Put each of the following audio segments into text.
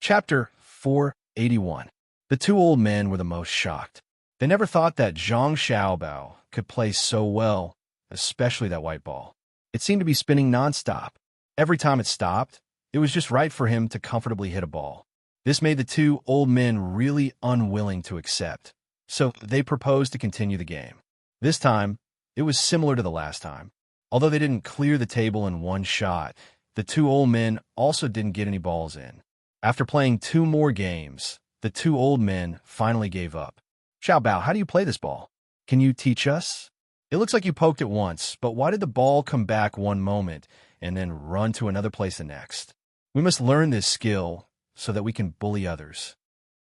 Chapter 481. The two old men were the most shocked. They never thought that Zhang Xiaobao could play so well, especially that white ball. It seemed to be spinning nonstop. Every time it stopped, it was just right for him to comfortably hit a ball. This made the two old men really unwilling to accept, so they proposed to continue the game. This time, it was similar to the last time. Although they didn't clear the table in one shot, the two old men also didn't get any balls in. After playing 2 more games, the two old men finally gave up. Xiaobao, how do you play this ball? Can you teach us? It looks like you poked it once, but why did the ball come back one moment and then run to another place the next? We must learn this skill so that we can bully others.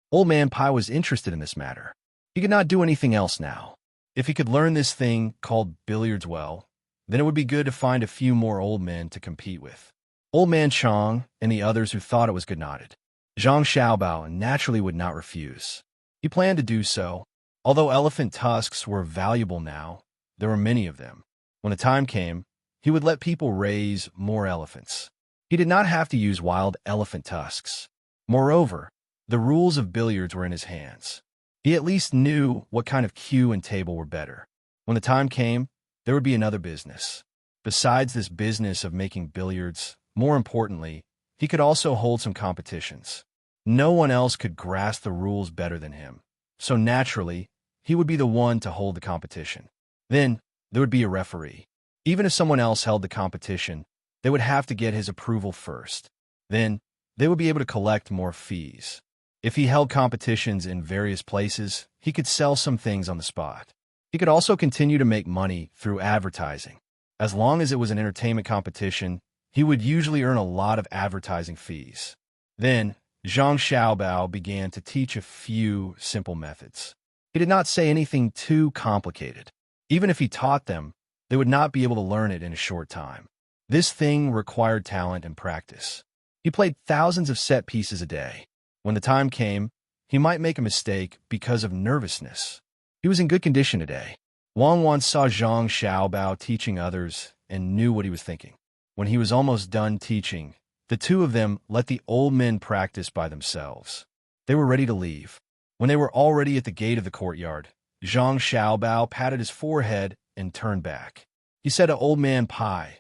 Old Man Pai was interested in this matter. He could not do anything else now. If he could learn this thing called billiards well, then it would be good to find a few more old men to compete with. Old Man Chang and the others who thought it was good nodded. Zhang Xiaobao naturally would not refuse. He planned to do so. Although elephant tusks were valuable now, there were many of them. When the time came, he would let people raise more elephants. He did not have to use wild elephant tusks. Moreover, the rules of billiards were in his hands. He at least knew what kind of cue and table were better. When the time came, there would be another business. Besides this business of making billiards, more importantly, he could also hold some competitions. No one else could grasp the rules better than him, so naturally, he would be the one to hold the competition. Then, there would be a referee. Even if someone else held the competition, they would have to get his approval first. Then, they would be able to collect more fees. If he held competitions in various places, he could sell some things on the spot. He could also continue to make money through advertising. As long as it was an entertainment competition, he would usually earn a lot of advertising fees. Then, Zhang Xiaobao began to teach a few simple methods. He did not say anything too complicated. Even if he taught them, they would not be able to learn it in a short time. This thing required talent and practice. He played thousands of set pieces a day. When the time came, he might make a mistake because of nervousness. He was in good condition today. Wang once saw Zhang Xiaobao teaching others and knew what he was thinking. When he was almost done teaching, the two of them let the old men practice by themselves. They were ready to leave. When they were already at the gate of the courtyard, Zhang Xiaobao patted his forehead and turned back. He said to Old Man Pai,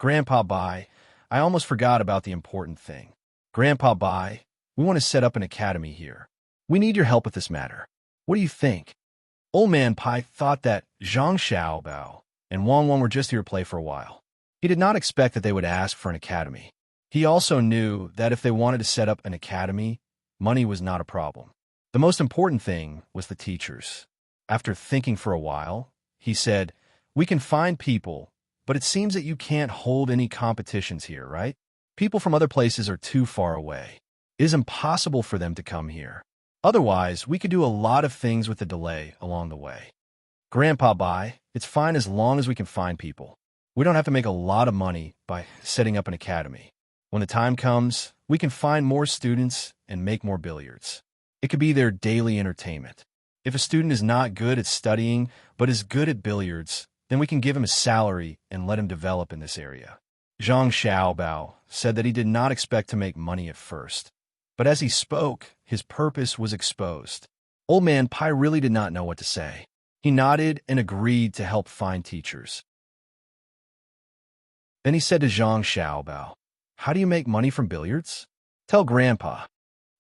"Grandpa Bai, I almost forgot about the important thing. Grandpa Bai, we want to set up an academy here. We need your help with this matter. What do you think?" Old Man Pai thought that Zhang Xiaobao and Wang were just here to play for a while. He did not expect that they would ask for an academy. He also knew that if they wanted to set up an academy, money was not a problem. The most important thing was the teachers. After thinking for a while, he said, "We can find people, but it seems that you can't hold any competitions here, right? People from other places are too far away. It is impossible for them to come here. Otherwise, we could do a lot of things with a delay along the way. Grandpa Bai, it's fine as long as we can find people. We don't have to make a lot of money by setting up an academy. When the time comes, we can find more students and make more billiards. It could be their daily entertainment. If a student is not good at studying but is good at billiards, then we can give him a salary and let him develop in this area." Zhang Xiaobao said that he did not expect to make money at first. But as he spoke, his purpose was exposed. Old Man Pai really did not know what to say. He nodded and agreed to help find teachers. Then he said to Zhang Xiaobao, "How do you make money from billiards?" "Tell Grandpa."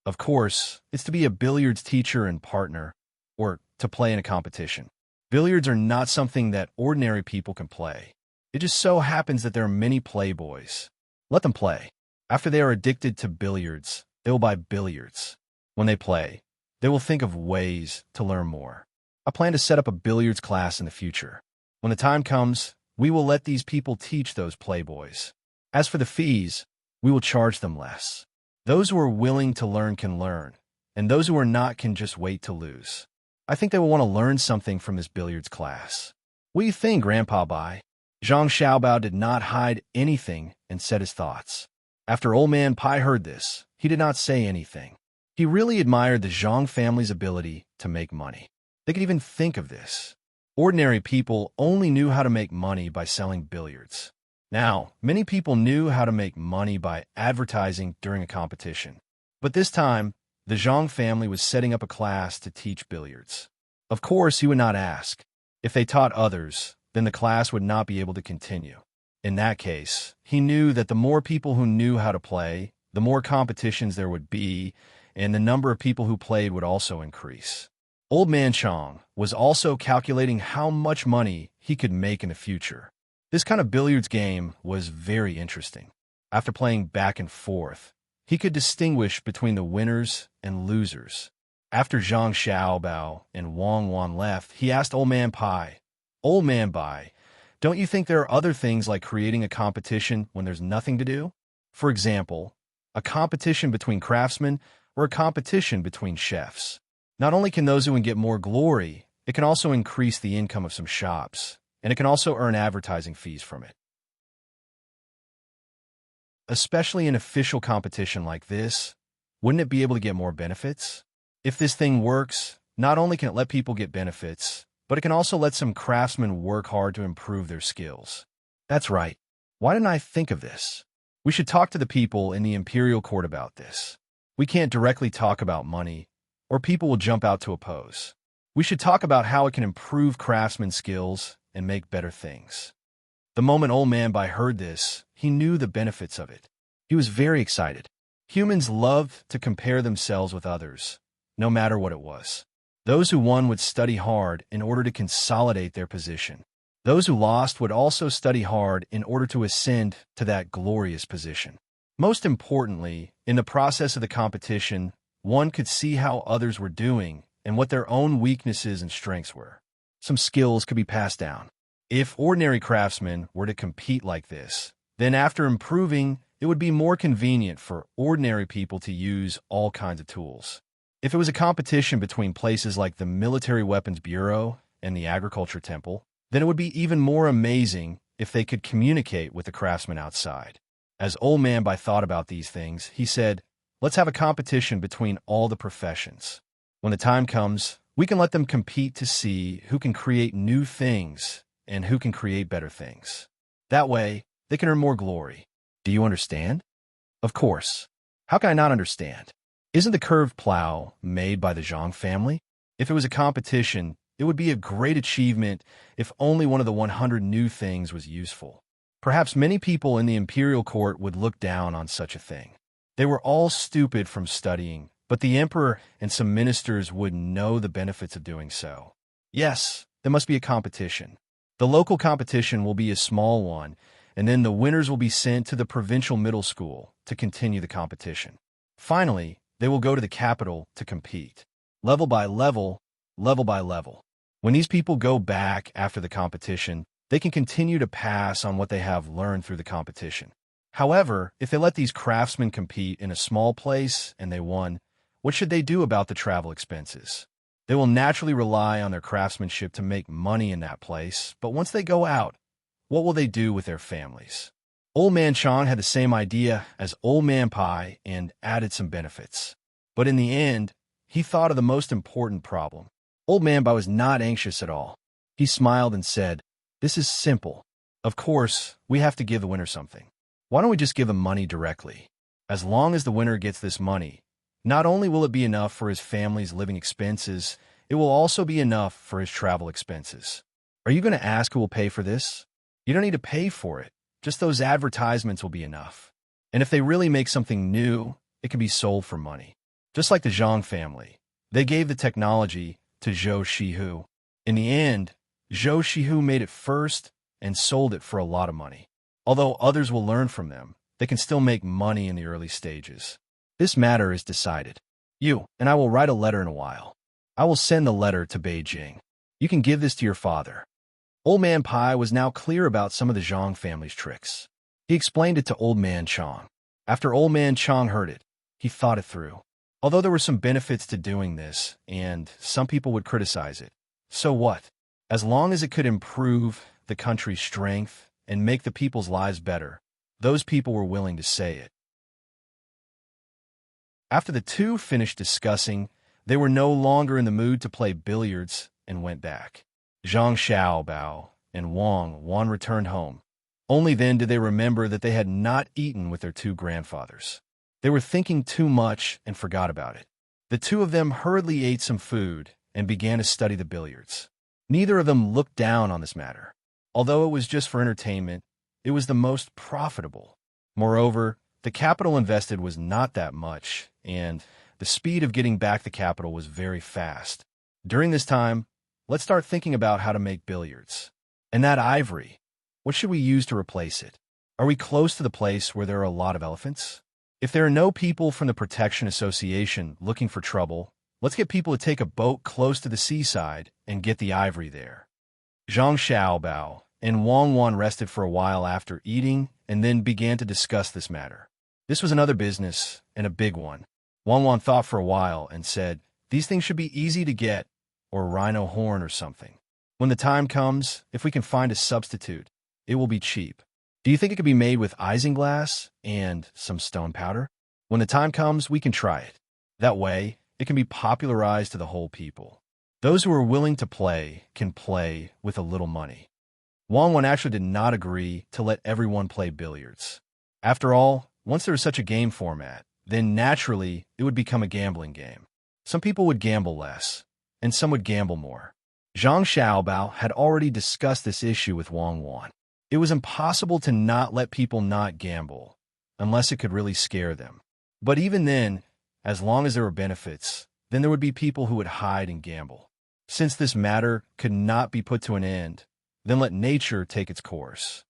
Of course, it's to be a billiards teacher and partner, or to play in a competition. Billiards are not something that ordinary people can play. It just so happens that there are many playboys. Let them play. After they are addicted to billiards, they will buy billiards. When they play, they will think of ways to learn more. I plan to set up a billiards class in the future. When the time comes, we will let these people teach those playboys. As for the fees, we will charge them less. Those who are willing to learn can learn, and those who are not can just wait to lose. I think they will want to learn something from this billiards class. What do you think, Grandpa Bai? Zhang Xiaobao did not hide anything and said his thoughts. After Old Man Pai heard this, he did not say anything. He really admired the Zhang family's ability to make money. They could even think of this. Ordinary people only knew how to make money by selling billiards. Now, many people knew how to make money by advertising during a competition. But this time, the Zhang family was setting up a class to teach billiards. Of course, he would not ask. If they taught others, then the class would not be able to continue. In that case, he knew that the more people who knew how to play, the more competitions there would be, and the number of people who played would also increase. Old Man Chong was also calculating how much money he could make in the future. This kind of billiards game was very interesting. After playing back and forth, he could distinguish between the winners and losers. After Zhang Xiaobao and Wang Wan left, he asked Old Man Pai, "Old Man Pai, don't you think there are other things like creating a competition when there's nothing to do? For example, a competition between craftsmen or a competition between chefs. Not only can those who get more glory, it can also increase the income of some shops, and it can also earn advertising fees from it. Especially an official competition like this, wouldn't it be able to get more benefits? If this thing works, not only can it let people get benefits, but it can also let some craftsmen work hard to improve their skills. That's right. Why didn't I think of this? We should talk to the people in the imperial court about this. We can't directly talk about money, or people will jump out to oppose. We should talk about how it can improve craftsmen's skills and make better things." The moment Old Man Bai heard this, he knew the benefits of it. He was very excited. Humans love to compare themselves with others, no matter what it was. Those who won would study hard in order to consolidate their position. Those who lost would also study hard in order to ascend to that glorious position. Most importantly, in the process of the competition, one could see how others were doing and what their own weaknesses and strengths were. Some skills could be passed down. If ordinary craftsmen were to compete like this, then after improving, it would be more convenient for ordinary people to use all kinds of tools. If it was a competition between places like the Military Weapons Bureau and the Agriculture Temple, then it would be even more amazing if they could communicate with the craftsmen outside. As Old Man Bai thought about these things, he said, "Let's have a competition between all the professions. When the time comes, we can let them compete to see who can create new things and who can create better things. That way, they can earn more glory. Do you understand?" Of course. How can I not understand? Isn't the curved plow made by the Zhang family? If it was a competition, it would be a great achievement if only one of the 100 new things was useful. Perhaps many people in the imperial court would look down on such a thing. They were all stupid from studying, but the emperor and some ministers would know the benefits of doing so. Yes, there must be a competition. The local competition will be a small one, and then the winners will be sent to the provincial middle school to continue the competition. Finally, they will go to the capital to compete. Level by level, level by level. When these people go back after the competition, they can continue to pass on what they have learned through the competition. However, if they let these craftsmen compete in a small place and they won, what should they do about the travel expenses? They will naturally rely on their craftsmanship to make money in that place, but once they go out, what will they do with their families? Old Man Chong had the same idea as Old Man Pai and added some benefits. But in the end, he thought of the most important problem. Old Man Pai was not anxious at all. He smiled and said, "This is simple. Of course, we have to give the winner something. Why don't we just give him money directly? As long as the winner gets this money, not only will it be enough for his family's living expenses, it will also be enough for his travel expenses. Are you going to ask who will pay for this? You don't need to pay for it. Just those advertisements will be enough. And if they really make something new, it can be sold for money." Just like the Zhang family, they gave the technology to Zhou Shihu. In the end, Zhou Shihu made it first and sold it for a lot of money. Although others will learn from them, they can still make money in the early stages. This matter is decided. You and I will write a letter in a while. I will send the letter to Beijing. You can give this to your father. Old Man Pai was now clear about some of the Zhang family's tricks. He explained it to Old Man Chong. After Old Man Chong heard it, he thought it through. Although there were some benefits to doing this, and some people would criticize it, so what? As long as it could improve the country's strength and make the people's lives better, those people were willing to say it. After the two finished discussing, they were no longer in the mood to play billiards and went back. Zhang Xiaobao and Wang Wan returned home. Only then did they remember that they had not eaten with their two grandfathers. They were thinking too much and forgot about it. The two of them hurriedly ate some food and began to study the billiards. Neither of them looked down on this matter. Although it was just for entertainment, it was the most profitable. Moreover, the capital invested was not that much, and the speed of getting back the capital was very fast. During this time, let's start thinking about how to make billiards. And that ivory, what should we use to replace it? Are we close to the place where there are a lot of elephants? If there are no people from the Protection Association looking for trouble, let's get people to take a boat close to the seaside and get the ivory there. Zhang Xiaobao and Wang Wan rested for a while after eating and then began to discuss this matter. This was another business, and a big one. Wang Wan thought for a while and said, "These things should be easy to get, or rhino horn or something. When the time comes, if we can find a substitute, it will be cheap. Do you think it could be made with isinglass and some stone powder? When the time comes, we can try it. That way, it can be popularized to the whole people. Those who are willing to play can play with a little money." Wang Wan actually did not agree to let everyone play billiards. After all, once there is such a game format, then naturally it would become a gambling game. Some people would gamble less, and some would gamble more. Zhang Xiaobao had already discussed this issue with Wang Wan. It was impossible to not let people not gamble, unless it could really scare them. But even then, as long as there were benefits, then there would be people who would hide and gamble. Since this matter could not be put to an end, then let nature take its course.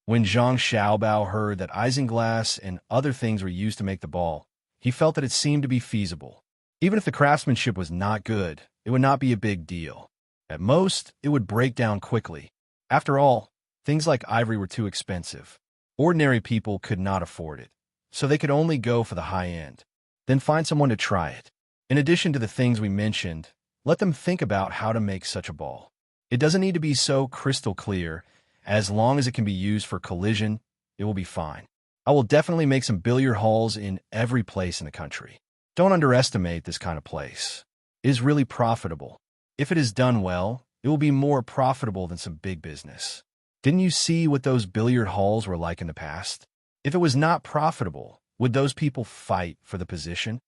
When Zhang Xiaobao heard that isinglass and other things were used to make the ball, he felt that it seemed to be feasible. Even if the craftsmanship was not good, it would not be a big deal. At most, it would break down quickly. After all, things like ivory were too expensive. Ordinary people could not afford it, so they could only go for the high end. Then find someone to try it. In addition to the things we mentioned, let them think about how to make such a ball. It doesn't need to be so crystal clear. As long as it can be used for collision, it will be fine. I will definitely make some billiard halls in every place in the country. Don't underestimate this kind of place. It is really profitable. If it is done well, it will be more profitable than some big business. Didn't you see what those billiard halls were like in the past? If it was not profitable, would those people fight for the position?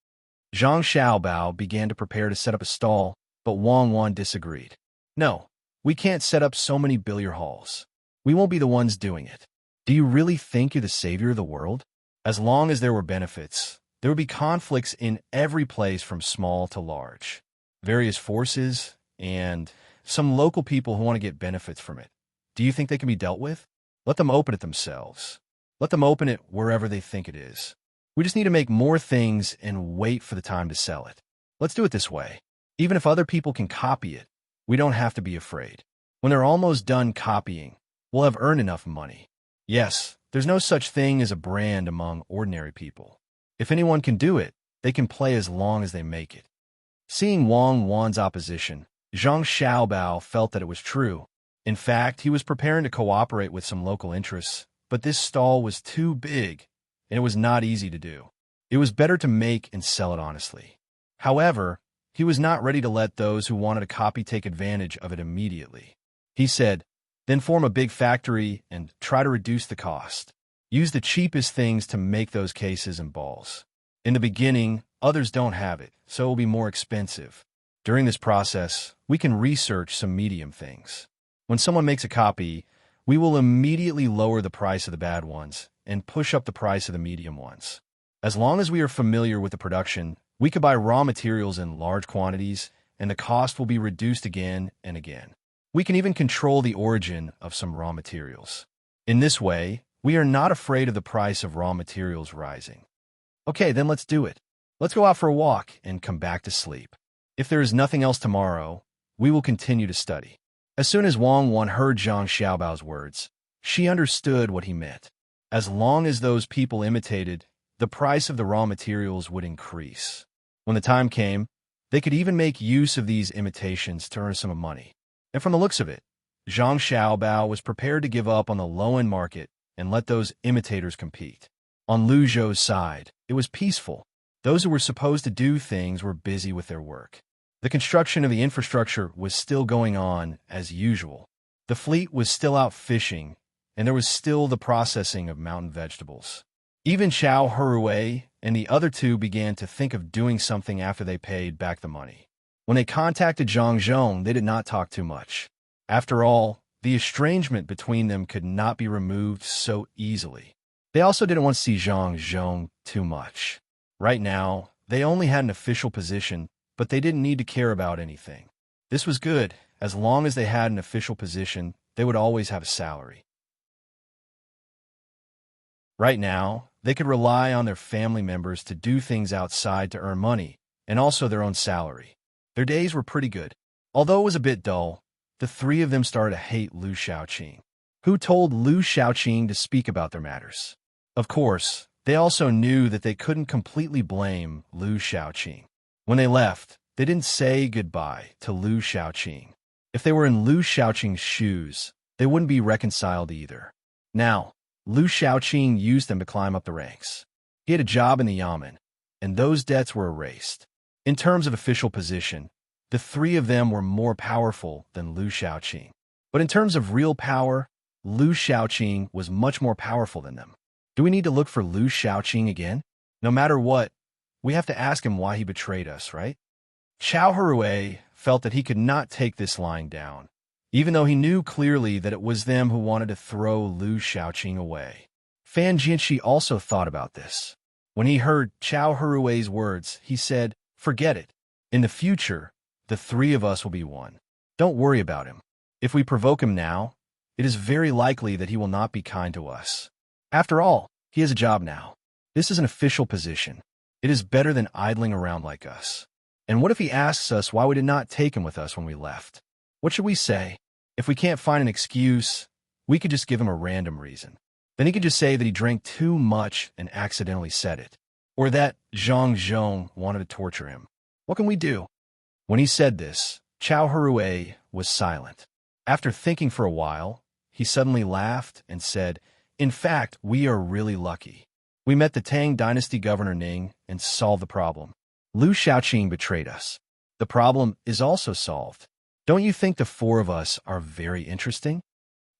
Zhang Xiaobao began to prepare to set up a stall, but Wang Wan disagreed. "No, we can't set up so many billiard halls. We won't be the ones doing it. Do you really think you're the savior of the world? As long as there were benefits, there would be conflicts in every place from small to large. Various forces and some local people who want to get benefits from it. Do you think they can be dealt with? Let them open it themselves. Let them open it wherever they think it is. We just need to make more things and wait for the time to sell it. Let's do it this way. Even if other people can copy it, we don't have to be afraid. When they're almost done copying, we'll have earned enough money. Yes, there's no such thing as a brand among ordinary people. If anyone can do it, they can play as long as they make it." Seeing Wang Wan's opposition, Zhang Xiaobao felt that it was true. In fact, he was preparing to cooperate with some local interests, but this stall was too big, and it was not easy to do. It was better to make and sell it honestly. However, he was not ready to let those who wanted a copy take advantage of it immediately. He said, "Then form a big factory and try to reduce the cost. Use the cheapest things to make those cases and balls. In the beginning, others don't have it, so it will be more expensive. During this process, we can research some medium things. When someone makes a copy, we will immediately lower the price of the bad ones and push up the price of the medium ones. As long as we are familiar with the production, we could buy raw materials in large quantities, and the cost will be reduced again and again. We can even control the origin of some raw materials. In this way, we are not afraid of the price of raw materials rising. Okay, then let's do it. Let's go out for a walk and come back to sleep. If there is nothing else tomorrow, we will continue to study." As soon as Wang Wan heard Zhang Xiaobao's words, she understood what he meant. As long as those people imitated, the price of the raw materials would increase. When the time came, they could even make use of these imitations to earn some money. And from the looks of it, Zhang Xiaobao was prepared to give up on the low-end market and let those imitators compete. On Lu Zhou's side, it was peaceful. Those who were supposed to do things were busy with their work. The construction of the infrastructure was still going on as usual. The fleet was still out fishing, and there was still the processing of mountain vegetables. Even Xiao Hurui and the other two began to think of doing something after they paid back the money. When they contacted Zhang Zhong, they did not talk too much. After all, the estrangement between them could not be removed so easily. They also didn't want to see Zhang Zhong too much. Right now, they only had an official position, but they didn't need to care about anything. This was good. As long as they had an official position, they would always have a salary. Right now, they could rely on their family members to do things outside to earn money, and also their own salary. Their days were pretty good. Although it was a bit dull, the three of them started to hate Lu Xiaoqing, who told Lu Xiaoqing to speak about their matters. Of course, they also knew that they couldn't completely blame Lu Xiaoqing. When they left, they didn't say goodbye to Lu Xiaoqing. If they were in Lu Xiaoqing's shoes, they wouldn't be reconciled either. Now, Lu Xiaoqing used them to climb up the ranks. He had a job in the Yamen, and those debts were erased. In terms of official position, the three of them were more powerful than Lu Xiaoqing. But in terms of real power, Lu Xiaoqing was much more powerful than them. Do we need to look for Lu Xiaoqing again? No matter what, we have to ask him why he betrayed us, right? Xiao Hurui felt that he could not take this lying down, even though he knew clearly that it was them who wanted to throw Lu Xiaoqing away. Fan Jianxi also thought about this. When he heard Xiao Hurui's words, he said, "Forget it. In the future, the three of us will be one. Don't worry about him. If we provoke him now, it is very likely that he will not be kind to us. After all, he has a job now. This is an official position. It is better than idling around like us. And what if he asks us why we did not take him with us when we left? What should we say? If we can't find an excuse, we could just give him a random reason. Then he could just say that he drank too much and accidentally said it. Or that Zhang Zhong wanted to torture him. What can we do?" When he said this, Xiao Hurui was silent. After thinking for a while, he suddenly laughed and said, "In fact, we are really lucky. We met the Tang Dynasty Governor Ning and solved the problem. Lu Xiaoqing betrayed us. The problem is also solved. Don't you think the four of us are very interesting?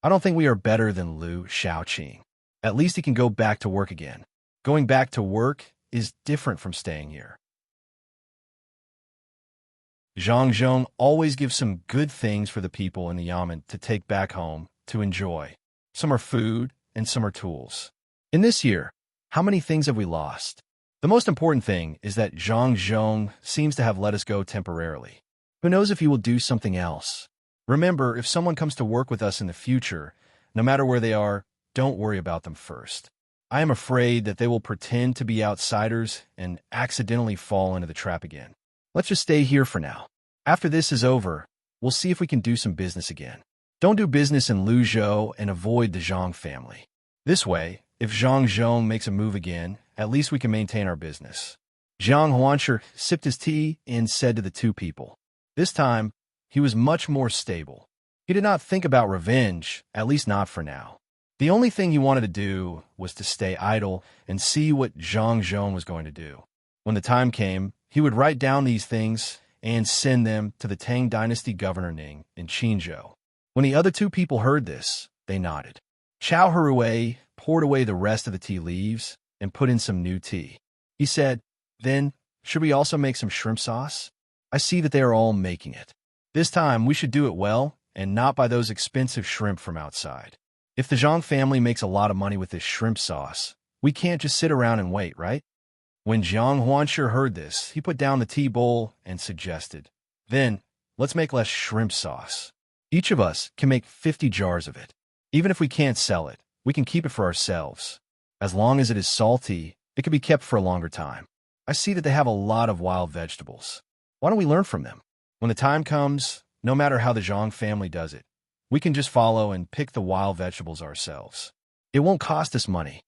I don't think we are better than Lu Xiaoqing. At least he can go back to work again. Going back to work is different from staying here." Zhang Zhong always gives some good things for the people in the Yamen to take back home to enjoy. Some are food and some are tools. In this year, how many things have we lost? The most important thing is that Zhang Zhong seems to have let us go temporarily. Who knows if he will do something else? Remember, if someone comes to work with us in the future, no matter where they are, don't worry about them first. I am afraid that they will pretend to be outsiders and accidentally fall into the trap again. Let's just stay here for now. After this is over, we'll see if we can do some business again. Don't do business in Luzhou and avoid the Zhang family. This way, if Zhang Zhong makes a move again, at least we can maintain our business." Zhang Huanshi sipped his tea and said to the two people. This time, he was much more stable. He did not think about revenge, at least not for now. The only thing he wanted to do was to stay idle and see what Zhang Zhong was going to do. When the time came, he would write down these things and send them to the Tang Dynasty Governor Ning in Qinzhou. When the other two people heard this, they nodded. Xiao Hurui poured away the rest of the tea leaves and put in some new tea. He said, "Then, should we also make some shrimp sauce? I see that they are all making it. This time, we should do it well and not buy those expensive shrimp from outside. If the Zhang family makes a lot of money with this shrimp sauce, we can't just sit around and wait, right?" When Zhang Huanshi heard this, he put down the tea bowl and suggested, "Then, let's make less shrimp sauce. Each of us can make 50 jars of it. Even if we can't sell it, we can keep it for ourselves. As long as it is salty, it can be kept for a longer time. I see that they have a lot of wild vegetables. Why don't we learn from them? When the time comes, no matter how the Zhang family does it, we can just follow and pick the wild vegetables ourselves. It won't cost us money."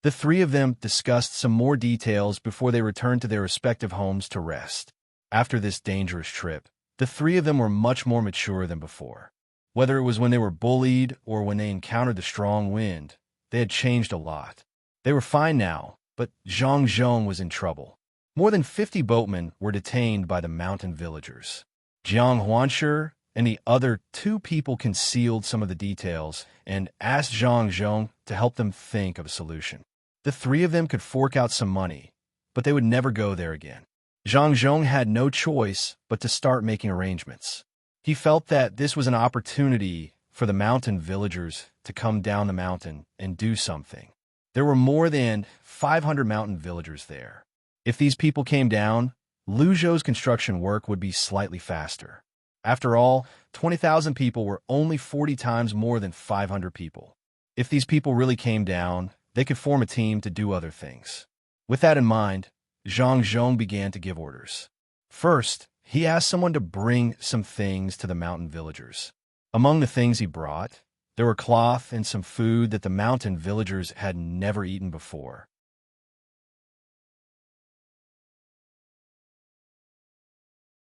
The three of them discussed some more details before they returned to their respective homes to rest. After this dangerous trip, the three of them were much more mature than before. Whether it was when they were bullied or when they encountered the strong wind, they had changed a lot. They were fine now, but Zhang Zhong was in trouble. More than 50 boatmen were detained by the mountain villagers. Zhang Huanshi and the other two people concealed some of the details and asked Zhang Zhong to help them think of a solution. The three of them could fork out some money, but they would never go there again. Zhang Zhong had no choice but to start making arrangements. He felt that this was an opportunity for the mountain villagers to come down the mountain and do something. There were more than 500 mountain villagers there. If these people came down, Luzhou's construction work would be slightly faster. After all, 20,000 people were only 40 times more than 500 people. If these people really came down, they could form a team to do other things. With that in mind, Zhang Zhong began to give orders. First, he asked someone to bring some things to the mountain villagers. Among the things he brought, there were cloth and some food that the mountain villagers had never eaten before.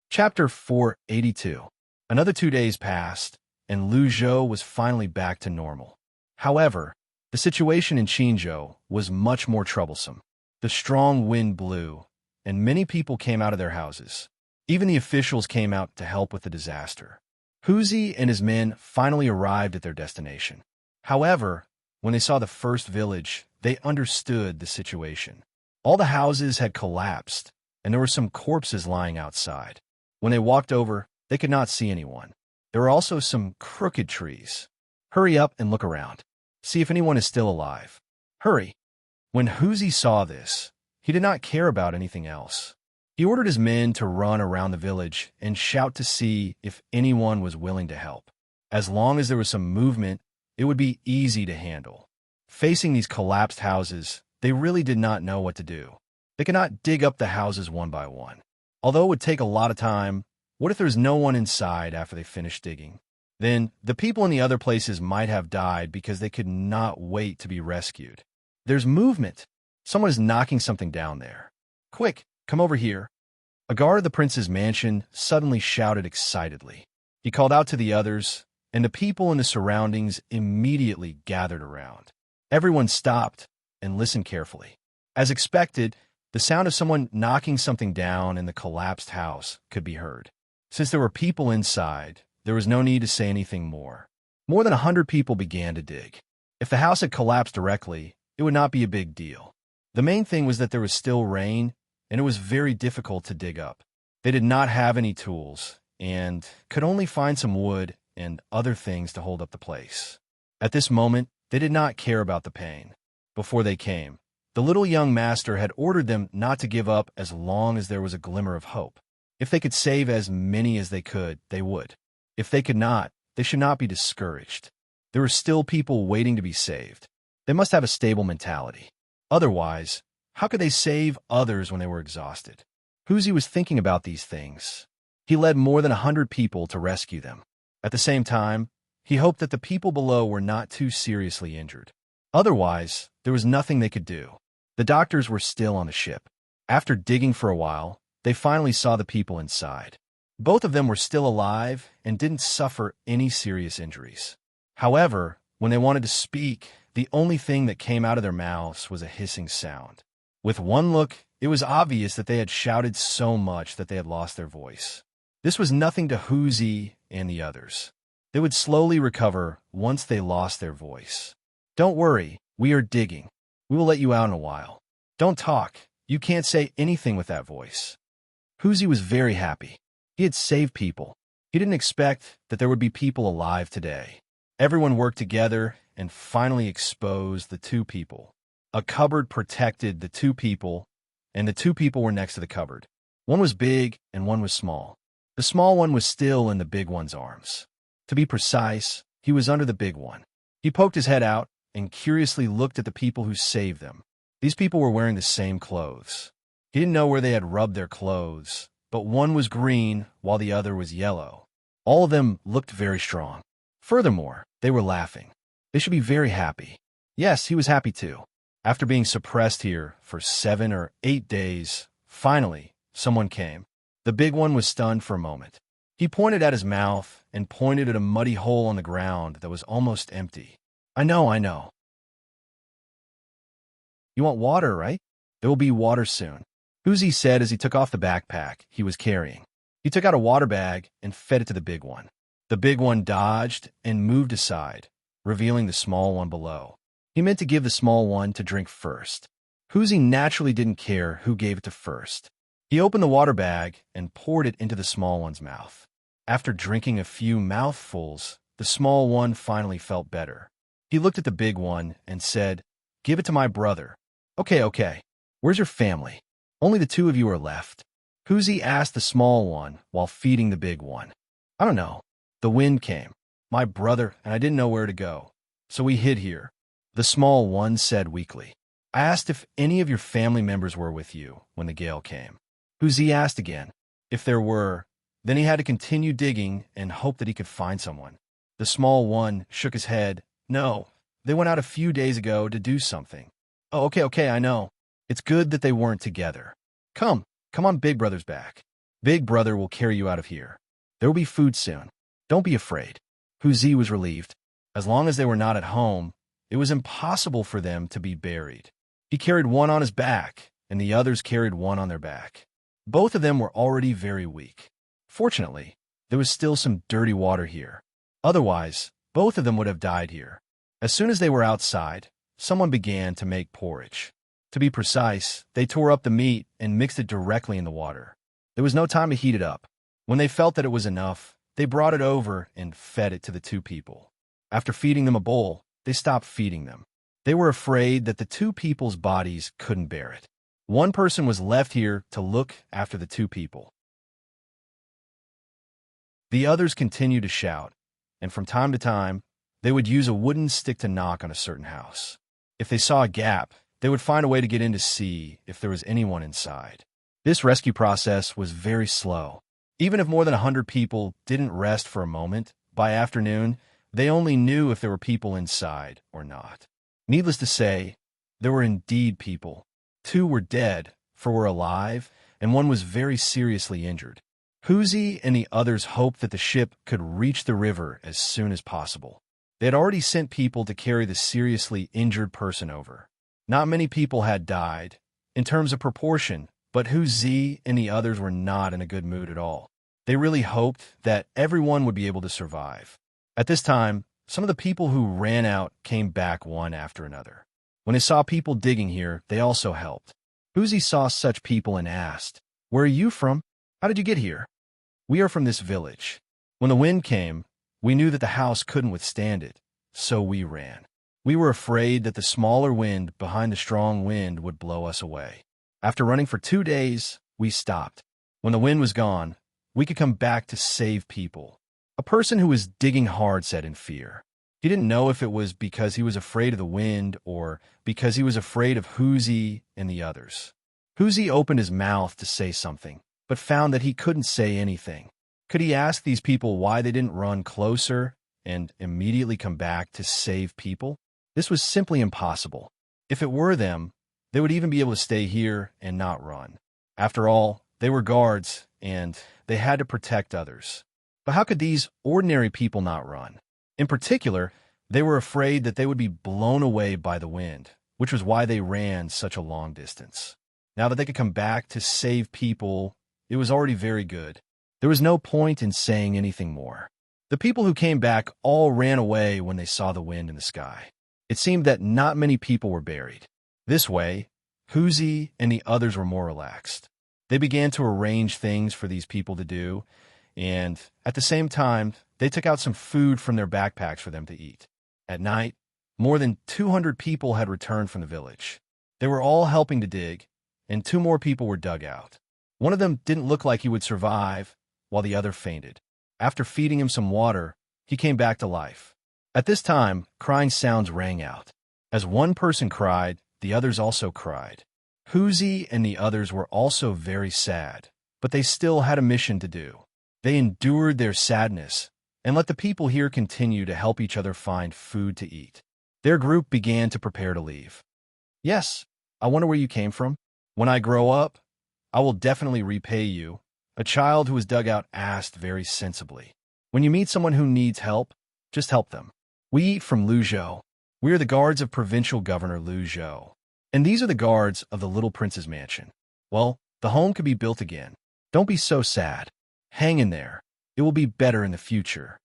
Chapter 482. Another 2 days passed, and Lu Zhou was finally back to normal. However, the situation in Qinzhou was much more troublesome. The strong wind blew, and many people came out of their houses. Even the officials came out to help with the disaster. Huzi and his men finally arrived at their destination. However, when they saw the first village, they understood the situation. All the houses had collapsed, and there were some corpses lying outside. When they walked over, they could not see anyone. There were also some crooked trees. Hurry up and look around. See if anyone is still alive. Hurry. When Huzi saw this, he did not care about anything else. He ordered his men to run around the village and shout to see if anyone was willing to help. As long as there was some movement, it would be easy to handle. Facing these collapsed houses, they really did not know what to do. They could not dig up the houses one by one. Although it would take a lot of time, what if there was no one inside after they finished digging? Then the people in the other places might have died because they could not wait to be rescued. There's movement. Someone is knocking something down there. Quick, come over here. A guard of the prince's mansion suddenly shouted excitedly. He called out to the others, and the people in the surroundings immediately gathered around. Everyone stopped and listened carefully. As expected, the sound of someone knocking something down in the collapsed house could be heard. Since there were people inside, there was no need to say anything more. More than 100 people began to dig. If the house had collapsed directly, it would not be a big deal. The main thing was that there was still rain, and it was very difficult to dig up. They did not have any tools, and could only find some wood and other things to hold up the place. At this moment, they did not care about the pain. Before they came, the little young master had ordered them not to give up as long as there was a glimmer of hope. If they could save as many as they could, they would. If they could not, they should not be discouraged. There were still people waiting to be saved. They must have a stable mentality. Otherwise, how could they save others when they were exhausted? Huzi was thinking about these things. He led more than 100 people to rescue them. At the same time, he hoped that the people below were not too seriously injured. Otherwise, there was nothing they could do. The doctors were still on the ship. After digging for a while, they finally saw the people inside. Both of them were still alive and didn't suffer any serious injuries. However, when they wanted to speak, the only thing that came out of their mouths was a hissing sound. With one look, it was obvious that they had shouted so much that they had lost their voice. This was nothing to Huzi and the others. They would slowly recover once they lost their voice. Don't worry, we are digging. We will let you out in a while. Don't talk. You can't say anything with that voice. Huzi was very happy. He had saved people. He didn't expect that there would be people alive today. Everyone worked together and finally exposed the two people. A cupboard protected the two people, and the two people were next to the cupboard. One was big and one was small. The small one was still in the big one's arms. To be precise, he was under the big one. He poked his head out and curiously looked at the people who saved them. These people were wearing the same clothes. He didn't know where they had rubbed their clothes, but one was green while the other was yellow. All of them looked very strong. Furthermore, they were laughing. They should be very happy. Yes, he was happy too. After being suppressed here for 7 or 8 days, finally, someone came. The big one was stunned for a moment. He pointed at his mouth and pointed at a muddy hole on the ground that was almost empty. I know. You want water, right? There will be water soon, Huzi said as he took off the backpack he was carrying. He took out a water bag and fed it to the big one. The big one dodged and moved aside, revealing the small one below. He meant to give the small one to drink first. Huzi naturally didn't care who gave it to first. He opened the water bag and poured it into the small one's mouth. After drinking a few mouthfuls, the small one finally felt better. He looked at the big one and said, "Give it to my brother." Okay. Where's your family? Only the two of you are left." Huzi asked the small one while feeding the big one. "I don't know. The wind came. My brother and I didn't know where to go. So we hid here," the small one said weakly. "I asked if any of your family members were with you when the gale came." Huzi asked again. If there were, then he had to continue digging and hope that he could find someone. The small one shook his head. "No, they went out a few days ago to do something." "Oh, okay, I know. It's good that they weren't together. Come on, Big Brother's back. Big Brother will carry you out of here. There will be food soon. Don't be afraid." Huzi was relieved. As long as they were not at home, it was impossible for them to be buried. He carried one on his back, and the others carried one on their back. Both of them were already very weak. Fortunately, there was still some dirty water here. Otherwise, both of them would have died here. As soon as they were outside, someone began to make porridge. To be precise, they tore up the meat and mixed it directly in the water. There was no time to heat it up. When they felt that it was enough, they brought it over and fed it to the two people. After feeding them a bowl, they stopped feeding them. They were afraid that the two people's bodies couldn't bear it. One person was left here to look after the two people. The others continued to shout, and from time to time, they would use a wooden stick to knock on a certain house. If they saw a gap, they would find a way to get in to see if there was anyone inside. This rescue process was very slow. Even if more than 100 people didn't rest for a moment, by afternoon, they only knew if there were people inside or not. Needless to say, there were indeed people. 2 were dead, 4 were alive, and 1 was very seriously injured. Huzi and the others hoped that the ship could reach the river as soon as possible. They had already sent people to carry the seriously injured person over. Not many people had died, in terms of proportion, but Huzi and the others were not in a good mood at all. They really hoped that everyone would be able to survive. At this time, some of the people who ran out came back one after another. When they saw people digging here, they also helped. Huzi saw such people and asked, "Where are you from? How did you get here?" "We are from this village. When the wind came, we knew that the house couldn't withstand it, so we ran. We were afraid that the smaller wind behind the strong wind would blow us away. After running for 2 days, we stopped. When the wind was gone, we could come back to save people." A person who was digging hard said in fear. He didn't know if it was because he was afraid of the wind or because he was afraid of Huzi and the others. Huzi opened his mouth to say something, but found that he couldn't say anything. Could he ask these people why they didn't run closer and immediately come back to save people? This was simply impossible. If it were them, they would even be able to stay here and not run. After all, they were guards, and they had to protect others. But how could these ordinary people not run? In particular, they were afraid that they would be blown away by the wind, which was why they ran such a long distance. Now that they could come back to save people, it was already very good. There was no point in saying anything more. The people who came back all ran away when they saw the wind in the sky. It seemed that not many people were buried. This way, Huzi and the others were more relaxed. They began to arrange things for these people to do, and at the same time, they took out some food from their backpacks for them to eat. At night, more than 200 people had returned from the village. They were all helping to dig, and 2 more people were dug out. One of them didn't look like he would survive, while the other fainted. After feeding him some water, he came back to life. At this time, crying sounds rang out. As one person cried, the others also cried. Huzi and the others were also very sad, but they still had a mission to do. They endured their sadness and let the people here continue to help each other find food to eat. Their group began to prepare to leave. "Yes, I wonder where you came from. When I grow up, I will definitely repay you," a child who was dug out asked very sensibly. "When you meet someone who needs help, just help them. We eat from Luzhou. We are the guards of Provincial Governor Luzhou. And these are the guards of the Little Prince's mansion. Well, the home could be built again. Don't be so sad. Hang in there. It will be better in the future."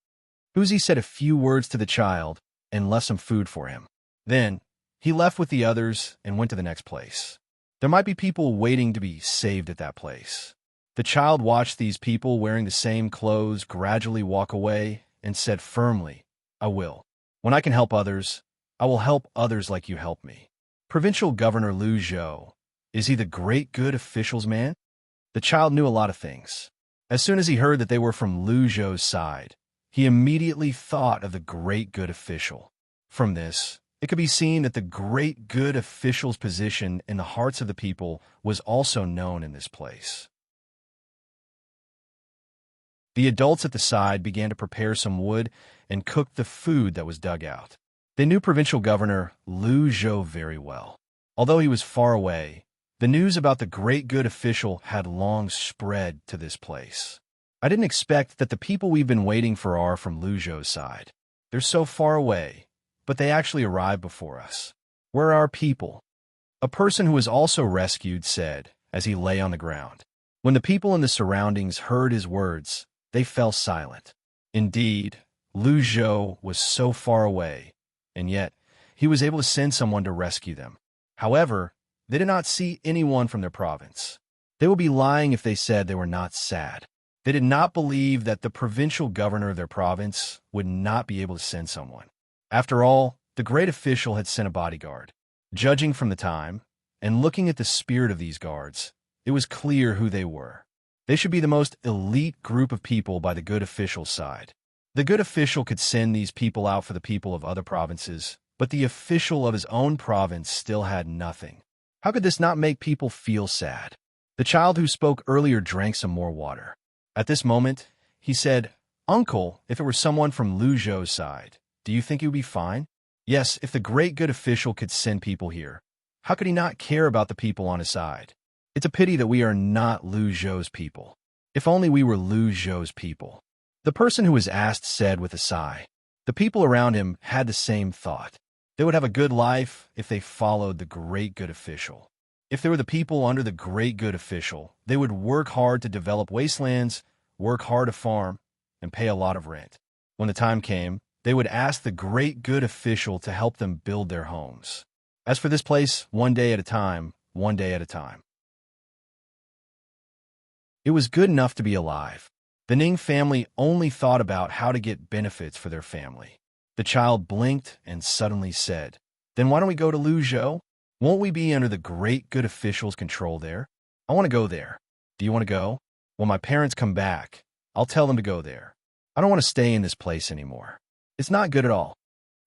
Huzi said a few words to the child and left some food for him. Then, He left with the others and went to the next place. There might be people waiting to be saved at that place. The child watched these people wearing the same clothes gradually walk away and said firmly, "I will. When I can help others, I will help others like you helped me." Provincial Governor Lu Zhou, is he the great good official's man? The child knew a lot of things. As soon as he heard that they were from Lu Zhou's side, he immediately thought of the great good official. From this, it could be seen that the great good official's position in the hearts of the people was also known in this place. The adults at the side began to prepare some wood and cook the food that was dug out. They knew Provincial Governor Lu Zhou very well. Although he was far away, the news about the great good official had long spread to this place. I didn't expect that the people we've been waiting for are from Lu Zhou's side. They're so far away, but they actually arrived before us. Where are our people? A person who was also rescued said, as he lay on the ground. When the people in the surroundings heard his words, they fell silent. Indeed, Lu Zhou was so far away, and yet he was able to send someone to rescue them. However, they did not see anyone from their province. They would be lying if they said they were not sad. They did not believe that the provincial governor of their province would not be able to send someone. After all, the great official had sent a bodyguard. Judging from the time, and looking at the spirit of these guards, it was clear who they were. They should be the most elite group of people by the good official's side. The good official could send these people out for the people of other provinces, but the official of his own province still had nothing. How could this not make people feel sad? The child who spoke earlier drank some more water. At this moment, he said, "Uncle, if it were someone from Lu Zhou's side, do you think he would be fine?" Yes, if the great good official could send people here, how could he not care about the people on his side? It's a pity that we are not Lu Zhou's people. If only we were Lu Zhou's people. The person who was asked said with a sigh. The people around him had the same thought. They would have a good life if they followed the great good official. If they were the people under the great good official, they would work hard to develop wastelands, work hard to farm, and pay a lot of rent. When the time came, they would ask the great good official to help them build their homes. As for this place, one day at a time, one day at a time. It was good enough to be alive. The Ning family only thought about how to get benefits for their family. The child blinked and suddenly said, "Then why don't we go to Lu Zhou? Won't we be under the great good official's control there? I want to go there. Do you want to go? When my parents come back, I'll tell them to go there. I don't want to stay in this place anymore. It's not good at all."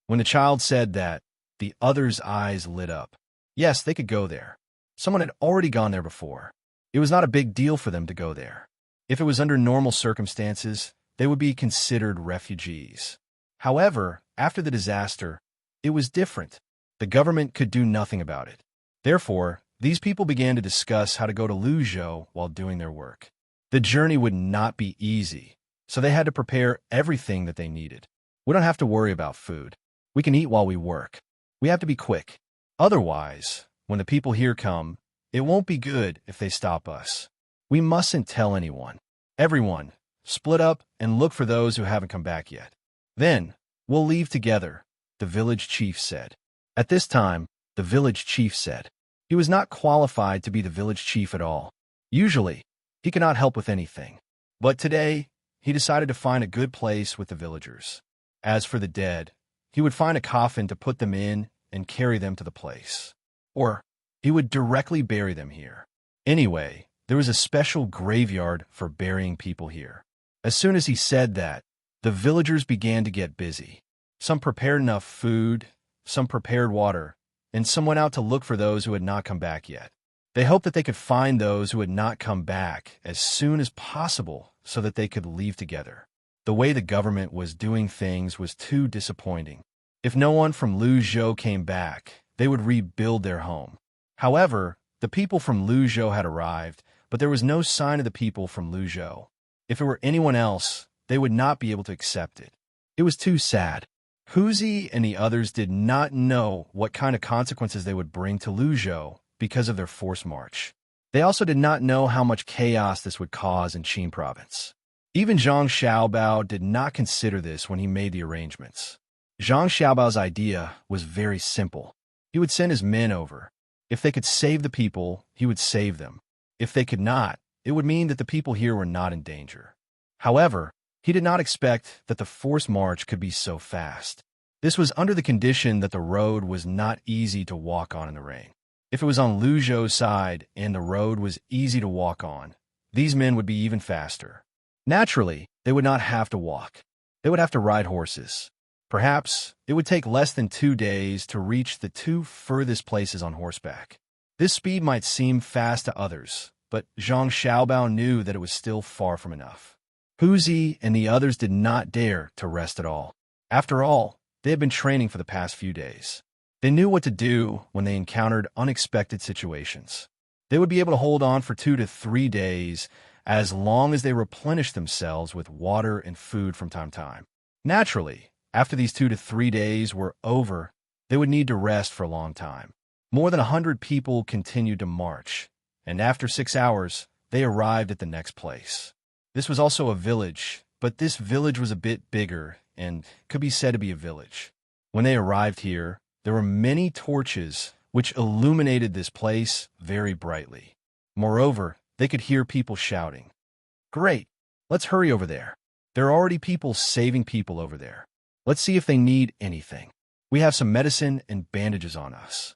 When the child said that, the other's eyes lit up. Yes, they could go there. Someone had already gone there before. It was not a big deal for them to go there. If it was under normal circumstances, they would be considered refugees. However, after the disaster, it was different. The government could do nothing about it. Therefore, these people began to discuss how to go to Lu Zhou while doing their work. The journey would not be easy, so they had to prepare everything that they needed. We don't have to worry about food. We can eat while we work. We have to be quick. Otherwise, when the people here come, it won't be good if they stop us. We mustn't tell anyone. Everyone, split up and look for those who haven't come back yet. Then, we'll leave together, the village chief said. At this time, the village chief said. He was not qualified to be the village chief at all. Usually, he cannot help with anything. But today, he decided to find a good place with the villagers. As for the dead, he would find a coffin to put them in and carry them to the place. Or, he would directly bury them here. Anyway, there was a special graveyard for burying people here. As soon as he said that, the villagers began to get busy. Some prepared enough food, some prepared water, and some went out to look for those who had not come back yet. They hoped that they could find those who had not come back as soon as possible so that they could leave together. The way the government was doing things was too disappointing. If no one from Lu Zhou came back, they would rebuild their home. However, the people from Lu Zhou had arrived, but there was no sign of the people from Lu Zhou. If it were anyone else, they would not be able to accept it. It was too sad. Huzi and the others did not know what kind of consequences they would bring to Lu Zhou because of their forced march. They also did not know how much chaos this would cause in Qin province. Even Zhang Xiaobao did not consider this when he made the arrangements. Zhang Xiaobao's idea was very simple. He would send his men over. If they could save the people, he would save them. If they could not, it would mean that the people here were not in danger. However, he did not expect that the forced march could be so fast. This was under the condition that the road was not easy to walk on in the rain. If it was on Lu Zhou's side and the road was easy to walk on, these men would be even faster. Naturally, they would not have to walk. They would have to ride horses. Perhaps it would take less than 2 days to reach the 2 furthest places on horseback. This speed might seem fast to others, but Zhang Xiaobao knew that it was still far from enough. Hu Zi and the others did not dare to rest at all. After all, they had been training for the past few days. They knew what to do when they encountered unexpected situations. They would be able to hold on for 2 to 3 days as long as they replenished themselves with water and food from time to time. Naturally, after these 2 to 3 days were over, they would need to rest for a long time. More than 100 people continued to march, and after 6 hours, they arrived at the next place. This was also a village, but this village was a bit bigger and could be said to be a village. When they arrived here, there were many torches which illuminated this place very brightly. Moreover, they could hear people shouting, "Great! Let's hurry over there. There are already people saving people over there. Let's see if they need anything. We have some medicine and bandages on us."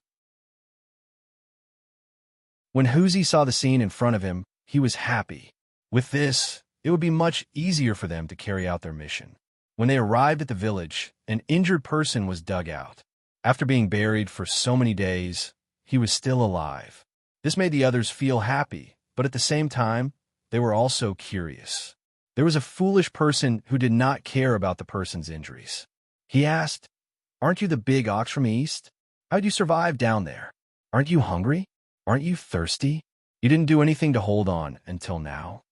When Huzi saw the scene in front of him, he was happy. With this, it would be much easier for them to carry out their mission. When they arrived at the village, an injured person was dug out. After being buried for so many days, he was still alive. This made the others feel happy, but at the same time, they were also curious. There was a foolish person who did not care about the person's injuries. He asked, "Aren't you the big ox from East? How'd you survive down there? Aren't you hungry? Aren't you thirsty? You didn't do anything to hold on until now?"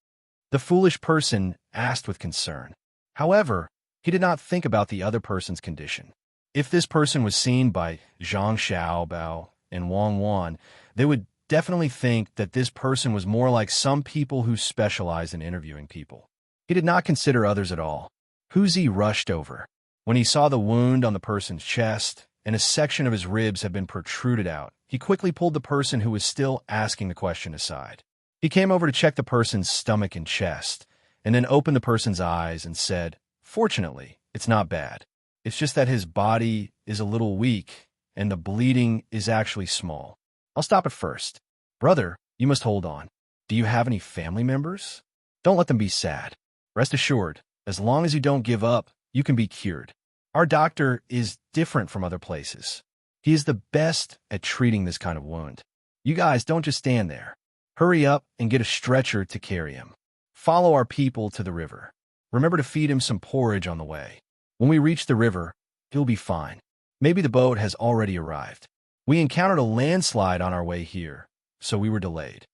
The foolish person asked with concern. However, he did not think about the other person's condition. If this person was seen by Zhang Xiaobao and Wang Wan, they would definitely think that this person was more like some people who specialize in interviewing people. He did not consider others at all. Huzi rushed over. When he saw the wound on the person's chest and a section of his ribs had been protruded out, he quickly pulled the person who was still asking the question aside. He came over to check the person's stomach and chest, and then opened the person's eyes and said, "Fortunately, it's not bad. It's just that his body is a little weak, and the bleeding is actually small. I'll stop it first. Brother, you must hold on. Do you have any family members? Don't let them be sad. Rest assured, as long as you don't give up, you can be cured. Our doctor is different from other places. He is the best at treating this kind of wound. You guys don't just stand there. Hurry up and get a stretcher to carry him. Follow our people to the river. Remember to feed him some porridge on the way. When we reach the river, he'll be fine. Maybe the boat has already arrived. We encountered a landslide on our way here, so we were delayed."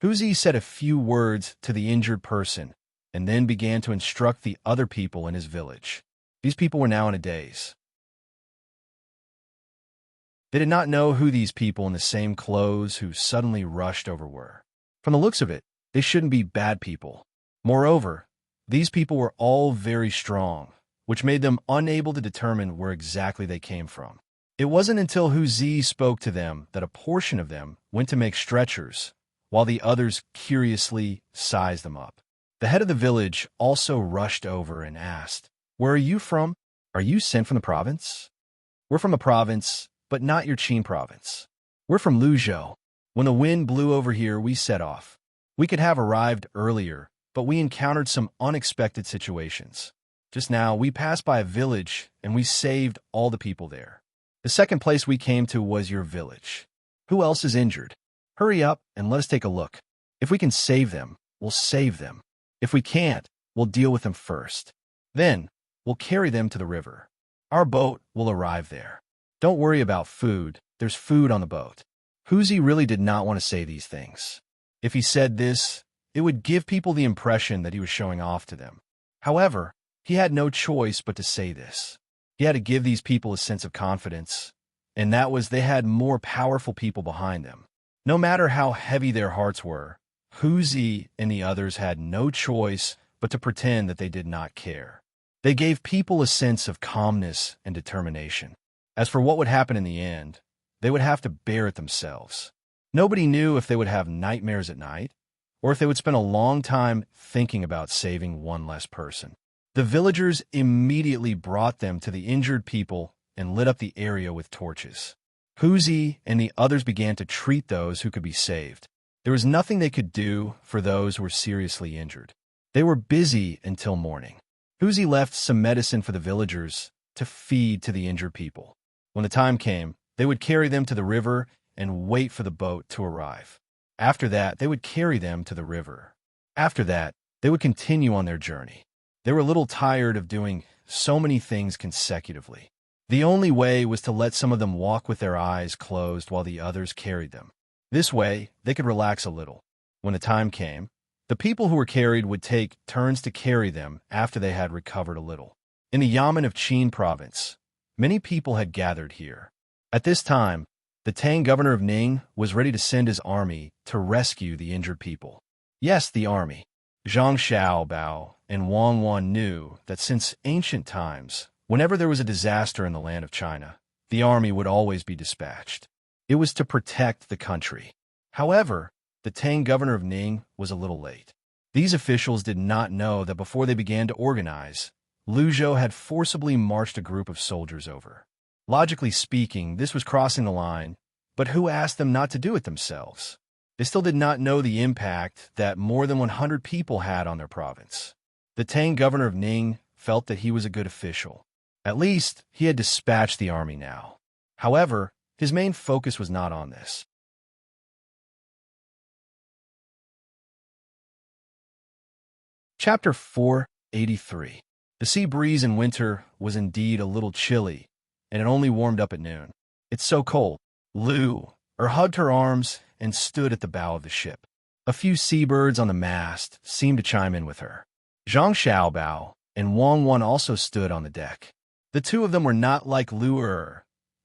Huzi said a few words to the injured person and then began to instruct the other people in his village. These people were now in a daze. They did not know who these people in the same clothes who suddenly rushed over were. From the looks of it, they shouldn't be bad people. Moreover, these people were all very strong, which made them unable to determine where exactly they came from. It wasn't until Huzi spoke to them that a portion of them went to make stretchers, while the others curiously sized them up. The head of the village also rushed over and asked, "Where are you from? Are you sent from the province?" "We're from the province, but not your Qin province. We're from Lu Zhou. When the wind blew over here, we set off. We could have arrived earlier, but we encountered some unexpected situations. Just now, we passed by a village, and we saved all the people there. The second place we came to was your village. Who else is injured? Hurry up and let us take a look. If we can save them, we'll save them. If we can't, we'll deal with them first. Then, we'll carry them to the river. Our boat will arrive there. Don't worry about food. There's food on the boat." Huzi really did not want to say these things. If he said this, it would give people the impression that he was showing off to them. However, he had no choice but to say this. He had to give these people a sense of confidence, and that was they had more powerful people behind them. No matter how heavy their hearts were, Huzi and the others had no choice but to pretend that they did not care. They gave people a sense of calmness and determination. As for what would happen in the end, they would have to bear it themselves. Nobody knew if they would have nightmares at night, or if they would spend a long time thinking about saving one less person. The villagers immediately brought them to the injured people and lit up the area with torches. Huzi and the others began to treat those who could be saved. There was nothing they could do for those who were seriously injured. They were busy until morning. Huzi left some medicine for the villagers to feed to the injured people. When the time came, they would carry them to the river and wait for the boat to arrive. After that, they would carry them to the river. After that, they would continue on their journey. They were a little tired of doing so many things consecutively. The only way was to let some of them walk with their eyes closed while the others carried them. This way, they could relax a little. When the time came, the people who were carried would take turns to carry them after they had recovered a little. In the Yamen of Qin province, many people had gathered here. At this time, the Tang governor of Ning was ready to send his army to rescue the injured people. Yes, the army. Zhang Xiaobao and Wang Wan knew that since ancient times, whenever there was a disaster in the land of China, the army would always be dispatched. It was to protect the country. However, the Tang governor of Ning was a little late. These officials did not know that before they began to organize, Lu Zhou had forcibly marched a group of soldiers over. Logically speaking, this was crossing the line, but who asked them not to do it themselves? They still did not know the impact that more than 100 people had on their province. The Tang governor of Ning felt that he was a good official. At least, he had dispatched the army now. However, his main focus was not on this. Chapter 483. The sea breeze in winter was indeed a little chilly, and it only warmed up at noon. It's so cold. Lu hugged her arms and stood at the bow of the ship. A few seabirds on the mast seemed to chime in with her. Zhang Xiaobao and Wang Wan also stood on the deck. The two of them were not like Lu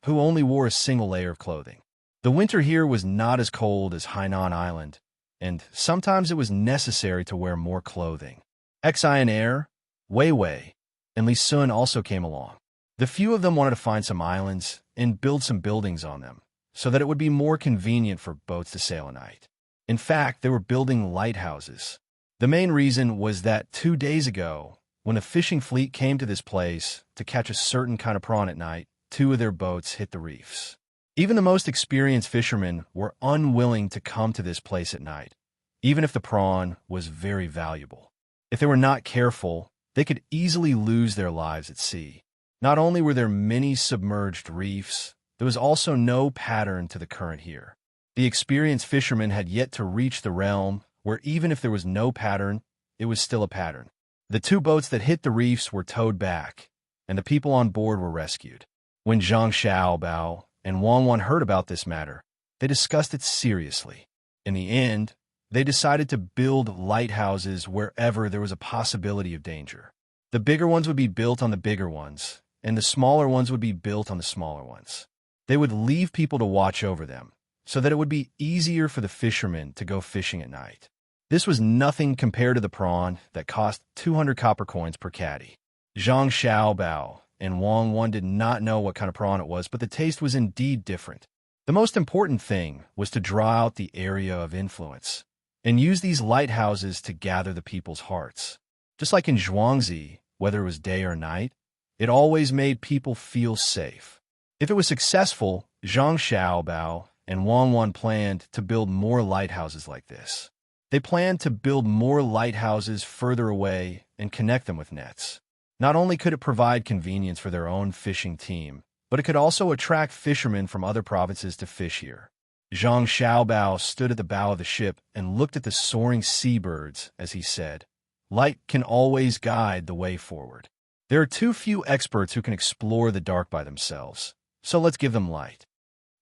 who only wore a single layer of clothing. The winter here was not as cold as Hainan Island, and sometimes it was necessary to wear more clothing. Xian Air, Wei Wei, and Li Sun also came along. The few of them wanted to find some islands and build some buildings on them, so that it would be more convenient for boats to sail at night. In fact, they were building lighthouses. The main reason was that 2 days ago, when a fishing fleet came to this place to catch a certain kind of prawn at night, 2 of their boats hit the reefs. Even the most experienced fishermen were unwilling to come to this place at night, even if the prawn was very valuable. If they were not careful, they could easily lose their lives at sea. Not only were there many submerged reefs, there was also no pattern to the current here. The experienced fishermen had yet to reach the realm where even if there was no pattern, it was still a pattern. The 2 boats that hit the reefs were towed back, and the people on board were rescued. When Zhang Xiaobao and Wang Wan heard about this matter, they discussed it seriously. In the end, they decided to build lighthouses wherever there was a possibility of danger. The bigger ones would be built on the bigger ones, and the smaller ones would be built on the smaller ones. They would leave people to watch over them, so that it would be easier for the fishermen to go fishing at night. This was nothing compared to the prawn that cost 200 copper coins per caddy. Zhang Xiaobao and Wang Wan did not know what kind of prawn it was, but the taste was indeed different. The most important thing was to draw out the area of influence and use these lighthouses to gather the people's hearts. Just like in Zhuangzi, whether it was day or night, it always made people feel safe. If it was successful, Zhang Xiaobao and Wang Wan planned to build more lighthouses like this. They planned to build more lighthouses further away and connect them with nets. Not only could it provide convenience for their own fishing team, but it could also attract fishermen from other provinces to fish here. Zhang Xiaobao stood at the bow of the ship and looked at the soaring seabirds as he said, "Light can always guide the way forward." There are too few experts who can explore the dark by themselves, so let's give them light.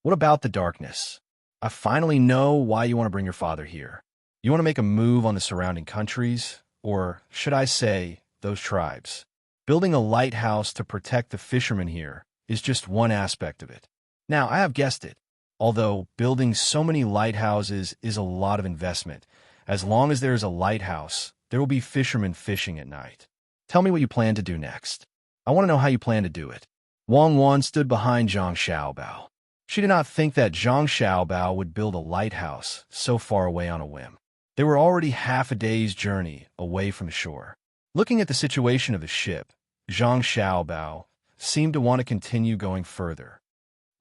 What about the darkness? I finally know why you want to bring your father here. You want to make a move on the surrounding countries, or should I say, those tribes. Building a lighthouse to protect the fishermen here is just one aspect of it. Now, I have guessed it. Although building so many lighthouses is a lot of investment, as long as there is a lighthouse, there will be fishermen fishing at night. Tell me what you plan to do next. I want to know how you plan to do it. Wang Wan stood behind Zhang Xiaobao. She did not think that Zhang Xiaobao would build a lighthouse so far away on a whim. They were already half a day's journey away from the shore. Looking at the situation of the ship, Zhang Xiaobao seemed to want to continue going further.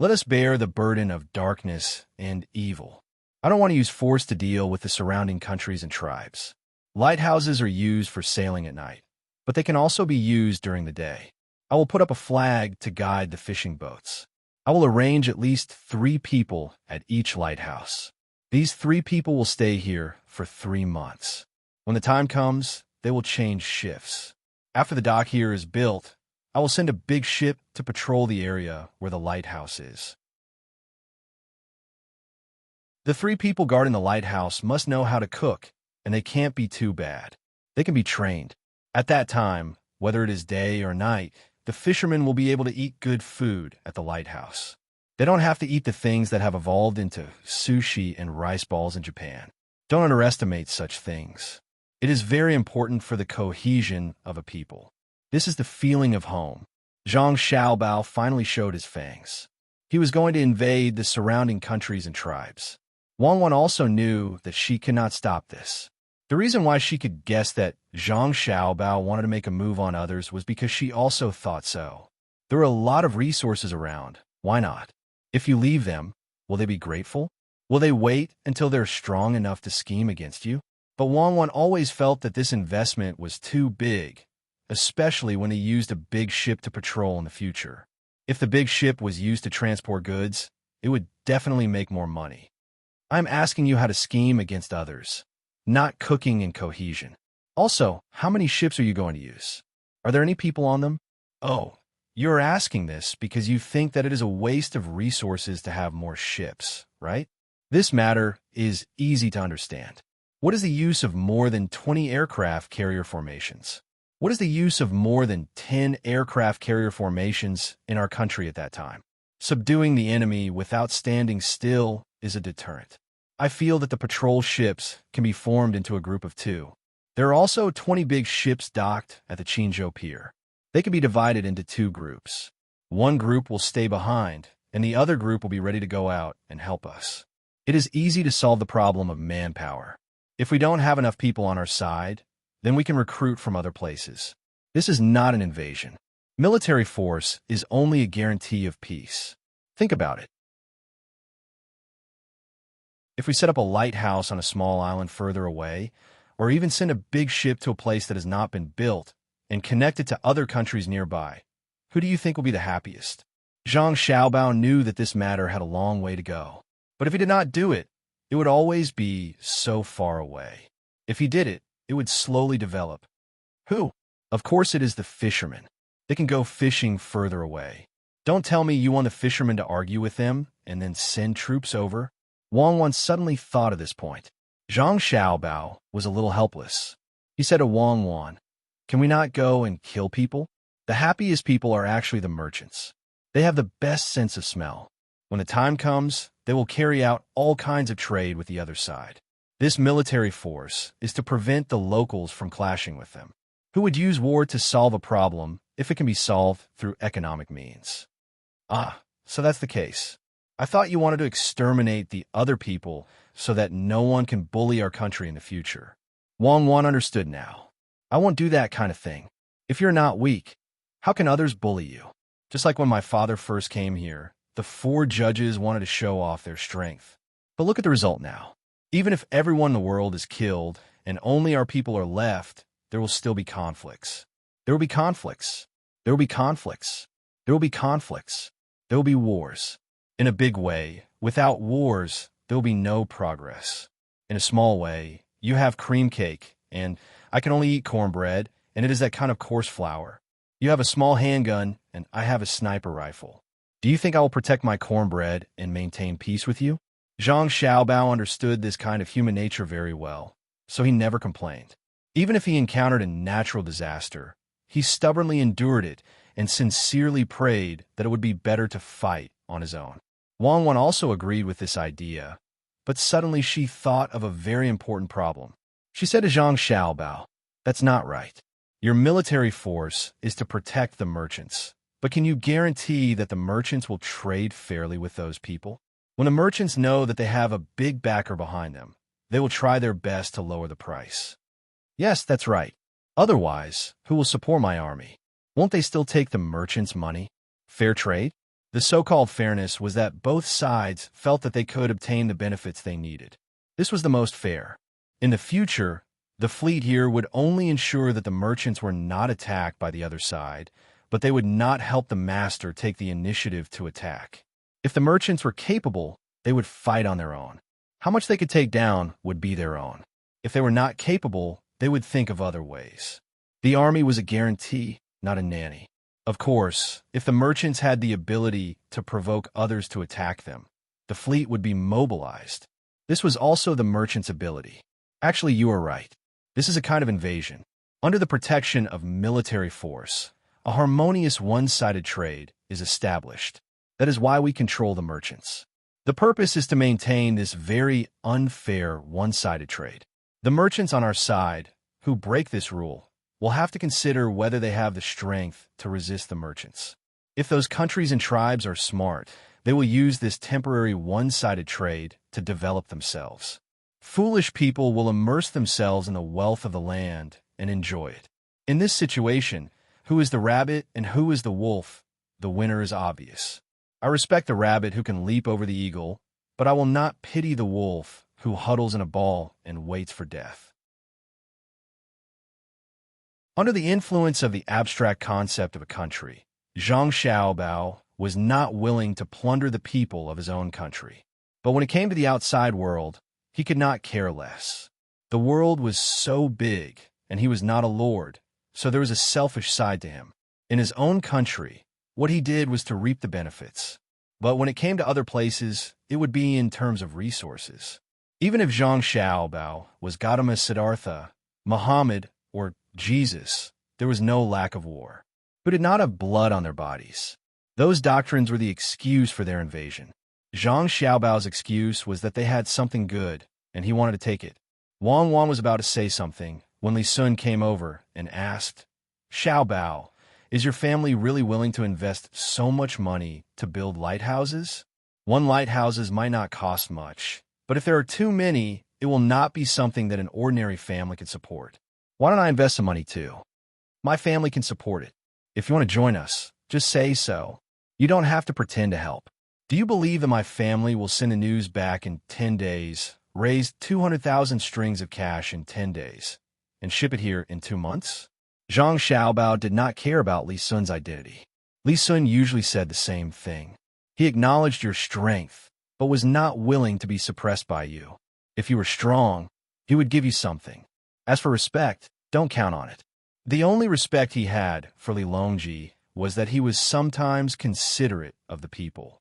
Let us bear the burden of darkness and evil. I don't want to use force to deal with the surrounding countries and tribes. Lighthouses are used for sailing at night, but they can also be used during the day. I will put up a flag to guide the fishing boats. I will arrange at least 3 people at each lighthouse. These 3 people will stay here for 3 months. When the time comes, they will change shifts. After the dock here is built, I will send a big ship to patrol the area where the lighthouse is. The 3 people guarding the lighthouse must know how to cook, and they can't be too bad. They can be trained. At that time, whether it is day or night, the fishermen will be able to eat good food at the lighthouse. They don't have to eat the things that have evolved into sushi and rice balls in Japan. Don't underestimate such things. It is very important for the cohesion of a people. This is the feeling of home. Zhang Xiaobao finally showed his fangs. He was going to invade the surrounding countries and tribes. Wang Wan also knew that she could not stop this. The reason why she could guess that Zhang Xiaobao wanted to make a move on others was because she also thought so. There are a lot of resources around. Why not? If you leave them, will they be grateful? Will they wait until they're strong enough to scheme against you? But Wang Wan always felt that this investment was too big, especially when he used a big ship to patrol in the future. If the big ship was used to transport goods, it would definitely make more money. I'm asking you how to scheme against others, not cooking and cohesion. Also, how many ships are you going to use? Are there any people on them? Oh, you're asking this because you think that it is a waste of resources to have more ships, right? This matter is easy to understand. What is the use of more than 20 aircraft carrier formations? What is the use of more than 10 aircraft carrier formations in our country at that time? Subduing the enemy without standing still is a deterrent. I feel that the patrol ships can be formed into a group of 2. There are also 20 big ships docked at the Qinzhou Pier. They can be divided into 2 groups. One group will stay behind, and the other group will be ready to go out and help us. It is easy to solve the problem of manpower. If we don't have enough people on our side, then we can recruit from other places. This is not an invasion. Military force is only a guarantee of peace. Think about it. If we set up a lighthouse on a small island further away, or even send a big ship to a place that has not been built and connect it to other countries nearby, who do you think will be the happiest? Zhang Xiaobao knew that this matter had a long way to go. But if he did not do it, it would always be so far away. If he did it, it would slowly develop. Who? Of course it is the fishermen. They can go fishing further away. Don't tell me you want the fishermen to argue with them and then send troops over. Wang Wan suddenly thought of this point. Zhang Xiaobao was a little helpless. He said to Wang Wan, "Can we not go and kill people? The happiest people are actually the merchants. They have the best sense of smell. When the time comes, they will carry out all kinds of trade with the other side. This military force is to prevent the locals from clashing with them. Who would use war to solve a problem if it can be solved through economic means?" Ah, so that's the case. I thought you wanted to exterminate the other people so that no one can bully our country in the future. Wang Wan understood now. I won't do that kind of thing. If you're not weak, how can others bully you? Just like when my father first came here, the 4 judges wanted to show off their strength. But look at the result now. Even if everyone in the world is killed and only our people are left, there will still be conflicts. There will be conflicts. There will be conflicts. There will be conflicts. There will be wars. In a big way, without wars, there will be no progress. In a small way, you have cream cake, and I can only eat cornbread, and it is that kind of coarse flour. You have a small handgun, and I have a sniper rifle. Do you think I will protect my cornbread and maintain peace with you? Zhang Xiaobao understood this kind of human nature very well, so he never complained. Even if he encountered a natural disaster, he stubbornly endured it and sincerely prayed that it would be better to fight on his own. Wang Wan also agreed with this idea, but suddenly she thought of a very important problem. She said to Zhang Xiaobao, "That's not right. Your military force is to protect the merchants, But can you guarantee that the merchants will trade fairly with those people? When the merchants know that they have a big backer behind them, they will try their best to lower the price. Yes, that's right. Otherwise, who will support my army? Won't they still take the merchants' money? Fair trade? The so-called fairness was that both sides felt that they could obtain the benefits they needed. This was the most fair. In the future, the fleet here would only ensure that the merchants were not attacked by the other side, but they would not help the master take the initiative to attack. If the merchants were capable, they would fight on their own. How much they could take down would be their own. If they were not capable, they would think of other ways. The army was a guarantee, not a nanny. Of course, if the merchants had the ability to provoke others to attack them, the fleet would be mobilized. This was also the merchants' ability. Actually, you are right. This is a kind of invasion. Under the protection of military force, a harmonious one-sided trade is established. That is why we control the merchants. The purpose is to maintain this very unfair one-sided trade. The merchants on our side, who break this rule, will have to consider whether they have the strength to resist the merchants. If those countries and tribes are smart, they will use this temporary one-sided trade to develop themselves. Foolish people will immerse themselves in the wealth of the land and enjoy it. In this situation, who is the rabbit and who is the wolf? The winner is obvious. I respect the rabbit who can leap over the eagle, but I will not pity the wolf who huddles in a ball and waits for death. Under the influence of the abstract concept of a country, Zhang Xiaobao was not willing to plunder the people of his own country. But when it came to the outside world, he could not care less. The world was so big, and he was not a lord, so there was a selfish side to him. In his own country, what he did was to reap the benefits. But when it came to other places, it would be in terms of resources. Even if Zhang Xiaobao was Gautama Siddhartha, Muhammad, or Jesus, there was no lack of war. Who did not have blood on their bodies? Those doctrines were the excuse for their invasion. Zhang Xiaobao's excuse was that they had something good, and he wanted to take it. Wang Wan was about to say something when Li Sun came over and asked, "Xiaobao, is your family really willing to invest so much money to build lighthouses? One lighthouses might not cost much, but if there are too many, it will not be something that an ordinary family can support. Why don't I invest some money too? My family can support it. If you want to join us, just say so. You don't have to pretend to help. Do you believe that my family will send the news back in 10 days, raise 200,000 strings of cash in 10 days, and ship it here in 2 months?" Zhang Xiaobao did not care about Li Sun's identity. Li Sun usually said the same thing. He acknowledged your strength, but was not willing to be suppressed by you. If you were strong, he would give you something. As for respect, don't count on it. The only respect he had for Li Longji was that he was sometimes considerate of the people.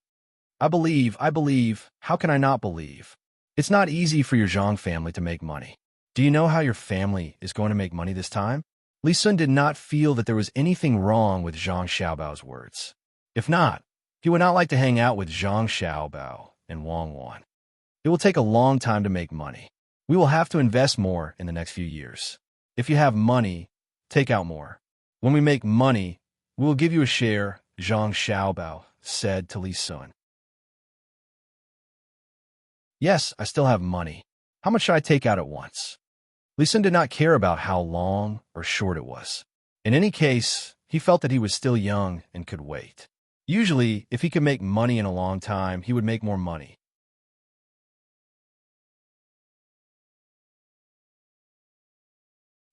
I believe, how can I not believe? It's not easy for your Zhang family to make money. Do you know how your family is going to make money this time? Li Sun did not feel that there was anything wrong with Zhang Xiaobao's words. If not, he would not like to hang out with Zhang Xiaobao and Wang Wan. It will take a long time to make money. We will have to invest more in the next few years. If you have money, take out more. When we make money, we will give you a share, Zhang Xiaobao said to Li Sun. Yes, I still have money. How much should I take out at once? Li Sun did not care about how long or short it was. In any case, he felt that he was still young and could wait. Usually, if he could make money in a long time, he would make more money.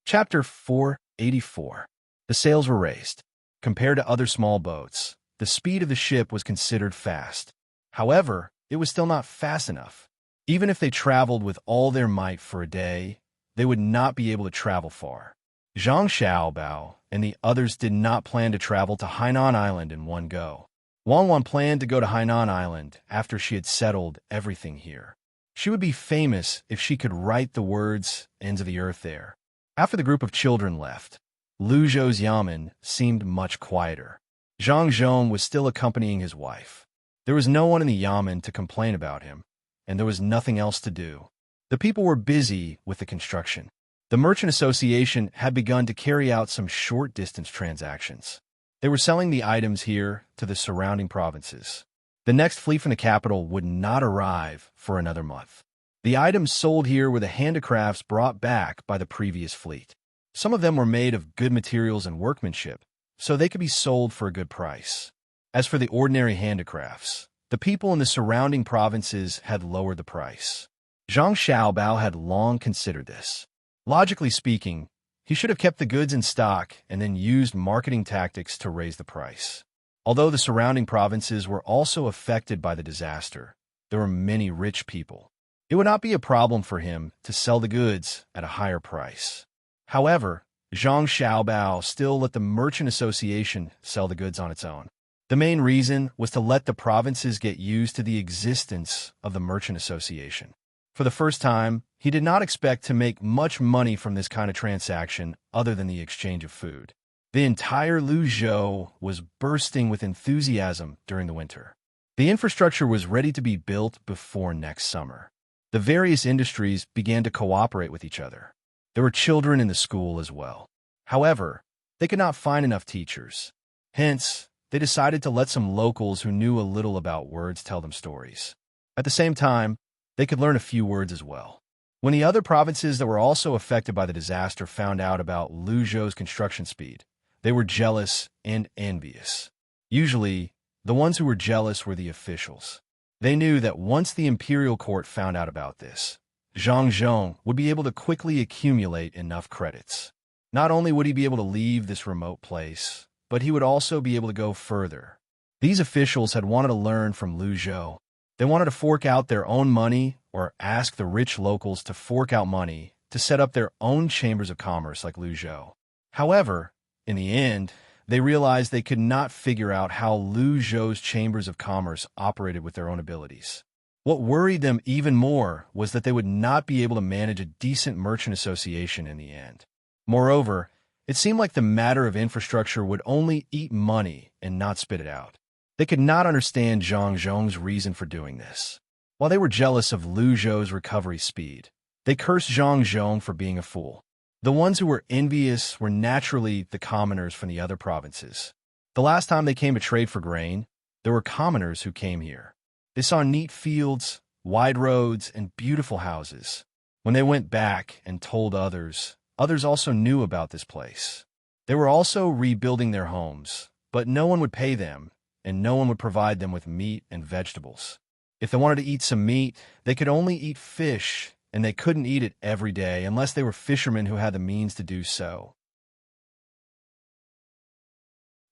Chapter 484. The sails were raised. Compared to other small boats, the speed of the ship was considered fast. However, it was still not fast enough. Even if they traveled with all their might for a day, they would not be able to travel far. Zhang Xiaobao and the others did not plan to travel to Hainan Island in one go. Wang Wan planned to go to Hainan Island after she had settled everything here. She would be famous if she could write the words "ends of the earth" there. After the group of children left, Lu Zhou's yamen seemed much quieter. Zhang Zhong was still accompanying his wife. There was no one in the yamen to complain about him, and there was nothing else to do. The people were busy with the construction. The Merchant Association had begun to carry out some short-distance transactions. They were selling the items here to the surrounding provinces. The next fleet from the capital would not arrive for another month. The items sold here were the handicrafts brought back by the previous fleet. Some of them were made of good materials and workmanship, so they could be sold for a good price. As for the ordinary handicrafts, the people in the surrounding provinces had lowered the price. Zhang Xiaobao had long considered this. Logically speaking, he should have kept the goods in stock and then used marketing tactics to raise the price. Although the surrounding provinces were also affected by the disaster, there were many rich people. It would not be a problem for him to sell the goods at a higher price. However, Zhang Xiaobao still let the Merchant Association sell the goods on its own. The main reason was to let the provinces get used to the existence of the Merchant Association. For the first time, he did not expect to make much money from this kind of transaction other than the exchange of food. The entire Luzhou was bursting with enthusiasm during the winter. The infrastructure was ready to be built before next summer. The various industries began to cooperate with each other. There were children in the school as well. However, they could not find enough teachers. Hence, they decided to let some locals who knew a little about words tell them stories. At the same time, they could learn a few words as well. When the other provinces that were also affected by the disaster found out about Luzhou's construction speed, they were jealous and envious. Usually, the ones who were jealous were the officials. They knew that once the imperial court found out about this, Zhang Zhong would be able to quickly accumulate enough credits. Not only would he be able to leave this remote place, but he would also be able to go further. These officials had wanted to learn from Luzhou. They wanted to fork out their own money or ask the rich locals to fork out money to set up their own chambers of commerce like Luzhou. However, in the end, they realized they could not figure out how Luzhou's chambers of commerce operated with their own abilities. What worried them even more was that they would not be able to manage a decent merchant association in the end. Moreover, it seemed like the matter of infrastructure would only eat money and not spit it out. They could not understand Zhang Zhong's reason for doing this. While they were jealous of Luzhou's recovery speed, they cursed Zhang Zhong for being a fool. The ones who were envious were naturally the commoners from the other provinces. The last time they came to trade for grain, there were commoners who came here. They saw neat fields, wide roads, and beautiful houses. When they went back and told others, others also knew about this place. They were also rebuilding their homes, but no one would pay them, and no one would provide them with meat and vegetables. If they wanted to eat some meat, they could only eat fish, and they couldn't eat it every day unless they were fishermen who had the means to do so.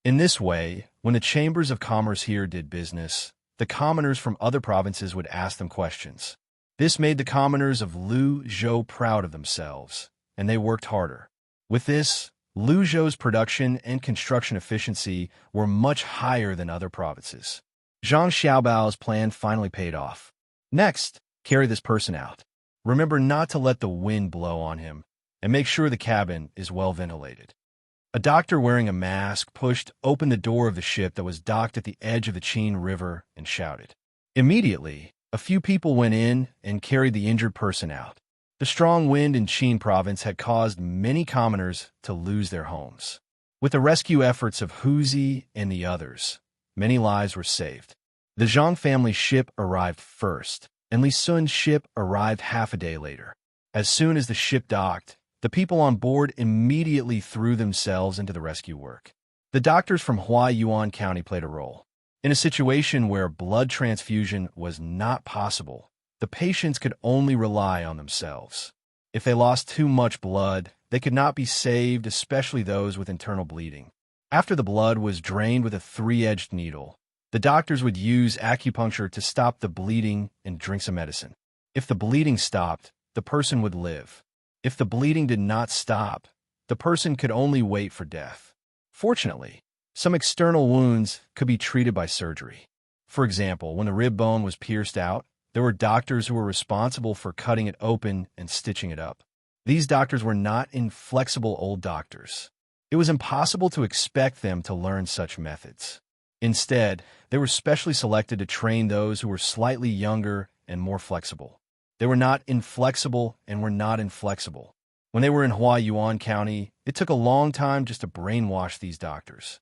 In this way, when the chambers of commerce here did business, the commoners from other provinces would ask them questions. This made the commoners of Luzhou proud of themselves, and they worked harder. With this, Luzhou's production and construction efficiency were much higher than other provinces. Zhang Xiaobao's plan finally paid off. Next, carry this person out. Remember not to let the wind blow on him, and make sure the cabin is well ventilated. A doctor wearing a mask pushed open the door of the ship that was docked at the edge of the Qin River and shouted. Immediately, a few people went in and carried the injured person out. The strong wind in Qin province had caused many commoners to lose their homes. With the rescue efforts of Huzi and the others, many lives were saved. The Zhang family ship arrived first, and Li Sun's ship arrived half a day later. As soon as the ship docked, the people on board immediately threw themselves into the rescue work. The doctors from Huaiyuan County played a role. In a situation where blood transfusion was not possible, the patients could only rely on themselves. If they lost too much blood, they could not be saved, especially those with internal bleeding. After the blood was drained with a three-edged needle, the doctors would use acupuncture to stop the bleeding and drink some medicine. If the bleeding stopped, the person would live. If the bleeding did not stop, the person could only wait for death. Fortunately, some external wounds could be treated by surgery. For example, when the rib bone was pierced out, there were doctors who were responsible for cutting it open and stitching it up. These doctors were not inflexible old doctors. It was impossible to expect them to learn such methods. Instead, they were specially selected to train those who were slightly younger and more flexible. They were not inflexible and were not inflexible. When they were in Huaiyuan County, it took a long time just to brainwash these doctors.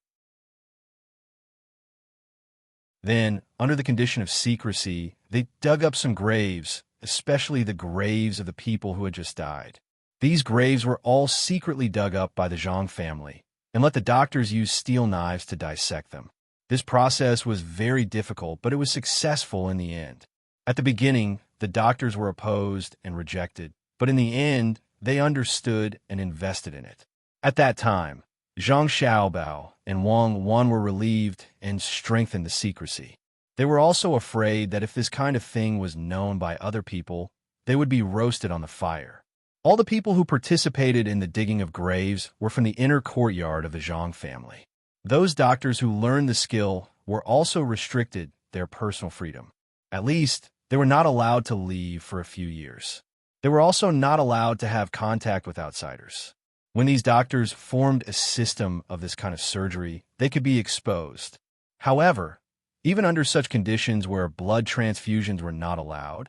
Then, under the condition of secrecy, they dug up some graves, especially the graves of the people who had just died. These graves were all secretly dug up by the Zhang family, and let the doctors use steel knives to dissect them. This process was very difficult, but it was successful in the end. At the beginning, the doctors were opposed and rejected, but in the end, they understood and invested in it. At that time, Zhang Xiaobao and Wang Wan were relieved and strengthened the secrecy. They were also afraid that if this kind of thing was known by other people, they would be roasted on the fire. All the people who participated in the digging of graves were from the inner courtyard of the Zhang family. Those doctors who learned the skill were also restricted their personal freedom. At least, they were not allowed to leave for a few years. They were also not allowed to have contact with outsiders. When these doctors formed a system of this kind of surgery, they could be exposed. However, even under such conditions where blood transfusions were not allowed,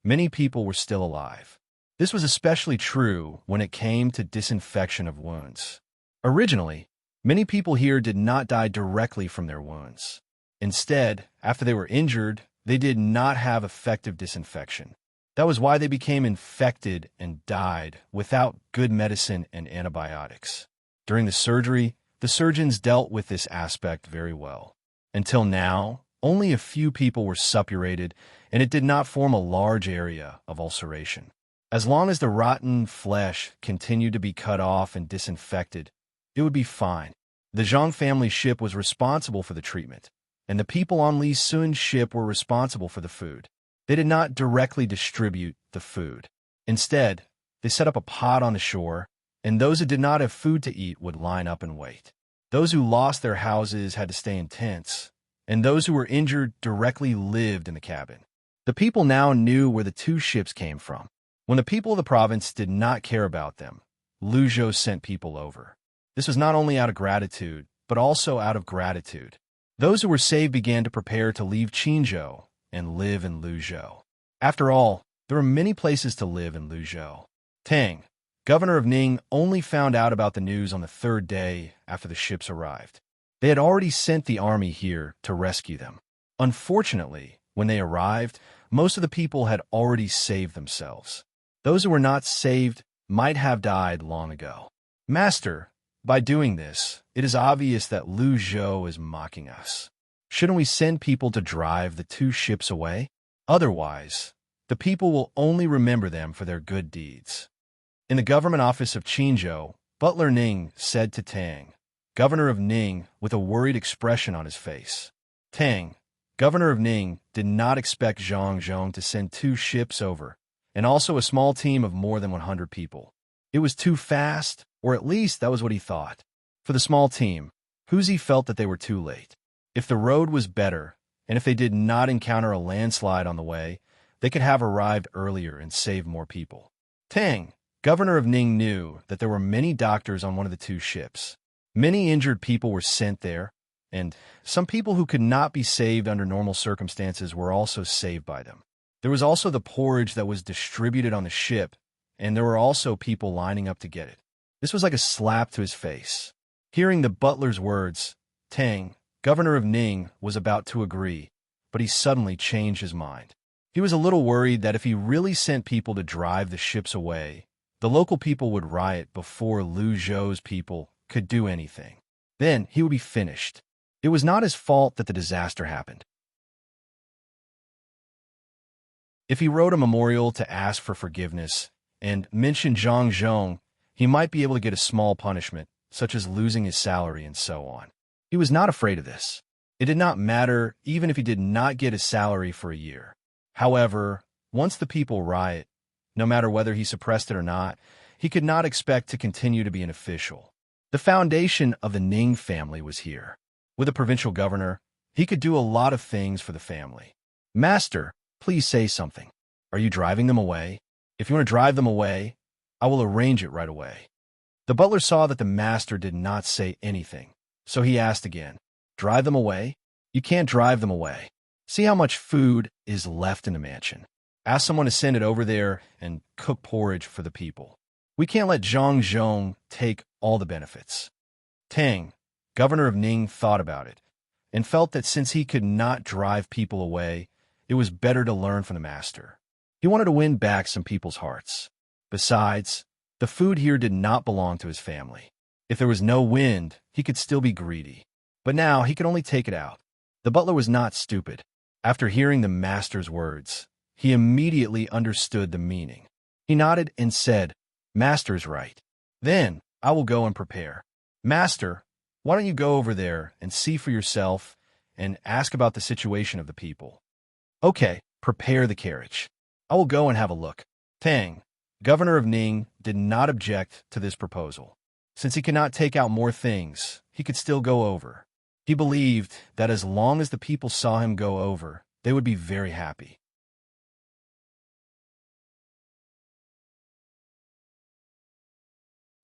many people were still alive. This was especially true when it came to disinfection of wounds. Originally, many people here did not die directly from their wounds. Instead, after they were injured, they did not have effective disinfection. That was why they became infected and died without good medicine and antibiotics. During the surgery, the surgeons dealt with this aspect very well. Until now, only a few people were suppurated, and it did not form a large area of ulceration. As long as the rotten flesh continued to be cut off and disinfected, it would be fine. The Zhang family ship was responsible for the treatment, and the people on Li Sun's ship were responsible for the food. They did not directly distribute the food. Instead, they set up a pot on the shore, and those who did not have food to eat would line up and wait. Those who lost their houses had to stay in tents, and those who were injured directly lived in the cabin. The people now knew where the two ships came from. When the people of the province did not care about them, Lu Zhou sent people over. This was not only out of gratitude, but also out of gratitude. Those who were saved began to prepare to leave Qinzhou and live in Luzhou. After all, there were many places to live in Luzhou. Tang, governor of Ning, only found out about the news on the third day after the ships arrived. They had already sent the army here to rescue them. Unfortunately, when they arrived, most of the people had already saved themselves. Those who were not saved might have died long ago. Master, by doing this, it is obvious that Lu Zhou is mocking us. Shouldn't we send people to drive the two ships away? Otherwise, the people will only remember them for their good deeds. In the government office of Qinzhou, Butler Ning said to Tang, governor of Ning, with a worried expression on his face. Tang, governor of Ning, did not expect Zhang Zhong to send two ships over, and also a small team of more than 100 people. It was too fast, or at least that was what he thought. For the small team, Huzi felt that they were too late. If the road was better, and if they did not encounter a landslide on the way, they could have arrived earlier and saved more people. Tang, governor of Ning, knew that there were many doctors on one of the two ships. Many injured people were sent there, and some people who could not be saved under normal circumstances were also saved by them. There was also the porridge that was distributed on the ship, and there were also people lining up to get it. This was like a slap to his face. Hearing the butler's words, Tang, governor of Ning, was about to agree, but he suddenly changed his mind. He was a little worried that if he really sent people to drive the ships away, the local people would riot before Lu Zhou's people could do anything. Then he would be finished. It was not his fault that the disaster happened. If he wrote a memorial to ask for forgiveness and mentioned Zhang Zhong, he might be able to get a small punishment, such as losing his salary and so on. He was not afraid of this. It did not matter even if he did not get his salary for a year. However, once the people riot, no matter whether he suppressed it or not, he could not expect to continue to be an official. The foundation of the Ning family was here. With a provincial governor, he could do a lot of things for the family. Master, please say something. Are you driving them away? If you want to drive them away, I will arrange it right away. The butler saw that the master did not say anything, so he asked again, drive them away? You can't drive them away. See how much food is left in the mansion. Ask someone to send it over there and cook porridge for the people. We can't let Zhang Zhong take all the benefits. Tang, governor of Ning, thought about it, and felt that since he could not drive people away, it was better to learn from the master. He wanted to win back some people's hearts. Besides, the food here did not belong to his family. If there was no wind, he could still be greedy. But now he could only take it out. The butler was not stupid. After hearing the master's words, he immediately understood the meaning. He nodded and said, "Master's right. Then I will go and prepare." "Master, why don't you go over there and see for yourself and ask about the situation of the people?" "Okay, prepare the carriage. I will go and have a look." Tang, governor of Ning, did not object to this proposal. Since he could not take out more things, he could still go over. He believed that as long as the people saw him go over, they would be very happy.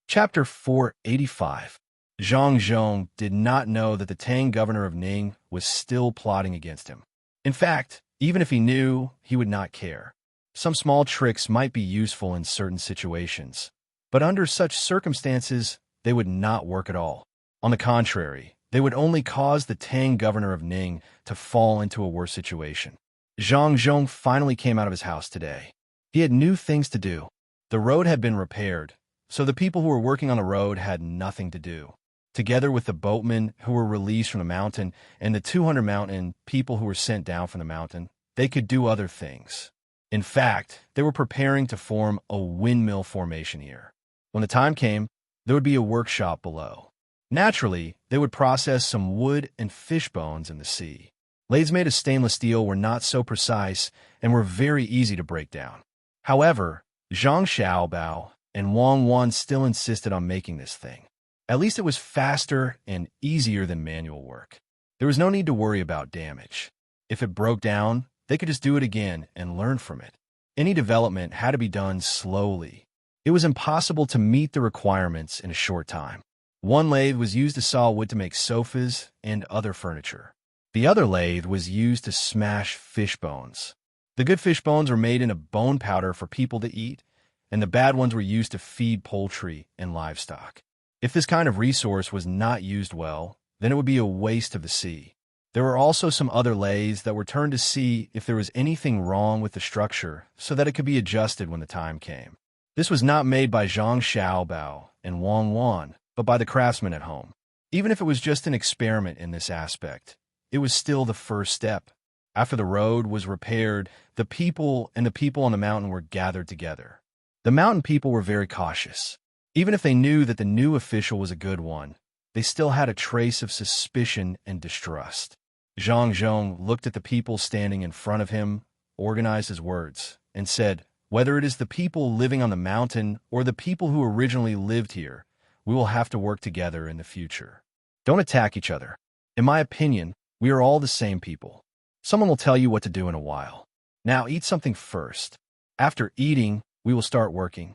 Chapter 485. Zhang Zhong did not know that the Tang governor of Ning was still plotting against him. In fact, even if he knew, he would not care. Some small tricks might be useful in certain situations, but under such circumstances, they would not work at all. On the contrary, they would only cause the Tang governor of Ning to fall into a worse situation. Zhang Zhong finally came out of his house today. He had new things to do. The road had been repaired, so the people who were working on the road had nothing to do. Together with the boatmen who were released from the mountain and the 200 mountain people who were sent down from the mountain, they could do other things. In fact, they were preparing to form a windmill formation here. When the time came, there would be a workshop below. Naturally, they would process some wood and fish bones in the sea. Lathes made of stainless steel were not so precise and were very easy to break down. However, Zhang Xiaobao and Wang Wan still insisted on making this thing. At least it was faster and easier than manual work. There was no need to worry about damage. If it broke down, they could just do it again and learn from it. Any development had to be done slowly. It was impossible to meet the requirements in a short time. One lathe was used to saw wood to make sofas and other furniture. The other lathe was used to smash fish bones. The good fish bones were made into bone powder for people to eat, and the bad ones were used to feed poultry and livestock. If this kind of resource was not used well, then it would be a waste of the sea. There were also some other lathes that were turned to see if there was anything wrong with the structure so that it could be adjusted when the time came. This was not made by Zhang Xiaobao and Wang Wan, but by the craftsmen at home. Even if it was just an experiment in this aspect, it was still the first step. After the road was repaired, the people on the mountain were gathered together. The mountain people were very cautious. Even if they knew that the new official was a good one, they still had a trace of suspicion and distrust. Zhang Zhong looked at the people standing in front of him, organized his words, and said, "Whether it is the people living on the mountain or the people who originally lived here, we will have to work together in the future. Don't attack each other. In my opinion, we are all the same people. Someone will tell you what to do in a while. Now eat something first. After eating, we will start working."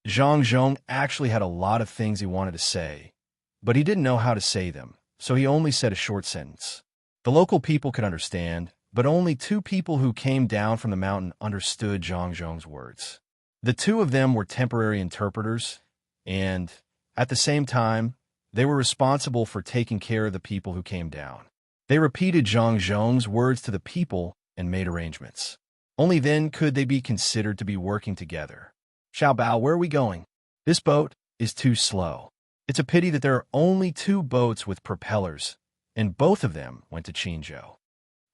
Zhang Zhong actually had a lot of things he wanted to say, but he didn't know how to say them, so he only said a short sentence. The local people could understand, but only 2 people who came down from the mountain understood Zhang Zhong's words. The 2 of them were temporary interpreters, and, at the same time, they were responsible for taking care of the people who came down. They repeated Zhang Zhong's words to the people and made arrangements. Only then could they be considered to be working together. "Xiaobao, where are we going?" "This boat is too slow. It's a pity that there are only 2 boats with propellers, and both of them went to Qinzhou."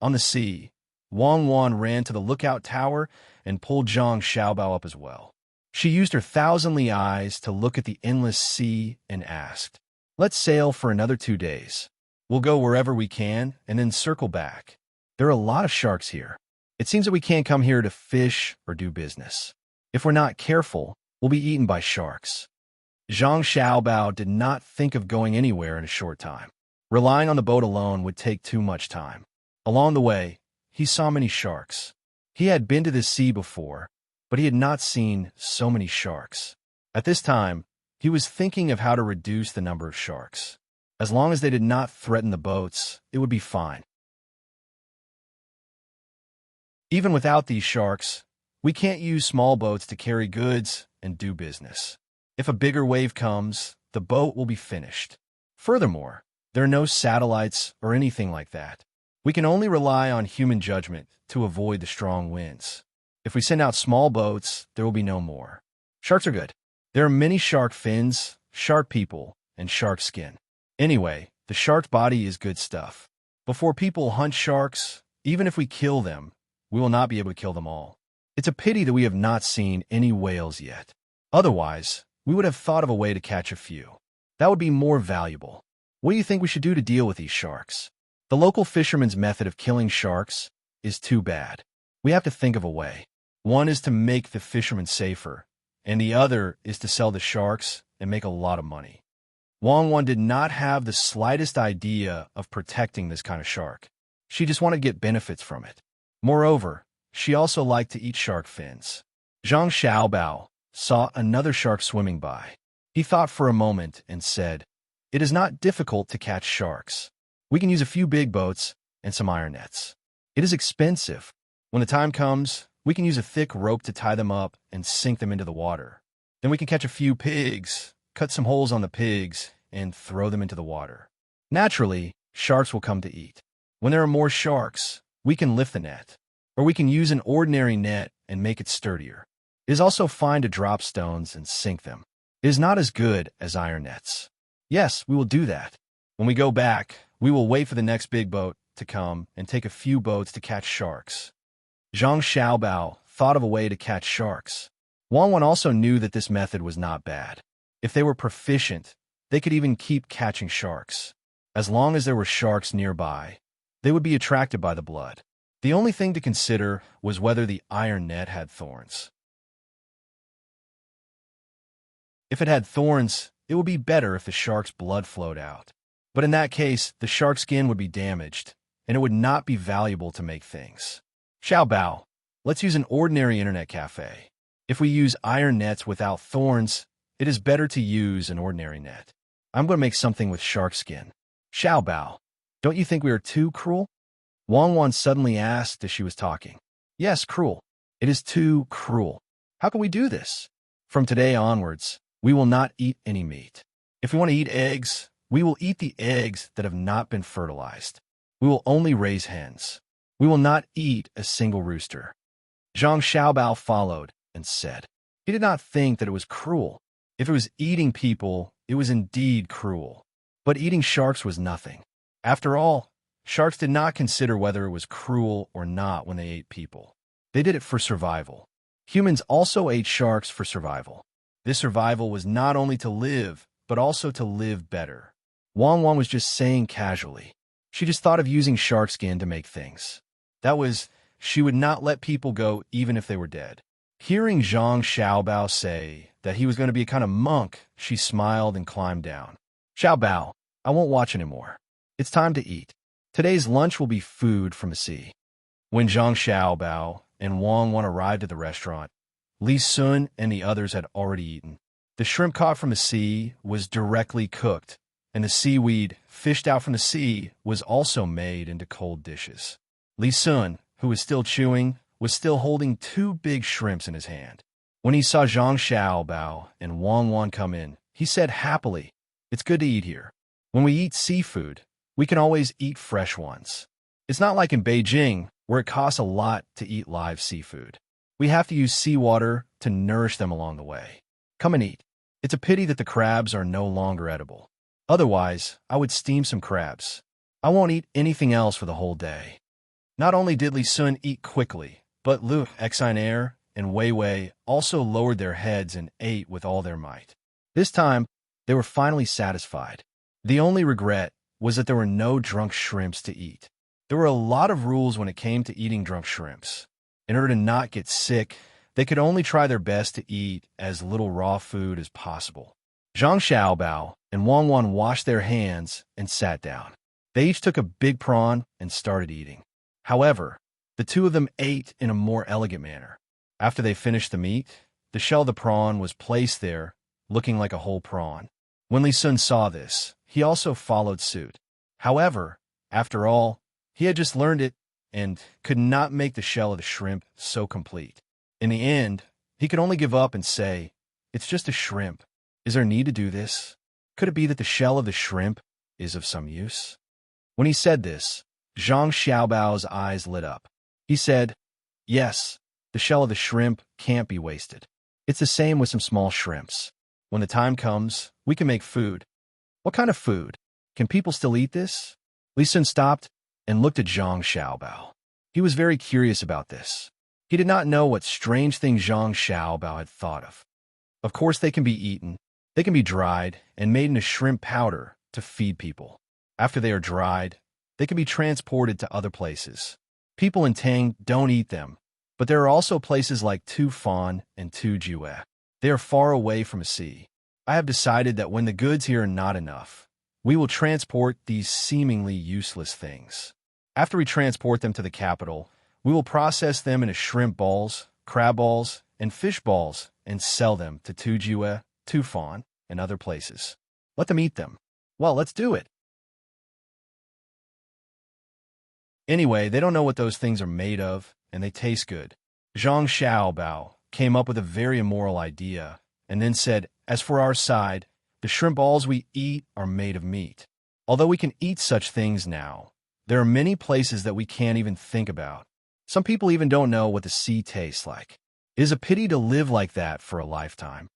On the sea, Wang Wan ran to the lookout tower and pulled Zhang Xiaobao up as well. She used her 1,000-li eyes to look at the endless sea and asked, "Let's sail for another 2 days. We'll go wherever we can and then circle back. There are a lot of sharks here. It seems that we can't come here to fish or do business. If we're not careful, we'll be eaten by sharks." Zhang Xiaobao did not think of going anywhere in a short time. Relying on the boat alone would take too much time. Along the way, he saw many sharks. He had been to the sea before, but he had not seen so many sharks. At this time, he was thinking of how to reduce the number of sharks. As long as they did not threaten the boats, it would be fine. Even without these sharks, we can't use small boats to carry goods and do business. If a bigger wave comes, the boat will be finished. Furthermore, There are no satellites or anything like that. We can only rely on human judgment to avoid the strong winds. If we send out small boats, there will be no more. Sharks are good. There are many shark fins, shark people, and shark skin. Anyway, the shark body is good stuff. Before people hunt sharks, even if we kill them, we will not be able to kill them all. It's a pity that we have not seen any whales yet. Otherwise, we would have thought of a way to catch a few. That would be more valuable. What do you think we should do to deal with these sharks? The local fisherman's method of killing sharks is too bad. We have to think of a way. One is to make the fishermen safer, and the other is to sell the sharks and make a lot of money. Wang Wan did not have the slightest idea of protecting this kind of shark. She just wanted to get benefits from it. Moreover, she also liked to eat shark fins. Zhang Xiaobao saw another shark swimming by. He thought for a moment and said, "It is not difficult to catch sharks. We can use a few big boats and some iron nets. It is expensive. When the time comes, we can use a thick rope to tie them up and sink them into the water. Then we can catch a few pigs, cut some holes on the pigs, and throw them into the water. Naturally, sharks will come to eat. When there are more sharks, we can lift the net, or we can use an ordinary net and make it sturdier. It is also fine to drop stones and sink them. It is not as good as iron nets. Yes, we will do that. When we go back, we will wait for the next big boat to come and take a few boats to catch sharks." Zhang Xiaobao thought of a way to catch sharks. Wang Wan also knew that this method was not bad. If they were proficient, they could even keep catching sharks. As long as there were sharks nearby, they would be attracted by the blood. The only thing to consider was whether the iron net had thorns. If it had thorns, it would be better if the shark's blood flowed out. But in that case, the shark skin would be damaged, and it would not be valuable to make things. Xiaobao, let's use an ordinary internet cafe. If we use iron nets without thorns, it is better to use an ordinary net. I'm going to make something with shark skin. Xiaobao, don't you think we are too cruel? Wang Wan suddenly asked as she was talking. Yes, cruel. It is too cruel. How can we do this? From today onwards, we will not eat any meat. If we want to eat eggs, we will eat the eggs that have not been fertilized. We will only raise hens. We will not eat a single rooster. Zhang Xiaobao followed and said, he did not think that it was cruel. If it was eating people, it was indeed cruel. But eating sharks was nothing. After all, sharks did not consider whether it was cruel or not when they ate people. They did it for survival. Humans also ate sharks for survival. This survival was not only to live, but also to live better. Wang Wan was just saying casually. She just thought of using shark skin to make things. That was, she would not let people go even if they were dead. Hearing Zhang Xiaobao say that he was going to be a kind of monk, she smiled and climbed down. Xiaobao, I won't watch anymore. It's time to eat. Today's lunch will be food from the sea. When Zhang Xiaobao and Wang Wan arrived at the restaurant, Li Sun and the others had already eaten. The shrimp caught from the sea was directly cooked, and the seaweed fished out from the sea was also made into cold dishes. Li Sun, who was still chewing, was still holding 2 big shrimps in his hand. When he saw Zhang Xiaobao and Wang Wan come in, he said happily, "It's good to eat here. When we eat seafood, we can always eat fresh ones. It's not like in Beijing, where it costs a lot to eat live seafood. We have to use seawater to nourish them along the way. Come and eat. It's a pity that the crabs are no longer edible. Otherwise, I would steam some crabs. I won't eat anything else for the whole day." Not only did Li Sun eat quickly, but Lu Xinair and Wei Wei also lowered their heads and ate with all their might. This time, they were finally satisfied. The only regret was that there were no drunk shrimps to eat. There were a lot of rules when it came to eating drunk shrimps. In order to not get sick, they could only try their best to eat as little raw food as possible. Zhang Xiaobao and Wang Wan washed their hands and sat down. They each took a big prawn and started eating. However, the 2 of them ate in a more elegant manner. After they finished the meat, the shell of the prawn was placed there, looking like a whole prawn. When Li Sun saw this, he also followed suit. However, after all, he had just learned it and could not make the shell of the shrimp so complete. In the end, he could only give up and say, "It's just a shrimp. Is there need to do this? Could it be that the shell of the shrimp is of some use? When he said this, Zhang Xiaobao's eyes lit up. He said, yes, the shell of the shrimp can't be wasted. It's the same with some small shrimps. When the time comes, we can make food. What kind of food? Can people still eat this? Li Sun stopped and looked at Zhang Xiaobao. He was very curious about this. He did not know what strange thing Zhang Xiaobao had thought of. Of course, they can be eaten. They can be dried and made into shrimp powder to feed people. After they are dried, they can be transported to other places. People in Tang don't eat them, but there are also places like Tufan and Tujue. They are far away from a sea. I have decided that when the goods here are not enough, we will transport these seemingly useless things. After we transport them to the capital, we will process them into shrimp balls, crab balls, and fish balls and sell them to Tujue, Tufan, and other places. Let them eat them. Well, let's do it. Anyway, they don't know what those things are made of, and they taste good. Zhang Xiaobao came up with a very immoral idea, and then said, as for our side, the shrimp balls we eat are made of meat. Although we can eat such things now, there are many places that we can't even think about. Some people even don't know what the sea tastes like. It is a pity to live like that for a lifetime.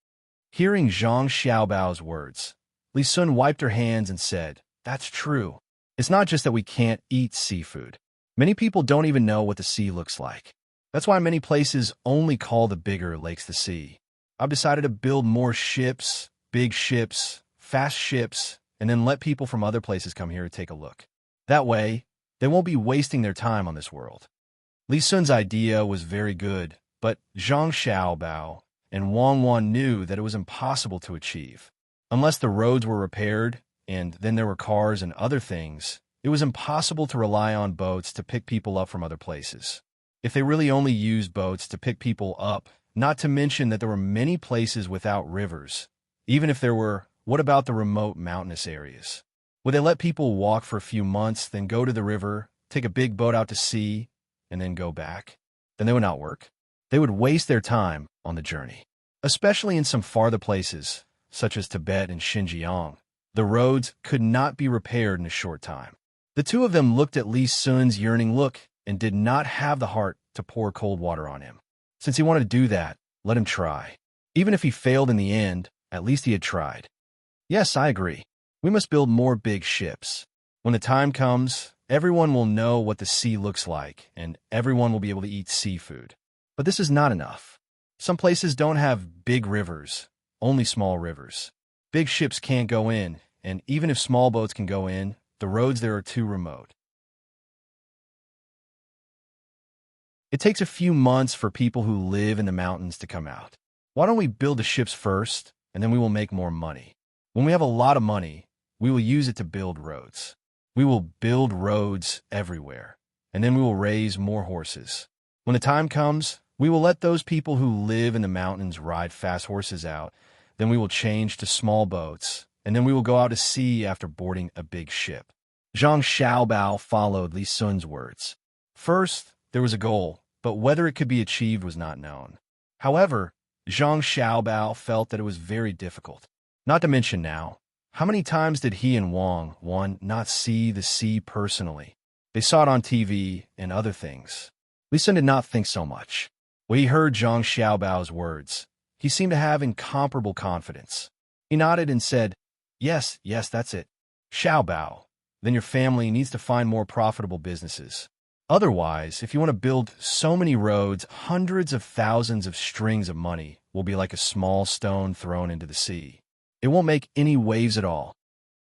Hearing Zhang Xiaobao's words, Li Sun wiped her hands and said, that's true. It's not just that we can't eat seafood. Many people don't even know what the sea looks like. That's why many places only call the bigger lakes the sea. I've decided to build more ships, big ships, fast ships, and then let people from other places come here to take a look. That way, they won't be wasting their time on this world. Li Sun's idea was very good, but Zhang Xiaobao and Wang Wan knew that it was impossible to achieve. Unless the roads were repaired, and then there were cars and other things, it was impossible to rely on boats to pick people up from other places. If they really only used boats to pick people up, not to mention that there were many places without rivers, even if there were, what about the remote mountainous areas? Would they let people walk for a few months, then go to the river, take a big boat out to sea, and then go back? Then they would not work. They would waste their time on the journey. Especially in some farther places, such as Tibet and Xinjiang, the roads could not be repaired in a short time. The two of them looked at Li Sun's yearning look and did not have the heart to pour cold water on him. Since he wanted to do that, let him try. Even if he failed in the end, at least he had tried. Yes, I agree. We must build more big ships. When the time comes, everyone will know what the sea looks like, and everyone will be able to eat seafood. But this is not enough. Some places don't have big rivers, only small rivers. Big ships can't go in, and even if small boats can go in, the roads there are too remote. It takes a few months for people who live in the mountains to come out. Why don't we build the ships first, and then we will make more money? When we have a lot of money, we will use it to build roads. We will build roads everywhere, and then we will raise more horses. When the time comes, we will let those people who live in the mountains ride fast horses out. Then we will change to small boats, and then we will go out to sea after boarding a big ship. Zhang Xiaobao followed Li Sun's words. First, there was a goal, but whether it could be achieved was not known. However, Zhang Xiaobao felt that it was very difficult. Not to mention now, how many times did he and Wang Wan not see the sea personally? They saw it on TV and other things. Li Sun did not think so much. When he heard Zhang Xiaobao's words, he seemed to have incomparable confidence. He nodded and said, yes, that's it. Xiaobao, then your family needs to find more profitable businesses. Otherwise, if you want to build so many roads, hundreds of thousands of strings of money will be like a small stone thrown into the sea. It won't make any waves at all.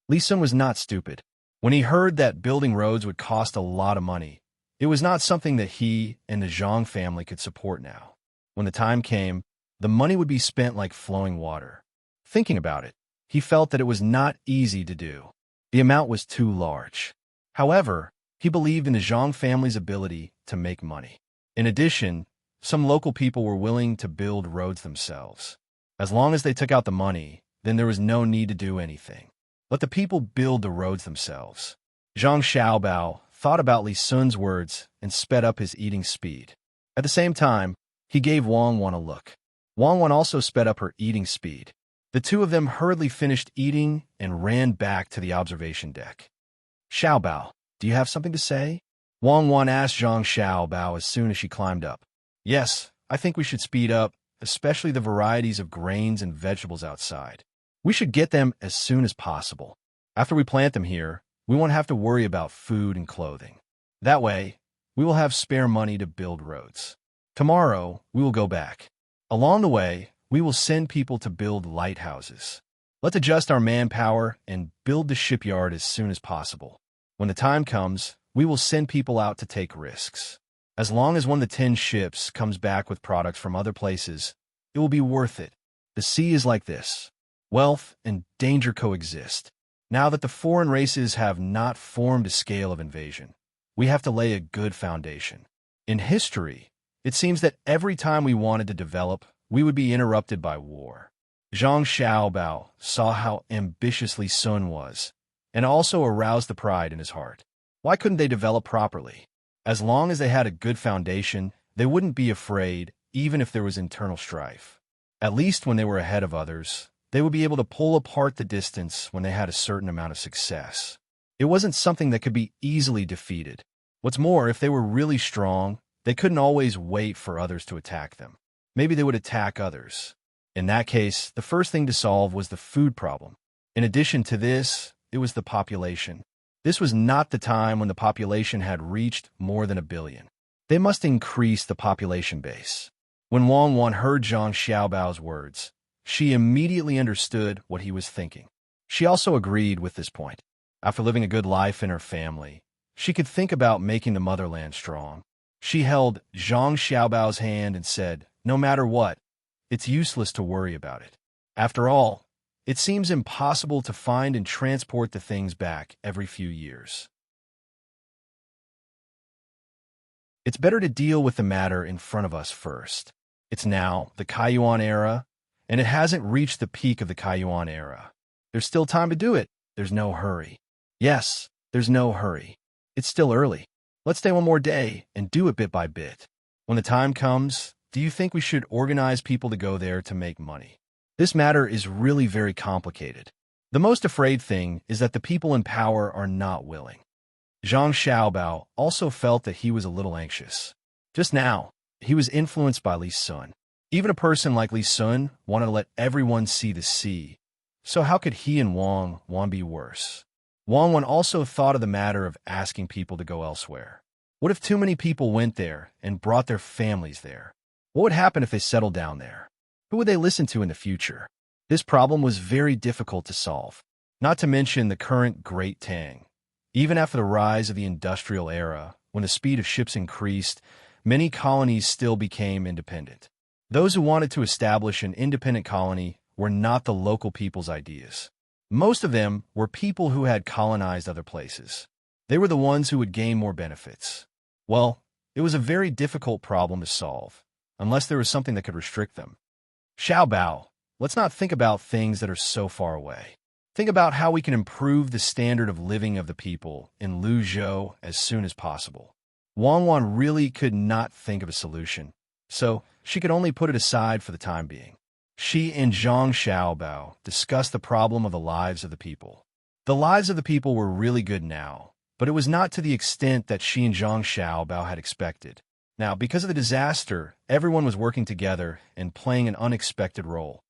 Li Sun was not stupid. When he heard that building roads would cost a lot of money, it was not something that he and the Zhang family could support now. When the time came, the money would be spent like flowing water. Thinking about it, he felt that it was not easy to do. The amount was too large. However, he believed in the Zhang family's ability to make money. In addition, some local people were willing to build roads themselves. As long as they took out the money, then there was no need to do anything. Let the people build the roads themselves. Zhang Xiaobao thought about Li Sun's words and sped up his eating speed. At the same time, he gave Wang Wan a look. Wang Wan also sped up her eating speed. The two of them hurriedly finished eating and ran back to the observation deck. Xiaobao, do you have something to say? Wang Wan asked Zhang Xiaobao as soon as she climbed up. Yes, I think we should speed up, especially the varieties of grains and vegetables outside. We should get them as soon as possible. After we plant them here, we won't have to worry about food and clothing. That way, we will have spare money to build roads. Tomorrow, we will go back. Along the way, we will send people to build lighthouses. Let's adjust our manpower and build the shipyard as soon as possible. When the time comes, we will send people out to take risks. As long as one of the 10 ships comes back with products from other places, it will be worth it. The sea is like this. Wealth and danger coexist. Now that the foreign races have not formed a scale of invasion, we have to lay a good foundation. In history, it seems that every time we wanted to develop, we would be interrupted by war. Zhang Xiaobao saw how ambitiously Sun was, and also aroused the pride in his heart. Why couldn't they develop properly? As long as they had a good foundation, they wouldn't be afraid, even if there was internal strife. At least when they were ahead of others, they would be able to pull apart the distance when they had a certain amount of success. It wasn't something that could be easily defeated. What's more, if they were really strong, they couldn't always wait for others to attack them. Maybe they would attack others. In that case, the first thing to solve was the food problem. In addition to this, it was the population. This was not the time when the population had reached more than 1 billion. They must increase the population base. When Wang Wan heard Zhang Xiaobao's words, she immediately understood what he was thinking. She also agreed with this point. After living a good life in her family, she could think about making the motherland strong. She held Zhang Xiaobao's hand and said, no matter what, it's useless to worry about it. After all, it seems impossible to find and transport the things back every few years. It's better to deal with the matter in front of us first. It's now the Kaiyuan era, and it hasn't reached the peak of the Kaiyuan era. There's still time to do it. There's no hurry. Yes, there's no hurry. It's still early. Let's stay one more day and do it bit by bit. When the time comes, do you think we should organize people to go there to make money? This matter is really very complicated. The most afraid thing is that the people in power are not willing. Zhang Xiaobao also felt that he was a little anxious. Just now, he was influenced by Li Sun. Even a person like Li Sun wanted to let everyone see the sea. So how could he and Wang Wan be worse? Wang Wan also thought of the matter of asking people to go elsewhere. What if too many people went there and brought their families there? What would happen if they settled down there? Who would they listen to in the future? This problem was very difficult to solve. Not to mention the current Great Tang. Even after the rise of the industrial era, when the speed of ships increased, many colonies still became independent. Those who wanted to establish an independent colony were not the local people's ideas. Most of them were people who had colonized other places. They were the ones who would gain more benefits. Well, it was a very difficult problem to solve, unless there was something that could restrict them. Xiaobao, let's not think about things that are so far away. Think about how we can improve the standard of living of the people in Luzhou as soon as possible. Wang Wan really could not think of a solution, so she could only put it aside for the time being. She and Zhang Xiaobao discussed the problem of the lives of the people. The lives of the people were really good now, but it was not to the extent that she and Zhang Xiaobao had expected. Now, because of the disaster, everyone was working together and playing an unexpected role.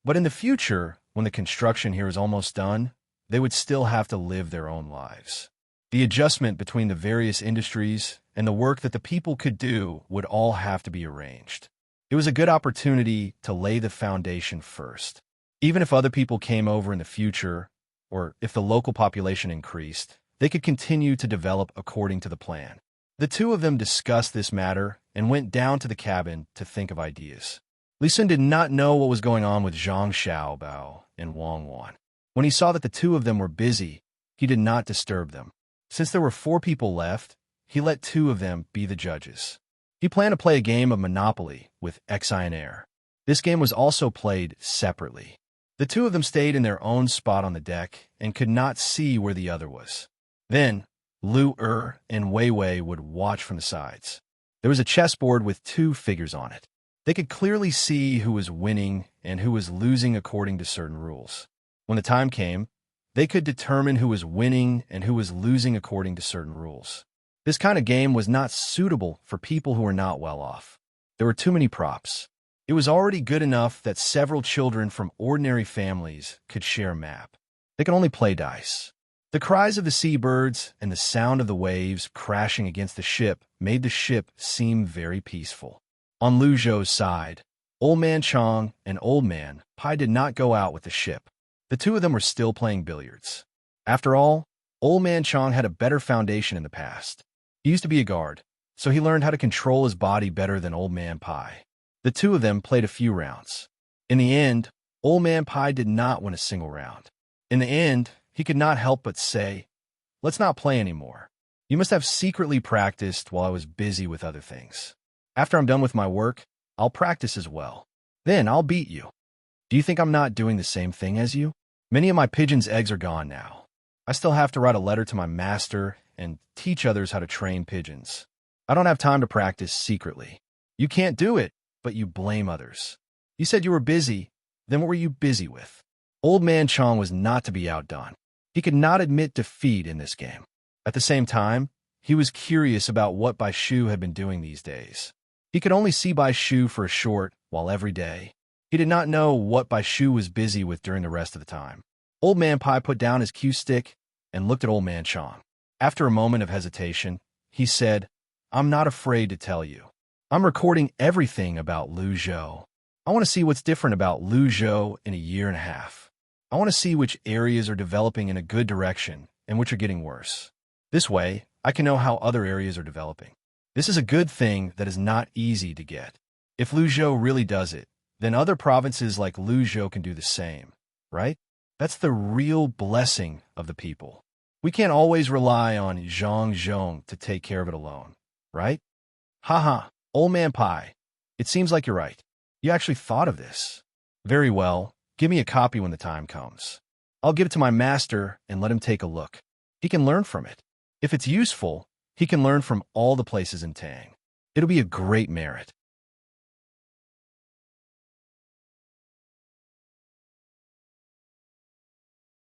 But in the future, when the construction here is almost done, they would still have to live their own lives. The adjustment between the various industries and the work that the people could do would all have to be arranged. It was a good opportunity to lay the foundation first. Even if other people came over in the future, or if the local population increased, they could continue to develop according to the plan. The two of them discussed this matter and went down to the cabin to think of ideas. Li Sun did not know what was going on with Zhang Xiaobao and Wang Wan. When he saw that the two of them were busy, he did not disturb them. Since there were 4 people left, he let 2 of them be the judges. He planned to play a game of Monopoly with Air. This game was also played separately. The 2 of them stayed in their own spot on the deck and could not see where the other was. Then, Lu and Wei Wei would watch from the sides. There was a chessboard with 2 figures on it. They could clearly see who was winning and who was losing according to certain rules. When the time came, they could determine who was winning and who was losing according to certain rules. This kind of game was not suitable for people who were not well off. There were too many props. It was already good enough that several children from ordinary families could share a map. They could only play dice. The cries of the seabirds and the sound of the waves crashing against the ship made the ship seem very peaceful. On Lu Zhou's side, Old Man Chong and Old Man Pai did not go out with the ship. The two of them were still playing billiards. After all, Old Man Chong had a better foundation in the past. He used to be a guard, so he learned how to control his body better than Old Man Pai. The two of them played a few rounds. In the end, Old Man Pai did not win a single round. In the end, he could not help but say, "Let's not play anymore. You must have secretly practiced while I was busy with other things. After I'm done with my work, I'll practice as well. Then I'll beat you. Do you think I'm not doing the same thing as you? Many of my pigeons' eggs are gone now. I still have to write a letter to my master and teach others how to train pigeons. I don't have time to practice secretly. You can't do it, but you blame others. You said you were busy, then what were you busy with?" Old Man Chong was not to be outdone. He could not admit defeat in this game. At the same time, he was curious about what Bai Shu had been doing these days. He could only see Bai Shu for a short while every day. He did not know what Bai Shu was busy with during the rest of the time. Old Man Pai put down his cue stick and looked at Old Man Chong. After a moment of hesitation, he said, "I'm not afraid to tell you. I'm recording everything about Lu Zhou. I want to see what's different about Lu Zhou in a year and a half. I want to see which areas are developing in a good direction and which are getting worse. This way, I can know how other areas are developing. This is a good thing that is not easy to get. If Lu Zhou really does it, then other provinces like Lu Zhou can do the same, right? That's the real blessing of the people. We can't always rely on Zhang Zhong to take care of it alone, right?" "Haha, Old Man Pai, it seems like you're right. You actually thought of this. Very well, give me a copy when the time comes. I'll give it to my master and let him take a look. He can learn from it. If it's useful, he can learn from all the places in Tang. It'll be a great merit."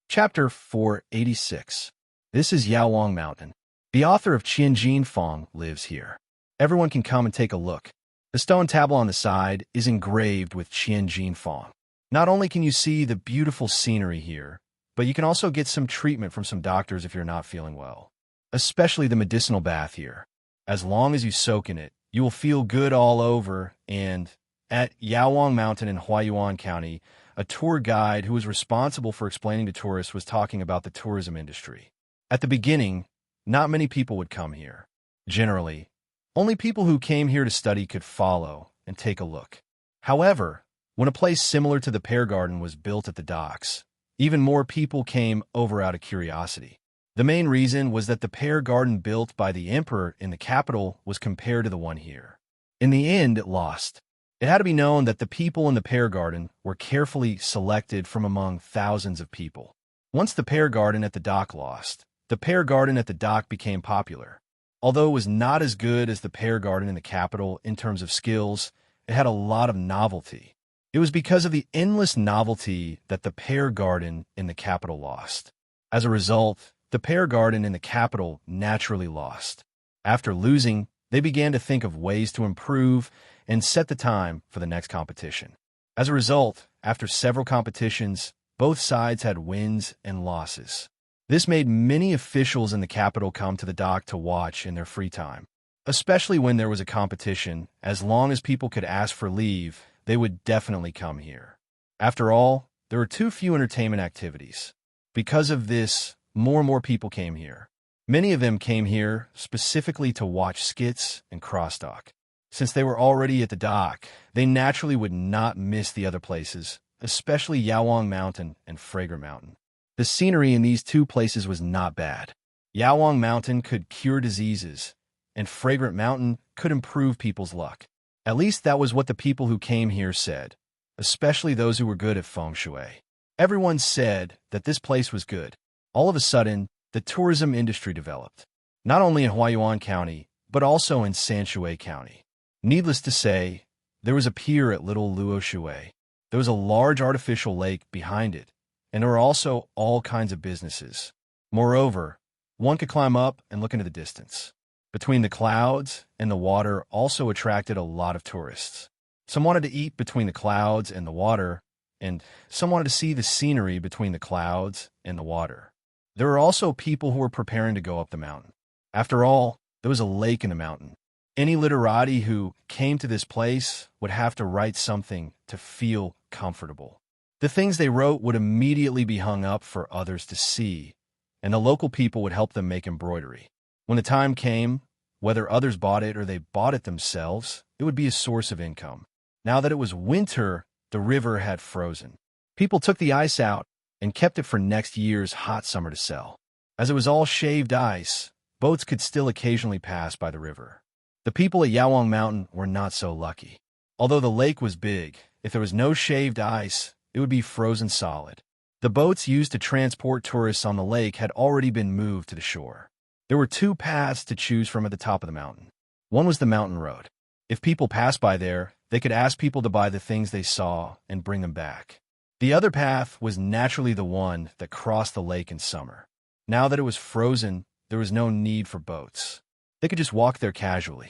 Chapter 486. This is Yaowang Mountain. The author of Qianjin Fong lives here. Everyone can come and take a look. The stone tablet on the side is engraved with Qianjin Fong. Not only can you see the beautiful scenery here, but you can also get some treatment from some doctors if you're not feeling well. Especially the medicinal bath here. As long as you soak in it, you will feel good all over. And at Yaowang Mountain in Huaiyuan County, a tour guide who was responsible for explaining to tourists was talking about the tourism industry. At the beginning, not many people would come here. Generally, only people who came here to study could follow and take a look. However, when a place similar to the Pear Garden was built at the docks, even more people came over out of curiosity. The main reason was that the Pear Garden built by the emperor in the capital was compared to the one here. In the end, it lost. It had to be known that the people in the Pear Garden were carefully selected from among thousands of people. Once the Pear Garden at the dock lost, the Pear Garden at the dock became popular. Although it was not as good as the Pear Garden in the capital in terms of skills, it had a lot of novelty. It was because of the endless novelty that the Pear Garden in the capital lost. As a result, the Pear Garden in the capital naturally lost. After losing, they began to think of ways to improve and set the time for the next competition. As a result, after several competitions, both sides had wins and losses. This made many officials in the capital come to the dock to watch in their free time. Especially when there was a competition, as long as people could ask for leave, they would definitely come here. After all, there were too few entertainment activities. Because of this, more and more people came here. Many of them came here specifically to watch skits and crosstalk. Since they were already at the dock, they naturally would not miss the other places, especially Yaowang Mountain and Fragrant Mountain. The scenery in these two places was not bad. Yaowang Mountain could cure diseases, and Fragrant Mountain could improve people's luck. At least that was what the people who came here said, especially those who were good at feng shui. Everyone said that this place was good. All of a sudden, the tourism industry developed, not only in Huaiyuan County, but also in Sanshui County. Needless to say, There was a pier at Little Luoshui. There was a large artificial lake behind it, and there were also all kinds of businesses. Moreover, one could climb up and look into the distance. Between the clouds and the water also attracted a lot of tourists. Some wanted to eat between the clouds and the water, and some wanted to see the scenery between the clouds and the water. There were also people who were preparing to go up the mountain. After all, there was a lake in the mountain. Any literati who came to this place would have to write something to feel comfortable. The things they wrote would immediately be hung up for others to see, and the local people would help them make embroidery. When the time came, whether others bought it or they bought it themselves, it would be a source of income. Now that it was winter, the river had frozen. People took the ice out and kept it for next year's hot summer to sell. As it was all shaved ice, boats could still occasionally pass by the river. The people at Yawang Mountain were not so lucky. Although the lake was big, if there was no shaved ice, it would be frozen solid. The boats used to transport tourists on the lake had already been moved to the shore. There were two paths to choose from at the top of the mountain. One was the mountain road. If people passed by there, they could ask people to buy the things they saw and bring them back. The other path was naturally the one that crossed the lake in summer. Now that it was frozen, there was no need for boats. They could just walk there casually.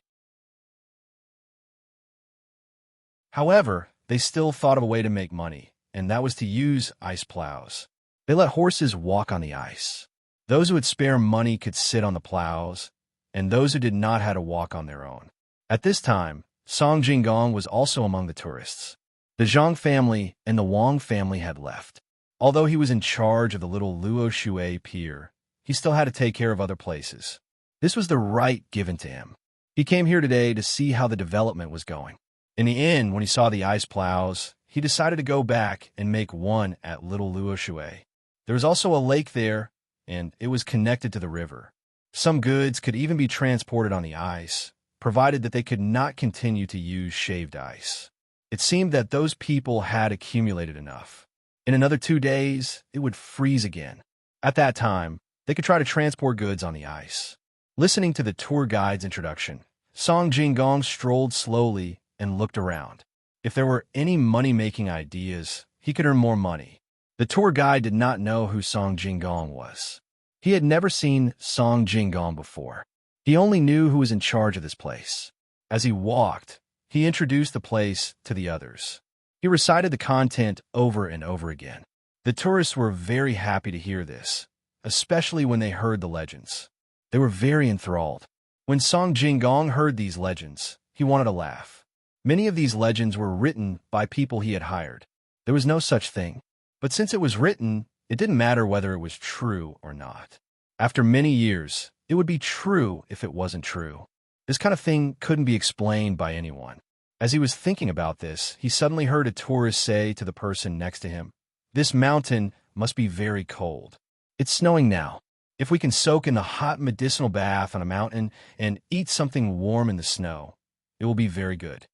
However, they still thought of a way to make money, and that was to use ice plows. They let horses walk on the ice. Those who had spare money could sit on the plows, and those who did not had to walk on their own. At this time, Song Jinggong was also among the tourists. The Zhang family and the Wang family had left. Although he was in charge of the Little Luoshui pier, he still had to take care of other places. This was the right given to him. He came here today to see how the development was going. In the end, when he saw the ice plows, he decided to go back and make one at Little Luoshui. There was also a lake there, and it was connected to the river. Some goods could even be transported on the ice, provided that they could not continue to use shaved ice. It seemed that those people had accumulated enough. In another 2 days, it would freeze again. At that time, they could try to transport goods on the ice. Listening to the tour guide's introduction, Song Jinggong strolled slowly and looked around. If there were any money-making ideas, he could earn more money. The tour guide did not know who Song Jinggong was. He had never seen Song Jinggong before. He only knew who was in charge of this place. As he walked, he introduced the place to the others. He recited the content over and over again. The tourists were very happy to hear this, especially when they heard the legends. They were very enthralled. When Song Jinggong heard these legends, he wanted to laugh. Many of these legends were written by people he had hired. There was no such thing. But since it was written, it didn't matter whether it was true or not. After many years, it would be true if it wasn't true. This kind of thing couldn't be explained by anyone. As he was thinking about this, he suddenly heard a tourist say to the person next to him, "This mountain must be very cold. It's snowing now. If we can soak in the hot medicinal bath on a mountain and eat something warm in the snow, it will be very good."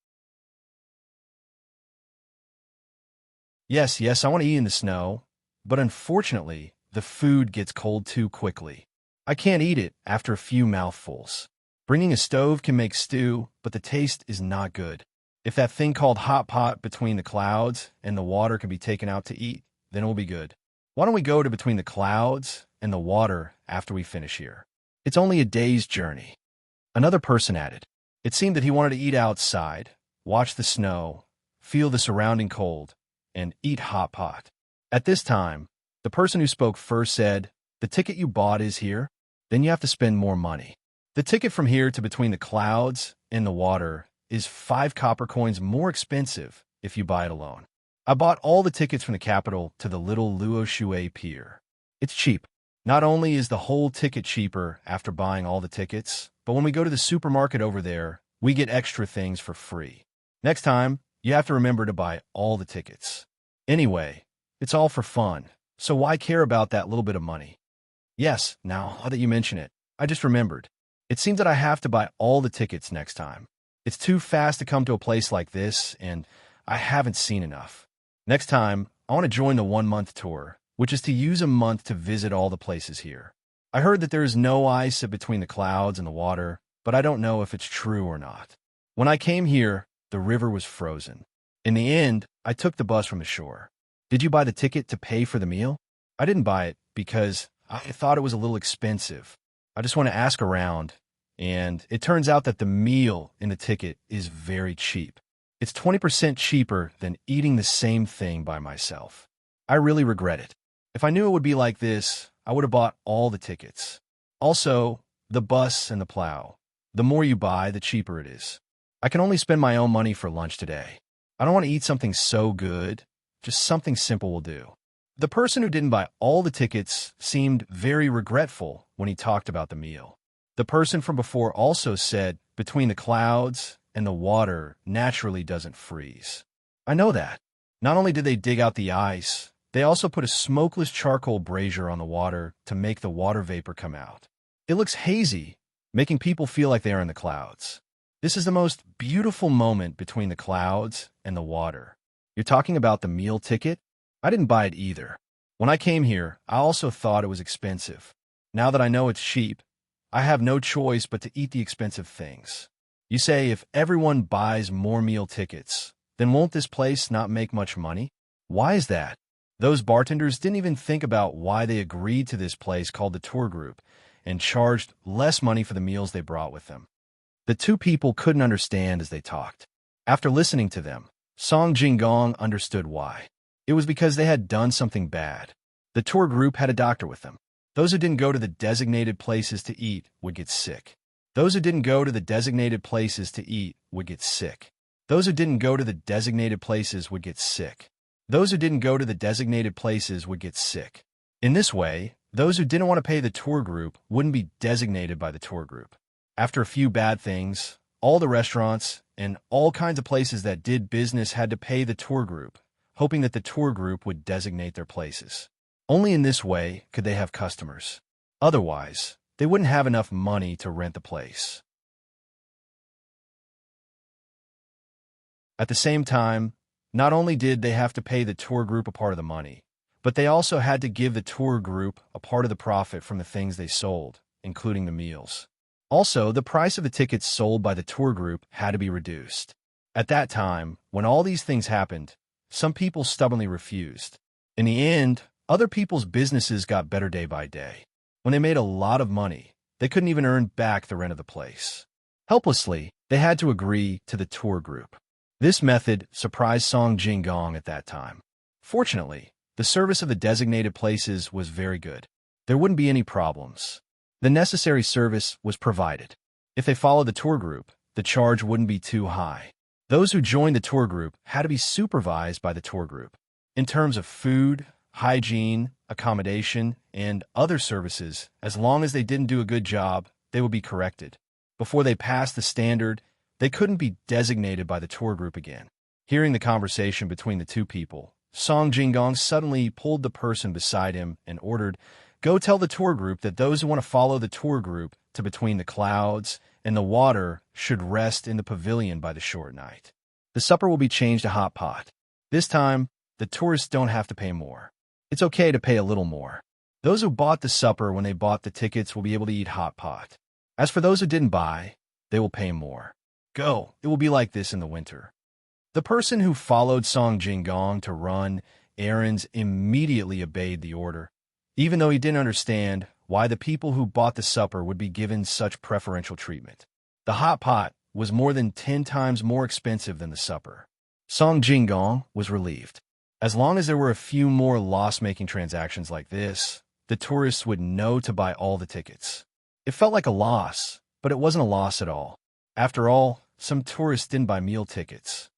Yes, I want to eat in the snow, but unfortunately, the food gets cold too quickly. I can't eat it after a few mouthfuls. Bringing a stove can make stew, but the taste is not good. If that thing called hot pot between the clouds and the water can be taken out to eat, then it will be good. Why don't we go to between the clouds and the water after we finish here? It's only a day's journey. Another person added. It seemed that he wanted to eat outside, watch the snow, feel the surrounding cold, and eat hot pot. At this time, the person who spoke first said, "The ticket you bought is here? Then you have to spend more money. The ticket from here to between the clouds and the water is 5 copper coins more expensive if you buy it alone. I bought all the tickets from the capital to the Little Luoshui pier. It's cheap. Not only is the whole ticket cheaper after buying all the tickets, but when we go to the supermarket over there, we get extra things for free. Next time, you have to remember to buy all the tickets. Anyway, it's all for fun, so why care about that little bit of money?" Yes, now that you mention it, I just remembered. It seems that I have to buy all the tickets next time. It's too fast to come to a place like this, and I haven't seen enough. Next time, I want to join the 1-month tour, which is to use a month to visit all the places here. I heard that there is no ice between the clouds and the water, but I don't know if it's true or not. When I came here, the river was frozen. In the end, I took the bus from the shore. Did you buy the ticket to pay for the meal? I didn't buy it because I thought it was a little expensive. I just want to ask around, and it turns out that the meal in the ticket is very cheap. It's 20% cheaper than eating the same thing by myself. I really regret it. If I knew it would be like this, I would have bought all the tickets. Also, the bus and the plow. The more you buy, the cheaper it is. I can only spend my own money for lunch today. I don't want to eat something so good. Just something simple will do. The person who didn't buy all the tickets seemed very regretful when he talked about the meal. The person from before also said, between the clouds and the water naturally doesn't freeze. I know that. Not only did they dig out the ice, they also put a smokeless charcoal brazier on the water to make the water vapor come out. It looks hazy, making people feel like they are in the clouds. This is the most beautiful moment between the clouds and the water. You're talking about the meal ticket? I didn't buy it either. When I came here, I also thought it was expensive. Now that I know it's cheap, I have no choice but to eat the expensive things. You say if everyone buys more meal tickets, then won't this place not make much money? Why is that? Those bartenders didn't even think about why they agreed to this place called the tour group and charged less money for the meals they brought with them. The two people couldn't understand as they talked. After listening to them, Song Jinggong understood why. It was because they had done something bad. The tour group had a doctor with them. Those who didn't go to the designated places to eat would get sick. Those who didn't go to the designated places to eat would get sick. Those who didn't go to the designated places would get sick. Those who didn't go to the designated places would get sick. In this way, those who didn't want to pay the tour group wouldn't be designated by the tour group. After a few bad things, all the restaurants and all kinds of places that did business had to pay the tour group, hoping that the tour group would designate their places. Only in this way could they have customers. Otherwise, they wouldn't have enough money to rent the place. At the same time, not only did they have to pay the tour group a part of the money, but they also had to give the tour group a part of the profit from the things they sold, including the meals. Also, the price of the tickets sold by the tour group had to be reduced. At that time, when all these things happened, some people stubbornly refused. In the end, other people's businesses got better day by day. When they made a lot of money, they couldn't even earn back the rent of the place. Helplessly, they had to agree to the tour group. This method surprised Song Jinggong at that time. Fortunately, the service of the designated places was very good. There wouldn't be any problems. The necessary service was provided. If they followed the tour group, the charge wouldn't be too high. Those who joined the tour group had to be supervised by the tour group. In terms of food, hygiene, accommodation, and other services, as long as they didn't do a good job, they would be corrected. Before they passed the standard, they couldn't be designated by the tour group again. Hearing the conversation between the two people, Song Jinggong suddenly pulled the person beside him and ordered, "Go tell the tour group that those who want to follow the tour group to between the clouds and the water should rest in the pavilion by the shore at night. The supper will be changed to hot pot. This time, the tourists don't have to pay more. It's okay to pay a little more. Those who bought the supper when they bought the tickets will be able to eat hot pot. As for those who didn't buy, they will pay more. Go, it will be like this in the winter." The person who followed Song Jinggong to run errands immediately obeyed the order, even though he didn't understand why the people who bought the supper would be given such preferential treatment. The hot pot was more than 10 times more expensive than the supper. Song Jinggong was relieved. As long as there were a few more loss-making transactions like this, the tourists would know to buy all the tickets. It felt like a loss, but it wasn't a loss at all. After all, some tourists didn't buy meal tickets.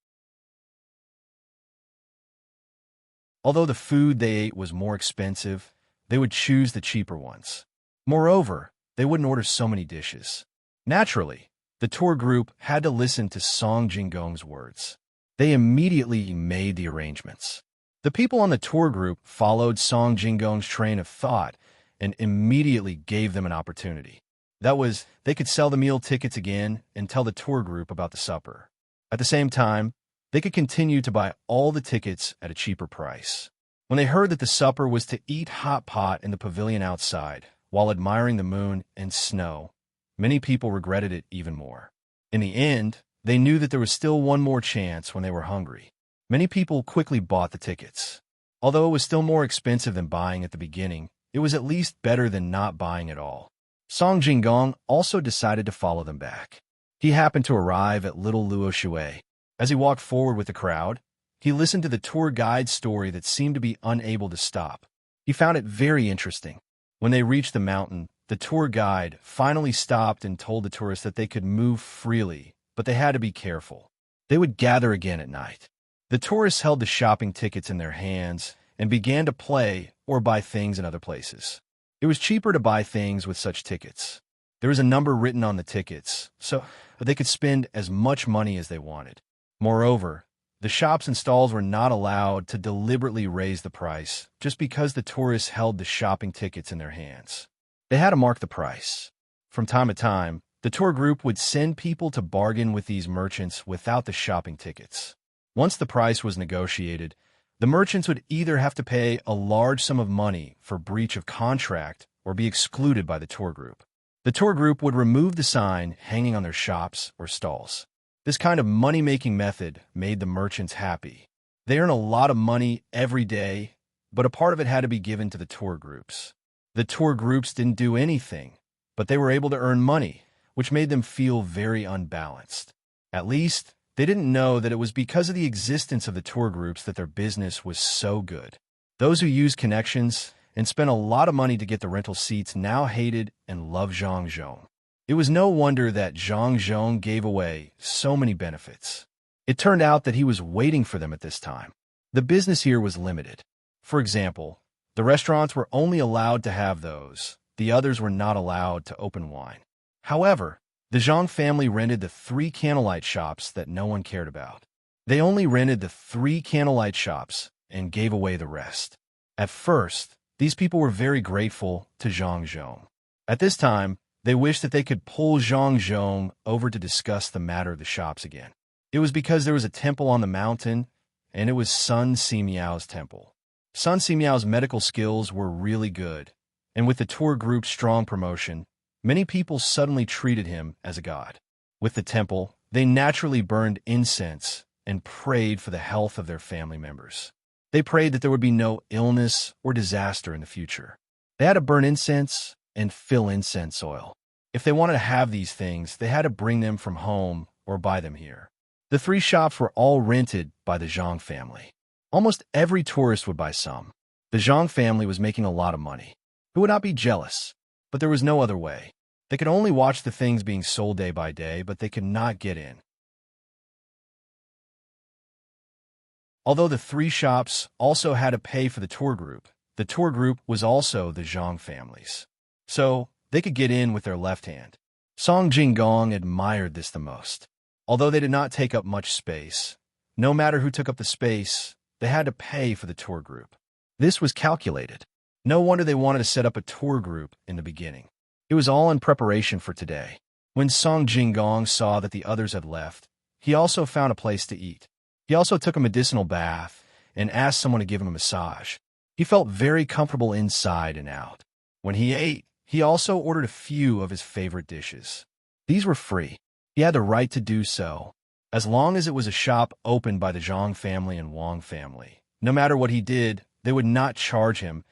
Although the food they ate was more expensive, they would choose the cheaper ones. Moreover, they wouldn't order so many dishes. Naturally, the tour group had to listen to Song Jinggong's words. They immediately made the arrangements. The people on the tour group followed Song Jinggong's train of thought and immediately gave them an opportunity. That was, they could sell the meal tickets again and tell the tour group about the supper. At the same time, they could continue to buy all the tickets at a cheaper price. When they heard that the supper was to eat hot pot in the pavilion outside while admiring the moon and snow, many people regretted it even more. In the end, They knew that there was still one more chance when they were hungry. Many people quickly bought the tickets. Although it was still more expensive than buying at the beginning, it was at least better than not buying at all. Song Jinggong also decided to follow them back. He happened to arrive at Little Luoshui. As he walked forward with the crowd, he listened to the tour guide's story that seemed to be unable to stop. He found it very interesting. When they reached the mountain, the tour guide finally stopped and told the tourists that they could move freely, but they had to be careful. They would gather again at night. The tourists held the shopping tickets in their hands and began to play or buy things in other places. It was cheaper to buy things with such tickets. There was a number written on the tickets, so they could spend as much money as they wanted. Moreover, the shops and stalls were not allowed to deliberately raise the price just because the tourists held the shopping tickets in their hands. They had to mark the price. From time to time, the tour group would send people to bargain with these merchants without the shopping tickets. Once the price was negotiated, the merchants would either have to pay a large sum of money for breach of contract or be excluded by the tour group. The tour group would remove the sign hanging on their shops or stalls. This kind of money-making method made the merchants happy. They earn a lot of money every day, but a part of it had to be given to the tour groups. The tour groups didn't do anything, but they were able to earn money, which made them feel very unbalanced. At least, they didn't know that it was because of the existence of the tour groups that their business was so good. Those who used connections and spent a lot of money to get the rental seats now hated and loved Zhang Zhong. It was no wonder that Zhang Zhong gave away so many benefits. It turned out that he was waiting for them at this time. The business here was limited. For example, the restaurants were only allowed to have those. The others were not allowed to open wine. However, the Zhang family rented the 3 candlelight shops that no one cared about. They only rented the 3 candlelight shops and gave away the rest. At first, these people were very grateful to Zhang Zhong. At this time, they wished that they could pull Zhang Zhong over to discuss the matter of the shops again. It was because there was a temple on the mountain, and it was Sun Simiao's temple. Sun Simiao's medical skills were really good, and with the tour group's strong promotion, many people suddenly treated him as a god. With the temple, they naturally burned incense and prayed for the health of their family members. They prayed that there would be no illness or disaster in the future. They had to burn incense and fill incense oil. If they wanted to have these things, they had to bring them from home or buy them here. The 3 shops were all rented by the Zhang family. Almost every tourist would buy some. The Zhang family was making a lot of money. Who would not be jealous? But there was no other way. They could only watch the things being sold day by day, but they could not get in. Although the 3 shops also had to pay for the tour group was also the Zhang family's. So, they could get in with their left hand. Song Jinggong admired this the most. Although they did not take up much space, no matter who took up the space, they had to pay for the tour group. This was calculated. No wonder they wanted to set up a tour group in the beginning. It was all in preparation for today. When Song Jinggong saw that the others had left, he also found a place to eat. He also took a medicinal bath and asked someone to give him a massage. He felt very comfortable inside and out. When he ate, he also ordered a few of his favorite dishes. These were free. He had the right to do so, as long as it was a shop opened by the Zhang family and Wang family. No matter what he did, they would not charge him,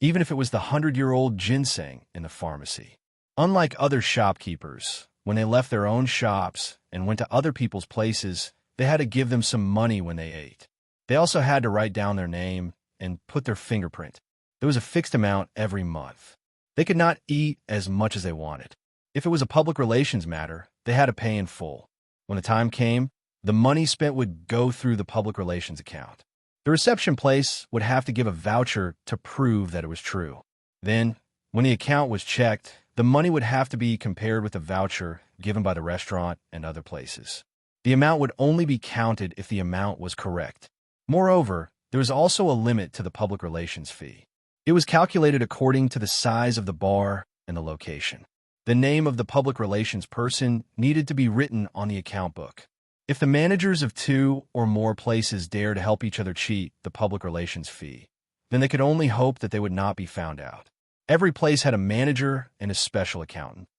even if it was the 100-year-old ginseng in the pharmacy. Unlike other shopkeepers, when they left their own shops and went to other people's places, they had to give them some money when they ate. They also had to write down their name and put their fingerprint. There was a fixed amount every month. They could not eat as much as they wanted. If it was a public relations matter, they had to pay in full. When the time came, the money spent would go through the public relations account. The reception place would have to give a voucher to prove that it was true. Then, when the account was checked, the money would have to be compared with the voucher given by the restaurant and other places. The amount would only be counted if the amount was correct. Moreover, there was also a limit to the public relations fee. It was calculated according to the size of the bar and the location. The name of the public relations person needed to be written on the account book. If the managers of 2 or more places dared to help each other cheat the public relations fee, then they could only hope that they would not be found out. Every place had a manager and a special accountant.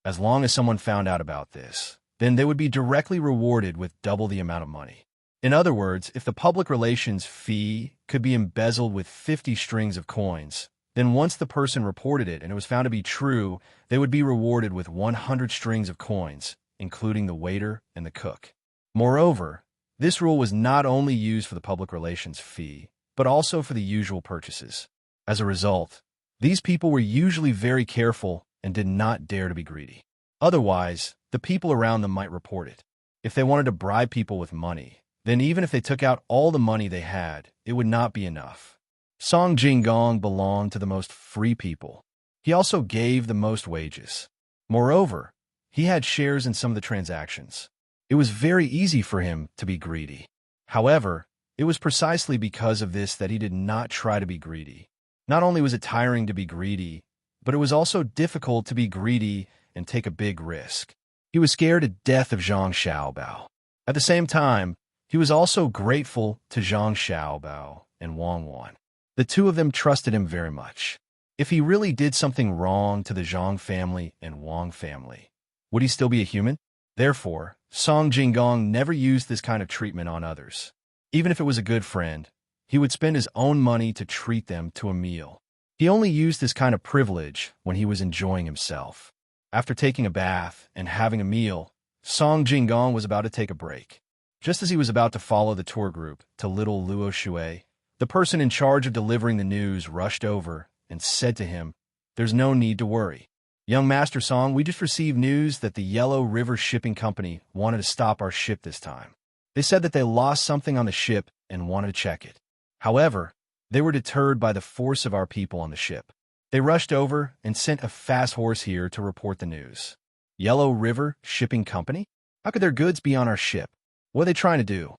As long as someone found out about this, then they would be directly rewarded with double the amount of money. In other words, if the public relations fee could be embezzled with 50 strings of coins, then once the person reported it and it was found to be true, they would be rewarded with 100 strings of coins, including the waiter and the cook. Moreover, this rule was not only used for the public relations fee, but also for the usual purchases. As a result, these people were usually very careful and did not dare to be greedy. Otherwise, the people around them might report it. If they wanted to bribe people with money, then even if they took out all the money they had, it would not be enough. Song Jinggong belonged to the most free people. He also gave the most wages. Moreover, he had shares in some of the transactions. It was very easy for him to be greedy. However, it was precisely because of this that he did not try to be greedy. Not only was it tiring to be greedy, but it was also difficult to be greedy and take a big risk. He was scared to death of Zhang Xiaobao. At the same time, he was also grateful to Zhang Xiaobao and Wang Wan. The two of them trusted him very much. If he really did something wrong to the Zhang family and Wang family, would he still be a human? Therefore, Song Jinggong never used this kind of treatment on others. Even if it was a good friend, he would spend his own money to treat them to a meal. He only used this kind of privilege when he was enjoying himself. After taking a bath and having a meal, Song Jinggong was about to take a break. Just as he was about to follow the tour group to Little Luo Shui, the person in charge of delivering the news rushed over and said to him, "There's no need to worry. Young Master Song, we just received news that the Yellow River Shipping Company wanted to stop our ship this time. They said that they lost something on the ship and wanted to check it. However, they were deterred by the force of our people on the ship. They rushed over and sent a fast horse here to report the news. Yellow River Shipping Company? How could their goods be on our ship? What are they trying to do?"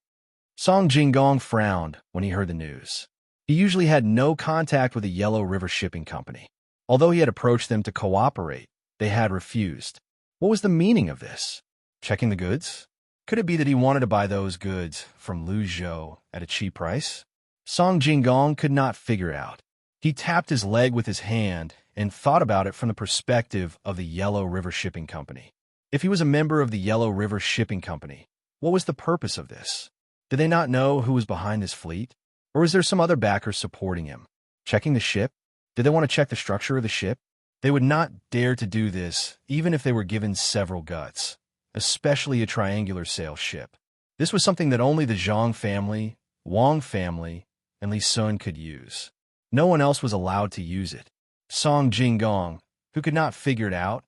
Song Jinggong frowned when he heard the news. He usually had no contact with the Yellow River Shipping Company. Although he had approached them to cooperate, they had refused. What was the meaning of this? Checking the goods? Could it be that he wanted to buy those goods from Lu Zhou at a cheap price? Song Jinggong could not figure out. He tapped his leg with his hand and thought about it from the perspective of the Yellow River Shipping Company. If he was a member of the Yellow River Shipping Company, what was the purpose of this? Did they not know who was behind his fleet? Or is there some other backer supporting him? Checking the ship? Did they want to check the structure of the ship? They would not dare to do this, even if they were given several guts, especially a triangular sail ship. This was something that only the Zhang family, Wang family, and Li Sun could use. No one else was allowed to use it. Song Jinggong, who could not figure it out,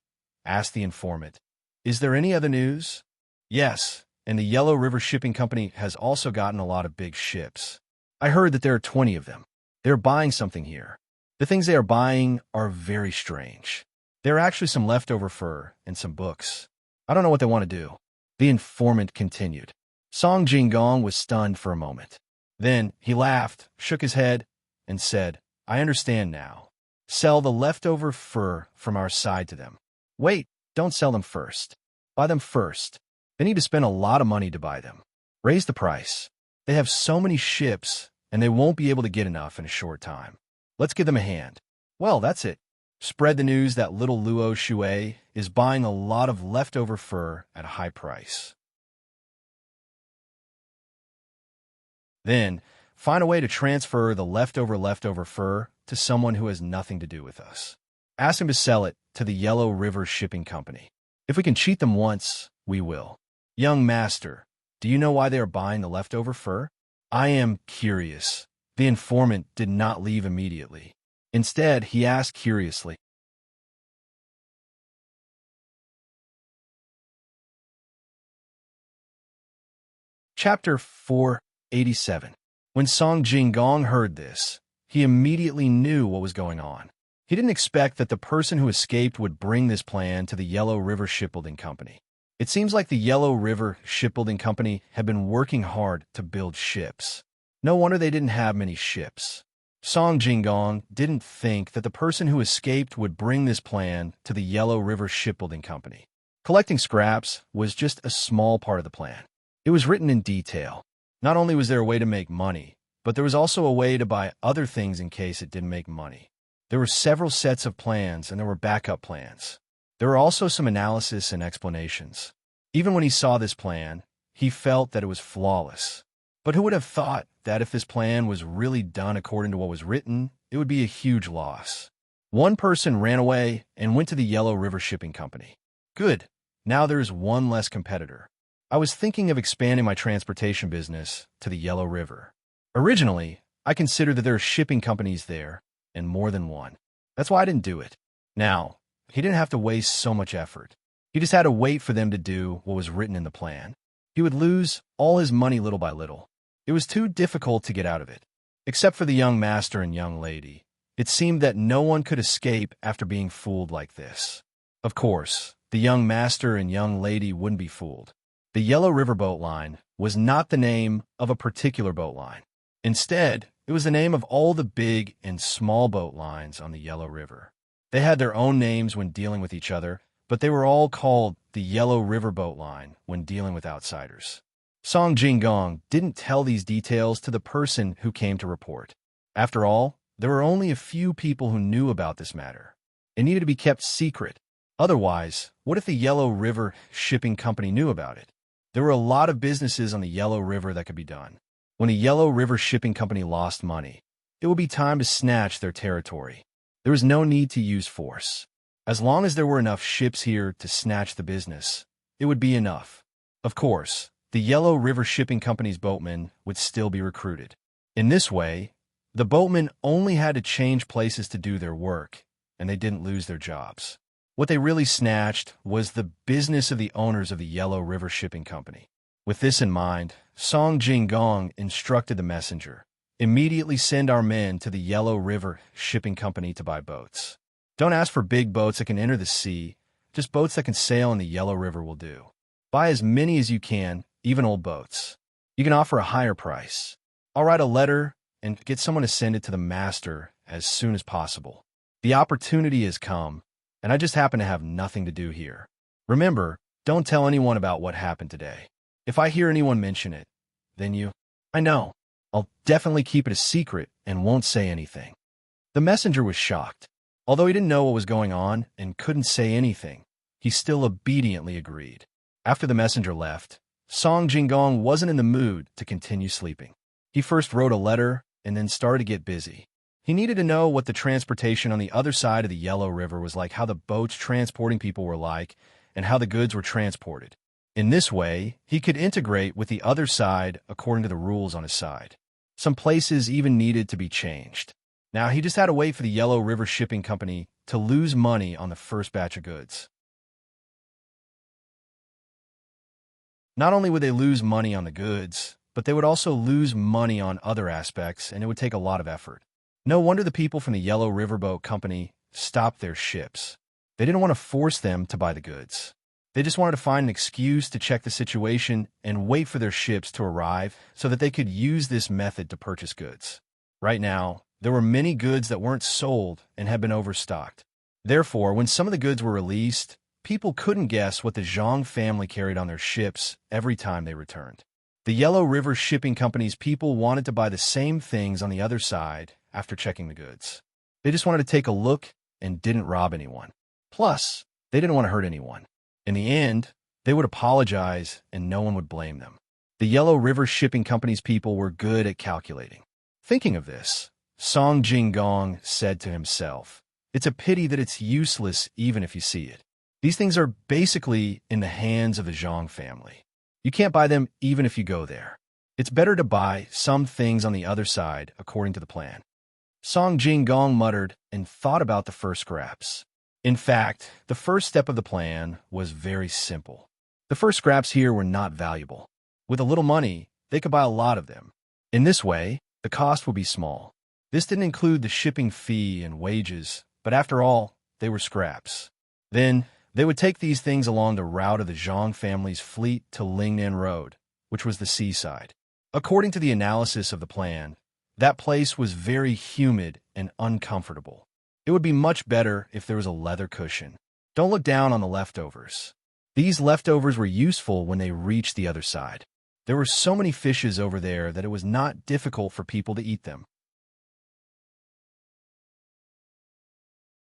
asked the informant, "Is there any other news?" "Yes, and the Yellow River Shipping Company has also gotten a lot of big ships. I heard that there are 20 of them. They're buying something here. The things they are buying are very strange. There are actually some leftover fur and some books. I don't know what they want to do." The informant continued. Song Jinggong was stunned for a moment. Then he laughed, shook his head, and said, "I understand now. Sell the leftover fur from our side to them." "Wait, don't sell them first. Buy them first. They need to spend a lot of money to buy them. Raise the price. They have so many ships, and they won't be able to get enough in a short time. Let's give them a hand." "Well, that's it. Spread the news that Little Luo Shui is buying a lot of leftover fur at a high price. Then, find a way to transfer the leftover fur to someone who has nothing to do with us. Ask him to sell it to the Yellow River Shipping Company. If we can cheat them once, we will. Young master, do you know why they are buying the leftover fur?" "I am curious." The informant did not leave immediately. Instead, he asked curiously, Chapter 487. When Song Jinggong heard this, he immediately knew what was going on. He didn't expect that the person who escaped would bring this plan to the Yellow River Shipbuilding Company. It seems like the Yellow River Shipbuilding Company had been working hard to build ships. No wonder they didn't have many ships. Song Jinggong didn't think that the person who escaped would bring this plan to the Yellow River Shipbuilding Company. Collecting scraps was just a small part of the plan. It was written in detail. Not only was there a way to make money, but there was also a way to buy other things in case it didn't make money. There were several sets of plans and there were backup plans. There were also some analysis and explanations. Even when he saw this plan, he felt that it was flawless. But who would have thought that if this plan was really done according to what was written, it would be a huge loss? One person ran away and went to the Yellow River Shipping Company. Good. Now there's one less competitor. I was thinking of expanding my transportation business to the Yellow River. Originally, I considered that there are shipping companies there, and more than one. That's why I didn't do it. Now, he didn't have to waste so much effort. He just had to wait for them to do what was written in the plan. He would lose all his money little by little. It was too difficult to get out of it. Except for the young master and young lady, it seemed that no one could escape after being fooled like this. Of course, the young master and young lady wouldn't be fooled. The Yellow River Boat Line was not the name of a particular boat line. Instead, it was the name of all the big and small boat lines on the Yellow River. They had their own names when dealing with each other, but they were all called the Yellow River Boat Line when dealing with outsiders. Song Jinggong didn't tell these details to the person who came to report. After all, there were only a few people who knew about this matter. It needed to be kept secret. Otherwise, what if the Yellow River Shipping Company knew about it? There were a lot of businesses on the Yellow River that could be done. When a Yellow River Shipping Company lost money, it would be time to snatch their territory. There was no need to use force. As long as there were enough ships here to snatch the business, it would be enough. Of course, the Yellow River Shipping Company's boatmen would still be recruited. In this way, the boatmen only had to change places to do their work, and they didn't lose their jobs. What they really snatched was the business of the owners of the Yellow River Shipping Company. With this in mind, Song Jinggong instructed the messenger, "Immediately send our men to the Yellow River Shipping Company to buy boats. Don't ask for big boats that can enter the sea, just boats that can sail in the Yellow River will do. Buy as many as you can, even old boats. You can offer a higher price. I'll write a letter and get someone to send it to the master as soon as possible. The opportunity has come, and I just happen to have nothing to do here. Remember, don't tell anyone about what happened today. If I hear anyone mention it, then I know. I'll definitely keep it a secret and won't say anything." The messenger was shocked. Although he didn't know what was going on and couldn't say anything, he still obediently agreed. After the messenger left, Song Jinggong wasn't in the mood to continue sleeping. He first wrote a letter and then started to get busy. He needed to know what the transportation on the other side of the Yellow River was like, how the boats transporting people were like, and how the goods were transported. In this way, he could integrate with the other side according to the rules on his side. Some places even needed to be changed. Now he just had to wait for the Yellow River Shipping Company to lose money on the first batch of goods. Not only would they lose money on the goods, but they would also lose money on other aspects, and it would take a lot of effort. No wonder the people from the Yellow River Boat Company stopped their ships. They didn't want to force them to buy the goods. They just wanted to find an excuse to check the situation and wait for their ships to arrive so that they could use this method to purchase goods. Right now, there were many goods that weren't sold and had been overstocked. Therefore, when some of the goods were released, people couldn't guess what the Zhang family carried on their ships every time they returned. The Yellow River Shipping Company's people wanted to buy the same things on the other side after checking the goods. They just wanted to take a look and didn't rob anyone. Plus, they didn't want to hurt anyone. In the end, they would apologize and no one would blame them. The Yellow River Shipping Company's people were good at calculating. Thinking of this, Song Jinggong said to himself, "It's a pity that it's useless even if you see it. These things are basically in the hands of the Zhang family. You can't buy them even if you go there. It's better to buy some things on the other side according to the plan." Song Jinggong muttered and thought about the first scraps. In fact, the first step of the plan was very simple. The first scraps here were not valuable. With a little money, they could buy a lot of them. In this way, the cost would be small. This didn't include the shipping fee and wages, but after all, they were scraps. Then, they would take these things along the route of the Zhang family's fleet to Lingnan Road, which was the seaside. According to the analysis of the plan, that place was very humid and uncomfortable. It would be much better if there was a leather cushion. Don't look down on the leftovers. These leftovers were useful when they reached the other side. There were so many fishes over there that it was not difficult for people to eat them.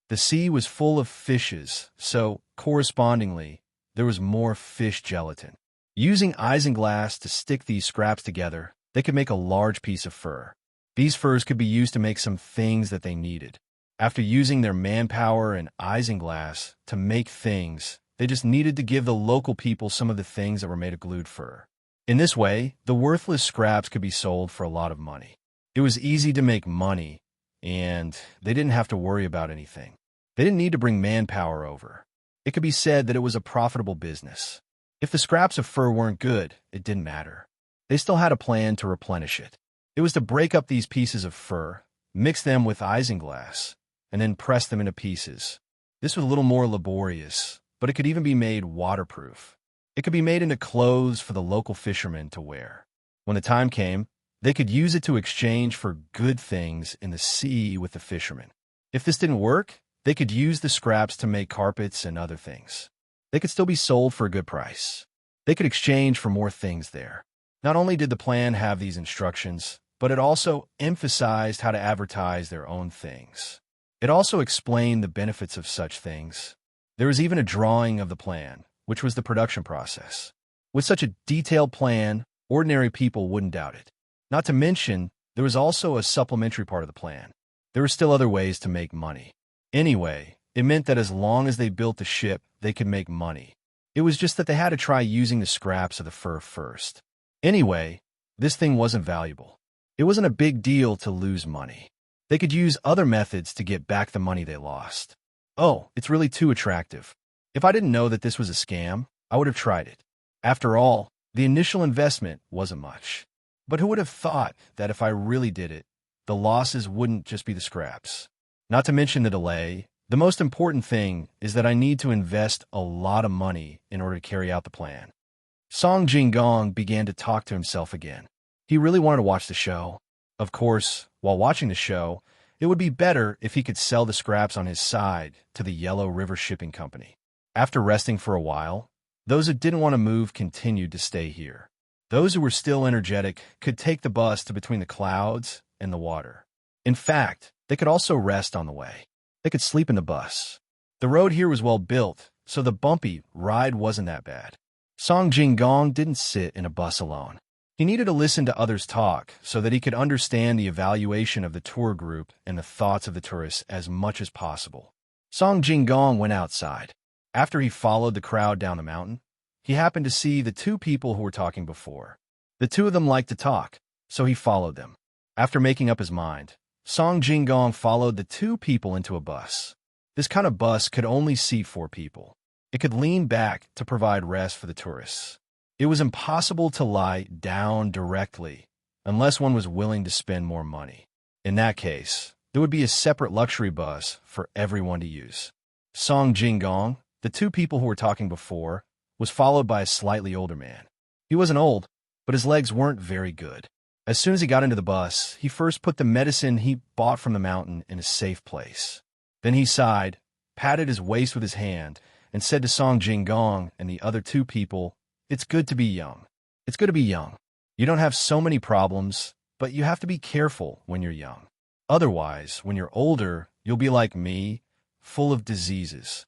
The sea was full of fishes, so, correspondingly, there was more fish gelatin. Using isinglass to stick these scraps together, they could make a large piece of fur. These furs could be used to make some things that they needed. After using their manpower and isinglass to make things, they just needed to give the local people some of the things that were made of glued fur. In this way, the worthless scraps could be sold for a lot of money. It was easy to make money, and they didn't have to worry about anything. They didn't need to bring manpower over. It could be said that it was a profitable business. If the scraps of fur weren't good, it didn't matter. They still had a plan to replenish it. It was to break up these pieces of fur, mix them with isinglass, and then press them into pieces. This was a little more laborious, but it could even be made waterproof. It could be made into clothes for the local fishermen to wear. When the time came, they could use it to exchange for good things in the sea with the fishermen. If this didn't work, they could use the scraps to make carpets and other things. They could still be sold for a good price. They could exchange for more things there. Not only did the plan have these instructions, but it also emphasized how to advertise their own things. It also explained the benefits of such things. There was even a drawing of the plan, which was the production process. With such a detailed plan, ordinary people wouldn't doubt it. Not to mention, there was also a supplementary part of the plan. There were still other ways to make money. Anyway, it meant that as long as they built the ship, they could make money. It was just that they had to try using the scraps of the fur first. Anyway, this thing wasn't valuable. It wasn't a big deal to lose money. They could use other methods to get back the money they lost. Oh, it's really too attractive. If I didn't know that this was a scam, I would have tried it. After all, the initial investment wasn't much. But who would have thought that if I really did it, the losses wouldn't just be the scraps? Not to mention the delay, the most important thing is that I need to invest a lot of money in order to carry out the plan. Song Jinggong began to talk to himself again. He really wanted to watch the show. Of course, while watching the show, it would be better if he could sell the scraps on his side to the Yellow River Shipping Company. After resting for a while, those who didn't want to move continued to stay here. Those who were still energetic could take the bus to between the clouds and the water. In fact, they could also rest on the way. They could sleep in the bus. The road here was well built, so the bumpy ride wasn't that bad. Song Jinggong didn't sit in a bus alone. He needed to listen to others talk so that he could understand the evaluation of the tour group and the thoughts of the tourists as much as possible. Song Jinggong went outside. After he followed the crowd down the mountain, he happened to see the two people who were talking before. The two of them liked to talk, so he followed them. After making up his mind, Song Jinggong followed the two people into a bus. This kind of bus could only seat 4 people. It could lean back to provide rest for the tourists. It was impossible to lie down directly unless one was willing to spend more money. In that case, there would be a separate luxury bus for everyone to use. Song Jinggong, the two people who were talking before, was followed by a slightly older man. He wasn't old, but his legs weren't very good. As soon as he got into the bus, he first put the medicine he bought from the mountain in a safe place. Then he sighed, patted his waist with his hand, and said to Song Jinggong and the other two people, "It's good to be young. It's good to be young. You don't have so many problems, but you have to be careful when you're young. Otherwise, when you're older, you'll be like me, full of diseases."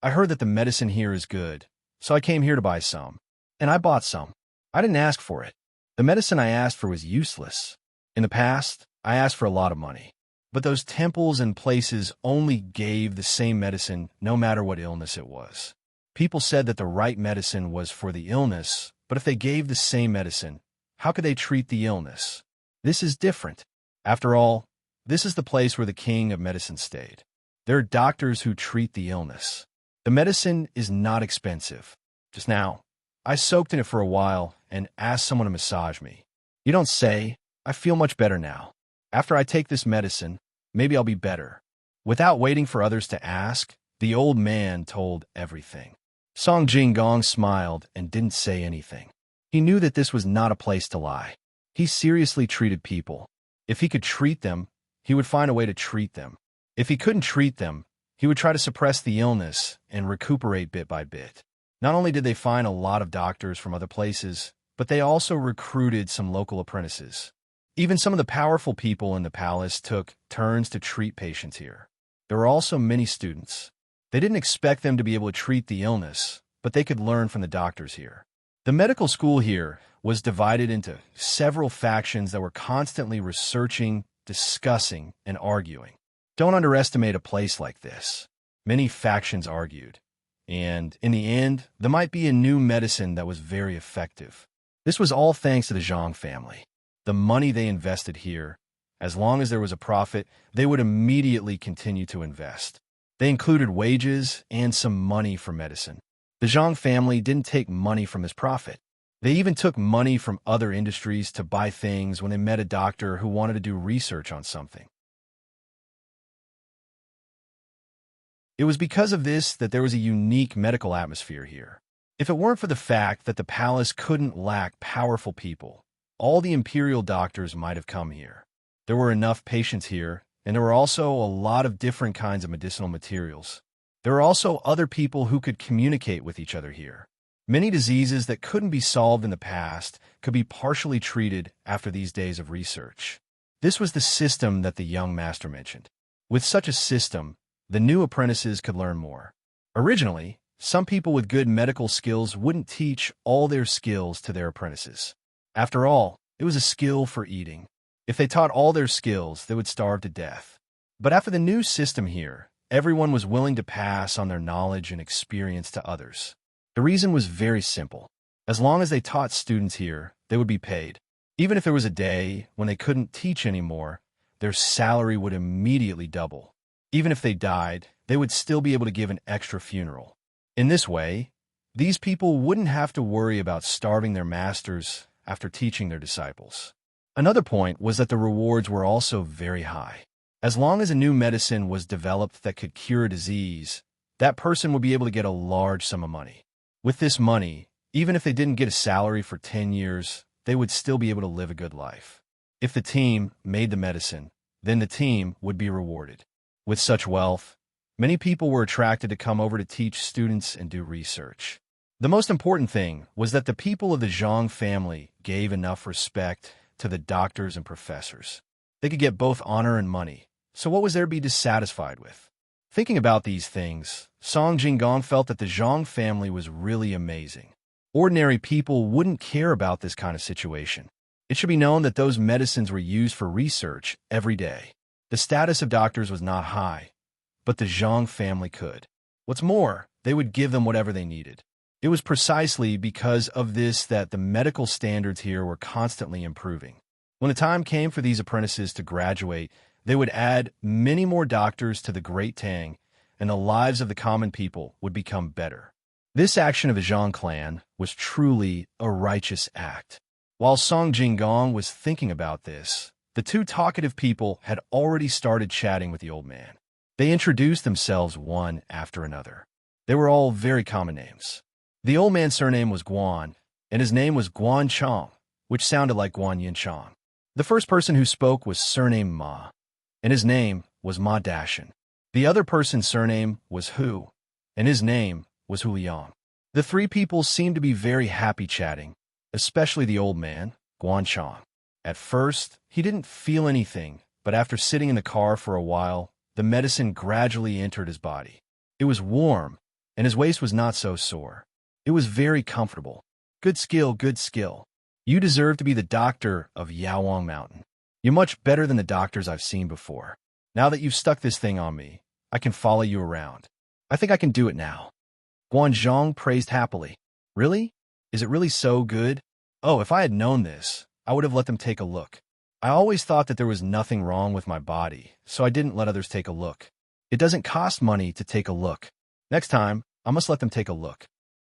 I heard that the medicine here is good, so I came here to buy some. And I bought some. I didn't ask for it. The medicine I asked for was useless. In the past, I asked for a lot of money. But those temples and places only gave the same medicine no matter what illness it was. People said that the right medicine was for the illness, but if they gave the same medicine, how could they treat the illness? This is different. After all, this is the place where the king of medicine stayed. There are doctors who treat the illness. The medicine is not expensive. Just now, I soaked in it for a while and asked someone to massage me. You don't say, I feel much better now. After I take this medicine, maybe I'll be better. Without waiting for others to ask, the old man told everything. Song Jinggong smiled and didn't say anything. He knew that this was not a place to lie. He seriously treated people. If he could treat them, he would find a way to treat them. If he couldn't treat them, he would try to suppress the illness and recuperate bit by bit. Not only did they find a lot of doctors from other places, but they also recruited some local apprentices. Even some of the powerful people in the palace took turns to treat patients here. There were also many students. They didn't expect them to be able to treat the illness, but they could learn from the doctors here. The medical school here was divided into several factions that were constantly researching, discussing, and arguing. Don't underestimate a place like this. Many factions argued, and in the end, there might be a new medicine that was very effective. This was all thanks to the Zhang family. The money they invested here, as long as there was a profit, they would immediately continue to invest. They included wages and some money for medicine. The Zhang family didn't take money from this profit. They even took money from other industries to buy things when they met a doctor who wanted to do research on something. It was because of this that there was a unique medical atmosphere here. If it weren't for the fact that the palace couldn't lack powerful people, all the imperial doctors might have come here. There were enough patients here, and there were also a lot of different kinds of medicinal materials. There were also other people who could communicate with each other here. Many diseases that couldn't be solved in the past could be partially treated after these days of research. This was the system that the young master mentioned. With such a system, the new apprentices could learn more. Originally, some people with good medical skills wouldn't teach all their skills to their apprentices. After all, it was a skill for eating. If they taught all their skills, they would starve to death. But after the new system here, everyone was willing to pass on their knowledge and experience to others. The reason was very simple. As long as they taught students here, they would be paid. Even if there was a day when they couldn't teach anymore, their salary would immediately double. Even if they died, they would still be able to give an extra funeral. In this way, these people wouldn't have to worry about starving their masters after teaching their disciples. Another point was that the rewards were also very high. As long as a new medicine was developed that could cure a disease, that person would be able to get a large sum of money. With this money, even if they didn't get a salary for 10 years, they would still be able to live a good life. If the team made the medicine, then the team would be rewarded. With such wealth, many people were attracted to come over to teach students and do research. The most important thing was that the people of the Zhang family gave enough respect to the doctors and professors. They could get both honor and money, so what was there to be dissatisfied with? Thinking about these things, Song Jinggong felt that the Zhang family was really amazing. Ordinary people wouldn't care about this kind of situation. It should be known that those medicines were used for research every day. The status of doctors was not high, but the Zhang family could. What's more, they would give them whatever they needed. It was precisely because of this that the medical standards here were constantly improving. When the time came for these apprentices to graduate, they would add many more doctors to the Great Tang, and the lives of the common people would become better. This action of the Zhang clan was truly a righteous act. While Song Jinggong was thinking about this, the two talkative people had already started chatting with the old man. They introduced themselves one after another. They were all very common names. The old man's surname was Guan, and his name was Guan Chong, which sounded like Guan Yin Chong. The first person who spoke was surnamed Ma, and his name was Ma Dashin. The other person's surname was Hu, and his name was Hu Liang. The three people seemed to be very happy chatting, especially the old man, Guan Chong. At first, he didn't feel anything, but after sitting in the car for a while, the medicine gradually entered his body. It was warm, and his waist was not so sore. It was very comfortable. Good skill, good skill. You deserve to be the doctor of Yaowang Mountain. You're much better than the doctors I've seen before. Now that you've stuck this thing on me, I can follow you around. I think I can do it now. Guanzhong praised happily. Really? Is it really so good? Oh, if I had known this, I would have let them take a look. I always thought that there was nothing wrong with my body, so I didn't let others take a look. It doesn't cost money to take a look. Next time, I must let them take a look.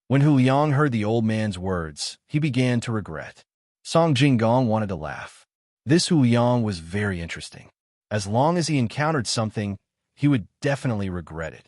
When Hu Liang heard the old man's words, he began to regret. Song Jinggong wanted to laugh. This Hu Liang was very interesting. As long as he encountered something, he would definitely regret it.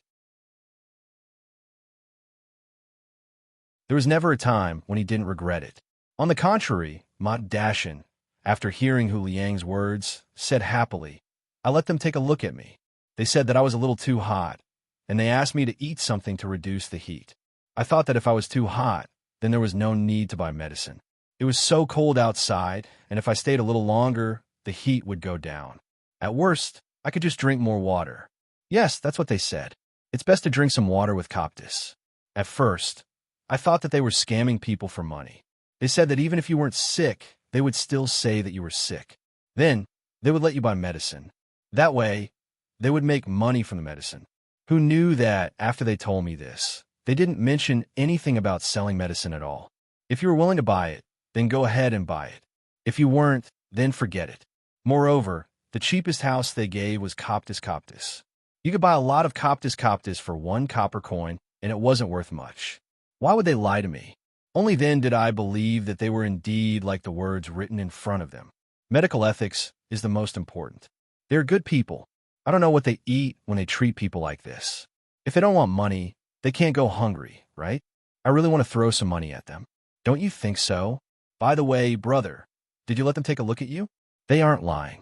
There was never a time when he didn't regret it. On the contrary, Ma Dashin, after hearing Hu Liang's words, said happily, I let them take a look at me. They said that I was a little too hot, and they asked me to eat something to reduce the heat. I thought that if I was too hot, then there was no need to buy medicine. It was so cold outside and if I stayed a little longer, the heat would go down. At worst, I could just drink more water. Yes, that's what they said. It's best to drink some water with Coptis. At first, I thought that they were scamming people for money. They said that even if you weren't sick, they would still say that you were sick. Then, they would let you buy medicine. That way, they would make money from the medicine. Who knew that after they told me this, they didn't mention anything about selling medicine at all? If you were willing to buy it, then go ahead and buy it. If you weren't, then forget it. Moreover, the cheapest house they gave was Coptis. You could buy a lot of Coptis for 1 copper coin, and it wasn't worth much. Why would they lie to me? Only then did I believe that they were indeed like the words written in front of them. Medical ethics is the most important. They're good people. I don't know what they eat when they treat people like this. If they don't want money, they can't go hungry, right? I really want to throw some money at them. Don't you think so? By the way, brother, did you let them take a look at you? They aren't lying.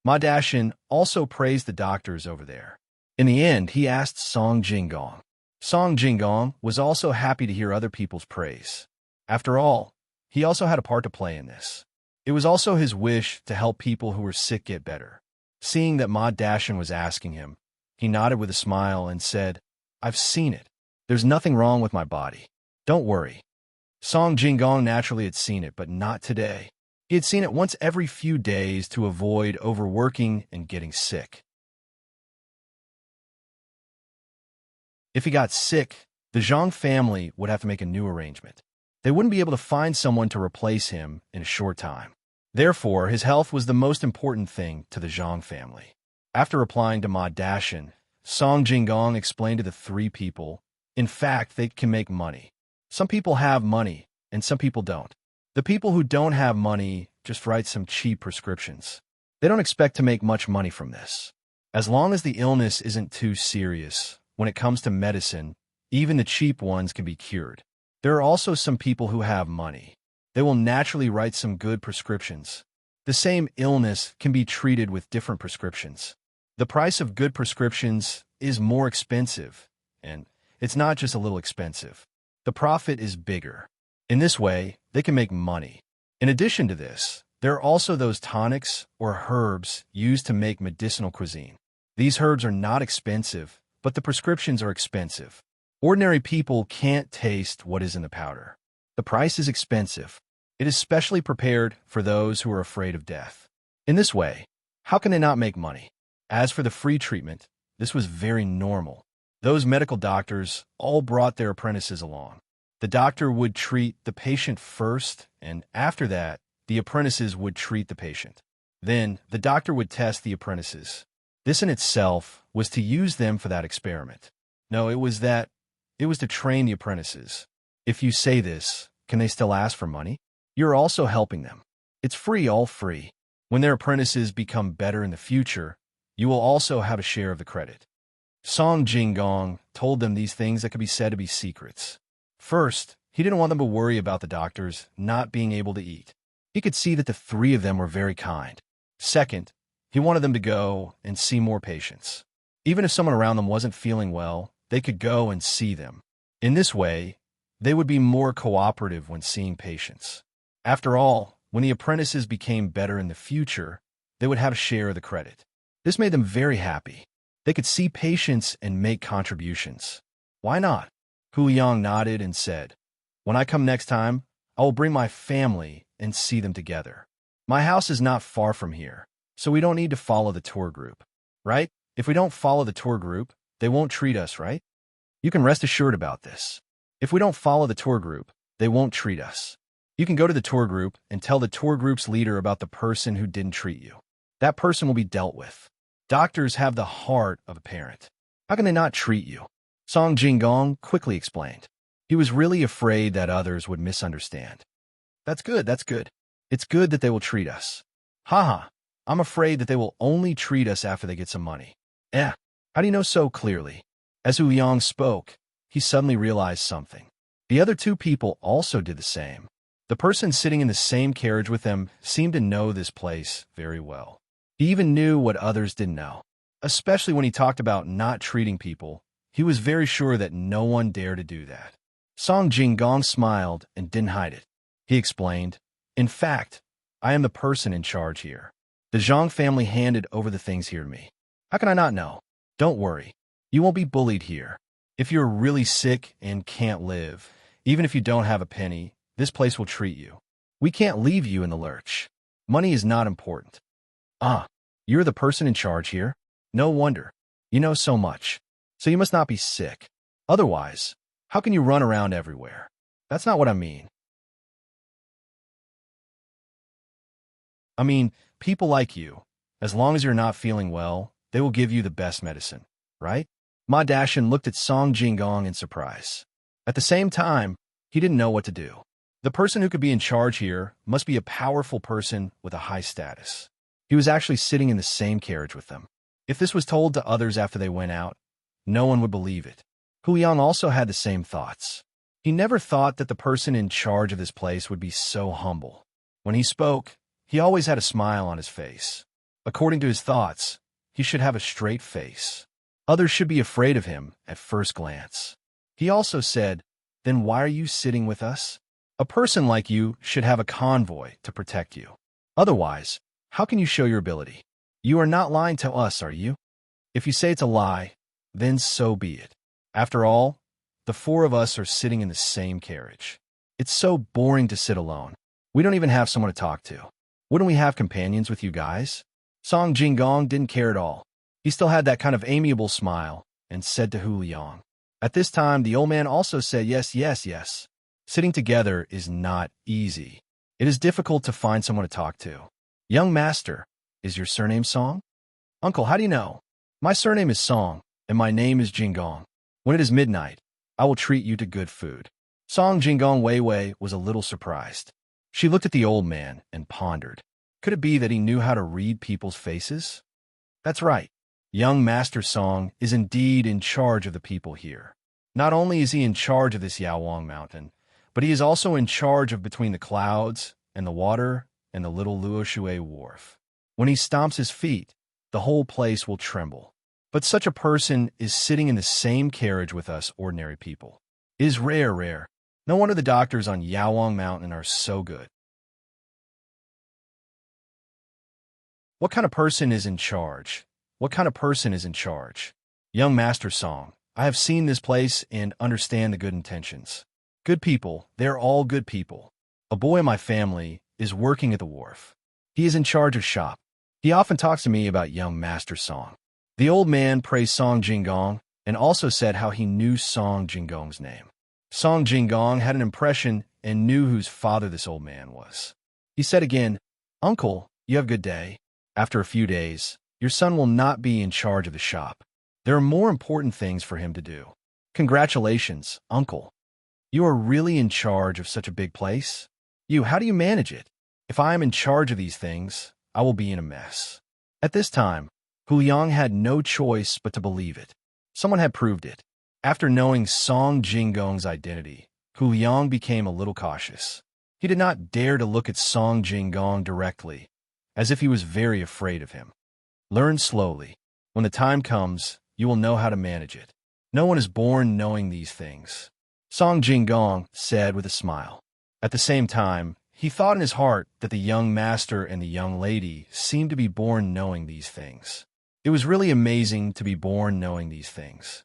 Ma Dashin also praised the doctors over there. In the end, he asked Song Jinggong. Song Jinggong was also happy to hear other people's praise. After all, he also had a part to play in this. It was also his wish to help people who were sick get better. Seeing that Ma Dashin was asking him, he nodded with a smile and said, "I've seen it. There's nothing wrong with my body. Don't worry." Song Jinggong naturally had seen it, but not today. He had seen it once every few days to avoid overworking and getting sick. If he got sick, the Zhang family would have to make a new arrangement. They wouldn't be able to find someone to replace him in a short time. Therefore, his health was the most important thing to the Zhang family. After replying to Ma Dashin, Song Jinggong explained to the 3 people, in fact, they can make money. Some people have money, and some people don't. The people who don't have money just write some cheap prescriptions. They don't expect to make much money from this. As long as the illness isn't too serious, when it comes to medicine, even the cheap ones can be cured. There are also some people who have money. They will naturally write some good prescriptions. The same illness can be treated with different prescriptions. The price of good prescriptions is more expensive, and it's not just a little expensive. The profit is bigger. In this way, they can make money. In addition to this, there are also those tonics or herbs used to make medicinal cuisine. These herbs are not expensive, but the prescriptions are expensive. Ordinary people can't taste what is in the powder. The price is expensive. It is specially prepared for those who are afraid of death. In this way, how can they not make money? As for the free treatment, this was very normal. Those medical doctors all brought their apprentices along. The doctor would treat the patient first, and after that, the apprentices would treat the patient. Then, the doctor would test the apprentices. This in itself was to use them for that experiment. No, it was to train the apprentices. If you say this, can they still ask for money? You're also helping them. It's free, all free. When their apprentices become better in the future, you will also have a share of the credit. Song Jinggong told them these things that could be said to be secrets. First, he didn't want them to worry about the doctors not being able to eat. He could see that the 3 of them were very kind. Second, he wanted them to go and see more patients. Even if someone around them wasn't feeling well, they could go and see them. In this way, they would be more cooperative when seeing patients. After all, when the apprentices became better in the future, they would have a share of the credit. This made them very happy. They could see patients and make contributions. Why not? Hu Yang nodded and said, "When I come next time, I will bring my family and see them together. My house is not far from here, so we don't need to follow the tour group, right? If we don't follow the tour group, they won't treat us, right? You can rest assured about this. If we don't follow the tour group, they won't treat us. You can go to the tour group and tell the tour group's leader about the person who didn't treat you. That person will be dealt with. Doctors have the heart of a parent. How can they not treat you?" Song Jinggong quickly explained. He was really afraid that others would misunderstand. That's good. It's good that they will treat us. Haha, I'm afraid that they will only treat us after they get some money. How do you know so clearly? As Hu Yang spoke, he suddenly realized something. The other 2 people also did the same. The person sitting in the same carriage with them seemed to know this place very well. He even knew what others didn't know. Especially when he talked about not treating people, he was very sure that no one dared to do that. Song Jinggong smiled and didn't hide it. He explained, "In fact, I am the person in charge here. The Zhang family handed over the things here to me. How can I not know? Don't worry. You won't be bullied here. If you're really sick and can't live, even if you don't have a penny, this place will treat you. We can't leave you in the lurch. Money is not important. Ah, you're the person in charge here? No wonder. You know so much. So you must not be sick. Otherwise, how can you run around everywhere? That's not what I mean. I mean, people like you, as long as you're not feeling well, they will give you the best medicine, right? Ma Dashin looked at Song Jingong in surprise. At the same time, he didn't know what to do. The person who could be in charge here must be a powerful person with a high status. He was actually sitting in the same carriage with them. If this was told to others after they went out, no one would believe it. Hu Yang also had the same thoughts. He never thought that the person in charge of this place would be so humble. When he spoke, he always had a smile on his face. According to his thoughts, he should have a straight face. Others should be afraid of him at first glance. He also said, "Then why are you sitting with us? A person like you should have a convoy to protect you. Otherwise, how can you show your ability? You are not lying to us, are you? If you say it's a lie, then so be it. After all, the four of us are sitting in the same carriage. It's so boring to sit alone. We don't even have someone to talk to. Wouldn't we have companions with you guys?" Song Jingong didn't care at all. He still had that kind of amiable smile and said to Hu Liang. At this time, the old man also said, "Yes, yes, yes. Sitting together is not easy. It is difficult to find someone to talk to. Young master, is your surname Song?" "Uncle, how do you know?" "My surname is Song, and my name is Jingong. When it is midnight, I will treat you to good food." Song Jingong Weiwei was a little surprised. She looked at the old man and pondered. Could it be that he knew how to read people's faces? That's right. Young Master Song is indeed in charge of the people here. Not only is he in charge of this Yaowang Mountain, but he is also in charge of between the clouds and the water and the little Luoshui Wharf. When he stomps his feet, the whole place will tremble. But such a person is sitting in the same carriage with us ordinary people. It is rare. No wonder the doctors on Yaowang Mountain are so good. What kind of person is in charge? What kind of person is in charge? Young Master Song, I have seen this place and understand the good intentions. Good people, they're all good people. A boy in my family is working at the wharf. He is in charge of shop. He often talks to me about young Master Song. The old man praised Song Jingong and also said how he knew Song Jingong's name. Song Jingong had an impression and knew whose father this old man was. He said again, "Uncle, you have a good day. After a few days, your son will not be in charge of the shop. There are more important things for him to do. Congratulations, Uncle. You are really in charge of such a big place. How do you manage it? If I am in charge of these things, I will be in a mess." At this time, Hu Yang had no choice but to believe it. Someone had proved it. After knowing Song Jingong's identity, Hu Yang became a little cautious. He did not dare to look at Song Jingong directly, as if he was very afraid of him. Learn slowly. When the time comes, you will know how to manage it. No one is born knowing these things, Song Jingong said with a smile. At the same time, he thought in his heart that the young master and the young lady seemed to be born knowing these things. It was really amazing to be born knowing these things.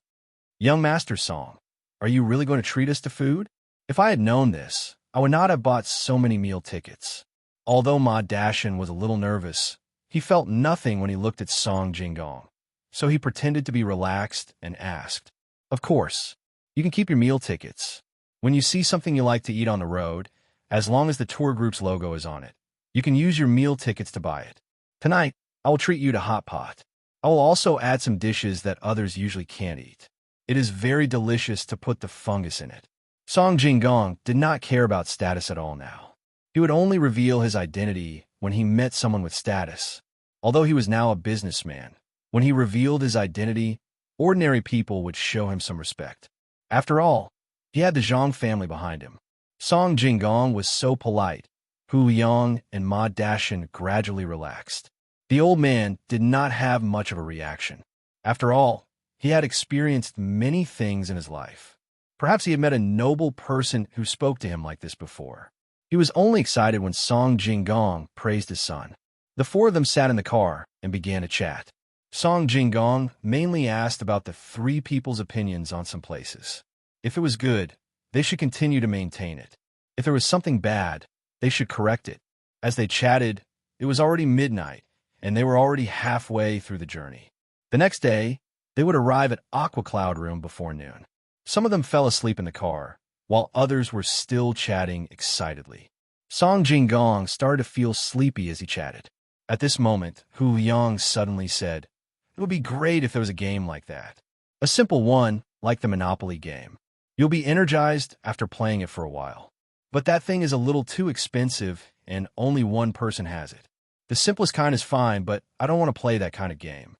Young Master Song, are you really going to treat us to food? If I had known this, I would not have bought so many meal tickets. Although Ma Dashin was a little nervous, he felt nothing when he looked at Song Jingong. So he pretended to be relaxed and asked, "Of course, you can keep your meal tickets. When you see something you like to eat on the road, as long as the tour group's logo is on it, you can use your meal tickets to buy it. Tonight, I will treat you to hot pot. I will also add some dishes that others usually can't eat. It is very delicious to put the fungus in it." Song Jingong did not care about status at all now. He would only reveal his identity when he met someone with status. Although he was now a businessman, when he revealed his identity, ordinary people would show him some respect. After all, he had the Zhang family behind him. Song Jingong was so polite. Hu Yang and Ma Dashin gradually relaxed. The old man did not have much of a reaction. After all, he had experienced many things in his life. Perhaps he had met a noble person who spoke to him like this before. He was only excited when Song Jinggong praised his son. The four of them sat in the car and began to chat. Song Jinggong mainly asked about the three people's opinions on some places. If it was good, they should continue to maintain it. If there was something bad, they should correct it. As they chatted, it was already midnight, and they were already halfway through the journey. The next day, they would arrive at Aqua Cloud Room before noon. Some of them fell asleep in the car, while others were still chatting excitedly. Song Jinggong started to feel sleepy as he chatted. At this moment, Hu Yang suddenly said, "It would be great if there was a game like that. A simple one, like the Monopoly game. You'll be energized after playing it for a while. But that thing is a little too expensive, and only one person has it. The simplest kind is fine, but I don't want to play that kind of game."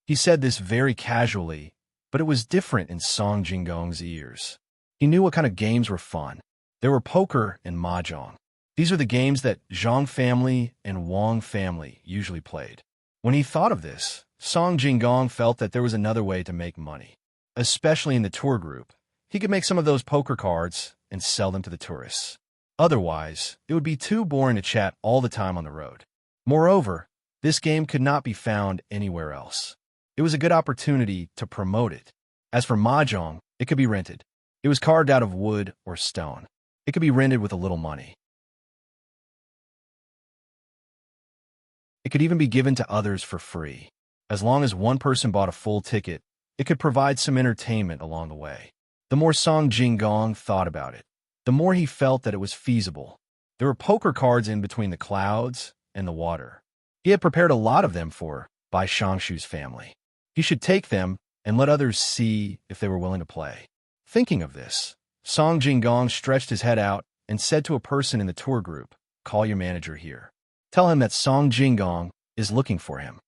He said this very casually, but it was different in Song Jinggong's ears. He knew what kind of games were fun. There were poker and mahjong. These are the games that Zhang family and Wang family usually played. When he thought of this, Song Jinggong felt that there was another way to make money. Especially in the tour group, he could make some of those poker cards and sell them to the tourists. Otherwise, it would be too boring to chat all the time on the road. Moreover, this game could not be found anywhere else. It was a good opportunity to promote it. As for mahjong, it could be rented. It was carved out of wood or stone. It could be rented with a little money. It could even be given to others for free. As long as one person bought a full ticket, it could provide some entertainment along the way. The more Song Jinggong thought about it, the more he felt that it was feasible. There were poker cards in between the clouds and the water. He had prepared a lot of them for Bai Shangshu's family. He should take them and let others see if they were willing to play. Thinking of this, Song Jinggong stretched his head out and said to a person in the tour group, "Call your manager here. Tell him that Song Jinggong is looking for him."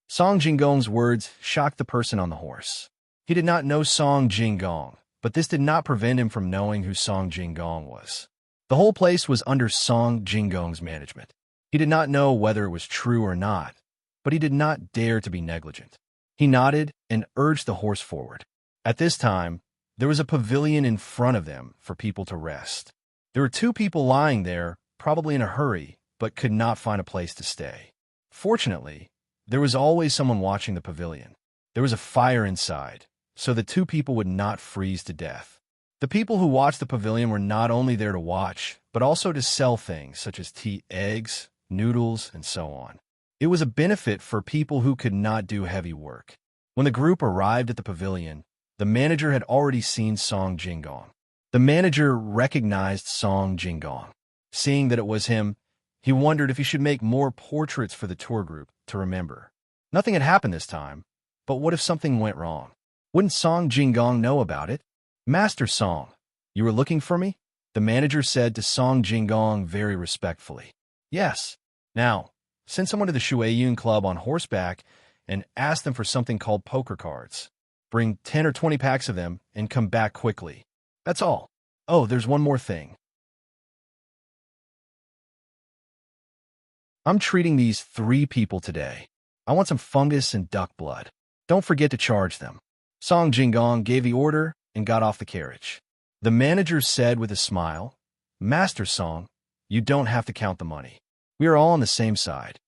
Song Jinggong's words shocked the person on the horse. He did not know Song Jinggong, but this did not prevent him from knowing who Song Jinggong was. The whole place was under Song Jinggong's management. He did not know whether it was true or not, but he did not dare to be negligent. He nodded and urged the horse forward. At this time, there was a pavilion in front of them for people to rest. There were two people lying there, probably in a hurry, but could not find a place to stay. Fortunately, there was always someone watching the pavilion. There was a fire inside, so the two people would not freeze to death. The people who watched the pavilion were not only there to watch, but also to sell things such as tea, eggs, noodles, and so on. It was a benefit for people who could not do heavy work. When the group arrived at the pavilion, the manager had already seen Song Jinggong. The manager recognized Song Jinggong. Seeing that it was him, he wondered if he should make more portraits for the tour group to remember. Nothing had happened this time, but what if something went wrong? Wouldn't Song Jinggong know about it? "Master Song, you were looking for me?" the manager said to Song Jinggong very respectfully. "Yes. Now, send someone to the Shueyun Club on horseback and ask them for something called poker cards. Bring 10 or 20 packs of them and come back quickly. That's all. Oh, there's one more thing. I'm treating these 3 people today. I want some fungus and duck blood. Don't forget to charge them." Song Jinggong gave the order and got off the carriage. The manager said with a smile, "Master Song, you don't have to count the money. We are all on the same side."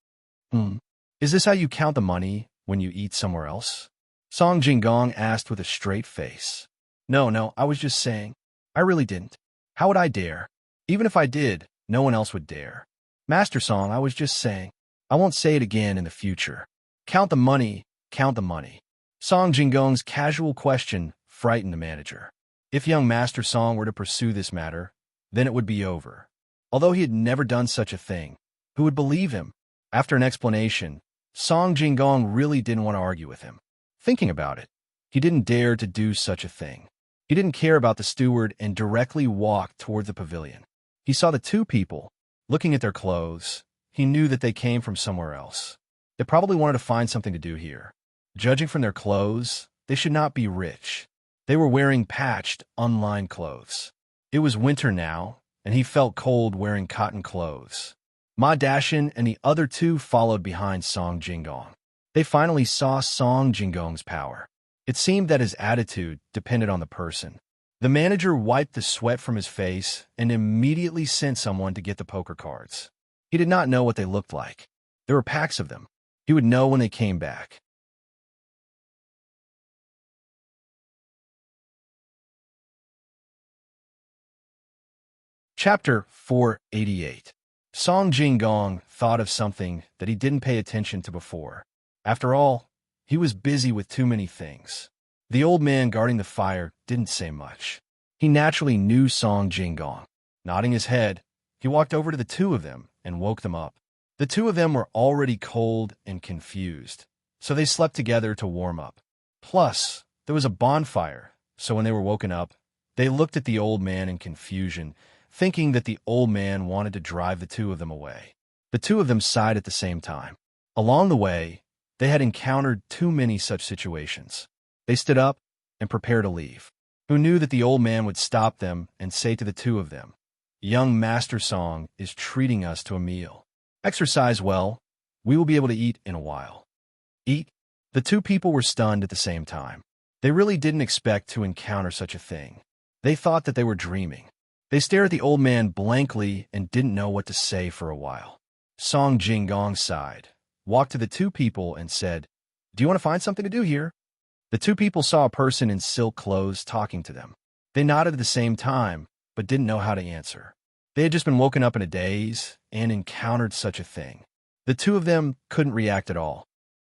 Is this how you count the money when you eat somewhere else?" Song Jinggong asked with a straight face. No, I was just saying. I really didn't. How would I dare? Even if I did, no one else would dare. Master Song, I was just saying. I won't say it again in the future. Count the money, count the money. Song Jinggong's casual question frightened the manager. If young Master Song were to pursue this matter, then it would be over. Although he had never done such a thing, who would believe him? After an explanation, Song Jinggong really didn't want to argue with him. Thinking about it, he didn't dare to do such a thing. He didn't care about the steward and directly walked toward the pavilion. He saw the 2 people. Looking at their clothes, he knew that they came from somewhere else. They probably wanted to find something to do here. Judging from their clothes, they should not be rich. They were wearing patched, unlined clothes. It was winter now, and he felt cold wearing cotton clothes. Ma Dashin and the other 2 followed behind Song Jinggong. They finally saw Song Jinggong's power. It seemed that his attitude depended on the person. The manager wiped the sweat from his face and immediately sent someone to get the poker cards. He did not know what they looked like. There were packs of them. He would know when they came back. Chapter 488. Song Jinggong thought of something that he didn't pay attention to before. After all, he was busy with too many things. The old man guarding the fire didn't say much. He naturally knew Song Jinggong. Nodding his head, he walked over to the two of them and woke them up. The two of them were already cold and confused, so they slept together to warm up. Plus, there was a bonfire, so when they were woken up, they looked at the old man in confusion, thinking that the old man wanted to drive the two of them away. The two of them sighed at the same time. Along the way, they had encountered too many such situations. They stood up and prepared to leave. Who knew that the old man would stop them and say to the two of them, "Young Master Song is treating us to a meal. Exercise well. We will be able to eat in a while." Eat? The two people were stunned at the same time. They really didn't expect to encounter such a thing. They thought that they were dreaming. They stared at the old man blankly and didn't know what to say for a while. Song Jinggong sighed, walked to the two people and said, "Do you want to find something to do here?" The two people saw a person in silk clothes talking to them. They nodded at the same time, but didn't know how to answer. They had just been woken up in a daze and encountered such a thing. The two of them couldn't react at all.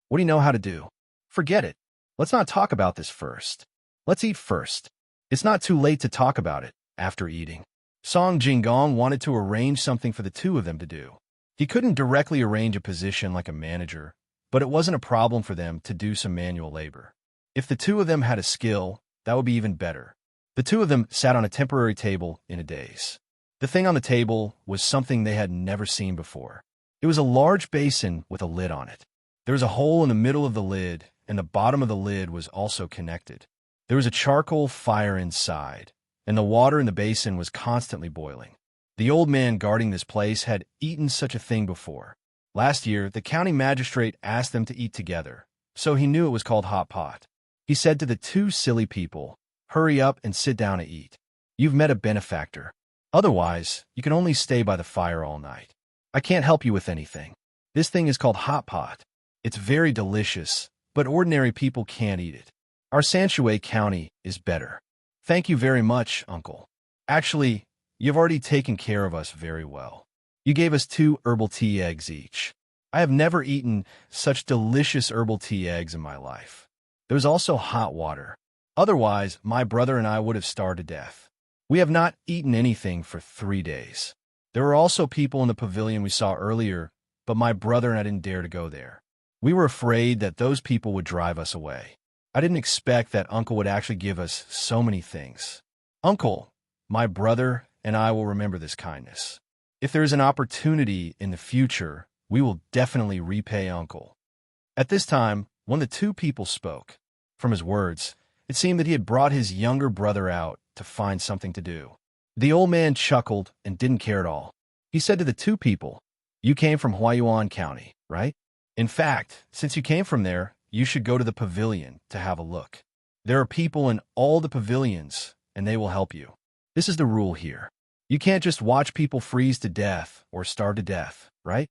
"What do you know how to do?" "Forget it. Let's not talk about this first. Let's eat first. It's not too late to talk about it after eating." Song Jinggong wanted to arrange something for the two of them to do. He couldn't directly arrange a position like a manager, but it wasn't a problem for them to do some manual labor. If the two of them had a skill, that would be even better. The two of them sat on a temporary table in a daze. The thing on the table was something they had never seen before. It was a large basin with a lid on it. There was a hole in the middle of the lid, and the bottom of the lid was also connected. There was a charcoal fire inside, and the water in the basin was constantly boiling. The old man guarding this place had eaten such a thing before. Last year, the county magistrate asked them to eat together, so he knew it was called hot pot. He said to the two silly people, "Hurry up and sit down to eat. You've met a benefactor. Otherwise, you can only stay by the fire all night. I can't help you with anything. This thing is called hot pot. It's very delicious, but ordinary people can't eat it. Our Sanshui County is better. Thank you very much, Uncle. Actually, you've already taken care of us very well. You gave us 2 herbal tea eggs each. I have never eaten such delicious herbal tea eggs in my life. There was also hot water. Otherwise, my brother and I would have starved to death. We have not eaten anything for 3 days. There were also people in the pavilion we saw earlier, but my brother and I didn't dare to go there. We were afraid that those people would drive us away. I didn't expect that Uncle would actually give us so many things. Uncle, my brother and I will remember this kindness. If there is an opportunity in the future, we will definitely repay Uncle." At this time, one of the two people spoke. From his words, it seemed that he had brought his younger brother out to find something to do. The old man chuckled and didn't care at all. He said to the two people, "You came from Huayuan County, right? In fact, since you came from there, you should go to the pavilion to have a look. There are people in all the pavilions, and they will help you. This is the rule here. You can't just watch people freeze to death or starve to death, right?"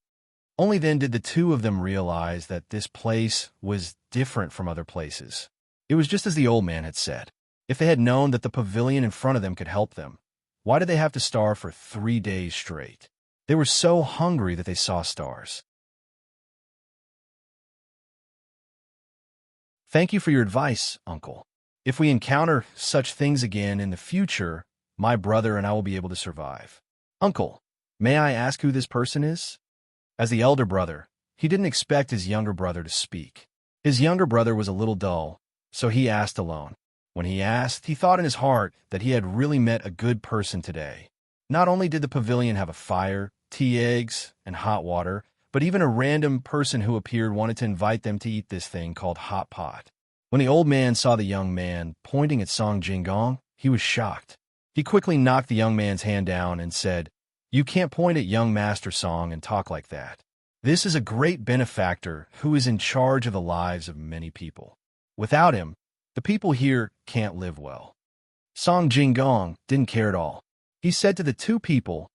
Only then did the two of them realize that this place was different from other places. It was just as the old man had said. If they had known that the pavilion in front of them could help them, why did they have to starve for 3 days straight? They were so hungry that they saw stars. Thank you for your advice, Uncle. If we encounter such things again in the future, my brother and I will be able to survive. Uncle, may I ask who this person is? As the elder brother, he didn't expect his younger brother to speak. His younger brother was a little dull, so he asked alone. When he asked, he thought in his heart that he had really met a good person today. Not only did the pavilion have a fire, tea eggs, and hot water, but even a random person who appeared wanted to invite them to eat this thing called hot pot. When the old man saw the young man pointing at Song Jinggong, he was shocked. He quickly knocked the young man's hand down and said, "You can't point at young Master Song and talk like that. This is a great benefactor who is in charge of the lives of many people. Without him, the people here can't live well." Song Jinggong didn't care at all. He said to the two people,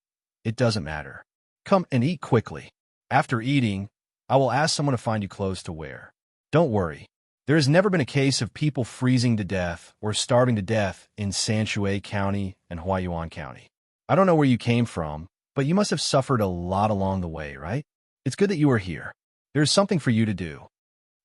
"It doesn't matter. Come and eat quickly. After eating, I will ask someone to find you clothes to wear. Don't worry. There has never been a case of people freezing to death or starving to death in Sanshui County and Huayuan County. I don't know where you came from, but you must have suffered a lot along the way, right? It's good that you are here. There's something for you to do."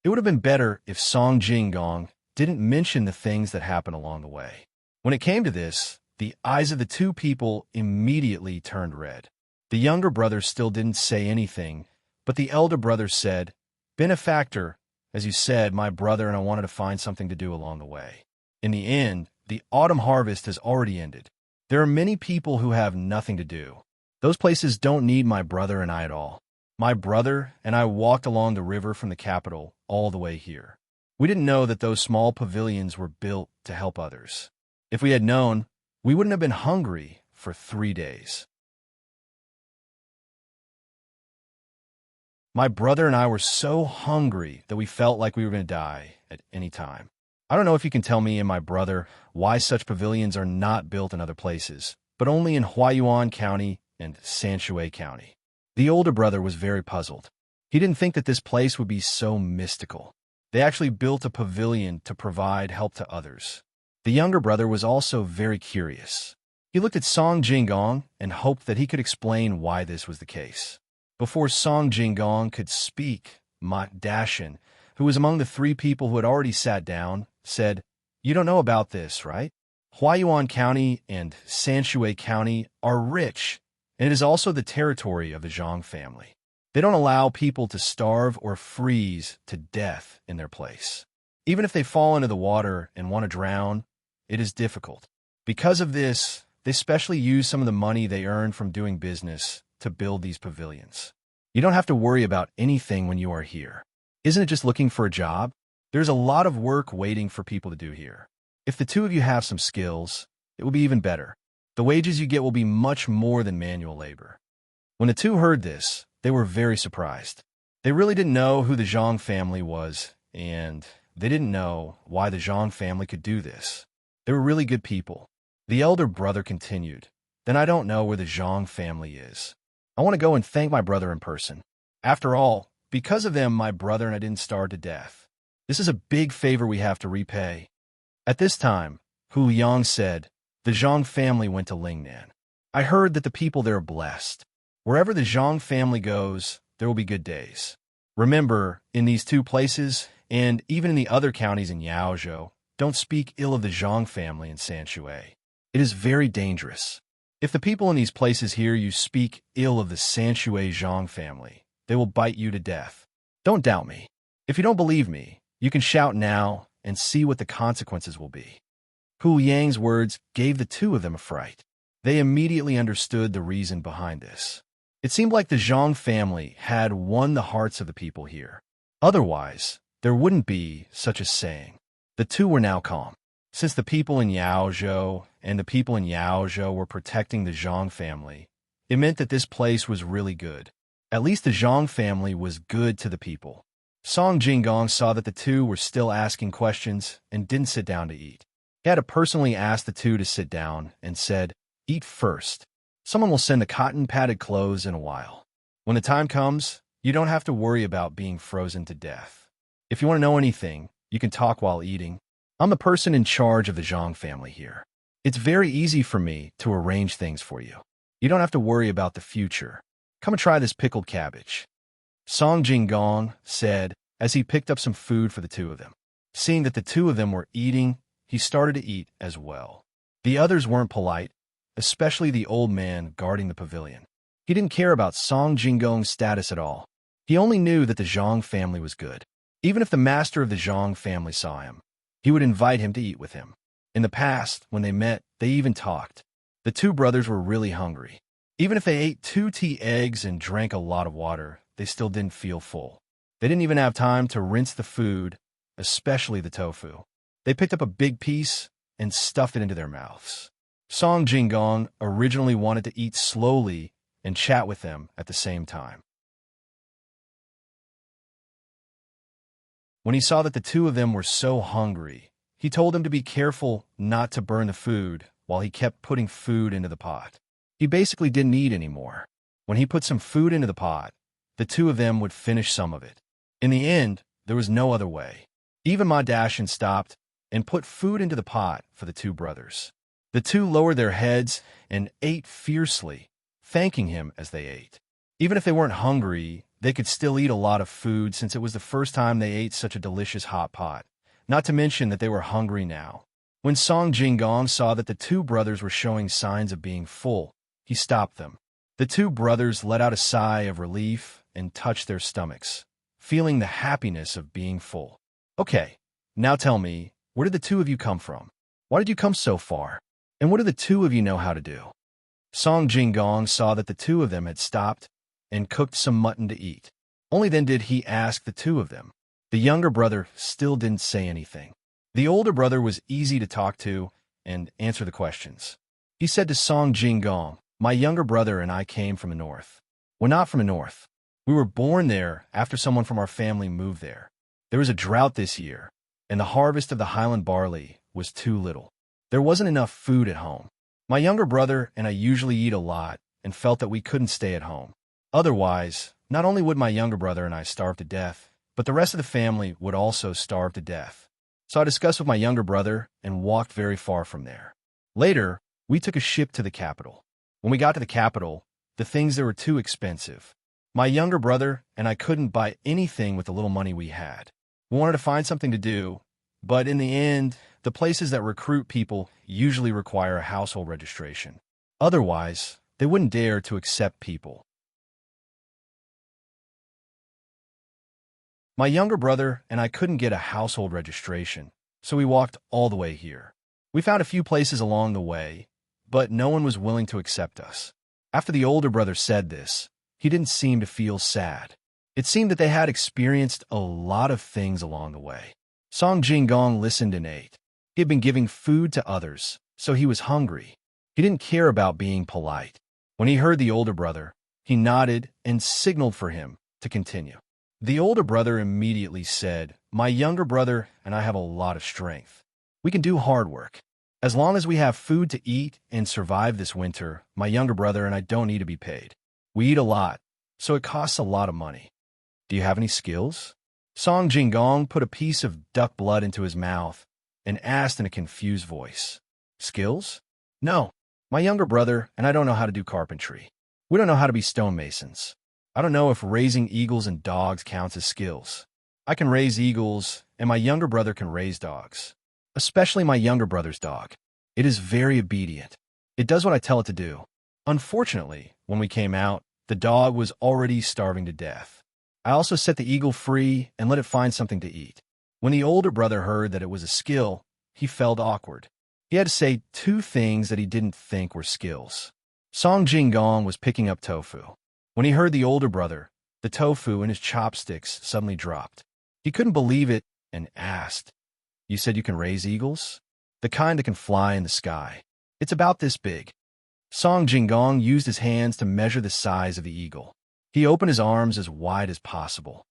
It would have been better if Song Jinggong didn't mention the things that happened along the way. When it came to this, the eyes of the two people immediately turned red. The younger brother still didn't say anything, but the elder brother said, "Benefactor, as you said, my brother and I wanted to find something to do along the way. In the end, the autumn harvest has already ended. There are many people who have nothing to do. Those places don't need my brother and I at all. My brother and I walked along the river from the capital all the way here. We didn't know that those small pavilions were built to help others. If we had known, we wouldn't have been hungry for 3 days. My brother and I were so hungry that we felt like we were going to die at any time. I don't know if you can tell me and my brother why such pavilions are not built in other places, but only in Huayuan County and Sanshui County." The older brother was very puzzled. He didn't think that this place would be so mystical. They actually built a pavilion to provide help to others. The younger brother was also very curious. He looked at Song Jinggong and hoped that he could explain why this was the case. Before Song Jinggong could speak, Ma Dashin, who was among the 3 people who had already sat down, said, "You don't know about this, right? Huayuan County and Sanshui County are rich, and it is also the territory of the Zhang family. They don't allow people to starve or freeze to death in their place. Even if they fall into the water and want to drown, it is difficult. Because of this, they specially use some of the money they earn from doing business to build these pavilions. You don't have to worry about anything when you are here. Isn't it just looking for a job? There's a lot of work waiting for people to do here. If the two of you have some skills, it will be even better. The wages you get will be much more than manual labor." When the two heard this, they were very surprised. They really didn't know who the Zhang family was, and they didn't know why the Zhang family could do this. They were really good people. The elder brother continued, "Then I don't know where the Zhang family is. I want to go and thank my brother in person. After all, because of them, my brother and I didn't starve to death. This is a big favor we have to repay." At this time, Hu Yang said, "The Zhang family went to Lingnan. I heard that the people there are blessed. Wherever the Zhang family goes, there will be good days. Remember, in these 2 places, and even in the other counties in Yaozhou, don't speak ill of the Zhang family in Sanshui. It is very dangerous. If the people in these places hear you speak ill of the Sanshui Zhang family, they will bite you to death. Don't doubt me. If you don't believe me, you can shout now and see what the consequences will be." Hu Yang's words gave the 2 of them a fright. They immediately understood the reason behind this. It seemed like the Zhang family had won the hearts of the people here. Otherwise, there wouldn't be such a saying. The 2 were now calm. Since the people in Yaozhou were protecting the Zhang family, it meant that this place was really good. At least the Zhang family was good to the people. Song Jinggong saw that the 2 were still asking questions and didn't sit down to eat. He had to personally ask the 2 to sit down and said, "Eat first. Someone will send the cotton-padded clothes in a while. When the time comes, you don't have to worry about being frozen to death. If you want to know anything, you can talk while eating. I'm the person in charge of the Zhang family here. It's very easy for me to arrange things for you. You don't have to worry about the future. Come and try this pickled cabbage." Song Jinggong said as he picked up some food for the 2 of them. Seeing that the 2 of them were eating, he started to eat as well. The others weren't polite, especially the old man guarding the pavilion. He didn't care about Song Jinggong's status at all. He only knew that the Zhang family was good. Even if the master of the Zhang family saw him, he would invite him to eat with him. In the past, when they met, they even talked. The 2 brothers were really hungry. Even if they ate 2 tea eggs and drank a lot of water, they still didn't feel full. They didn't even have time to rinse the food, especially the tofu. They picked up a big piece and stuffed it into their mouths. Song Jinggong originally wanted to eat slowly and chat with them at the same time. When he saw that the 2 of them were so hungry, He told them to be careful not to burn the food while he kept putting food into the pot. He basically didn't eat anymore. When he put some food into the pot, the two of them would finish some of it. In the end, there was no other way. Even Ma Dashin stopped and put food into the pot for the two brothers. The two lowered their heads and ate fiercely, thanking him as they ate. Even if they weren't hungry, they could still eat a lot of food since it was the first time they ate such a delicious hot pot, not to mention that they were hungry now. When Song Jinggong saw that the two brothers were showing signs of being full, he stopped them. The two brothers let out a sigh of relief and touched their stomachs, feeling the happiness of being full. Okay, now tell me, where did the two of you come from? Why did you come so far? And what do the two of you know how to do? Song Jinggong saw that the two of them had stopped and cooked some mutton to eat. Only then did he ask the two of them. The younger brother still didn't say anything. The older brother was easy to talk to and answer the questions. He said to Song Jinggong, "My younger brother and I came from the north." "We're not from the north. We were born there after someone from our family moved there. There was a drought this year, and the harvest of the highland barley was too little. There wasn't enough food at home. My younger brother and I usually eat a lot and felt that we couldn't stay at home. Otherwise, not only would my younger brother and I starve to death, but the rest of the family would also starve to death. So I discussed with my younger brother and walked very far from there. Later, we took a ship to the capital. When we got to the capital, the things there were too expensive. My younger brother and I couldn't buy anything with the little money we had. We wanted to find something to do, but in the end, the places that recruit people usually require a household registration. Otherwise, they wouldn't dare to accept people. My younger brother and I couldn't get a household registration, so we walked all the way here. We found a few places along the way, but no one was willing to accept us. After the older brother said this, he didn't seem to feel sad. It seemed that they had experienced a lot of things along the way. Song Jinggong listened and ate. He had been giving food to others, so he was hungry. He didn't care about being polite. When he heard the older brother, he nodded and signaled for him to continue. The older brother immediately said, "My younger brother and I have a lot of strength. We can do hard work. As long as we have food to eat and survive this winter, my younger brother and I don't need to be paid. We eat a lot, so it costs a lot of money. Do you have any skills?" Song Jinggong put a piece of duck blood into his mouth and asked in a confused voice, "Skills? No. My younger brother and I don't know how to do carpentry. We don't know how to be stonemasons. I don't know if raising eagles and dogs counts as skills. I can raise eagles, and my younger brother can raise dogs. Especially my younger brother's dog. It is very obedient. It does what I tell it to do. Unfortunately, when we came out, the dog was already starving to death. I also set the eagle free and let it find something to eat. When the older brother heard that it was a skill, he felt awkward. He had to say two things that he didn't think were skills. Song Jinggong was picking up tofu. When he heard the older brother, the tofu in his chopsticks suddenly dropped. He couldn't believe it and asked, "You said you can raise eagles? The kind that can fly in the sky. It's about this big." Song Jinggong used his hands to measure the size of the eagle. He opened his arms as wide as possible.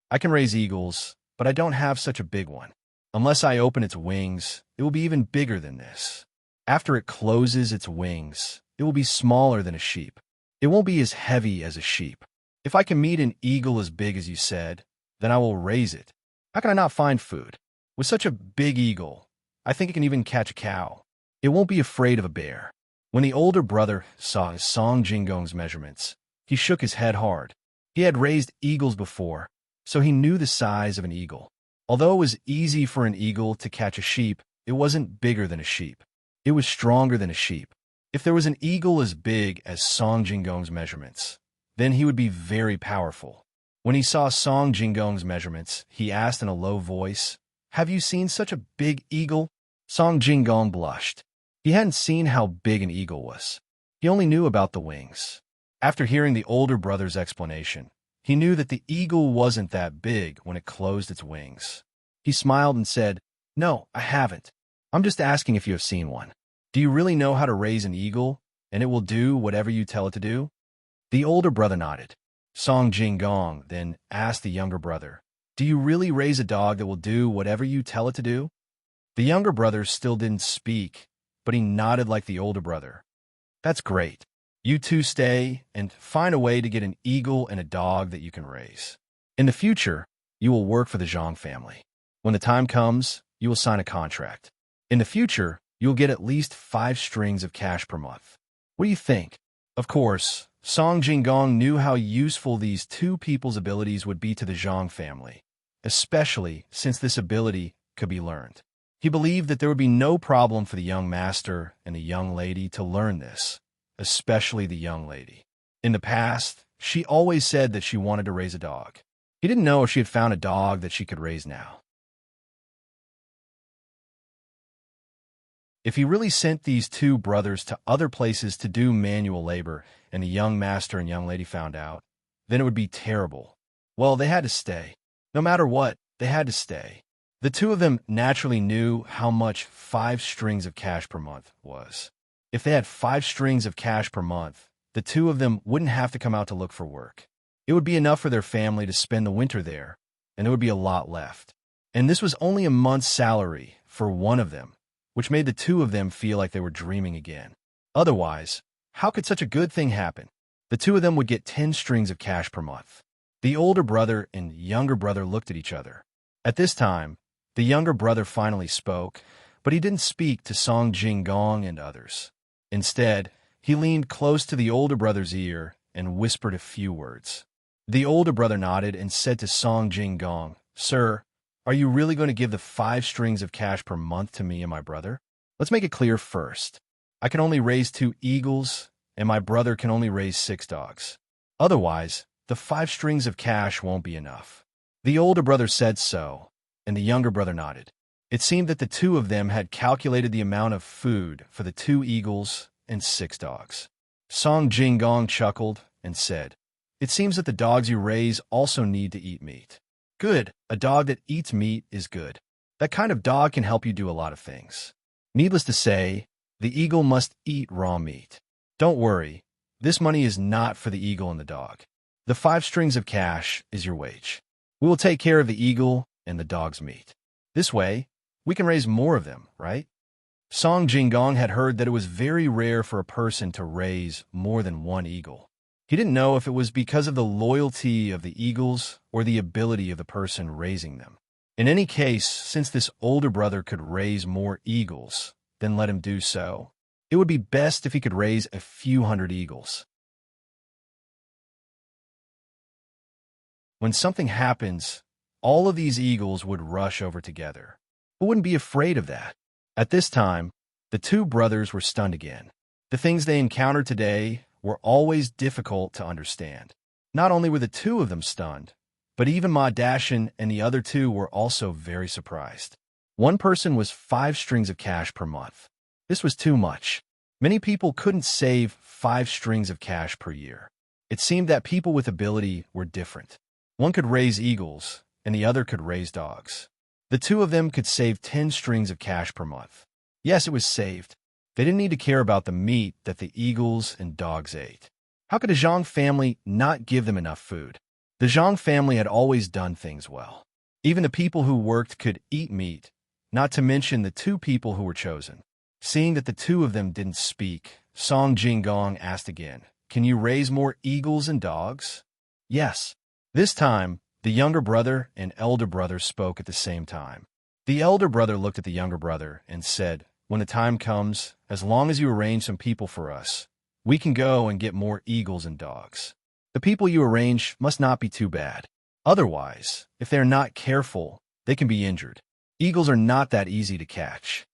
"I can raise eagles, but I don't have such a big one. Unless I open its wings, it will be even bigger than this. After it closes its wings, it will be smaller than a sheep. It won't be as heavy as a sheep. If I can meet an eagle as big as you said, then I will raise it. How can I not find food? With such a big eagle, I think it can even catch a cow. It won't be afraid of a bear." When the older brother saw Song Jinggong's measurements, he shook his head hard. He had raised eagles before, so he knew the size of an eagle. Although it was easy for an eagle to catch a sheep, it wasn't bigger than a sheep. It was stronger than a sheep. If there was an eagle as big as Song Jinggong's measurements, then he would be very powerful. When he saw Song Jinggong's measurements, he asked in a low voice, "Have you seen such a big eagle?" Song Jinggong blushed. He hadn't seen how big an eagle was. He only knew about the wings. After hearing the older brother's explanation, he knew that the eagle wasn't that big when it closed its wings. He smiled and said, "No, I haven't. I'm just asking if you have seen one. Do you really know how to raise an eagle, and it will do whatever you tell it to do?" The older brother nodded. Song Jinggong then asked the younger brother, "Do you really raise a dog that will do whatever you tell it to do?" The younger brother still didn't speak, but he nodded like the older brother. That's great. You two stay and find a way to get an eagle and a dog that you can raise. In the future, you will work for the Zhang family. When the time comes, you will sign a contract. In the future, you will get at least 5 strings of cash per month. What do you think? Of course, Song Jinggong knew how useful these two people's abilities would be to the Zhang family, especially since this ability could be learned. He believed that there would be no problem for the young master and the young lady to learn this, especially the young lady. In the past, she always said that she wanted to raise a dog. He didn't know if she had found a dog that she could raise now. If he really sent these two brothers to other places to do manual labor and the young master and young lady found out, then it would be terrible. Well, they had to stay. No matter what, they had to stay. The two of them naturally knew how much 5 strings of cash per month was. If they had 5 strings of cash per month, the two of them wouldn't have to come out to look for work. It would be enough for their family to spend the winter there, and there would be a lot left. And this was only a month's salary for one of them, which made the two of them feel like they were dreaming again. Otherwise, how could such a good thing happen? The two of them would get 10 strings of cash per month. The older brother and younger brother looked at each other. At this time, the younger brother finally spoke, but he didn't speak to Song Jinggong and others. Instead, he leaned close to the older brother's ear and whispered a few words. The older brother nodded and said to Song Jinggong, "Sir, are you really going to give the 5 strings of cash per month to me and my brother? Let's make it clear first. I can only raise 2 eagles, and my brother can only raise 6 dogs. Otherwise, the 5 strings of cash won't be enough." The older brother said so, and the younger brother nodded. It seemed that the two of them had calculated the amount of food for the 2 eagles and 6 dogs. Song Jinggong chuckled and said, "It seems that the dogs you raise also need to eat meat." "Good. A dog that eats meat is good. That kind of dog can help you do a lot of things." Needless to say, the eagle must eat raw meat. Don't worry, this money is not for the eagle and the dog. The 5 strings of cash is your wage. We will take care of the eagle and the dog's meat. This way, we can raise more of them, right? Song Jinggong had heard that it was very rare for a person to raise more than 1 eagle. He didn't know if it was because of the loyalty of the eagles or the ability of the person raising them. In any case, since this older brother could raise more eagles, then let him do so. It would be best if he could raise a few hundred eagles. When something happens, all of these eagles would rush over together. Who wouldn't be afraid of that? At this time, the two brothers were stunned again. The things they encountered today were always difficult to understand. Not only were the two of them stunned, but even Ma Dashin and the other two were also very surprised. One person was 5 strings of cash per month. This was too much. Many people couldn't save 5 strings of cash per year. It seemed that people with ability were different. One could raise eagles, and the other could raise dogs. The two of them could save 10 strings of cash per month. Yes, it was saved. They didn't need to care about the meat that the eagles and dogs ate. How could a Zhang family not give them enough food? The Zhang family had always done things well. Even the people who worked could eat meat, not to mention the 2 people who were chosen. Seeing that the 2 of them didn't speak, Song Jinggong asked again, "Can you raise more eagles and dogs?" "Yes." This time, the younger brother and elder brother spoke at the same time. The elder brother looked at the younger brother and said, "When the time comes, as long as you arrange some people for us, we can go and get more eagles and dogs. The people you arrange must not be too bad. Otherwise, if they are not careful, they can be injured. Eagles are not that easy to catch.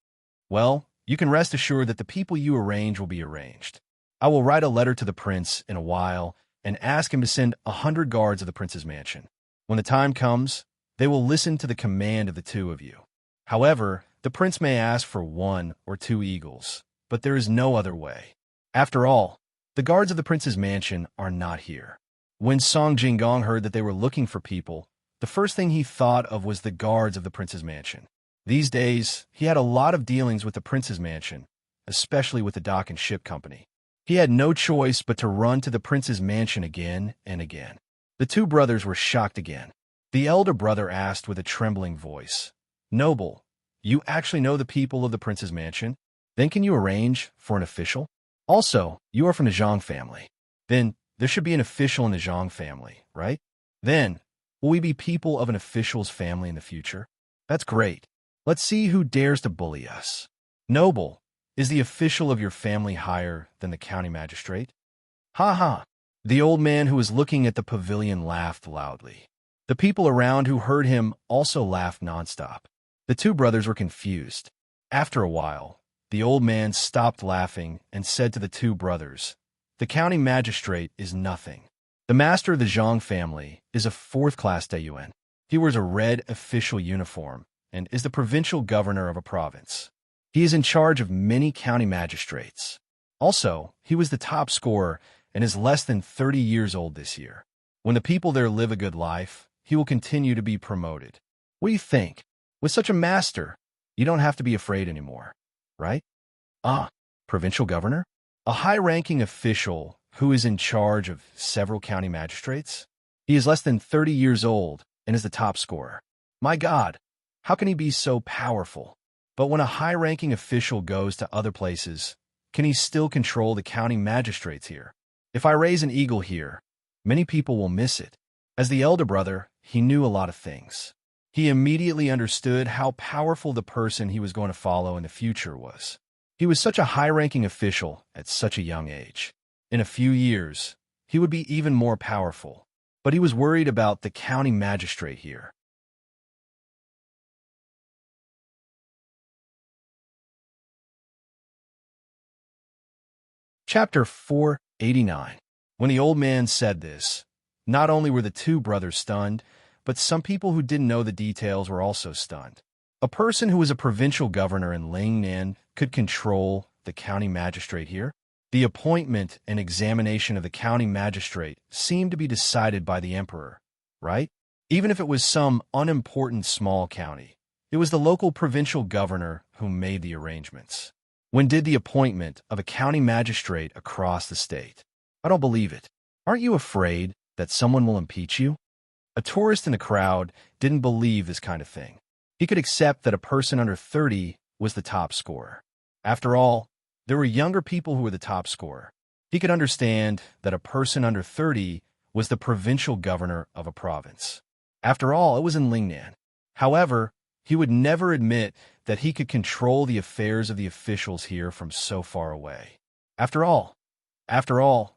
Well, you can rest assured that the people you arrange will be arranged. I will write a letter to the prince in a while and ask him to send 100 guards of the prince's mansion. When the time comes, they will listen to the command of the 2 of you. However, the prince may ask for 1 or 2 eagles, but there is no other way. After all, the guards of the prince's mansion are not here." When Song Jinggong heard that they were looking for people, the first thing he thought of was the guards of the prince's mansion. These days, he had a lot of dealings with the prince's mansion, especially with the dock and ship company. He had no choice but to run to the prince's mansion again and again. The 2 brothers were shocked again. The elder brother asked with a trembling voice, "Noble, You actually know the people of the prince's mansion? Then can you arrange for an official? Also, you are from the Zhang family. Then there should be an official in the Zhang family, right? Then, will we be people of an official's family in the future? That's great. Let's see who dares to bully us. Noble, is the official of your family higher than the county magistrate? Ha ha. The old man who was looking at the pavilion laughed loudly. The people around who heard him also laughed nonstop. The two brothers were confused. After a while, the old man stopped laughing and said to the two brothers, "The county magistrate is nothing. The master of the Zhang family is a fourth-class Dayuan. He wears a red official uniform and is the provincial governor of a province. He is in charge of many county magistrates. Also, he was the top scorer and is less than 30 years old this year. When the people there live a good life, he will continue to be promoted. What do you think? With such a master, you don't have to be afraid anymore, right?" Provincial governor? A high-ranking official who is in charge of several county magistrates? He is less than 30 years old and is the top scorer. My God, how can he be so powerful? But when a high-ranking official goes to other places, can he still control the county magistrates here? If I raise an eagle here, many people will miss it. As the elder brother, he knew a lot of things. He immediately understood how powerful the person he was going to follow in the future was. He was such a high-ranking official at such a young age. In a few years, he would be even more powerful. But he was worried about the county magistrate here. Chapter 489. When the old man said this, not only were the two brothers stunned, but some people who didn't know the details were also stunned. A person who was a provincial governor in Lingnan could control the county magistrate here? The appointment and examination of the county magistrate seemed to be decided by the emperor, right? Even if it was some unimportant small county, it was the local provincial governor who made the arrangements. When did the appointment of a county magistrate across the state? I don't believe it. Aren't you afraid that someone will impeach you? A tourist in the crowd didn't believe this kind of thing. He could accept that a person under 30 was the top scorer. After all, there were younger people who were the top scorer. He could understand that a person under 30 was the provincial governor of a province. After all, it was in Lingnan. However, he would never admit that he could control the affairs of the officials here from so far away. After all,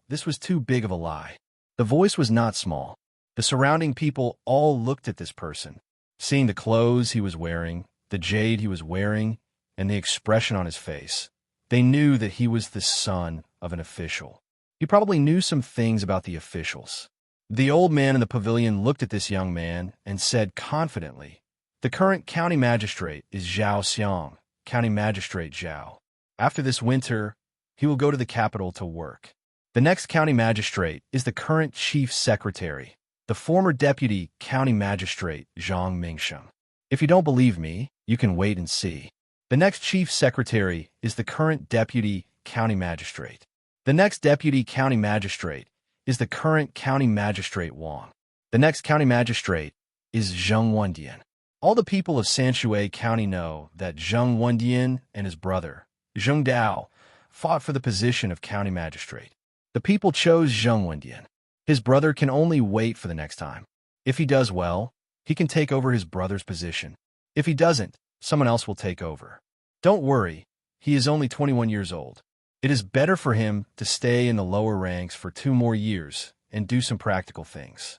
this was too big of a lie. The voice was not small. The surrounding people all looked at this person, seeing the clothes he was wearing, the jade he was wearing, and the expression on his face. They knew that he was the son of an official. He probably knew some things about the officials. The old man in the pavilion looked at this young man and said confidently, "The current county magistrate is Zhao Xiang, County Magistrate Zhao. After this winter, he will go to the capital to work. The next county magistrate is the current chief secretary, the former deputy county magistrate Zhang Mingsheng. If you don't believe me, you can wait and see. The next chief secretary is the current deputy county magistrate. The next deputy county magistrate is the current county magistrate Wang. The next county magistrate is Zheng Wendian. All the people of Sanshui County know that Zheng Wendian and his brother, Zheng Dao, fought for the position of county magistrate. The people chose Zheng Wendian. His brother can only wait for the next time. If he does well, he can take over his brother's position. If he doesn't, someone else will take over. Don't worry, he is only 21 years old. It is better for him to stay in the lower ranks for 2 more years and do some practical things."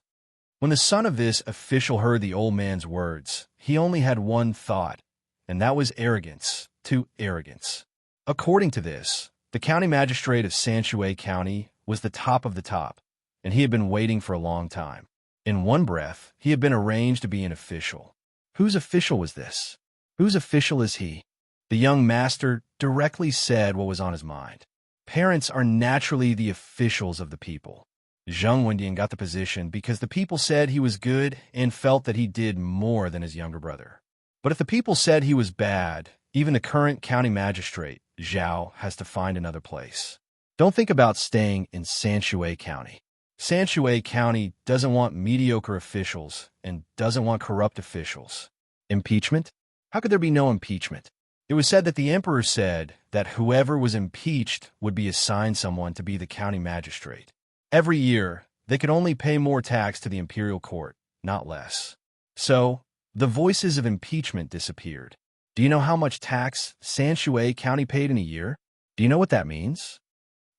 When the son of this official heard the old man's words, he only had one thought, and that was arrogance to arrogance. According to this, the county magistrate of Sanshui County was the top of the top, and he had been waiting for a long time. In one breath, he had been arranged to be an official. Whose official was this? Whose official is he? The young master directly said what was on his mind. Parents are naturally the officials of the people. Zheng Wendian got the position because the people said he was good and felt that he did more than his younger brother. But if the people said he was bad, even the current county magistrate, Zhao, has to find another place. Don't think about staying in Sanshui County. Sanshui County doesn't want mediocre officials and doesn't want corrupt officials. Impeachment? How could there be no impeachment? It was said that the emperor said that whoever was impeached would be assigned someone to be the county magistrate. Every year, they could only pay more tax to the imperial court, not less. So, the voices of impeachment disappeared. Do you know how much tax Sanshui County paid in a year? Do you know what that means?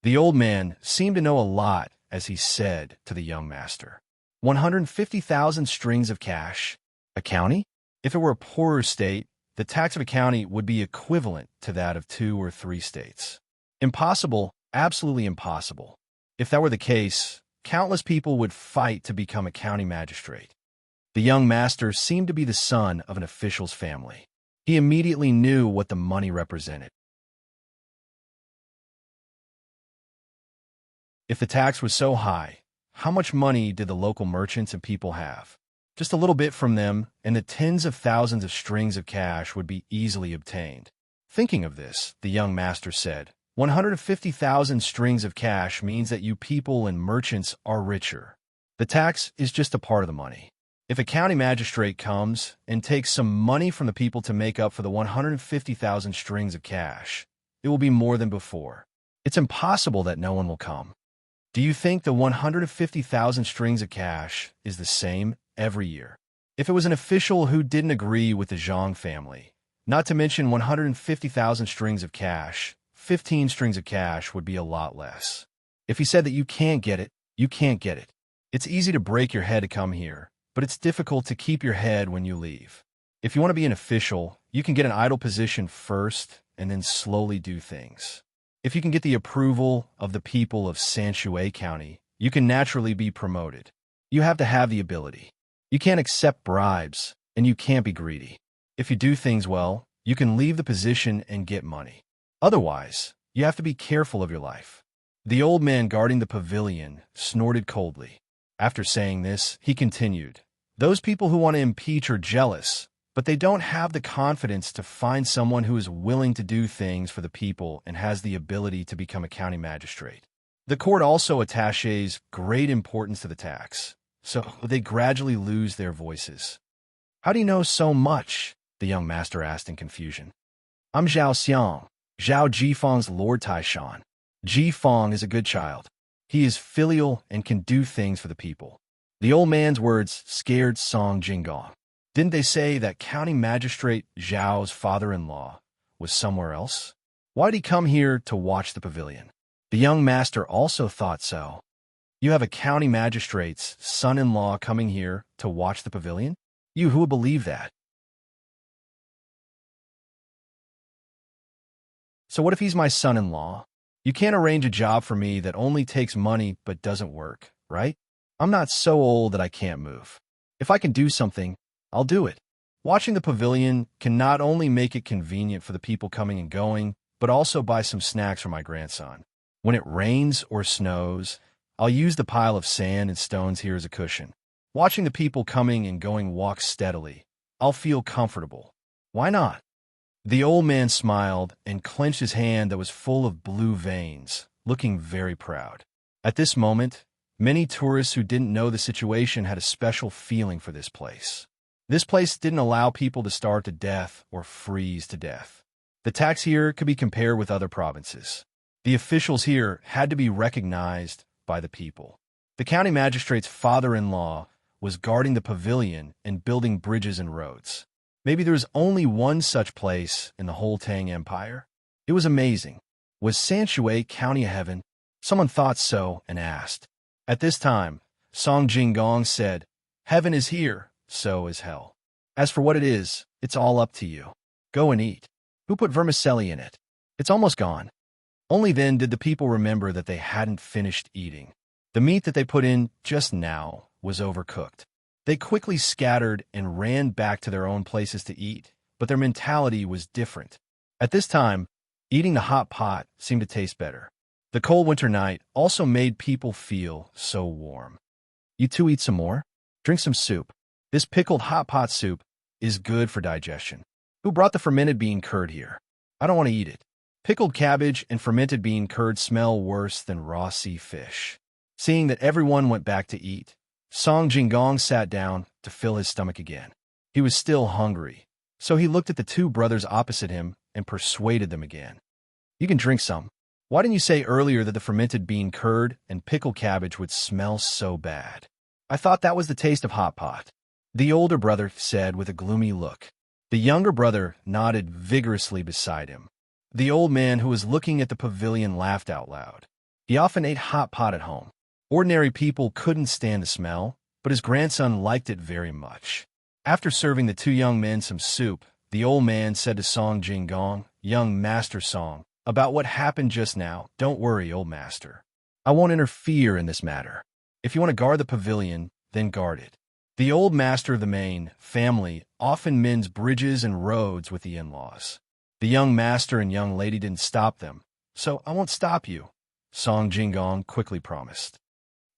The old man seemed to know a lot as he said to the young master, 150,000 strings of cash. A county? If it were a poorer state, the tax of a county would be equivalent to that of 2 or 3 states. Impossible, absolutely impossible. If that were the case, countless people would fight to become a county magistrate. The young master seemed to be the son of an official's family. He immediately knew what the money represented. If the tax was so high, how much money did the local merchants and people have? Just a little bit from them, and the tens of thousands of strings of cash would be easily obtained. Thinking of this, the young master said, 150,000 strings of cash means that you people and merchants are richer. The tax is just a part of the money. If a county magistrate comes and takes some money from the people to make up for the 150,000 strings of cash, it will be more than before. It's impossible that no one will come. Do you think the 150,000 strings of cash is the same every year? If it was an official who didn't agree with the Zhang family, not to mention 150,000 strings of cash, 15 strings of cash would be a lot less. If he said that you can't get it, you can't get it. It's easy to break your head to come here, but it's difficult to keep your head when you leave. If you want to be an official, you can get an idle position first and then slowly do things. If you can get the approval of the people of Sanshui County, you can naturally be promoted. You have to have the ability. You can't accept bribes, and you can't be greedy. If you do things well, you can leave the position and get money. Otherwise, you have to be careful of your life. The old man guarding the pavilion snorted coldly. After saying this, he continued, those people who want to impeach are jealous, but they don't have the confidence to find someone who is willing to do things for the people and has the ability to become a county magistrate. The court also attaches great importance to the tax, so they gradually lose their voices. How do you know so much? The young master asked in confusion. I'm Zhao Xiang, Zhao Jifeng's Lord Taishan. Jifeng is a good child. He is filial and can do things for the people. The old man's words scared Song Jinggong. Didn't they say that County Magistrate Zhao's father-in-law was somewhere else? Why'd he come here to watch the pavilion? The young master also thought so. You have a county magistrate's son-in-law coming here to watch the pavilion? Who would believe that? So what if he's my son-in-law? You can't arrange a job for me that only takes money but doesn't work, right? I'm not so old that I can't move. If I can do something, I'll do it. Watching the pavilion can not only make it convenient for the people coming and going, but also buy some snacks for my grandson. When it rains or snows, I'll use the pile of sand and stones here as a cushion. Watching the people coming and going walk steadily, I'll feel comfortable. Why not? The old man smiled and clenched his hand that was full of blue veins, looking very proud. At this moment, many tourists who didn't know the situation had a special feeling for this place. This place didn't allow people to starve to death or freeze to death. The tax here could be compared with other provinces. The officials here had to be recognized by the people. The county magistrate's father-in-law was guarding the pavilion and building bridges and roads. Maybe there was only one such place in the whole Tang Empire. It was amazing. Was Sanshui County a heaven? Someone thought so and asked. At this time, Song Jinggong said, heaven is here, so is hell. As for what it is, it's all up to you. Go and eat. Who put vermicelli in it? It's almost gone. Only then did the people remember that they hadn't finished eating. The meat that they put in just now was overcooked. They quickly scattered and ran back to their own places to eat, but their mentality was different. At this time, eating the hot pot seemed to taste better. The cold winter night also made people feel so warm. You two eat some more? Drink some soup. This pickled hot pot soup is good for digestion. Who brought the fermented bean curd here? I don't want to eat it. Pickled cabbage and fermented bean curd smell worse than raw sea fish. Seeing that everyone went back to eat, Song Jinggong sat down to fill his stomach again. He was still hungry, So he looked at the two brothers opposite him and persuaded them again. You can drink some. Why didn't you say earlier that the fermented bean curd and pickled cabbage would smell so bad? I thought that was the taste of hot pot. The older brother said with a gloomy look. The younger brother nodded vigorously beside him. The old man who was looking at the pavilion laughed out loud. He often ate hot pot at home. Ordinary people couldn't stand the smell, but his grandson liked it very much. After serving the two young men some soup, the old man said to Song Jinggong, young master Song, about what happened just now. Don't worry, old master. I won't interfere in this matter. If you want to guard the pavilion, then guard it. The old master of the main family often mends bridges and roads with the in-laws. The young master and young lady didn't stop them, so I won't stop you, Song Jinggong quickly promised.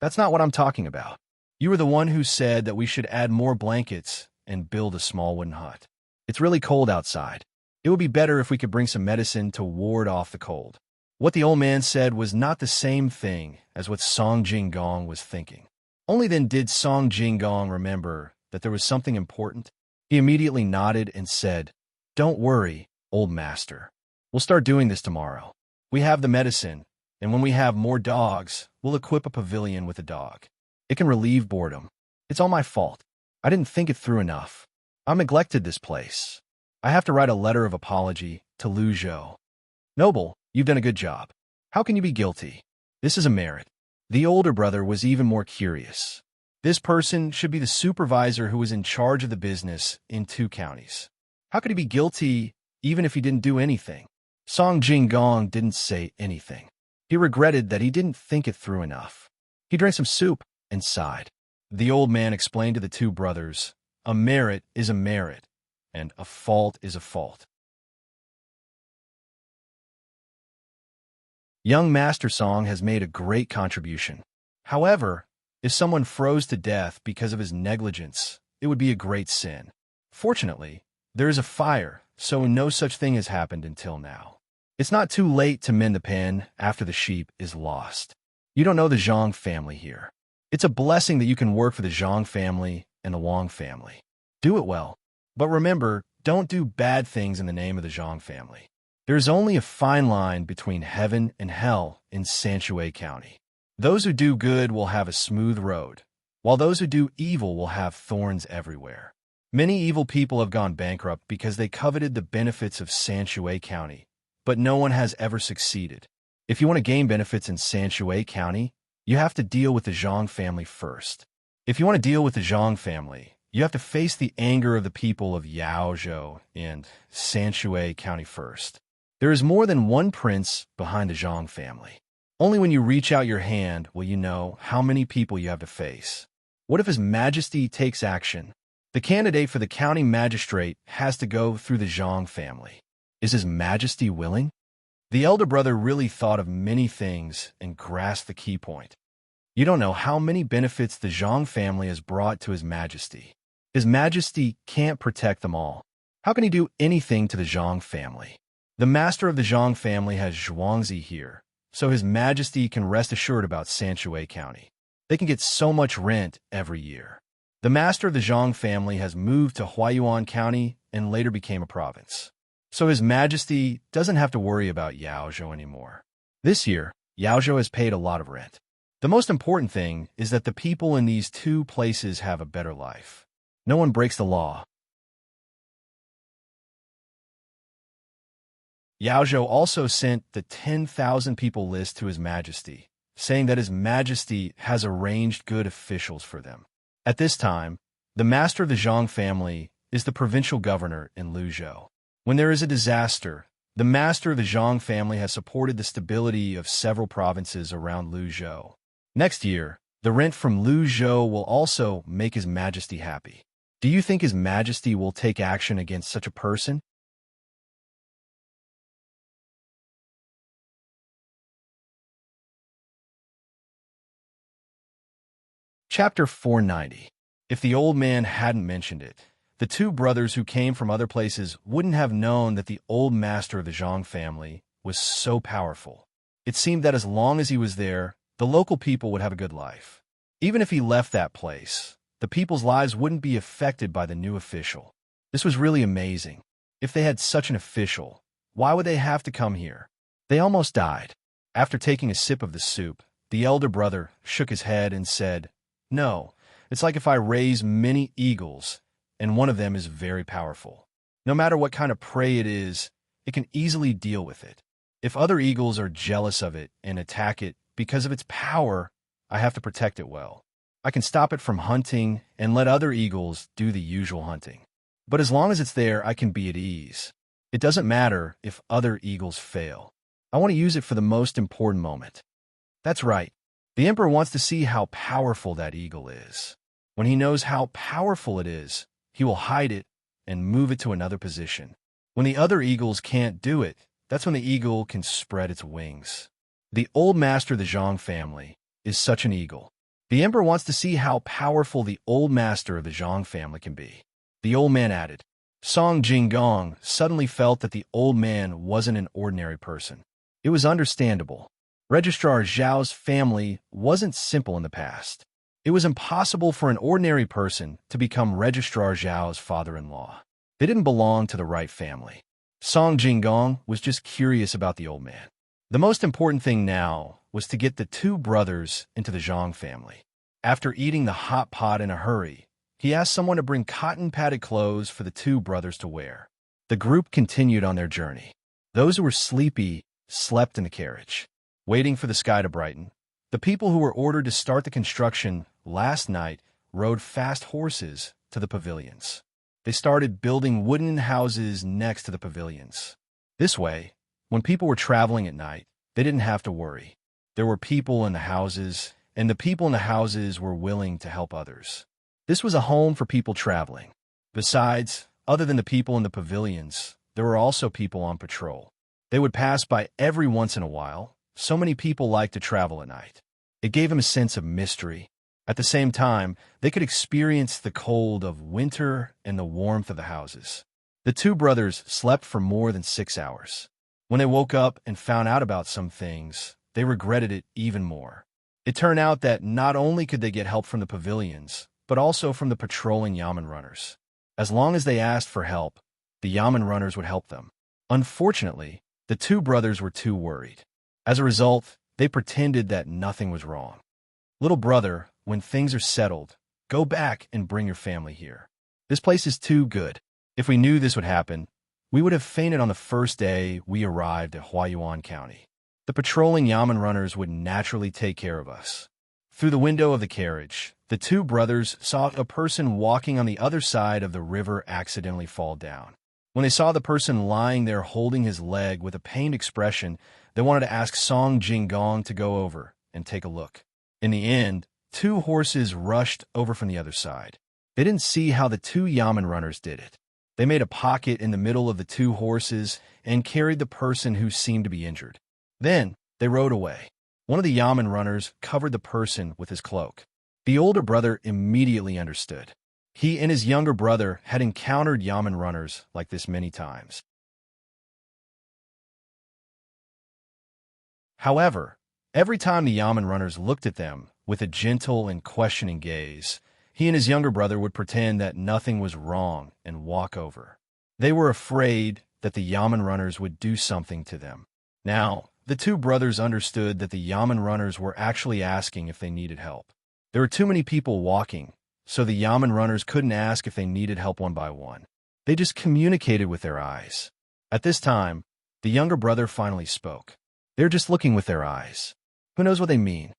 That's not what I'm talking about. You were the one who said that we should add more blankets and build a small wooden hut. It's really cold outside. It would be better if we could bring some medicine to ward off the cold. What the old man said was not the same thing as what Song Jinggong was thinking. Only then did Song Jinggong remember that there was something important. He immediately nodded and said, Don't worry, old master. We'll start doing this tomorrow. We have the medicine, and when we have more dogs, we'll equip a pavilion with a dog. It can relieve boredom. It's all my fault. I didn't think it through enough. I neglected this place. I have to write a letter of apology to Lu Zhou. Noble, you've done a good job. How can you be guilty? This is a merit. The older brother was even more curious. This person should be the supervisor who was in charge of the business in 2 counties. How could he be guilty even if he didn't do anything? Song Jinggong didn't say anything. He regretted that he didn't think it through enough. He drank some soup and sighed. The old man explained to the 2 brothers, a merit is a merit, and a fault is a fault. Young Master Song has made a great contribution. However, if someone froze to death because of his negligence, it would be a great sin. Fortunately, there is a fire, so no such thing has happened until now. It's not too late to mend the pen after the sheep is lost. You don't know the Zhang family here. It's a blessing that you can work for the Zhang family and the Wang family. Do it well. But remember, don't do bad things in the name of the Zhang family. There is only a fine line between heaven and hell in Sanshui County. Those who do good will have a smooth road, while those who do evil will have thorns everywhere. Many evil people have gone bankrupt because they coveted the benefits of Sanshui County, but no one has ever succeeded. If you want to gain benefits in Sanshui County, you have to deal with the Zhang family first. If you want to deal with the Zhang family, you have to face the anger of the people of Yaozhou and Sanshui County first. There is more than one prince behind the Zhang family. Only when you reach out your hand will you know how many people you have to face. What if His Majesty takes action? The candidate for the county magistrate has to go through the Zhang family. Is His Majesty willing? The elder brother really thought of many things and grasped the key point. You don't know how many benefits the Zhang family has brought to His Majesty. His Majesty can't protect them all. How can he do anything to the Zhang family? The master of the Zhang family has Zhuangzi here, so His Majesty can rest assured about Sanshui County. They can get so much rent every year. The master of the Zhang family has moved to Huayuan County and later became a province. So His Majesty doesn't have to worry about Yaozhou anymore. This year, Yaozhou has paid a lot of rent. The most important thing is that the people in these 2 places have a better life. No one breaks the law. Yaozhou also sent the 10,000 people list to His Majesty, saying that His Majesty has arranged good officials for them. At this time, the master of the Zhang family is the provincial governor in Luzhou. When there is a disaster, the master of the Zhang family has supported the stability of several provinces around Luzhou. Next year, the rent from Luzhou will also make His Majesty happy. Do you think His Majesty will take action against such a person? Chapter 490. If the old man hadn't mentioned it, the 2 brothers who came from other places wouldn't have known that the old master of the Zhang family was so powerful. It seemed that as long as he was there, the local people would have a good life. Even if he left that place, the people's lives wouldn't be affected by the new official. This was really amazing. If they had such an official, why would they have to come here? They almost died. After taking a sip of the soup, the elder brother shook his head and said, "No, it's like if I raise many eagles, and one of them is very powerful. No matter what kind of prey it is, it can easily deal with it. If other eagles are jealous of it and attack it because of its power, I have to protect it well. I can stop it from hunting and let other eagles do the usual hunting. But as long as it's there, I can be at ease. It doesn't matter if other eagles fail. I want to use it for the most important moment." That's right. The emperor wants to see how powerful that eagle is. When he knows how powerful it is, he will hide it and move it to another position. When the other eagles can't do it, that's when the eagle can spread its wings. The old master of the Zhang family is such an eagle. The emperor wants to see how powerful the old master of the Zhang family can be. The old man added. Song Jinggong suddenly felt that the old man wasn't an ordinary person. It was understandable. Registrar Zhao's family wasn't simple in the past. It was impossible for an ordinary person to become Registrar Zhao's father-in-law. They didn't belong to the right family. Song Jinggong was just curious about the old man. The most important thing now was to get the two brothers into the Zhang family. After eating the hot pot in a hurry, he asked someone to bring cotton-padded clothes for the two brothers to wear. The group continued on their journey. Those who were sleepy slept in the carriage, waiting for the sky to brighten. The people who were ordered to start the construction last night rode fast horses to the pavilions. They started building wooden houses next to the pavilions. This way, when people were traveling at night, they didn't have to worry. There were people in the houses, and the people in the houses were willing to help others. This was a home for people traveling. Besides, other than the people in the pavilions, there were also people on patrol. They would pass by every once in a while. So many people liked to travel at night. It gave them a sense of mystery. At the same time, they could experience the cold of winter and the warmth of the houses. The two brothers slept for more than 6 hours. When they woke up and found out about some things, they regretted it even more. It turned out that not only could they get help from the pavilions, but also from the patrolling yamen runners. As long as they asked for help, the yamen runners would help them. Unfortunately, the two brothers were too worried. As a result, they pretended that nothing was wrong. "Little brother, when things are settled, go back and bring your family here. This place is too good. If we knew this would happen, we would have fainted on the first day we arrived at Huayuan County. The patrolling yamen runners would naturally take care of us." Through the window of the carriage, the two brothers saw a person walking on the other side of the river accidentally fall down. When they saw the person lying there holding his leg with a pained expression, they wanted to ask Song Jinggong to go over and take a look. In the end, two horses rushed over from the other side. They didn't see how the two yamen runners did it. They made a pocket in the middle of the two horses and carried the person who seemed to be injured. Then they rode away. One of the yamen runners covered the person with his cloak. The older brother immediately understood. He and his younger brother had encountered yamen runners like this many times. However, every time the yamen runners looked at them with a gentle and questioning gaze, he and his younger brother would pretend that nothing was wrong and walk over. They were afraid that the yamen runners would do something to them. Now, the two brothers understood that the yamen runners were actually asking if they needed help. There were too many people walking, so the yamen runners couldn't ask if they needed help one by one. They just communicated with their eyes. At this time, the younger brother finally spoke. They're just looking with their eyes. Who knows what they mean?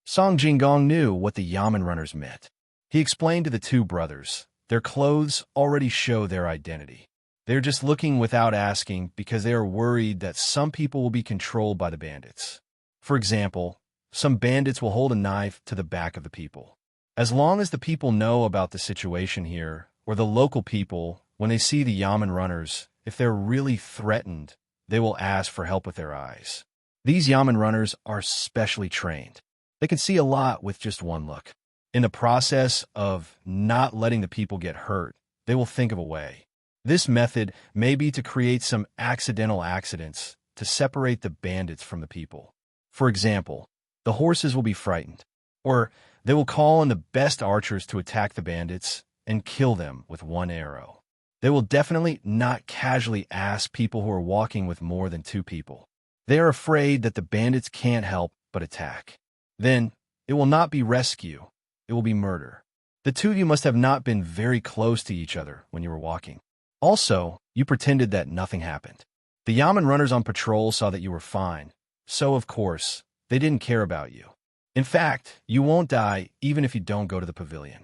Song Jinggong knew what the yamen runners meant. He explained to the two brothers, their clothes already show their identity. They're just looking without asking because they are worried that some people will be controlled by the bandits. For example, some bandits will hold a knife to the back of the people. As long as the people know about the situation here, or the local people, when they see the yamen runners, if they're really threatened, they will ask for help with their eyes. These yamen runners are specially trained. They can see a lot with just one look. In the process of not letting the people get hurt, they will think of a way. This method may be to create some accidental accidents to separate the bandits from the people. For example, the horses will be frightened, or they will call on the best archers to attack the bandits and kill them with one arrow. They will definitely not casually ask people who are walking with more than 2 people. They are afraid that the bandits can't help but attack. Then, it will not be rescue, it will be murder. The two of you must have not been very close to each other when you were walking. Also, you pretended that nothing happened. The Yamen runners on patrol saw that you were fine, so of course, they didn't care about you. In fact, you won't die even if you don't go to the pavilion.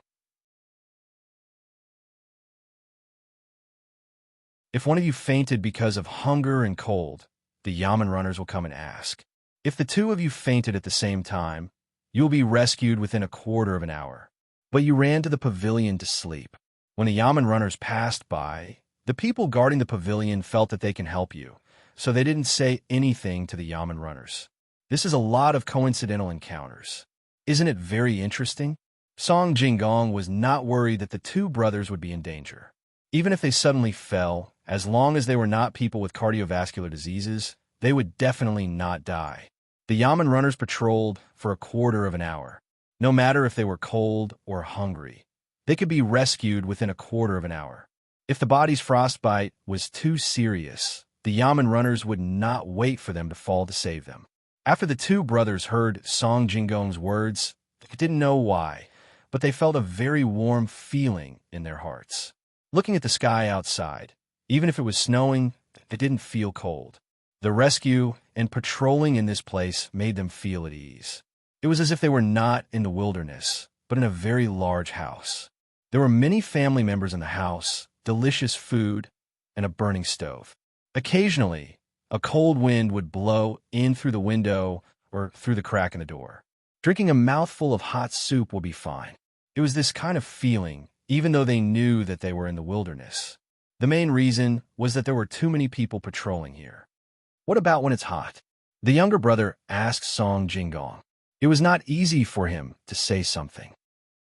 If one of you fainted because of hunger and cold, the Yamen runners will come and ask. If the two of you fainted at the same time, you will be rescued within a quarter of an hour. But you ran to the pavilion to sleep. When the Yamen runners passed by, the people guarding the pavilion felt that they can help you, so they didn't say anything to the Yamen runners. This is a lot of coincidental encounters. Isn't it very interesting? Song Jinggong was not worried that the two brothers would be in danger. Even if they suddenly fell, as long as they were not people with cardiovascular diseases, they would definitely not die. The Yamen runners patrolled for a quarter of an hour. No matter if they were cold or hungry, they could be rescued within a quarter of an hour. If the body's frostbite was too serious, the Yamen runners would not wait for them to fall to save them. After the two brothers heard Song Jinggong's words, they didn't know why, but they felt a very warm feeling in their hearts. Looking at the sky outside, even if it was snowing, they didn't feel cold. The rescue and patrolling in this place made them feel at ease. It was as if they were not in the wilderness, but in a very large house. There were many family members in the house, delicious food, and a burning stove. Occasionally, a cold wind would blow in through the window or through the crack in the door. Drinking a mouthful of hot soup will be fine. It was this kind of feeling, even though they knew that they were in the wilderness. The main reason was that there were too many people patrolling here. What about when it's hot? The younger brother asked Song Jinggong. It was not easy for him to say something.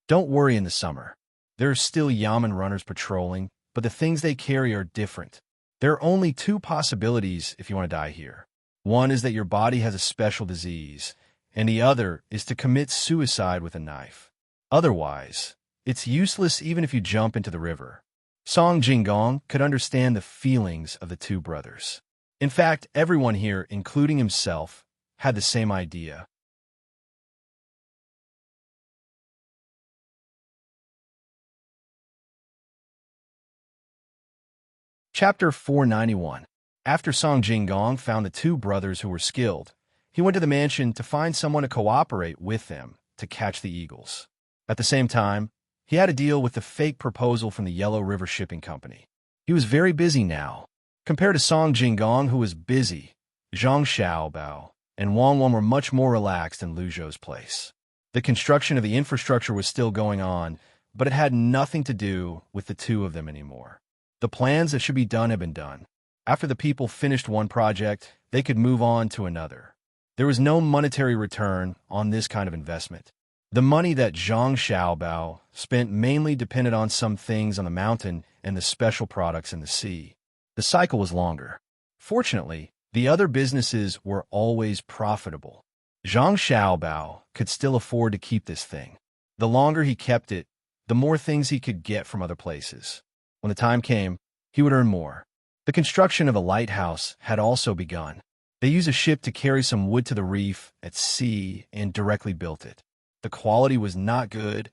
Don't worry in the summer. There are still Yamen runners patrolling, but the things they carry are different. There are only 2 possibilities if you want to die here. One is that your body has a special disease, and the other is to commit suicide with a knife. Otherwise, it's useless even if you jump into the river. Song Jinggong could understand the feelings of the two brothers. In fact, everyone here, including himself, had the same idea. Chapter 491. After Song Jinggong found the two brothers who were skilled, he went to the mansion to find someone to cooperate with them to catch the eagles. At the same time, he had to deal with the fake proposal from the Yellow River Shipping Company. He was very busy now. Compared to Song Jinggong, who was busy, Zhang Xiaobao and Wang Wan were much more relaxed in Lu Zhou's place. The construction of the infrastructure was still going on, but it had nothing to do with the two of them anymore. The plans that should be done had been done. After the people finished one project, they could move on to another. There was no monetary return on this kind of investment. The money that Zhang Xiaobao spent mainly depended on some things on the mountain and the special products in the sea. The cycle was longer. Fortunately, the other businesses were always profitable. Zhang Xiaobao could still afford to keep this thing. The longer he kept it, the more things he could get from other places. When the time came, he would earn more. The construction of a lighthouse had also begun. They used a ship to carry some wood to the reef at sea and directly built it. The quality was not good,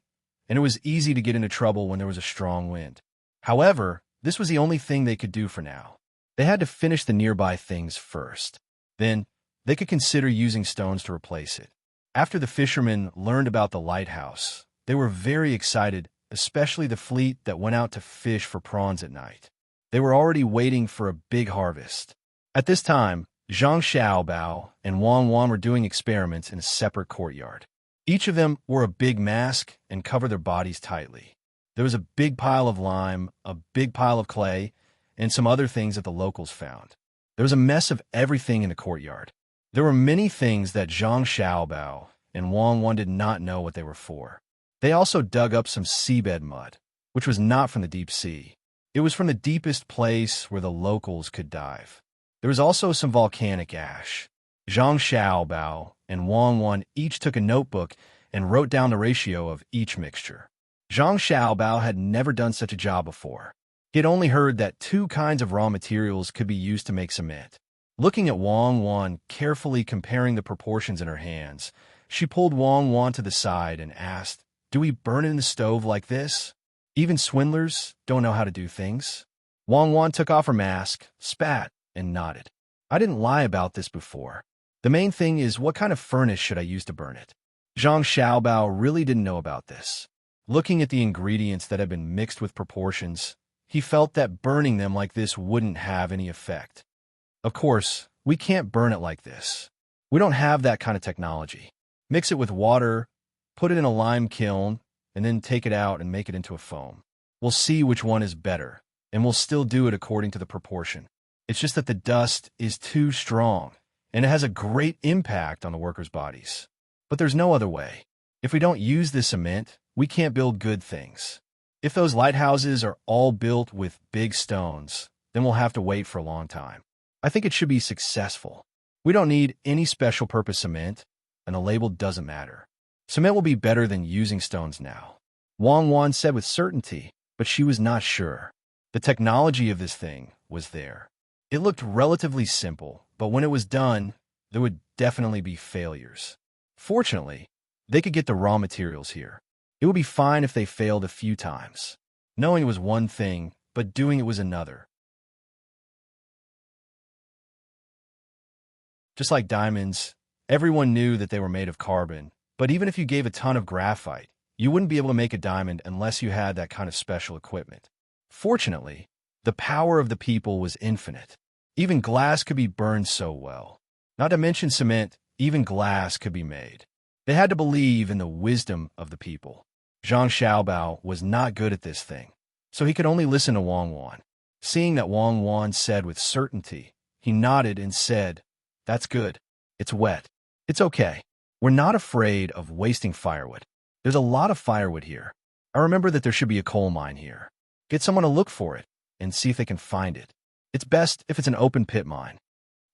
and it was easy to get into trouble when there was a strong wind. However, this was the only thing they could do for now. They had to finish the nearby things first. Then, they could consider using stones to replace it. After the fishermen learned about the lighthouse, they were very excited, especially the fleet that went out to fish for prawns at night. They were already waiting for a big harvest. At this time, Zhang Xiaobao and Wang Wan were doing experiments in a separate courtyard. Each of them wore a big mask and covered their bodies tightly. There was a big pile of lime, a big pile of clay, and some other things that the locals found. There was a mess of everything in the courtyard. There were many things that Zhang Xiaobao and Wang Wan did not know what they were for. They also dug up some seabed mud, which was not from the deep sea. It was from the deepest place where the locals could dive. There was also some volcanic ash. Zhang Xiaobao and Wang Wan each took a notebook and wrote down the ratio of each mixture. Zhang Xiaobao had never done such a job before. He had only heard that two kinds of raw materials could be used to make cement. Looking at Wang Wan, carefully comparing the proportions in her hands, she pulled Wang Wan to the side and asked, "Do we burn it in the stove like this? Even swindlers don't know how to do things." Wang Wan took off her mask, spat, and nodded. "I didn't lie about this before. The main thing is, what kind of furnace should I use to burn it?" Zhang Xiaobao really didn't know about this. Looking at the ingredients that had been mixed with proportions, he felt that burning them like this wouldn't have any effect. "Of course, we can't burn it like this. We don't have that kind of technology. Mix it with water, put it in a lime kiln, and then take it out and make it into a foam. We'll see which one is better, and we'll still do it according to the proportion. It's just that the dust is too strong, and it has a great impact on the workers' bodies. But there's no other way. If we don't use this cement, we can't build good things. If those lighthouses are all built with big stones, then we'll have to wait for a long time. I think it should be successful. We don't need any special purpose cement, and the label doesn't matter. Cement will be better than using stones now," Wang Wan said with certainty, but she was not sure. The technology of this thing was there. It looked relatively simple, but when it was done, there would definitely be failures. Fortunately, they could get the raw materials here. It would be fine if they failed a few times. Knowing it was one thing, but doing it was another. Just like diamonds, everyone knew that they were made of carbon, but even if you gave a ton of graphite, you wouldn't be able to make a diamond unless you had that kind of special equipment. Fortunately, the power of the people was infinite. Even glass could be burned so well. Not to mention cement, even glass could be made. They had to believe in the wisdom of the people. Zhang Xiaobao was not good at this thing, so he could only listen to Wang Wan. Seeing that Wang Wan said with certainty, he nodded and said, "That's good. It's wet. It's okay. We're not afraid of wasting firewood. There's a lot of firewood here. I remember that there should be a coal mine here. Get someone to look for it and see if they can find it. It's best if it's an open pit mine.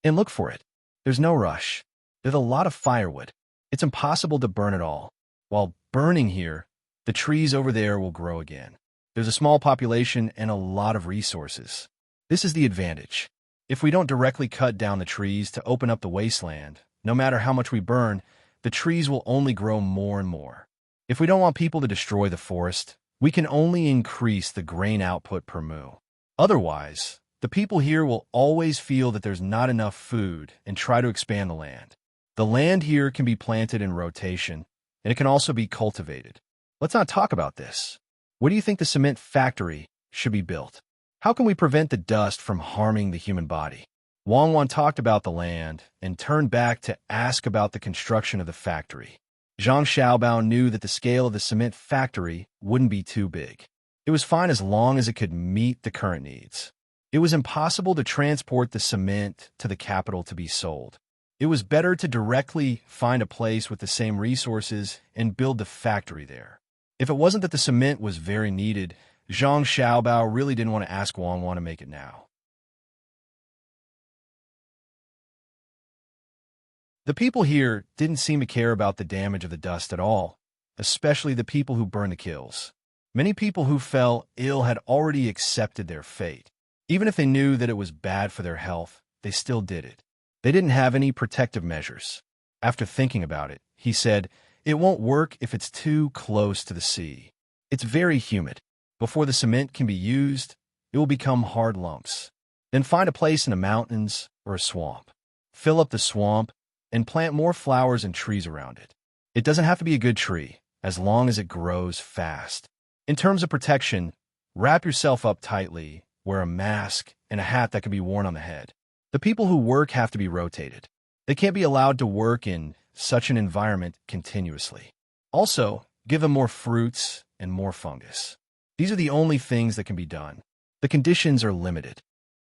And look for it. There's no rush. There's a lot of firewood. It's impossible to burn it all. While burning here, the trees over there will grow again. There's a small population and a lot of resources. This is the advantage. If we don't directly cut down the trees to open up the wasteland, no matter how much we burn, the trees will only grow more and more. If we don't want people to destroy the forest, we can only increase the grain output per moo. Otherwise, the people here will always feel that there's not enough food and try to expand the land. The land here can be planted in rotation, and it can also be cultivated. Let's not talk about this. Where do you think the cement factory should be built? How can we prevent the dust from harming the human body? Wang Wan talked about the land and turned back to ask about the construction of the factory. Zhang Xiaobao knew that the scale of the cement factory wouldn't be too big. It was fine as long as it could meet the current needs. It was impossible to transport the cement to the capital to be sold. It was better to directly find a place with the same resources and build the factory there. If it wasn't that the cement was very needed, Zhang Xiaobao really didn't want to ask Wang Wan to make it now. The people here didn't seem to care about the damage of the dust at all, especially the people who burned the kilns. Many people who fell ill had already accepted their fate. Even if they knew that it was bad for their health, they still did it. They didn't have any protective measures. After thinking about it, he said, "It won't work if it's too close to the sea. It's very humid. Before the cement can be used, it will become hard lumps. Then find a place in the mountains or a swamp. Fill up the swamp and plant more flowers and trees around it. It doesn't have to be a good tree, as long as it grows fast. In terms of protection, wrap yourself up tightly, wear a mask and a hat that can be worn on the head. The people who work have to be rotated. They can't be allowed to work in such an environment continuously. Also, give them more fruits and more fungus. These are the only things that can be done. The conditions are limited."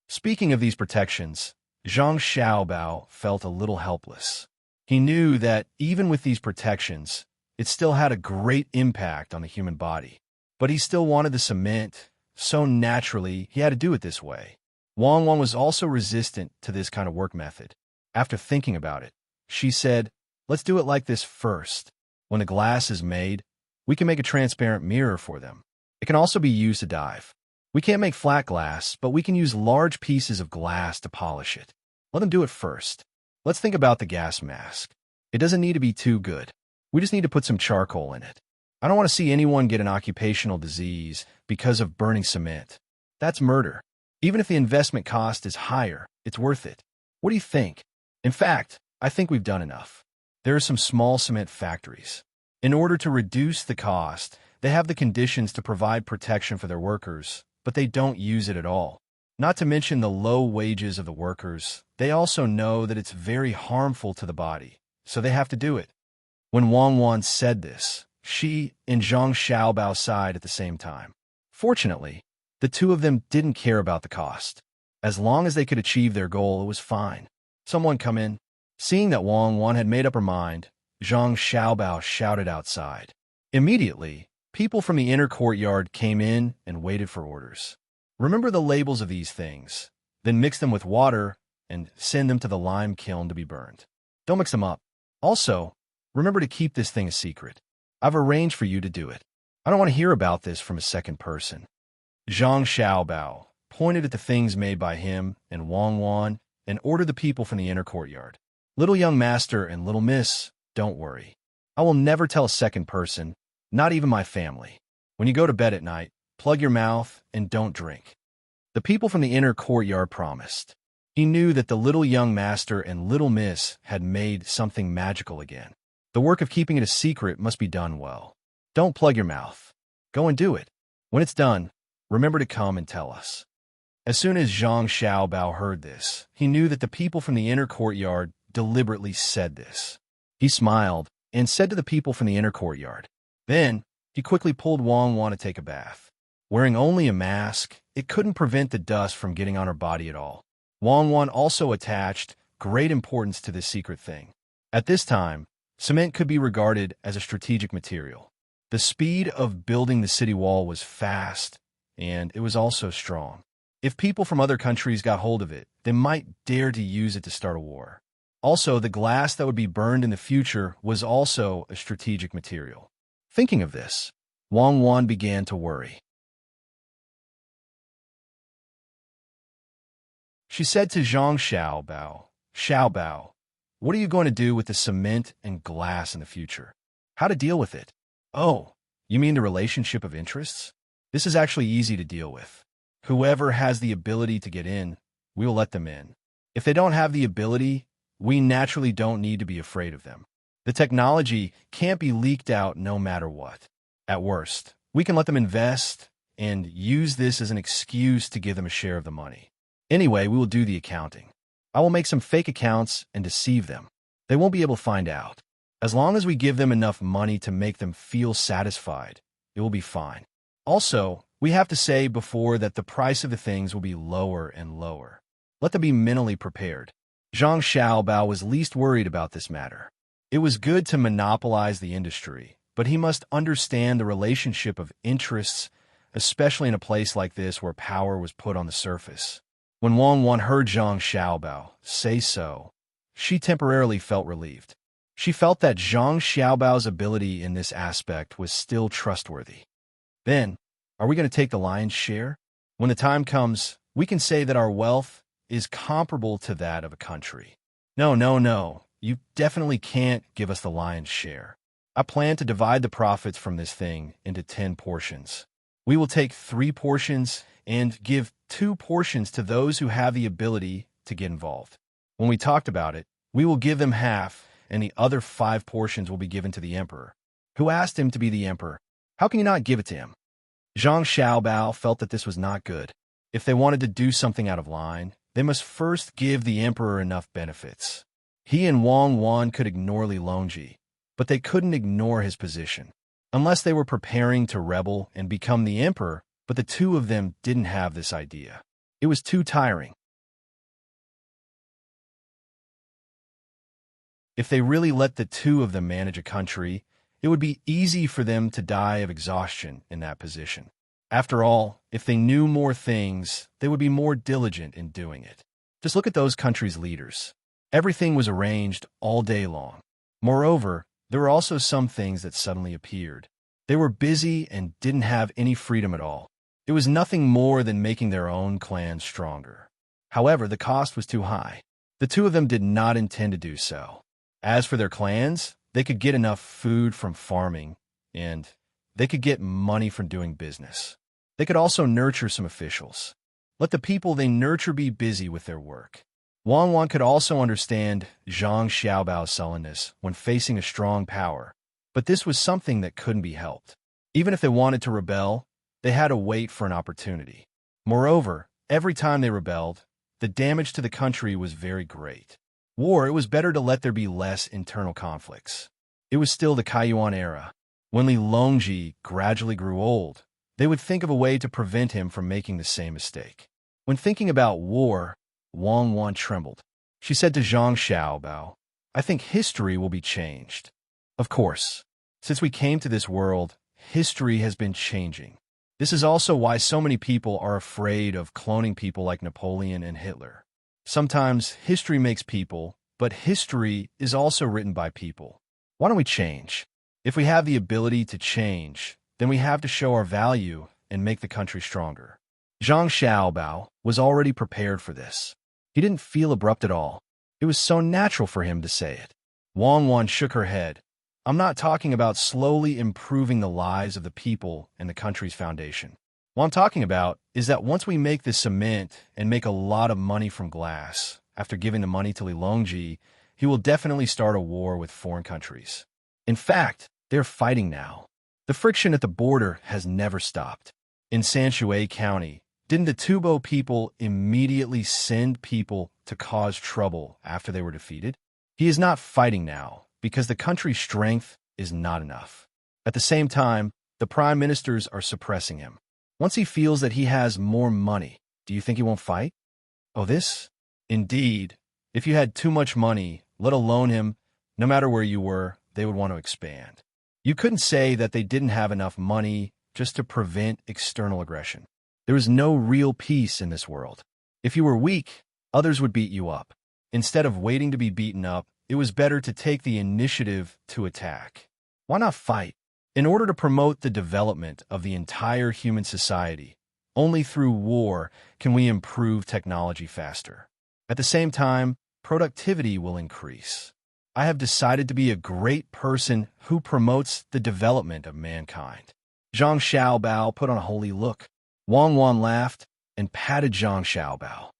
Speaking of these protections, Zhang Xiaobao felt a little helpless. He knew that even with these protections, it still had a great impact on the human body. But he still wanted the cement, so naturally he had to do it this way. Wang Wan was also resistant to this kind of work method. After thinking about it, she said, "Let's do it like this first. When the glass is made, we can make a transparent mirror for them. It can also be used to dive. We can't make flat glass, but we can use large pieces of glass to polish it. Let them do it first. Let's think about the gas mask. It doesn't need to be too good. We just need to put some charcoal in it. I don't want to see anyone get an occupational disease because of burning cement. That's murder. Even if the investment cost is higher, it's worth it. What do you think? In fact, I think we've done enough. There are some small cement factories. In order to reduce the cost, they have the conditions to provide protection for their workers, but they don't use it at all. Not to mention the low wages of the workers, they also know that it's very harmful to the body, so they have to do it. When Wang Wan said this, she and Zhang Xiaobao sighed at the same time. Fortunately, the two of them didn't care about the cost. As long as they could achieve their goal, it was fine. Someone come in. Seeing that Wang Wan had made up her mind, Zhang Xiaobao shouted outside. Immediately, people from the inner courtyard came in and waited for orders. Remember the labels of these things, then mix them with water and send them to the lime kiln to be burned. Don't mix them up. Also, remember to keep this thing a secret. I've arranged for you to do it. I don't want to hear about this from a second person. Zhang Xiaobao pointed at the things made by him and Wang Wan and ordered the people from the inner courtyard. Little young master and little miss, don't worry. I will never tell a second person, not even my family. When you go to bed at night, plug your mouth and don't drink. The people from the inner courtyard promised. He knew that the little young master and little miss had made something magical again. The work of keeping it a secret must be done well. Don't plug your mouth. Go and do it. When it's done, remember to come and tell us. As soon as Zhang Xiaobao heard this, he knew that the people from the inner courtyard deliberately said this. He smiled and said to the people from the inner courtyard. Then, he quickly pulled Wang Wan to take a bath. Wearing only a mask, it couldn't prevent the dust from getting on her body at all. Wang Wan also attached great importance to this secret thing. At this time, cement could be regarded as a strategic material. The speed of building the city wall was fast, and it was also strong. If people from other countries got hold of it, they might dare to use it to start a war. Also, the glass that would be burned in the future was also a strategic material. Thinking of this, Wang Wan began to worry. She said to Zhang Xiaobao, Xiaobao, what are you going to do with the cement and glass in the future? How to deal with it? Oh, you mean the relationship of interests? This is actually easy to deal with. Whoever has the ability to get in, we will let them in. If they don't have the ability, we naturally don't need to be afraid of them. The technology can't be leaked out no matter what. At worst, we can let them invest and use this as an excuse to give them a share of the money. Anyway, we will do the accounting. I will make some fake accounts and deceive them. They won't be able to find out. As long as we give them enough money to make them feel satisfied, it will be fine. Also, we have to say before that the price of the things will be lower and lower. Let them be mentally prepared. Zhang Xiaobao was least worried about this matter. It was good to monopolize the industry, but he must understand the relationship of interests, especially in a place like this where power was put on the surface. When Wang Wan heard Zhang Xiaobao say so, she temporarily felt relieved. She felt that Zhang Xiaobao's ability in this aspect was still trustworthy. Then, are we going to take the lion's share? When the time comes, we can say that our wealth is comparable to that of a country. No. You definitely can't give us the lion's share. I plan to divide the profits from this thing into 10 portions. We will take 3 portions and give 2 portions to those who have the ability to get involved. When we talked about it, we will give them half, and the other 5 portions will be given to the emperor. Who asked him to be the emperor? How can you not give it to him? Zhang Xiaobao felt that this was not good. If they wanted to do something out of line, they must first give the emperor enough benefits. He and Wang Wan could ignore Li Longji, but they couldn't ignore his position. Unless they were preparing to rebel and become the emperor, but the two of them didn't have this idea. It was too tiring. If they really let the two of them manage a country, it would be easy for them to die of exhaustion in that position. After all, if they knew more things, they would be more diligent in doing it. Just look at those countries' leaders. Everything was arranged all day long. Moreover, there were also some things that suddenly appeared. They were busy and didn't have any freedom at all. It was nothing more than making their own clan stronger. However, the cost was too high. The two of them did not intend to do so. As for their clans, they could get enough food from farming, and they could get money from doing business. They could also nurture some officials. Let the people they nurture be busy with their work. Wang Wan could also understand Zhang Xiaobao's sullenness when facing a strong power, but this was something that couldn't be helped. Even if they wanted to rebel, they had to wait for an opportunity. Moreover, every time they rebelled, the damage to the country was very great. It was better to let there be less internal conflicts. It was still the Kaiyuan era. When Li Longji gradually grew old, they would think of a way to prevent him from making the same mistake. When thinking about war, Wang Wan trembled. She said to Zhang Xiaobao, "I think history will be changed." Of course, since we came to this world, history has been changing. This is also why so many people are afraid of cloning people like Napoleon and Hitler. Sometimes history makes people, but history is also written by people. Why don't we change? If we have the ability to change, then we have to show our value and make the country stronger. Zhang Xiaobao was already prepared for this. He didn't feel abrupt at all. It was so natural for him to say it. Wang Wan shook her head. "I'm not talking about slowly improving the lives of the people and the country's foundation. What I'm talking about is that once we make this cement and make a lot of money from glass, after giving the money to Li Longji, he will definitely start a war with foreign countries. In fact, they're fighting now. The friction at the border has never stopped. In Sanshui County, didn't the Tubo people immediately send people to cause trouble after they were defeated? He is not fighting now because the country's strength is not enough. At the same time, the prime ministers are suppressing him. Once he feels that he has more money, do you think he won't fight? Oh, this? Indeed, if you had too much money, let alone him, no matter where you were, they would want to expand. You couldn't say that they didn't have enough money just to prevent external aggression. There is no real peace in this world. If you were weak, others would beat you up. Instead of waiting to be beaten up, it was better to take the initiative to attack. Why not fight? In order to promote the development of the entire human society, only through war can we improve technology faster. At the same time, productivity will increase. I have decided to be a great person who promotes the development of mankind." Zhang Xiaobao put on a holy look. Wang Wan laughed and patted Zhang Xiaobao.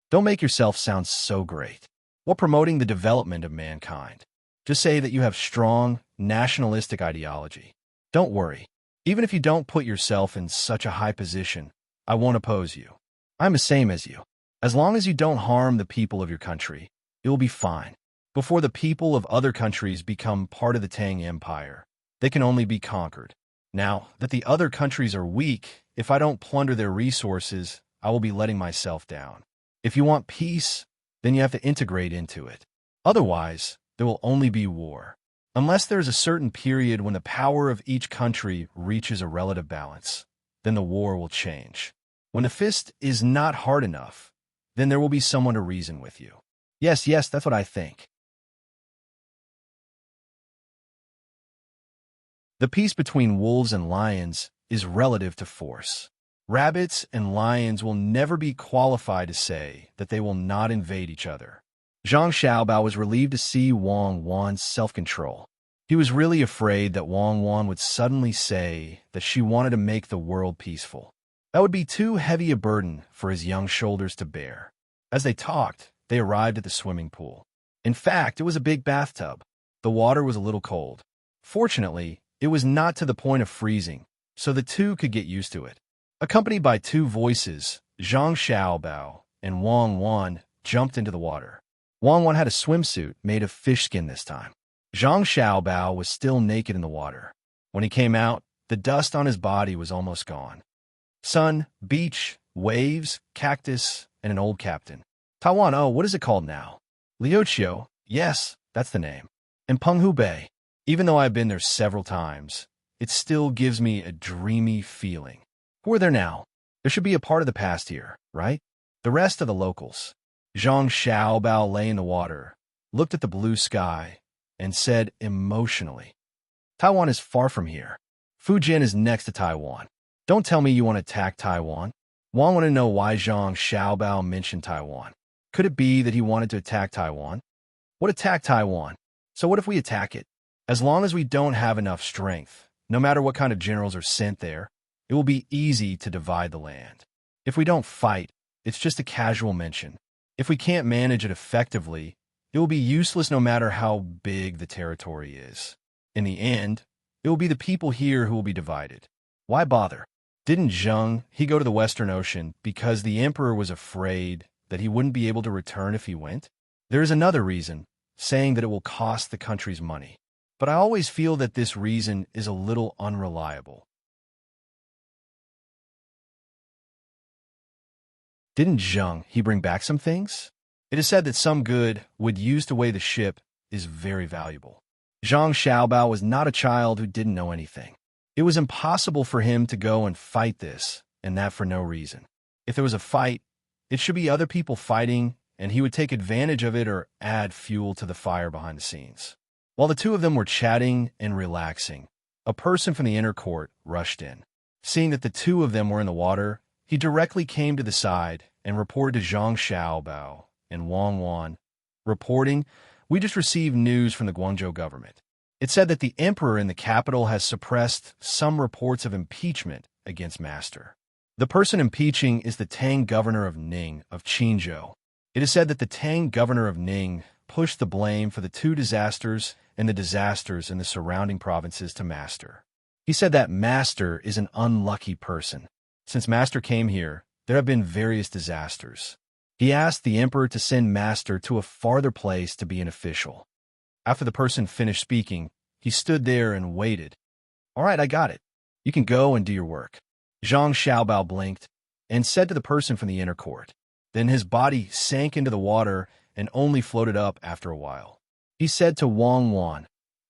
"Don't make yourself sound so great. While promoting the development of mankind, just say that you have strong, nationalistic ideology. Don't worry. Even if you don't put yourself in such a high position, I won't oppose you. I'm the same as you. As long as you don't harm the people of your country, it will be fine. Before the people of other countries become part of the Tang Empire, they can only be conquered. Now that the other countries are weak, if I don't plunder their resources, I will be letting myself down. If you want peace, then you have to integrate into it. Otherwise, there will only be war. Unless there is a certain period when the power of each country reaches a relative balance, then the war will change. When the fist is not hard enough, then there will be someone to reason with you." Yes, that's what I think. The peace between wolves and lions is relative to force. Rabbits and lions will never be qualified to say that they will not invade each other. Zhang Xiaobao was relieved to see Wang Wan's self-control. He was really afraid that Wang Wan would suddenly say that she wanted to make the world peaceful. That would be too heavy a burden for his young shoulders to bear. As they talked, they arrived at the swimming pool. In fact, it was a big bathtub. The water was a little cold. Fortunately, it was not to the point of freezing, so the two could get used to it. Accompanied by two voices, Zhang Xiaobao and Wang Wan jumped into the water. Wang Wan had a swimsuit made of fish skin this time. Zhang Xiaobao was still naked in the water. When he came out, the dust on his body was almost gone. Sun, beach, waves, cactus, and an old captain. Taiwan, oh, what is it called now? Liuqiu, yes, that's the name. And Penghu Bay. Even though I've been there several times, it still gives me a dreamy feeling. Who are there now? There should be a part of the past here, right? The rest of the locals. Zhang Xiaobao lay in the water, looked at the blue sky, and said emotionally, "Taiwan is far from here. Fujian is next to Taiwan. Don't tell me you want to attack Taiwan. Wang wanted to know why Zhang Xiaobao mentioned Taiwan. Could it be that he wanted to attack Taiwan? What attack Taiwan? So what if we attack it? As long as we don't have enough strength, no matter what kind of generals are sent there, it will be easy to divide the land. If we don't fight, it's just a casual mention. If we can't manage it effectively, it will be useless no matter how big the territory is. In the end, it will be the people here who will be divided. Why bother? Didn't Zheng he go to the Western Ocean because the emperor was afraid that he wouldn't be able to return if he went? There is another reason, saying that it will cost the country's money. But I always feel that this reason is a little unreliable. Didn't Zheng he bring back some things? It is said that some good wood used to weigh the ship is very valuable. Zhang Xiaobao was not a child who didn't know anything. It was impossible for him to go and fight this, and that for no reason. If there was a fight, it should be other people fighting, and he would take advantage of it or add fuel to the fire behind the scenes. While the two of them were chatting and relaxing, a person from the inner court rushed in. Seeing that the two of them were in the water, he directly came to the side and reported to Zhang Xiaobao and Wang Wan, reporting, "We just received news from the Guangzhou government. It said that the emperor in the capital has suppressed some reports of impeachment against Master. The person impeaching is the Tang governor of Ning of Qinzhou. It is said that the Tang governor of Ning pushed the blame for the two disasters and the disasters in the surrounding provinces to Master. He said that Master is an unlucky person. Since Master came here, there have been various disasters. He asked the emperor to send Master to a farther place to be an official." After the person finished speaking, he stood there and waited. "All right, I got it. You can go and do your work." Zhang Xiaobao blinked and said to the person from the inner court. Then his body sank into the water and only floated up after a while. He said to Wang Wan,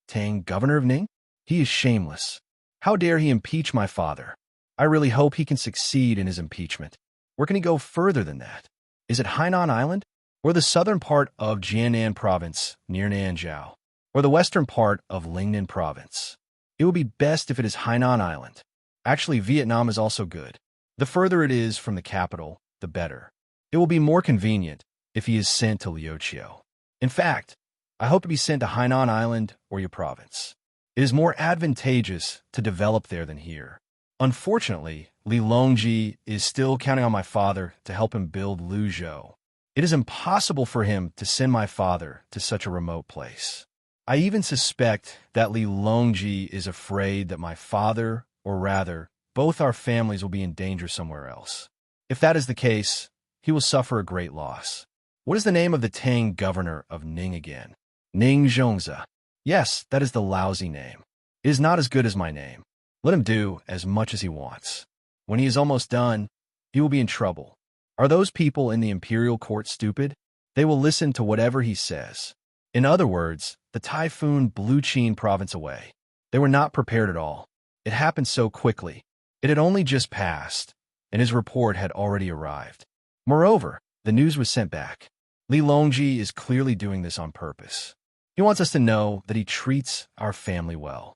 "Tang, governor of Ning? He is shameless. How dare he impeach my father? I really hope he can succeed in his impeachment. Where can he go further than that? Is it Hainan Island? Or the southern part of Jiangnan Province near Nanzhou? Or the western part of Lingnan Province? It would be best if it is Hainan Island. Actually, Vietnam is also good. The further it is from the capital, the better. It will be more convenient if he is sent to Liuqiu. In fact, I hope to be sent to Hainan Island or your province. It is more advantageous to develop there than here. Unfortunately, Li Longji is still counting on my father to help him build Luzhou. It is impossible for him to send my father to such a remote place. I even suspect that Li Longji is afraid that my father, or rather, both our families will be in danger somewhere else. If that is the case, he will suffer a great loss. What is the name of the Tang governor of Ning again? Ning Zhongzi. Yes, that is the lousy name. It is not as good as my name. Let him do as much as he wants. When he is almost done, he will be in trouble. Are those people in the imperial court stupid? They will listen to whatever he says. In other words, the typhoon blew Qin province away. They were not prepared at all. It happened so quickly. It had only just passed, and his report had already arrived. Moreover, the news was sent back. Li Longji is clearly doing this on purpose. He wants us to know that he treats our family well.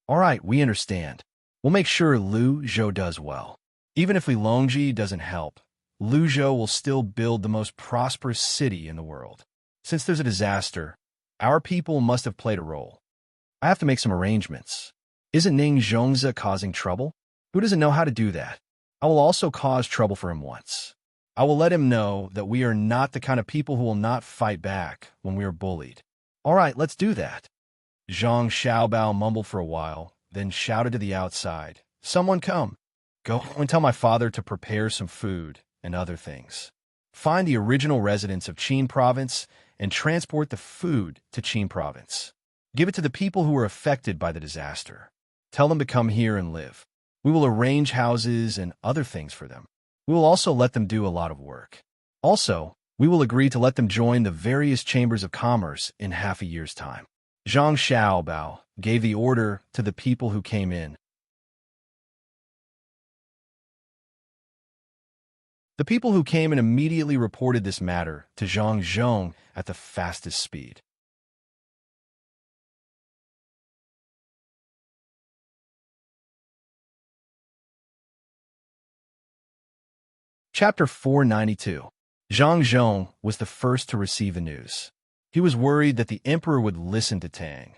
All right, we understand. We'll make sure Luzhou does well. Even if Li Longji doesn't help, Luzhou will still build the most prosperous city in the world. Since there's a disaster, our people must have played a role. I have to make some arrangements. Isn't Ning Zhongzi causing trouble? Who doesn't know how to do that? I will also cause trouble for him once. I will let him know that we are not the kind of people who will not fight back when we are bullied. All right, let's do that. Zhang Xiaobao mumbled for a while, then shouted to the outside, "Someone come. Go and tell my father to prepare some food and other things. Find the original residents of Qin province and transport the food to Qin province. Give it to the people who were affected by the disaster. Tell them to come here and live. We will arrange houses and other things for them. We will also let them do a lot of work. Also, we will agree to let them join the various chambers of commerce in half a year's time." Zhang Xiaobao gave the order to the people who came in. The people who came in immediately reported this matter to Zhang Zhong at the fastest speed. Chapter 492. Zhang Zhong was the first to receive the news. He was worried that the emperor would listen to Tang,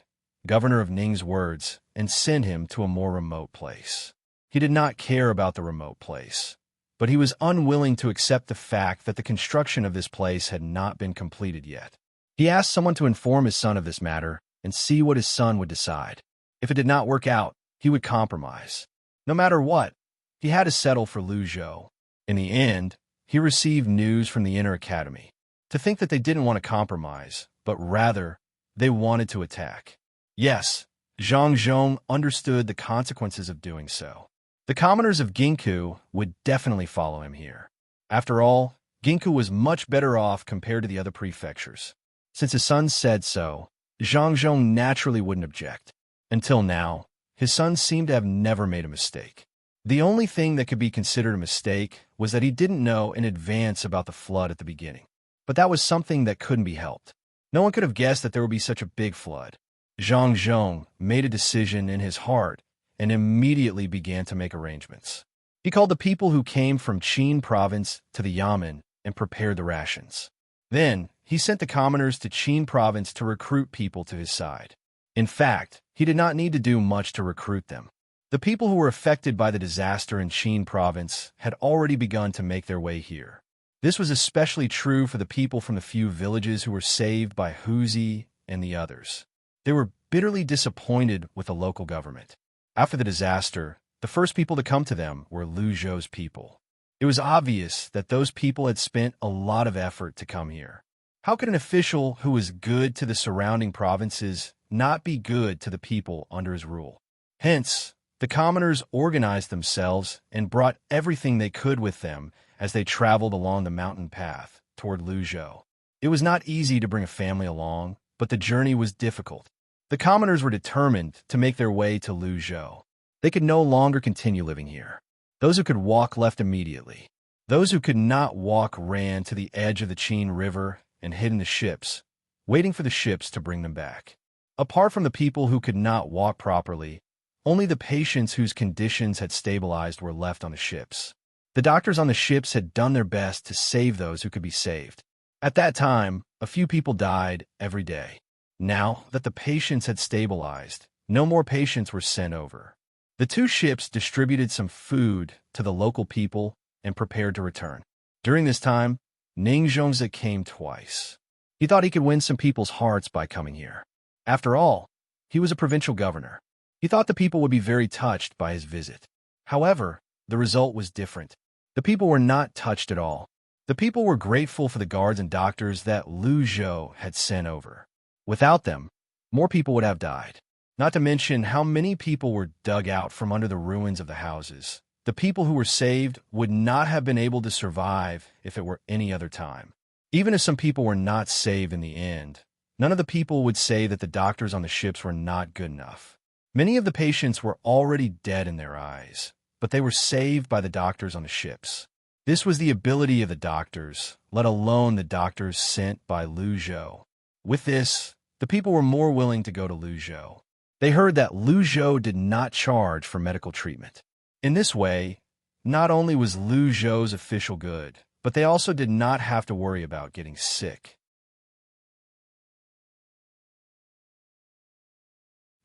governor of Ning's words, and send him to a more remote place. He did not care about the remote place, but he was unwilling to accept the fact that the construction of this place had not been completed yet. He asked someone to inform his son of this matter and see what his son would decide. If it did not work out, he would compromise. No matter what, he had to settle for Lu Zhou. In the end, he received news from the inner academy. To think that they didn't want to compromise, but rather, they wanted to attack. Yes, Zhang Zhong understood the consequences of doing so. The commoners of Ginkgo would definitely follow him here. After all, Ginkgo was much better off compared to the other prefectures. Since his son said so, Zhang Zhong naturally wouldn't object. Until now, his son seemed to have never made a mistake. The only thing that could be considered a mistake was that he didn't know in advance about the flood at the beginning. But that was something that couldn't be helped. No one could have guessed that there would be such a big flood. Zhang Zhong made a decision in his heart and immediately began to make arrangements. He called the people who came from Qin province to the Yamen and prepared the rations. Then, he sent the commoners to Qin province to recruit people to his side. In fact, he did not need to do much to recruit them. The people who were affected by the disaster in Qin province had already begun to make their way here. This was especially true for the people from the few villages who were saved by Huzi and the others. They were bitterly disappointed with the local government. After the disaster, the first people to come to them were Lu Zhou's people. It was obvious that those people had spent a lot of effort to come here. How could an official who was good to the surrounding provinces not be good to the people under his rule? Hence, the commoners organized themselves and brought everything they could with them as they traveled along the mountain path toward Lu Zhou. It was not easy to bring a family along, but the journey was difficult. The commoners were determined to make their way to Lu Zhou. They could no longer continue living here. Those who could walk left immediately. Those who could not walk ran to the edge of the Qin River and hid in the ships, waiting for the ships to bring them back. Apart from the people who could not walk properly, only the patients whose conditions had stabilized were left on the ships. The doctors on the ships had done their best to save those who could be saved. At that time, a few people died every day. Now that the patients had stabilized, no more patients were sent over. The two ships distributed some food to the local people and prepared to return. During this time, Ning Zhongzi came twice. He thought he could win some people's hearts by coming here. After all, he was a provincial governor. He thought the people would be very touched by his visit. However, the result was different. The people were not touched at all. The people were grateful for the guards and doctors that Lu Zhou had sent over. Without them, more people would have died. Not to mention how many people were dug out from under the ruins of the houses. The people who were saved would not have been able to survive if it were any other time. Even if some people were not saved in the end, none of the people would say that the doctors on the ships were not good enough. Many of the patients were already dead in their eyes, but they were saved by the doctors on the ships. This was the ability of the doctors, let alone the doctors sent by Lu Zhou. With this, the people were more willing to go to Lu Zhou. They heard that Lu Zhou did not charge for medical treatment. In this way, not only was Lu Zhou's official good, but they also did not have to worry about getting sick.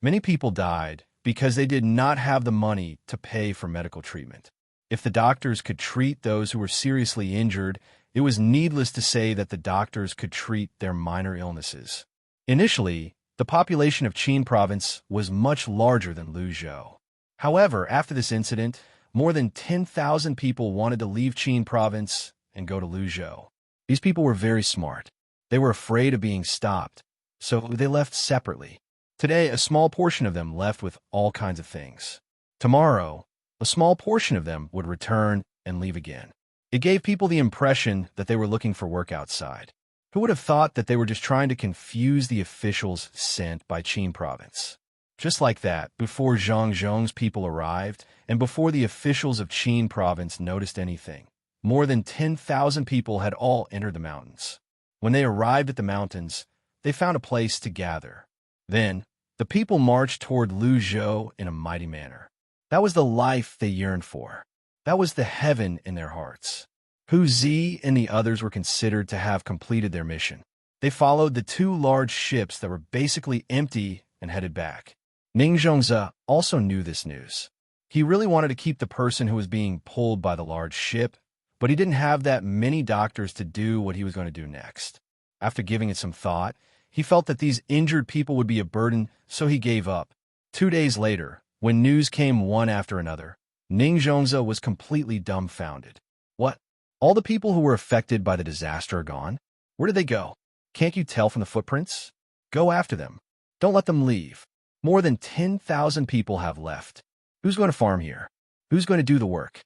Many people died because they did not have the money to pay for medical treatment. If the doctors could treat those who were seriously injured, it was needless to say that the doctors could treat their minor illnesses. Initially, the population of Qin province was much larger than Lu Zhou. However, after this incident, more than 10,000 people wanted to leave Qin province and go to Lu Zhou. These people were very smart. They were afraid of being stopped, so they left separately. Today, a small portion of them left with all kinds of things. Tomorrow, a small portion of them would return and leave again. It gave people the impression that they were looking for work outside. Who would have thought that they were just trying to confuse the officials sent by Qin province? Just like that, before Zhang Zhong's people arrived, and before the officials of Qin province noticed anything, more than 10,000 people had all entered the mountains. When they arrived at the mountains, they found a place to gather. Then, the people marched toward Lu Zhou in a mighty manner. That was the life they yearned for. That was the heaven in their hearts. Hu Zi and the others were considered to have completed their mission. They followed the two large ships that were basically empty and headed back. Ning Zhongze also knew this news. He really wanted to keep the person who was being pulled by the large ship, but he didn't have that many doctors to do what he was going to do next. After giving it some thought, he felt that these injured people would be a burden, so he gave up. 2 days later, when news came one after another, Ning Zhongze was completely dumbfounded. What? All the people who were affected by the disaster are gone? Where did they go? Can't you tell from the footprints? Go after them. Don't let them leave. More than 10,000 people have left. Who's going to farm here? Who's going to do the work?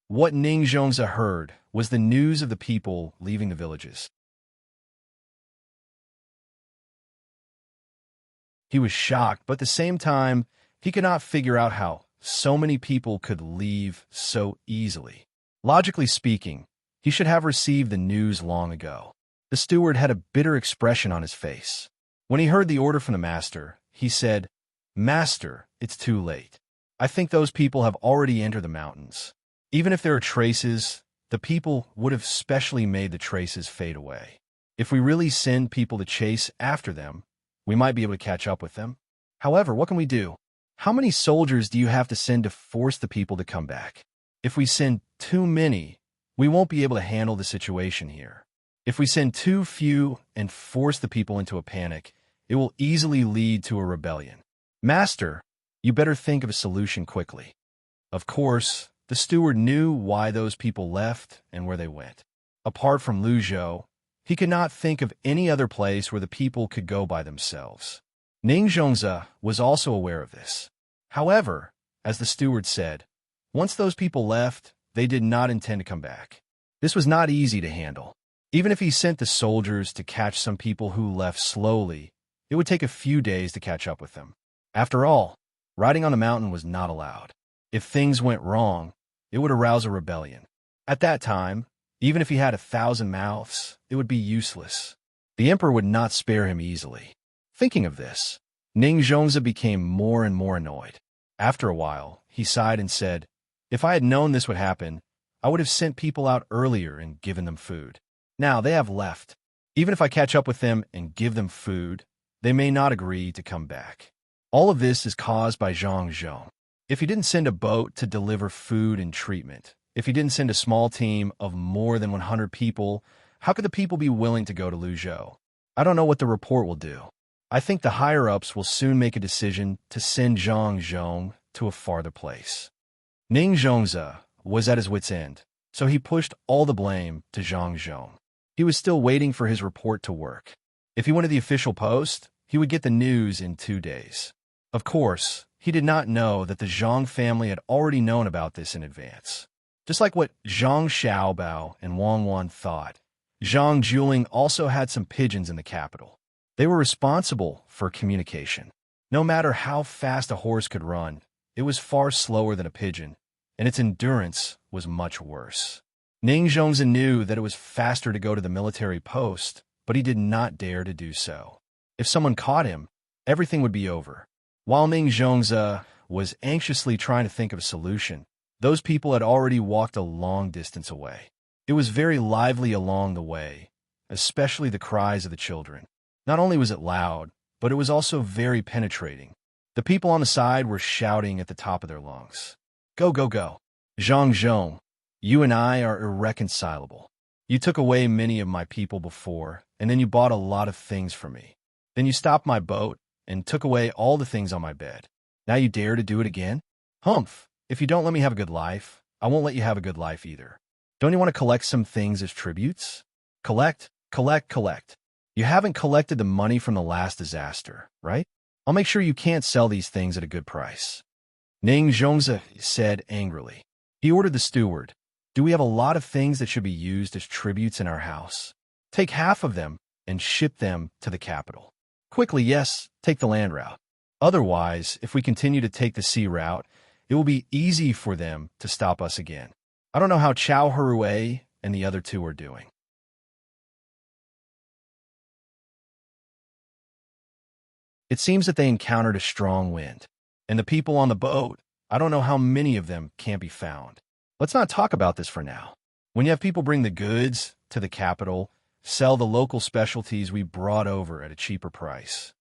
What Ning Zhongze heard was the news of the people leaving the villages. He was shocked, but at the same time, he could not figure out how so many people could leave so easily. Logically speaking, he should have received the news long ago. The steward had a bitter expression on his face. When he heard the order from the master, he said, "Master, it's too late. I think those people have already entered the mountains. Even if there are traces, the people would have specially made the traces fade away. If we really send people to chase after them, we might be able to catch up with them. However, what can we do? How many soldiers do you have to send to force the people to come back? If we send too many, we won't be able to handle the situation here. If we send too few and force the people into a panic, it will easily lead to a rebellion. Master, you better think of a solution quickly." Of course, the steward knew why those people left and where they went. Apart from Luzhou, he could not think of any other place where the people could go by themselves. Ning Zhongze was also aware of this. However, as the steward said, once those people left, they did not intend to come back. This was not easy to handle. Even if he sent the soldiers to catch some people who left slowly, it would take a few days to catch up with them. After all, riding on the mountain was not allowed. If things went wrong, it would arouse a rebellion. At that time, even if he had 1,000 mouths, it would be useless. The emperor would not spare him easily. Thinking of this, Ning Zhongze became more and more annoyed. After a while, he sighed and said, "If I had known this would happen, I would have sent people out earlier and given them food. Now they have left. Even if I catch up with them and give them food, they may not agree to come back." All of this is caused by Zhang Zhong. If he didn't send a boat to deliver food and treatment, if he didn't send a small team of more than 100 people, how could the people be willing to go to Luzhou? I don't know what the report will do. I think the higher-ups will soon make a decision to send Zhang Zhong to a farther place. Ning Zhongze was at his wit's end, so he pushed all the blame to Zhang Zhong. He was still waiting for his report to work. If he went to the official post, he would get the news in 2 days. Of course, he did not know that the Zhang family had already known about this in advance. Just like what Zhang Xiaobao and Wang Wan thought, Zhang Juling also had some pigeons in the capital. They were responsible for communication. No matter how fast a horse could run, it was far slower than a pigeon, and its endurance was much worse. Ning Zhongze knew that it was faster to go to the military post, but he did not dare to do so. If someone caught him, everything would be over. While Ning Zhongze was anxiously trying to think of a solution, those people had already walked a long distance away. It was very lively along the way, especially the cries of the children. Not only was it loud, but it was also very penetrating. The people on the side were shouting at the top of their lungs. "Go, go, go. Zhang Zhong, you and I are irreconcilable. You took away many of my people before, and then you bought a lot of things from me. Then you stopped my boat and took away all the things on my bed. Now you dare to do it again? Humph! If you don't let me have a good life, I won't let you have a good life either. Don't you want to collect some things as tributes? Collect, collect, collect. You haven't collected the money from the last disaster, right? I'll make sure you can't sell these things at a good price." Ning Zhongze said angrily. He ordered the steward, "Do we have a lot of things that should be used as tributes in our house? Take half of them and ship them to the capital. Quickly, yes, take the land route. Otherwise, if we continue to take the sea route, it will be easy for them to stop us again. I don't know how Chao Herue and the other two are doing." It seems that they encountered a strong wind, and the people on the boat, I don't know how many of them can't be found. Let's not talk about this for now. When you have people bring the goods to the capital, sell the local specialties we brought over at a cheaper price.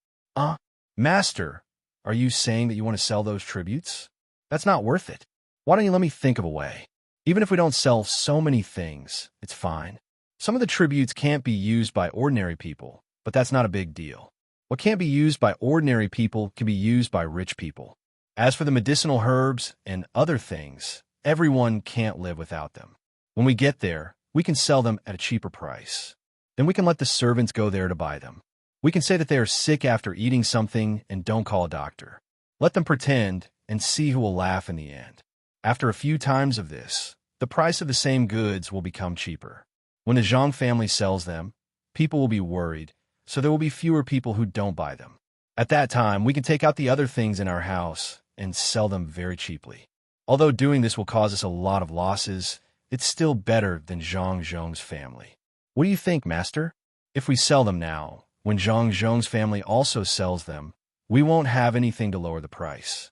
Master, are you saying that you want to sell those tributes? That's not worth it. Why don't you let me think of a way? Even if we don't sell so many things, it's fine. Some of the tributes can't be used by ordinary people, but that's not a big deal. What can't be used by ordinary people can be used by rich people. As for the medicinal herbs and other things, everyone can't live without them. When we get there, we can sell them at a cheaper price. Then we can let the servants go there to buy them. We can say that they are sick after eating something and don't call a doctor. Let them pretend and see who will laugh in the end. After a few times of this, the price of the same goods will become cheaper. When the Zhang family sells them, people will be worried, so there will be fewer people who don't buy them. At that time, we can take out the other things in our house and sell them very cheaply. Although doing this will cause us a lot of losses, it's still better than Zhang Zhong's family. What do you think, Master? If we sell them now, when Zhang Zhong's family also sells them, we won't have anything to lower the price.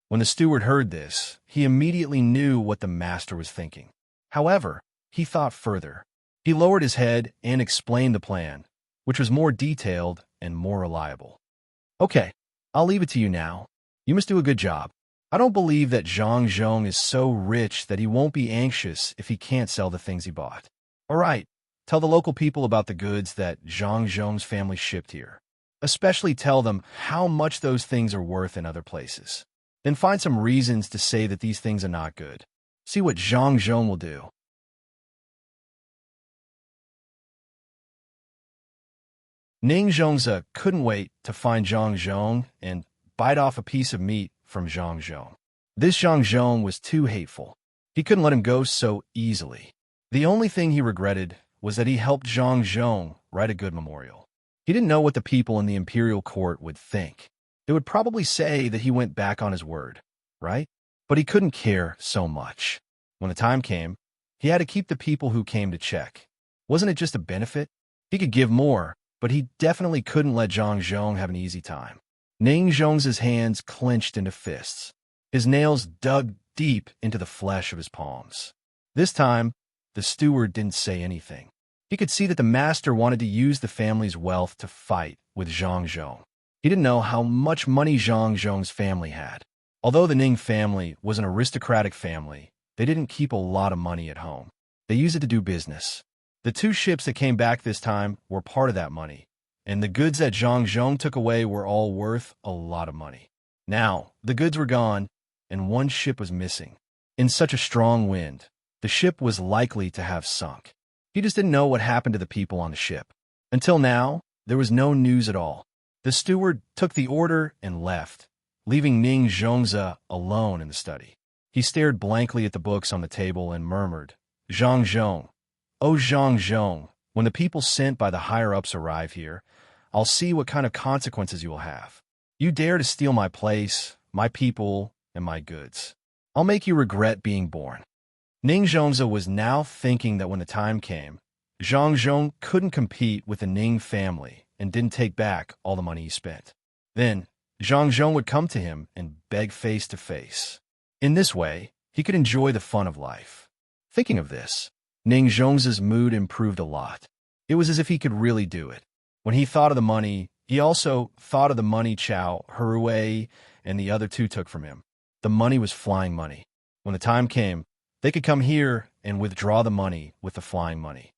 When the steward heard this, he immediately knew what the master was thinking. However, he thought further. He lowered his head and explained the plan, which was more detailed and more reliable. Okay, I'll leave it to you now. You must do a good job. I don't believe that Zhang Zhong is so rich that he won't be anxious if he can't sell the things he bought. All right, tell the local people about the goods that Zhang Zhong's family shipped here. Especially tell them how much those things are worth in other places. Then find some reasons to say that these things are not good. See what Zhang Zhong will do. Ning Zhongze couldn't wait to find Zhang Zhong and bite off a piece of meat from Zhang Zhong. This Zhang Zhong was too hateful. He couldn't let him go so easily. The only thing he regretted was that he helped Zhang Zhong write a good memorial. He didn't know what the people in the imperial court would think. They would probably say that he went back on his word, right? But he couldn't care so much. When the time came, he had to keep the people who came to check. Wasn't it just a benefit? He could give more, but he definitely couldn't let Zhang Zhong have an easy time. Ning Zhong's hands clenched into fists. His nails dug deep into the flesh of his palms. This time, the steward didn't say anything. He could see that the master wanted to use the family's wealth to fight with Zhang Zhong. He didn't know how much money Zhang Zhong's family had. Although the Ning family was an aristocratic family, they didn't keep a lot of money at home. They used it to do business. The 2 ships that came back this time were part of that money, and the goods that Zhang Zhong took away were all worth a lot of money. Now, the goods were gone, and 1 ship was missing. In such a strong wind, the ship was likely to have sunk. He just didn't know what happened to the people on the ship. Until now, there was no news at all. The steward took the order and left, leaving Ning Zhongze alone in the study. He stared blankly at the books on the table and murmured, "Zhang Zhong, oh Zhang Zhong, when the people sent by the higher-ups arrive here, I'll see what kind of consequences you will have. You dare to steal my place, my people, and my goods. I'll make you regret being born." Ning Zhongze was now thinking that when the time came, Zhang Zhong couldn't compete with the Ning family and didn't take back all the money he spent. Then, Zhang Zhong would come to him and beg face to face. In this way, he could enjoy the fun of life. Thinking of this, Ning Zhongze's mood improved a lot. It was as if he could really do it. When he thought of the money, he also thought of the money Chao, Herwei, and the other 2 took from him. The money was flying money. When the time came, they could come here and withdraw the money with the flying money.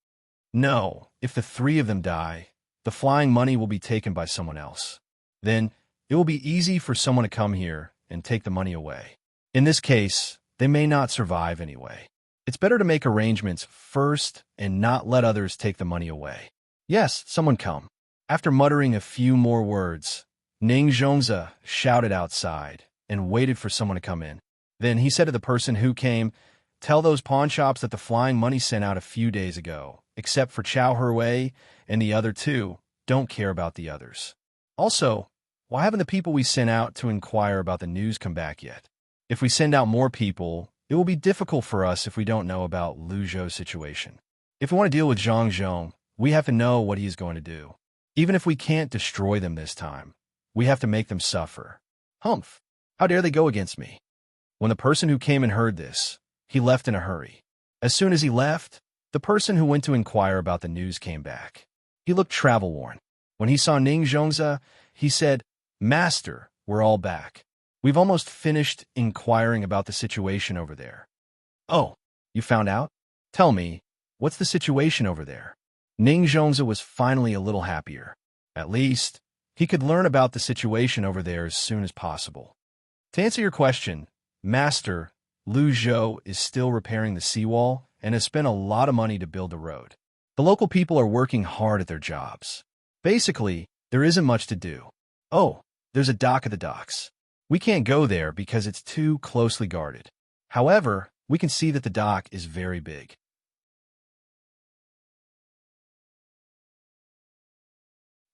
No, if the 3 of them die, the flying money will be taken by someone else. Then, it will be easy for someone to come here and take the money away. In this case, they may not survive anyway. It's better to make arrangements first and not let others take the money away. Yes, someone come. After muttering a few more words, Ning Zhongze shouted outside and waited for someone to come in. Then he said to the person who came, "Tell those pawn shops that the flying money sent out a few days ago, except for Chao Herwei and the other 2, don't care about the others. Also, why haven't the people we sent out to inquire about the news come back yet? If we send out more people, it will be difficult for us if we don't know about Lu Zhou's situation. If we want to deal with Zhang Zhong, we have to know what he is going to do. Even if we can't destroy them this time, we have to make them suffer. Humph! How dare they go against me?" When the person who came and heard this, he left in a hurry. As soon as he left, the person who went to inquire about the news came back. He looked travel-worn. When he saw Ning Zhongzi, he said, "Master, we're all back. We've almost finished inquiring about the situation over there." "Oh, you found out? Tell me, what's the situation over there?" Ning Zhongzi was finally a little happier. At least, he could learn about the situation over there as soon as possible. To answer your question, Master, Lu Zhou is still repairing the seawall and has spent a lot of money to build the road. The local people are working hard at their jobs. Basically, there isn't much to do. Oh, there's a dock at the docks. We can't go there because it's too closely guarded. However, we can see that the dock is very big.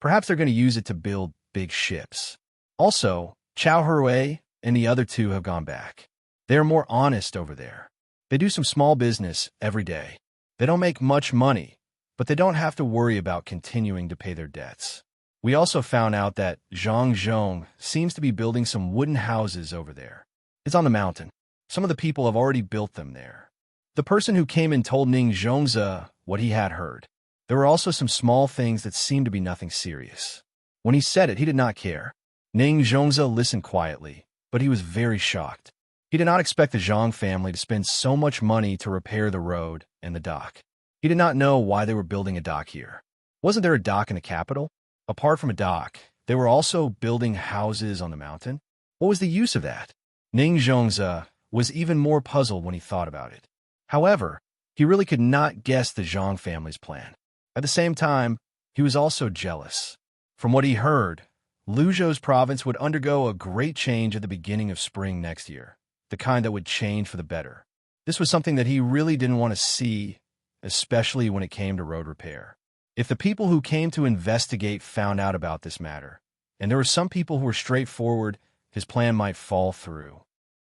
Perhaps they're going to use it to build big ships. Also, Chao Hui and the other two have gone back. They are more honest over there. They do some small business every day. They don't make much money, but they don't have to worry about continuing to pay their debts. We also found out that Zhang Zhong seems to be building some wooden houses over there. It's on the mountain. Some of the people have already built them there. The person who came and told Ning Zhongzi what he had heard. There were also some small things that seemed to be nothing serious. When he said it, he did not care. Ning Zhongzi listened quietly, but he was very shocked. He did not expect the Zhang family to spend so much money to repair the road and the dock. He did not know why they were building a dock here. Wasn't there a dock in the capital? Apart from a dock, they were also building houses on the mountain. What was the use of that? Ning Zhongzi was even more puzzled when he thought about it. However, he really could not guess the Zhang family's plan. At the same time, he was also jealous. From what he heard, Luzhou's province would undergo a great change at the beginning of spring next year, the kind that would change for the better. This was something that he really didn't want to see, especially when it came to road repair. If the people who came to investigate found out about this matter, and there were some people who were straightforward, his plan might fall through.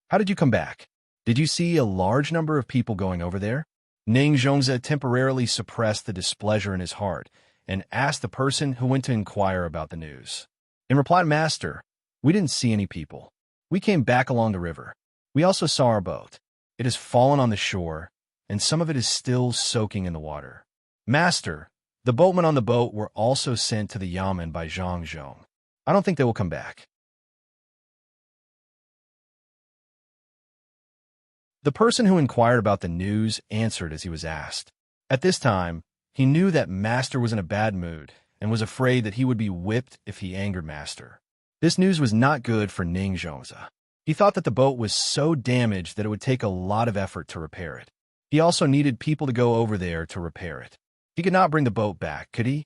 "How did you come back? Did you see a large number of people going over there?" Ning Zhongzi temporarily suppressed the displeasure in his heart and asked the person who went to inquire about the news. In reply, "Master, we didn't see any people. We came back along the river. We also saw our boat. It has fallen on the shore, and some of it is still soaking in the water. Master, the boatmen on the boat were also sent to the yamen by Zhang Zhong. I don't think they will come back." The person who inquired about the news answered as he was asked. At this time, he knew that Master was in a bad mood and was afraid that he would be whipped if he angered Master. This news was not good for Ning Zhongzi. He thought that the boat was so damaged that it would take a lot of effort to repair it. He also needed people to go over there to repair it. He could not bring the boat back, could he?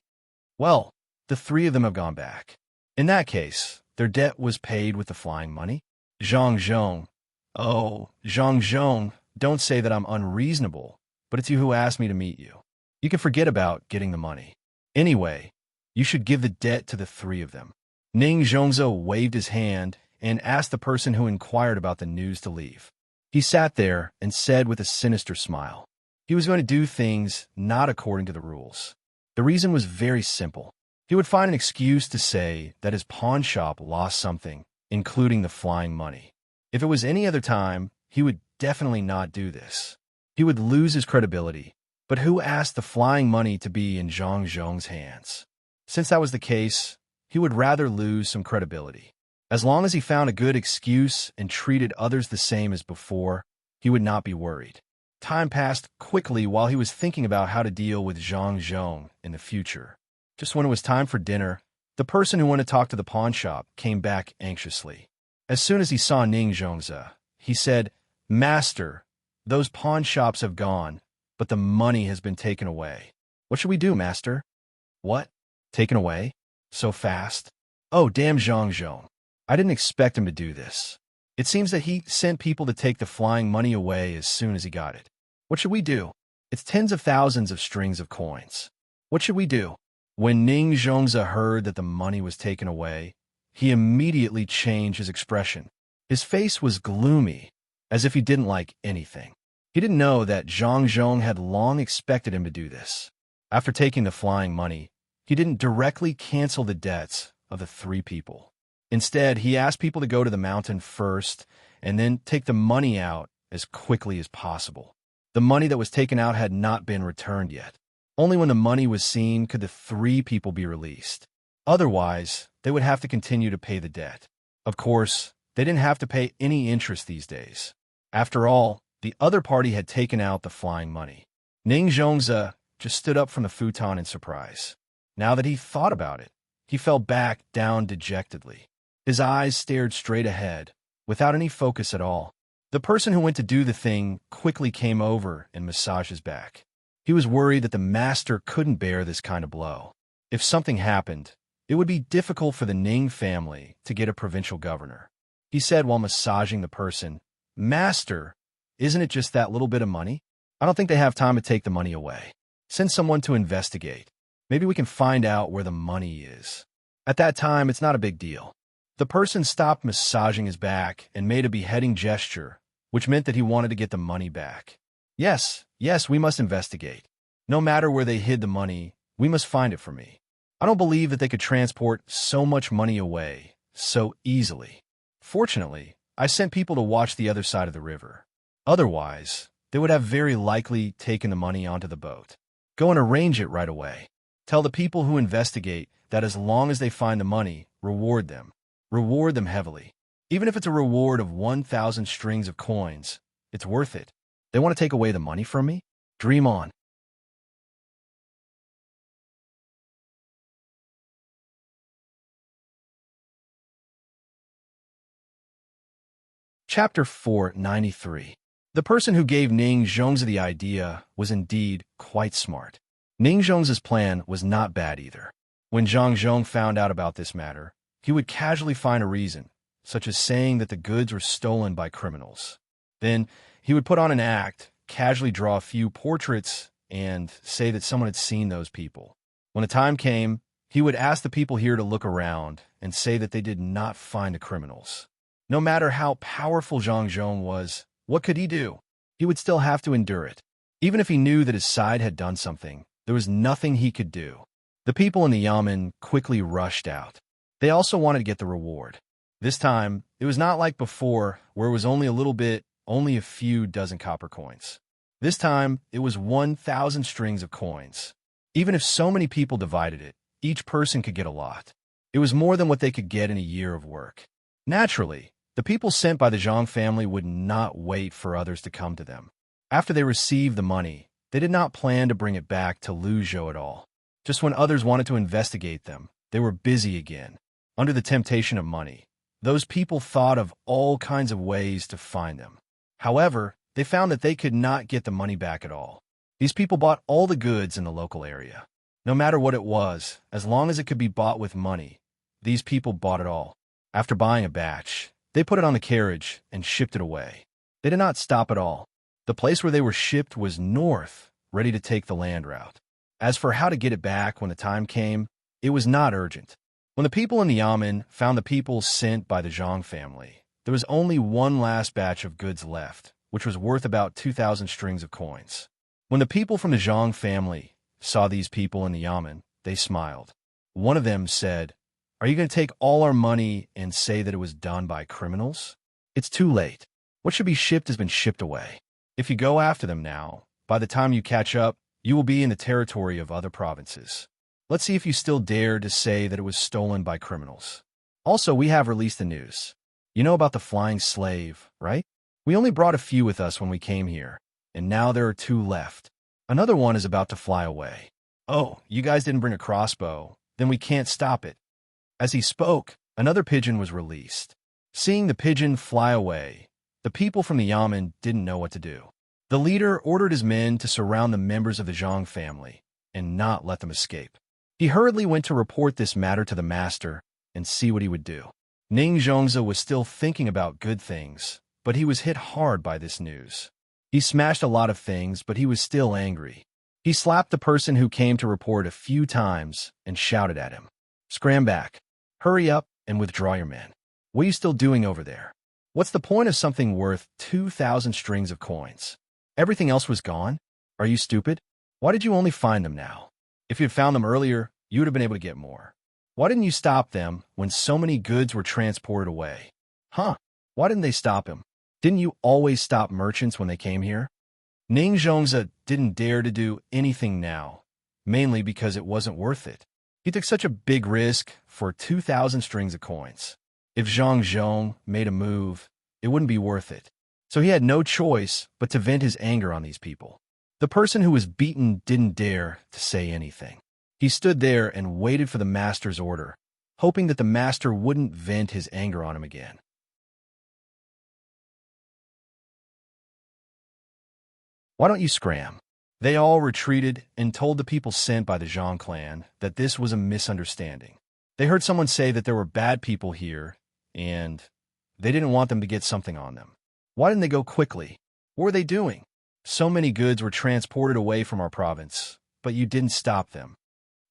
Well, the three of them have gone back. In that case, their debt was paid with the flying money. Zhang Zhong. "Oh, Zhang Zhong, don't say that I'm unreasonable, but it's you who asked me to meet you. You can forget about getting the money. Anyway, you should give the debt to the three of them." Ning Zhongzi waved his hand and asked the person who inquired about the news to leave. He sat there and said with a sinister smile, he was going to do things not according to the rules. The reason was very simple. He would find an excuse to say that his pawn shop lost something, including the flying money. If it was any other time, he would definitely not do this. He would lose his credibility. But who asked the flying money to be in Zhang Zhong's hands? Since that was the case, he would rather lose some credibility. As long as he found a good excuse and treated others the same as before, he would not be worried. Time passed quickly while he was thinking about how to deal with Zhang Zhong in the future. Just when it was time for dinner, the person who went to talk to the pawn shop came back anxiously. As soon as he saw Ning Zhongzi, he said, "Master, those pawn shops have gone, but the money has been taken away. What should we do, Master?" "What? Taken away? So fast? Oh, damn Zhang Zhong. I didn't expect him to do this. It seems that he sent people to take the flying money away as soon as he got it. What should we do? It's tens of thousands of strings of coins. What should we do?" When Ning Zhongzi heard that the money was taken away, he immediately changed his expression. His face was gloomy, as if he didn't like anything. He didn't know that Zhang Zhong had long expected him to do this. After taking the flying money, he didn't directly cancel the debts of the three people. Instead, he asked people to go to the mountain first and then take the money out as quickly as possible. The money that was taken out had not been returned yet. Only when the money was seen could the 3 people be released. Otherwise, they would have to continue to pay the debt. Of course, they didn't have to pay any interest these days. After all, the other party had taken out the flying money. Ning Zhongzi just stood up from the futon in surprise. Now that he thought about it, he fell back down dejectedly. His eyes stared straight ahead, without any focus at all. The person who went to do the thing quickly came over and massaged his back. He was worried that the master couldn't bear this kind of blow. If something happened, it would be difficult for the Ning family to get a provincial governor. He said while massaging the person, "Master, isn't it just that little bit of money? I don't think they have time to take the money away. Send someone to investigate. Maybe we can find out where the money is." At that time, it's not a big deal. The person stopped massaging his back and made a beheading gesture, which meant that he wanted to get the money back. Yes, we must investigate. No matter where they hid the money, we must find it for me. I don't believe that they could transport so much money away so easily. Fortunately, I sent people to watch the other side of the river. Otherwise, they would have very likely taken the money onto the boat. Go and arrange it right away. Tell the people who investigate that as long as they find the money, reward them. Reward them heavily. Even if it's a reward of 1,000 strings of coins, it's worth it. They want to take away the money from me? Dream on. Chapter 493. The person who gave Ning Zhongzi the idea was indeed quite smart. Ning Zhongzi's plan was not bad either. When Zhang Zhong found out about this matter, he would casually find a reason, such as saying that the goods were stolen by criminals. Then he would put on an act, casually draw a few portraits, and say that someone had seen those people. When the time came, he would ask the people here to look around and say that they did not find the criminals. No matter how powerful Zhang Zhong was, what could he do? He would still have to endure it. Even if he knew that his side had done something, there was nothing he could do. The people in the yamen quickly rushed out. They also wanted to get the reward. This time, it was not like before, where it was only a little bit, only a few dozen copper coins. This time, it was 1,000 strings of coins. Even if so many people divided it, each person could get a lot. It was more than what they could get in a year of work. Naturally, the people sent by the Zhang family would not wait for others to come to them. After they received the money, they did not plan to bring it back to Luzhou at all. Just when others wanted to investigate them, they were busy again. Under the temptation of money, those people thought of all kinds of ways to find them. However, they found that they could not get the money back at all. These people bought all the goods in the local area. No matter what it was, as long as it could be bought with money, these people bought it all. After buying a batch, they put it on the carriage and shipped it away. They did not stop at all. The place where they were shipped was north, ready to take the land route. As for how to get it back when the time came, it was not urgent. When the people in the yamen found the people sent by the Zhang family, there was only one last batch of goods left, which was worth about 2,000 strings of coins. When the people from the Zhang family saw these people in the yamen, they smiled. One of them said, "Are you going to take all our money and say that it was done by criminals? It's too late. What should be shipped has been shipped away. If you go after them now, by the time you catch up, you will be in the territory of other provinces. Let's see if you still dare to say that it was stolen by criminals. Also, we have released the news. You know about the flying slave, right? We only brought a few with us when we came here, and now there are 2 left. Another one is about to fly away. Oh, you guys didn't bring a crossbow, then we can't stop it." As he spoke, another pigeon was released. Seeing the pigeon fly away, the people from the yamen didn't know what to do. The leader ordered his men to surround the members of the Zhang family and not let them escape. He hurriedly went to report this matter to the master and see what he would do. Ning Zhongzi was still thinking about good things, but he was hit hard by this news. He smashed a lot of things, but he was still angry. He slapped the person who came to report a few times and shouted at him, "Scram back. Hurry up and withdraw your men. What are you still doing over there? What's the point of something worth 2,000 strings of coins? Everything else was gone? Are you stupid? Why did you only find them now? If you had found them earlier, you would have been able to get more. Why didn't you stop them when so many goods were transported away? Huh? Why didn't they stop him? Didn't you always stop merchants when they came here? Ning Zhongzi didn't dare to do anything now, mainly because it wasn't worth it. He took such a big risk for 2,000 strings of coins. If Zhang Zhong made a move, it wouldn't be worth it. So he had no choice but to vent his anger on these people. The person who was beaten didn't dare to say anything. He stood there and waited for the master's order, hoping that the master wouldn't vent his anger on him again. Why don't you scram? They all retreated and told the people sent by the Zhang clan that this was a misunderstanding. They heard someone say that there were bad people here, and they didn't want them to get something on them. Why didn't they go quickly? What were they doing? So many goods were transported away from our province, but you didn't stop them.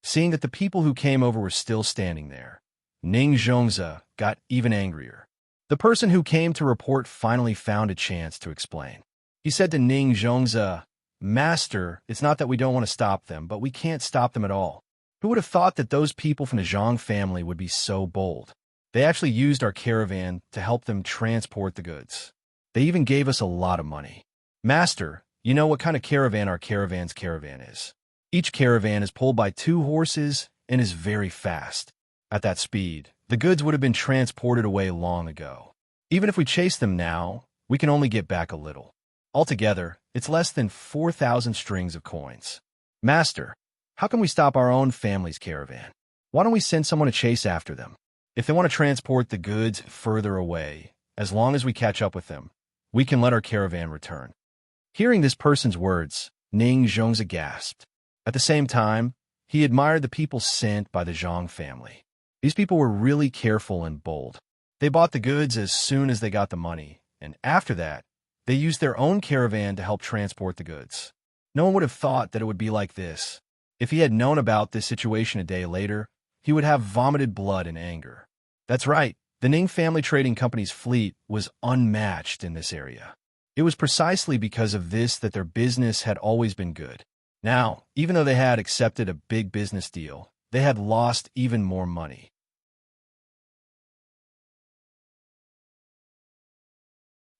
Seeing that the people who came over were still standing there, Ning Zhongzi got even angrier. The person who came to report finally found a chance to explain. He said to Ning Zhongzi, "Master, it's not that we don't want to stop them, but we can't stop them at all. Who would have thought that those people from the Zhang family would be so bold? They actually used our caravan to help them transport the goods. They even gave us a lot of money. Master, you know what kind of caravan our caravan's caravan is. Each caravan is pulled by 2 horses and is very fast. At that speed, the goods would have been transported away long ago. Even if we chase them now, we can only get back a little. Altogether, it's less than 4,000 strings of coins. Master, how can we stop our own family's caravan? Why don't we send someone to chase after them? If they want to transport the goods further away, as long as we catch up with them, we can let our caravan return." Hearing this person's words, Ning Zhongzi gasped. At the same time, he admired the people sent by the Zhang family. These people were really careful and bold. They bought the goods as soon as they got the money, and after that, they used their own caravan to help transport the goods. No one would have thought that it would be like this. If he had known about this situation a day later, he would have vomited blood in anger. That's right, the Ning family trading company's fleet was unmatched in this area. It was precisely because of this that their business had always been good. Now, even though they had accepted a big business deal, they had lost even more money.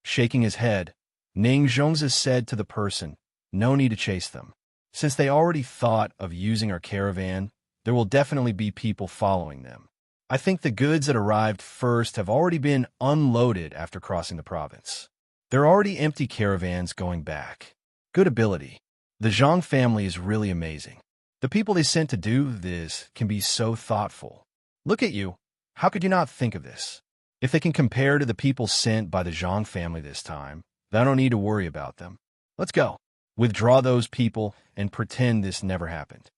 Shaking his head, Ning Zhongzi said to the person, "No need to chase them. Since they already thought of using our caravan, there will definitely be people following them. I think the goods that arrived first have already been unloaded after crossing the province. There are already empty caravans going back. Good ability. The Zhang family is really amazing. The people they sent to do this can be so thoughtful. Look at you. How could you not think of this? If they can compare to the people sent by the Zhang family this time, then I don't need to worry about them. Let's go. Withdraw those people and pretend this never happened."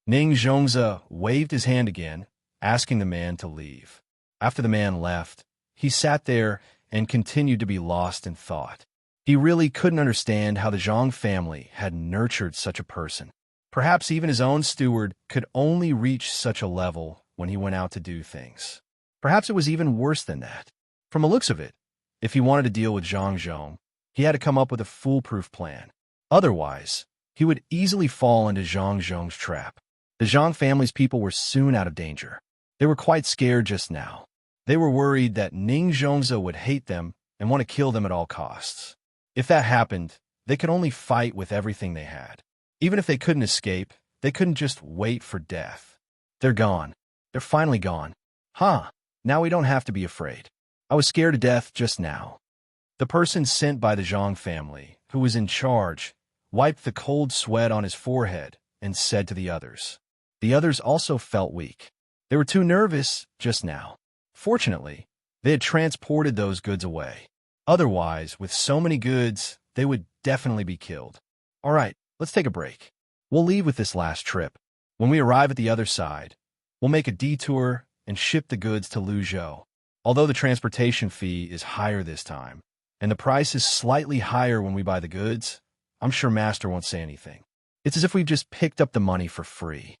Ning Zhongzi waved his hand again, asking the man to leave. After the man left, he sat there and continued to be lost in thought. He really couldn't understand how the Zhang family had nurtured such a person. Perhaps even his own steward could only reach such a level when he went out to do things. Perhaps it was even worse than that. From the looks of it, if he wanted to deal with Zhang Zhong, he had to come up with a foolproof plan. Otherwise, he would easily fall into Zhang Zhong's trap. The Zhang family's people were soon out of danger. They were quite scared just now. They were worried that Ning Zhongzi would hate them and want to kill them at all costs. If that happened, they could only fight with everything they had. Even if they couldn't escape, they couldn't just wait for death. They're gone. They're finally gone. Huh, now we don't have to be afraid. I was scared to death just now. The person sent by the Zhang family, who was in charge, wiped the cold sweat on his forehead and said to the others. The others also felt weak. They were too nervous just now. Fortunately, they had transported those goods away. Otherwise, with so many goods, they would definitely be killed. All right, let's take a break. We'll leave with this last trip. When we arrive at the other side, we'll make a detour and ship the goods to Luzhou. Although the transportation fee is higher this time, and the price is slightly higher when we buy the goods, I'm sure Master won't say anything. It's as if we've just picked up the money for free.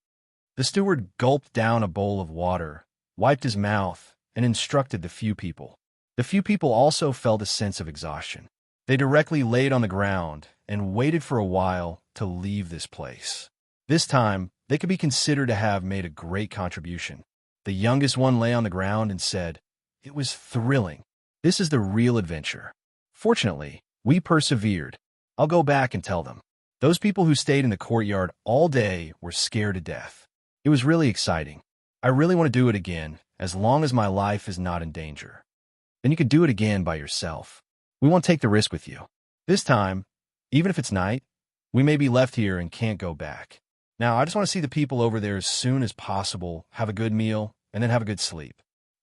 The steward gulped down a bowl of water, wiped his mouth, and instructed the few people. The few people also felt a sense of exhaustion. They directly laid on the ground and waited for a while to leave this place. This time, they could be considered to have made a great contribution. The youngest one lay on the ground and said, "It was thrilling. This is the real adventure. Fortunately, we persevered. I'll go back and tell them. Those people who stayed in the courtyard all day were scared to death. It was really exciting. I really want to do it again, as long as my life is not in danger. Then you could do it again by yourself. We won't take the risk with you. This time, even if it's night, we may be left here and can't go back. Now, I just want to see the people over there as soon as possible, have a good meal, and then have a good sleep.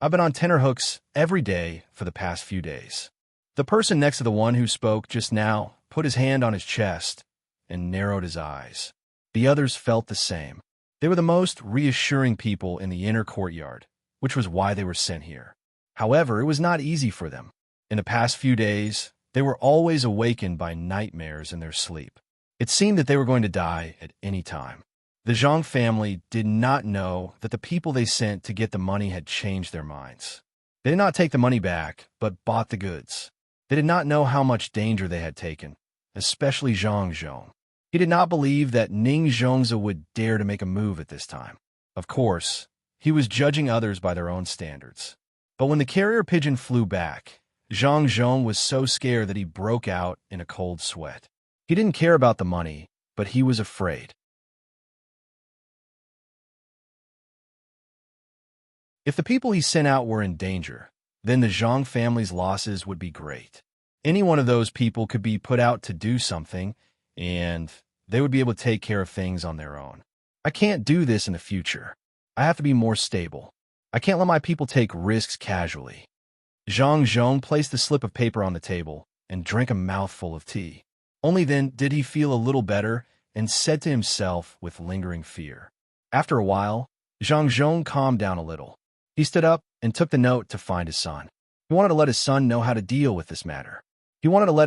I've been on tenterhooks every day for the past few days. The person next to the one who spoke just now put his hand on his chest and narrowed his eyes. The others felt the same. They were the most reassuring people in the inner courtyard, which was why they were sent here. However, it was not easy for them. In the past few days, they were always awakened by nightmares in their sleep. It seemed that they were going to die at any time. The Zhang family did not know that the people they sent to get the money had changed their minds. They did not take the money back, but bought the goods. They did not know how much danger they had taken, especially Zhang Zhong. He did not believe that Ning Zhongzi would dare to make a move at this time. Of course, he was judging others by their own standards. But when the carrier pigeon flew back, Zhang Zhong was so scared that he broke out in a cold sweat. He didn't care about the money, but he was afraid. If the people he sent out were in danger, then the Zhang family's losses would be great. Any one of those people could be put out to do something, and they would be able to take care of things on their own. I can't do this in the future. I have to be more stable. I can't let my people take risks casually. Zhang Zhong placed the slip of paper on the table and drank a mouthful of tea. Only then did he feel a little better and said to himself with lingering fear. After a while, Zhang Zhong calmed down a little. He stood up and took the note to find his son. He wanted to let his son know how to deal with this matter. He wanted to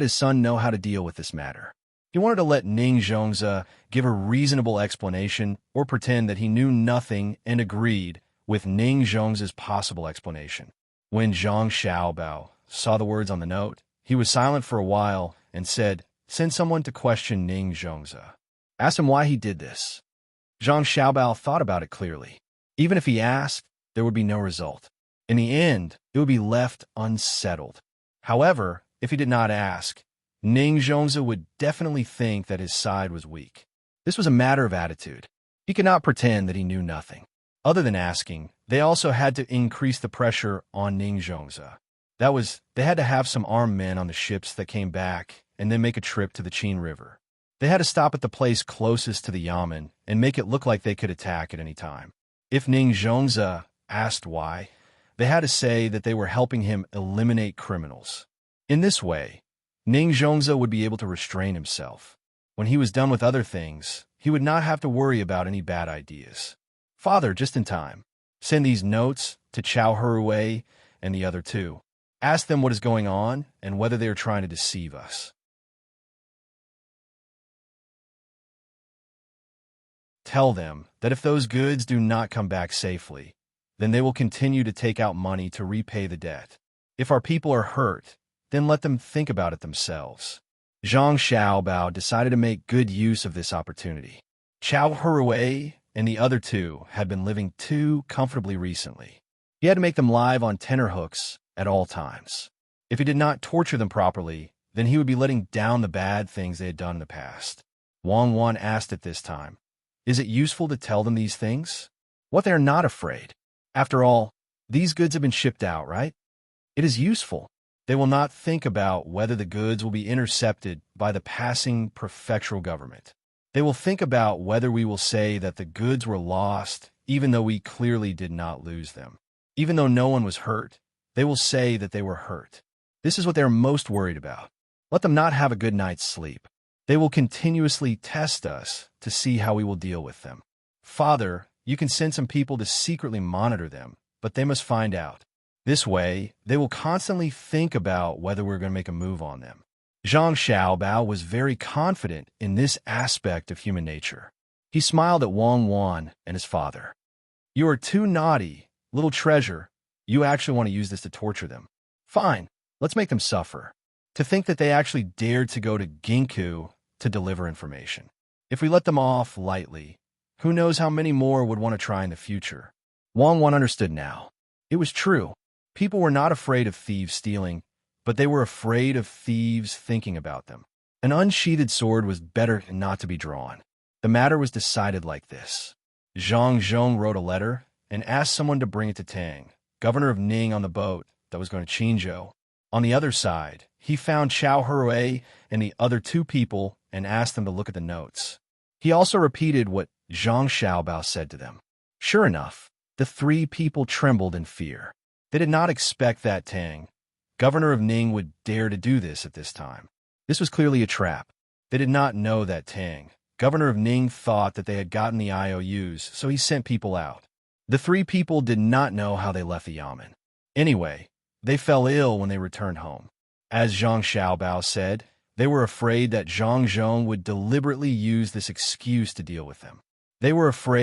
let Ning Zhongzi give a reasonable explanation or pretend that he knew nothing and agreed with Ning Zhongzi's possible explanation. When Zhang Xiaobao saw the words on the note, he was silent for a while and said, "Send someone to question Ning Zhongzi. Ask him why he did this." Zhang Xiaobao thought about it clearly. Even if he asked, there would be no result. In the end, it would be left unsettled. However, if he did not ask, Ning Zhongzi would definitely think that his side was weak. This was a matter of attitude. He could not pretend that he knew nothing. Other than asking, they also had to increase the pressure on Ning Zhongzi. That was, they had to have some armed men on the ships that came back and then make a trip to the Qin River. They had to stop at the place closest to the Yamen and make it look like they could attack at any time. If Ning Zhongzi asked why, they had to say that they were helping him eliminate criminals. In this way, Ning Zhongzi would be able to restrain himself. When he was done with other things, he would not have to worry about any bad ideas. Father, just in time. Send these notes to Chao Hurwei and the other two. Ask them what is going on and whether they are trying to deceive us. Tell them that if those goods do not come back safely, then they will continue to take out money to repay the debt. If our people are hurt, then let them think about it themselves. Zhang Xiaobao decided to make good use of this opportunity. Chao Hurwei and the other two had been living too comfortably recently. He had to make them live on tenterhooks at all times. If he did not torture them properly, then he would be letting down the bad things they had done in the past. Wang Wan asked at this time, "Is it useful to tell them these things? What they are not afraid? After all, these goods have been shipped out, right? It is useful. They will not think about whether the goods will be intercepted by the passing prefectural government. They will think about whether we will say that the goods were lost, even though we clearly did not lose them. Even though no one was hurt, they will say that they were hurt. This is what they are most worried about. Let them not have a good night's sleep. They will continuously test us to see how we will deal with them. Father, you can send some people to secretly monitor them, but they must find out. This way, they will constantly think about whether we're going to make a move on them." Zhang Xiaobao was very confident in this aspect of human nature. He smiled at Wang Wan and his father. "You are too naughty, little treasure. You actually want to use this to torture them. Fine, let's make them suffer. To think that they actually dared to go to Ginkgo to deliver information. If we let them off lightly, who knows how many more would want to try in the future." Wang Wan understood now. It was true. People were not afraid of thieves stealing, but they were afraid of thieves thinking about them. An unsheathed sword was better not to be drawn. The matter was decided like this. Zhang Zhong wrote a letter and asked someone to bring it to Tang, governor of Ning, on the boat that was going to Qinzhou. On the other side, he found Qiao Hui and the other two people and asked them to look at the notes. He also repeated what Zhang Xiaobao said to them. Sure enough, the three people trembled in fear. They did not expect that Tang, governor of Ning, would dare to do this at this time. This was clearly a trap. They did not know that Tang, governor of Ning, thought that they had gotten the IOUs, so he sent people out. The three people did not know how they left the yamen. Anyway, they fell ill when they returned home. As Zhang Xiaobao said, they were afraid that Zhang Zhong would deliberately use this excuse to deal with them. They would say that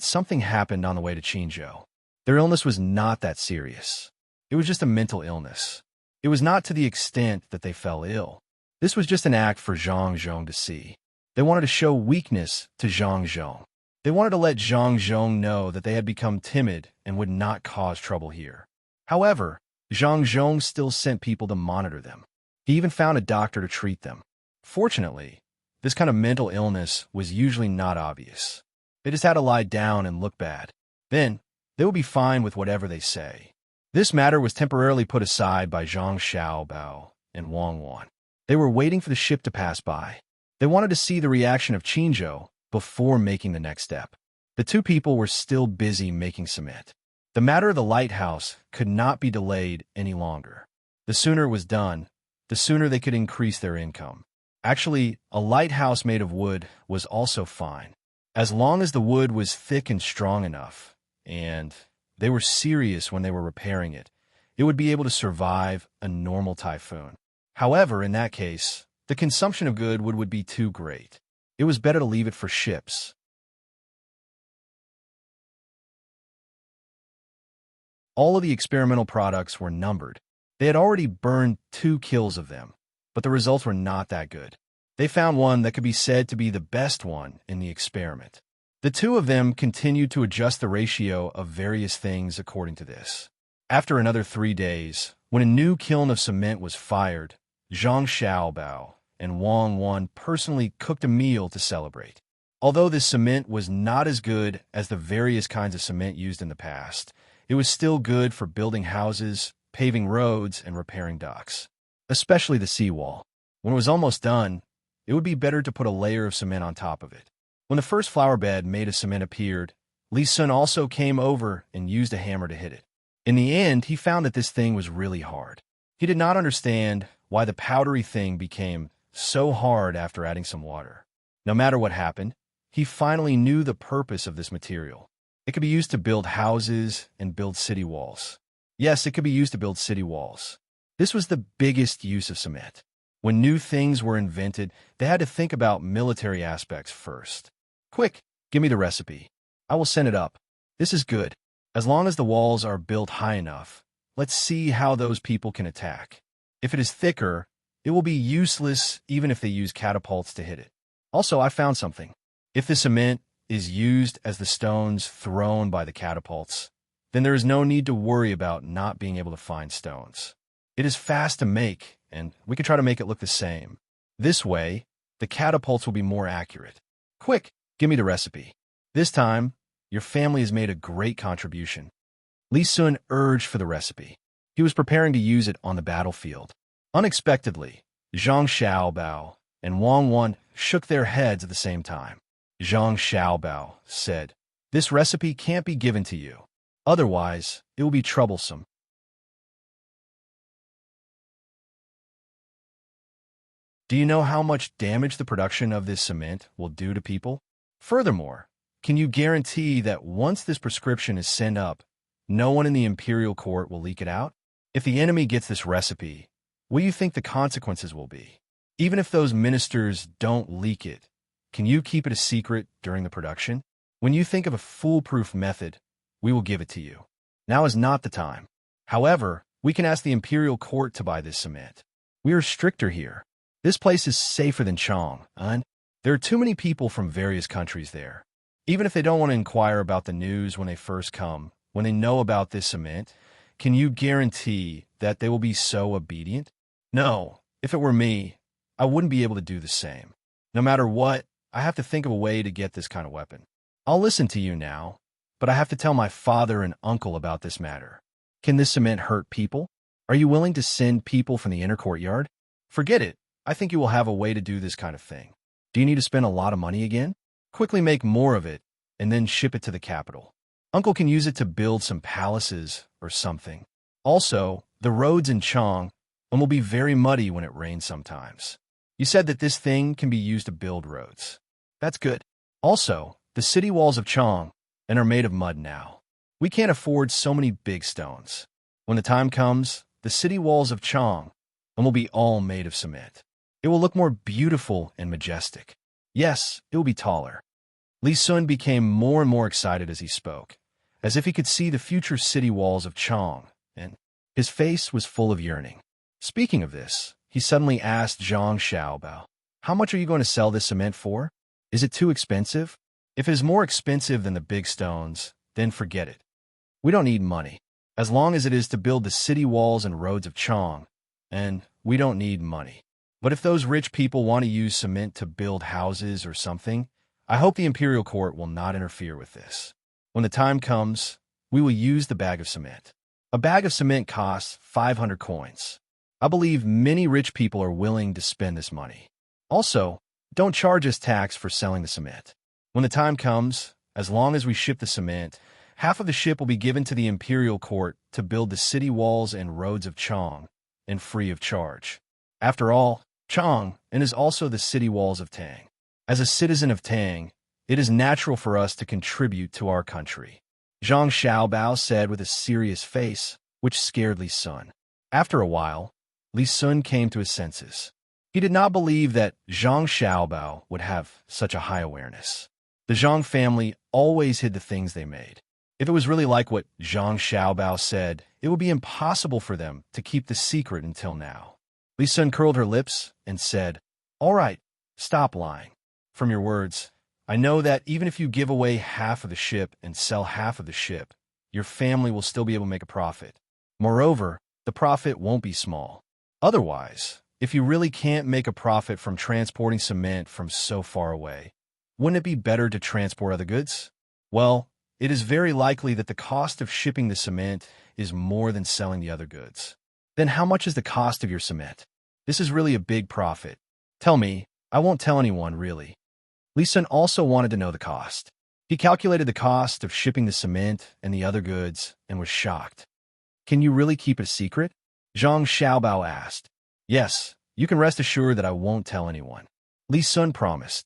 something happened on the way to Qinzhou. Their illness was not that serious. It was just a mental illness. It was not to the extent that they fell ill. This was just an act for Zhang Zhong to see. They wanted to show weakness to Zhang Zhong. They wanted to let Zhang Zhong know that they had become timid and would not cause trouble here. However, Zhang Zhong still sent people to monitor them. He even found a doctor to treat them. Fortunately, this kind of mental illness was usually not obvious. They just had to lie down and look bad. Then, they would be fine with whatever they say. This matter was temporarily put aside by Zhang Xiaobao and Wang Wan. They were waiting for the ship to pass by. They wanted to see the reaction of Qinzhou before making the next step. The two people were still busy making cement. The matter of the lighthouse could not be delayed any longer. The sooner it was done, the sooner they could increase their income. Actually, a lighthouse made of wood was also fine, as long as the wood was thick and strong enough, and they were serious when they were repairing it. It would be able to survive a normal typhoon. However, in that case, the consumption of good wood would be too great. It was better to leave it for ships. All of the experimental products were numbered. They had already burned 2 kills of them, but the results were not that good. They found one that could be said to be the best one in the experiment. The two of them continued to adjust the ratio of various things according to this. After another 3 days, when a new kiln of cement was fired, Zhang Xiaobao and Wang Wan personally cooked a meal to celebrate. Although this cement was not as good as the various kinds of cement used in the past, it was still good for building houses, paving roads, and repairing docks, especially the seawall. When it was almost done, it would be better to put a layer of cement on top of it. When the first flower bed made of cement appeared, Li Sun also came over and used a hammer to hit it. In the end, he found that this thing was really hard. He did not understand why the powdery thing became so hard after adding some water. No matter what happened, he finally knew the purpose of this material. It could be used to build houses and build city walls. Yes, it could be used to build city walls. This was the biggest use of cement. When new things were invented, they had to think about military aspects first. Quick, give me the recipe. I will send it up. This is good. As long as the walls are built high enough, let's see how those people can attack. If it is thicker, it will be useless even if they use catapults to hit it. Also, I found something. If the cement is used as the stones thrown by the catapults, then there is no need to worry about not being able to find stones. It is fast to make, and we can try to make it look the same. This way, the catapults will be more accurate. Quick, give me the recipe. This time, your family has made a great contribution. Li Sun urged for the recipe. He was preparing to use it on the battlefield. Unexpectedly, Zhang Xiaobao and Wang Wan shook their heads at the same time. Zhang Xiaobao said, "This recipe can't be given to you. Otherwise, it will be troublesome." Do you know how much damage the production of this cement will do to people? Furthermore, can you guarantee that once this prescription is sent up, no one in the imperial court will leak it out? If the enemy gets this recipe, what do you think the consequences will be? Even if those ministers don't leak it, can you keep it a secret during the production? When you think of a foolproof method, we will give it to you. Now is not the time. However, we can ask the imperial court to buy this cement. We are stricter here. This place is safer than Chong, and there are too many people from various countries there. Even if they don't want to inquire about the news when they first come, when they know about this cement, can you guarantee that they will be so obedient? No. If it were me, I wouldn't be able to do the same. No matter what, I have to think of a way to get this kind of weapon. I'll listen to you now, but I have to tell my father and uncle about this matter. Can this cement hurt people? Are you willing to send people from the inner courtyard? Forget it. I think you will have a way to do this kind of thing. Do you need to spend a lot of money again? Quickly make more of it, and then ship it to the capital. Uncle can use it to build some palaces or something. Also, the roads in Chang will be very muddy when it rains sometimes. You said that this thing can be used to build roads. That's good. Also, the city walls of Chang are made of mud now. We can't afford so many big stones. When the time comes, the city walls of Chang will be all made of cement. It will look more beautiful and majestic. Yes, it will be taller. Li Sun became more and more excited as he spoke, as if he could see the future city walls of Chang, and his face was full of yearning. Speaking of this, he suddenly asked Zhang Xiaobao, "How much are you going to sell this cement for? Is it too expensive? If it is more expensive than the big stones, then forget it. We don't need money. As long as it is to build the city walls and roads of Chang, and we don't need money. But if those rich people want to use cement to build houses or something, I hope the imperial court will not interfere with this. When the time comes, we will use the bag of cement. A bag of cement costs 500 coins. I believe many rich people are willing to spend this money. Also, don't charge us tax for selling the cement. When the time comes, as long as we ship the cement, half of the ship will be given to the imperial court to build the city walls and roads of Chang, and free of charge. After all, Chang is also the city walls of Tang. As a citizen of Tang, it is natural for us to contribute to our country." Zhang Xiaobao said with a serious face, which scared Li Sun. After a while, Li Sun came to his senses. He did not believe that Zhang Xiaobao would have such a high awareness. The Zhang family always hid the things they made. If it was really like what Zhang Xiaobao said, it would be impossible for them to keep the secret until now. Li Sun curled her lips and said, "All right, stop lying. From your words, I know that even if you give away half of the ship and sell half of the ship, your family will still be able to make a profit. Moreover, the profit won't be small. Otherwise, if you really can't make a profit from transporting cement from so far away, wouldn't it be better to transport other goods? Well, it is very likely that the cost of shipping the cement is more than selling the other goods. Then how much is the cost of your cement? This is really a big profit. Tell me, I won't tell anyone, really." Li Sun also wanted to know the cost. He calculated the cost of shipping the cement and the other goods and was shocked. "Can you really keep it a secret?" Zhang Xiaobao asked. "Yes, you can rest assured that I won't tell anyone," Li Sun promised.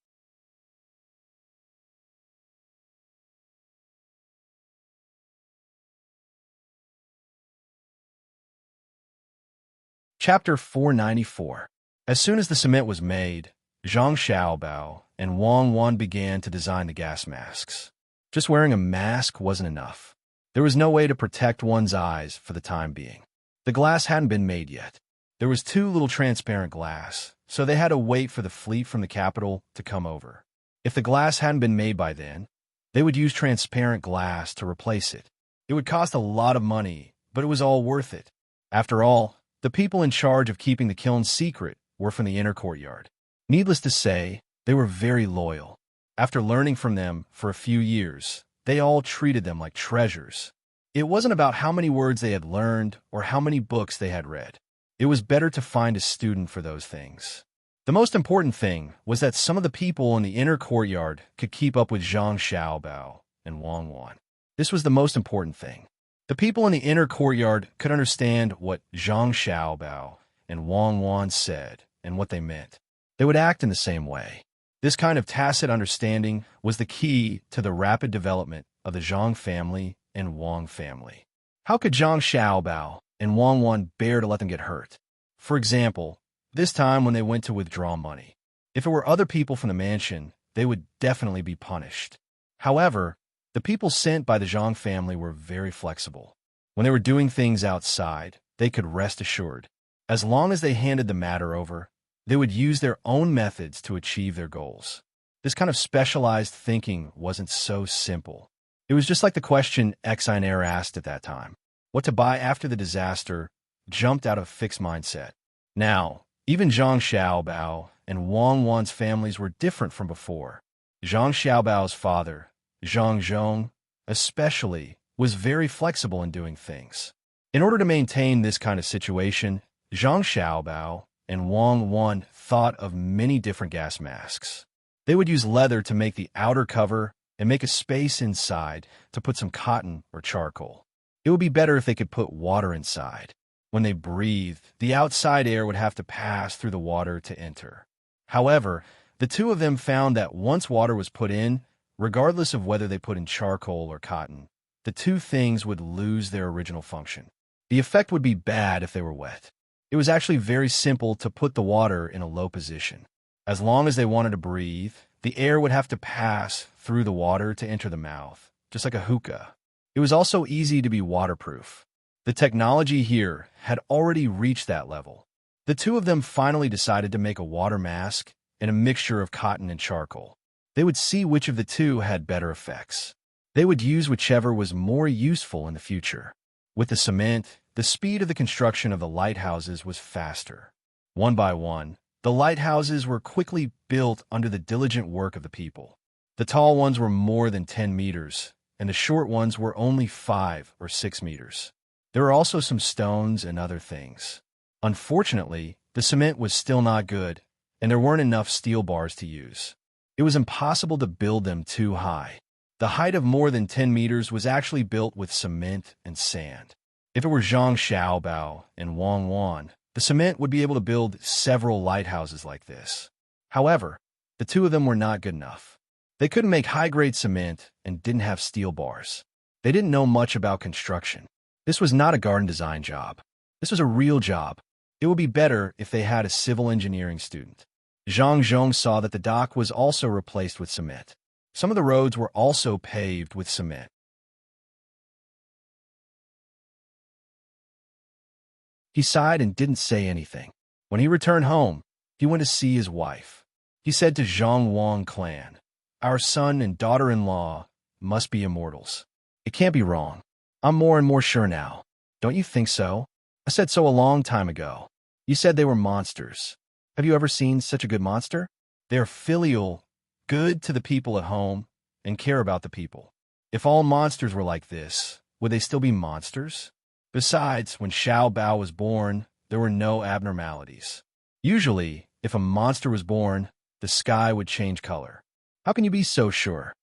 Chapter 494. As soon as the cement was made, Zhang Xiaobao and Wang Wan began to design the gas masks. Just wearing a mask wasn't enough. There was no way to protect one's eyes for the time being. The glass hadn't been made yet. There was too little transparent glass, so they had to wait for the fleet from the capital to come over. If the glass hadn't been made by then, they would use transparent glass to replace it. It would cost a lot of money, but it was all worth it. After all, the people in charge of keeping the kiln secret were from the inner courtyard. Needless to say, they were very loyal. After learning from them for a few years, they all treated them like treasures. It wasn't about how many words they had learned or how many books they had read. It was better to find a student for those things. The most important thing was that some of the people in the inner courtyard could keep up with Zhang Xiaobao and Wang Wan. This was the most important thing. The people in the inner courtyard could understand what Zhang Xiaobao and Wang Wan said and what they meant. They would act in the same way. This kind of tacit understanding was the key to the rapid development of the Zhang family and Wang family. How could Zhang Xiaobao and Wang Wan bear to let them get hurt? For example, this time when they went to withdraw money. If it were other people from the mansion, they would definitely be punished. However, the people sent by the Zhang family were very flexible. When they were doing things outside, they could rest assured. As long as they handed the matter over, they would use their own methods to achieve their goals. This kind of specialized thinking wasn't so simple. It was just like the question Exiner asked at that time. what to buy after the disaster, jumped out of a fixed mindset. Now, even Zhang Xiaobao and Wang Wan's families were different from before. Zhang Xiaobao's father, Zhang Zhong, especially, was very flexible in doing things. In order to maintain this kind of situation, Zhang Xiaobao and Wang Wan thought of many different gas masks. They would use leather to make the outer cover and make a space inside to put some cotton or charcoal. It would be better if they could put water inside. When they breathed, the outside air would have to pass through the water to enter. However, the two of them found that once water was put in, regardless of whether they put in charcoal or cotton, the two things would lose their original function. The effect would be bad if they were wet. It was actually very simple to put the water in a low position. As long as they wanted to breathe, the air would have to pass through the water to enter the mouth, just like a hookah. It was also easy to be waterproof. The technology here had already reached that level. The two of them finally decided to make a water mask and a mixture of cotton and charcoal. They would see which of the two had better effects. They would use whichever was more useful in the future. With the cement, the speed of the construction of the lighthouses was faster. One by one, the lighthouses were quickly built under the diligent work of the people. The tall ones were more than 10 meters, and the short ones were only 5 or 6 meters. There were also some stones and other things. Unfortunately, the cement was still not good, and there weren't enough steel bars to use. It was impossible to build them too high. The height of more than 10 meters was actually built with cement and sand. If it were Zhang Xiaobao and Wang Wan, the cement would be able to build several lighthouses like this. However, the two of them were not good enough. They couldn't make high-grade cement and didn't have steel bars. They didn't know much about construction. This was not a garden design job. This was a real job. It would be better if they had a civil engineering student. Zhang Zhong saw that the dock was also replaced with cement. Some of the roads were also paved with cement. He sighed and didn't say anything. When he returned home, he went to see his wife. He said to Zhang Wang clan, "Our son and daughter-in-law must be immortals. It can't be wrong. I'm more and more sure now. Don't you think so? I said so a long time ago. You said they were monsters. Have you ever seen such a good monster? They are filial, good to the people at home, and care about the people. If all monsters were like this, would they still be monsters? Besides, when Xiao Bao was born, there were no abnormalities. Usually, if a monster was born, the sky would change color. How can you be so sure?"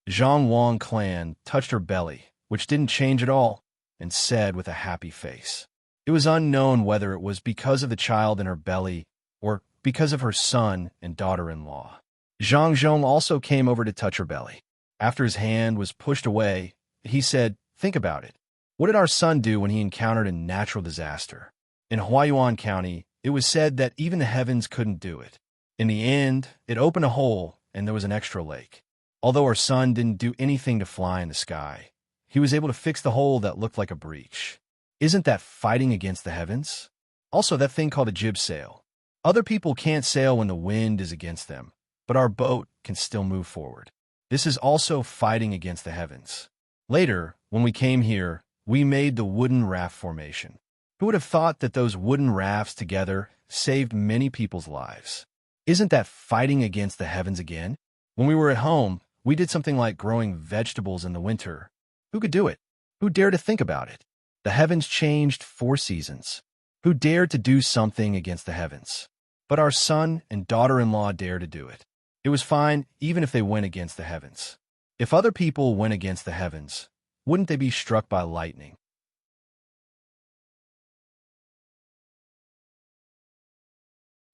Zhang Wang clan touched her belly, which didn't change at all, and said with a happy face. It was unknown whether it was because of the child in her belly or because of her son and daughter-in-law. Zhang Zhong also came over to touch her belly. After his hand was pushed away, he said, "Think about it. What did our son do when he encountered a natural disaster? In Huayuan County, it was said that even the heavens couldn't do it. In the end, it opened a hole and there was an extra lake. Although our son didn't do anything to fly in the sky, he was able to fix the hole that looked like a breach. Isn't that fighting against the heavens? Also, that thing called a jib sail. Other people can't sail when the wind is against them, but our boat can still move forward. This is also fighting against the heavens. Later, when we came here, we made the wooden raft formation. Who would have thought that those wooden rafts together saved many people's lives? Isn't that fighting against the heavens again? When we were at home, we did something like growing vegetables in the winter. Who could do it? Who dared to think about it? The heavens changed 4 seasons. Who dared to do something against the heavens? But our son and daughter-in-law dared to do it. It was fine even if they went against the heavens. If other people went against the heavens, wouldn't they be struck by lightning?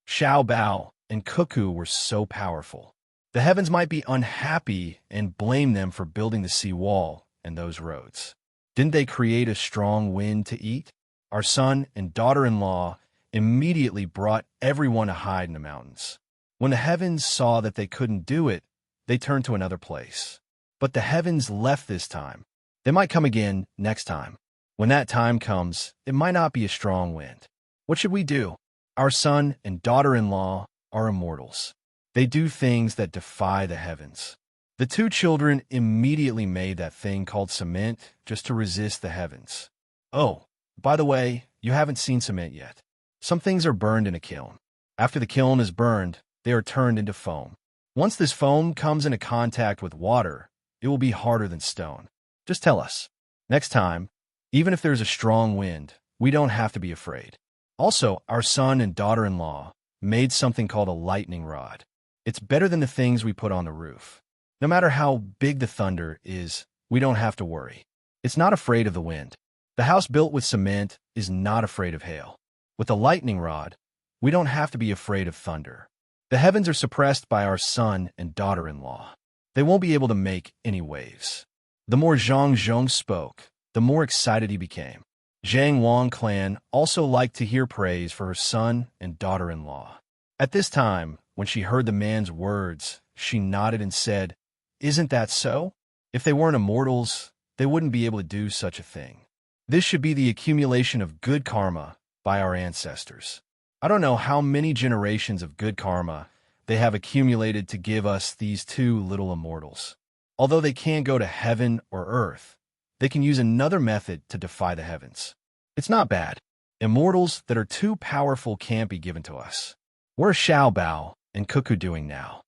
Xiao Bao and Cuckoo were so powerful. The heavens might be unhappy and blame them for building the sea wall and those roads. Didn't they create a strong wind to eat? Our son and daughter-in-law immediately brought everyone to hide in the mountains. When the heavens saw that they couldn't do it, they turned to another place. But the heavens left this time. They might come again next time. When that time comes, it might not be a strong wind. What should we do? Our son and daughter-in-law are immortals. They do things that defy the heavens. The 2 children immediately made that thing called cement just to resist the heavens. Oh, by the way, you haven't seen cement yet. Some things are burned in a kiln. After the kiln is burned, they are turned into foam. Once this foam comes into contact with water, it will be harder than stone. Just tell us. Next time, even if there's a strong wind, we don't have to be afraid. Also, our son and daughter-in-law made something called a lightning rod. It's better than the things we put on the roof. No matter how big the thunder is, we don't have to worry. It's not afraid of the wind. The house built with cement is not afraid of hail. With the lightning rod, we don't have to be afraid of thunder. The heavens are suppressed by our son and daughter-in-law. They won't be able to make any waves. The more Zhang Zhong spoke, the more excited he became. Zhang Wang clan also liked to hear praise for her son and daughter-in-law. At this time, when she heard the man's words, she nodded and said, "Isn't that so? If they weren't immortals, they wouldn't be able to do such a thing. This should be the accumulation of good karma by our ancestors. I don't know how many generations of good karma they have accumulated to give us these two little immortals. Although they can't go to heaven or earth, they can use another method to defy the heavens. It's not bad. Immortals that are too powerful can't be given to us. What are Xiao Bao and Cuckoo doing now?"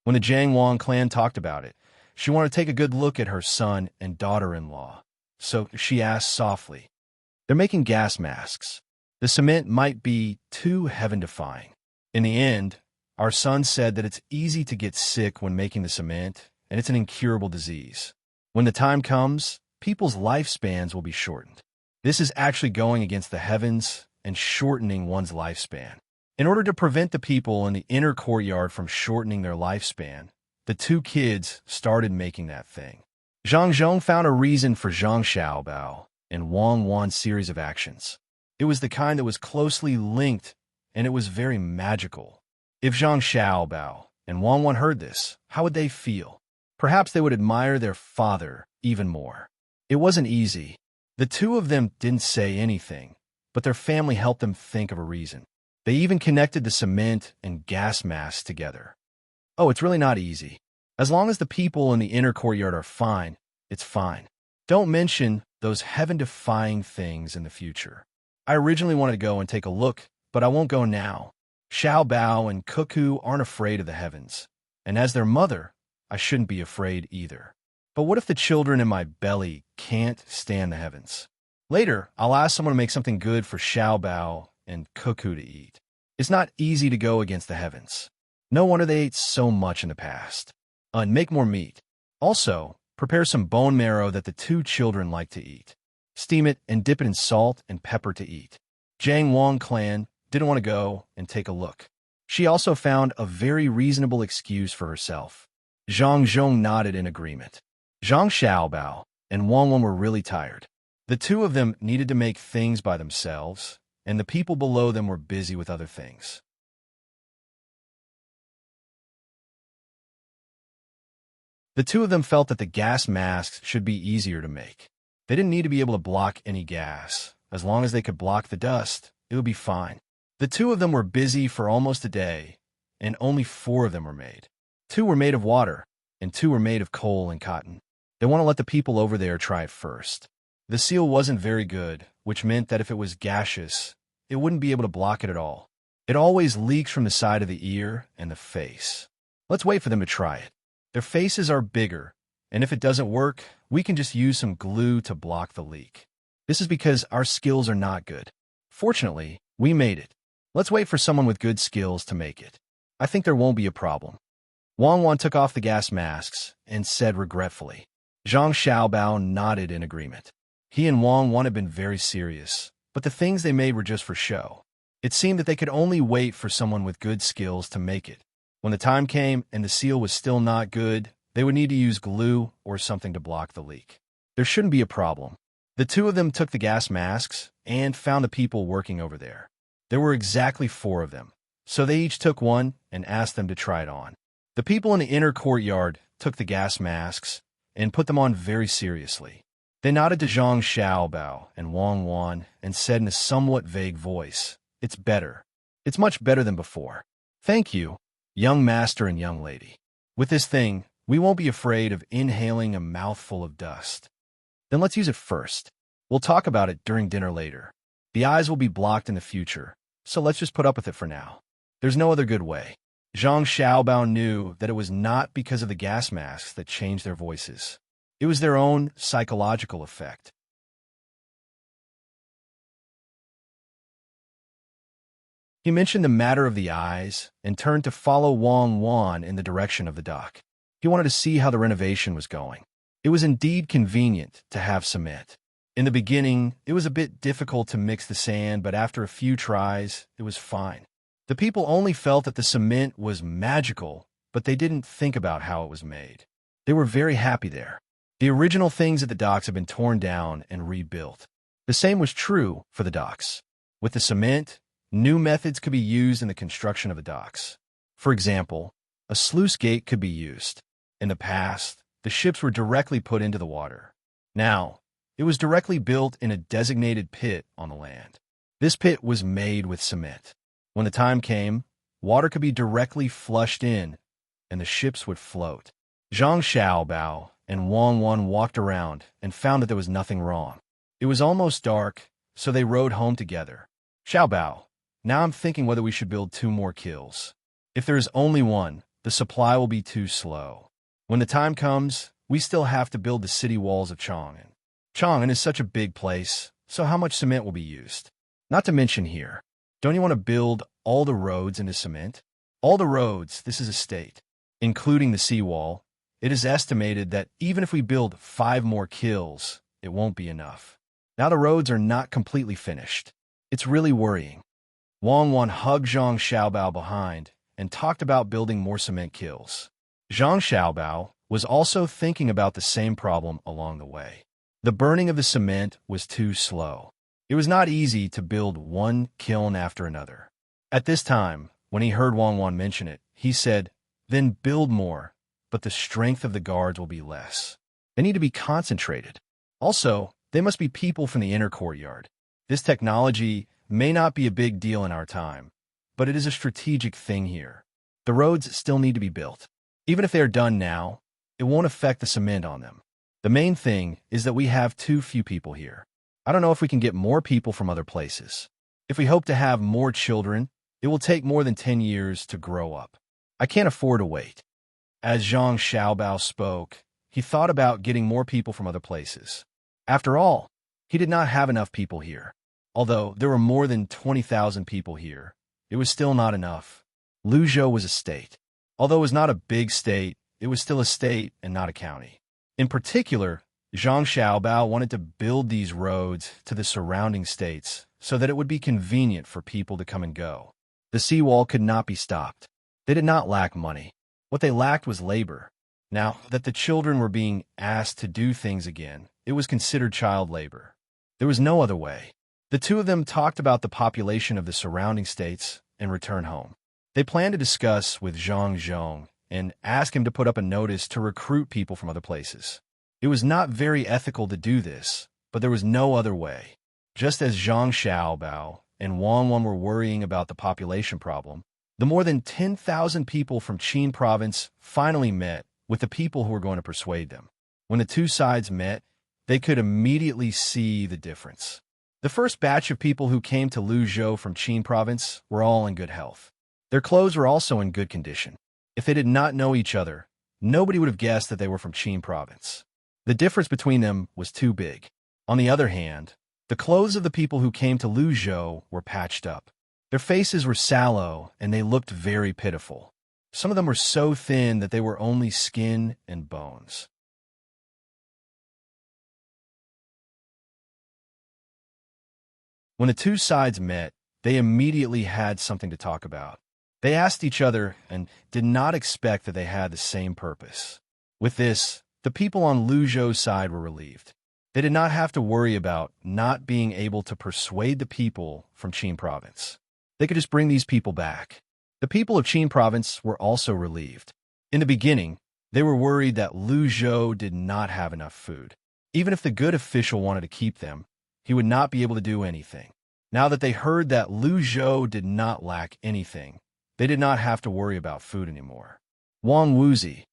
When the Zhang Wang clan talked about it, she wanted to take a good look at her son and daughter-in-law. So she asked softly, "They're making gas masks. The cement might be too heaven-defying." In the end, our son said that it's easy to get sick when making the cement, and it's an incurable disease. When the time comes, people's lifespans will be shortened. This is actually going against the heavens and shortening one's lifespan. In order to prevent the people in the inner courtyard from shortening their lifespan, the two kids started making that thing. Zhang Zhong found a reason for Zhang Xiaobao and Wang Wan's series of actions. It was the kind that was closely linked, and it was very magical. If Zhang Xiaobao and Wang Wan heard this, how would they feel? Perhaps they would admire their father even more. It wasn't easy. The two of them didn't say anything, but their family helped them think of a reason. They even connected the cement and gas masks together. Oh, it's really not easy. As long as the people in the inner courtyard are fine, it's fine. Don't mention those heaven-defying things in the future. I originally wanted to go and take a look, but I won't go now. Xiao Bao and Cuckoo aren't afraid of the heavens, and as their mother, I shouldn't be afraid either. But what if the children in my belly can't stand the heavens? Later, I'll ask someone to make something good for Xiao Bao and Cuckoo to eat. It's not easy to go against the heavens. No wonder they ate so much in the past. And make more meat. Also, prepare some bone marrow that the two children like to eat. Steam it and dip it in salt and pepper to eat. Zhang Wang clan didn't want to go and take a look. She also found a very reasonable excuse for herself. Zhang Zhong nodded in agreement. Zhang Xiaobao and Wang Wan were really tired. The two of them needed to make things by themselves, and the people below them were busy with other things. The two of them felt that the gas masks should be easier to make. They didn't need to be able to block any gas. As long as they could block the dust, it would be fine. The two of them were busy for almost a day, and only 4 of them were made. 2 were made of water, and 2 were made of coal and cotton. They want to let the people over there try it first. The seal wasn't very good, which meant that if it was gaseous, it wouldn't be able to block it at all. It always leaks from the side of the ear and the face. Let's wait for them to try it. Their faces are bigger, and if it doesn't work, we can just use some glue to block the leak. This is because our skills are not good. Fortunately, we made it. Let's wait for someone with good skills to make it. I think there won't be a problem. Wang Wan took off the gas masks and said regretfully. Zhang Xiaobao nodded in agreement. He and Wang Wan had been very serious, but the things they made were just for show. It seemed that they could only wait for someone with good skills to make it. When the time came and the seal was still not good, they would need to use glue or something to block the leak. There shouldn't be a problem. The two of them took the gas masks and found the people working over there. There were exactly 4 of them, so they each took one and asked them to try it on. The people in the inner courtyard took the gas masks and put them on very seriously. They nodded to Zhang Xiaobao and Wang Wan and said in a somewhat vague voice, "It's better. It's much better than before. Thank you, young master and young lady. With this thing, we won't be afraid of inhaling a mouthful of dust." "Then let's use it first." We'll talk about it during dinner later. The eyes will be blocked in the future, so let's just put up with it for now. There's no other good way. Zhang Xiaobao knew that it was not because of the gas masks that changed their voices. It was their own psychological effect. He mentioned the matter of the eyes and turned to follow Wang Wan in the direction of the dock. He wanted to see how the renovation was going. It was indeed convenient to have cement. In the beginning, it was a bit difficult to mix the sand, but after a few tries, it was fine. The people only felt that the cement was magical, but they didn't think about how it was made. They were very happy there. The original things at the docks had been torn down and rebuilt. The same was true for the docks. With the cement, new methods could be used in the construction of the docks. For example, a sluice gate could be used. In the past, the ships were directly put into the water. Now, it was directly built in a designated pit on the land. This pit was made with cement. When the time came, water could be directly flushed in, and the ships would float. Zhang Xiaobao and Wang Wan walked around and found that there was nothing wrong. It was almost dark, so they rode home together. Xiaobao, now I'm thinking whether we should build 2 more kilns. If there is only one, the supply will be too slow. When the time comes, we still have to build the city walls of Chang'an. Chang'an is such a big place, so how much cement will be used? Not to mention here, don't you want to build all the roads into cement? All the roads, this is a state, including the seawall. It is estimated that even if we build 5 more kilns, it won't be enough. Now the roads are not completely finished. It's really worrying. Wang Wan hugged Zhang Xiaobao behind and talked about building more cement kilns. Zhang Xiaobao was also thinking about the same problem along the way. The burning of the cement was too slow. It was not easy to build one kiln after another. At this time, when he heard Wang Wan mention it, he said, "Then build more, but the strength of the guards will be less. They need to be concentrated. Also, they must be people from the inner courtyard. This technology may not be a big deal in our time, but it is a strategic thing here. The roads still need to be built. Even if they are done now, it won't affect the cement on them. The main thing is that we have too few people here. I don't know if we can get more people from other places. If we hope to have more children, it will take more than 10 years to grow up. I can't afford to wait." As Zhang Xiaobao spoke, he thought about getting more people from other places. After all, he did not have enough people here. Although there were more than 20,000 people here, it was still not enough. Luzhou was a state. Although it was not a big state, it was still a state and not a county. In particular, Zhang Xiaobao wanted to build these roads to the surrounding states so that it would be convenient for people to come and go. The seawall could not be stopped. They did not lack money. What they lacked was labor. Now that the children were being asked to do things again, it was considered child labor. There was no other way. The two of them talked about the population of the surrounding states and returned home. They planned to discuss with Zhang Zhong and ask him to put up a notice to recruit people from other places. It was not very ethical to do this, but there was no other way. Just as Zhang Xiaobao and Wang Wan were worrying about the population problem, the more than 10,000 people from Qin province finally met with the people who were going to persuade them. When the two sides met, they could immediately see the difference. The first batch of people who came to Luzhou from Qin province were all in good health. Their clothes were also in good condition. If they did not know each other, nobody would have guessed that they were from Qin province. The difference between them was too big. On the other hand, the clothes of the people who came to Luzhou were patched up. Their faces were sallow, and they looked very pitiful. Some of them were so thin that they were only skin and bones. When the two sides met, they immediately had something to talk about. They asked each other and did not expect that they had the same purpose. With this, the people on Luzhou's side were relieved. They did not have to worry about not being able to persuade the people from Qin province. They could just bring these people back. The people of Qin province were also relieved. In the beginning, they were worried that Luzhou did not have enough food. Even if the good official wanted to keep them, he would not be able to do anything. Now that they heard that Luzhou did not lack anything, they did not have to worry about food anymore. Wang Wuzi,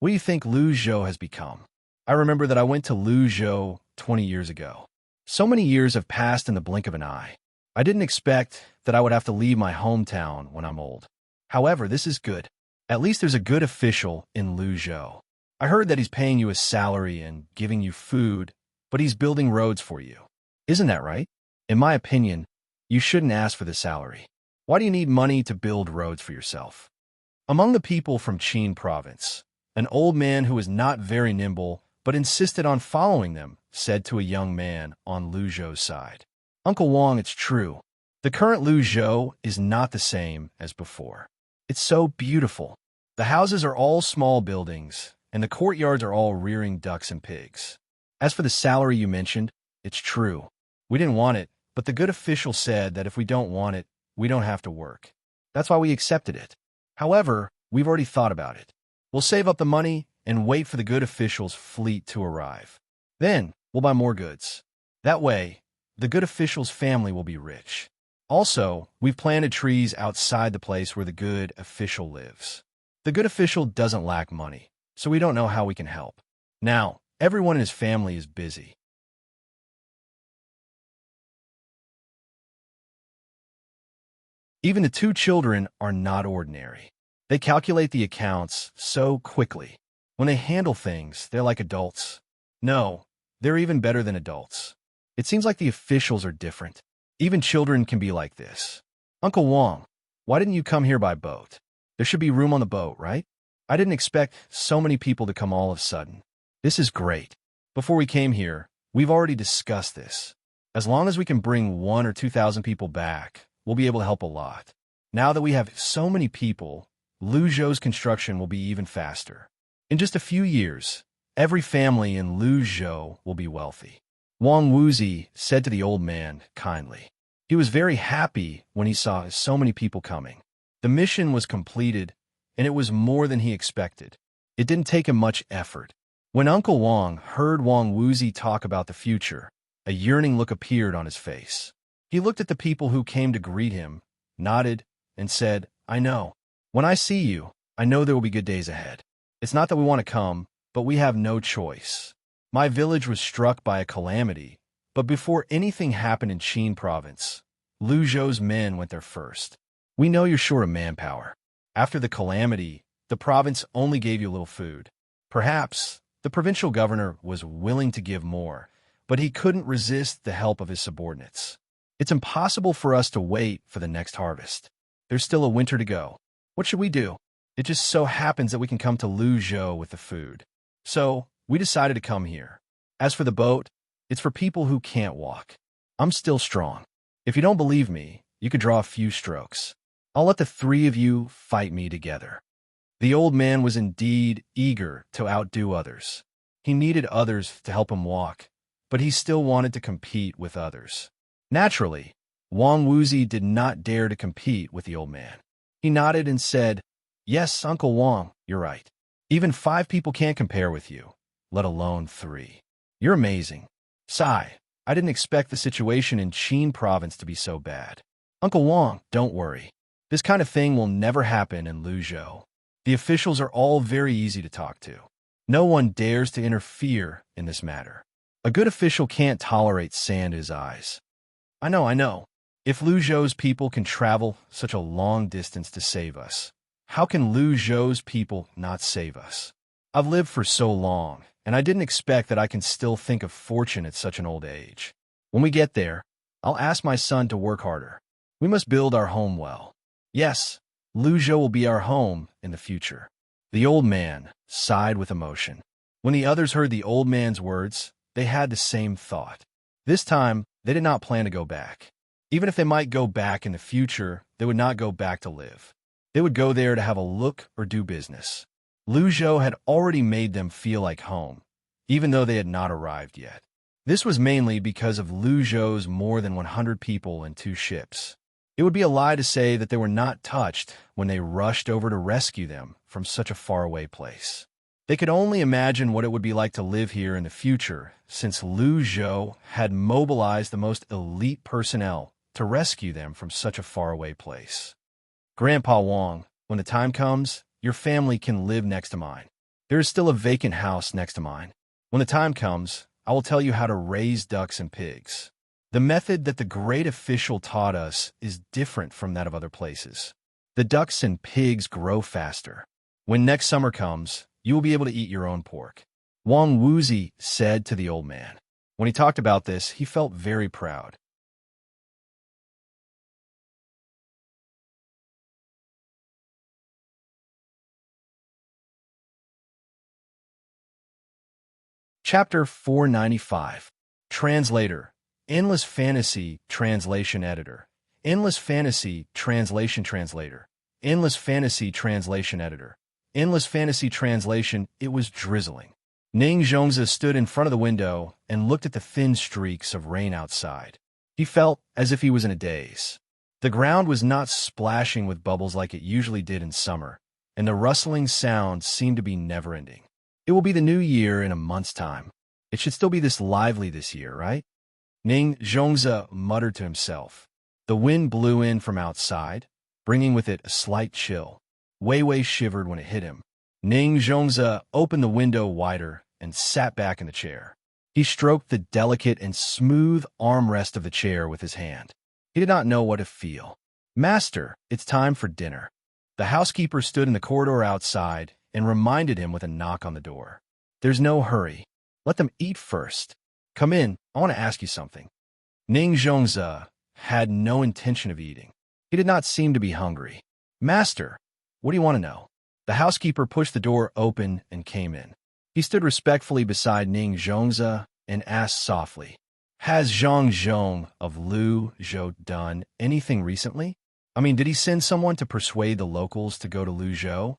what do you think Luzhou has become? I remember that I went to Luzhou 20 years ago. So many years have passed in the blink of an eye. I didn't expect that I would have to leave my hometown when I'm old. However, this is good. At least there's a good official in Luzhou. I heard that he's paying you a salary and giving you food, but he's building roads for you. Isn't that right? In my opinion, you shouldn't ask for the salary. Why do you need money to build roads for yourself? Among the people from Qin province, an old man who was not very nimble but insisted on following them said to a young man on Luzhou's side, "Uncle Wang, it's true. The current Luzhou is not the same as before. It's so beautiful. The houses are all small buildings, and the courtyards are all rearing ducks and pigs. As for the salary you mentioned, it's true. We didn't want it, but the good official said that if we don't want it, we don't have to work. That's why we accepted it. However, we've already thought about it. We'll save up the money and wait for the good official's fleet to arrive. Then, we'll buy more goods. That way, the good official's family will be rich. Also, we've planted trees outside the place where the good official lives. The good official doesn't lack money, so we don't know how we can help. Now, everyone in his family is busy." Even the two children are not ordinary. They calculate the accounts so quickly. When they handle things, they're like adults. No, they're even better than adults. It seems like the officials are different. Even children can be like this. "Uncle Wang, why didn't you come here by boat? There should be room on the boat, right? I didn't expect so many people to come all of a sudden. This is great. Before we came here, we've already discussed this. As long as we can bring 1,000 or 2,000 people back, we'll be able to help a lot. Now that we have so many people, Luzhou's construction will be even faster. In just a few years, every family in Luzhou will be wealthy." Wang Wuzi said to the old man kindly. He was very happy when he saw so many people coming. The mission was completed, and it was more than he expected. It didn't take him much effort. When Uncle Wang heard Wang Wuzi talk about the future, a yearning look appeared on his face. He looked at the people who came to greet him, nodded, and said, "I know. When I see you, I know there will be good days ahead. It's not that we want to come, but we have no choice. My village was struck by a calamity, but before anything happened in Qin province, Luzhou's men went there first. We know you're short of manpower. After the calamity, the province only gave you a little food. Perhaps the provincial governor was willing to give more, but he couldn't resist the help of his subordinates. It's impossible for us to wait for the next harvest. There's still a winter to go. What should we do? It just so happens that we can come to Luzhou with the food. So, we decided to come here. As for the boat, it's for people who can't walk. I'm still strong. If you don't believe me, you could draw a few strokes. I'll let the three of you fight me together." The old man was indeed eager to outdo others. He needed others to help him walk, but he still wanted to compete with others. Naturally, Wang Wuzi did not dare to compete with the old man. He nodded and said, "Yes, Uncle Wang, you're right. Even 5 people can't compare with you, let alone 3. You're amazing. Sigh, I didn't expect the situation in Qin province to be so bad. Uncle Wang, don't worry. This kind of thing will never happen in Luzhou. The officials are all very easy to talk to. No one dares to interfere in this matter. A good official can't tolerate sand in his eyes. I know. If Luzhou's people can travel such a long distance to save us, how can Luzhou's people not save us? I've lived for so long, and I didn't expect that I can still think of fortune at such an old age. When we get there, I'll ask my son to work harder. We must build our home well. Yes, Luzhou will be our home in the future." The old man sighed with emotion. When the others heard the old man's words, they had the same thought. This time, they did not plan to go back. Even if they might go back in the future, they would not go back to live. They would go there to have a look or do business. Luzhou had already made them feel like home, even though they had not arrived yet. This was mainly because of Luzhou's more than 100 people and 2 ships. It would be a lie to say that they were not touched when they rushed over to rescue them from such a faraway place. They could only imagine what it would be like to live here in the future, since Luzhou had mobilized the most elite personnel to rescue them from such a faraway place. "Grandpa Wang, when the time comes, your family can live next to mine. There is still a vacant house next to mine. When the time comes, I will tell you how to raise ducks and pigs. The method that the great official taught us is different from that of other places. The ducks and pigs grow faster. When next summer comes, you will be able to eat your own pork. Wang Wuzi said to the old man. When he talked about this, he felt very proud. Chapter 495. Translator. Endless Fantasy Translation Editor. Endless Fantasy Translation Translator. Endless Fantasy Translation Editor. Endless Fantasy Translation. It was drizzling. Ning Zhongzi stood in front of the window and looked at the thin streaks of rain outside. He felt as if he was in a daze. The ground was not splashing with bubbles like it usually did in summer, and the rustling sound seemed to be never-ending. It will be the new year in a month's time. It should still be this lively this year, right? Ning Zhongzi muttered to himself. The wind blew in from outside, bringing with it a slight chill. Wei Wei shivered when it hit him. Ning Zhongzi opened the window wider and sat back in the chair. He stroked the delicate and smooth armrest of the chair with his hand. He did not know what to feel. Master, it's time for dinner. The housekeeper stood in the corridor outside and reminded him with a knock on the door. There's no hurry. Let them eat first. Come in, I want to ask you something. Ning Zhongzi had no intention of eating. He did not seem to be hungry. Master, what do you want to know? The housekeeper pushed the door open and came in. He stood respectfully beside Ning Zhongzi and asked softly, Has Zhang Zhong of Lu Zhou done anything recently? Did he send someone to persuade the locals to go to Lu Zhou?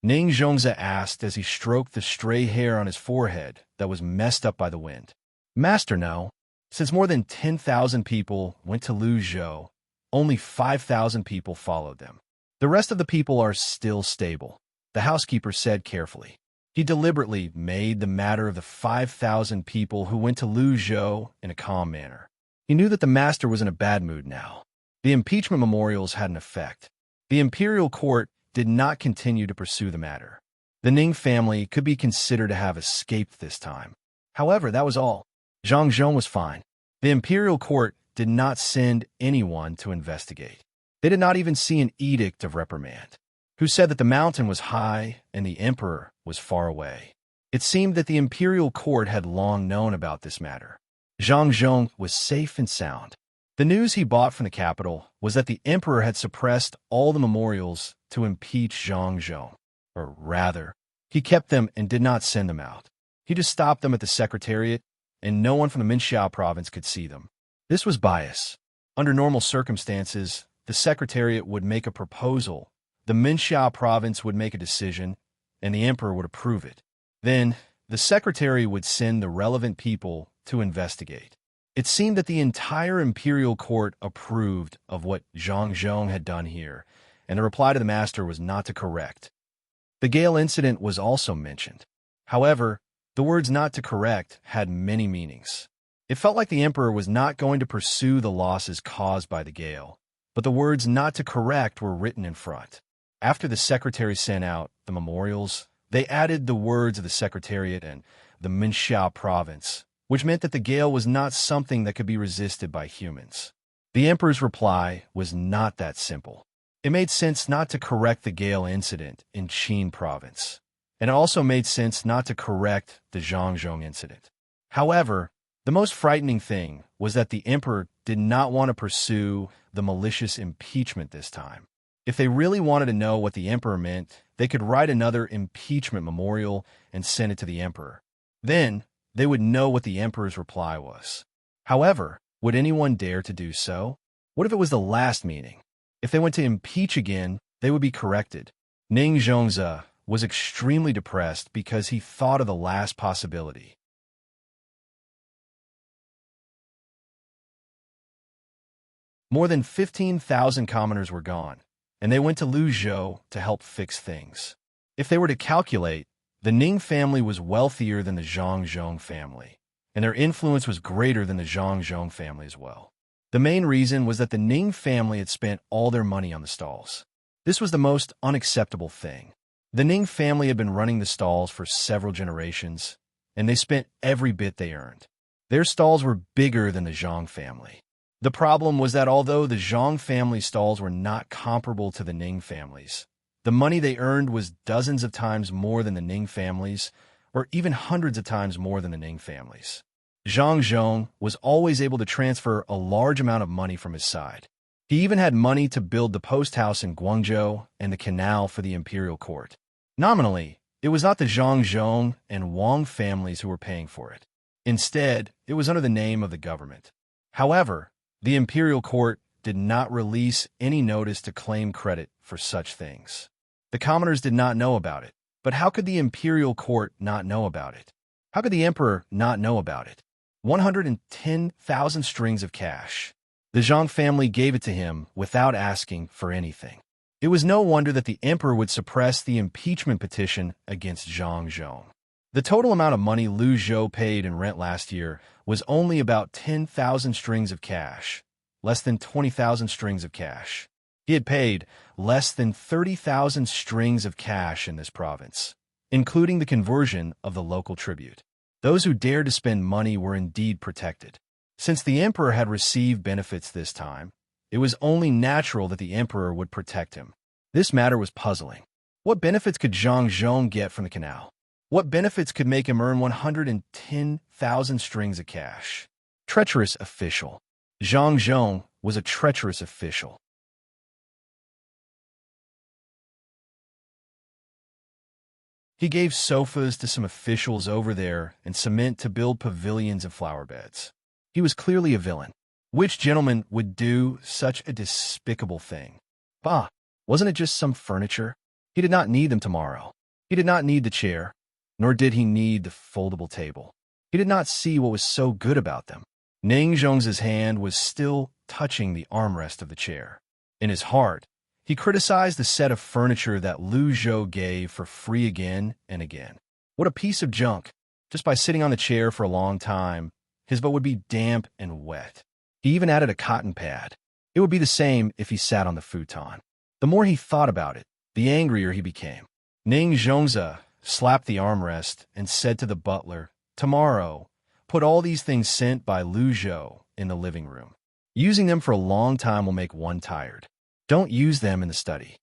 Ning Zhongzi asked as he stroked the stray hair on his forehead that was messed up by the wind. Master, no. Since more than 10,000 people went to Lu Zhou, only 5,000 people followed them. The rest of the people are still stable, the housekeeper said carefully. He deliberately made the matter of the 5,000 people who went to Lu Zhou in a calm manner. He knew that the master was in a bad mood now. The impeachment memorials had an effect. The imperial court did not continue to pursue the matter. The Ning family could be considered to have escaped this time. However, that was all. Zhang Zhong was fine. The imperial court did not send anyone to investigate. They did not even see an edict of reprimand, who said that the mountain was high and the emperor was far away. It seemed that the imperial court had long known about this matter. Zhang Zhong was safe and sound. The news he bought from the capital was that the emperor had suppressed all the memorials to impeach Zhang Zhong. Or rather, he kept them and did not send them out. He just stopped them at the secretariat, and no one from the Minxiao province could see them. This was bias. Under normal circumstances, the secretariat would make a proposal, the Minxiao province would make a decision, and the emperor would approve it. Then, the secretary would send the relevant people to investigate. It seemed that the entire imperial court approved of what Zhang Zhong had done here, and the reply to the master was not to correct. The Gale incident was also mentioned. However, the words not to correct had many meanings. It felt like the emperor was not going to pursue the losses caused by the Gale, but the words not to correct were written in front. After the secretary sent out the memorials, they added the words of the secretariat and the Minxiao province, which meant that the Gale was not something that could be resisted by humans. The emperor's reply was not that simple. It made sense not to correct the Gale incident in Qin province, and it also made sense not to correct the Zhangzhong incident. However, the most frightening thing was that the emperor did not want to pursue the malicious impeachment this time. If they really wanted to know what the emperor meant, they could write another impeachment memorial and send it to the emperor. Then, they would know what the emperor's reply was. However, would anyone dare to do so? What if it was the last meeting? If they went to impeach again, they would be corrected. Ning Zhongzi was extremely depressed because he thought of the last possibility. More than 15,000 commoners were gone, and they went to Lu Zhou to help fix things. If they were to calculate, the Ning family was wealthier than the Zhangzhong family, and their influence was greater than the Zhangzhong family as well. The main reason was that the Ning family had spent all their money on the stalls. This was the most unacceptable thing. The Ning family had been running the stalls for several generations, and they spent every bit they earned. Their stalls were bigger than the Zhang family. The problem was that although the Zhang family stalls were not comparable to the Ning families, the money they earned was dozens of times more than the Ning families, or even hundreds of times more than the Ning families. Zhang Zhong was always able to transfer a large amount of money from his side. He even had money to build the post house in Guangzhou and the canal for the imperial court. Nominally, it was not the Zhang Zhong and Wang families who were paying for it. Instead, it was under the name of the government. However, the imperial court did not release any notice to claim credit for such things. The commoners did not know about it, but how could the imperial court not know about it? How could the emperor not know about it? 110,000 strings of cash. The Zhang family gave it to him without asking for anything. It was no wonder that the emperor would suppress the impeachment petition against Zhang Zhong. The total amount of money Lu Zhou paid in rent last year was only about 10,000 strings of cash, less than 20,000 strings of cash. He had paid less than 30,000 strings of cash in this province, including the conversion of the local tribute. Those who dared to spend money were indeed protected. Since the emperor had received benefits this time, it was only natural that the emperor would protect him. This matter was puzzling. What benefits could Zhang Zhong get from the canal? What benefits could make him earn 110,000 strings of cash? Treacherous official. Zhang Zhong was a treacherous official. He gave sofas to some officials over there and cement to build pavilions and flower beds. He was clearly a villain. Which gentleman would do such a despicable thing? Bah, wasn't it just some furniture? He did not need them tomorrow. He did not need the chair, nor did he need the foldable table. He did not see what was so good about them. Ning Zhong's hand was still touching the armrest of the chair. In his heart, he criticized the set of furniture that Lu Zhou gave for free again and again. What a piece of junk. Just by sitting on the chair for a long time, his butt would be damp and wet. He even added a cotton pad. It would be the same if he sat on the futon. The more he thought about it, the angrier he became. Ning Zhongzi slapped the armrest and said to the butler, "Tomorrow, put all these things sent by Lu Zhou in the living room. Using them for a long time will make one tired. Don't use them in the study."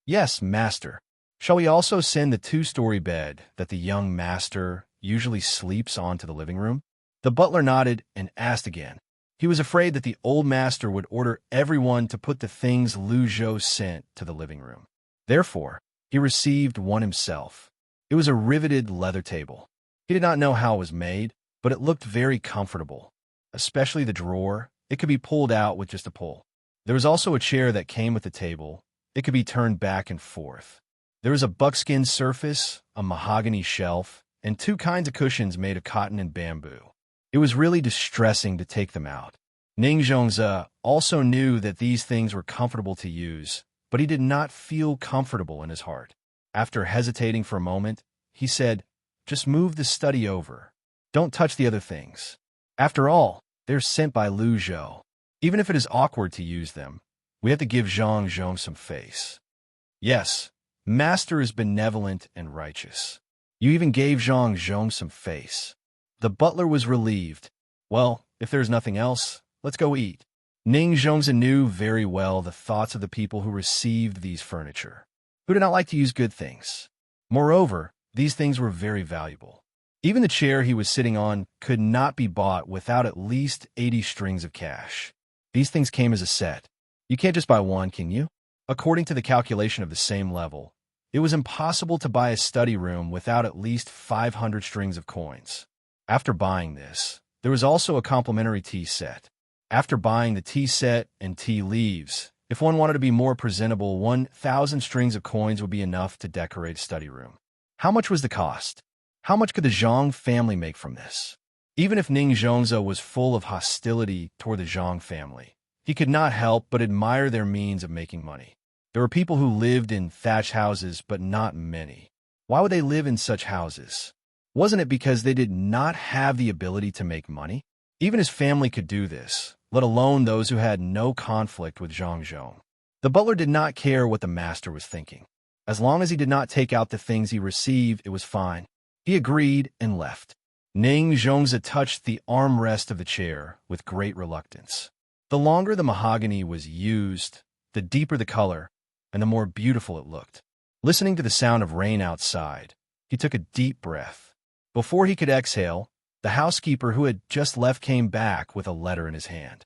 "Yes, master. Shall we also send the two-story bed that the young master usually sleeps on to the living room?" The butler nodded and asked again. He was afraid that the old master would order everyone to put the things Lu Zhou sent to the living room. Therefore, he received one himself. It was a riveted leather table. He did not know how it was made, but it looked very comfortable. Especially the drawer, it could be pulled out with just a pull. There was also a chair that came with the table. It could be turned back and forth. There was a buckskin surface, a mahogany shelf, and two kinds of cushions made of cotton and bamboo. It was really distressing to take them out. Ning Zhongzi also knew that these things were comfortable to use, but he did not feel comfortable in his heart. After hesitating for a moment, he said, "Just move the study over. Don't touch the other things. After all, they're sent by Lu Zhou. Even if it is awkward to use them, we have to give Zhang Zhong some face." "Yes, master is benevolent and righteous. You even gave Zhang Zhong some face." The butler was relieved. "Well, if there's nothing else, let's go eat." Ning Zhongzi knew very well the thoughts of the people who received these furniture, who did not like to use good things. Moreover, these things were very valuable. Even the chair he was sitting on could not be bought without at least 80 strings of cash. These things came as a set. You can't just buy one, can you? According to the calculation of the same level, it was impossible to buy a study room without at least 500 strings of coins. After buying this, there was also a complimentary tea set. After buying the tea set and tea leaves, if one wanted to be more presentable, 1,000 strings of coins would be enough to decorate a study room. How much was the cost? How much could the Zhang family make from this? Even if Ning Zhongzi was full of hostility toward the Zhang family, he could not help but admire their means of making money. There were people who lived in thatched houses, but not many. Why would they live in such houses? Wasn't it because they did not have the ability to make money? Even his family could do this, let alone those who had no conflict with Zhang Zhong. The butler did not care what the master was thinking. As long as he did not take out the things he received, it was fine. He agreed and left. Ning Zhongzi touched the armrest of the chair with great reluctance. The longer the mahogany was used, the deeper the color, and the more beautiful it looked. Listening to the sound of rain outside, he took a deep breath. Before he could exhale, the housekeeper who had just left came back with a letter in his hand.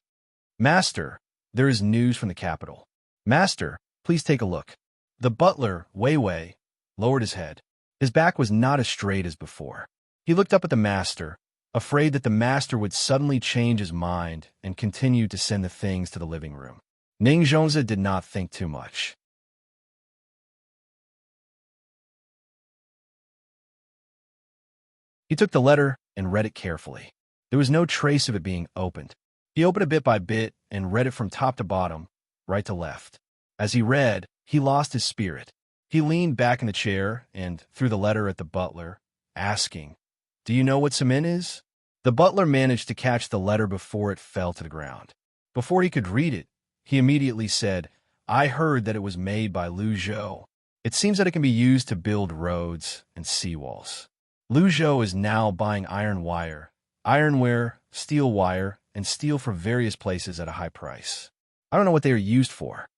"Master, there is news from the capital." "Master, please take a look." The butler, Wei Wei, lowered his head. His back was not as straight as before. He looked up at the master, afraid that the master would suddenly change his mind and continue to send the things to the living room. Ning Zhongzi did not think too much. He took the letter and read it carefully. There was no trace of it being opened. He opened it bit by bit and read it from top to bottom, right to left. As he read, he lost his spirit. He leaned back in the chair and threw the letter at the butler, asking, "Do you know what cement is?" The butler managed to catch the letter before it fell to the ground. Before he could read it, he immediately said, "I heard that it was made by Lu Zhou. It seems that it can be used to build roads and seawalls." Lu Zhou is now buying iron wire, ironware, steel wire, and steel from various places at a high price. I don't know what they are used for.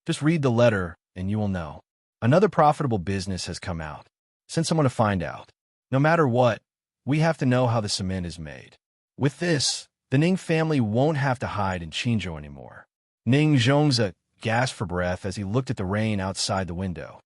Just read the letter and you will know. Another profitable business has come out. Send someone to find out. No matter what, we have to know how the cement is made. With this, the Ning family won't have to hide in Qinzhou anymore. Ning Zhongzi gasped for breath as he looked at the rain outside the window.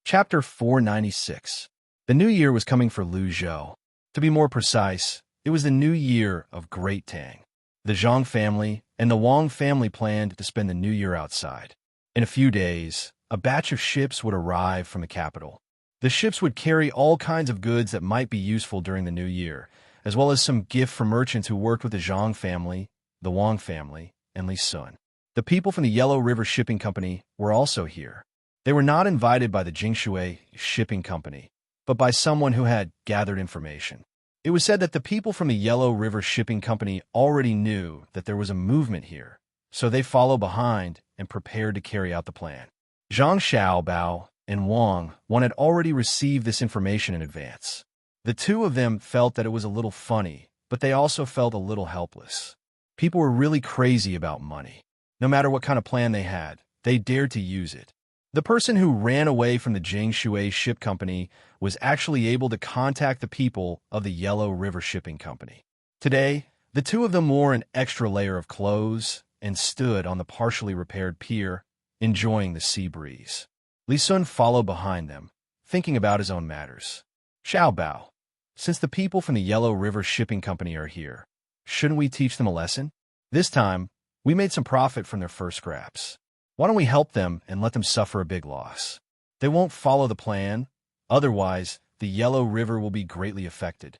Chapter 496. The new year was coming for Lu Zhou. To be more precise, it was the new year of Great Tang. The Zhang family and the Wang family planned to spend the new year outside. In a few days, a batch of ships would arrive from the capital. The ships would carry all kinds of goods that might be useful during the new year, as well as some gift for merchants who worked with the Zhang family, the Wang family, and Li Sun. The people from the Yellow River Shipping Company were also here. They were not invited by the Jingshui Shipping Company, but by someone who had gathered information. It was said that the people from the Yellow River Shipping Company already knew that there was a movement here, so they followed behind and prepared to carry out the plan. Zhang Xiaobao and Wang had already received this information in advance. The two of them felt that it was a little funny, but they also felt a little helpless. People were really crazy about money. No matter what kind of plan they had, they dared to use it. The person who ran away from the Jingshui Ship Company was actually able to contact the people of the Yellow River Shipping Company. Today, the two of them wore an extra layer of clothes and stood on the partially repaired pier, enjoying the sea breeze. Li Sun followed behind them, thinking about his own matters. "Xiaobao, since the people from the Yellow River Shipping Company are here, shouldn't we teach them a lesson? This time, we made some profit from their first scraps. Why don't we help them and let them suffer a big loss? They won't follow the plan. Otherwise, the Yellow River will be greatly affected."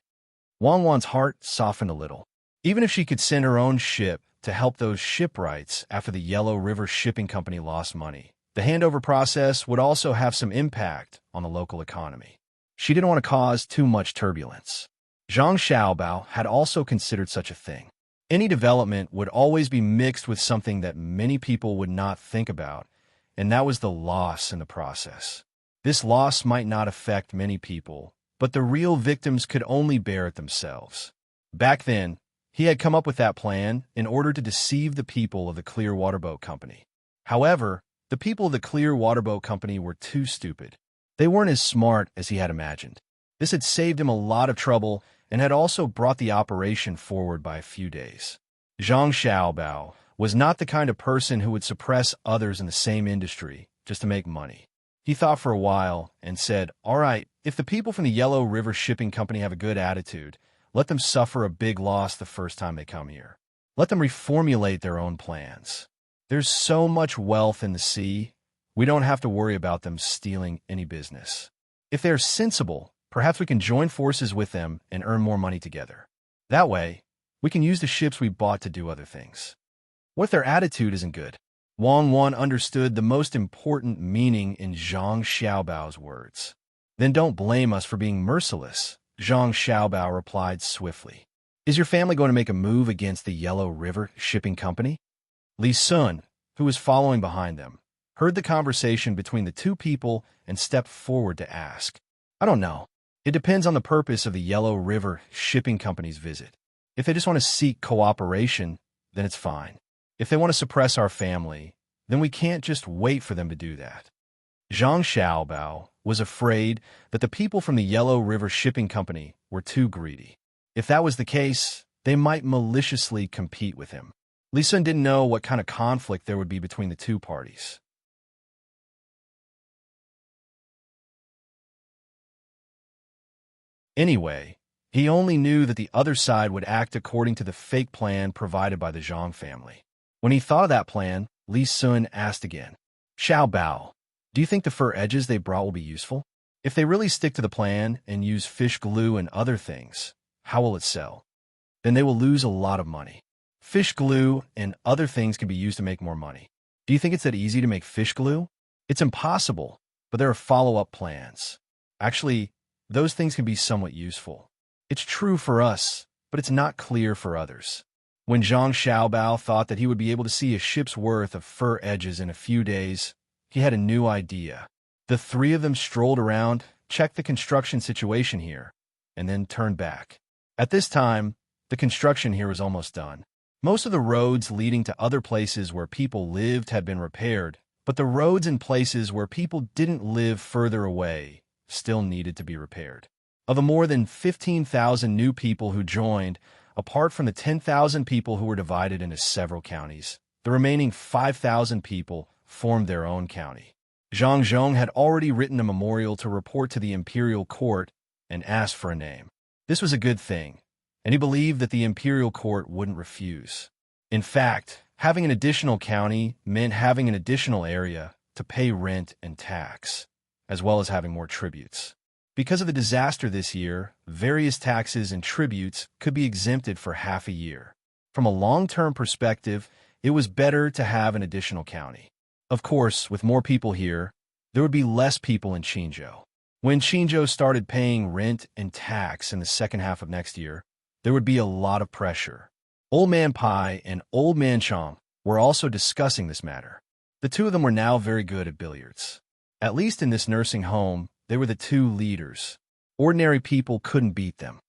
Wang Wan's heart softened a little. Even if she could send her own ship to help those shipwrights after the Yellow River Shipping Company lost money, the handover process would also have some impact on the local economy. She didn't want to cause too much turbulence. Zhang Xiaobao had also considered such a thing. Any development would always be mixed with something that many people would not think about, and that was the loss in the process. This loss might not affect many people, but the real victims could only bear it themselves. Back then, he had come up with that plan in order to deceive the people of the Clear Waterboat Company. However, the people of the Clear Waterboat Company were too stupid. They weren't as smart as he had imagined. This had saved him a lot of trouble and had also brought the operation forward by a few days. Zhang Xiaobao was not the kind of person who would suppress others in the same industry just to make money. He thought for a while and said, "All right, if the people from the Yellow River Shipping Company have a good attitude, let them suffer a big loss the first time they come here. Let them reformulate their own plans. There's so much wealth in the sea, we don't have to worry about them stealing any business. If they're sensible, perhaps we can join forces with them and earn more money together. That way, we can use the ships we bought to do other things." What if their attitude isn't good? Wang Wan understood the most important meaning in Zhang Xiaobao's words. "Then don't blame us for being merciless," Zhang Xiaobao replied swiftly. Is your family going to make a move against the Yellow River Shipping Company? Li Sun, who was following behind them, heard the conversation between the two people and stepped forward to ask. I don't know. It depends on the purpose of the Yellow River Shipping Company's visit. If they just want to seek cooperation, then it's fine. If they want to suppress our family, then we can't just wait for them to do that. Zhang Xiaobao was afraid that the people from the Yellow River Shipping Company were too greedy. If that was the case, they might maliciously compete with him. Li Sun didn't know what kind of conflict there would be between the two parties. Anyway, he only knew that the other side would act according to the fake plan provided by the Zhang family. When he thought of that plan, Li Sun asked again, Xiao Bao, do you think the fur edges they brought will be useful? If they really stick to the plan and use fish glue and other things, how will it sell? Then they will lose a lot of money. Fish glue and other things can be used to make more money. Do you think it's that easy to make fish glue? It's impossible, but there are follow-up plans. Actually, those things can be somewhat useful. It's true for us, but it's not clear for others. When Zhang Xiaobao thought that he would be able to see a ship's worth of fur edges in a few days, he had a new idea. The three of them strolled around, checked the construction situation here, and then turned back. At this time, the construction here was almost done. Most of the roads leading to other places where people lived had been repaired, but the roads in places where people didn't live further away still needed to be repaired. Of the more than 15,000 new people who joined, apart from the 10,000 people who were divided into several counties, the remaining 5,000 people formed their own county. Zhang Zhong had already written a memorial to report to the imperial court and asked for a name. This was a good thing, and he believed that the imperial court wouldn't refuse. In fact, having an additional county meant having an additional area to pay rent and tax, as well as having more tributes. Because of the disaster this year, various taxes and tributes could be exempted for half a year. From a long-term perspective, it was better to have an additional county. Of course, with more people here, there would be less people in Qinzhou. When Qinzhou started paying rent and tax in the second half of next year, there would be a lot of pressure. Old Man Pai and Old Man Chong were also discussing this matter. The two of them were now very good at billiards. At least in this nursing home, they were the two leaders. Ordinary people couldn't beat them.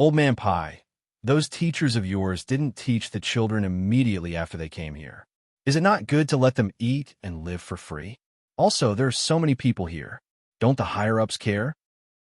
Old Man Pai, those teachers of yours didn't teach the children immediately after they came here. Is it not good to let them eat and live for free? Also, there are so many people here. Don't the higher-ups care?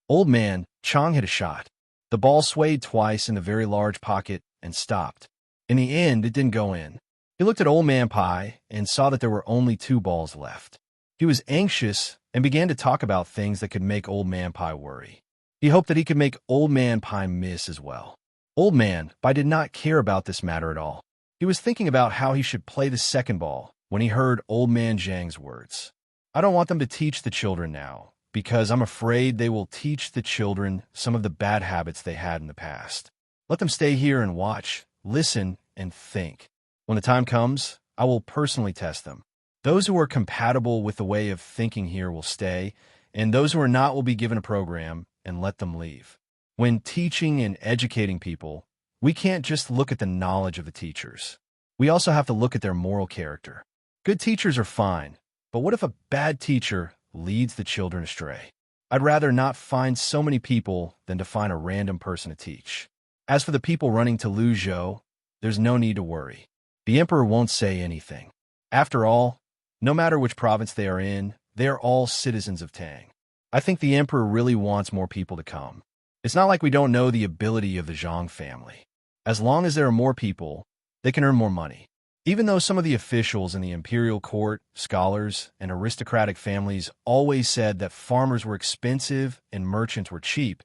Old Man Chong hit a shot. The ball swayed twice in the very large pocket and stopped. In the end, it didn't go in. He looked at Old Man Pai and saw that there were only 2 balls left. He was anxious and began to talk about things that could make Old Man Pai worry. He hoped that he could make Old Man Pai miss as well. Old Man Pai did not care about this matter at all. He was thinking about how he should play the second ball when he heard Old Man Zhang's words. I don't want them to teach the children now, because I'm afraid they will teach the children some of the bad habits they had in the past. Let them stay here and watch, listen, and think. When the time comes, I will personally test them. Those who are compatible with the way of thinking here will stay, and those who are not will be given a program and let them leave. When teaching and educating people, we can't just look at the knowledge of the teachers. We also have to look at their moral character. Good teachers are fine, but what if a bad teacher leads the children astray? I'd rather not find so many people than to find a random person to teach. As for the people running to Luzhou, there's no need to worry. The emperor won't say anything. After all, no matter which province they are in, they are all citizens of Tang. I think the emperor really wants more people to come. It's not like we don't know the ability of the Zhang family. As long as there are more people, they can earn more money. Even though some of the officials in the imperial court, scholars, and aristocratic families always said that farmers were expensive and merchants were cheap,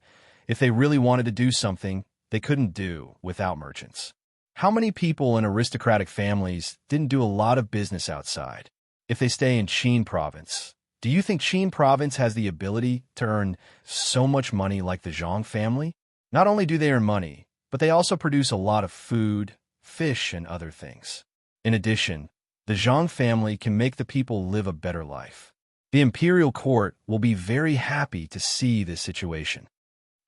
if they really wanted to do something, they couldn't do without merchants. How many people in aristocratic families didn't do a lot of business outside? If they stay in Qin province, do you think Qin province has the ability to earn so much money like the Zhang family? Not only do they earn money, but they also produce a lot of food, fish, and other things. In addition, the Zhang family can make the people live a better life. The imperial court will be very happy to see this situation.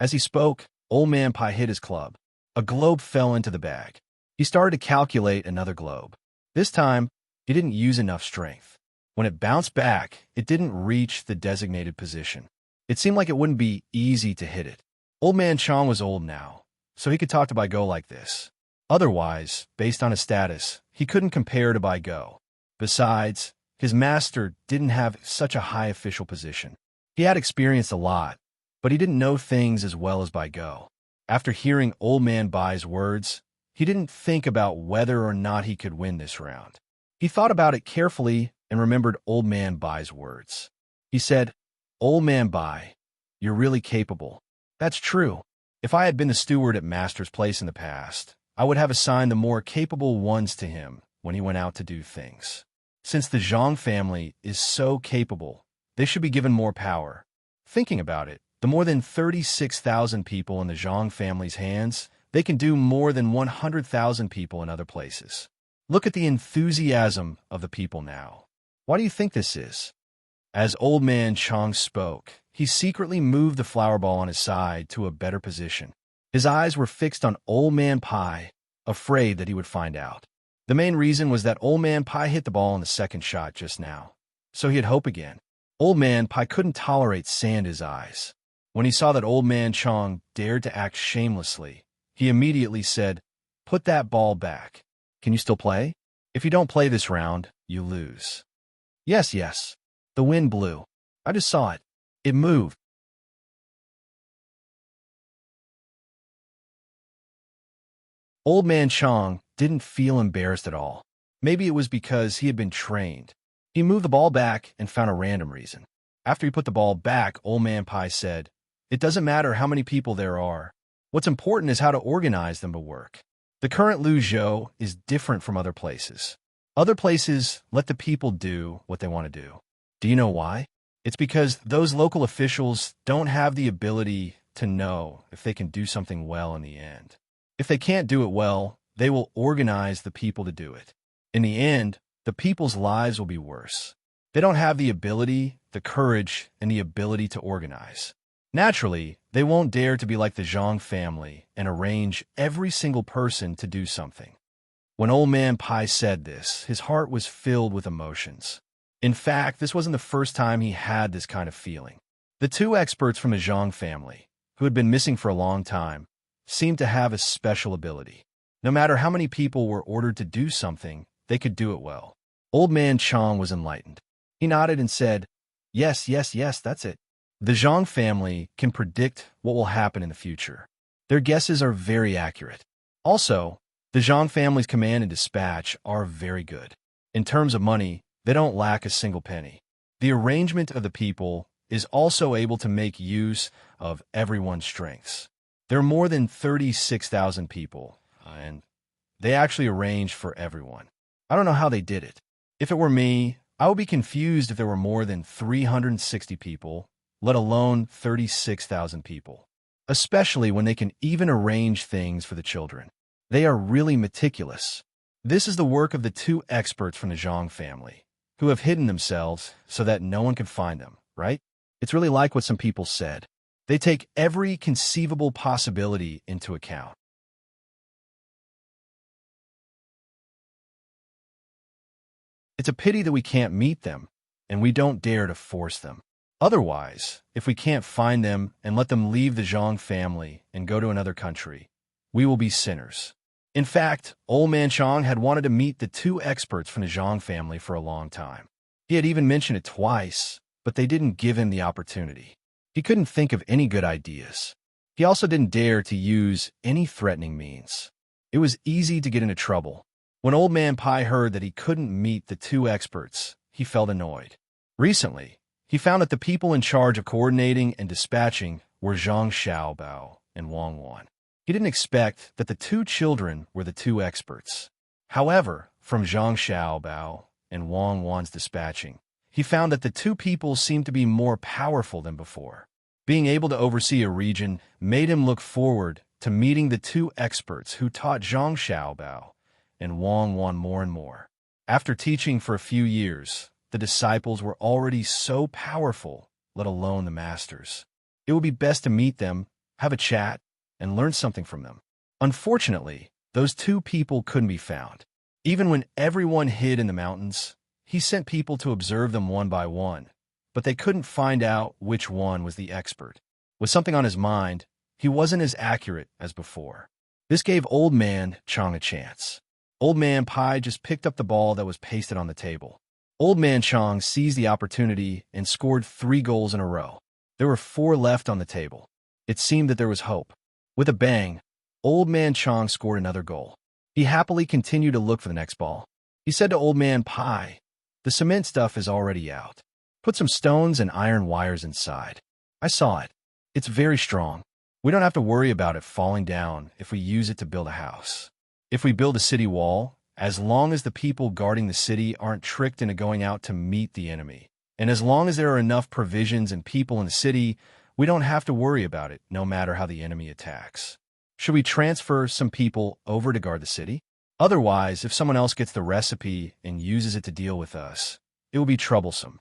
As he spoke, Old Man Pai hit his club. A globe fell into the bag. He started to calculate another globe. This time, he didn't use enough strength. When it bounced back, it didn't reach the designated position. It seemed like it wouldn't be easy to hit it. Old Man Chong was old now, so he could talk to Bai Go like this. Otherwise, based on his status, he couldn't compare to Bai Go. Besides, his master didn't have such a high official position. He had experienced a lot, but he didn't know things as well as Bai Go. After hearing Old Man Bai's words, he didn't think about whether or not he could win this round. He thought about it carefully and remembered Old Man Bai's words. He said, "Old Man Bai, you're really capable." That's true. If I had been the steward at Master's place in the past, I would have assigned the more capable ones to him when he went out to do things. Since the Zhang family is so capable, they should be given more power. Thinking about it, the more than 36,000 people in the Zhang family's hands, they can do more than 100,000 people in other places. Look at the enthusiasm of the people now. Why do you think this is? As Old Man Chong spoke, he secretly moved the flower ball on his side to a better position. His eyes were fixed on Old Man Pai, afraid that he would find out. The main reason was that Old Man Pai hit the ball on the second shot just now, so he had hope again. Old Man Pai couldn't tolerate sand in his eyes. When he saw that Old Man Chong dared to act shamelessly, he immediately said, "Put that ball back. Can you still play? If you don't play this round, you lose." Yes. The wind blew. I just saw it. It moved. Old Man Chong didn't feel embarrassed at all. Maybe it was because he had been trained. He moved the ball back and found a random reason. After he put the ball back, Old Man Pai said, "It doesn't matter how many people there are. What's important is how to organize them to work. The current Luzhou is different from other places. Other places let the people do what they want to do. Do you know why? It's because those local officials don't have the ability to know if they can do something well in the end. If they can't do it well, they will organize the people to do it. In the end, the people's lives will be worse. They don't have the ability, the courage, and the ability to organize. Naturally, they won't dare to be like the Zhang family and arrange every single person to do something." When Old Man Pai said this, his heart was filled with emotions. In fact, this wasn't the first time he had this kind of feeling. The two experts from the Zhang family, who had been missing for a long time, seemed to have a special ability. No matter how many people were ordered to do something, they could do it well. Old Man Chong was enlightened. He nodded and said, Yes, that's it. The Zhang family can predict what will happen in the future. Their guesses are very accurate. Also, the Zhang family's command and dispatch are very good. In terms of money, they don't lack a single penny. The arrangement of the people is also able to make use of everyone's strengths. There are more than 36,000 people, and they actually arranged for everyone. I don't know how they did it. If it were me, I would be confused if there were more than 360 people, let alone 36,000 people, especially when they can even arrange things for the children. They are really meticulous. This is the work of the two experts from the Zhang family, who have hidden themselves so that no one can find them, right? It's really like what some people said. They take every conceivable possibility into account. It's a pity that we can't meet them, and we don't dare to force them. Otherwise, if we can't find them and let them leave the Zhang family and go to another country, we will be sinners. In fact, Old Man Chong had wanted to meet the two experts from the Zhang family for a long time. He had even mentioned it twice, but they didn't give him the opportunity. He couldn't think of any good ideas. He also didn't dare to use any threatening means. It was easy to get into trouble. When Old Man Pai heard that he couldn't meet the two experts, he felt annoyed. Recently, he found that the people in charge of coordinating and dispatching were Zhang Xiaobao and Wang Wan. He didn't expect that the two children were the two experts. However, from Zhang Xiaobao and Wang Wan's dispatching, he found that the two people seemed to be more powerful than before. Being able to oversee a region made him look forward to meeting the two experts who taught Zhang Xiaobao and Wang Wan more and more. After teaching for a few years, the disciples were already so powerful, let alone the masters. It would be best to meet them, have a chat, and learn something from them. Unfortunately, those two people couldn't be found. Even when everyone hid in the mountains, he sent people to observe them one by one, but they couldn't find out which one was the expert. With something on his mind, he wasn't as accurate as before. This gave Old Man Chang a chance. Old Man Pai just picked up the ball that was pasted on the table. Old Man Chang seized the opportunity and scored 3 goals in a row. There were 4 left on the table. It seemed that there was hope. With a bang, Old Man Chang scored another goal. He happily continued to look for the next ball. He said to Old Man Pai, "The cement stuff is already out. Put some stones and iron wires inside. I saw it. It's very strong. We don't have to worry about it falling down if we use it to build a house. If we build a city wall, as long as the people guarding the city aren't tricked into going out to meet the enemy, and as long as there are enough provisions and people in the city, we don't have to worry about it, no matter how the enemy attacks. Should we transfer some people over to guard the city? Otherwise, if someone else gets the recipe and uses it to deal with us, it will be troublesome.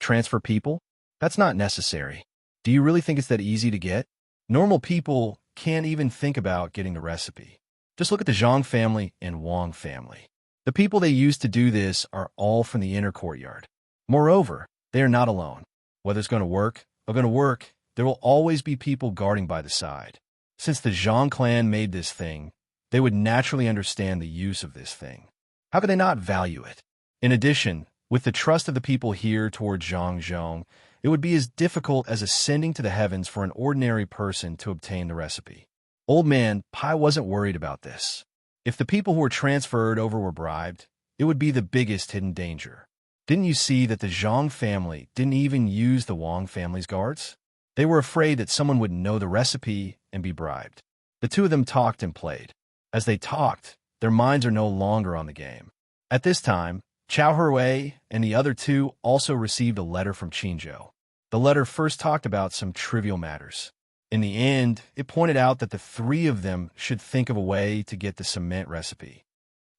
Transfer people? That's not necessary. Do you really think it's that easy to get? Normal people can't even think about getting the recipe. Just look at the Zhang family and Wang family. The people they used to do this are all from the inner courtyard. Moreover, they are not alone. Whether it's going to work or going to work, there will always be people guarding by the side. Since the Zhang clan made this thing, they would naturally understand the use of this thing. How could they not value it? In addition, with the trust of the people here toward Zhang, it would be as difficult as ascending to the heavens for an ordinary person to obtain the recipe. Old Man Pai wasn't worried about this. If the people who were transferred over were bribed, it would be the biggest hidden danger. Didn't you see that the Zhang family didn't even use the Wang family's guards? They were afraid that someone would know the recipe and be bribed. The two of them talked and played. As they talked, their minds are no longer on the game. At this time, Chao Hui and the other two also received a letter from Qinzhou. The letter first talked about some trivial matters. In the end, it pointed out that the 3 of them should think of a way to get the cement recipe.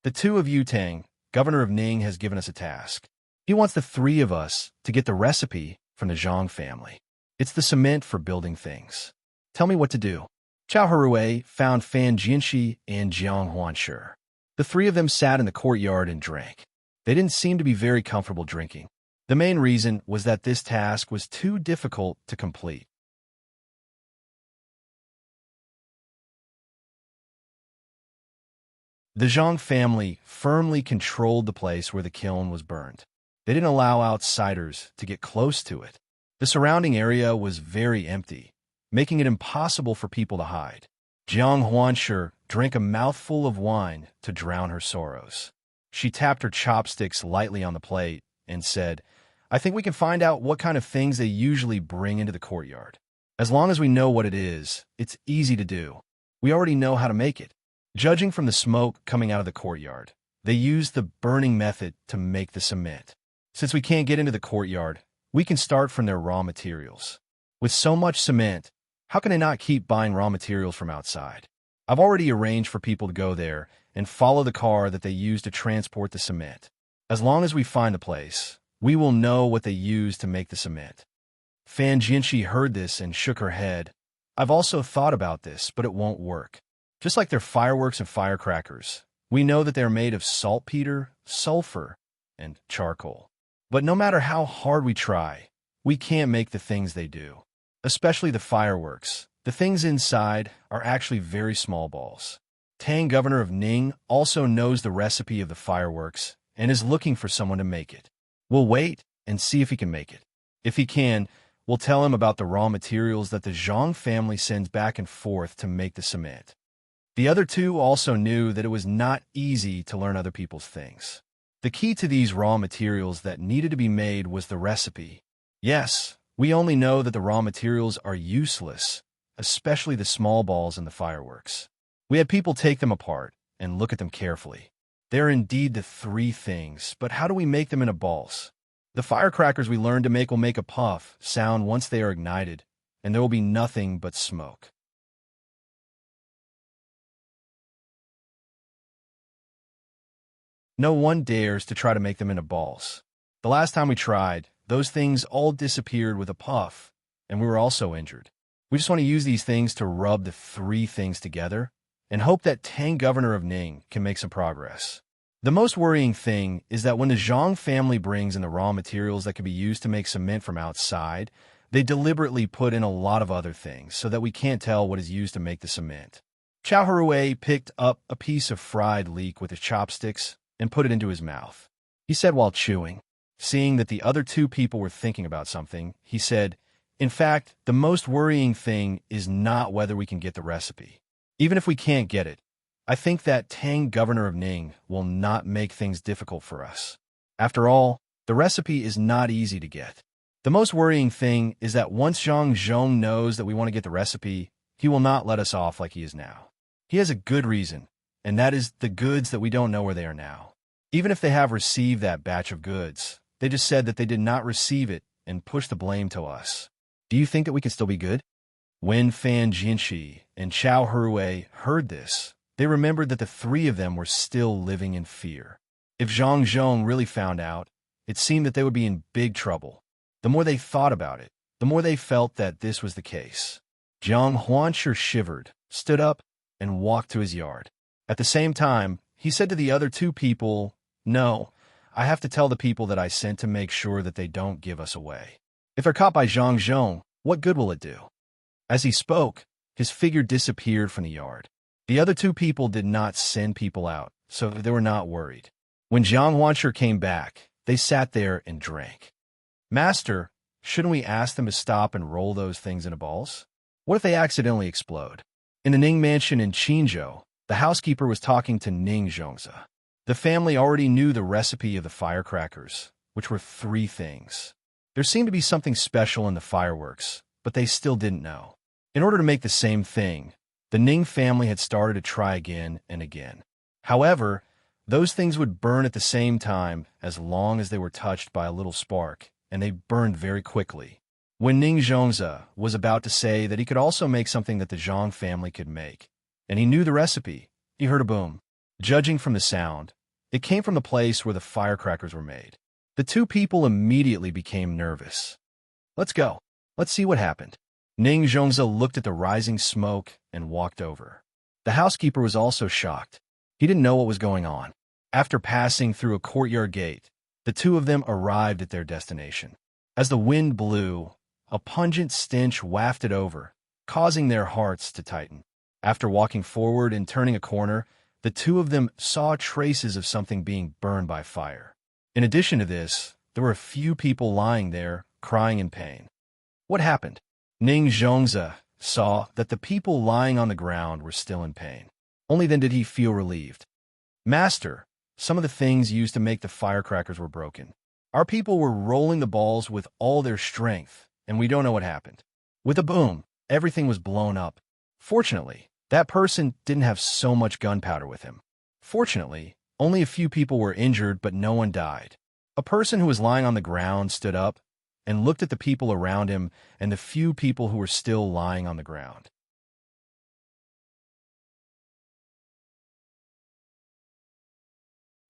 The 2 of you, Tang, governor of Ning, has given us a task. He wants the 3 of us to get the recipe from the Zhang family. It's the cement for building things. Tell me what to do. Chao Hui found Fan Jianxi and Jiang Huanshi. The 3 of them sat in the courtyard and drank. They didn't seem to be very comfortable drinking. The main reason was that this task was too difficult to complete. The Zhang family firmly controlled the place where the kiln was burned. They didn't allow outsiders to get close to it. The surrounding area was very empty, making it impossible for people to hide. Jiang Huanshi drank a mouthful of wine to drown her sorrows. She tapped her chopsticks lightly on the plate and said, "I think we can find out what kind of things they usually bring into the courtyard. As long as we know what it is, it's easy to do. We already know how to make it." Judging from the smoke coming out of the courtyard, they used the burning method to make the cement. Since we can't get into the courtyard, we can start from their raw materials. With so much cement, how can they not keep buying raw materials from outside? I've already arranged for people to go there and follow the car that they use to transport the cement. As long as we find the place, we will know what they use to make the cement. Fan Jianxi heard this and shook her head. I've also thought about this, but it won't work. Just like their fireworks and firecrackers, we know that they're made of saltpeter, sulfur, and charcoal. But no matter how hard we try, we can't make the things they do. Especially the fireworks. The things inside are actually very small balls. Tang, governor of Ning, also knows the recipe of the fireworks and is looking for someone to make it. We'll wait and see if he can make it. If he can, we'll tell him about the raw materials that the Zhang family sends back and forth to make the cement. The other 2 also knew that it was not easy to learn other people's things. The key to these raw materials that needed to be made was the recipe. Yes, we only know that the raw materials are useless, especially the small balls and the fireworks. We had people take them apart and look at them carefully. They are indeed the 3 things, but how do we make them into balls? The firecrackers we learned to make will make a puff sound once they are ignited, and there will be nothing but smoke. No one dares to try to make them into balls. The last time we tried, those things all disappeared with a puff, and we were also injured. We just want to use these things to rub the three things together and hope that Tang governor of Ning can make some progress. The most worrying thing is that when the Zhang family brings in the raw materials that can be used to make cement from outside, they deliberately put in a lot of other things so that we can't tell what is used to make the cement. Xiao Hui picked up a piece of fried leek with his chopsticks and put it into his mouth. He said while chewing. Seeing that the other two people were thinking about something, he said, "In fact, the most worrying thing is not whether we can get the recipe. Even if we can't get it, I think that Tang governor of Ning will not make things difficult for us. After all, the recipe is not easy to get. The most worrying thing is that once Zhang Zhong knows that we want to get the recipe, he will not let us off like he is now. He has a good reason, and that is the goods that we don't know where they are now. Even if they have received that batch of goods, they just said that they did not receive it and pushed the blame to us. Do you think that we can still be good?" When Fan Jinshi and Xiao Hui heard this, they remembered that the three of them were still living in fear. If Zhang Zhong really found out, it seemed that they would be in big trouble. The more they thought about it, the more they felt that this was the case. Jiang Huanshi shivered, stood up, and walked to his yard. At the same time, he said to the other two people, "No, I have to tell the people that I sent to make sure that they don't give us away. If they're caught by Zhang Zhong, what good will it do?" As he spoke, his figure disappeared from the yard. The other two people did not send people out, so they were not worried. When Jiang Huanshi came back, they sat there and drank. "Master, shouldn't we ask them to stop and roll those things into balls? What if they accidentally explode?" In the Ning mansion in Qinzhou, the housekeeper was talking to Ning Zhongzi. The family already knew the recipe of the firecrackers, which were three things. There seemed to be something special in the fireworks, but they still didn't know. In order to make the same thing, the Ning family had started to try again and again. However, those things would burn at the same time as long as they were touched by a little spark, and they burned very quickly. When Ning Zhongzi was about to say that he could also make something that the Zhang family could make, and he knew the recipe, he heard a boom. Judging from the sound, it came from the place where the firecrackers were made. The two people immediately became nervous. "Let's go. Let's see what happened." Ning Zhongzi looked at the rising smoke and walked over. The housekeeper was also shocked. He didn't know what was going on. After passing through a courtyard gate, the two of them arrived at their destination. As the wind blew, a pungent stench wafted over, causing their hearts to tighten. After walking forward and turning a corner, the two of them saw traces of something being burned by fire. In addition to this, there were a few people lying there, crying in pain. What happened? Ning Zhongzi saw that the people lying on the ground were still in pain. Only then did he feel relieved. "Master, some of the things used to make the firecrackers were broken. Our people were rolling the balls with all their strength, and we don't know what happened. With a boom, everything was blown up. Fortunately, that person didn't have so much gunpowder with him. Fortunately, only a few people were injured, but no one died." A person who was lying on the ground stood up and looked at the people around him and the few people who were still lying on the ground.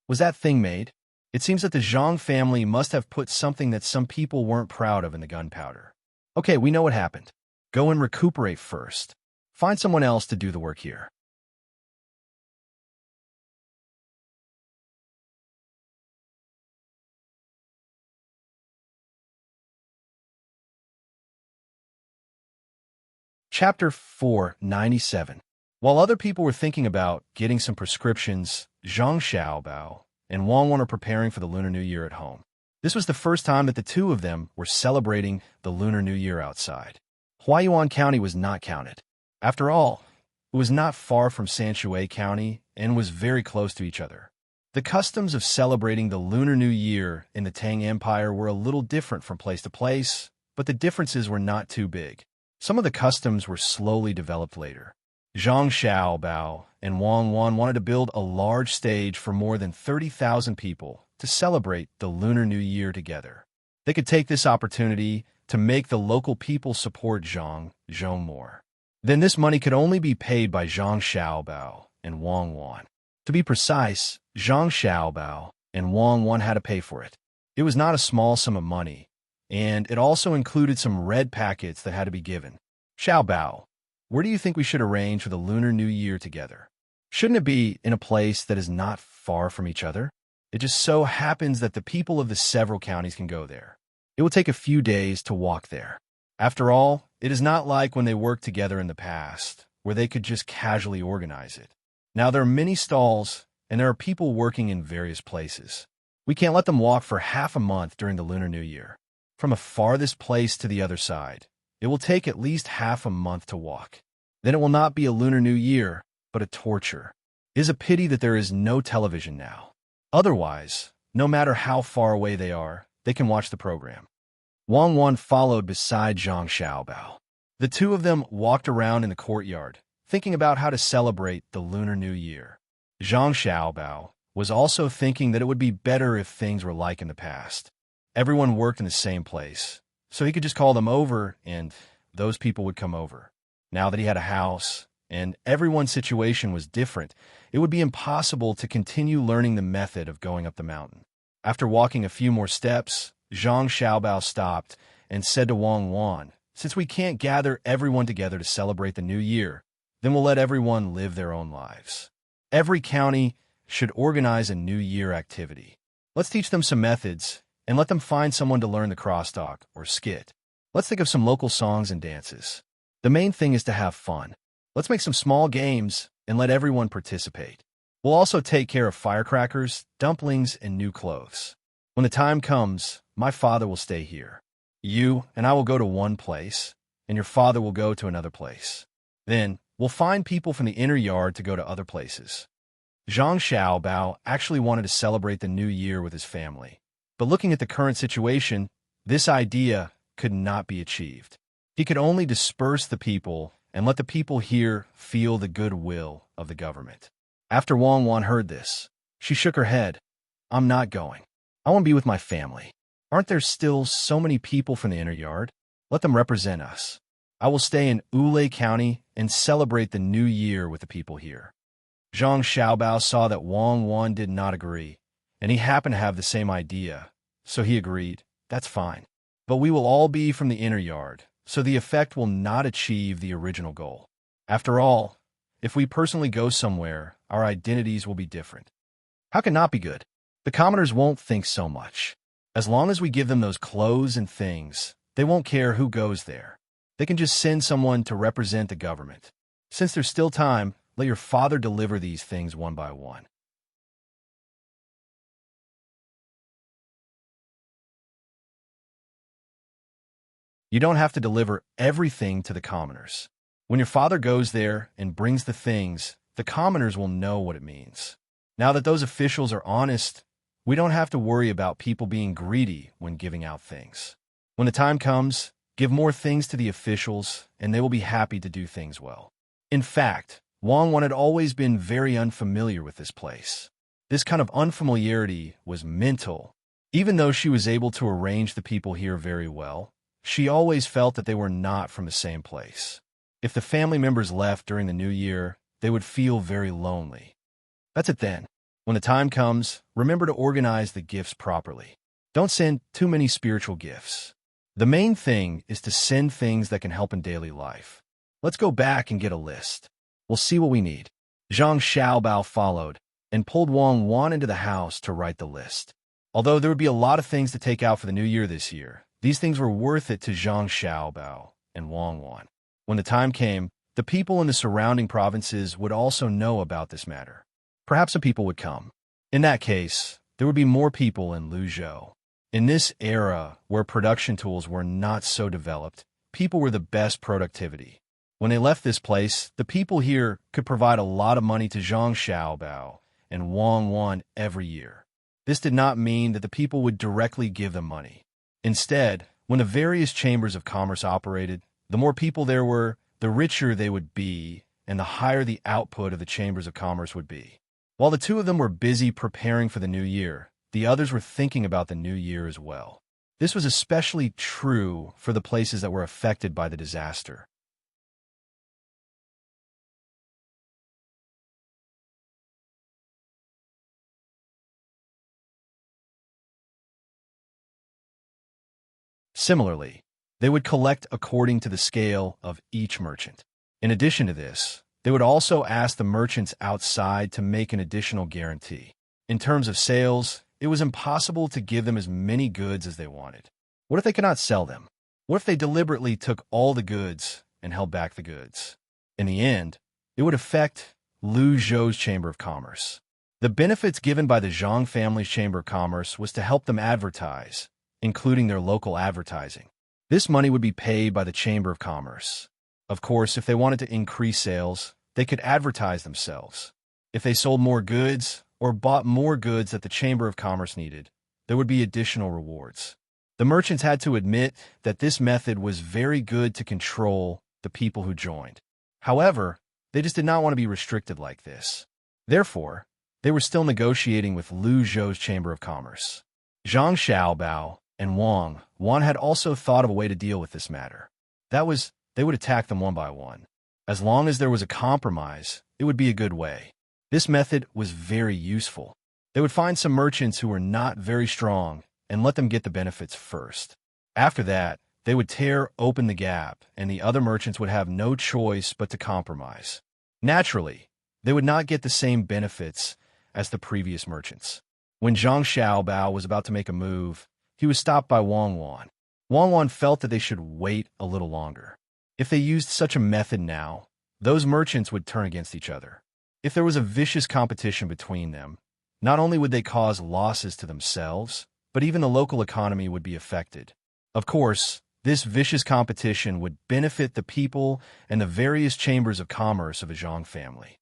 "Was that thing made? It seems that the Zhang family must have put something that some people weren't proud of in the gunpowder. Okay, we know what happened. Go and recuperate first. Find someone else to do the work here." Chapter 497. While other people were thinking about getting some prescriptions, Zhang Xiaobao and Wang Wan are preparing for the Lunar New Year at home. This was the first time that the two of them were celebrating the Lunar New Year outside. Huaiyuan County was not counted. After all, it was not far from Sanshui County and was very close to each other. The customs of celebrating the Lunar New Year in the Tang Empire were a little different from place to place, but the differences were not too big. Some of the customs were slowly developed later. Zhang Xiaobao and Wang Wan wanted to build a large stage for more than 30,000 people to celebrate the Lunar New Year together. They could take this opportunity to make the local people support Zhang Zhong more. Then this money could only be paid by Zhang Xiaobao and Wang Wan. To be precise, Zhang Xiaobao and Wang Wan had to pay for it. It was not a small sum of money, and it also included some red packets that had to be given. Xiao Bao, where do you think we should arrange for the Lunar New Year together? Shouldn't it be in a place that is not far from each other? It just so happens that the people of the several counties can go there. It will take a few days to walk there. After all, it is not like when they worked together in the past, where they could just casually organize it. Now there are many stalls, and there are people working in various places. We can't let them walk for half a month during the Lunar New Year. From a farthest place to the other side, it will take at least half a month to walk. Then it will not be a Lunar New Year, but a torture. It is a pity that there is no television now. Otherwise, no matter how far away they are, they can watch the program. Wang Wan followed beside Zhang Xiaobao. The two of them walked around in the courtyard, thinking about how to celebrate the Lunar New Year. Zhang Xiaobao was also thinking that it would be better if things were like in the past. Everyone worked in the same place, so he could just call them over and those people would come over. Now that he had a house and everyone's situation was different, it would be impossible to continue learning the method of going up the mountain. After walking a few more steps, Zhang Xiaobao stopped and said to Wang Wan, "Since we can't gather everyone together to celebrate the new year, then we'll let everyone live their own lives. Every county should organize a New Year activity. Let's teach them some methods and let them find someone to learn the crosstalk or skit. Let's think of some local songs and dances. The main thing is to have fun. Let's make some small games and let everyone participate. We'll also take care of firecrackers, dumplings, and new clothes. When the time comes, my father will stay here. You and I will go to one place, and your father will go to another place. Then, we'll find people from the inner yard to go to other places." Zhang Xiaobao actually wanted to celebrate the new year with his family. But looking at the current situation, this idea could not be achieved. He could only disperse the people and let the people here feel the goodwill of the government. After Wang Wan heard this, she shook her head. "I'm not going. I want to be with my family. Aren't there still so many people from the inner yard? Let them represent us. I will stay in Ulay County and celebrate the new year with the people here." Zhang Xiaobao saw that Wang Wan did not agree, and he happened to have the same idea, so he agreed, "That's fine. But we will all be from the inner yard, so the effect will not achieve the original goal. After all, if we personally go somewhere, our identities will be different." How can not be good? The commoners won't think so much. As long as we give them those clothes and things, they won't care who goes there. They can just send someone to represent the government. Since there's still time, let your father deliver these things one by one. You don't have to deliver everything to the commoners. When your father goes there and brings the things, the commoners will know what it means. Now that those officials are honest, we don't have to worry about people being greedy when giving out things. When the time comes, give more things to the officials, and they will be happy to do things well. In fact, Wang Wan had always been very unfamiliar with this place. This kind of unfamiliarity was mental. Even though she was able to arrange the people here very well, she always felt that they were not from the same place. If the family members left during the new year, they would feel very lonely. That's it then. When the time comes, remember to organize the gifts properly. Don't send too many spiritual gifts. The main thing is to send things that can help in daily life. Let's go back and get a list. We'll see what we need. Zhang Xiaobao followed and pulled Wang Wan into the house to write the list. Although there would be a lot of things to take out for the new year this year, these things were worth it to Zhang Xiaobao and Wang Wan. When the time came, the people in the surrounding provinces would also know about this matter. Perhaps some people would come. In that case, there would be more people in Luzhou. In this era where production tools were not so developed, people were the best productivity. When they left this place, the people here could provide a lot of money to Zhang Xiaobao and Wang Wan every year. This did not mean that the people would directly give them money. Instead, when the various chambers of commerce operated, the more people there were, the richer they would be, and the higher the output of the chambers of commerce would be. While the two of them were busy preparing for the new year, the others were thinking about the new year as well. This was especially true for the places that were affected by the disaster. Similarly, they would collect according to the scale of each merchant. In addition to this, they would also ask the merchants outside to make an additional guarantee. In terms of sales, it was impossible to give them as many goods as they wanted. What if they could not sell them? What if they deliberately took all the goods and held back the goods? In the end, it would affect Liu Zhou's Chamber of Commerce. The benefits given by the Zhang family's Chamber of Commerce was to help them advertise, including their local advertising. This money would be paid by the Chamber of Commerce. Of course, if they wanted to increase sales, they could advertise themselves. If they sold more goods or bought more goods that the Chamber of Commerce needed, there would be additional rewards. The merchants had to admit that this method was very good to control the people who joined. However, they just did not want to be restricted like this. Therefore, they were still negotiating with Liu Zhou's Chamber of Commerce. Zhang Xiaobao and Wang had also thought of a way to deal with this matter. That was, they would attack them one by one. As long as there was a compromise, it would be a good way. This method was very useful. They would find some merchants who were not very strong and let them get the benefits first. After that, they would tear open the gap, and the other merchants would have no choice but to compromise. Naturally, they would not get the same benefits as the previous merchants. When Zhang Xiaobao was about to make a move, he was stopped by Wang Wan. Wang Wan felt that they should wait a little longer. If they used such a method now, those merchants would turn against each other. If there was a vicious competition between them, not only would they cause losses to themselves, but even the local economy would be affected. Of course, this vicious competition would benefit the people and the various chambers of commerce of the Zhang family.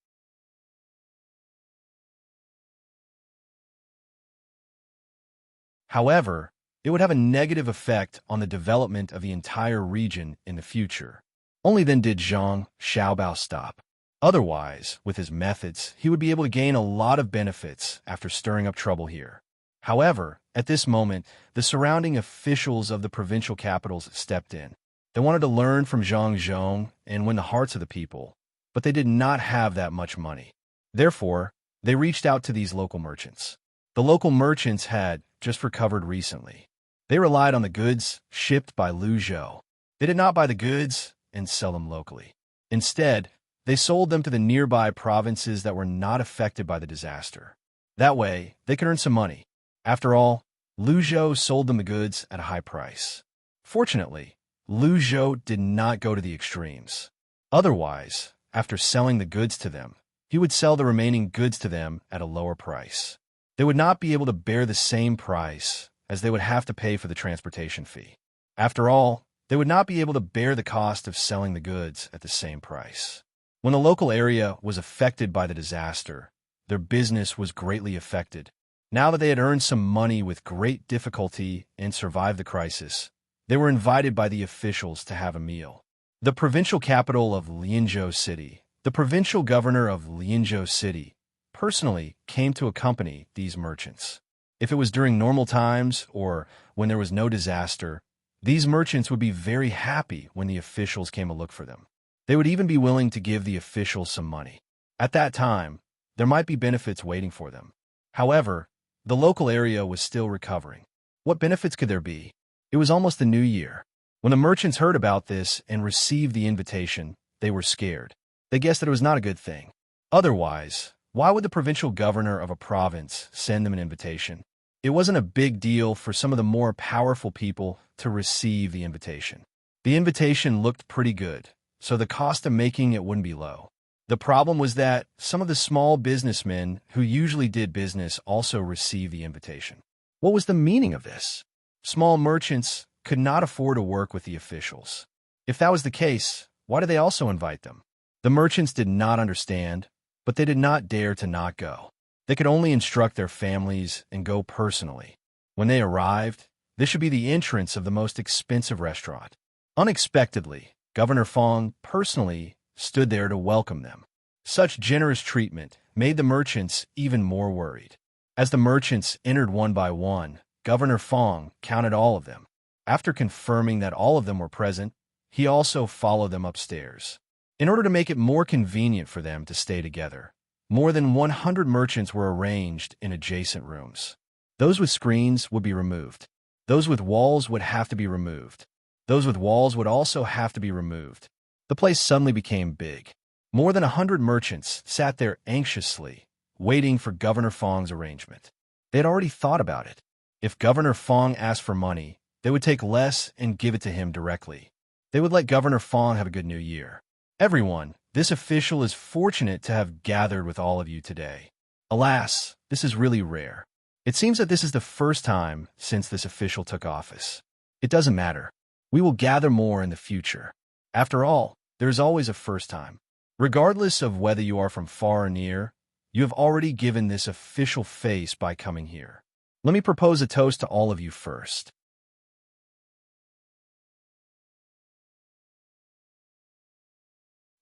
However, it would have a negative effect on the development of the entire region in the future. Only then did Zhang Xiaobao stop. Otherwise, with his methods, he would be able to gain a lot of benefits after stirring up trouble here. However, at this moment, the surrounding officials of the provincial capitals stepped in. They wanted to learn from Zhang Zhong and win the hearts of the people, but they did not have that much money. Therefore, they reached out to these local merchants. The local merchants had just recovered recently. They relied on the goods shipped by Liu Zhou. They did not buy the goods and sell them locally. Instead, they sold them to the nearby provinces that were not affected by the disaster. That way, they could earn some money. After all, Liu Zhou sold them the goods at a high price. Fortunately, Liu Zhou did not go to the extremes. Otherwise, after selling the goods to them, he would sell the remaining goods to them at a lower price. They would not be able to bear the same price, as they would have to pay for the transportation fee. After all, they would not be able to bear the cost of selling the goods at the same price. When the local area was affected by the disaster, their business was greatly affected. Now that they had earned some money with great difficulty and survived the crisis, they were invited by the officials to have a meal. The provincial capital of Lianzhou City, the provincial governor of Lianzhou City, personally came to accompany these merchants. If it was during normal times or when there was no disaster, these merchants would be very happy when the officials came to look for them. They would even be willing to give the officials some money. At that time, there might be benefits waiting for them. However, the local area was still recovering. What benefits could there be? It was almost the new year. When the merchants heard about this and received the invitation, they were scared. They guessed that it was not a good thing. Otherwise, why would the provincial governor of a province send them an invitation? It wasn't a big deal for some of the more powerful people to receive the invitation. The invitation looked pretty good, so the cost of making it wouldn't be low. The problem was that some of the small businessmen who usually did business also received the invitation. What was the meaning of this? Small merchants could not afford to work with the officials. If that was the case, why did they also invite them? The merchants did not understand, but they did not dare to not go. They could only instruct their families and go personally. When they arrived, this should be the entrance of the most expensive restaurant. Unexpectedly, Governor Fong personally stood there to welcome them. Such generous treatment made the merchants even more worried. As the merchants entered one by one, Governor Fong counted all of them. After confirming that all of them were present, he also followed them upstairs. In order to make it more convenient for them to stay together, more than 100 merchants were arranged in adjacent rooms. Those with screens would be removed. Those with walls would have to be removed. Those with walls would also have to be removed. The place suddenly became big. More than 100 merchants sat there anxiously, waiting for Governor Fong's arrangement. They had already thought about it. If Governor Fong asked for money, they would take less and give it to him directly. They would let Governor Fong have a good new year. Everyone, this official is fortunate to have gathered with all of you today. Alas, this is really rare. It seems that this is the first time since this official took office. It doesn't matter. We will gather more in the future. After all, there is always a first time. Regardless of whether you are from far or near, you have already given this official face by coming here. Let me propose a toast to all of you first.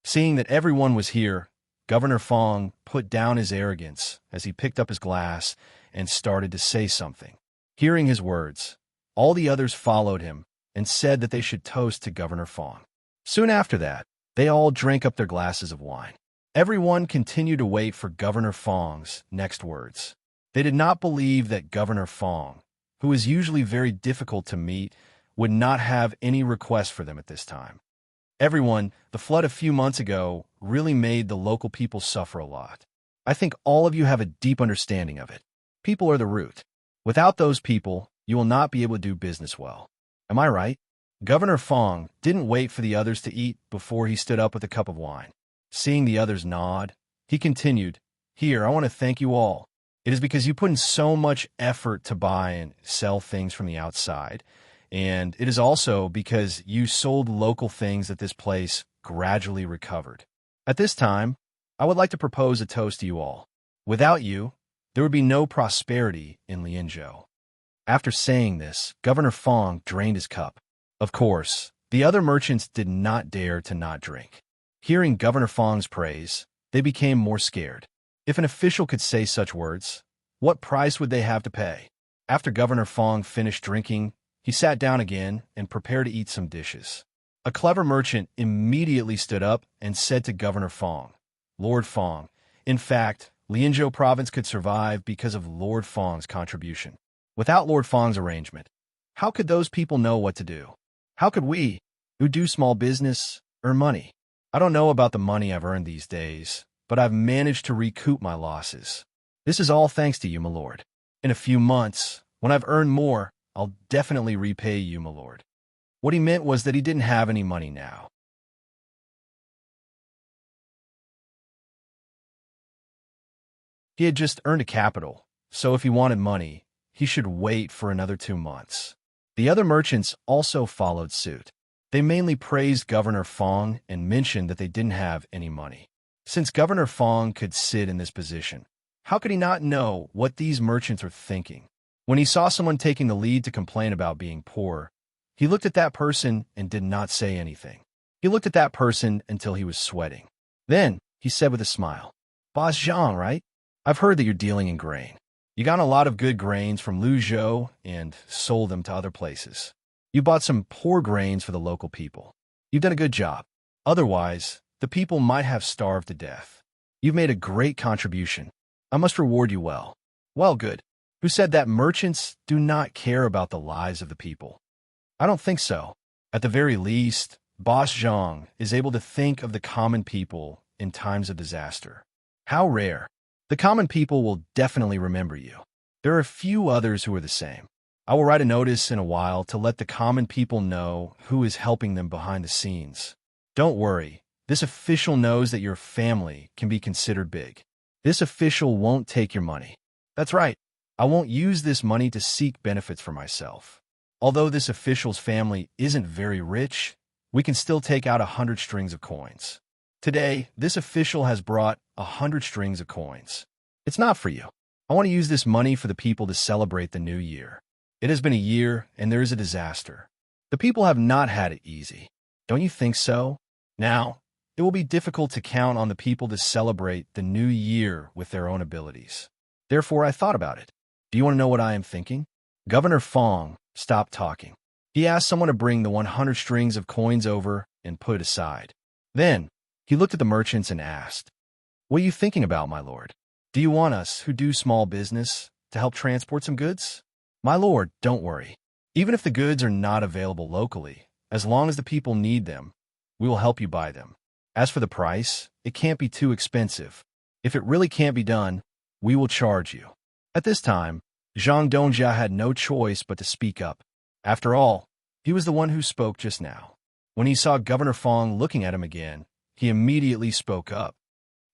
Seeing that everyone was here, Governor Fong put down his arrogance as he picked up his glass and started to say something. Hearing his words, all the others followed him and said that they should toast to Governor Fong. Soon after that, they all drank up their glasses of wine. Everyone continued to wait for Governor Fong's next words. They did not believe that Governor Fong, who is usually very difficult to meet, would not have any request for them at this time. Everyone, the flood a few months ago really made the local people suffer a lot. I think all of you have a deep understanding of it. People are the root. Without those people, you will not be able to do business well. Am I right? Governor Fong didn't wait for the others to eat before he stood up with a cup of wine. Seeing the others nod, he continued, "Here, I want to thank you all. It is because you put in so much effort to buy and sell things from the outside, and it is also because you sold local things that this place gradually recovered. At this time, I would like to propose a toast to you all. Without you, there would be no prosperity in Lianzhou." After saying this, Governor Fong drained his cup. Of course, the other merchants did not dare to not drink. Hearing Governor Fong's praise, they became more scared. If an official could say such words, what price would they have to pay? After Governor Fong finished drinking, he sat down again and prepared to eat some dishes. A clever merchant immediately stood up and said to Governor Fong, "Lord Fong, in fact, Lianzhou province could survive because of Lord Fong's contribution. Without Lord Fong's arrangement, how could those people know what to do? How could we, who do small business, earn money? I don't know about the money I've earned these days, but I've managed to recoup my losses. This is all thanks to you, my lord. In a few months, when I've earned more, I'll definitely repay you, my lord." What he meant was that he didn't have any money now. He had just earned a capital, so if he wanted money, he should wait for another 2 months. The other merchants also followed suit. They mainly praised Governor Fong and mentioned that they didn't have any money. Since Governor Fong could sit in this position, how could he not know what these merchants were thinking? When he saw someone taking the lead to complain about being poor, he looked at that person and did not say anything. He looked at that person until he was sweating. Then, he said with a smile, "Boss Zhang, right? I've heard that you're dealing in grain. You got a lot of good grains from Luzhou and sold them to other places. You bought some poor grains for the local people. You've done a good job. Otherwise, the people might have starved to death. You've made a great contribution. I must reward you well." Well, good. Who said that merchants do not care about the lives of the people? I don't think so. At the very least, Boss Zhang is able to think of the common people in times of disaster. How rare. The common people will definitely remember you. There are a few others who are the same. I will write a notice in a while to let the common people know who is helping them behind the scenes. Don't worry, this official knows that your family can be considered big. This official won't take your money. That's right, I won't use this money to seek benefits for myself. Although this official's family isn't very rich, we can still take out 100 strings of coins. Today, this official has brought 100 strings of coins. It's not for you. I want to use this money for the people to celebrate the new year. It has been a year, and there is a disaster. The people have not had it easy. Don't you think so? Now, it will be difficult to count on the people to celebrate the new year with their own abilities. Therefore, I thought about it. Do you want to know what I am thinking? Governor Fong stopped talking. He asked someone to bring the 100 strings of coins over and put it aside. Then, he looked at the merchants and asked, "What are you thinking about, my lord? Do you want us, who do small business, to help transport some goods?" "My lord, don't worry. Even if the goods are not available locally, as long as the people need them, we will help you buy them. As for the price, it can't be too expensive. If it really can't be done, we will charge you." At this time, Zhang Dongjia had no choice but to speak up. After all, he was the one who spoke just now. When he saw Governor Fong looking at him again, he immediately spoke up.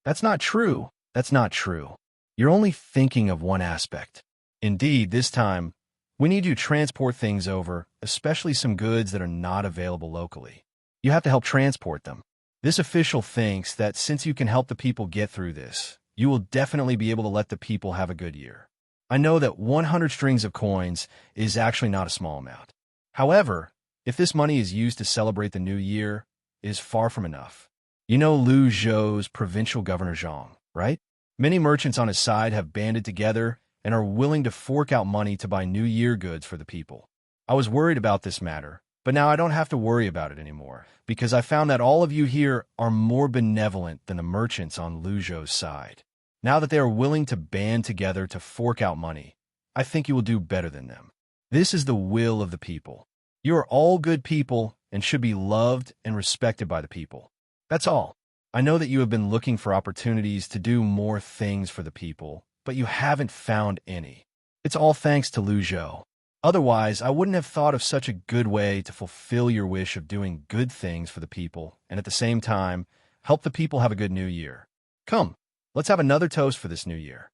"That's not true. That's not true. You're only thinking of one aspect. Indeed, this time, we need you to transport things over, especially some goods that are not available locally. You have to help transport them. This official thinks that since you can help the people get through this, you will definitely be able to let the people have a good year. I know that 100 strings of coins is actually not a small amount. However, if this money is used to celebrate the new year, it is far from enough. You know Lu Zhou's provincial governor Zhang, right? Many merchants on his side have banded together and are willing to fork out money to buy New Year goods for the people. I was worried about this matter, but now I don't have to worry about it anymore, because I found that all of you here are more benevolent than the merchants on Lu Zhou's side. Now that they are willing to band together to fork out money, I think you will do better than them. This is the will of the people. You are all good people and should be loved and respected by the people. That's all. I know that you have been looking for opportunities to do more things for the people, but you haven't found any. It's all thanks to Lu Zhou. Otherwise, I wouldn't have thought of such a good way to fulfill your wish of doing good things for the people and at the same time, help the people have a good new year. Come, let's have another toast for this new year.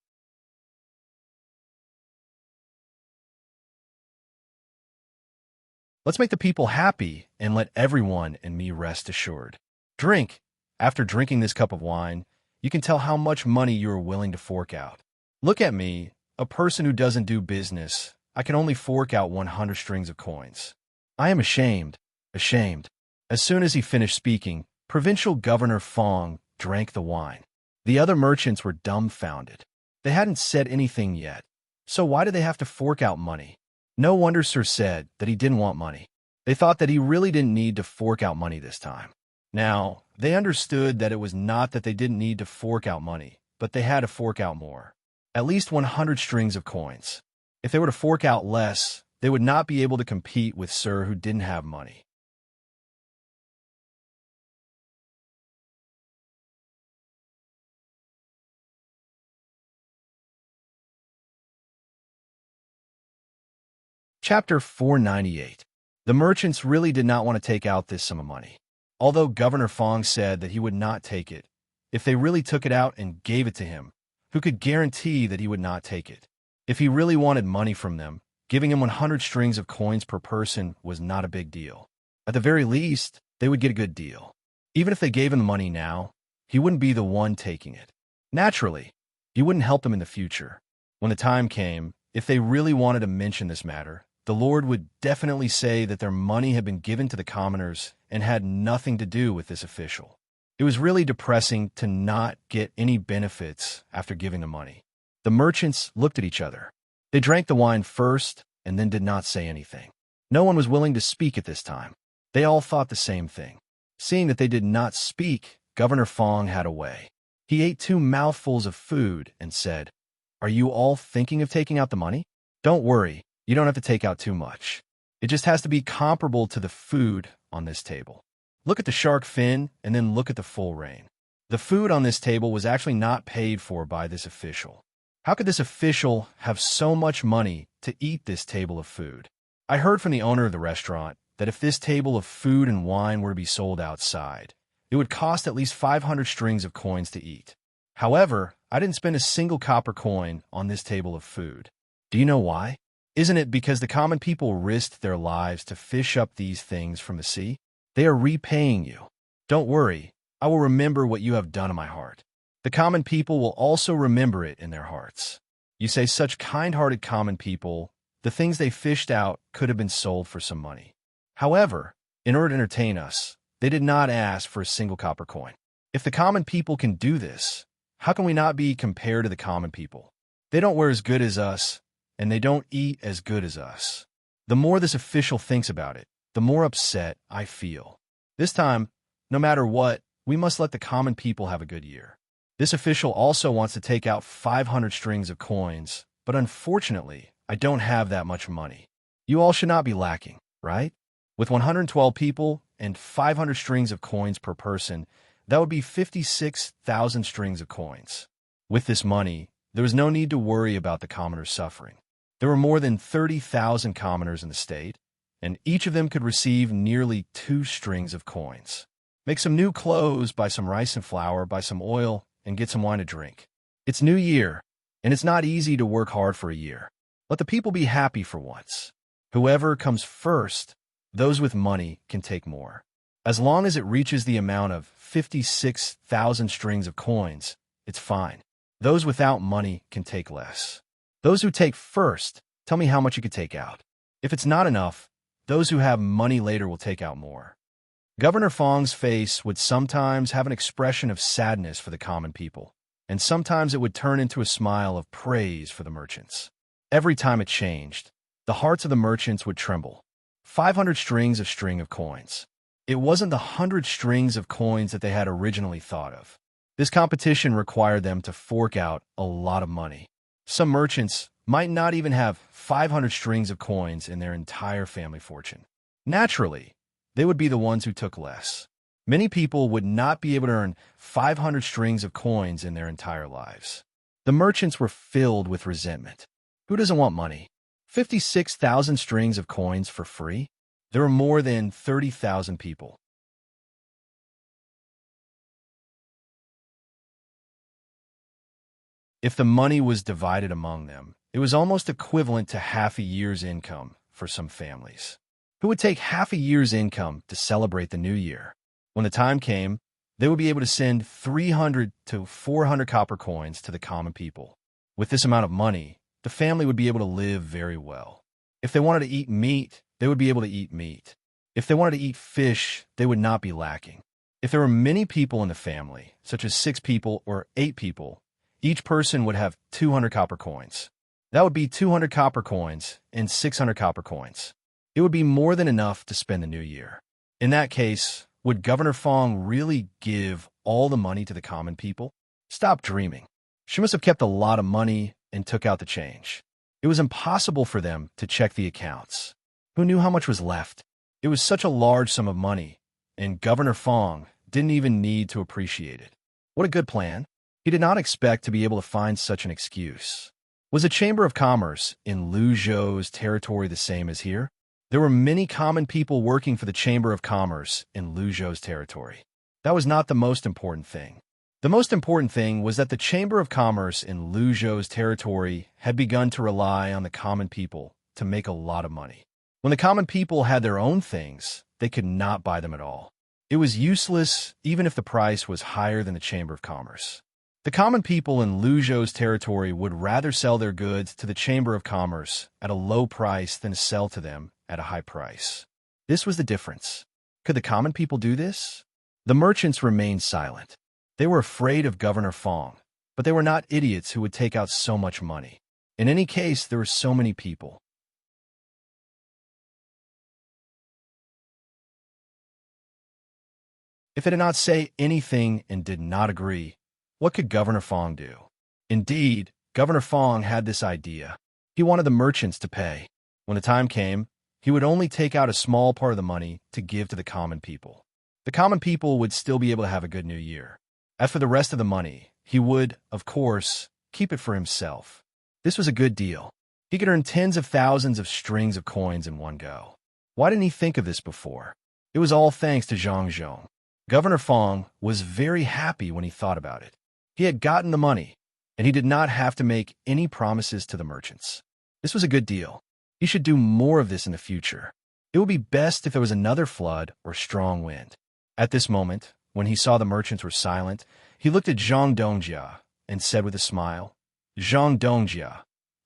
Let's make the people happy and let everyone and me rest assured. Drink. After drinking this cup of wine, you can tell how much money you are willing to fork out. Look at me, a person who doesn't do business. I can only fork out 100 strings of coins. I am ashamed. Ashamed. As soon as he finished speaking, Provincial Governor Fong drank the wine. The other merchants were dumbfounded. They hadn't said anything yet. So why did they have to fork out money? No wonder Sir said that he didn't want money. They thought that he really didn't need to fork out money this time. Now, they understood that it was not that they didn't need to fork out money, but they had to fork out more. At least 100 strings of coins. If they were to fork out less, they would not be able to compete with Sir who didn't have money. Chapter 498. The merchants really did not want to take out this sum of money. Although Governor Fong said that he would not take it, if they really took it out and gave it to him, who could guarantee that he would not take it? If he really wanted money from them, giving him 100 strings of coins per person was not a big deal. At the very least, they would get a good deal. Even if they gave him the money now, he wouldn't be the one taking it. Naturally, he wouldn't help them in the future. When the time came, if they really wanted to mention this matter, the Lord would definitely say that their money had been given to the commoners and had nothing to do with this official. It was really depressing to not get any benefits after giving the money. The merchants looked at each other. They drank the wine first and then did not say anything. No one was willing to speak at this time. They all thought the same thing. Seeing that they did not speak, Governor Fong had a way. He ate 2 mouthfuls of food and said, "Are you all thinking of taking out the money? Don't worry, you don't have to take out too much. It just has to be comparable to the food on this table. Look at the shark fin and then look at the full rein. The food on this table was actually not paid for by this official. How could this official have so much money to eat this table of food? I heard from the owner of the restaurant that if this table of food and wine were to be sold outside, it would cost at least 500 strings of coins to eat. However, I didn't spend a single copper coin on this table of food. Do you know why? Isn't it because the common people risked their lives to fish up these things from the sea? They are repaying you. Don't worry, I will remember what you have done in my heart. The common people will also remember it in their hearts. You say such kind-hearted common people, the things they fished out could have been sold for some money. However, in order to entertain us, they did not ask for a single copper coin. If the common people can do this, how can we not be compared to the common people? They don't wear as good as us, and they don't eat as good as us. The more this official thinks about it, the more upset I feel. This time, no matter what, we must let the common people have a good year. This official also wants to take out 500 strings of coins, but unfortunately, I don't have that much money. You all should not be lacking, right? With 112 people and 500 strings of coins per person, that would be 56,000 strings of coins. With this money, there was no need to worry about the commoners suffering. There were more than 30,000 commoners in the state, and each of them could receive nearly 2 strings of coins. Make some new clothes, buy some rice and flour, buy some oil, and get some wine to drink. It's New Year, and it's not easy to work hard for a year. Let the people be happy for once. Whoever comes first, those with money can take more. As long as it reaches the amount of 56,000 strings of coins, it's fine. Those without money can take less. Those who take first, tell me how much you could take out. If it's not enough, those who have money later will take out more. Governor Fong's face would sometimes have an expression of sadness for the common people, and sometimes it would turn into a smile of praise for the merchants. Every time it changed, the hearts of the merchants would tremble. 500 strings of coins. It wasn't the 100 strings of coins that they had originally thought of. This competition required them to fork out a lot of money. Some merchants might not even have 500 strings of coins in their entire family fortune. Naturally, they would be the ones who took less. Many people would not be able to earn 500 strings of coins in their entire lives. The merchants were filled with resentment. Who doesn't want money? 56,000 strings of coins for free? There were more than 30,000 people. If the money was divided among them, it was almost equivalent to half a year's income for some families. Who would take half a year's income to celebrate the new year? When the time came, they would be able to send 300 to 400 copper coins to the common people. With this amount of money, the family would be able to live very well. If they wanted to eat meat, they would be able to eat meat. If they wanted to eat fish, they would not be lacking. If there were many people in the family, such as 6 people or 8 people, each person would have 200 copper coins. That would be 200 copper coins and 600 copper coins. It would be more than enough to spend the new year. In that case, would Governor Fong really give all the money to the common people? Stop dreaming. She must have kept a lot of money and took out the change. It was impossible for them to check the accounts. Who knew how much was left? It was such a large sum of money, and Governor Fong didn't even need to appreciate it. What a good plan. He did not expect to be able to find such an excuse. Was the Chamber of Commerce in Luzhou's territory the same as here? There were many common people working for the Chamber of Commerce in Luzhou's territory. That was not the most important thing. The most important thing was that the Chamber of Commerce in Luzhou's territory had begun to rely on the common people to make a lot of money. When the common people had their own things, they could not buy them at all. It was useless even if the price was higher than the Chamber of Commerce. The common people in Luzhou's territory would rather sell their goods to the Chamber of Commerce at a low price than sell to them at a high price. This was the difference. Could the common people do this? The merchants remained silent. They were afraid of Governor Fong, but they were not idiots who would take out so much money. In any case, there were so many people. If they did not say anything and did not agree, what could Governor Fong do? Indeed, Governor Fong had this idea. He wanted the merchants to pay. When the time came, he would only take out a small part of the money to give to the common people. The common people would still be able to have a good new year. As for the rest of the money, he would, of course, keep it for himself. This was a good deal. He could earn tens of thousands of strings of coins in one go. Why didn't he think of this before? It was all thanks to Zhang Zhong. Governor Fong was very happy when he thought about it. He had gotten the money, and he did not have to make any promises to the merchants. This was a good deal. He should do more of this in the future. It would be best if there was another flood or strong wind. At this moment, when he saw the merchants were silent, he looked at Zhang Dongjia and said with a smile, "Zhang Dongjia,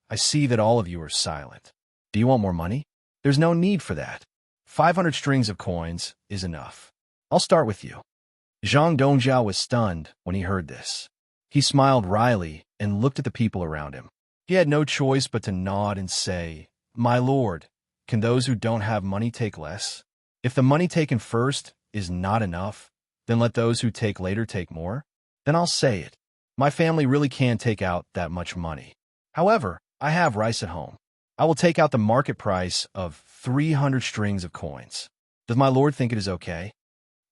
I see that all of you are silent. Do you want more money? There's no need for that. 500 strings of coins is enough. I'll start with you." Zhang Dongjia was stunned when he heard this. He smiled wryly and looked at the people around him. He had no choice but to nod and say, "My lord, can those who don't have money take less? If the money taken first is not enough, then let those who take later take more. Then I'll say it. My family really can't take out that much money. However, I have rice at home. I will take out the market price of 300 strings of coins. Does my lord think it is okay?"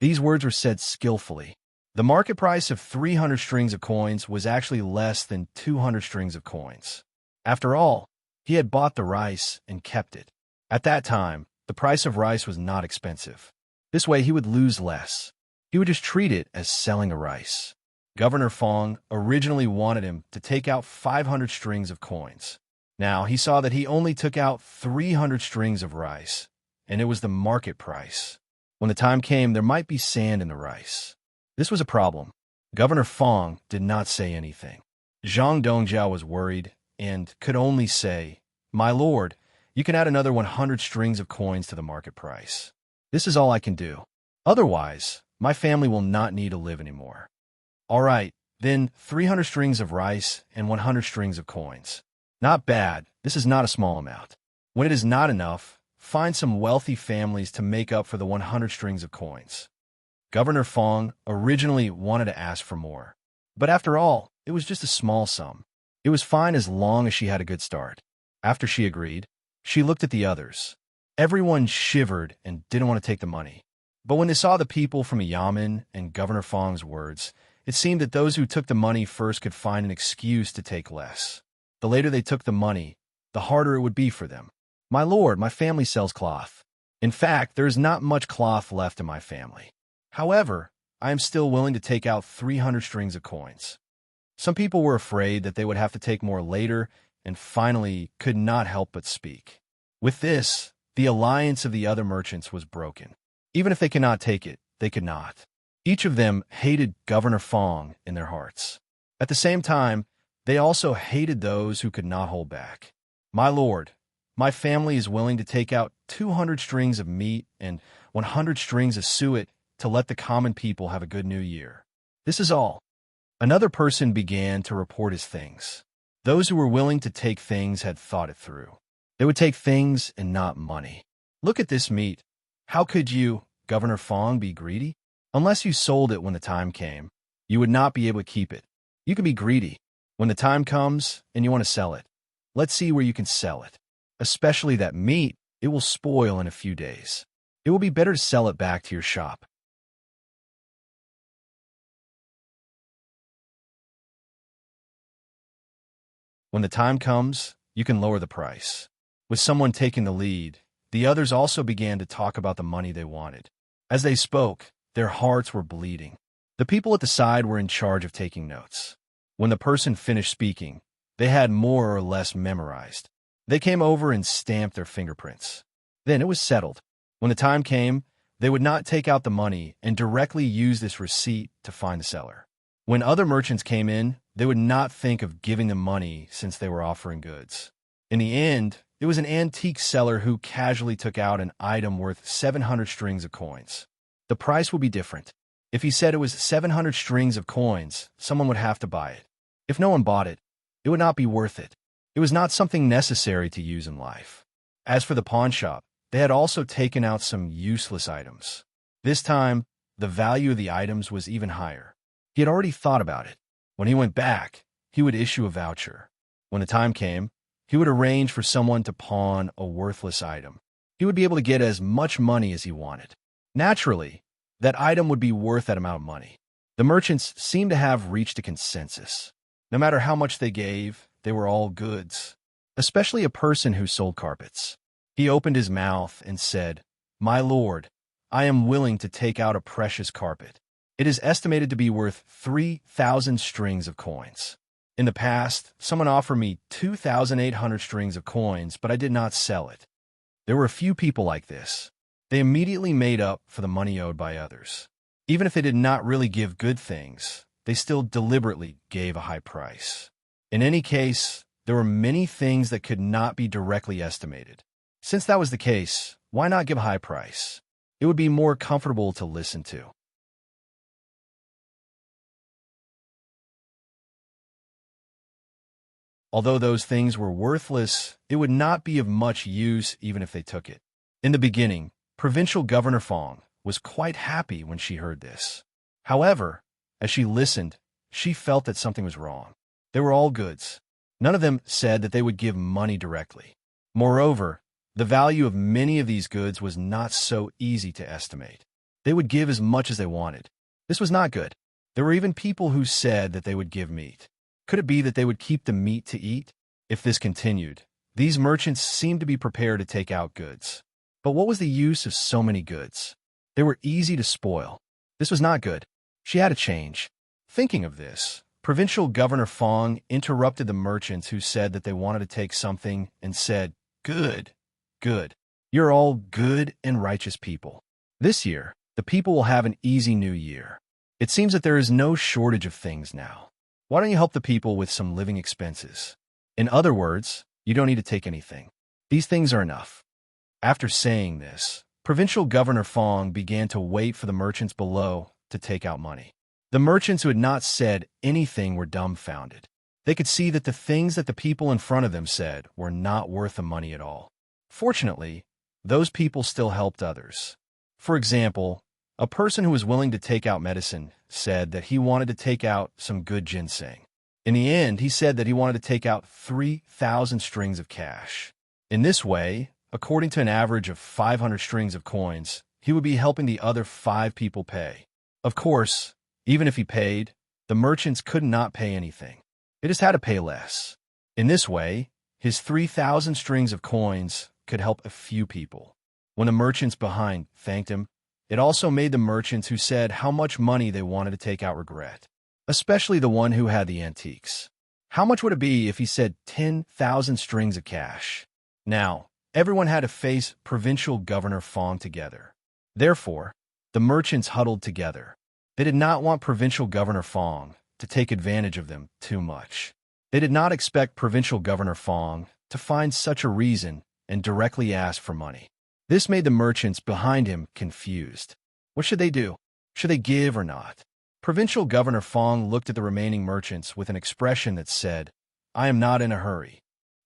These words were said skillfully. The market price of 300 strings of coins was actually less than 200 strings of coins. After all, he had bought the rice and kept it. At that time, the price of rice was not expensive. This way he would lose less. He would just treat it as selling a rice. Governor Fong originally wanted him to take out 500 strings of coins. Now he saw that he only took out 300 strings of rice, and it was the market price. When the time came, there might be sand in the rice. This was a problem. Governor Fong did not say anything. Zhang Dongjiao was worried and could only say, "My lord, you can add another 100 strings of coins to the market price. This is all I can do. Otherwise, my family will not need to live anymore." "All right, then 300 strings of rice and 100 strings of coins. Not bad. This is not a small amount. When it is not enough, find some wealthy families to make up for the 100 strings of coins." Governor Fong originally wanted to ask for more. But after all, it was just a small sum. It was fine as long as she had a good start. After she agreed, she looked at the others. Everyone shivered and didn't want to take the money. But when they saw the people from Yamen and Governor Fong's words, it seemed that those who took the money first could find an excuse to take less. The later they took the money, the harder it would be for them. "My lord, my family sells cloth. In fact, there is not much cloth left in my family. However, I am still willing to take out 300 strings of coins." Some people were afraid that they would have to take more later and finally could not help but speak. With this, the alliance of the other merchants was broken. Even if they could not take it, they could not. Each of them hated Governor Fong in their hearts. At the same time, they also hated those who could not hold back. "My lord, my family is willing to take out 200 strings of meat and 100 strings of suet to let the common people have a good new year. This is all." Another person began to report his things. Those who were willing to take things had thought it through. They would take things and not money. "Look at this meat. How could you, Governor Fong, be greedy? Unless you sold it when the time came, you would not be able to keep it. You can be greedy when the time comes and you want to sell it. Let's see where you can sell it. Especially that meat, it will spoil in a few days. It will be better to sell it back to your shop." When the time comes, you can lower the price. With someone taking the lead, the others also began to talk about the money they wanted. As they spoke, their hearts were bleeding. The people at the side were in charge of taking notes. When the person finished speaking, they had more or less memorized. They came over and stamped their fingerprints. Then it was settled. When the time came, they would not take out the money and directly use this receipt to find the seller. When other merchants came in, they would not think of giving them money since they were offering goods. In the end, it was an antique seller who casually took out an item worth 700 strings of coins. The price would be different. If he said it was 700 strings of coins, someone would have to buy it. If no one bought it, it would not be worth it. It was not something necessary to use in life. As for the pawn shop, they had also taken out some useless items. This time, the value of the items was even higher. He had already thought about it. When he went back, he would issue a voucher. When the time came, he would arrange for someone to pawn a worthless item. He would be able to get as much money as he wanted. Naturally, that item would be worth that amount of money. The merchants seemed to have reached a consensus. No matter how much they gave, they were all goods, especially a person who sold carpets. He opened his mouth and said, "My lord, I am willing to take out a precious carpet. It is estimated to be worth 3,000 strings of coins. In the past, someone offered me 2,800 strings of coins, but I did not sell it." There were a few people like this. They immediately made up for the money owed by others. Even if they did not really give good things, they still deliberately gave a high price. In any case, there were many things that could not be directly estimated. Since that was the case, why not give a high price? It would be more comfortable to listen to. Although those things were worthless, it would not be of much use even if they took it. In the beginning, Provincial Governor Fong was quite happy when she heard this. However, as she listened, she felt that something was wrong. They were all goods. None of them said that they would give money directly. Moreover, the value of many of these goods was not so easy to estimate. They would give as much as they wanted. This was not good. There were even people who said that they would give meat. Could it be that they would keep the meat to eat? If this continued, these merchants seemed to be prepared to take out goods. But what was the use of so many goods? They were easy to spoil. This was not good. She had to change. Thinking of this, Provincial Governor Fong interrupted the merchants who said that they wanted to take something and said, "Good, good. You're all good and righteous people. This year, the people will have an easy new year. It seems that there is no shortage of things now. Why don't you help the people with some living expenses? In other words, you don't need to take anything. These things are enough." After saying this, Provincial Governor Fong began to wait for the merchants below to take out money. The merchants who had not said anything were dumbfounded. They could see that the things that the people in front of them said were not worth the money at all. Fortunately, those people still helped others. For example, a person who was willing to take out medicine said that he wanted to take out some good ginseng. In the end, he said that he wanted to take out 3,000 strings of cash. In this way, according to an average of 500 strings of coins, he would be helping the other 5 people pay. Of course, even if he paid, the merchants could not pay anything. They just had to pay less. In this way, his 3,000 strings of coins could help a few people. When the merchants behind thanked him, it also made the merchants who said how much money they wanted to take out regret, especially the one who had the antiques. How much would it be if he said 10,000 strings of cash? Now, everyone had to face Provincial Governor Fong together. Therefore, the merchants huddled together. They did not want Provincial Governor Fong to take advantage of them too much. They did not expect Provincial Governor Fong to find such a reason and directly ask for money. This made the merchants behind him confused. What should they do? Should they give or not? Provincial Governor Fong looked at the remaining merchants with an expression that said, "I am not in a hurry."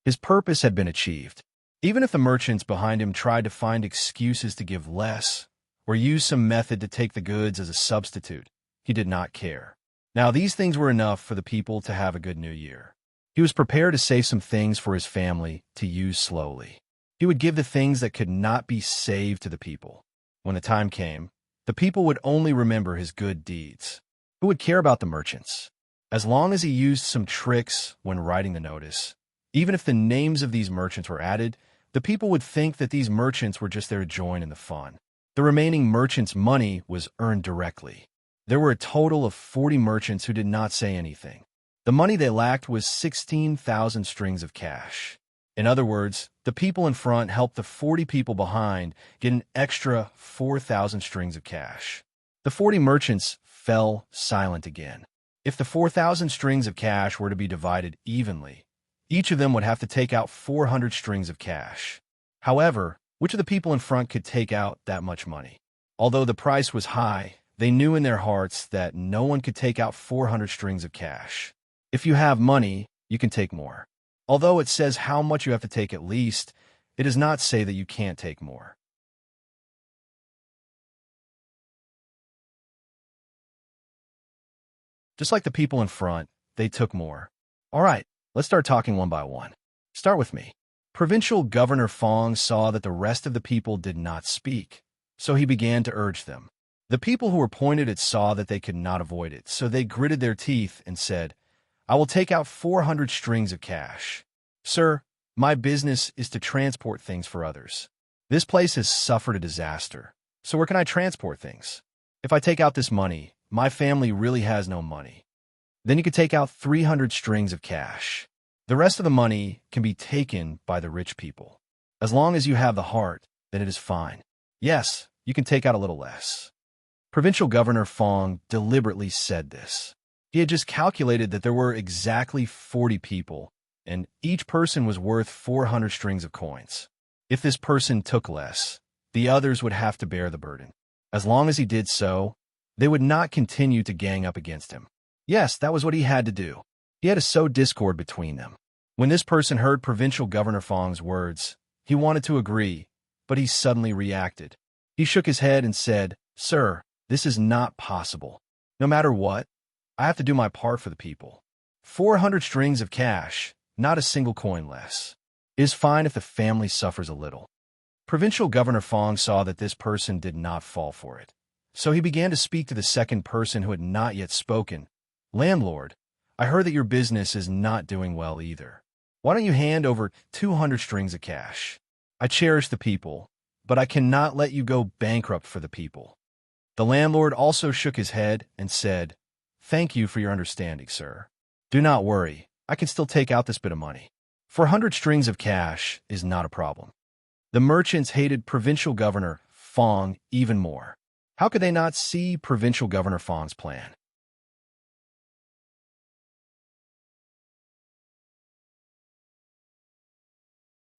His purpose had been achieved. Even if the merchants behind him tried to find excuses to give less or use some method to take the goods as a substitute, he did not care. Now these things were enough for the people to have a good new year. He was prepared to save some things for his family to use slowly. He would give the things that could not be saved to the people. When the time came, the people would only remember his good deeds. Who would care about the merchants? As long as he used some tricks when writing the notice, even if the names of these merchants were added, the people would think that these merchants were just there to join in the fun. The remaining merchants' money was earned directly. There were a total of 40 merchants who did not say anything. The money they lacked was 16,000 strings of cash. In other words, the people in front helped the 40 people behind get an extra 4,000 strings of cash. The 40 merchants fell silent again. If the 4,000 strings of cash were to be divided evenly, each of them would have to take out 400 strings of cash. However, which of the people in front could take out that much money? Although the price was high, they knew in their hearts that no one could take out 400 strings of cash. If you have money, you can take more. Although it says how much you have to take at least, it does not say that you can't take more. Just like the people in front, they took more. All right, let's start talking one by one. Start with me. Provincial Governor Fong saw that the rest of the people did not speak, so he began to urge them. The people who were pointed at saw that they could not avoid it, so they gritted their teeth and said, "I will take out 400 strings of cash. Sir, my business is to transport things for others. This place has suffered a disaster, so where can I transport things? If I take out this money, my family really has no money. Then you could take out 300 strings of cash. The rest of the money can be taken by the rich people. As long as you have the heart, then it is fine. Yes, you can take out a little less." Provincial Governor Fong deliberately said this. He had just calculated that there were exactly 40 people, and each person was worth 400 strings of coins. If this person took less, the others would have to bear the burden. As long as he did so, they would not continue to gang up against him. Yes, that was what he had to do. He had to sow discord between them. When this person heard Provincial Governor Fong's words, he wanted to agree, but he suddenly reacted. He shook his head and said, "Sir, this is not possible. No matter what, I have to do my part for the people. 400 strings of cash, not a single coin less. It is fine if the family suffers a little. Provincial Governor Fong saw that this person did not fall for it. So he began to speak to the second person who had not yet spoken. Landlord, I heard that your business is not doing well either. Why don't you hand over 200 strings of cash? I cherish the people, but I cannot let you go bankrupt for the people. The landlord also shook his head and said, Thank you for your understanding, sir. Do not worry, I can still take out this bit of money. 400 strings of cash is not a problem. The merchants hated Provincial Governor Fong even more. How could they not see Provincial Governor Fong's plan?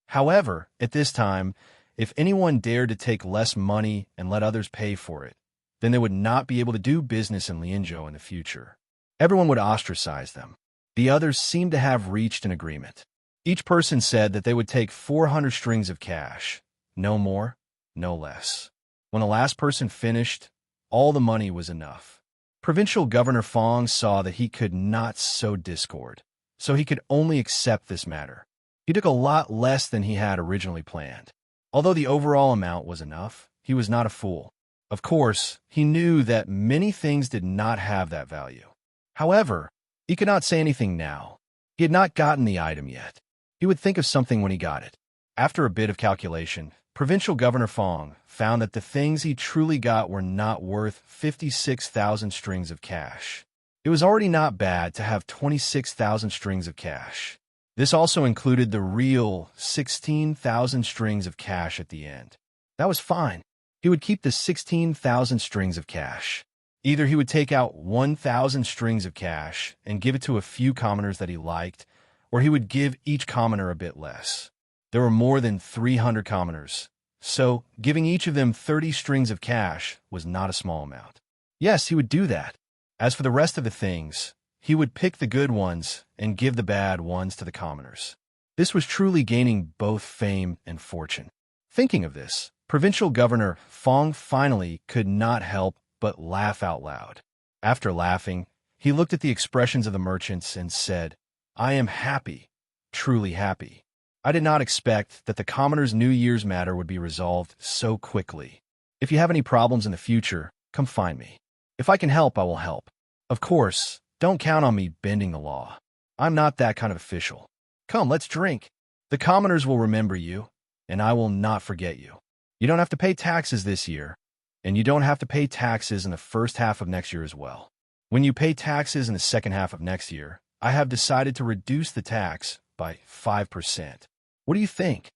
However, at this time, if anyone dared to take less money and let others pay for it, then they would not be able to do business in Lianzhou in the future. Everyone would ostracize them. The others seemed to have reached an agreement. Each person said that they would take 400 strings of cash, no more, no less. When the last person finished, all the money was enough. Provincial Governor Fong saw that he could not sow discord, so he could only accept this matter. He took a lot less than he had originally planned. Although the overall amount was enough, he was not a fool. Of course, he knew that many things did not have that value. However, he could not say anything now. He had not gotten the item yet. He would think of something when he got it. After a bit of calculation, Provincial Governor Fong found that the things he truly got were not worth 56,000 strings of cash. It was already not bad to have 26,000 strings of cash. This also included the real 16,000 strings of cash at the end. That was fine. He would keep the 16,000 strings of cash. Either he would take out 1,000 strings of cash and give it to a few commoners that he liked, or he would give each commoner a bit less. There were more than 300 commoners, so giving each of them 30 strings of cash was not a small amount. Yes, he would do that. As for the rest of the things, he would pick the good ones and give the bad ones to the commoners. This was truly gaining both fame and fortune. Thinking of this, Provincial Governor Fong finally could not help but laugh out loud. After laughing, he looked at the expressions of the merchants and said, I am happy, truly happy. I did not expect that the commoners' New Year's matter would be resolved so quickly. If you have any problems in the future, come find me. If I can help, I will help. Of course, don't count on me bending the law. I'm not that kind of official. Come, let's drink. The commoners will remember you, and I will not forget you. You don't have to pay taxes this year, and you don't have to pay taxes in the first half of next year as well. When you pay taxes in the second half of next year, I have decided to reduce the tax by 5%. What do you think?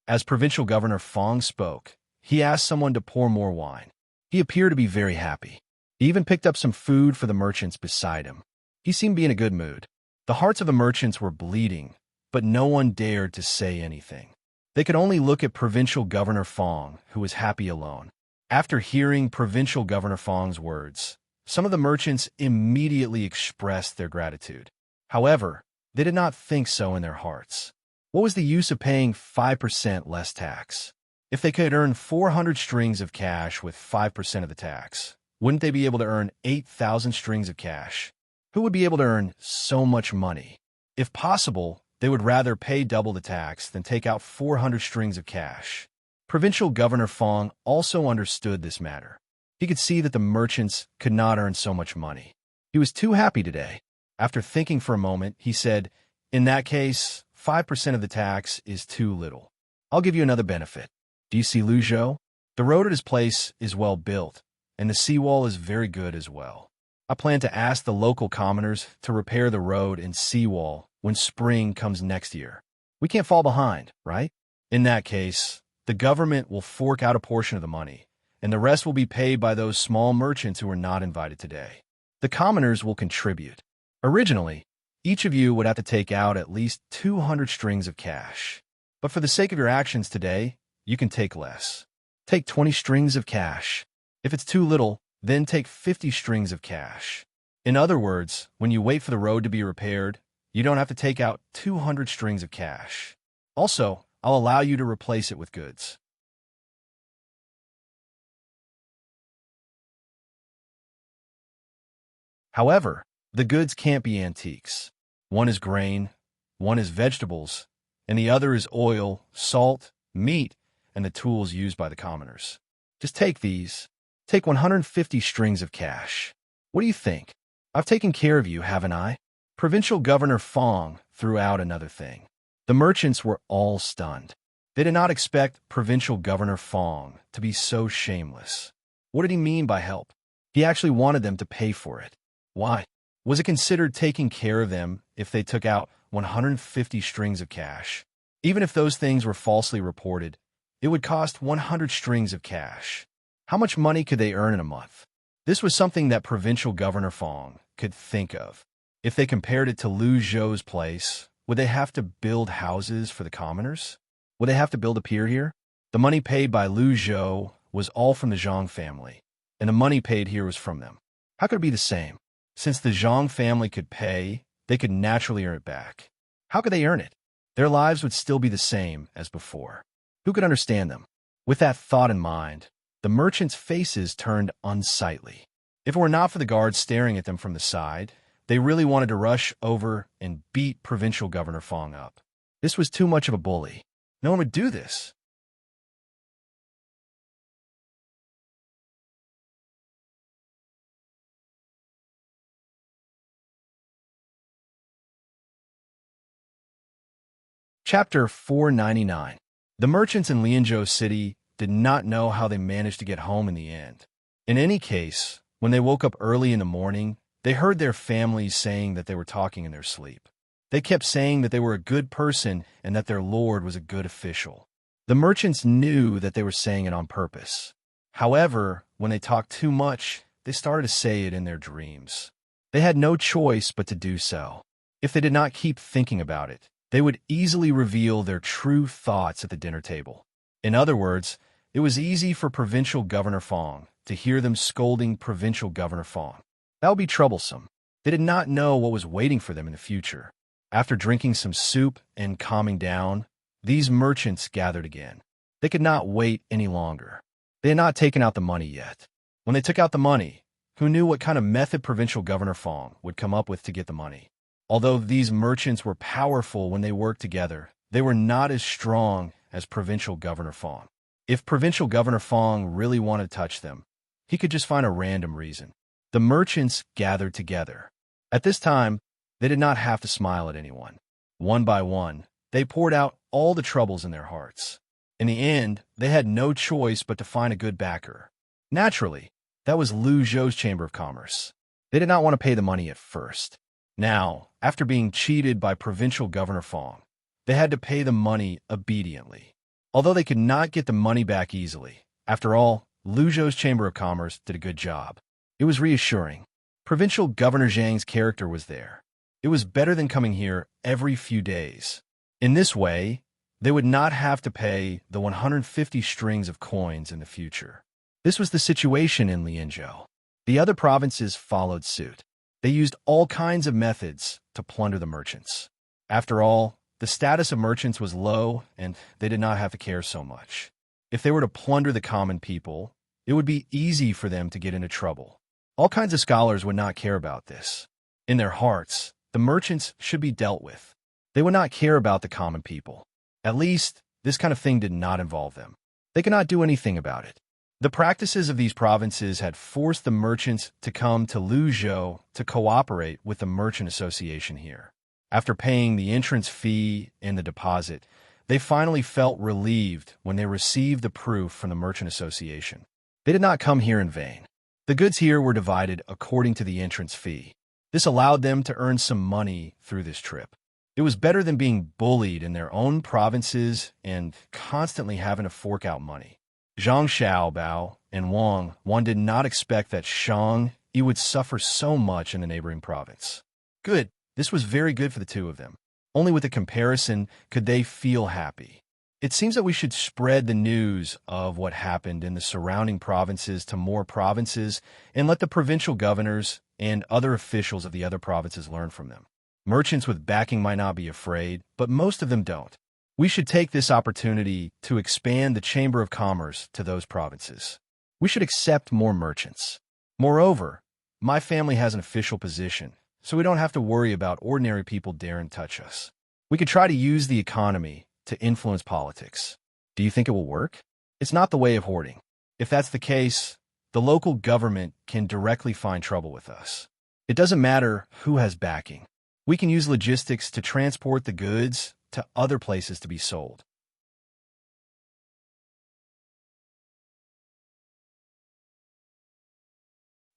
As Provincial Governor Fong spoke, he asked someone to pour more wine. He appeared to be very happy. He even picked up some food for the merchants beside him. He seemed to be in a good mood. The hearts of the merchants were bleeding, but no one dared to say anything. They could only look at Provincial Governor Fong, who was happy alone. After hearing Provincial Governor Fong's words, some of the merchants immediately expressed their gratitude. However, they did not think so in their hearts. What was the use of paying 5% less tax? If they could earn 400 strings of cash with 5% of the tax, wouldn't they be able to earn 8,000 strings of cash? Who would be able to earn so much money? If possible, they would rather pay double the tax than take out 400 strings of cash. Provincial Governor Fong also understood this matter. He could see that the merchants could not earn so much money. He was too happy today. After thinking for a moment, he said, In that case, 5% of the tax is too little. I'll give you another benefit. Do you see Luzhou? The road at his place is well built, and the seawall is very good as well. I plan to ask the local commoners to repair the road and seawall when spring comes next year. We can't fall behind, right? In that case, the government will fork out a portion of the money, and the rest will be paid by those small merchants who are not invited today. The commoners will contribute. Originally, each of you would have to take out at least 200 strings of cash. But for the sake of your actions today, you can take less. Take 20 strings of cash. If it's too little, then take 50 strings of cash. In other words, when you wait for the road to be repaired, you don't have to take out 200 strings of cash. Also, I'll allow you to replace it with goods. However, the goods can't be antiques. One is grain, one is vegetables, and the other is oil, salt, meat, and the tools used by the commoners. Just take these. Take 150 strings of cash. What do you think? I've taken care of you, haven't I? Provincial Governor Fong threw out another thing. The merchants were all stunned. They did not expect Provincial Governor Fong to be so shameless. What did he mean by help? He actually wanted them to pay for it. Why? Was it considered taking care of them if they took out 150 strings of cash? Even if those things were falsely reported, it would cost 100 strings of cash. How much money could they earn in a month? This was something that Provincial Governor Fong could think of. If they compared it to Lu Zhou's place, would they have to build houses for the commoners? Would they have to build a pier here? The money paid by Lu Zhou was all from the Zhang family, and the money paid here was from them. How could it be the same? Since the Zhang family could pay, they could naturally earn it back. How could they earn it? Their lives would still be the same as before. Who could understand them? With that thought in mind, the merchants' faces turned unsightly. If it were not for the guards staring at them from the side, they really wanted to rush over and beat Provincial Governor Fong up. This was too much of a bully. No one would do this. Chapter 499. The merchants in Lianzhou City did not know how they managed to get home in the end. In any case, when they woke up early in the morning, they heard their families saying that they were talking in their sleep. They kept saying that they were a good person and that their lord was a good official. The merchants knew that they were saying it on purpose. However, when they talked too much, they started to say it in their dreams. They had no choice but to do so. If they did not keep thinking about it, they would easily reveal their true thoughts at the dinner table. In other words, it was easy for Provincial Governor Fong to hear them scolding Provincial Governor Fong. That would be troublesome. They did not know what was waiting for them in the future. After drinking some soup and calming down, these merchants gathered again. They could not wait any longer. They had not taken out the money yet. When they took out the money, who knew what kind of method Provincial Governor Fong would come up with to get the money? Although these merchants were powerful when they worked together, they were not as strong as Provincial Governor Fong. If Provincial Governor Fong really wanted to touch them, he could just find a random reason. The merchants gathered together. At this time, they did not have to smile at anyone. One by one, they poured out all the troubles in their hearts. In the end, they had no choice but to find a good backer. Naturally, that was Lu Zhou's Chamber of Commerce. They did not want to pay the money at first. Now, after being cheated by Provincial Governor Fong, they had to pay the money obediently. Although they could not get the money back easily, after all, Lu Zhou's Chamber of Commerce did a good job. It was reassuring. Provincial Governor Zhang's character was there. It was better than coming here every few days. In this way, they would not have to pay the 150 strings of coins in the future. This was the situation in Lianzhou. The other provinces followed suit. They used all kinds of methods to plunder the merchants. After all, the status of merchants was low, and they did not have to care so much. If they were to plunder the common people, it would be easy for them to get into trouble. All kinds of scholars would not care about this. In their hearts, the merchants should be dealt with. They would not care about the common people. At least, this kind of thing did not involve them. They could not do anything about it. The practices of these provinces had forced the merchants to come to Lu Zhou to cooperate with the merchant association here. After paying the entrance fee and the deposit, they finally felt relieved when they received the proof from the merchant association. They did not come here in vain. The goods here were divided according to the entrance fee. This allowed them to earn some money through this trip. It was better than being bullied in their own provinces and constantly having to fork out money. Zhang Xiaobao and Wang did not expect that Shang Yi would suffer so much in the neighboring province. Good. This was very good for the two of them. Only with the comparison could they feel happy. It seems that we should spread the news of what happened in the surrounding provinces to more provinces and let the provincial governors and other officials of the other provinces learn from them. Merchants with backing might not be afraid, but most of them don't. We should take this opportunity to expand the Chamber of Commerce to those provinces. We should accept more merchants. Moreover, my family has an official position, so we don't have to worry about ordinary people daring touch us. We could try to use the economy to influence politics. Do you think it will work? It's not the way of hoarding. If that's the case, the local government can directly find trouble with us. It doesn't matter who has backing. We can use logistics to transport the goods to other places to be sold.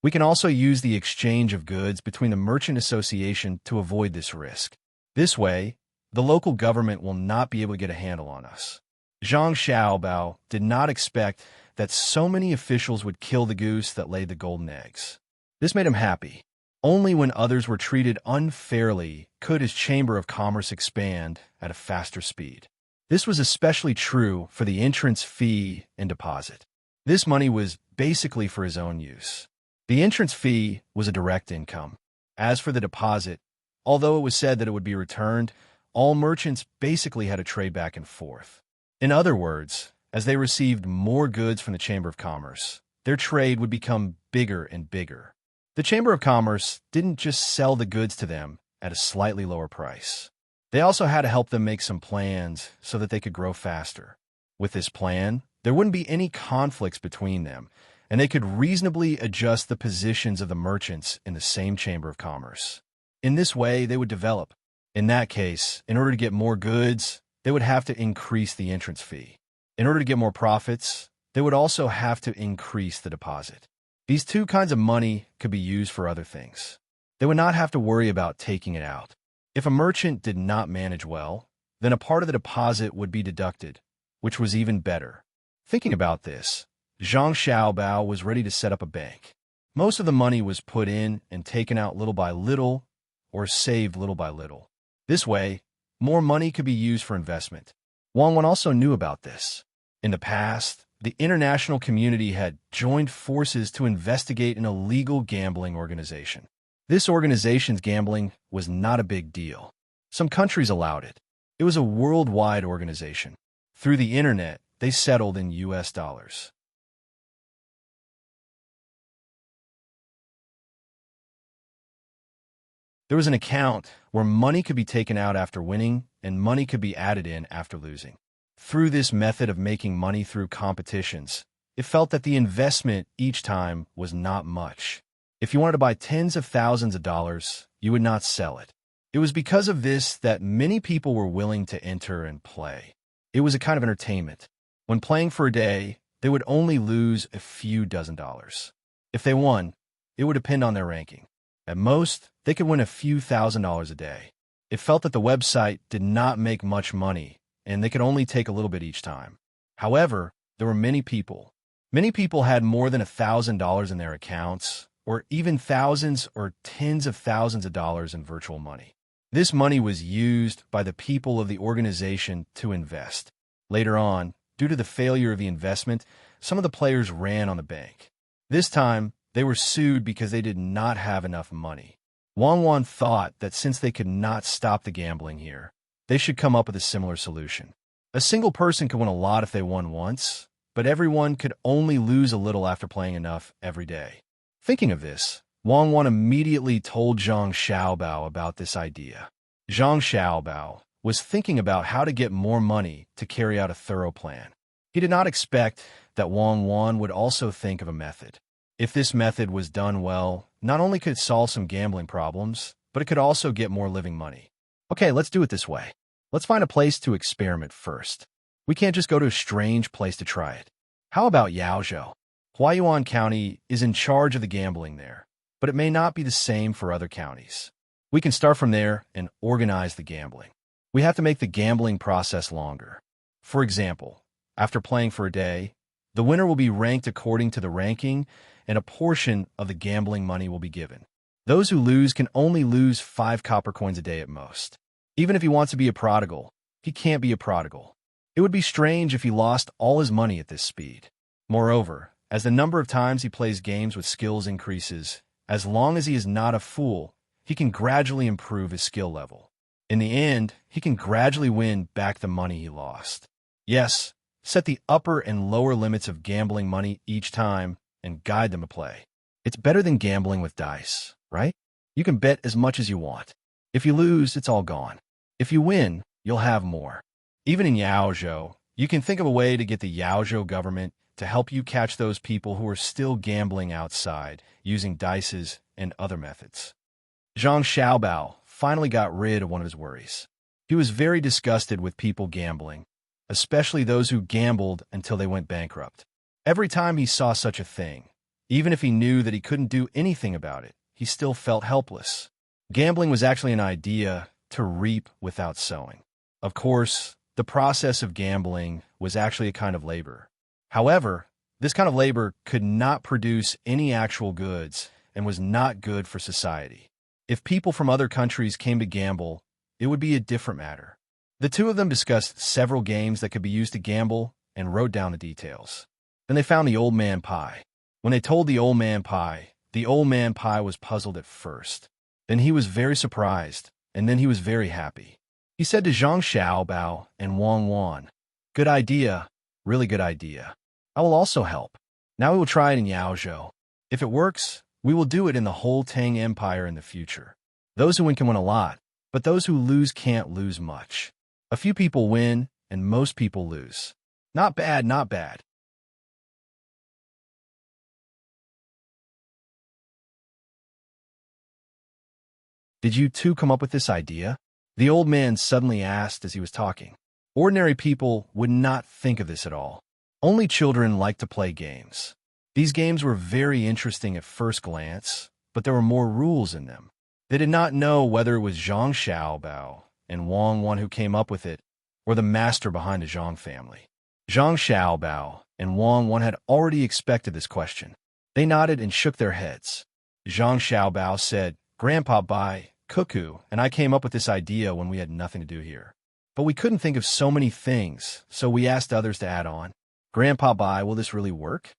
We can also use the exchange of goods between the merchant association to avoid this risk. This way, the local government will not be able to get a handle on us. Zhang Xiaobao did not expect that so many officials would kill the goose that laid the golden eggs. This made him happy. Only when others were treated unfairly could his Chamber of Commerce expand at a faster speed. This was especially true for the entrance fee and deposit. This money was basically for his own use. The entrance fee was a direct income. As for the deposit, although it was said that it would be returned, all merchants basically had to trade back and forth. In other words, as they received more goods from the Chamber of Commerce, their trade would become bigger and bigger. The Chamber of Commerce didn't just sell the goods to them at a slightly lower price. They also had to help them make some plans so that they could grow faster. With this plan, there wouldn't be any conflicts between them, and they could reasonably adjust the positions of the merchants in the same Chamber of Commerce. In this way, they would develop. In that case, in order to get more goods, they would have to increase the entrance fee. In order to get more profits, they would also have to increase the deposit. These two kinds of money could be used for other things. They would not have to worry about taking it out. If a merchant did not manage well, then a part of the deposit would be deducted, which was even better. Thinking about this, Zhang Xiaobao was ready to set up a bank. Most of the money was put in and taken out little by little, or saved little by little. This way, more money could be used for investment. Wang Wan also knew about this. In the past, the international community had joined forces to investigate an illegal gambling organization. This organization's gambling was not a big deal. Some countries allowed it. It was a worldwide organization. Through the internet, they settled in US dollars. There was an account where money could be taken out after winning and money could be added in after losing. Through this method of making money through competitions, it felt that the investment each time was not much. If you wanted to buy tens of thousands of dollars, you would not sell it. It was because of this that many people were willing to enter and play. It was a kind of entertainment. When playing for a day, they would only lose a few dozen dollars. If they won, it would depend on their ranking. At most, they could win a few $1,000s a day. It felt that the website did not make much money, and they could only take a little bit each time. However, there were many people. Many people had more than $1,000 in their accounts, or even thousands or tens of thousands of dollars in virtual money. This money was used by the people of the organization to invest. Later on, due to the failure of the investment, some of the players ran on the bank. This time, they were sued because they did not have enough money. Wang Wan thought that since they could not stop the gambling here, they should come up with a similar solution. A single person could win a lot if they won once, but everyone could only lose a little after playing enough every day. Thinking of this, Wang Wan immediately told Zhang Xiaobao about this idea. Zhang Xiaobao was thinking about how to get more money to carry out a thorough plan. He did not expect that Wang Wan would also think of a method. If this method was done well, not only could it solve some gambling problems, but it could also get more living money. Okay, let's do it this way. Let's find a place to experiment first. We can't just go to a strange place to try it. How about Yaozhou? Huaiyuan County is in charge of the gambling there, but it may not be the same for other counties. We can start from there and organize the gambling. We have to make the gambling process longer. For example, after playing for a day, the winner will be ranked according to the ranking, and a portion of the gambling money will be given. Those who lose can only lose 5 copper coins a day at most. Even if he wants to be a prodigal, he can't be a prodigal. It would be strange if he lost all his money at this speed. Moreover, as the number of times he plays games with skills increases, as long as he is not a fool, he can gradually improve his skill level. In the end, he can gradually win back the money he lost. Yes, set the upper and lower limits of gambling money each time and guide them to play. It's better than gambling with dice, right? You can bet as much as you want. If you lose, it's all gone. If you win, you'll have more. Even in Yaozhou, you can think of a way to get the Yaozhou government to help you catch those people who are still gambling outside, using dices and other methods. Zhang Xiaobao finally got rid of one of his worries. He was very disgusted with people gambling, especially those who gambled until they went bankrupt. Every time he saw such a thing, even if he knew that he couldn't do anything about it, he still felt helpless. Gambling was actually an idea to reap without sowing. Of course, the process of gambling was actually a kind of labor. However, this kind of labor could not produce any actual goods and was not good for society. If people from other countries came to gamble, it would be a different matter. The two of them discussed several games that could be used to gamble and wrote down the details. Then they found the old man pie. When they told the old man pie was puzzled at first. Then he was very surprised, and then he was very happy. He said to Zhang Xiaobao and Wang Wan, "Good idea, really good idea. I will also help. Now we will try it in Yaozhou. If it works, we will do it in the whole Tang Empire in the future. Those who win can win a lot, but those who lose can't lose much. A few people win, and most people lose. Not bad, not bad." Did you two come up with this idea? The old man suddenly asked as he was talking. Ordinary people would not think of this at all. Only children like to play games. These games were very interesting at first glance, but there were more rules in them. They did not know whether it was Zhang Xiaobao and Wang Wan who came up with it, or the master behind the Zhang family. Zhang Xiaobao and Wang Wan had already expected this question. They nodded and shook their heads. Zhang Xiaobao said, "Grandpa Bai, Cuckoo, and I came up with this idea when we had nothing to do here. But we couldn't think of so many things, so we asked others to add on. Grandpa Bai, will this really work?"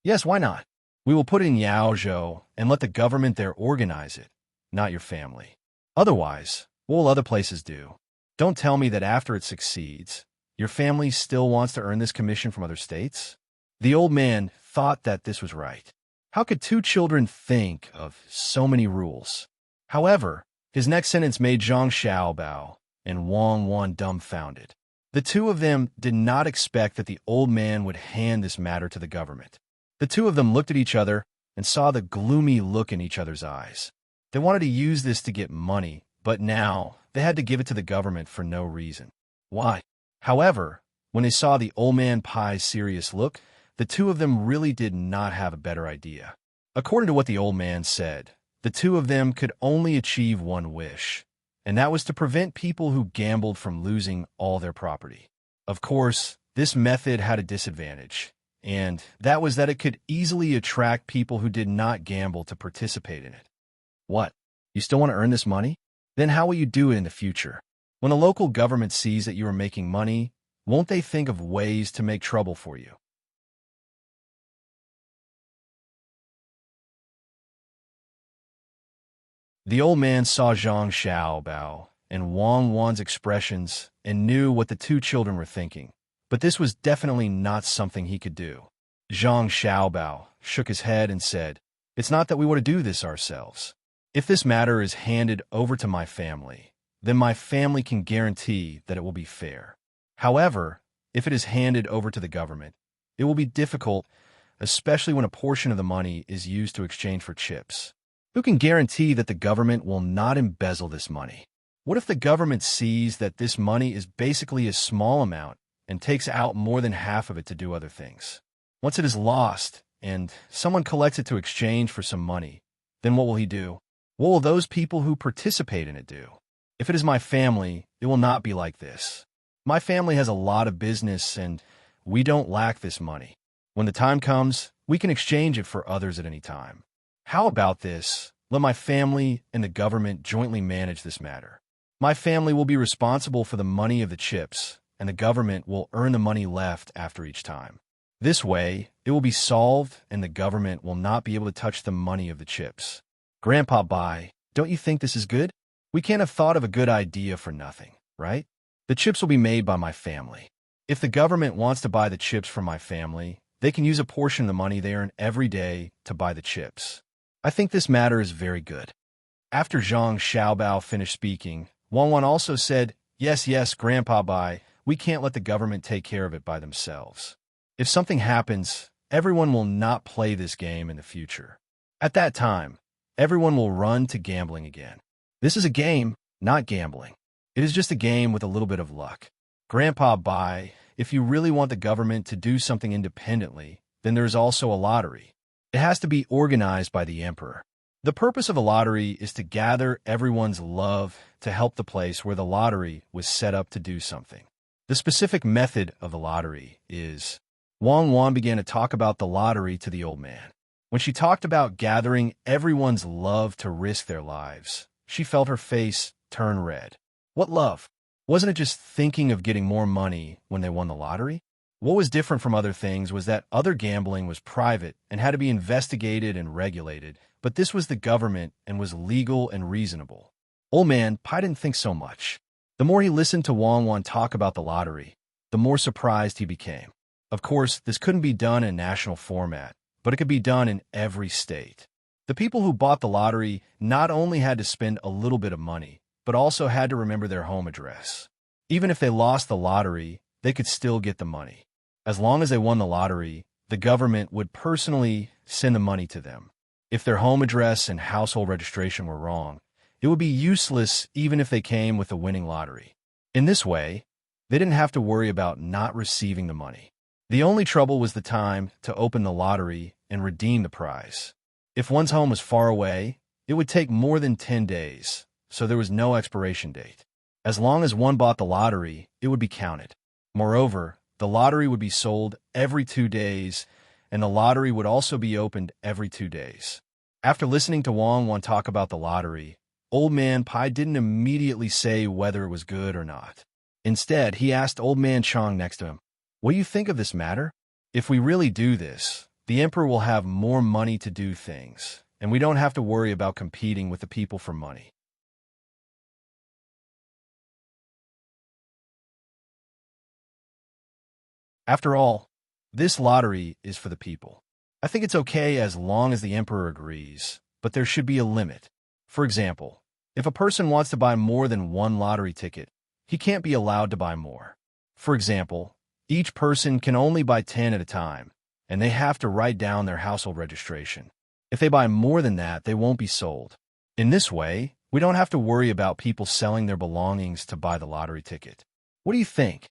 "Yes, why not? We will put it in Yaozhou and let the government there organize it, not your family. Otherwise, what will other places do? Don't tell me that after it succeeds, your family still wants to earn this commission from other states?" The old man thought that this was right. How could two children think of so many rules? However, his next sentence made Zhang Xiaobao and Wang Wan dumbfounded. The two of them did not expect that the old man would hand this matter to the government. The two of them looked at each other and saw the gloomy look in each other's eyes. They wanted to use this to get money, but now they had to give it to the government for no reason. Why? However, when they saw the old man pie's serious look, the two of them really did not have a better idea. According to what the old man said, the two of them could only achieve one wish, and that was to prevent people who gambled from losing all their property. Of course, this method had a disadvantage, and that was that it could easily attract people who did not gamble to participate in it. What? You still want to earn this money? Then how will you do it in the future? When the local government sees that you are making money, won't they think of ways to make trouble for you? The old man saw Zhang Xiaobao and Wang Wan's expressions and knew what the two children were thinking, but this was definitely not something he could do. Zhang Xiaobao shook his head and said, "It's not that we want to do this ourselves. If this matter is handed over to my family, then my family can guarantee that it will be fair. However, if it is handed over to the government, it will be difficult, especially when a portion of the money is used to exchange for chips. Who can guarantee that the government will not embezzle this money? What if the government sees that this money is basically a small amount and takes out more than half of it to do other things? Once it is lost and someone collects it to exchange for some money, then what will he do? What will those people who participate in it do? If it is my family, it will not be like this. My family has a lot of business and we don't lack this money. When the time comes, we can exchange it for others at any time. How about this? Let my family and the government jointly manage this matter. My family will be responsible for the money of the chips, and the government will earn the money left after each time. This way, it will be solved and the government will not be able to touch the money of the chips. Grandpa Bai, don't you think this is good? We can't have thought of a good idea for nothing, right? The chips will be made by my family. If the government wants to buy the chips from my family, they can use a portion of the money they earn every day to buy the chips. I think this matter is very good." After Zhang Xiaobao finished speaking, Wang Wan also said, Yes, yes, Grandpa Bai, we can't let the government take care of it by themselves. If something happens, everyone will not play this game in the future. At that time, everyone will run to gambling again. This is a game, not gambling. It is just a game with a little bit of luck. Grandpa Bai, if you really want the government to do something independently, then there is also a lottery. It has to be organized by the emperor. The purpose of a lottery is to gather everyone's love to help the place where the lottery was set up to do something. The specific method of the lottery is... Wang Wan began to talk about the lottery to the old man. When she talked about gathering everyone's love to risk their lives, she felt her face turn red. What love? Wasn't it just thinking of getting more money when they won the lottery? What was different from other things was that other gambling was private and had to be investigated and regulated, but this was the government and was legal and reasonable. Old man Pai didn't think so much. The more he listened to Wang Wan talk about the lottery, the more surprised he became. Of course, this couldn't be done in national format, but it could be done in every state. The people who bought the lottery not only had to spend a little bit of money, but also had to remember their home address. Even if they lost the lottery, they could still get the money. As long as they won the lottery, the government would personally send the money to them. If their home address and household registration were wrong, it would be useless even if they came with a winning lottery. In this way, they didn't have to worry about not receiving the money. The only trouble was the time to open the lottery and redeem the prize. If one's home was far away, it would take more than 10 days, so there was no expiration date. As long as one bought the lottery, it would be counted. Moreover, the lottery would be sold every 2 days, and the lottery would also be opened every 2 days. After listening to Wang Wan talk about the lottery, Old Man Pai didn't immediately say whether it was good or not. Instead, he asked Old Man Chang next to him, "What do you think of this matter? If we really do this, the emperor will have more money to do things, and we don't have to worry about competing with the people for money." After all, this lottery is for the people. I think it's okay as long as the emperor agrees, but there should be a limit. For example, if a person wants to buy more than one lottery ticket, he can't be allowed to buy more. For example, each person can only buy 10 at a time, and they have to write down their household registration. If they buy more than that, they won't be sold. In this way, we don't have to worry about people selling their belongings to buy the lottery ticket. What do you think?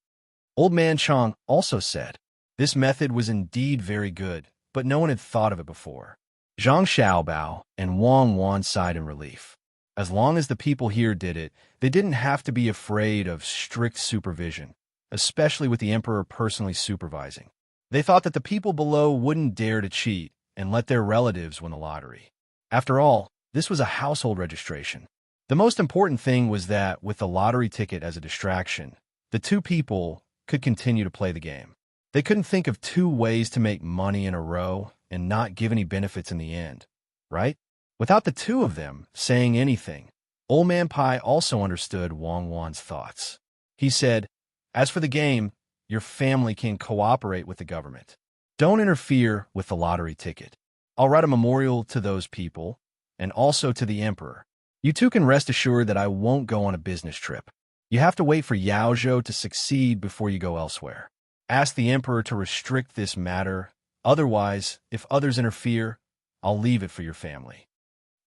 Old Man Chang also said, this method was indeed very good, but no one had thought of it before. Zhang Xiaobao and Wang Wan sighed in relief. As long as the people here did it, they didn't have to be afraid of strict supervision, especially with the emperor personally supervising. They thought that the people below wouldn't dare to cheat and let their relatives win the lottery. After all, this was a household registration. The most important thing was that with the lottery ticket as a distraction, the two people could continue to play the game. They couldn't think of 2 ways to make money in a row and not give any benefits in the end, right? Without the two of them saying anything, Old Man Pai also understood Wang Wan's thoughts. He said, "As for the game, your family can cooperate with the government. Don't interfere with the lottery ticket. I'll write a memorial to those people and also to the emperor. You two can rest assured that I won't go on a business trip. You have to wait for Yao Zhou to succeed before you go elsewhere. Ask the emperor to restrict this matter. Otherwise, if others interfere, I'll leave it for your family."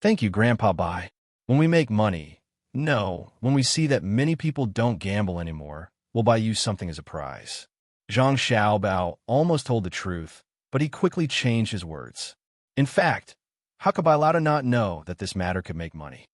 Thank you, Grandpa Bai. When we make money, no, when we see that many people don't gamble anymore, we'll buy you something as a prize. Zhang Xiaobao almost told the truth, but he quickly changed his words. In fact, how could Bai Lao not know that this matter could make money?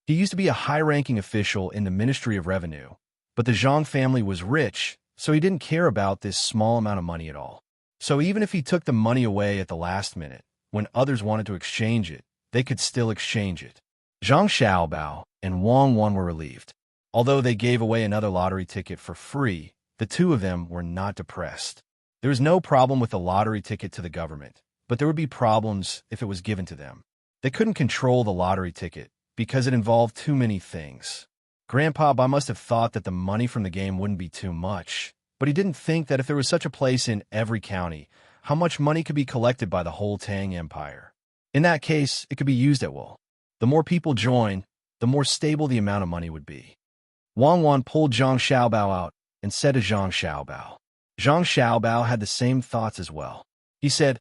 He used to be a high-ranking official in the Ministry of Revenue, but the Zhang family was rich, so he didn't care about this small amount of money at all. So even if he took the money away at the last minute, when others wanted to exchange it, they could still exchange it. Zhang Xiaobao and Wang Wan were relieved. Although they gave away another lottery ticket for free, the two of them were not depressed. There was no problem with the lottery ticket to the government, but there would be problems if it was given to them. They couldn't control the lottery ticket because it involved too many things. Grandpa Bai must have thought that the money from the game wouldn't be too much, but he didn't think that if there was such a place in every county, how much money could be collected by the whole Tang Empire. In that case, it could be used at will. The more people join, the more stable the amount of money would be. Wang Wan pulled Zhang Xiaobao out and said to Zhang Xiaobao. Zhang Xiaobao had the same thoughts as well. He said,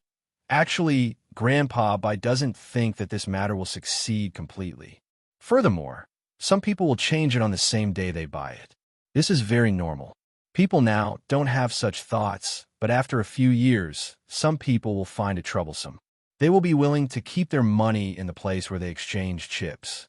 "Actually, Grandpa Bai doesn't think that this matter will succeed completely. Furthermore, some people will change it on the same day they buy it. This is very normal. People now don't have such thoughts, but after a few years, some people will find it troublesome. They will be willing to keep their money in the place where they exchange chips."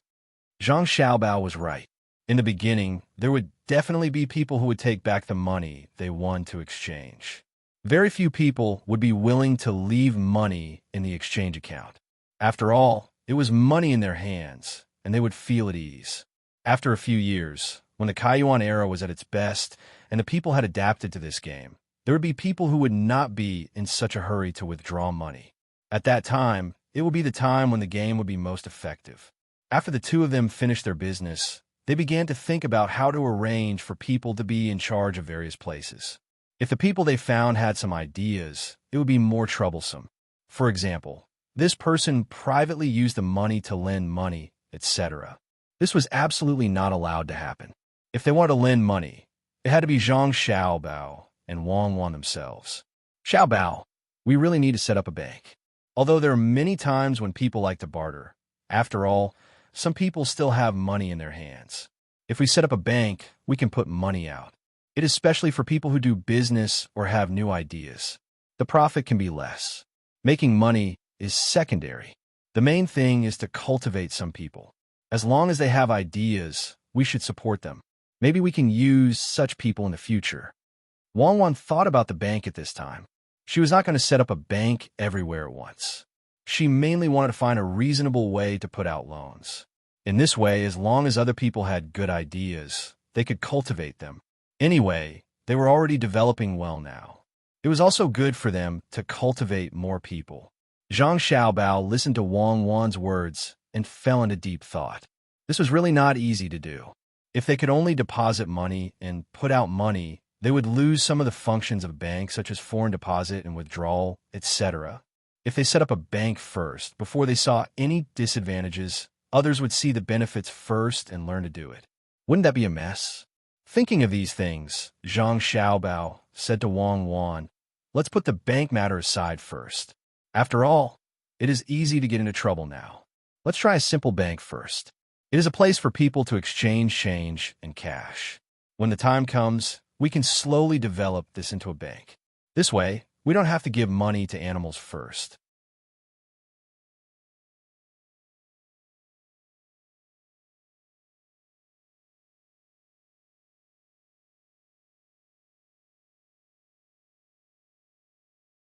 Zhang Xiaobao was right. In the beginning, there would definitely be people who would take back the money they won to exchange. Very few people would be willing to leave money in the exchange account. After all, it was money in their hands, and they would feel at ease. After a few years, when the Kaiyuan era was at its best and the people had adapted to this game, there would be people who would not be in such a hurry to withdraw money. At that time, it would be the time when the game would be most effective. After the two of them finished their business, they began to think about how to arrange for people to be in charge of various places. If the people they found had some ideas, it would be more troublesome. For example, this person privately used the money to lend money, etc. This was absolutely not allowed to happen. If they wanted to lend money, it had to be Zhang Xiaobao and Wang Wan themselves. "Xiaobao, we really need to set up a bank. Although there are many times when people like to barter. After all, some people still have money in their hands. If we set up a bank, we can put money out. It is especially for people who do business or have new ideas. The profit can be less. Making money is secondary. The main thing is to cultivate some people. As long as they have ideas, we should support them. Maybe we can use such people in the future." Wang Wan thought about the bank at this time. She was not going to set up a bank everywhere at once. She mainly wanted to find a reasonable way to put out loans. In this way, as long as other people had good ideas, they could cultivate them. Anyway, they were already developing well now. It was also good for them to cultivate more people. Zhang Xiaobao listened to Wang Wan's words and fell into deep thought. This was really not easy to do. If they could only deposit money and put out money, they would lose some of the functions of banks such as foreign deposit and withdrawal, etc. If they set up a bank first, before they saw any disadvantages, others would see the benefits first and learn to do it. Wouldn't that be a mess? Thinking of these things, Zhang Xiaobao said to Wang Wan, "Let's put the bank matter aside first. After all, it is easy to get into trouble now. Let's try a simple bank first. It is a place for people to exchange change and cash. When the time comes, we can slowly develop this into a bank. This way, we don't have to give money to animals first."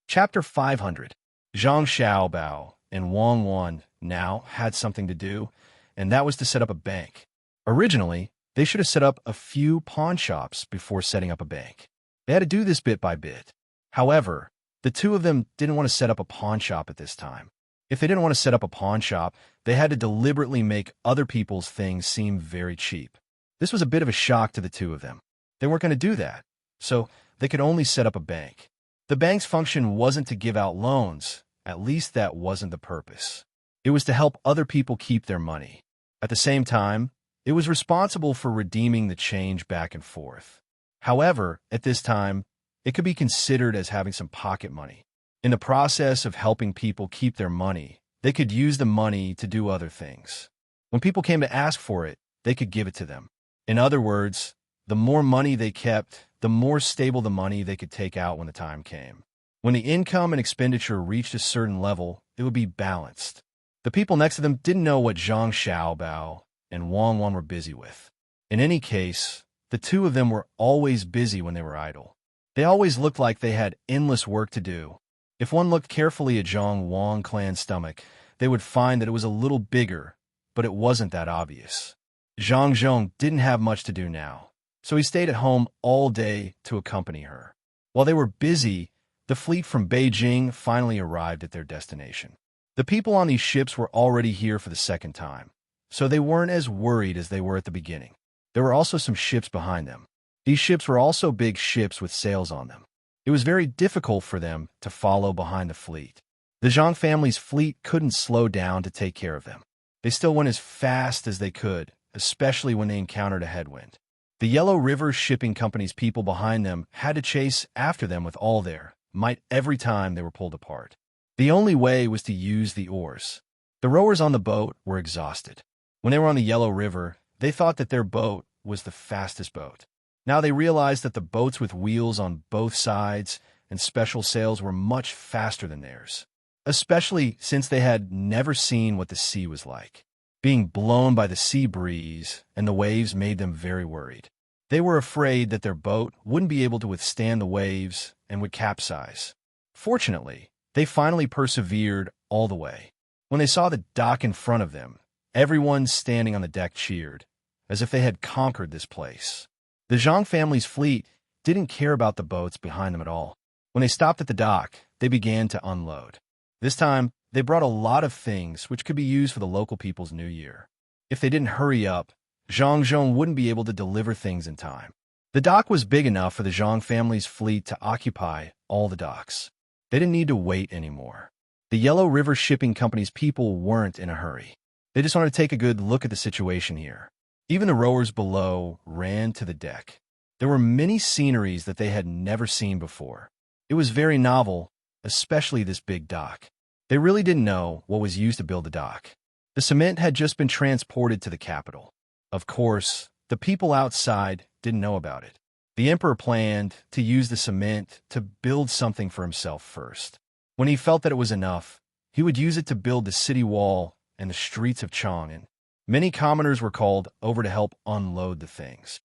Chapter 500. Zhang Xiaobao and Wang Wan now had something to do, and that was to set up a bank. Originally, they should have set up a few pawn shops before setting up a bank. They had to do this bit by bit. However, the two of them didn't want to set up a pawn shop at this time. If they didn't want to set up a pawn shop, they had to deliberately make other people's things seem very cheap. This was a bit of a shock to the two of them. They weren't going to do that, so they could only set up a bank. The bank's function wasn't to give out loans, at least that wasn't the purpose. It was to help other people keep their money. At the same time, it was responsible for redeeming the change back and forth. However, at this time, it could be considered as having some pocket money. In the process of helping people keep their money, they could use the money to do other things. When people came to ask for it, they could give it to them. In other words, the more money they kept, the more stable the money they could take out when the time came. When the income and expenditure reached a certain level, it would be balanced. The people next to them didn't know what Zhang Xiaobao and Wang Wan were busy with. In any case, the two of them were always busy when they were idle. They always looked like they had endless work to do. If one looked carefully at Zhang Wang clan's stomach, they would find that it was a little bigger, but it wasn't that obvious. Zhang Zhong didn't have much to do now, so he stayed at home all day to accompany her. While they were busy, the fleet from Beijing finally arrived at their destination. The people on these ships were already here for the second time, so they weren't as worried as they were at the beginning. There were also some ships behind them. These ships were also big ships with sails on them. It was very difficult for them to follow behind the fleet. The Zhang family's fleet couldn't slow down to take care of them. They still went as fast as they could, especially when they encountered a headwind. The Yellow River Shipping Company's people behind them had to chase after them with all their might every time they were pulled apart. The only way was to use the oars. The rowers on the boat were exhausted. When they were on the Yellow River, they thought that their boat was the fastest boat. Now they realized that the boats with wheels on both sides and special sails were much faster than theirs, especially since they had never seen what the sea was like. Being blown by the sea breeze and the waves made them very worried. They were afraid that their boat wouldn't be able to withstand the waves and would capsize. Fortunately, they finally persevered all the way. When they saw the dock in front of them, everyone standing on the deck cheered, as if they had conquered this place. The Zhang family's fleet didn't care about the boats behind them at all. When they stopped at the dock, they began to unload. This time, they brought a lot of things which could be used for the local people's New Year. If they didn't hurry up, Zhang Zhong wouldn't be able to deliver things in time. The dock was big enough for the Zhang family's fleet to occupy all the docks. They didn't need to wait anymore. The Yellow River Shipping Company's people weren't in a hurry. They just wanted to take a good look at the situation here. Even the rowers below ran to the deck. There were many sceneries that they had never seen before. It was very novel, especially this big dock. They really didn't know what was used to build the dock. The cement had just been transported to the capital. Of course, the people outside didn't know about it. The emperor planned to use the cement to build something for himself first. When he felt that it was enough, he would use it to build the city wall and the streets of Chang'an. Many commoners were called over to help unload the things.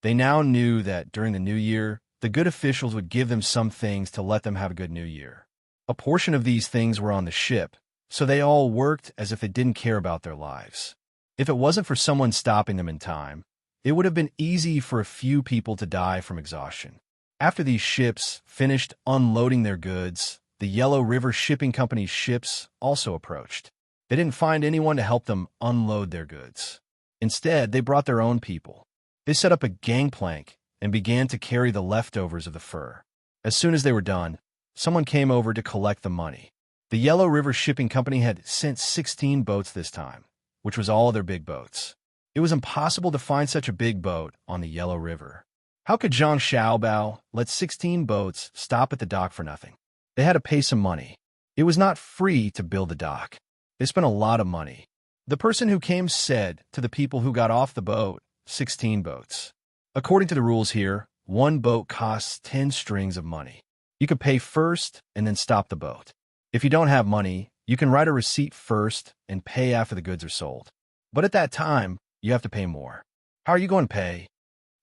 They now knew that during the new year, the good officials would give them some things to let them have a good new year. A portion of these things were on the ship, so they all worked as if they didn't care about their lives. If it wasn't for someone stopping them in time, it would have been easy for a few people to die from exhaustion. After these ships finished unloading their goods, the Yellow River Shipping Company's ships also approached. They didn't find anyone to help them unload their goods. Instead, they brought their own people. They set up a gangplank and began to carry the leftovers of the fur. As soon as they were done, someone came over to collect the money. The Yellow River Shipping Company had sent 16 boats this time, which was all their big boats. It was impossible to find such a big boat on the Yellow River. How could Zhang Xiaobao let 16 boats stop at the dock for nothing? They had to pay some money. It was not free to build the dock. They spent a lot of money. The person who came said to the people who got off the boat, 16 boats. According to the rules here, one boat costs 10 strings of money. You can pay first and then stop the boat. If you don't have money, you can write a receipt first and pay after the goods are sold. But at that time, you have to pay more. How are you going to pay?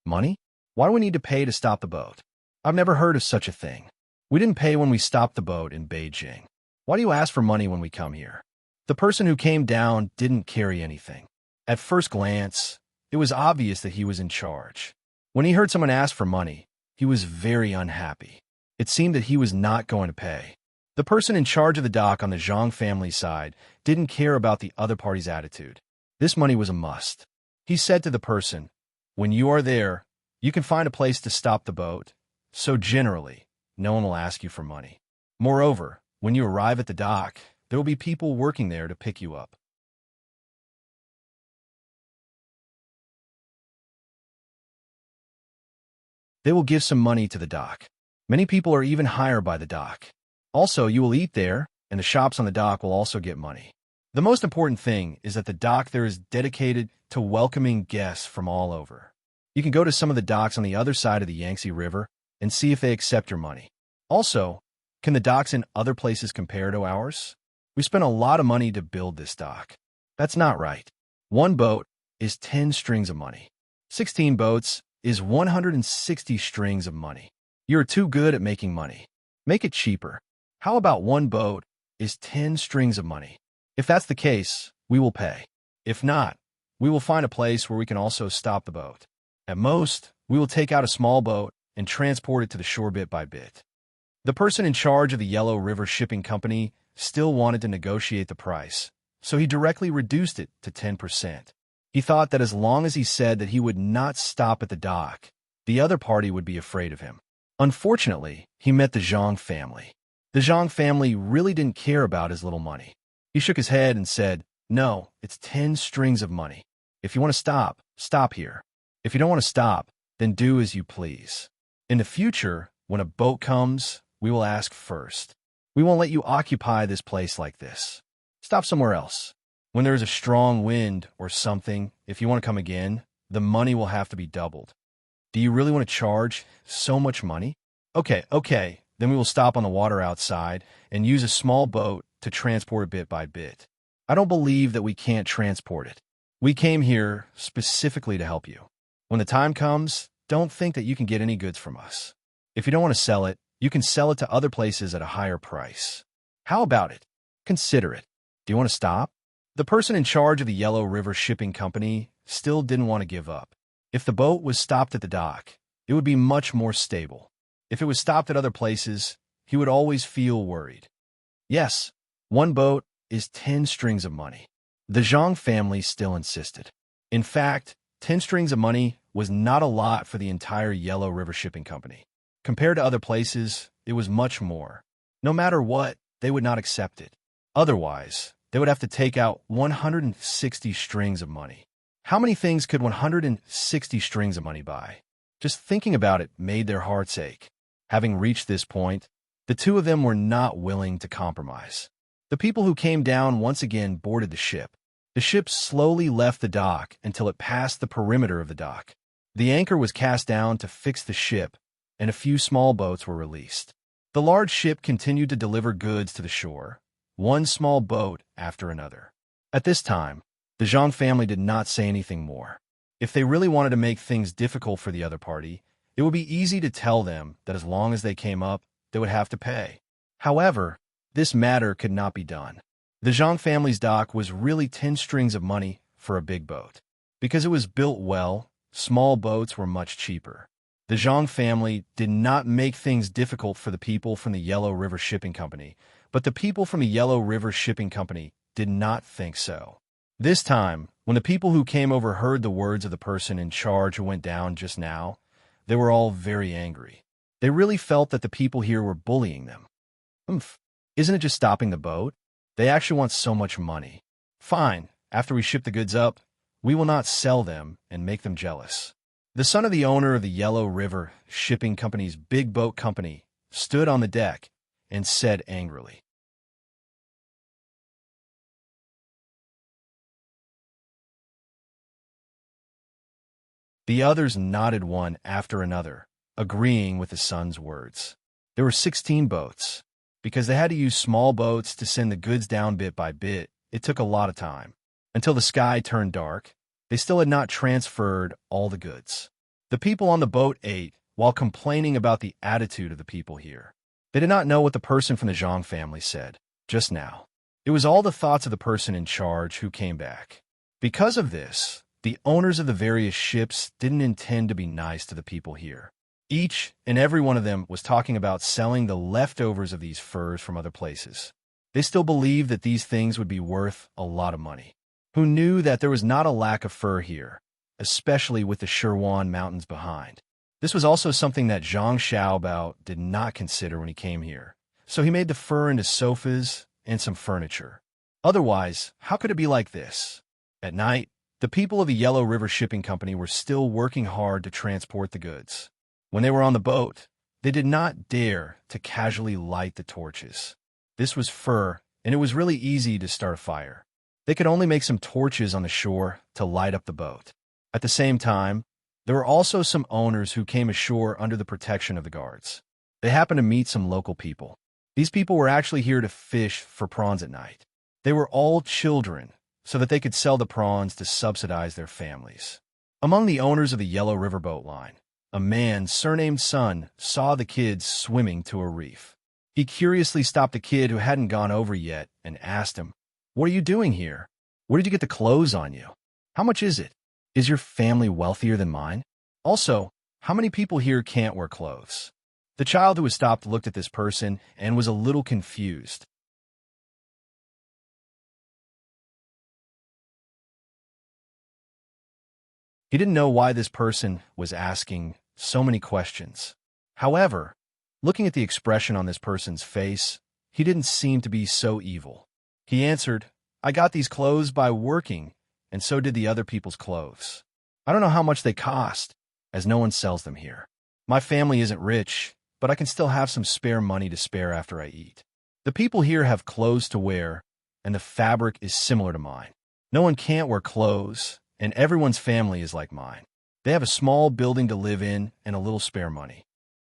Money? Why do we need to pay to stop the boat? I've never heard of such a thing. We didn't pay when we stopped the boat in Beijing. Why do you ask for money when we come here? The person who came down didn't carry anything. At first glance, it was obvious that he was in charge. When he heard someone ask for money, he was very unhappy. It seemed that he was not going to pay. The person in charge of the dock on the Zhang family side didn't care about the other party's attitude. This money was a must. He said to the person, "When you are there, you can find a place to stop the boat, so generally, no one will ask you for money. Moreover, when you arrive at the dock, there will be people working there to pick you up." They will give some money to the dock. Many people are even hired by the dock. Also, you will eat there, and the shops on the dock will also get money. The most important thing is that the dock there is dedicated to welcoming guests from all over. You can go to some of the docks on the other side of the Yangtze River and see if they accept your money. Also, can the docks in other places compare to ours? We spent a lot of money to build this dock. That's not right. One boat is 10 strings of money. 16 boats is 160 strings of money. You're too good at making money. Make it cheaper. How about one boat is 10 strings of money? If that's the case, we will pay. If not, we will find a place where we can also stop the boat. At most, we will take out a small boat and transport it to the shore bit by bit. The person in charge of the Yellow River Shipping Company still wanted to negotiate the price, so he directly reduced it to 10%. He thought that as long as he said that he would not stop at the dock, the other party would be afraid of him. Unfortunately, he met the Zhang family. The Zhang family really didn't care about his little money. He shook his head and said, "No, it's 10 strings of money. If you want to stop, stop here. If you don't want to stop, then do as you please. In the future, when a boat comes, we will ask first. We won't let you occupy this place like this. Stop somewhere else. When there is a strong wind or something, if you want to come again, the money will have to be doubled. Do you really want to charge so much money? Okay, then we will stop on the water outside and use a small boat to transport it bit by bit. I don't believe that we can't transport it. We came here specifically to help you. When the time comes, don't think that you can get any goods from us. If you don't want to sell it, you can sell it to other places at a higher price. How about it? Consider it. Do you want to stop?" The person in charge of the Yellow River Shipping Company still didn't want to give up. If the boat was stopped at the dock, it would be much more stable. If it was stopped at other places, he would always feel worried. Yes, one boat is 10 strings of money. The Zhang family still insisted. In fact, 10 strings of money was not a lot for the entire Yellow River Shipping Company. Compared to other places, it was much more. No matter what, they would not accept it. Otherwise, they would have to take out 160 strings of money. How many things could 160 strings of money buy? Just thinking about it made their hearts ache. Having reached this point, the two of them were not willing to compromise. The people who came down once again boarded the ship. The ship slowly left the dock until it passed the perimeter of the dock. The anchor was cast down to fix the ship, and a few small boats were released. The large ship continued to deliver goods to the shore, one small boat after another. At this time, the Zhang family did not say anything more. If they really wanted to make things difficult for the other party, it would be easy to tell them that as long as they came up, they would have to pay. However, this matter could not be done. The Zhang family's dock was really 10 strings of money for a big boat. Because it was built well, small boats were much cheaper. The Zhang family did not make things difficult for the people from the Yellow River Shipping Company, but the people from the Yellow River Shipping Company did not think so. This time, when the people who came over heard the words of the person in charge who went down just now, they were all very angry. They really felt that the people here were bullying them. Isn't it just stopping the boat? They actually want so much money. Fine, after we ship the goods up, we will not sell them and make them jealous. The son of the owner of the Yellow River Shipping Company's big boat company stood on the deck and said angrily, The others nodded one after another, agreeing with the son's words. There were 16 boats. Because they had to use small boats to send the goods down bit by bit, it took a lot of time. Until the sky turned dark, they still had not transferred all the goods. The people on the boat ate while complaining about the attitude of the people here. They did not know what the person from the Zhang family said just now. It was all the thoughts of the person in charge who came back. Because of this, the owners of the various ships didn't intend to be nice to the people here. Each and every one of them was talking about selling the leftovers of these furs from other places. They still believed that these things would be worth a lot of money. Who knew that there was not a lack of fur here, especially with the Shirwan Mountains behind. This was also something that Zhang Xiaobao did not consider when he came here, so he made the fur into sofas and some furniture. Otherwise, how could it be like this? At night, the people of the Yellow River Shipping Company were still working hard to transport the goods. When they were on the boat, they did not dare to casually light the torches. This was fur, and it was really easy to start a fire. They could only make some torches on the shore to light up the boat. At the same time, there were also some owners who came ashore under the protection of the guards. They happened to meet some local people. These people were actually here to fish for prawns at night. They were all children, so that they could sell the prawns to subsidize their families. Among the owners of the Yellow River Boat Line, a man surnamed Sun saw the kids swimming to a reef. He curiously stopped a kid who hadn't gone over yet and asked him, "What are you doing here? Where did you get the clothes on you? How much is it? Is your family wealthier than mine? Also, how many people here can't wear clothes?" The child who was stopped looked at this person and was a little confused. He didn't know why this person was asking so many questions. However, looking at the expression on this person's face, he didn't seem to be so evil. He answered, I got these clothes by working, and so did the other people's clothes. I don't know how much they cost, as no one sells them here. My family isn't rich, but I can still have some spare money to spare after I eat. The people here have clothes to wear, and the fabric is similar to mine. No one can't wear clothes, and everyone's family is like mine. They have a small building to live in and a little spare money.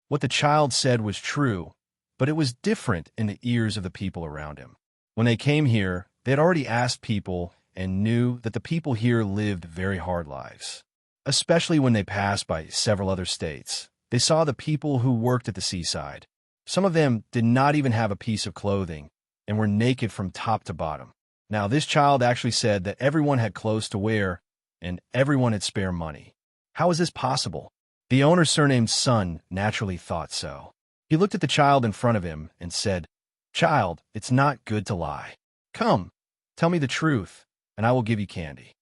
What the child said was true, but it was different in the ears of the people around him. When they came here, they had already asked people and knew that the people here lived very hard lives. Especially when they passed by several other states, they saw the people who worked at the seaside. Some of them did not even have a piece of clothing and were naked from top to bottom. Now, this child actually said that everyone had clothes to wear and everyone had spare money. How is this possible? The owner, surnamed Sun, naturally thought so. He looked at the child in front of him and said, Child, it's not good to lie. Come, tell me the truth, and I will give you candy.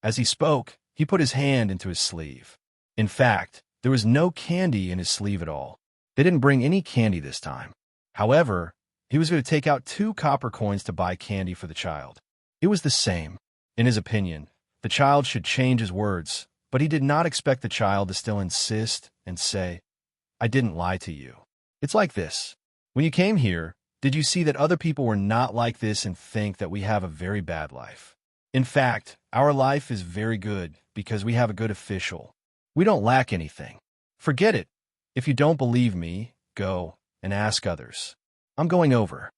As he spoke, he put his hand into his sleeve. In fact, there was no candy in his sleeve at all. They didn't bring any candy this time. However, he was going to take out 2 copper coins to buy candy for the child. It was the same. In his opinion, the child should change his words, but he did not expect the child to still insist and say, I didn't lie to you. It's like this. When you came here, did you see that other people were not like this and think that we have a very bad life? In fact, our life is very good because we have a good official. We don't lack anything. Forget it. If you don't believe me, go and ask others. I'm going over.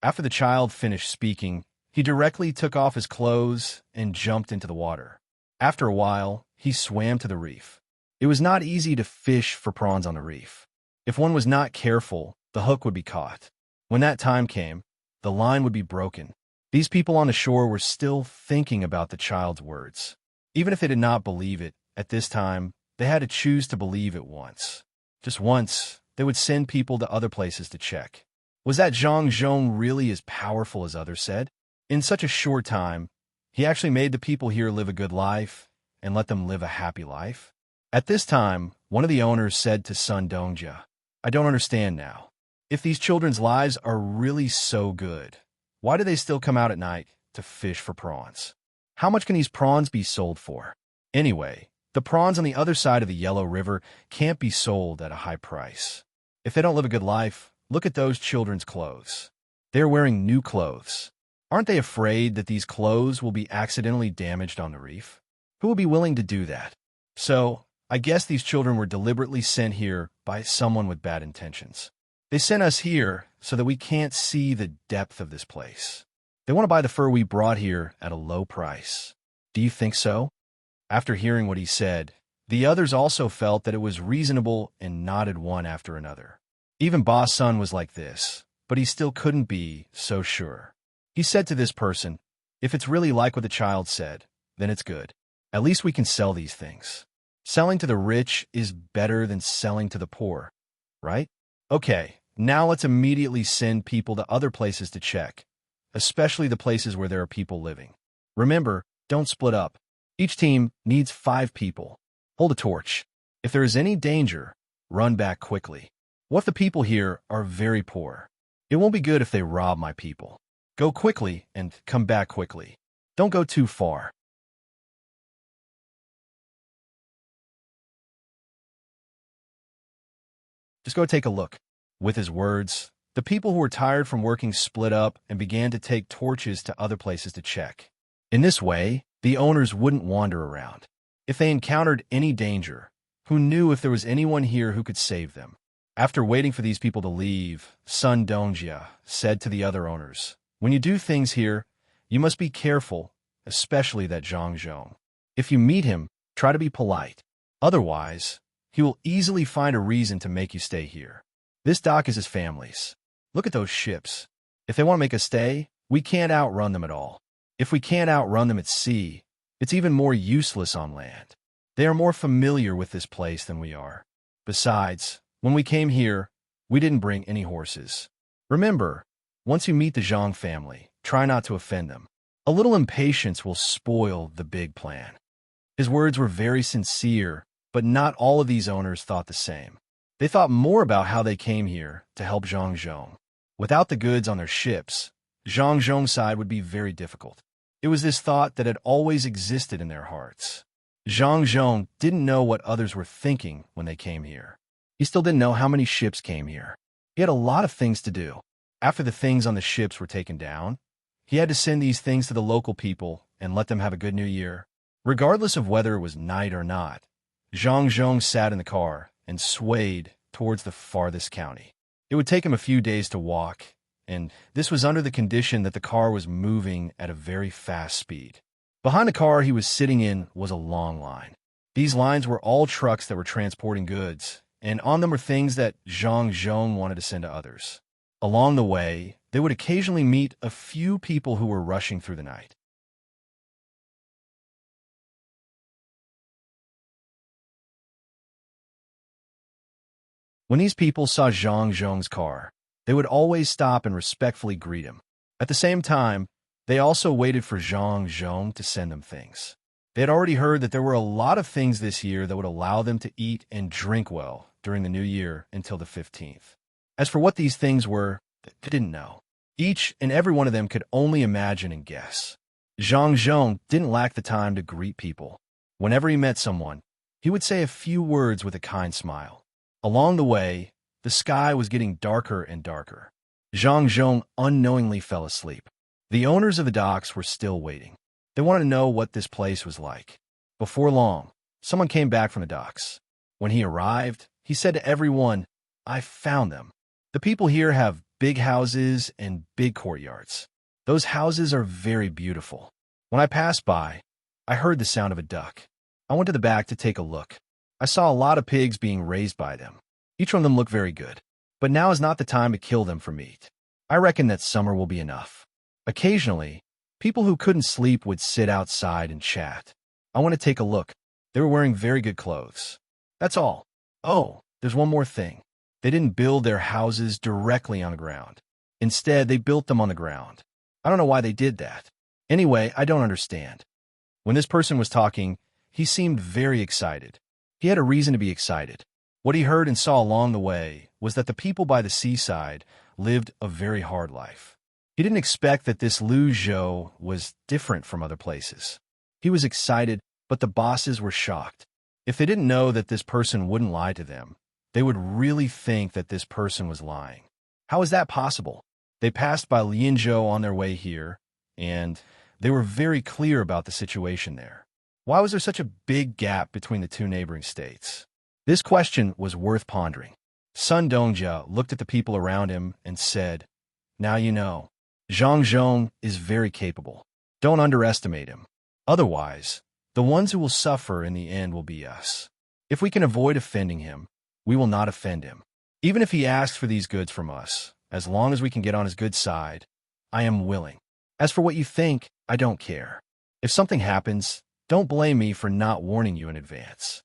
After the child finished speaking, he directly took off his clothes and jumped into the water. After a while, he swam to the reef. It was not easy to fish for prawns on the reef. If one was not careful, the hook would be caught. When that time came, the line would be broken. These people on the shore were still thinking about the child's words. Even if they did not believe it, at this time, they had to choose to believe it once. Just once, they would send people to other places to check. Was that Zhang Zhong really as powerful as others said? In such a short time, he actually made the people here live a good life and let them live a happy life. At this time, one of the owners said to Sun Dongjia, I don't understand now. If these children's lives are really so good, why do they still come out at night to fish for prawns? How much can these prawns be sold for? Anyway, the prawns on the other side of the Yellow River can't be sold at a high price. If they don't live a good life, look at those children's clothes. They're wearing new clothes. Aren't they afraid that these clothes will be accidentally damaged on the reef? Who will be willing to do that? So, I guess these children were deliberately sent here by someone with bad intentions. They sent us here so that we can't see the depth of this place. They want to buy the fur we brought here at a low price. Do you think so? After hearing what he said, the others also felt that it was reasonable and nodded one after another. Even Boss Sun was like this, but he still couldn't be so sure. He said to this person, if it's really like what the child said, then it's good. At least we can sell these things. Selling to the rich is better than selling to the poor, right? Okay, now let's immediately send people to other places to check, especially the places where there are people living. Remember, don't split up. Each team needs 5 people. Hold a torch. If there is any danger, run back quickly. What if the people here are very poor? It won't be good if they rob my people. Go quickly and come back quickly. Don't go too far. Just go take a look. With his words, the people who were tired from working split up and began to take torches to other places to check. In this way, the owners wouldn't wander around. If they encountered any danger, who knew if there was anyone here who could save them? After waiting for these people to leave, Sun Dongjia said to the other owners, when you do things here, you must be careful, especially that Zhang Zhong. If you meet him, try to be polite. Otherwise, he will easily find a reason to make you stay here. This dock is his family's. Look at those ships. If they want to make us stay, we can't outrun them at all. If we can't outrun them at sea, it's even more useless on land. They are more familiar with this place than we are. Besides, when we came here, we didn't bring any horses. Remember, once you meet the Zhang family, try not to offend them. A little impatience will spoil the big plan. His words were very sincere, But not all of these owners thought the same. They thought more about how they came here to help Zhang Zhong. Without the goods on their ships, Zhang Zhong's side would be very difficult. It was this thought that had always existed in their hearts. Zhang Zhong didn't know what others were thinking when they came here. He still didn't know how many ships came here. He had a lot of things to do. After the things on the ships were taken down, he had to send these things to the local people and let them have a good new year. Regardless of whether it was night or not, Zhang Zhong sat in the car and swayed towards the farthest county. It would take him a few days to walk, and this was under the condition that the car was moving at a very fast speed. Behind the car he was sitting in was a long line. These lines were all trucks that were transporting goods, and on them were things that Zhang Zhong wanted to send to others. Along the way, they would occasionally meet a few people who were rushing through the night. When these people saw Zhang Zhong's car, they would always stop and respectfully greet him. At the same time, they also waited for Zhang Zhong to send them things. They had already heard that there were a lot of things this year that would allow them to eat and drink well during the new year until the 15th. As for what these things were, they didn't know. Each and every one of them could only imagine and guess. Zhang Zhong didn't lack the time to greet people. Whenever he met someone, he would say a few words with a kind smile. Along the way, the sky was getting darker and darker. Zhang Zhong unknowingly fell asleep. The owners of the docks were still waiting. They wanted to know what this place was like. Before long, someone came back from the docks. When he arrived, he said to everyone, "I found them. The people here have big houses and big courtyards. Those houses are very beautiful. When I passed by, I heard the sound of a duck. I went to the back to take a look. I saw a lot of pigs being raised by them. Each one of them looked very good. But now is not the time to kill them for meat. I reckon that summer will be enough." Occasionally, people who couldn't sleep would sit outside and chat. I want to take a look. They were wearing very good clothes. That's all. Oh, there's one more thing. They didn't build their houses directly on the ground. Instead, they built them on the ground. I don't know why they did that. Anyway, I don't understand. When this person was talking, he seemed very excited. He had a reason to be excited. What he heard and saw along the way was that the people by the seaside lived a very hard life. He didn't expect that this Lu Zhou was different from other places. He was excited, but the bosses were shocked. If they didn't know that this person wouldn't lie to them, they would really think that this person was lying. How is that possible? They passed by Lianzhou on their way here, and they were very clear about the situation there. Why was there such a big gap between the two neighboring states? This question was worth pondering. Sun Dongjia looked at the people around him and said, "Now you know. Zhang Zhong is very capable. Don't underestimate him. Otherwise, the ones who will suffer in the end will be us. If we can avoid offending him, we will not offend him. Even if he asks for these goods from us, as long as we can get on his good side, I am willing. As for what you think, I don't care. If something happens, don't blame me for not warning you in advance."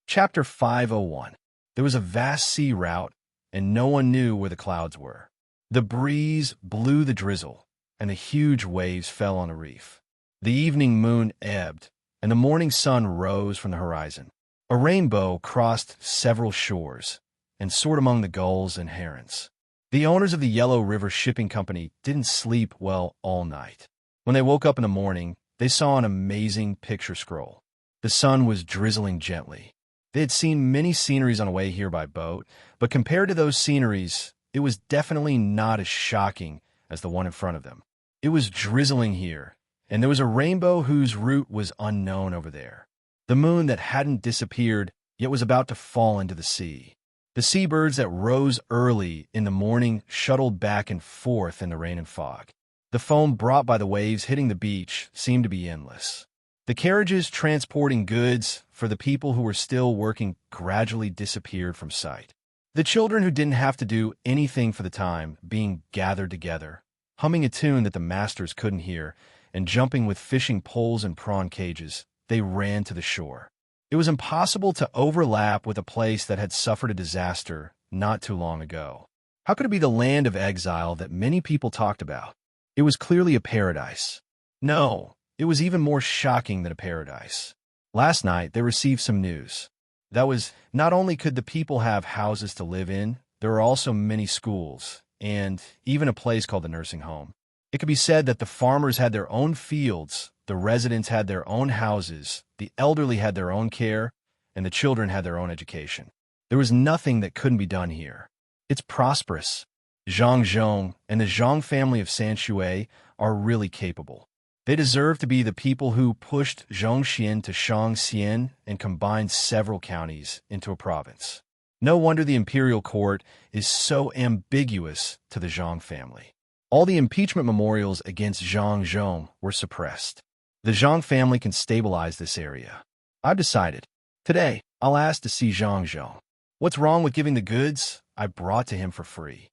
Chapter 501. There was a vast sea route, and no one knew where the clouds were. The breeze blew the drizzle, and the huge waves fell on the reef. The evening moon ebbed, and the morning sun rose from the horizon. A rainbow crossed several shores and soared among the gulls and herons. The owners of the Yellow River Shipping Company didn't sleep well all night. When they woke up in the morning, they saw an amazing picture scroll. The sun was drizzling gently. They had seen many sceneries on the way here by boat, but compared to those sceneries, it was definitely not as shocking as the one in front of them. It was drizzling here, and there was a rainbow whose route was unknown over there. The moon that hadn't disappeared, yet was about to fall into the sea. The seabirds that rose early in the morning shuttled back and forth in the rain and fog. The foam brought by the waves hitting the beach seemed to be endless. The carriages transporting goods for the people who were still working gradually disappeared from sight. The children who didn't have to do anything for the time being gathered together, humming a tune that the masters couldn't hear, and jumping with fishing poles and prawn cages, they ran to the shore. It was impossible to overlap with a place that had suffered a disaster not too long ago. How could it be the land of exile that many people talked about? It was clearly a paradise. No, it was even more shocking than a paradise. Last night, they received some news. That was, not only could the people have houses to live in, there were also many schools, and even a place called the nursing home. It could be said that the farmers had their own fields, the residents had their own houses, the elderly had their own care, and the children had their own education. There was nothing that couldn't be done here. It's prosperous. Zhang Zhong and the Zhang family of Sanshui are really capable. They deserve to be the people who pushed Zhongxian to Shangxian and combined several counties into a province. No wonder the imperial court is so ambiguous to the Zhang family. All the impeachment memorials against Zhang Zhong were suppressed. The Zhang family can stabilize this area. I've decided. Today, I'll ask to see Zhang Zhong. What's wrong with giving the goods I brought to him for free?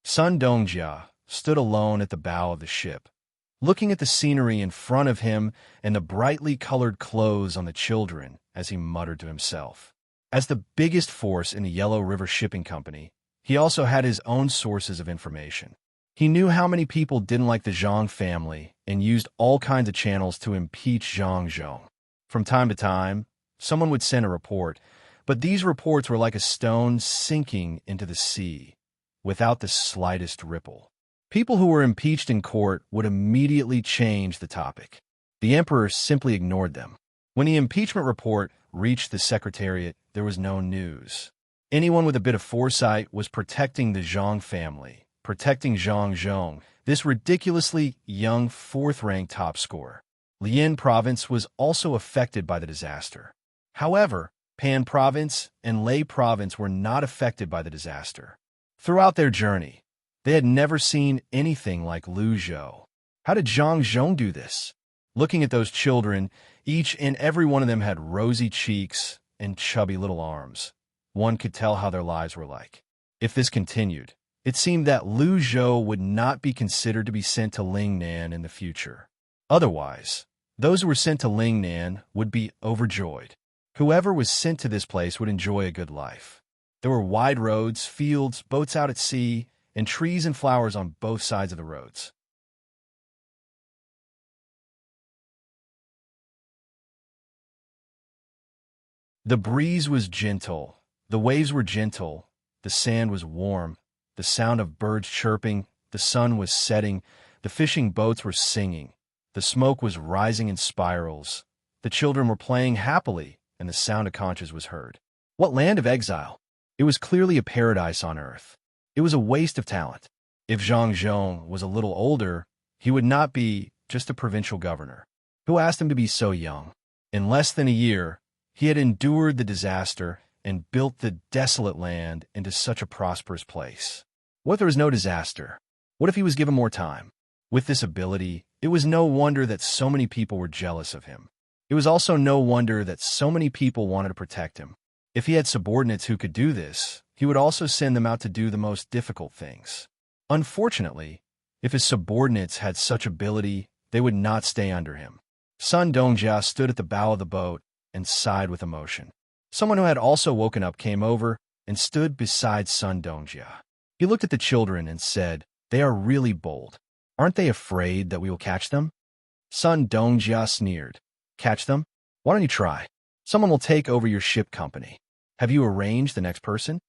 Sun Dongjia stood alone at the bow of the ship, looking at the scenery in front of him and the brightly colored clothes on the children as he muttered to himself. As the biggest force in the Yellow River Shipping Company, he also had his own sources of information. He knew how many people didn't like the Zhang family and used all kinds of channels to impeach Zhang Zhong. From time to time, someone would send a report, but these reports were like a stone sinking into the sea, without the slightest ripple. People who were impeached in court would immediately change the topic. The emperor simply ignored them. When the impeachment report reached the secretariat, there was no news. Anyone with a bit of foresight was protecting the Zhang family, protecting Zhang Zhong, this ridiculously young fourth-rank top scorer. Lian province was also affected by the disaster. However, Pan province and Lei province were not affected by the disaster. Throughout their journey, they had never seen anything like Lu Zhou. How did Zhang Zhong do this? Looking at those children, each and every one of them had rosy cheeks and chubby little arms. One could tell how their lives were like. If this continued, it seemed that Lu Zhou would not be considered to be sent to Lingnan in the future. Otherwise, those who were sent to Lingnan would be overjoyed. Whoever was sent to this place would enjoy a good life. There were wide roads, fields, boats out at sea, and trees and flowers on both sides of the roads. The breeze was gentle, the waves were gentle, the sand was warm, the sound of birds chirping, the sun was setting, the fishing boats were singing, the smoke was rising in spirals, the children were playing happily, and the sound of conches was heard. What land of exile! It was clearly a paradise on earth. It was a waste of talent. If Zhang Zhong was a little older, he would not be just a provincial governor. Who asked him to be so young? In less than a year, he had endured the disaster and built the desolate land into such a prosperous place. What if there was no disaster? What if he was given more time? With this ability, it was no wonder that so many people were jealous of him. It was also no wonder that so many people wanted to protect him. If he had subordinates who could do this, he would also send them out to do the most difficult things. Unfortunately, if his subordinates had such ability, they would not stay under him. Sun Dongjia stood at the bow of the boat and sighed with emotion. Someone who had also woken up came over and stood beside Sun Dongjia. He looked at the children and said, "They are really bold. Aren't they afraid that we will catch them?" Sun Dongjia sneered. "Catch them? Why don't you try? Someone will take over your ship company. Have you arranged the next person?"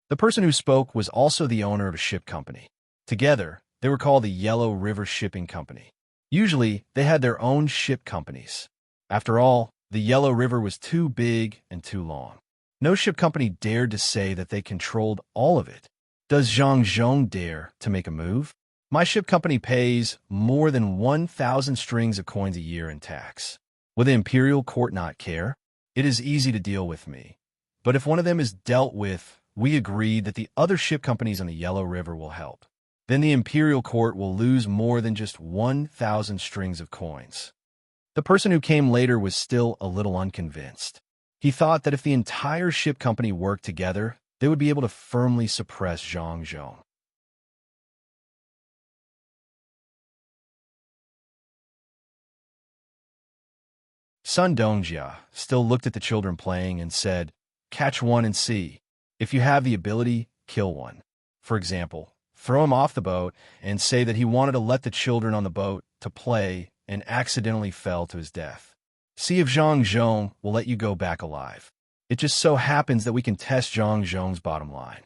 The person who spoke was also the owner of a ship company. Together, they were called the Yellow River Shipping Company. Usually, they had their own ship companies. After all, the Yellow River was too big and too long. No ship company dared to say that they controlled all of it. Does Zhang Zhong dare to make a move? My ship company pays more than 1,000 strings of coins a year in tax. Will the imperial court not care? It is easy to deal with me. But if one of them is dealt with, we agree that the other ship companies on the Yellow River will help. Then the imperial court will lose more than just 1,000 strings of coins. The person who came later was still a little unconvinced. He thought that if the entire ship company worked together, they would be able to firmly suppress Zhang Zhong. Sun Dongjia still looked at the children playing and said, "Catch one and see. If you have the ability, kill one. For example, throw him off the boat and say that he wanted to let the children on the boat to play and accidentally fell to his death. See if Zhang Zhong will let you go back alive. It just so happens that we can test Zhang Zhong's bottom line.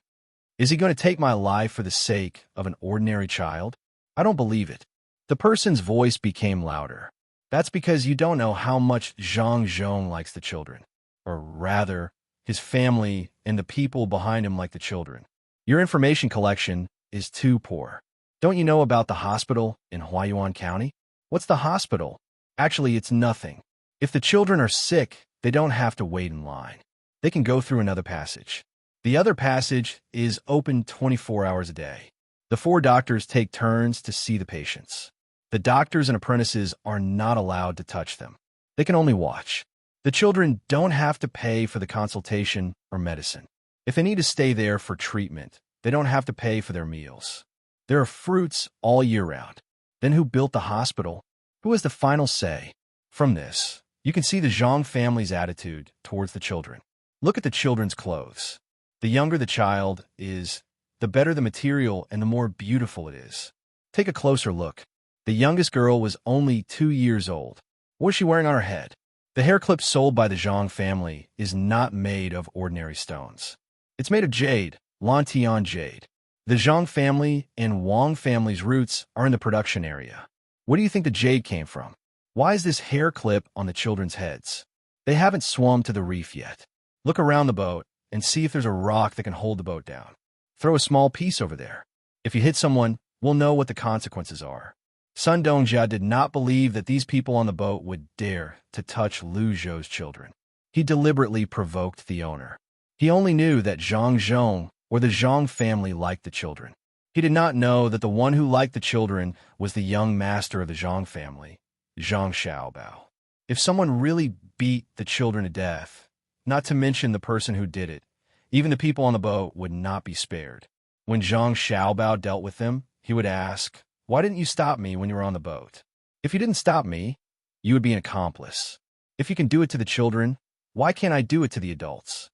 Is he going to take my life for the sake of an ordinary child? I don't believe it." The person's voice became louder. "That's because you don't know how much Zhang Zhong likes the children. Or rather, his family and the people behind him like the children. Your information collection is too poor. Don't you know about the hospital in Huayuan County? What's the hospital? Actually, it's nothing. If the children are sick, they don't have to wait in line. They can go through another passage. The other passage is open 24 hours a day. The 4 doctors take turns to see the patients. The doctors and apprentices are not allowed to touch them. They can only watch. The children don't have to pay for the consultation or medicine. If they need to stay there for treatment, they don't have to pay for their meals. There are fruits all year round. Then who built the hospital? Who has the final say? From this, you can see the Zhang family's attitude towards the children. Look at the children's clothes. The younger the child is, the better the material and the more beautiful it is. Take a closer look. The youngest girl was only 2 years old. What was she wearing on her head? The hair clip sold by the Zhang family is not made of ordinary stones. It's made of jade, Lantian jade. The Zhang family and Wang family's roots are in the production area. Where do you think the jade came from? Why is this hair clip on the children's heads? They haven't swum to the reef yet. Look around the boat and see if there's a rock that can hold the boat down. Throw a small piece over there. If you hit someone, we'll know what the consequences are. Sun Dongjia did not believe that these people on the boat would dare to touch Lu Zhou's children. He deliberately provoked the owner. He only knew that Zhang Zhong or the Zhang family liked the children. He did not know that the one who liked the children was the young master of the Zhang family, Zhang Xiaobao. If someone really beat the children to death, not to mention the person who did it, even the people on the boat would not be spared. When Zhang Xiaobao dealt with them, he would ask, "Why didn't you stop me when you were on the boat? If you didn't stop me, you would be an accomplice. If you can do it to the children, why can't I do it to the adults?"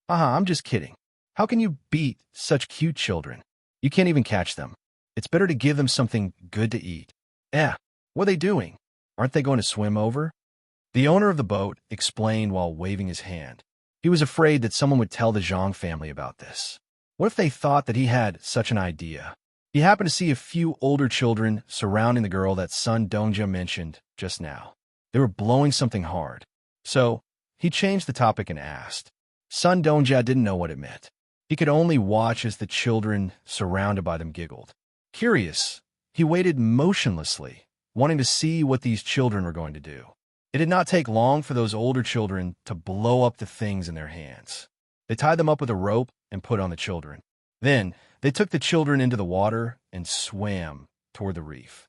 I'm just kidding. How can you beat such cute children? You can't even catch them. It's better to give them something good to eat. What are they doing? Aren't they going to swim over? The owner of the boat explained while waving his hand. He was afraid that someone would tell the Zhang family about this. What if they thought that he had such an idea? He happened to see a few older children surrounding the girl that Sun Dongjia mentioned just now. They were blowing something hard. So, he changed the topic and asked. Sun Dongjia didn't know what it meant. He could only watch as the children surrounded by them giggled. Curious, he waited motionlessly, wanting to see what these children were going to do. It did not take long for those older children to blow up the things in their hands. They tied them up with a rope and put on the children. Then, they took the children into the water and swam toward the reef.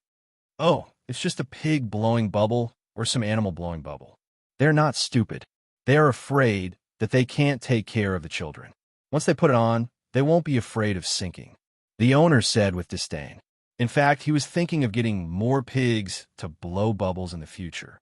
Oh, it's just a pig blowing bubble or some animal blowing bubble. They're not stupid. They are afraid that they can't take care of the children. Once they put it on, they won't be afraid of sinking, the owner said with disdain. In fact, he was thinking of getting more pigs to blow bubbles in the future.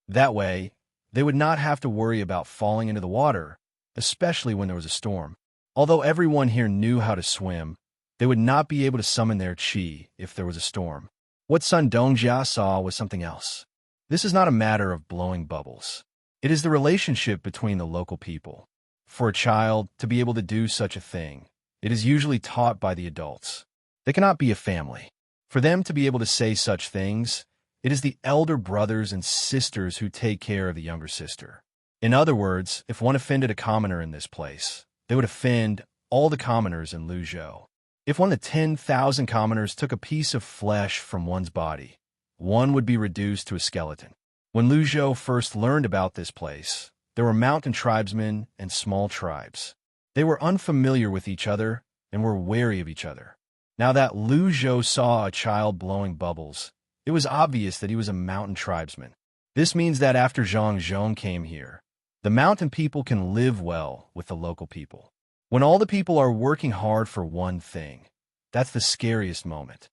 That way, they would not have to worry about falling into the water, especially when there was a storm. Although everyone here knew how to swim, they would not be able to summon their qi if there was a storm. What Sun Dongjia saw was something else. This is not a matter of blowing bubbles. It is the relationship between the local people. For a child to be able to do such a thing, it is usually taught by the adults. They cannot be a family. For them to be able to say such things, it is the elder brothers and sisters who take care of the younger sister. In other words, if one offended a commoner in this place, they would offend all the commoners in Luzhou. If one of the 10,000 commoners took a piece of flesh from one's body, one would be reduced to a skeleton. When Luzhou first learned about this place, there were mountain tribesmen and small tribes. They were unfamiliar with each other and were wary of each other. Now that Luzhou saw a child blowing bubbles, it was obvious that he was a mountain tribesman. This means that after Zhang Zhong came here, the mountain people can live well with the local people. When all the people are working hard for one thing, That's the scariest moment.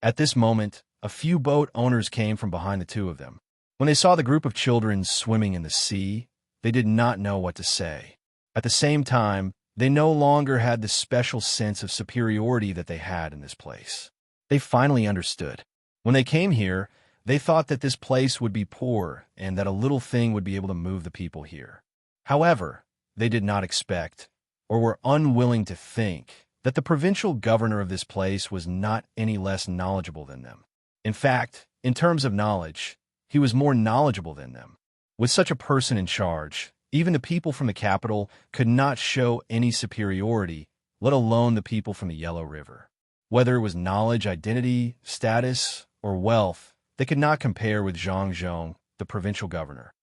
At this moment, a few boat owners came from behind the two of them. When they saw the group of children swimming in the sea, they did not know what to say. At the same time, they no longer had the special sense of superiority that they had in this place. They finally understood. When they came here, they thought that this place would be poor and that a little thing would be able to move the people here. However, they did not expect, or were unwilling to think, that the provincial governor of this place was not any less knowledgeable than them. In fact, in terms of knowledge, he was more knowledgeable than them. With such a person in charge, even the people from the capital could not show any superiority, let alone the people from the Yellow River. Whether it was knowledge, identity, status, or wealth, they could not compare with Zhang Zhong, the provincial governor.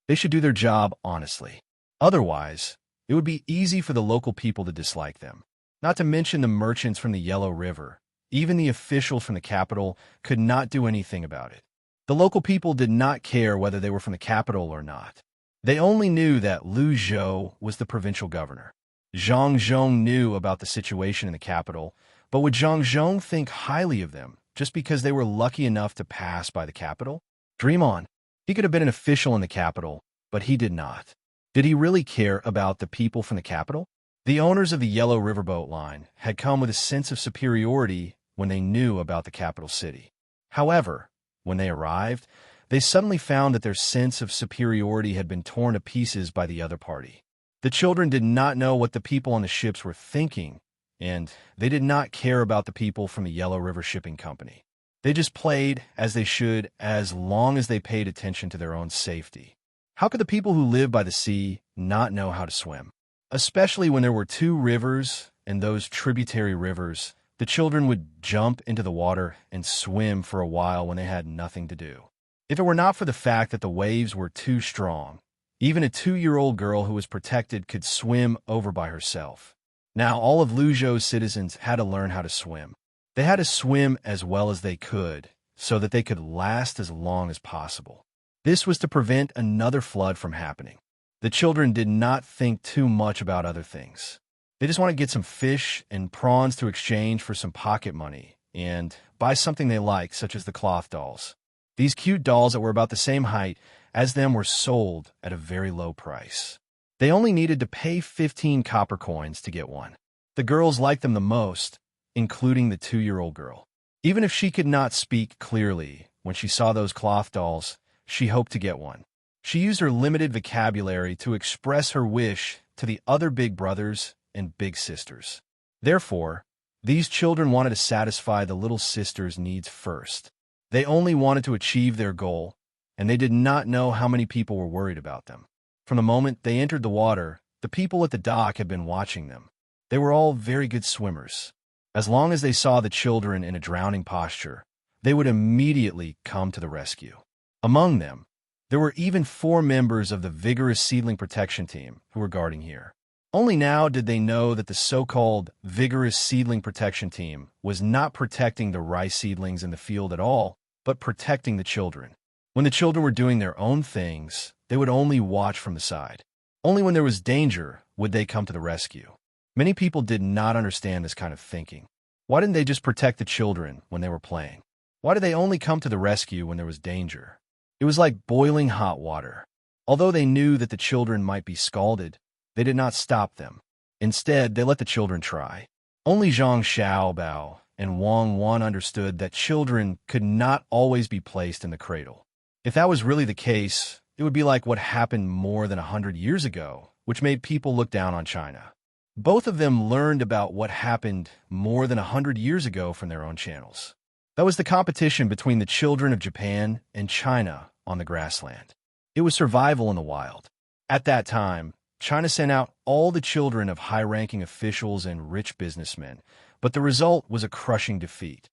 They should do their job honestly. Otherwise, it would be easy for the local people to dislike them. Not to mention the merchants from the Yellow River. Even the officials from the capital could not do anything about it. The local people did not care whether they were from the capital or not. They only knew that Liu Zhou was the provincial governor. Zhang Zhong knew about the situation in the capital, but would Zhang Zhong think highly of them just because they were lucky enough to pass by the capital? Dream on. He could have been an official in the capital, but he did not. Did he really care about the people from the capital? The owners of the Yellow Riverboat line had come with a sense of superiority when they knew about the capital city. However, when they arrived, they suddenly found that their sense of superiority had been torn to pieces by the other party. The children did not know what the people on the ships were thinking, and they did not care about the people from the Yellow River Shipping Company. They just played as they should as long as they paid attention to their own safety. How could the people who live by the sea not know how to swim? Especially when there were two rivers and those tributary rivers, the children would jump into the water and swim for a while when they had nothing to do. If it were not for the fact that the waves were too strong, even a 2-year-old girl who was protected could swim over by herself. Now all of Luzhou's citizens had to learn how to swim. They had to swim as well as they could so that they could last as long as possible. This was to prevent another flood from happening. The children did not think too much about other things. They just wanted to get some fish and prawns to exchange for some pocket money and buy something they liked, such as the cloth dolls. These cute dolls that were about the same height as them were sold at a very low price. They only needed to pay 15 copper coins to get one. The girls liked them the most, including the 2-year-old girl. Even if she could not speak clearly, when she saw those cloth dolls, she hoped to get one. She used her limited vocabulary to express her wish to the other big brothers and big sisters. Therefore, these children wanted to satisfy the little sister's needs first. They only wanted to achieve their goal, and they did not know how many people were worried about them. From the moment they entered the water, the people at the dock had been watching them. They were all very good swimmers. As long as they saw the children in a drowning posture, they would immediately come to the rescue. Among them, there were even 4 members of the vigorous seedling protection team who were guarding here. Only now did they know that the so-called vigorous seedling protection team was not protecting the rice seedlings in the field at all, but protecting the children. When the children were doing their own things, they would only watch from the side. Only when there was danger would they come to the rescue. Many people did not understand this kind of thinking. Why didn't they just protect the children when they were playing? Why did they only come to the rescue when there was danger? It was like boiling hot water. Although they knew that the children might be scalded, they did not stop them. Instead, they let the children try. Only Zhang Xiaobao and Wang Wan understood that children could not always be placed in the cradle. If that was really the case, it would be like what happened more than 100 years ago, which made people look down on China. Both of them learned about what happened more than 100 years ago from their own channels. That was the competition between the children of Japan and China on the grassland. It was survival in the wild. At that time, China sent out all the children of high-ranking officials and rich businessmen, but the result was a crushing defeat.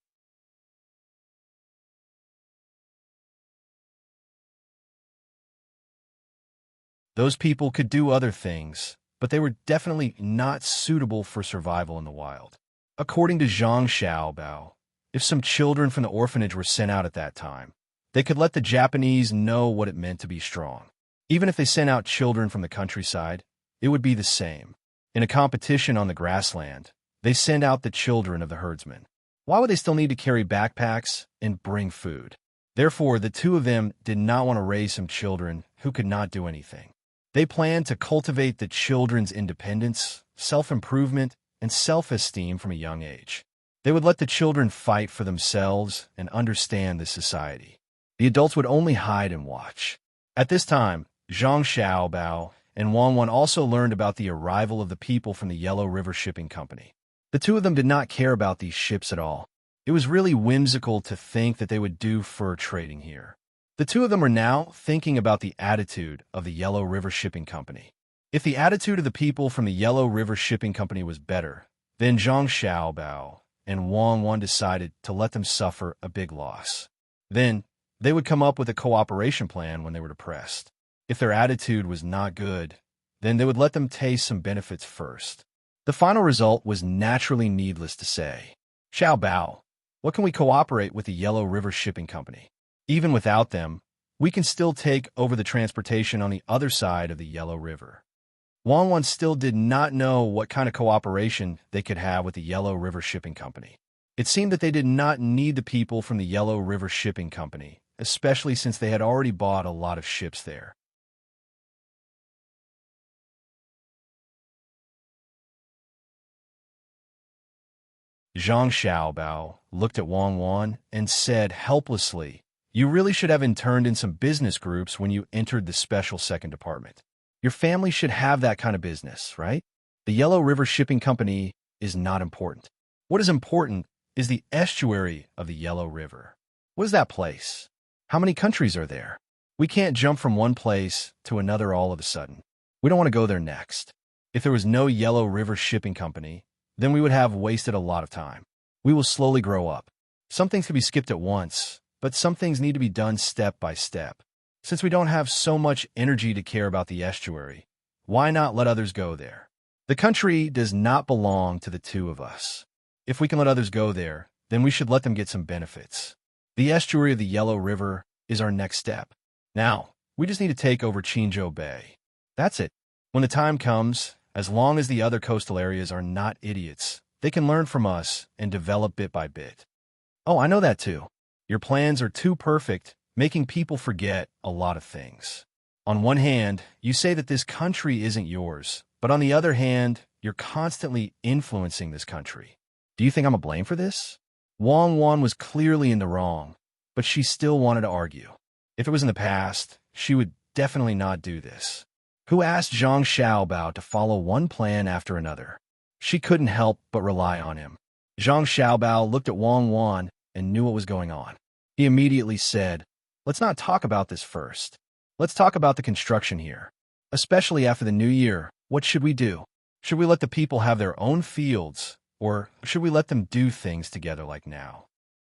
Those people could do other things, but they were definitely not suitable for survival in the wild. According to Zhang Xiaobao, if some children from the orphanage were sent out at that time, they could let the Japanese know what it meant to be strong. Even if they sent out children from the countryside, it would be the same. In a competition on the grassland, they send out the children of the herdsmen. Why would they still need to carry backpacks and bring food? Therefore, the two of them did not want to raise some children who could not do anything. They planned to cultivate the children's independence, self-improvement, and self-esteem from a young age. They would let the children fight for themselves and understand the society. The adults would only hide and watch. At this time, Zhang Xiaobao and Wang Wan also learned about the arrival of the people from the Yellow River Shipping Company. The two of them did not care about these ships at all. It was really whimsical to think that they would do fur trading here. The two of them were now thinking about the attitude of the Yellow River Shipping Company. If the attitude of the people from the Yellow River Shipping Company was better, then Zhang Xiaobao and Wang Wan decided to let them suffer a big loss. Then, they would come up with a cooperation plan when they were depressed. If their attitude was not good, then they would let them taste some benefits first. The final result was naturally needless to say. Xiaobao, what can we cooperate with the Yellow River Shipping Company? Even without them, we can still take over the transportation on the other side of the Yellow River. Wang Wan still did not know what kind of cooperation they could have with the Yellow River Shipping Company. It seemed that they did not need the people from the Yellow River Shipping Company, especially since they had already bought a lot of ships there. Zhang Xiaobao looked at Wang Wan and said helplessly, "You really should have interned in some business groups when you entered the special second department. Your family should have that kind of business, right? The Yellow River Shipping Company is not important. What is important is the estuary of the Yellow River. What is that place? How many countries are there? We can't jump from one place to another all of a sudden. We don't want to go there next. If there was no Yellow River Shipping Company, then we would have wasted a lot of time. We will slowly grow up. Some things can be skipped at once, but some things need to be done step by step. Since we don't have so much energy to care about the estuary, why not let others go there? The country does not belong to the two of us. If we can let others go there, then we should let them get some benefits. The estuary of the Yellow River is our next step. Now, we just need to take over Qinzhou Bay. That's it. When the time comes, as long as the other coastal areas are not idiots, they can learn from us and develop bit by bit." "Oh, I know that too. Your plans are too perfect, making people forget a lot of things. On one hand, you say that this country isn't yours, but on the other hand, you're constantly influencing this country. Do you think I'm to blame for this?" Wang Wan was clearly in the wrong, but she still wanted to argue. If it was in the past, she would definitely not do this. Who asked Zhang Xiaobao to follow one plan after another? She couldn't help but rely on him. Zhang Xiaobao looked at Wang Wan and knew what was going on. He immediately said, "Let's not talk about this first. Let's talk about the construction here. Especially after the new year, what should we do? Should we let the people have their own fields, or should we let them do things together like now?"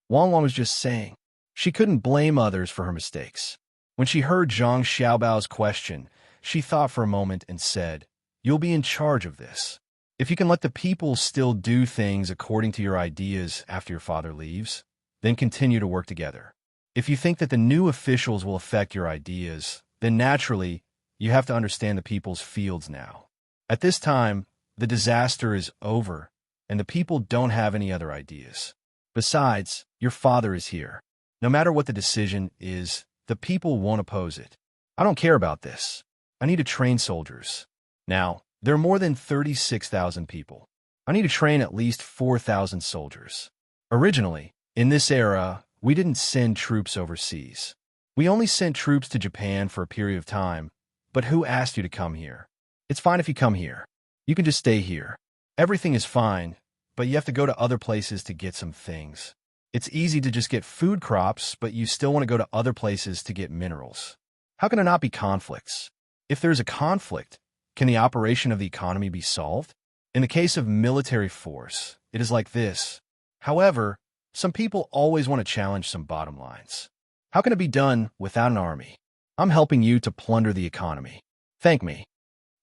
Wang Wan was just saying. She couldn't blame others for her mistakes. When she heard Zhang Xiaobao's question, she thought for a moment and said, "You'll be in charge of this. If you can let the people still do things according to your ideas after your father leaves, then continue to work together. If you think that the new officials will affect your ideas, then naturally, you have to understand the people's fields now. At this time, the disaster is over, and the people don't have any other ideas. Besides, your father is here. No matter what the decision is, the people won't oppose it. I don't care about this. I need to train soldiers. Now, there are more than 36,000 people. I need to train at least 4,000 soldiers. Originally, in this era, we didn't send troops overseas. We only sent troops to Japan for a period of time, but who asked you to come here? It's fine if you come here. You can just stay here. Everything is fine, but you have to go to other places to get some things. It's easy to just get food crops, but you still want to go to other places to get minerals. How can there not be conflicts? If there's a conflict, can the operation of the economy be solved? In the case of military force, it is like this. However, some people always want to challenge some bottom lines. How can it be done without an army? I'm helping you to plunder the economy. Thank me.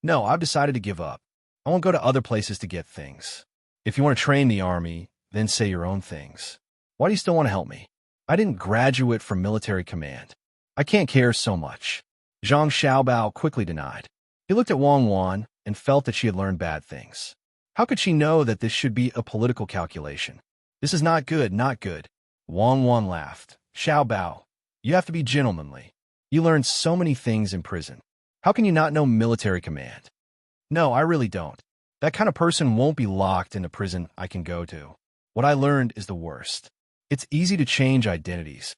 No, I've decided to give up. I won't go to other places to get things. If you want to train the army, then say your own things. Why do you still want to help me? I didn't graduate from military command. I can't care so much. Zhang Xiaobao quickly denied. He looked at Wang Wan and felt that she had learned bad things. How could she know that this should be a political calculation? This is not good, not good. Wang Wan laughed. Xiaobao, you have to be gentlemanly. You learned so many things in prison. How can you not know military command? No, I really don't. That kind of person won't be locked in a prison I can go to. What I learned is the worst. It's easy to change identities.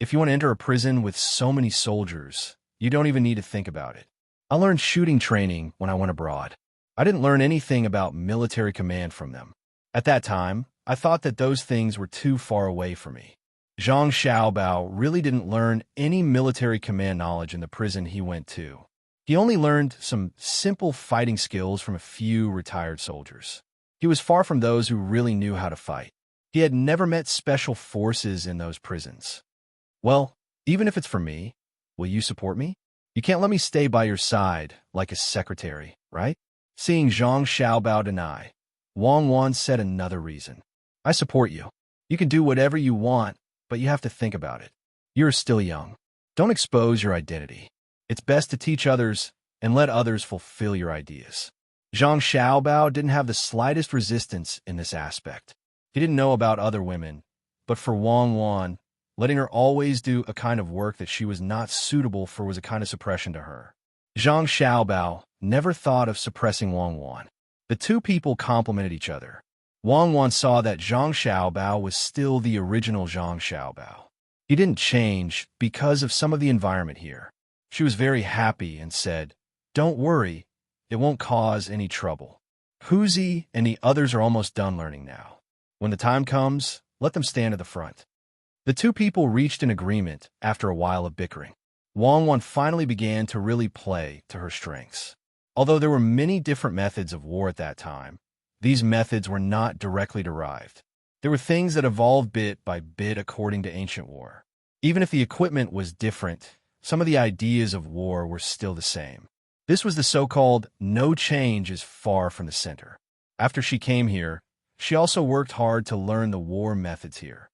If you want to enter a prison with so many soldiers, you don't even need to think about it. I learned shooting training when I went abroad. I didn't learn anything about military command from them. At that time, I thought that those things were too far away for me. Zhang Xiaobao really didn't learn any military command knowledge in the prison he went to. He only learned some simple fighting skills from a few retired soldiers. He was far from those who really knew how to fight. He had never met special forces in those prisons. Well, even if it's for me, will you support me? You can't let me stay by your side like a secretary, right? Seeing Zhang Xiaobao deny, Wang Wan said another reason. I support you. You can do whatever you want, but you have to think about it. You're still young. Don't expose your identity. It's best to teach others and let others fulfill your ideas. Zhang Xiaobao didn't have the slightest resistance in this aspect. He didn't know about other women, but for Wang Wan, letting her always do a kind of work that she was not suitable for was a kind of suppression to her. Zhang Xiaobao never thought of suppressing Wang Wan. The two people complemented each other. Wang Wan saw that Zhang Xiaobao was still the original Zhang Xiaobao. He didn't change because of some of the environment here. She was very happy and said, "Don't worry, it won't cause any trouble. Huzi and the others are almost done learning now. When the time comes, let them stand at the front." The two people reached an agreement after a while of bickering. Wang Wan finally began to really play to her strengths. Although there were many different methods of war at that time, these methods were not directly derived. There were things that evolved bit by bit according to ancient war. Even if the equipment was different, some of the ideas of war were still the same. This was the so-called no change is far from the center. After she came here, she also worked hard to learn the war methods here.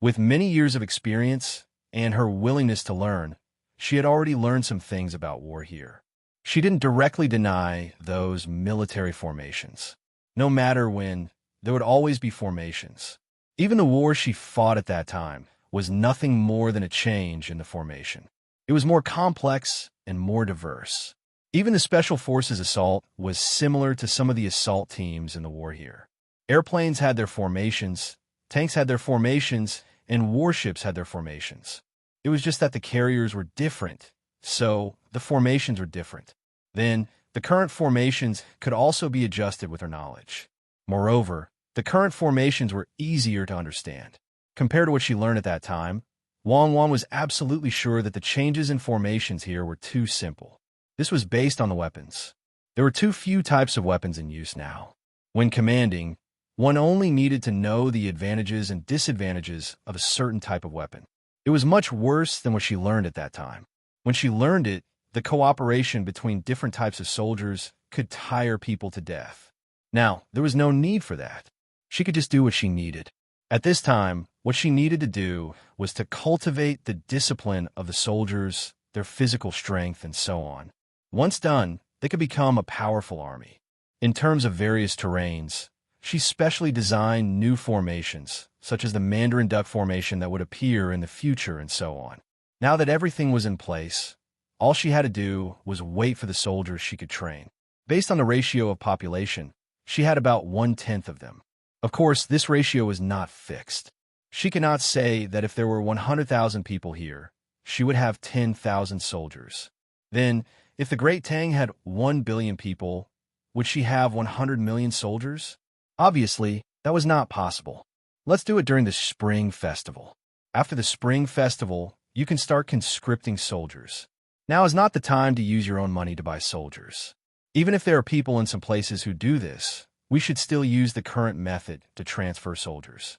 With many years of experience and her willingness to learn, she had already learned some things about war here. She didn't directly deny those military formations. No matter when, there would always be formations. Even the war she fought at that time was nothing more than a change in the formation. It was more complex and more diverse. Even the Special Forces assault was similar to some of the assault teams in the war here. Airplanes had their formations, tanks had their formations, and warships had their formations. It was just that the carriers were different, so the formations were different. Then, the current formations could also be adjusted with her knowledge. Moreover, the current formations were easier to understand. Compared to what she learned at that time, Wang Wan was absolutely sure that the changes in formations here were too simple. This was based on the weapons. There were too few types of weapons in use now. When commanding, one only needed to know the advantages and disadvantages of a certain type of weapon. It was much worse than what she learned at that time. When she learned it, the cooperation between different types of soldiers could tire people to death. Now, there was no need for that. She could just do what she needed. At this time, what she needed to do was to cultivate the discipline of the soldiers, their physical strength, and so on. Once done, they could become a powerful army. In terms of various terrains, she specially designed new formations, such as the Mandarin duck formation that would appear in the future and so on. Now that everything was in place, all she had to do was wait for the soldiers she could train. Based on the ratio of population, she had about 1/10 of them. Of course, this ratio is not fixed. She cannot say that if there were 100,000 people here, she would have 10,000 soldiers. Then, if the Great Tang had 1 billion people, would she have 100 million soldiers? Obviously, that was not possible. Let's do it during the Spring Festival. After the Spring Festival, you can start conscripting soldiers. Now is not the time to use your own money to buy soldiers. Even if there are people in some places who do this, we should still use the current method to transfer soldiers.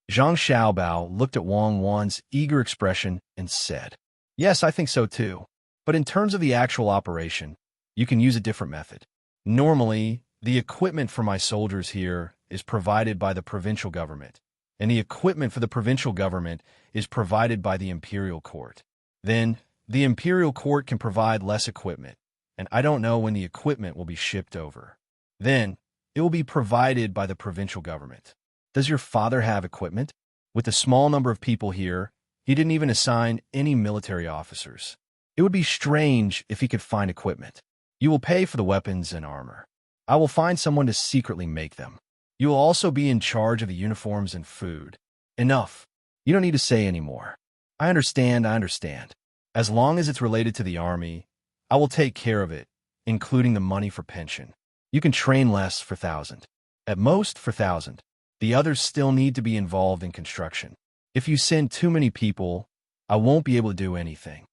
Zhang Xiaobao looked at Wang Wan's eager expression and said, "Yes, I think so too. But in terms of the actual operation, You can use a different method. Normally, the equipment for my soldiers here is provided by the provincial government, and the equipment for the provincial government is provided by the imperial court. Then, the imperial court can provide less equipment, and I don't know when the equipment will be shipped over. Then, it will be provided by the provincial government. Does your father have equipment? With the small number of people here, he didn't even assign any military officers. It would be strange if he could find equipment. You will pay for the weapons and armor. I will find someone to secretly make them. You will also be in charge of the uniforms and food. Enough. You don't need to say any more. I understand. As long as it's related to the army, I will take care of it, including the money for pension. You can train less for 1,000. At most for 1,000. The others still need to be involved in construction. If you send too many people, I won't be able to do anything.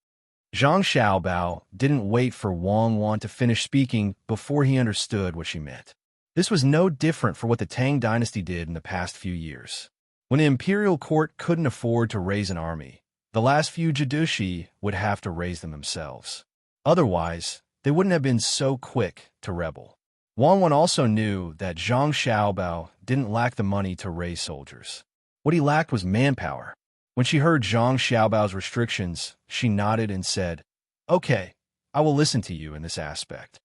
Zhang Xiaobao didn't wait for Wang Wan to finish speaking before he understood what she meant. This was no different for what the Tang Dynasty did in the past few years. When the imperial court couldn't afford to raise an army, the last few Jadushi would have to raise them themselves. Otherwise, they wouldn't have been so quick to rebel. Wang Wan also knew that Zhang Xiaobao didn't lack the money to raise soldiers. What he lacked was manpower. When she heard Zhang Xiaobao's restrictions, she nodded and said, "Okay, I will listen to you in this aspect."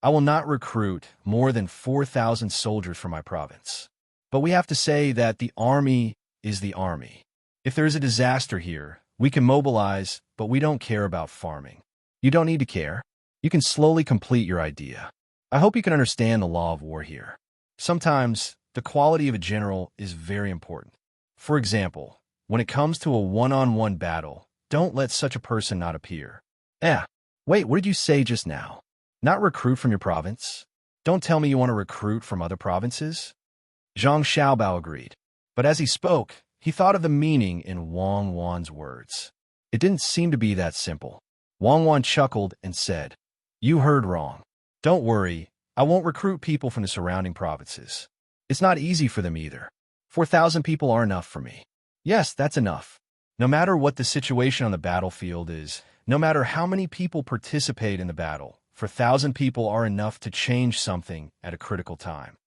I will not recruit more than 4,000 soldiers for my province. But we have to say that the army is the army. If there is a disaster here, we can mobilize, but we don't care about farming. You don't need to care. You can slowly complete your idea. I hope you can understand the law of war here. Sometimes, the quality of a general is very important. For example, when it comes to a one-on-one battle, don't let such a person not appear. Wait, what did you say just now? Not recruit from your province? Don't tell me you want to recruit from other provinces? Zhang Xiaobao agreed. But as he spoke, he thought of the meaning in Wang Wan's words. It didn't seem to be that simple. Wang Wan chuckled and said, "You heard wrong. Don't worry, I won't recruit people from the surrounding provinces. It's not easy for them either. 4,000 people are enough for me. Yes, that's enough. No matter what the situation on the battlefield is, no matter how many people participate in the battle, 4,000 people are enough to change something at a critical time."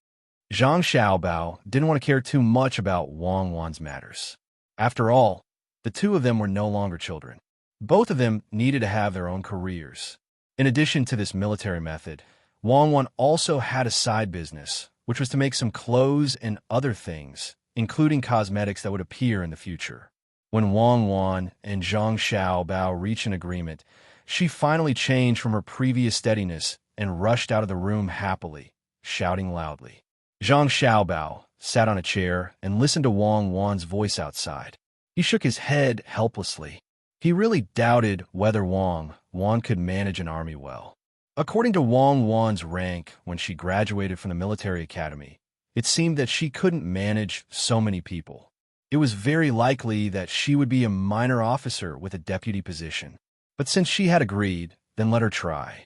Zhang Xiaobao didn't want to care too much about Wang Wan's matters. After all, the two of them were no longer children. Both of them needed to have their own careers. In addition to this military method, Wang Wan also had a side business, which was to make some clothes and other things, including cosmetics that would appear in the future. When Wang Wan and Zhang Xiaobao reached an agreement, she finally changed from her previous steadiness and rushed out of the room happily, shouting loudly. Zhang Xiaobao sat on a chair and listened to Wang Wan's voice outside. He shook his head helplessly. He really doubted whether Wang Wan could manage an army well. According to Wang Wan's rank when she graduated from the military academy, it seemed that she couldn't manage so many people. It was very likely that she would be a minor officer with a deputy position. But since she had agreed, then let her try.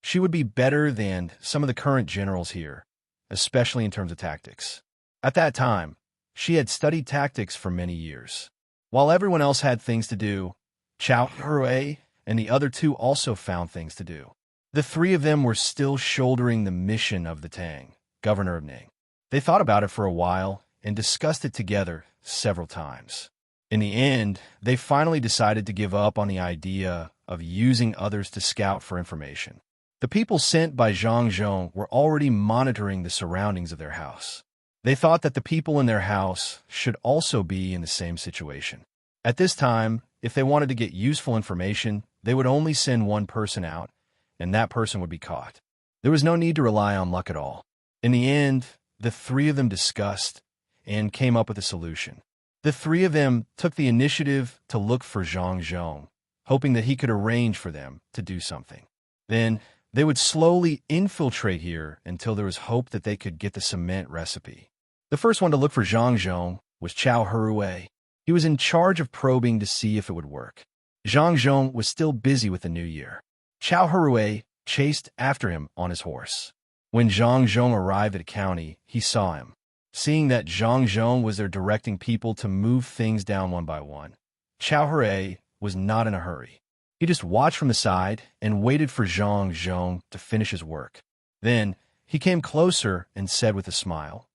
She would be better than some of the current generals here, especially in terms of tactics. At that time, she had studied tactics for many years. While everyone else had things to do, Chao Hui and the other two also found things to do. The three of them were still shouldering the mission of the Tang, governor of Ning. They thought about it for a while and discussed it together several times. In the end, they finally decided to give up on the idea of using others to scout for information. The people sent by Zhang Zhong were already monitoring the surroundings of their house. They thought that the people in their house should also be in the same situation. At this time, if they wanted to get useful information, they would only send one person out, and that person would be caught. There was no need to rely on luck at all. In the end, the three of them discussed and came up with a solution. The three of them took the initiative to look for Zhang Zhong, hoping that he could arrange for them to do something. Then, they would slowly infiltrate here until there was hope that they could get the cement recipe. The first one to look for Zhang Zhong was Chao Hui. He was in charge of probing to see if it would work. Zhang Zhong was still busy with the new year. Chao Hui chased after him on his horse. When Zhang Zhong arrived at a county, he saw him. Seeing that Zhang Zhong was there directing people to move things down one by one, Chao Hui was not in a hurry. He just watched from the side and waited for Zhang Zhong to finish his work. Then he came closer and said with a smile,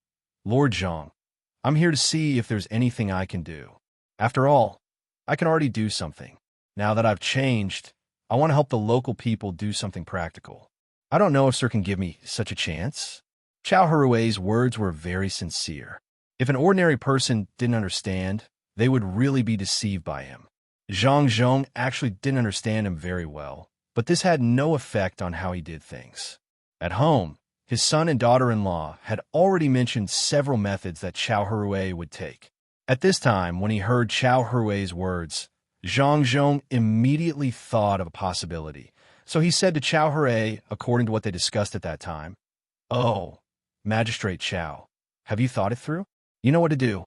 "Lord Zhang, I'm here to see if there's anything I can do. After all, I can already do something. Now that I've changed, I want to help the local people do something practical. I don't know if Sir can give me such a chance." Chao Hui's words were very sincere. If an ordinary person didn't understand, they would really be deceived by him. Zhang Zhong actually didn't understand him very well, but this had no effect on how he did things. At home, his son and daughter-in-law had already mentioned several methods that Chao Hui would take. At this time, when he heard Chao Hui's words, Zhang Zhong immediately thought of a possibility. So he said to Chao Hui, according to what they discussed at that time, "Oh, Magistrate Chao, have you thought it through? You know what to do."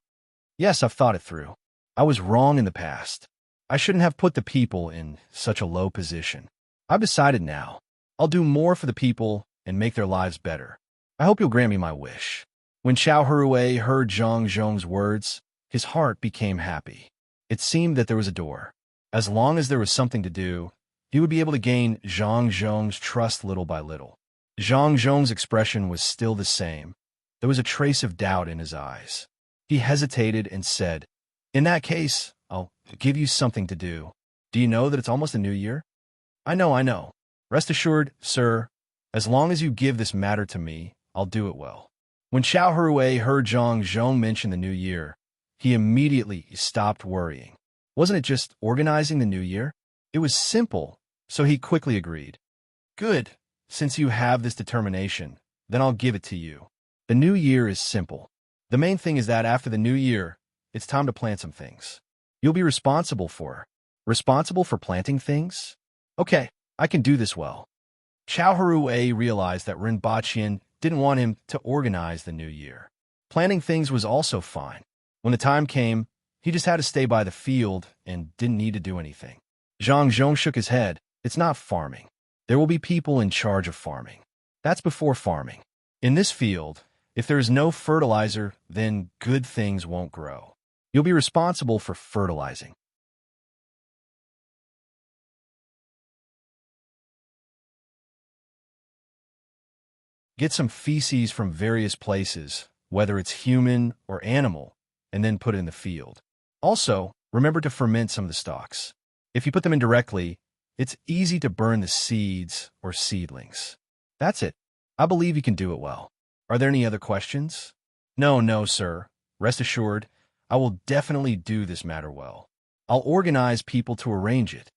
"Yes, I've thought it through. I was wrong in the past. I shouldn't have put the people in such a low position. I've decided now. I'll do more for the people and make their lives better. I hope you'll grant me my wish." When Chao Hui heard Zhang Zhong's words, his heart became happy. It seemed that there was a door. As long as there was something to do, he would be able to gain Zhang Zhong's trust little by little. Zhang Zhong's expression was still the same. There was a trace of doubt in his eyes. He hesitated and said, "In that case, I'll give you something to do. Do you know that it's almost a new year?" I know. Rest assured, sir, as long as you give this matter to me, I'll do it well." When Chao Hui heard Zhang Zhong mention the new year, he immediately stopped worrying. Wasn't it just organizing the new year? It was simple, so he quickly agreed. "Good. Since you have this determination, then I'll give it to you. The new year is simple. The main thing is that after the new year, it's time to plant some things. You'll be responsible for planting things? Okay, I can do this well." Chao Hui realized that Rinpoche didn't want him to organize the new year. Planting things was also fine. When the time came, he just had to stay by the field and didn't need to do anything. Zhang Zhong shook his head. "It's not farming. There will be people in charge of farming. That's before farming. In this field, if there is no fertilizer, then good things won't grow. You'll be responsible for fertilizing." Get some feces from various places, whether it's human or animal, and then put it in the field. Also, remember to ferment some of the stalks. If you put them in directly, it's easy to burn the seeds or seedlings. That's it. I believe you can do it well. Are there any other questions? No, sir. Rest assured, I will definitely do this matter well. I'll organize people to arrange it.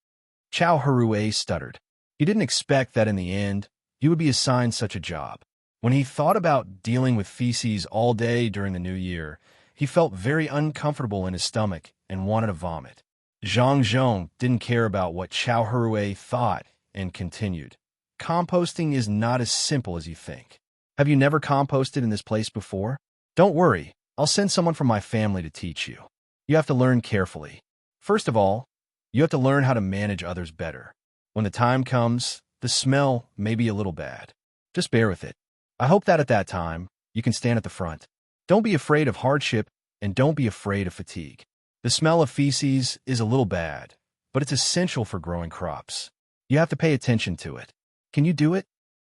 Chao Hui stuttered. He didn't expect that in the end, he would be assigned such a job. When he thought about dealing with feces all day during the new year, he felt very uncomfortable in his stomach and wanted to vomit. Zhang Zhong didn't care about what Chao Hui thought and continued. "Composting is not as simple as you think. Have you never composted in this place before? Don't worry, I'll send someone from my family to teach you. You have to learn carefully. First of all, you have to learn how to manage others better. When the time comes, the smell may be a little bad. Just bear with it. I hope that at that time, you can stand at the front. Don't be afraid of hardship and don't be afraid of fatigue. The smell of feces is a little bad, but it's essential for growing crops. You have to pay attention to it. Can you do it?"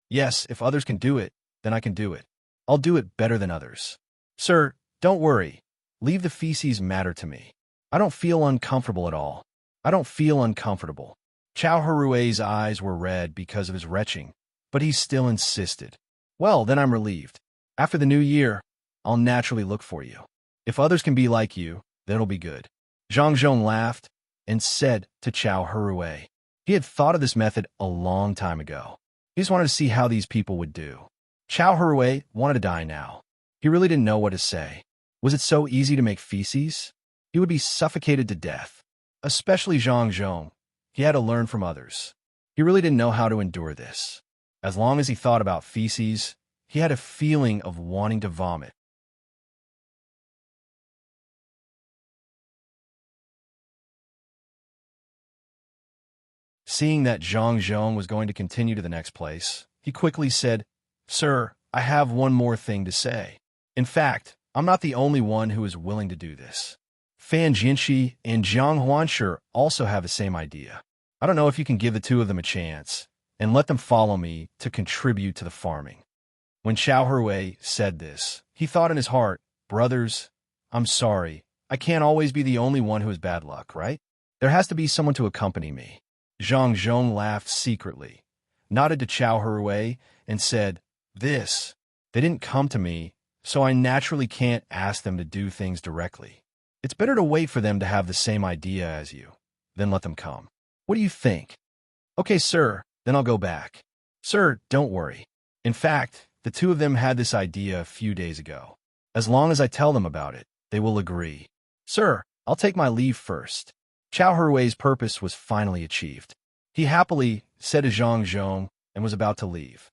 "Yes, if others can do it, then I can do it. I'll do it better than others." "Sir, don't worry. Leave the feces matter to me. I don't feel uncomfortable at all. I don't feel uncomfortable." Chao Hui's eyes were red because of his retching, but he still insisted. "Well, then I'm relieved. After the new year, I'll naturally look for you. If others can be like you, then it'll be good." Zhang Zhong laughed and said to Chao Hui. He had thought of this method a long time ago. He just wanted to see how these people would do. Chao Hui wanted to die now. He really didn't know what to say. Was it so easy to make feces? He would be suffocated to death. Especially Zhang Zhong. He had to learn from others. He really didn't know how to endure this. As long as he thought about feces, he had a feeling of wanting to vomit. Seeing that Zhang Zhong was going to continue to the next place, he quickly said, "Sir, I have one more thing to say. In fact, I'm not the only one who is willing to do this. Fan Jinshi and Jiang Huanshe also have the same idea. I don't know if you can give the two of them a chance and let them follow me to contribute to the farming." When Xiao Hui said this, he thought in his heart, "Brothers, I'm sorry. I can't always be the only one who has bad luck, right? There has to be someone to accompany me." Zhang Zhong laughed secretly, nodded to Xiao Hui, and said, "This. They didn't come to me, so I naturally can't ask them to do things directly. It's better to wait for them to have the same idea as you, then let them come. What do you think?" "Okay, sir, then I'll go back." "Sir, don't worry. In fact, the two of them had this idea a few days ago. As long as I tell them about it, they will agree." "Sir, I'll take my leave first." Xiao Hui's purpose was finally achieved. He happily said to Zhang Zhong and was about to leave.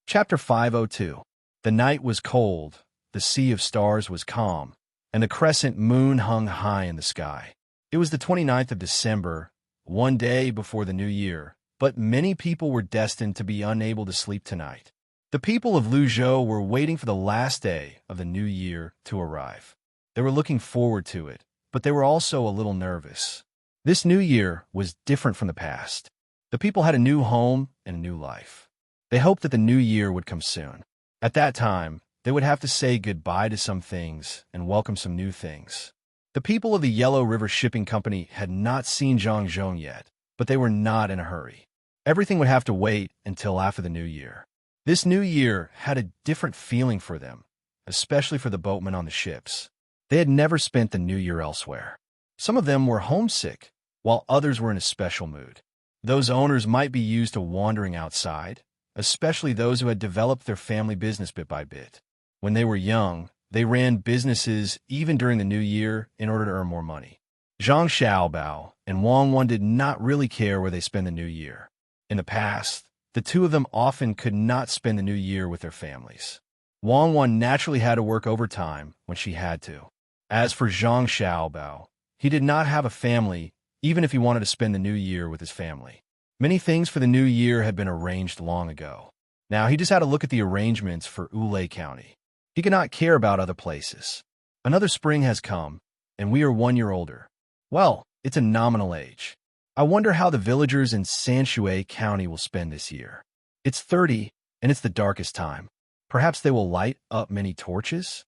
Chapter 502. The night was cold, the sea of stars was calm, and the crescent moon hung high in the sky. It was the 29th of December, one day before the new year, but many people were destined to be unable to sleep tonight. The people of Luzhou were waiting for the last day of the new year to arrive. They were looking forward to it, but they were also a little nervous. This new year was different from the past. The people had a new home and a new life. They hoped that the new year would come soon. At that time, they would have to say goodbye to some things and welcome some new things. The people of the Yellow River Shipping Company had not seen Zhang Zhong yet, but they were not in a hurry. Everything would have to wait until after the new year. This new year had a different feeling for them, especially for the boatmen on the ships. They had never spent the new year elsewhere. Some of them were homesick, while others were in a special mood. Those owners might be used to wandering outside, especially those who had developed their family business bit by bit. When they were young, they ran businesses even during the new year in order to earn more money. Zhang Xiaobao and Wang Wan did not really care where they spend the new year. In the past, the two of them often could not spend the new year with their families. Wang Wan naturally had to work overtime when she had to. As for Zhang Xiaobao, he did not have a family even if he wanted to spend the new year with his family. Many things for the new year had been arranged long ago. Now he just had to look at the arrangements for Ulay County. He could not care about other places. Another spring has come, and we are 1 year older. Well, it's a nominal age. I wonder how the villagers in Sanshui County will spend this year. It's 30, and it's the darkest time. Perhaps they will light up many torches?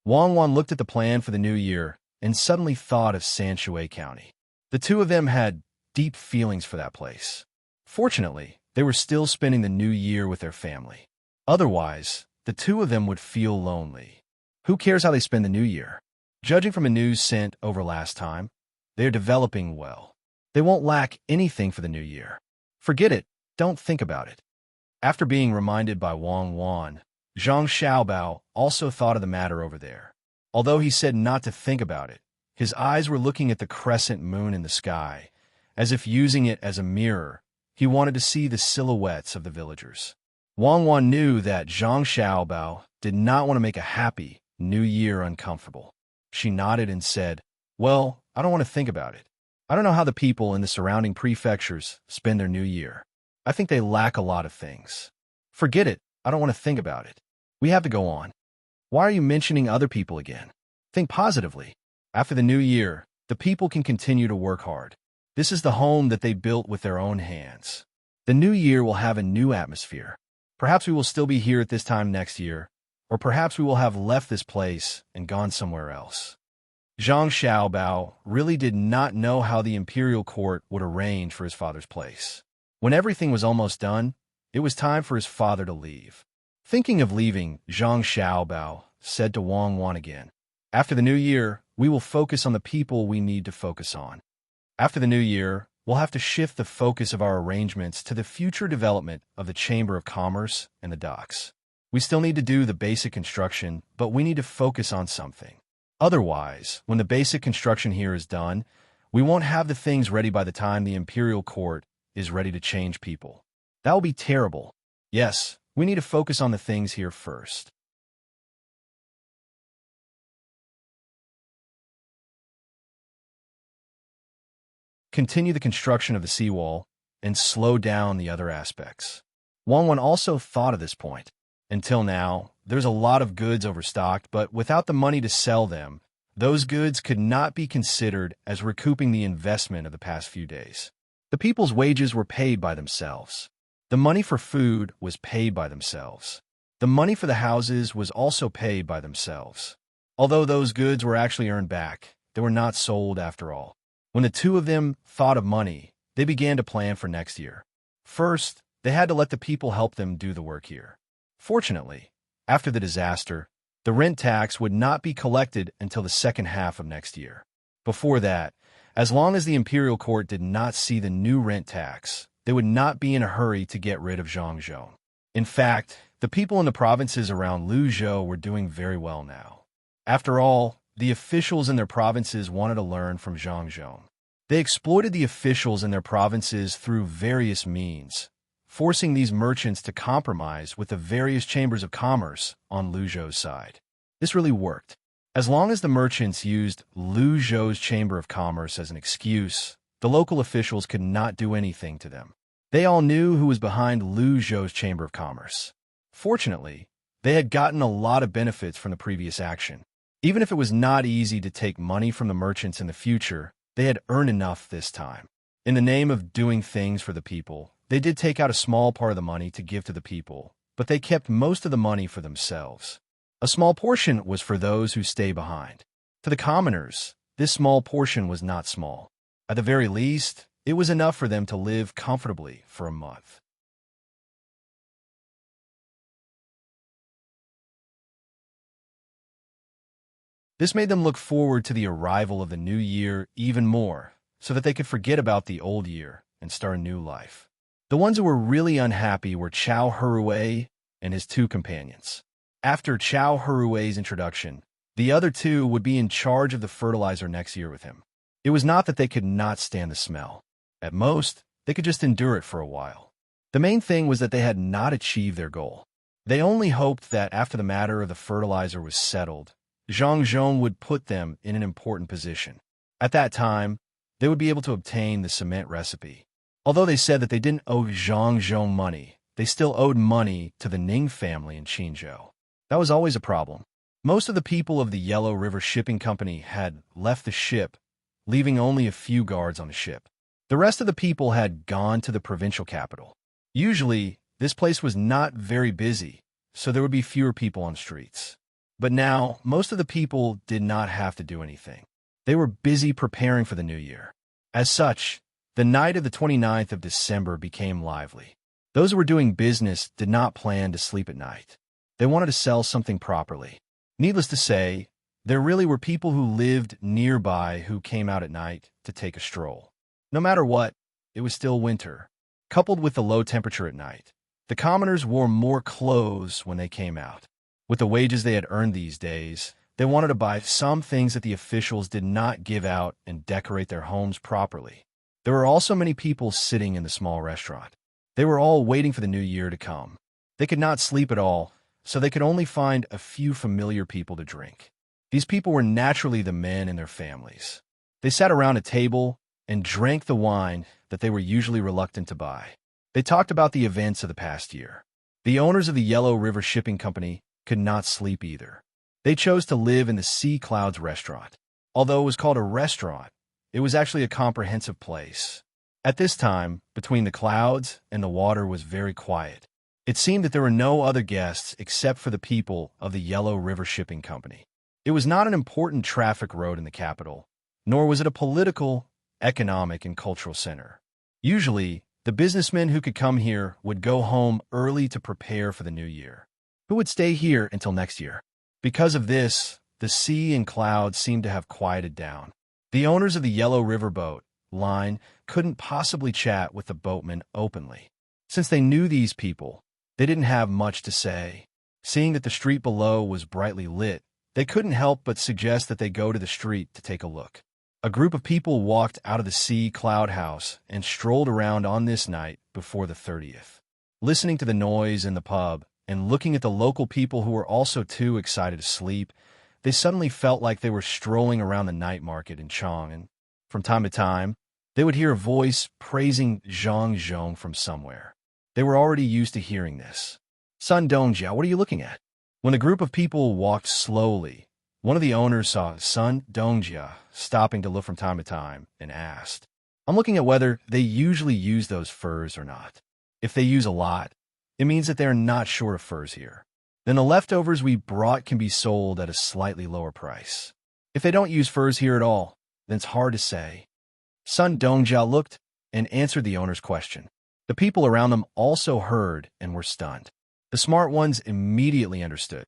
Wang Wan looked at the plan for the new year and suddenly thought of Sanshui County. The two of them had deep feelings for that place. Fortunately, they were still spending the new year with their family. Otherwise, the two of them would feel lonely. Who cares how they spend the new year? Judging from the news sent over last time, they are developing well. They won't lack anything for the new year. Forget it. Don't think about it. After being reminded by Wang Wan, Zhang Xiaobao also thought of the matter over there. Although he said not to think about it, his eyes were looking at the crescent moon in the sky, as if using it as a mirror. He wanted to see the silhouettes of the villagers. Wang Wan knew that Zhang Xiaobao did not want to make a happy new year uncomfortable. She nodded and said, "Well, I don't want to think about it. I don't know how the people in the surrounding prefectures spend their new year. I think they lack a lot of things. Forget it. I don't want to think about it. We have to go on. Why are you mentioning other people again? Think positively. After the new year, the people can continue to work hard. This is the home that they built with their own hands. The new year will have a new atmosphere. Perhaps we will still be here at this time next year, or perhaps we will have left this place and gone somewhere else." Zhang Xiaobao really did not know how the imperial court would arrange for his father's place. When everything was almost done, it was time for his father to leave. Thinking of leaving, Zhang Xiaobao said to Wang Wan again, "After the new year, we will focus on the people we need to focus on. After the new year, we'll have to shift the focus of our arrangements to the future development of the Chamber of Commerce and the docks. We still need to do the basic construction, but we need to focus on something. Otherwise, when the basic construction here is done, we won't have the things ready by the time the imperial court is ready to change people. That will be terrible. Yes, we need to focus on the things here first. Continue the construction of the seawall and slow down the other aspects. Wang also thought of this point. Until now, there's a lot of goods overstocked, but without the money to sell them, those goods could not be considered as recouping the investment of the past few days. The people's wages were paid by themselves. The money for food was paid by themselves. The money for the houses was also paid by themselves. Although those goods were actually earned back, they were not sold after all. When the two of them thought of money, they began to plan for next year. First, they had to let the people help them do the work here. Fortunately, after the disaster, the rent tax would not be collected until the second half of next year. Before that, as long as the imperial court did not see the new rent tax, they would not be in a hurry to get rid of Zhangzhou. In fact, the people in the provinces around Luzhou were doing very well now. After all, the officials in their provinces wanted to learn from Zhangzhou. They exploited the officials in their provinces through various means, forcing these merchants to compromise with the various chambers of commerce on Luzhou's side. This really worked. As long as the merchants used Luzhou's chamber of commerce as an excuse, the local officials could not do anything to them. They all knew who was behind Luzhou's chamber of commerce. Fortunately, they had gotten a lot of benefits from the previous action. Even if it was not easy to take money from the merchants in the future, they had earned enough this time. In the name of doing things for the people, they did take out a small part of the money to give to the people, but they kept most of the money for themselves. A small portion was for those who stay behind. To the commoners, this small portion was not small. At the very least, it was enough for them to live comfortably for a month. This made them look forward to the arrival of the new year even more, so that they could forget about the old year and start a new life. The ones who were really unhappy were Chao Hurue and his two companions. After Chao Hurue's introduction, the other two would be in charge of the fertilizer next year with him. It was not that they could not stand the smell. At most, they could just endure it for a while. The main thing was that they had not achieved their goal. They only hoped that after the matter of the fertilizer was settled, Zhangzhou would put them in an important position. At that time, they would be able to obtain the cement recipe. Although they said that they didn't owe Zhangzhou money, they still owed money to the Ning family in Qinzhou. That was always a problem. Most of the people of the Yellow River Shipping Company had left the ship, leaving only a few guards on the ship. The rest of the people had gone to the provincial capital. Usually, this place was not very busy, so there would be fewer people on the streets. But now, most of the people did not have to do anything. They were busy preparing for the new year. As such, the night of the 29th of December became lively. Those who were doing business did not plan to sleep at night. They wanted to sell something properly. Needless to say, there really were people who lived nearby who came out at night to take a stroll. No matter what, it was still winter. Coupled with the low temperature at night, the commoners wore more clothes when they came out. With the wages they had earned these days, they wanted to buy some things that the officials did not give out and decorate their homes properly. There were also many people sitting in the small restaurant. They were all waiting for the new year to come. They could not sleep at all, so they could only find a few familiar people to drink. These people were naturally the men and their families. They sat around a table and drank the wine that they were usually reluctant to buy. They talked about the events of the past year. The owners of the Yellow River Shipping Company could not sleep either. They chose to live in the Sea Clouds restaurant. Although it was called a restaurant, it was actually a comprehensive place. At this time, between the clouds and the water was very quiet. It seemed that there were no other guests except for the people of the Yellow River Shipping Company. It was not an important traffic road in the capital, nor was it a political, economic, and cultural center. Usually, the businessmen who could come here would go home early to prepare for the new year. Who would stay here until next year? Because of this, the sea and clouds seemed to have quieted down. The owners of the Yellow River boat line couldn't possibly chat with the boatmen openly. Since they knew these people, they didn't have much to say. Seeing that the street below was brightly lit, they couldn't help but suggest that they go to the street to take a look. A group of people walked out of the sea cloud house and strolled around on this night before the 30th. Listening to the noise in the pub and looking at the local people who were also too excited to sleep, they suddenly felt like they were strolling around the night market in Chang, and from time to time, they would hear a voice praising Zhang from somewhere. They were already used to hearing this. Sun Dongjia, what are you looking at? When the group of people walked slowly, one of the owners saw Sun Dongjia stopping to look from time to time and asked, I'm looking at whether they usually use those furs or not. If they use a lot, it means that they are not short of furs here. Then the leftovers we brought can be sold at a slightly lower price. If they don't use furs here at all, then it's hard to say. Sun Dongjia looked and answered the owner's question. The people around them also heard and were stunned. The smart ones immediately understood.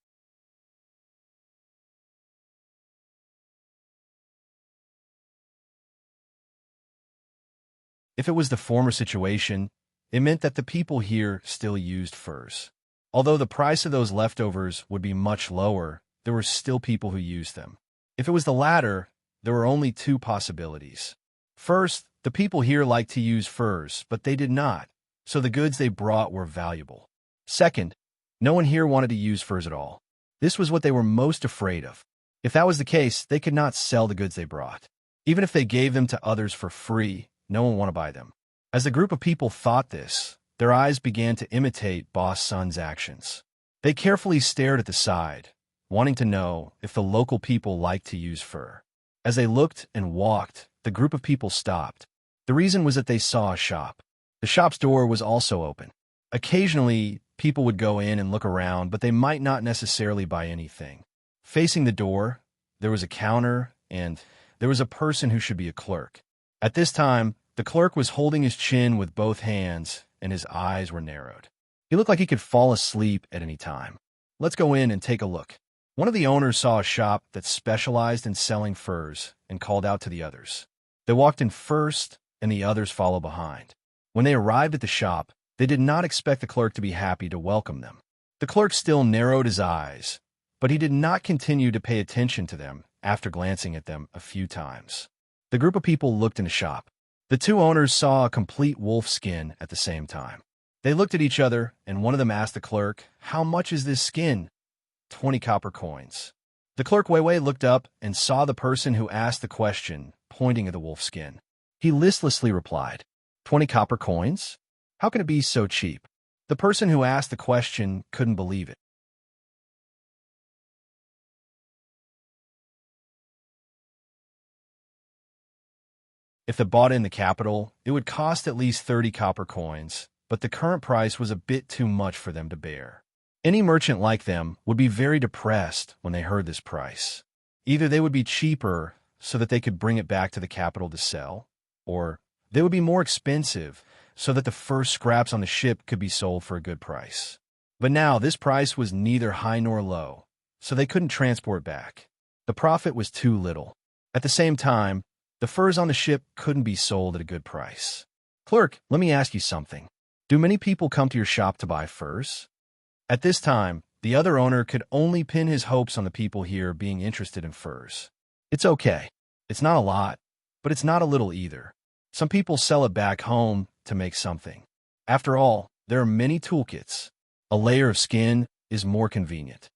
If it was the former situation, it meant that the people here still used furs. Although the price of those leftovers would be much lower, there were still people who used them. If it was the latter, there were only two possibilities. First, the people here liked to use furs, but they did not, so the goods they brought were valuable. Second, no one here wanted to use furs at all. This was what they were most afraid of. If that was the case, they could not sell the goods they brought. Even if they gave them to others for free, no one wanted to buy them. As the group of people thought this, their eyes began to imitate Boss Sun's actions. They carefully stared at the side, wanting to know if the local people liked to use fur. As they looked and walked, the group of people stopped. The reason was that they saw a shop. The shop's door was also open. Occasionally, people would go in and look around, but they might not necessarily buy anything. Facing the door, there was a counter, and there was a person who should be a clerk. At this time, the clerk was holding his chin with both hands, and his eyes were narrowed. He looked like he could fall asleep at any time. Let's go in and take a look. One of the owners saw a shop that specialized in selling furs and called out to the others. They walked in first, and the others followed behind. When they arrived at the shop, they did not expect the clerk to be happy to welcome them. The clerk still narrowed his eyes, but he did not continue to pay attention to them after glancing at them a few times. The group of people looked in the shop. The two owners saw a complete wolf skin at the same time. They looked at each other, and one of them asked the clerk, "How much is this skin?" 20 copper coins. The clerk Weiwei looked up and saw the person who asked the question, pointing at the wolf skin. He listlessly replied, 20 copper coins? How can it be so cheap? The person who asked the question couldn't believe it. If they bought it in the capital, it would cost at least 30 copper coins, but the current price was a bit too much for them to bear. Any merchant like them would be very depressed when they heard this price. Either they would be cheaper so that they could bring it back to the capital to sell, or they would be more expensive so that the first scraps on the ship could be sold for a good price. But now this price was neither high nor low, so they couldn't transport back. The profit was too little. At the same time, the furs on the ship couldn't be sold at a good price. Clerk, let me ask you something. Do many people come to your shop to buy furs? At this time, the other owner could only pin his hopes on the people here being interested in furs. It's okay. It's not a lot, but it's not a little either. Some people sell it back home to make something. After all, there are many toolkits. A layer of skin is more convenient.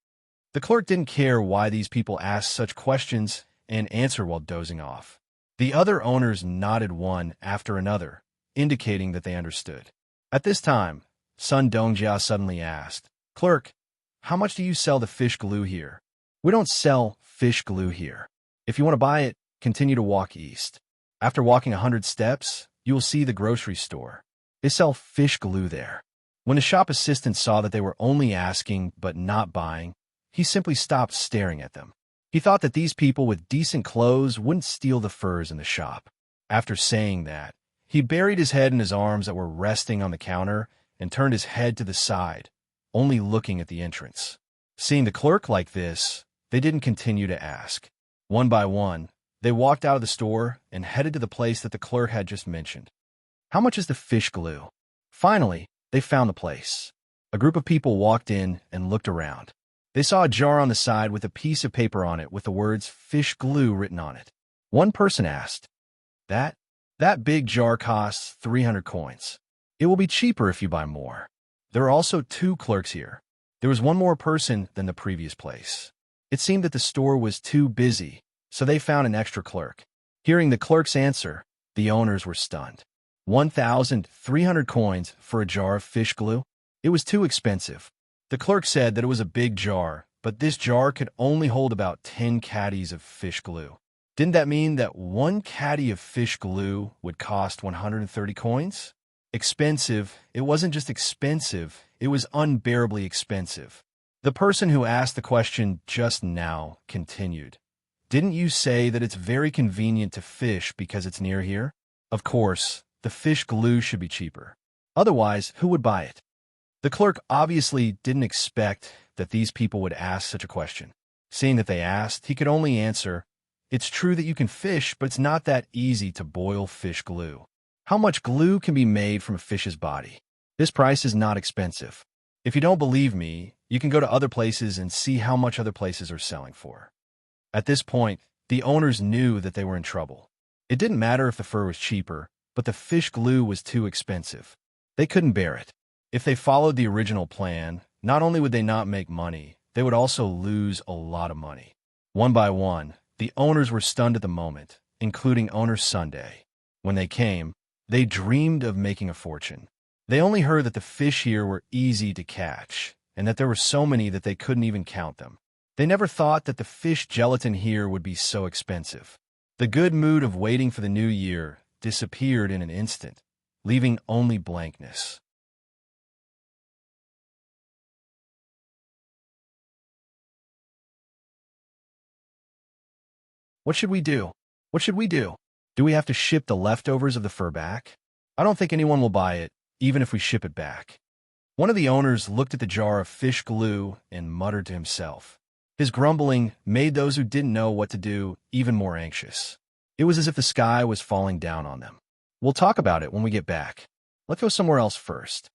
The clerk didn't care why these people asked such questions and answered while dozing off. The other owners nodded one after another, indicating that they understood. At this time, Sun Dongjia suddenly asked, Clerk, how much do you sell the fish glue here? We don't sell fish glue here. If you want to buy it, continue to walk east. After walking 100 steps, you will see the grocery store. They sell fish glue there. When the shop assistant saw that they were only asking but not buying, he simply stopped staring at them. He thought that these people with decent clothes wouldn't steal the furs in the shop. After saying that, he buried his head in his arms that were resting on the counter and turned his head to the side, only looking at the entrance. Seeing the clerk like this, they didn't continue to ask. One by one, they walked out of the store and headed to the place that the clerk had just mentioned. How much is the fish glue? Finally, they found the place. A group of people walked in and looked around. They saw a jar on the side with a piece of paper on it with the words fish glue written on it. One person asked, That, that big jar costs 300 coins. It will be cheaper if you buy more. There are also 2 clerks here. There was one more person than the previous place. It seemed that the store was too busy, so they found an extra clerk. Hearing the clerk's answer, the owners were stunned. 1,300 coins for a jar of fish glue? It was too expensive. The clerk said that it was a big jar, but this jar could only hold about 10 caddies of fish glue. Didn't that mean that 1 caddy of fish glue would cost 130 coins? Expensive. It wasn't just expensive, it was unbearably expensive. The person who asked the question just now continued. Didn't you say that it's very convenient to fish because it's near here? Of course, the fish glue should be cheaper. Otherwise, who would buy it? The clerk obviously didn't expect that these people would ask such a question. Seeing that they asked, he could only answer, It's true that you can fish, but it's not that easy to boil fish glue. How much glue can be made from a fish's body? This price is not expensive. If you don't believe me, you can go to other places and see how much other places are selling for. At this point, the owners knew that they were in trouble. It didn't matter if the fur was cheaper, but the fish glue was too expensive. They couldn't bear it. If they followed the original plan, not only would they not make money, they would also lose a lot of money. One by one, the owners were stunned at the moment, including owner Sunday. When they came, they dreamed of making a fortune. They only heard that the fish here were easy to catch, and that there were so many that they couldn't even count them. They never thought that the fish gelatin here would be so expensive. The good mood of waiting for the new year disappeared in an instant, leaving only blankness. What should we do? What should we do? Do we have to ship the leftovers of the fur back? I don't think anyone will buy it, even if we ship it back. One of the owners looked at the jar of fish glue and muttered to himself. His grumbling made those who didn't know what to do even more anxious. It was as if the sky was falling down on them. We'll talk about it when we get back. Let's go somewhere else first.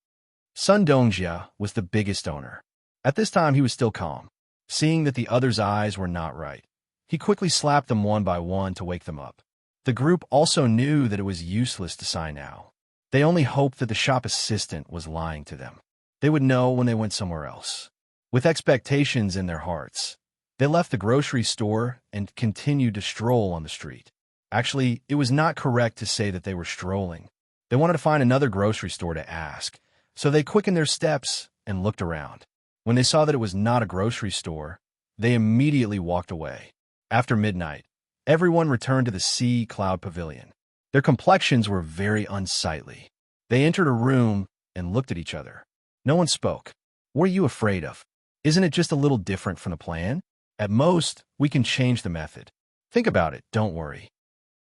Sun Dongjia was the biggest owner. At this time, he was still calm, seeing that the others' eyes were not right. He quickly slapped them one by one to wake them up. The group also knew that it was useless to sigh now. They only hoped that the shop assistant was lying to them. They would know when they went somewhere else. With expectations in their hearts, they left the grocery store and continued to stroll on the street. Actually, it was not correct to say that they were strolling. They wanted to find another grocery store to ask, so they quickened their steps and looked around. When they saw that it was not a grocery store, they immediately walked away. After midnight, everyone returned to the Sea Cloud Pavilion. Their complexions were very unsightly. They entered a room and looked at each other. No one spoke. What are you afraid of? Isn't it just a little different from the plan? At most, we can change the method. Think about it, don't worry.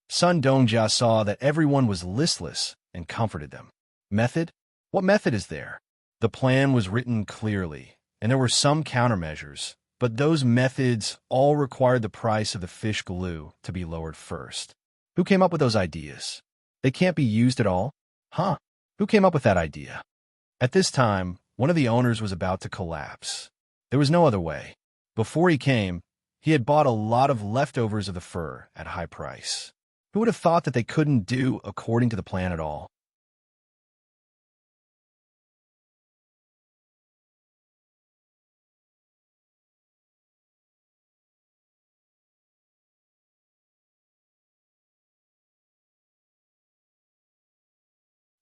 Sun Dongjia saw that everyone was listless and comforted them. Method? What method is there? The plan was written clearly, and there were some countermeasures, but those methods all required the price of the fish glue to be lowered first. Who came up with those ideas? They can't be used at all? Huh? Who came up with that idea? At this time, one of the owners was about to collapse. There was no other way. Before he came, he had bought a lot of leftovers of the fur at a high price. Who would have thought that they couldn't do according to the plan at all?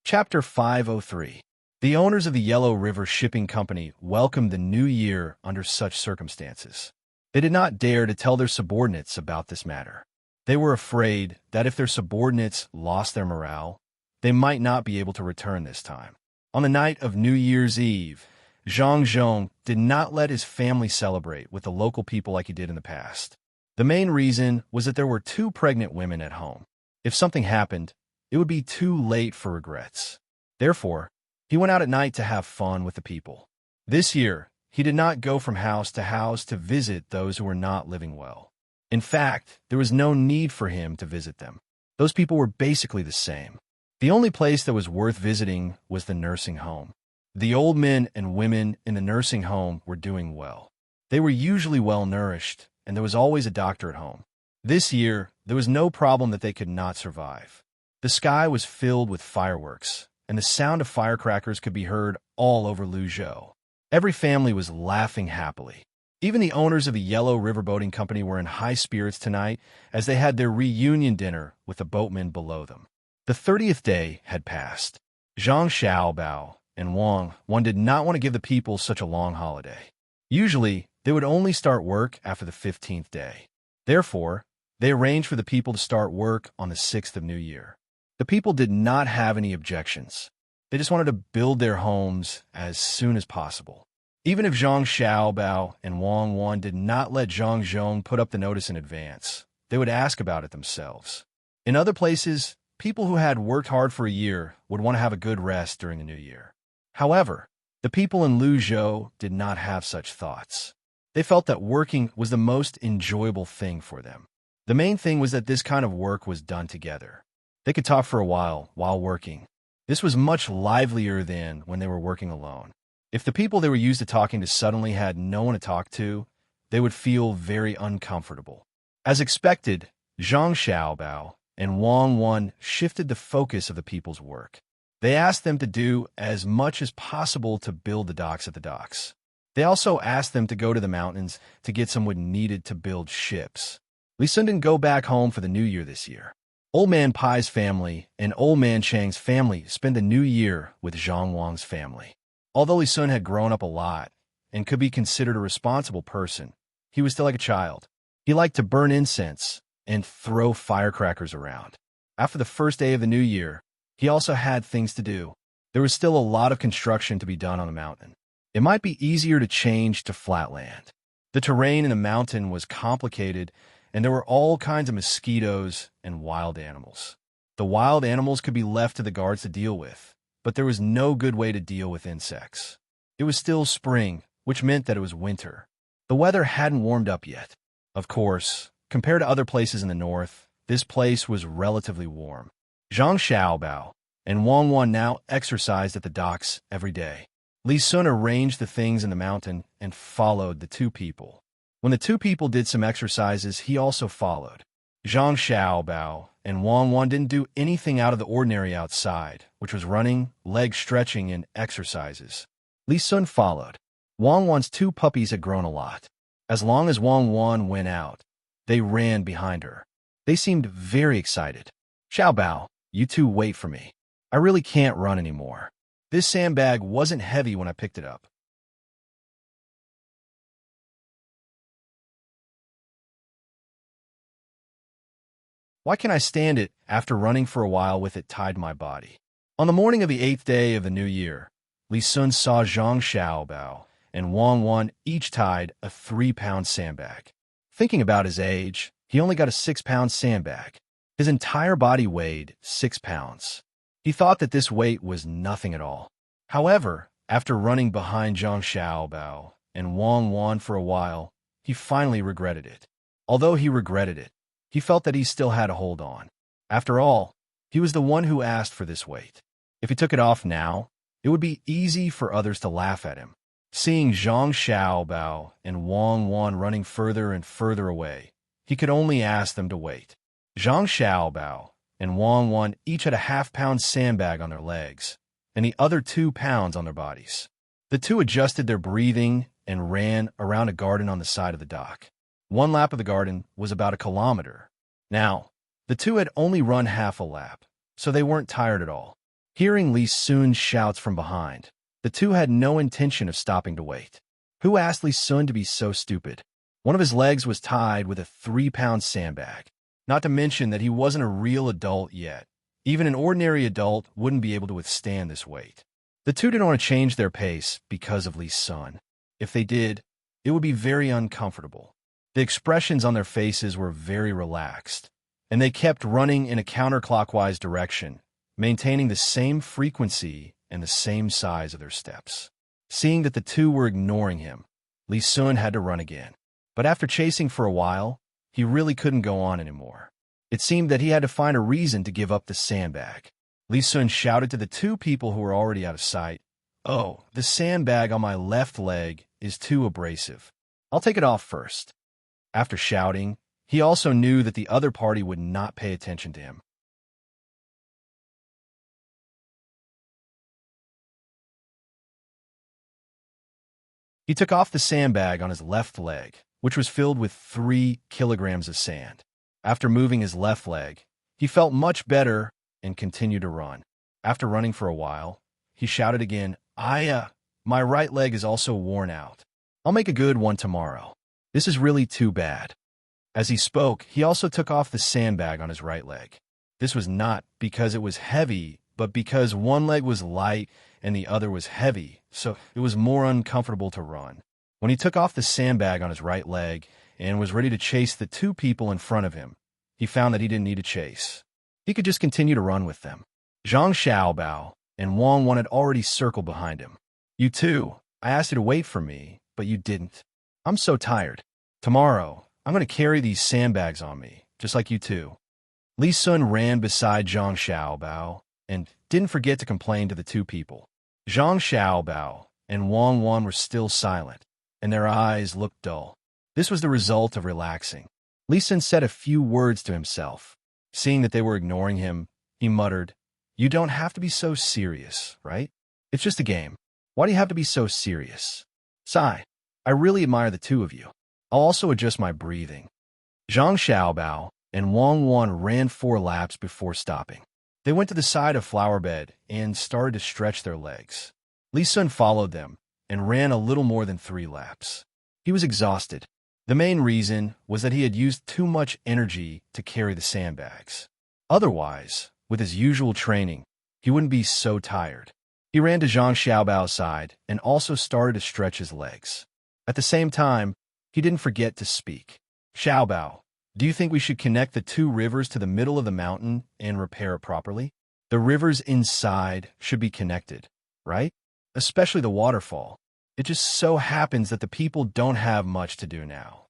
Chapter 503. The owners of the Yellow River Shipping Company welcomed the new year under such circumstances. They did not dare to tell their subordinates about this matter. They were afraid that if their subordinates lost their morale, they might not be able to return this time. On the night of New Year's Eve, Zhang Zhong did not let his family celebrate with the local people like he did in the past. The main reason was that there were 2 pregnant women at home. If something happened, it would be too late for regrets. Therefore, he went out at night to have fun with the people. This year, he did not go from house to visit those who were not living well. In fact, there was no need for him to visit them. Those people were basically the same. The only place that was worth visiting was the nursing home. The old men and women in the nursing home were doing well. They were usually well nourished, and there was always a doctor at home. This year, there was no problem that they could not survive. The sky was filled with fireworks, and the sound of firecrackers could be heard all over Luzhou. Every family was laughing happily. Even the owners of the Yellow River Boating Company were in high spirits tonight as they had their reunion dinner with the boatmen below them. The 30th day had passed. Zhang Xiaobao and Wang Wan did not want to give the people such a long holiday. Usually, they would only start work after the 15th day. Therefore, they arranged for the people to start work on the 6th of New Year. The people did not have any objections. They just wanted to build their homes as soon as possible. Even if Zhang Xiaobao and Wang Wan did not let Zhang Zhong put up the notice in advance, they would ask about it themselves. In other places, people who had worked hard for a year would want to have a good rest during the new year. However, the people in Luzhou did not have such thoughts. They felt that working was the most enjoyable thing for them. The main thing was that this kind of work was done together. They could talk for a while working. This was much livelier than when they were working alone. If the people they were used to talking to suddenly had no one to talk to, they would feel very uncomfortable. As expected, Zhang Xiaobao and Wang Wan shifted the focus of the people's work. They asked them to do as much as possible to build the docks at the docks. They also asked them to go to the mountains to get some wood needed to build ships. Li Sun didn't go back home for the New Year this year. Old Man Pai's family and Old Man Chang's family spent the New Year with Zhang Wang's family. Although Li Sun had grown up a lot and could be considered a responsible person, he was still like a child. He liked to burn incense and throw firecrackers around. After the first day of the new year, he also had things to do. There was still a lot of construction to be done on the mountain. It might be easier to change to flat land. The terrain in the mountain was complicated, and there were all kinds of mosquitoes and wild animals. The wild animals could be left to the guards to deal with, but there was no good way to deal with insects. It was still spring, which meant that it was winter. The weather hadn't warmed up yet. Of course, compared to other places in the north, this place was relatively warm. Zhang Xiaobao and Wang Wan now exercised at the docks every day. Li Sun arranged the things in the mountain and followed the two people. When the two people did some exercises, he also followed. Zhang Xiaobao and Wang Wan didn't do anything out of the ordinary outside, which was running, leg stretching, and exercises. Li Sun followed. Wang Wan's two puppies had grown a lot. As long as Wang Wan went out, they ran behind her. They seemed very excited. Xiaobao, you two wait for me. I really can't run anymore. This sandbag wasn't heavy when I picked it up. Why can I stand it after running for a while with it tied to my body? On the morning of the 8th day of the new year, Li Sun saw Zhang Xiaobao and Wang Wan each tied a 3-pound sandbag. Thinking about his age, he only got a 6-pound sandbag. His entire body weighed 6 pounds. He thought that this weight was nothing at all. However, after running behind Zhang Xiaobao and Wang Wan for a while, he finally regretted it. Although he regretted it, he felt that he still had a hold on. After all, he was the one who asked for this weight. If he took it off now, it would be easy for others to laugh at him. Seeing Zhang Xiaobao and Wang Wan running further and further away, he could only ask them to wait. Zhang Xiaobao and Wang Wan each had a half-pound sandbag on their legs, and the other 2 pounds on their bodies. The two adjusted their breathing and ran around a garden on the side of the dock. One lap of the garden was about 1 kilometer. Now, the two had only run half a lap, so they weren't tired at all. Hearing Li Sun's shouts from behind, the two had no intention of stopping to wait. Who asked Li Sun to be so stupid? One of his legs was tied with a 3-pound sandbag. Not to mention that he wasn't a real adult yet. Even an ordinary adult wouldn't be able to withstand this weight. The two didn't want to change their pace because of Li Sun. If they did, it would be very uncomfortable. The expressions on their faces were very relaxed, and they kept running in a counterclockwise direction, maintaining the same frequency and the same size of their steps. Seeing that the two were ignoring him, Li Sun had to run again. But after chasing for a while, he really couldn't go on anymore. It seemed that he had to find a reason to give up the sandbag. Li Sun shouted to the two people who were already out of sight, "Oh, the sandbag on my left leg is too abrasive. I'll take it off first." After shouting, He also knew that the other party would not pay attention to him. He took off the sandbag on his left leg, which was filled with 3 kilograms of sand. After moving his left leg, he felt much better and continued to run. After running for a while, he shouted again, my right leg is also worn out. I'll make a good one tomorrow. This is really too bad." As he spoke, he also took off the sandbag on his right leg. This was not because it was heavy, but because one leg was light and the other was heavy, so it was more uncomfortable to run. When he took off the sandbag on his right leg and was ready to chase the 2 people in front of him, he found that he didn't need to chase. He could just continue to run with them. Zhang Xiaobao and Wang Wan had already circled behind him. "You too. I asked you to wait for me, but you didn't. I'm so tired. Tomorrow, I'm going to carry these sandbags on me, just like you two." Li Sun ran beside Zhang Xiaobao and didn't forget to complain to the 2 people. Zhang Xiaobao and Wang Wan were still silent, and their eyes looked dull. This was the result of relaxing. Li Sun said a few words to himself. Seeing that they were ignoring him, he muttered, "You don't have to be so serious, right? It's just a game. Why do you have to be so serious? Sigh, I really admire the 2 of you. I'll also adjust my breathing." Zhang Xiaobao and Wang Wan ran 4 laps before stopping. They went to the side of flower bed and started to stretch their legs. Li Sun followed them and ran a little more than 3 laps. He was exhausted. The main reason was that he had used too much energy to carry the sandbags. Otherwise, with his usual training, he wouldn't be so tired. He ran to Zhang Xiaobao's side and also started to stretch his legs. At the same time, he didn't forget to speak. "Xiaobao, do you think we should connect the 2 rivers to the middle of the mountain and repair it properly? The rivers inside should be connected, right? Especially the waterfall. It just so happens that the people don't have much to do now.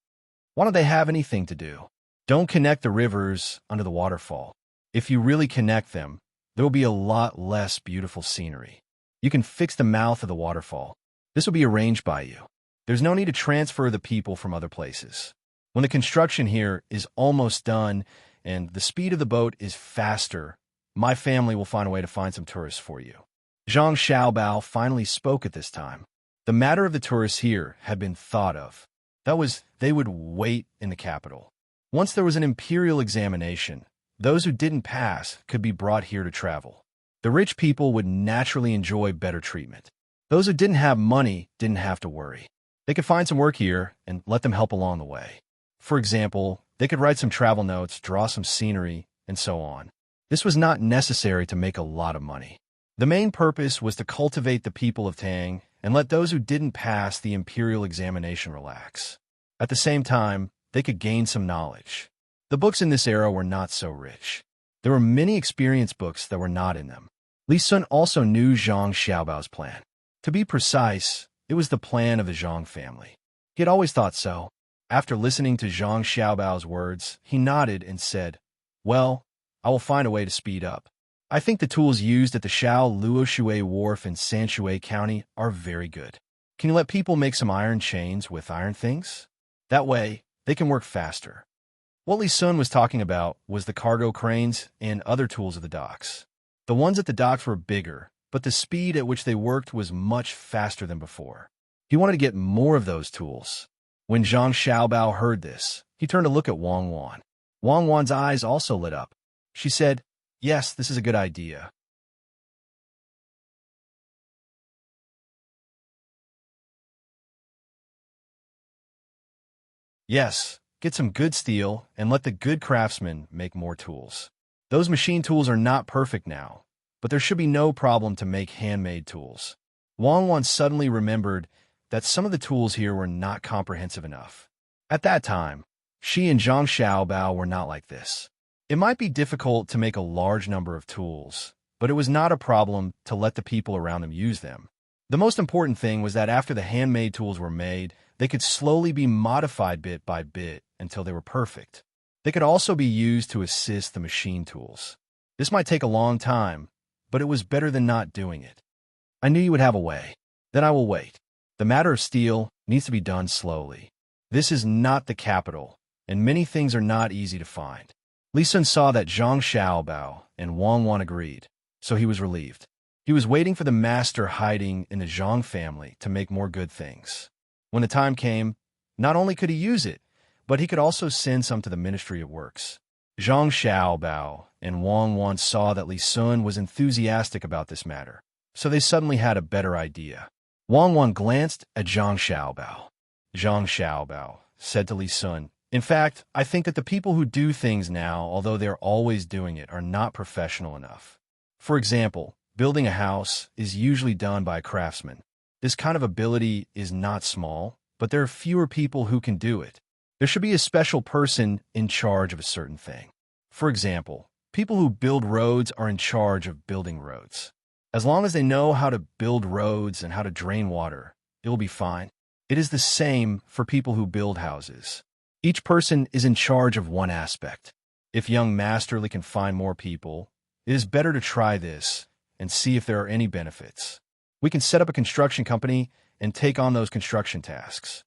Why don't they have anything to do? Don't connect the rivers under the waterfall. If you really connect them, there will be a lot less beautiful scenery. You can fix the mouth of the waterfall. This will be arranged by you. There's no need to transfer the people from other places. When the construction here is almost done and the speed of the boat is faster, my family will find a way to find some tourists for you." Zhang Xiaobao finally spoke at this time. The matter of the tourists here had been thought of. That was, they would wait in the capital. Once there was an imperial examination, those who didn't pass could be brought here to travel. The rich people would naturally enjoy better treatment. Those who didn't have money didn't have to worry. They could find some work here and let them help along the way. For example, they could write some travel notes, draw some scenery, and so on. This was not necessary to make a lot of money. The main purpose was to cultivate the people of Tang and let those who didn't pass the imperial examination relax. At the same time, they could gain some knowledge. The books in this era were not so rich. There were many experience books that were not in them. Li Sun also knew Zhang Xiaobao's plan. To be precise, it was the plan of the Zhang family. He had always thought so. After listening to Zhang Xiaobao's words, he nodded and said, "Well, I will find a way to speed up. I think the tools used at the Shao Luoshui Wharf in Sanshui County are very good. Can you let people make some iron chains with iron things? That way, they can work faster." What Li Sun was talking about was the cargo cranes and other tools of the docks. The ones at the docks were bigger, but the speed at which they worked was much faster than before. He wanted to get more of those tools. When Zhang Xiaobao heard this, he turned to look at Wang Wan. Wang Wan's eyes also lit up. She said, "Yes, this is a good idea." "Yes, get some good steel and let the good craftsmen make more tools. Those machine tools are not perfect now, but there should be no problem to make handmade tools." Wang Wan suddenly remembered that some of the tools here were not comprehensive enough. At that time, she and Zhang Xiaobao were not like this. It might be difficult to make a large number of tools, but it was not a problem to let the people around them use them. The most important thing was that after the handmade tools were made, they could slowly be modified bit by bit until they were perfect. They could also be used to assist the machine tools. This might take a long time, but it was better than not doing it. "I knew you would have a way. Then I will wait. The matter of steel needs to be done slowly. This is not the capital, and many things are not easy to find. Li Sun saw that Zhang Xiaobao and Wang Wan agreed, so he was relieved. He was waiting for the master hiding in the Zhang family to make more good things. When the time came, not only could he use it, but he could also send some to the Ministry of Works. Zhang Xiaobao and Wang Wan saw that Li Sun was enthusiastic about this matter, so they suddenly had a better idea. Wang Wan glanced at Zhang Xiaobao. Zhang Xiaobao said to Li Sun, "In fact, I think that the people who do things now, although they're always doing it, are not professional enough. For example, building a house is usually done by a craftsman. This kind of ability is not small, but there are fewer people who can do it. There should be a special person in charge of a certain thing. For example, people who build roads are in charge of building roads. As long as they know how to build roads and how to drain water, it will be fine. It is the same for people who build houses. Each person is in charge of one aspect. If young Masterly can find more people, it is better to try this and see if there are any benefits. We can set up a construction company and take on those construction tasks."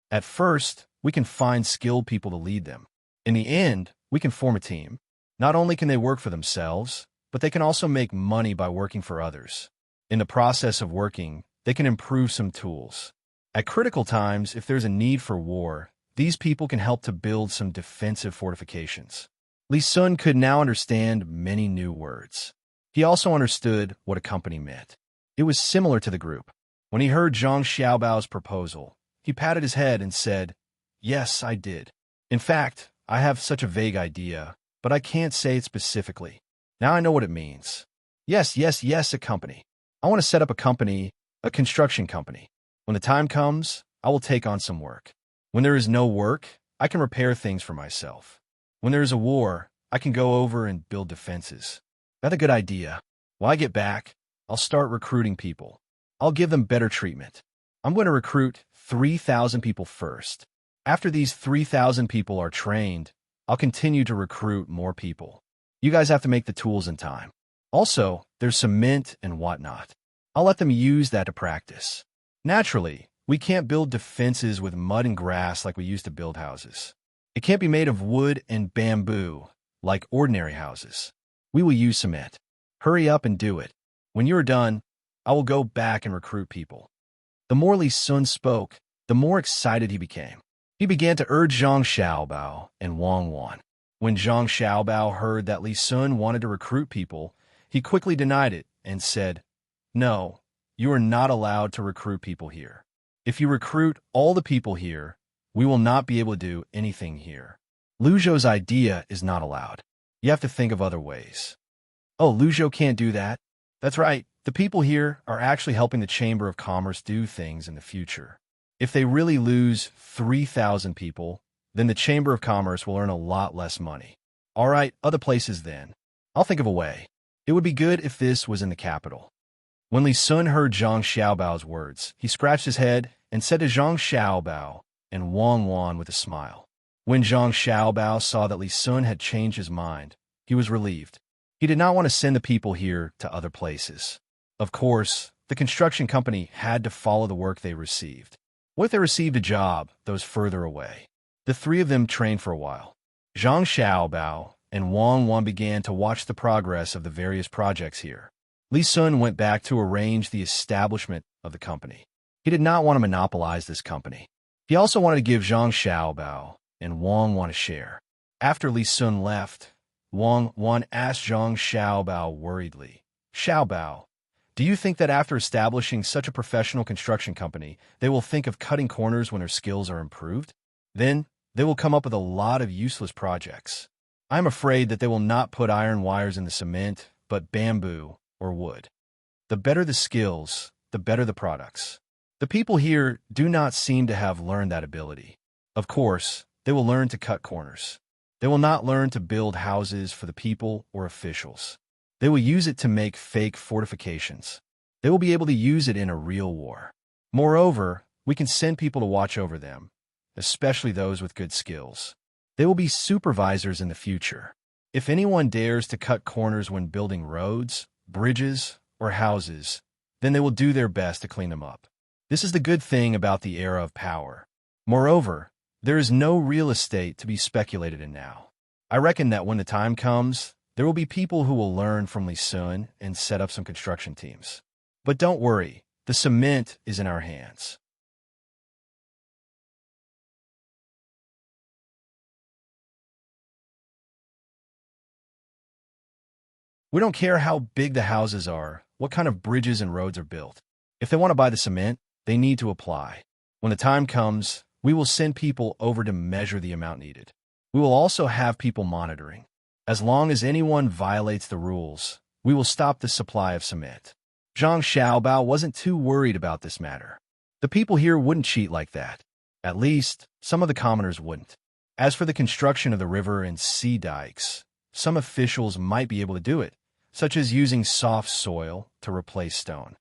At first, we can find skilled people to lead them. In the end, we can form a team. Not only can they work for themselves, but they can also make money by working for others. In the process of working, they can improve some tools. At critical times, if there's a need for war, these people can help to build some defensive fortifications. Li Sun could now understand many new words. He also understood what a company meant. It was similar to the group. When he heard Zhang Xiaobao's proposal, he patted his head and said, "Yes, I did. In fact, I have such a vague idea, but I can't say it specifically. Now I know what it means. Yes, a company. I want to set up a company, a construction company. When the time comes, I will take on some work. When there is no work, I can repair things for myself. When there is a war, I can go over and build defenses. That's a good idea. When I get back, I'll start recruiting people. I'll give them better treatment. I'm going to recruit 3,000 people first. After these 3,000 people are trained, I'll continue to recruit more people. You guys have to make the tools in time. Also, there's cement and whatnot. I'll let them use that to practice. Naturally, we can't build defenses with mud and grass like we used to build houses. It can't be made of wood and bamboo, like ordinary houses. We will use cement. Hurry up and do it. When you are done, I will go back and recruit people." The more Li Sun spoke, the more excited he became. He began to urge Zhang Xiaobao and Wang Wan. When Zhang Xiaobao heard that Li Sun wanted to recruit people, he quickly denied it and said, "No, you are not allowed to recruit people here. If you recruit all the people here, we will not be able to do anything here. Lu Zhou's idea is not allowed. You have to think of other ways." "Oh, Lu Zhou can't do that." "That's right. The people here are actually helping the Chamber of Commerce do things in the future. If they really lose 3,000 people, then the Chamber of Commerce will earn a lot less money. All right, other places then. I'll think of a way. It would be good if this was in the capital." When Li Sun heard Zhang Xiaobao's words, he scratched his head and said to Zhang Xiaobao and Wang Wan with a smile. When Zhang Xiaobao saw that Li Sun had changed his mind, he was relieved. He did not want to send the people here to other places. Of course, the construction company had to follow the work they received. What if they received a job, those further away? The three of them trained for a while. Zhang Xiaobao and Wang Wan began to watch the progress of the various projects here. Li Sun went back to arrange the establishment of the company. He did not want to monopolize this company. He also wanted to give Zhang Xiaobao and Wang Wan a share. After Li Sun left, Wang Wan asked Zhang Xiaobao worriedly, "Xiaobao, do you think that after establishing such a professional construction company, they will think of cutting corners when their skills are improved? Then they will come up with a lot of useless projects. I'm afraid that they will not put iron wires in the cement, but bamboo or wood. The better the skills, the better the products. The people here do not seem to have learned that ability. Of course, they will learn to cut corners. They will not learn to build houses for the people or officials. They will use it to make fake fortifications. They will be able to use it in a real war. Moreover, we can send people to watch over them, especially those with good skills. They will be supervisors in the future. If anyone dares to cut corners when building roads, bridges, or houses, then they will do their best to clean them up. This is the good thing about the era of power. Moreover, there is no real estate to be speculated in now. I reckon that when the time comes, there will be people who will learn from Li Sun and set up some construction teams. But don't worry, the cement is in our hands. We don't care how big the houses are, what kind of bridges and roads are built. If they want to buy the cement, they need to apply. When the time comes, we will send people over to measure the amount needed. We will also have people monitoring. As long as anyone violates the rules, we will stop the supply of cement. Zhang Xiaobao wasn't too worried about this matter. The people here wouldn't cheat like that. At least, some of the commoners wouldn't. As for the construction of the river and sea dikes, some officials might be able to do it, such as using soft soil to replace stone.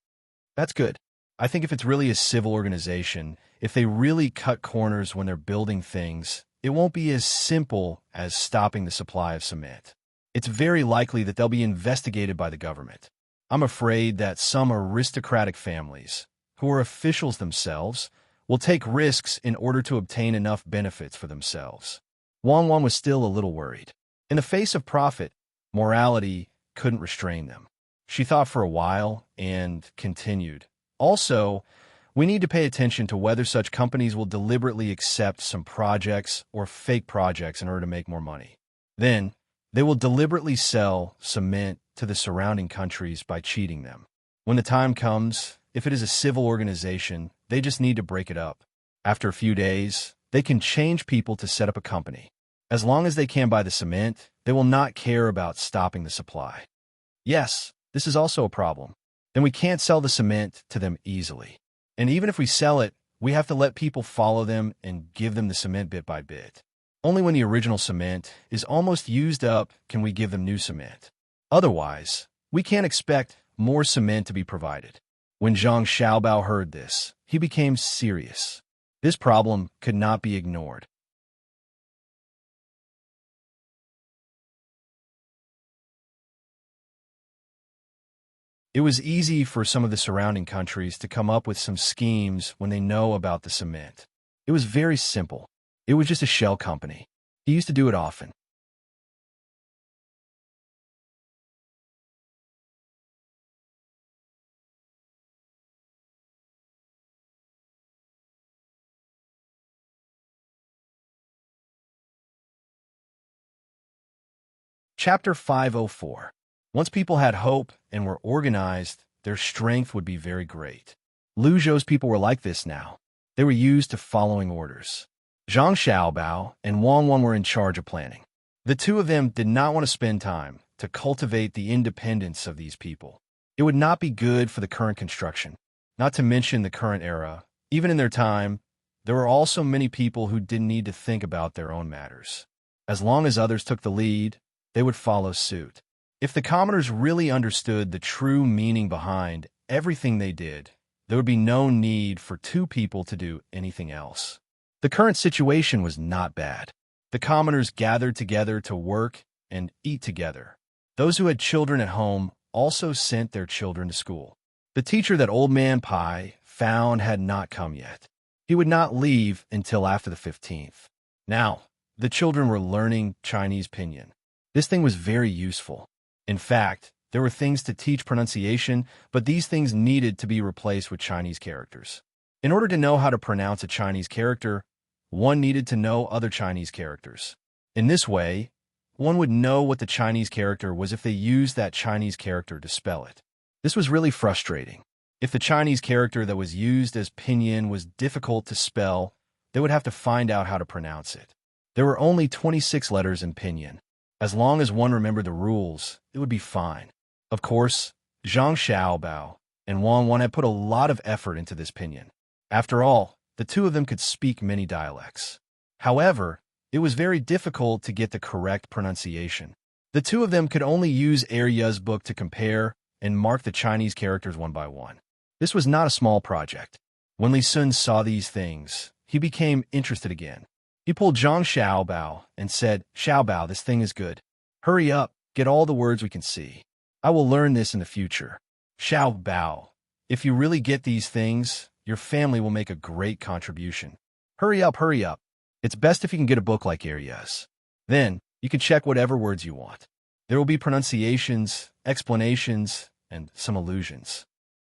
That's good. I think if it's really a civil organization, if they really cut corners when they're building things, it won't be as simple as stopping the supply of cement. It's very likely that they'll be investigated by the government. I'm afraid that some aristocratic families, who are officials themselves, will take risks in order to obtain enough benefits for themselves. Wang Wan was still a little worried. In the face of profit, morality couldn't restrain them. She thought for a while and continued. Also, we need to pay attention to whether such companies will deliberately accept some projects or fake projects in order to make more money. Then, they will deliberately sell cement to the surrounding countries by cheating them. When the time comes, if it is a civil organization, they just need to break it up. After a few days, they can change people to set up a company. As long as they can buy the cement, they will not care about stopping the supply. Yes, this is also a problem. Then we can't sell the cement to them easily. And even if we sell it, we have to let people follow them and give them the cement bit by bit. Only when the original cement is almost used up can we give them new cement. Otherwise, we can't expect more cement to be provided. When Zhang Xiaobao heard this, he became serious. This problem could not be ignored. It was easy for some of the surrounding countries to come up with some schemes when they know about the cement. It was very simple. It was just a shell company. He used to do it often. Chapter 504. Once people had hope and were organized, their strength would be very great. Lu Zhou's people were like this now. They were used to following orders. Zhang Xiaobao and Wang Wan were in charge of planning. The two of them did not want to spend time to cultivate the independence of these people. It would not be good for the current construction, not to mention the current era. Even in their time, there were also many people who didn't need to think about their own matters. As long as others took the lead, they would follow suit. If the commoners really understood the true meaning behind everything they did, there would be no need for two people to do anything else. The current situation was not bad. The commoners gathered together to work and eat together. Those who had children at home also sent their children to school. The teacher that Old Man Pai found had not come yet. He would not leave until after the 15th. Now, the children were learning Chinese pinyin. This thing was very useful. In fact, there were things to teach pronunciation, but these things needed to be replaced with Chinese characters. In order to know how to pronounce a Chinese character, one needed to know other Chinese characters. In this way, one would know what the Chinese character was if they used that Chinese character to spell it. This was really frustrating. If the Chinese character that was used as pinyin was difficult to spell, they would have to find out how to pronounce it. There were only 26 letters in pinyin. As long as one remembered the rules, it would be fine. Of course, Zhang Xiaobao and Wang Wan had put a lot of effort into this pinyin. After all, the two of them could speak many dialects. However, it was very difficult to get the correct pronunciation. The two of them could only use Yu's book to compare and mark the Chinese characters one by one. This was not a small project. When Li Sun saw these things, he became interested again. He pulled Zhang Xiaobao and said, "Xiaobao, this thing is good. Hurry up, get all the words we can see. I will learn this in the future." Xiaobao, If you really get these things, your family will make a great contribution. Hurry up, hurry up. It's best if you can get a book like Arias. Then, you can check whatever words you want. There will be pronunciations, explanations, and some allusions.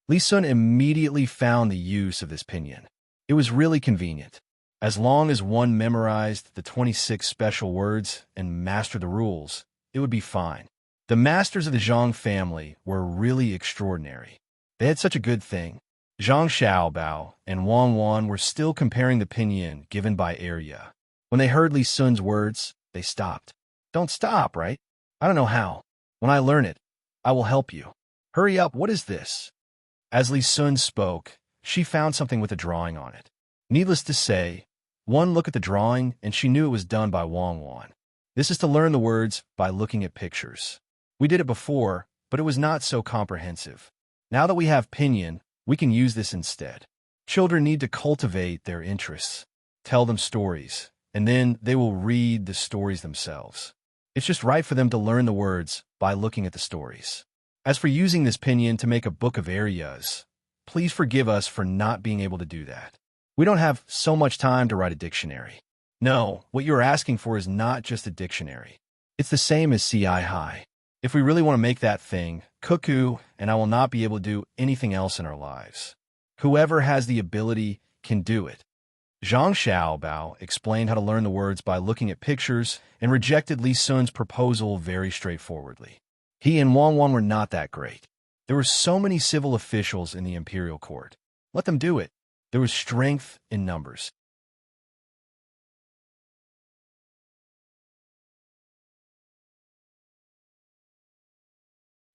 Li Sun immediately found the use of this pinyin. It was really convenient. As long as one memorized the 26 special words and mastered the rules, it would be fine. The masters of the Zhang family were really extraordinary. They had such a good thing. Zhang Xiaobao and Wang Wan were still comparing the pinyin given by Arya. When they heard Li Sun's words, they stopped. Don't stop, right? I don't know how. When I learn it, I will help you. Hurry up, what is this? As Li Sun spoke, she found something with a drawing on it. Needless to say, one look at the drawing and she knew it was done by Wang Wan. This is to learn the words by looking at pictures. We did it before, but it was not so comprehensive. Now that we have pinyin, we can use this instead. Children need to cultivate their interests, tell them stories, and then they will read the stories themselves. It's just right for them to learn the words by looking at the stories. As for using this pinyin to make a book of Arias, please forgive us for not being able to do that. We don't have so much time to write a dictionary. No, what you're asking for is not just a dictionary. It's the same as CI High. If we really want to make that thing, cuckoo and I will not be able to do anything else in our lives. Whoever has the ability can do it. Zhang Xiaobao explained how to learn the words by looking at pictures and rejected Li Sun's proposal very straightforwardly. He and Wang Wan were not that great. There were so many civil officials in the imperial court. Let them do it. There was strength in numbers.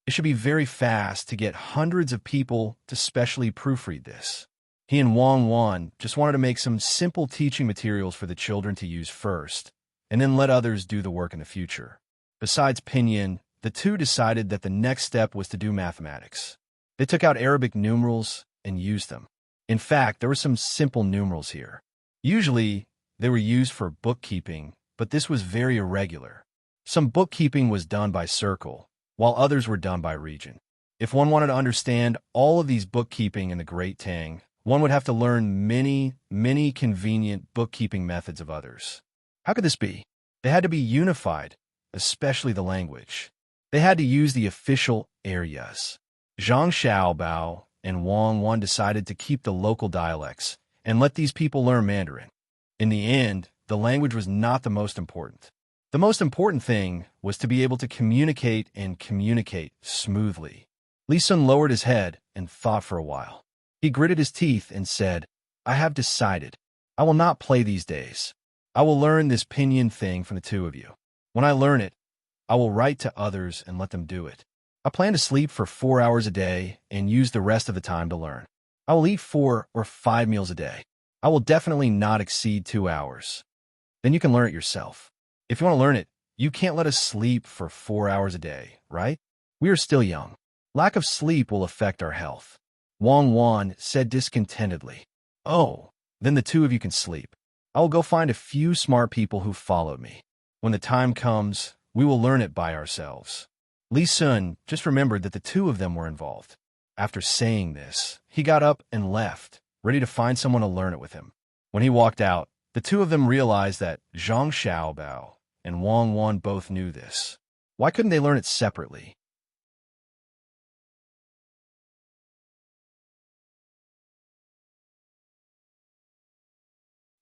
It should be very fast to get hundreds of people to specially proofread this. He and Wang Wan just wanted to make some simple teaching materials for the children to use first, and then let others do the work in the future. Besides pinyin, the two decided that the next step was to do mathematics. They took out Arabic numerals and used them. In fact, there were some simple numerals here. Usually, they were used for bookkeeping, but this was very irregular. Some bookkeeping was done by circle, while others were done by region. If one wanted to understand all of these bookkeeping in the Great Tang, one would have to learn many convenient bookkeeping methods of others. How could this be? They had to be unified, especially the language. They had to use the official areas. Zhang Xiaobao and Wang Wan decided to keep the local dialects and let these people learn Mandarin. In the end, the language was not the most important. The most important thing was to be able to communicate and communicate smoothly. Li Sun lowered his head and thought for a while. He gritted his teeth and said, I have decided. I will not play these days. I will learn this pinyin thing from the two of you. When I learn it, I will write to others and let them do it. I plan to sleep for 4 hours a day and use the rest of the time to learn. I will eat 4 or 5 meals a day. I will definitely not exceed 2 hours. Then you can learn it yourself. If you want to learn it, you can't let us sleep for 4 hours a day, right? We are still young. Lack of sleep will affect our health. Wang Wan said discontentedly. Oh, then the two of you can sleep. I will go find a few smart people who followed me. When the time comes, we will learn it by ourselves. Li Sun just remembered that the two of them were involved. After saying this, he got up and left, ready to find someone to learn it with him. When he walked out, the two of them realized that Zhang Xiaobao and Wang Wan both knew this. Why couldn't they learn it separately?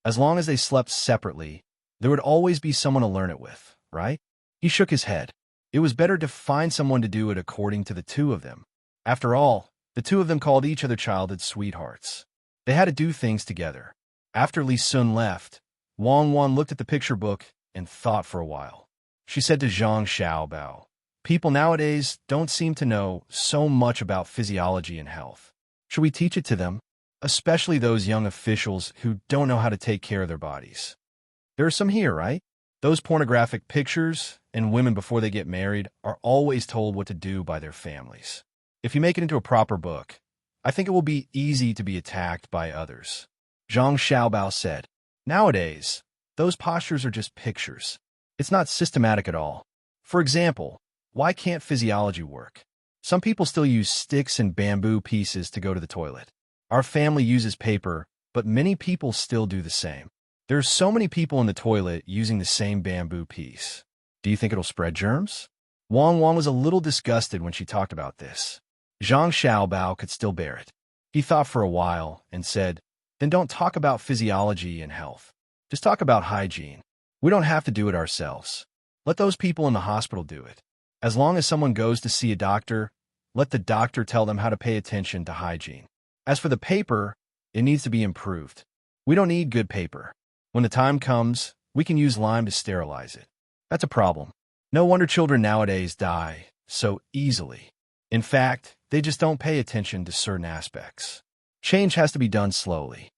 As long as they slept separately, there would always be someone to learn it with, right? He shook his head. It was better to find someone to do it according to the two of them. After all, the two of them called each other childhood sweethearts. They had to do things together. After Li Sun left, Wang Wan looked at the picture book and thought for a while. She said to Zhang Xiaobao, people nowadays don't seem to know so much about physiology and health. Should we teach it to them? Especially those young officials who don't know how to take care of their bodies. There are some here, right? Those pornographic pictures and women before they get married are always told what to do by their families. If you make it into a proper book, I think it will be easy to be attacked by others. Zhang Xiaobao said, nowadays, those postures are just pictures. It's not systematic at all. For example, why can't physiology work? Some people still use sticks and bamboo pieces to go to the toilet. Our family uses paper, but many people still do the same. There's so many people in the toilet using the same bamboo piece. Do you think it'll spread germs? Wang Wang was a little disgusted when she talked about this. Zhang Xiaobao could still bear it. He thought for a while and said, then don't talk about physiology and health. Just talk about hygiene. We don't have to do it ourselves. Let those people in the hospital do it. As long as someone goes to see a doctor, let the doctor tell them how to pay attention to hygiene. As for the paper, it needs to be improved. We don't need good paper. When the time comes, we can use lime to sterilize it. That's a problem. No wonder children nowadays die so easily. In fact, they just don't pay attention to certain aspects. Change has to be done slowly.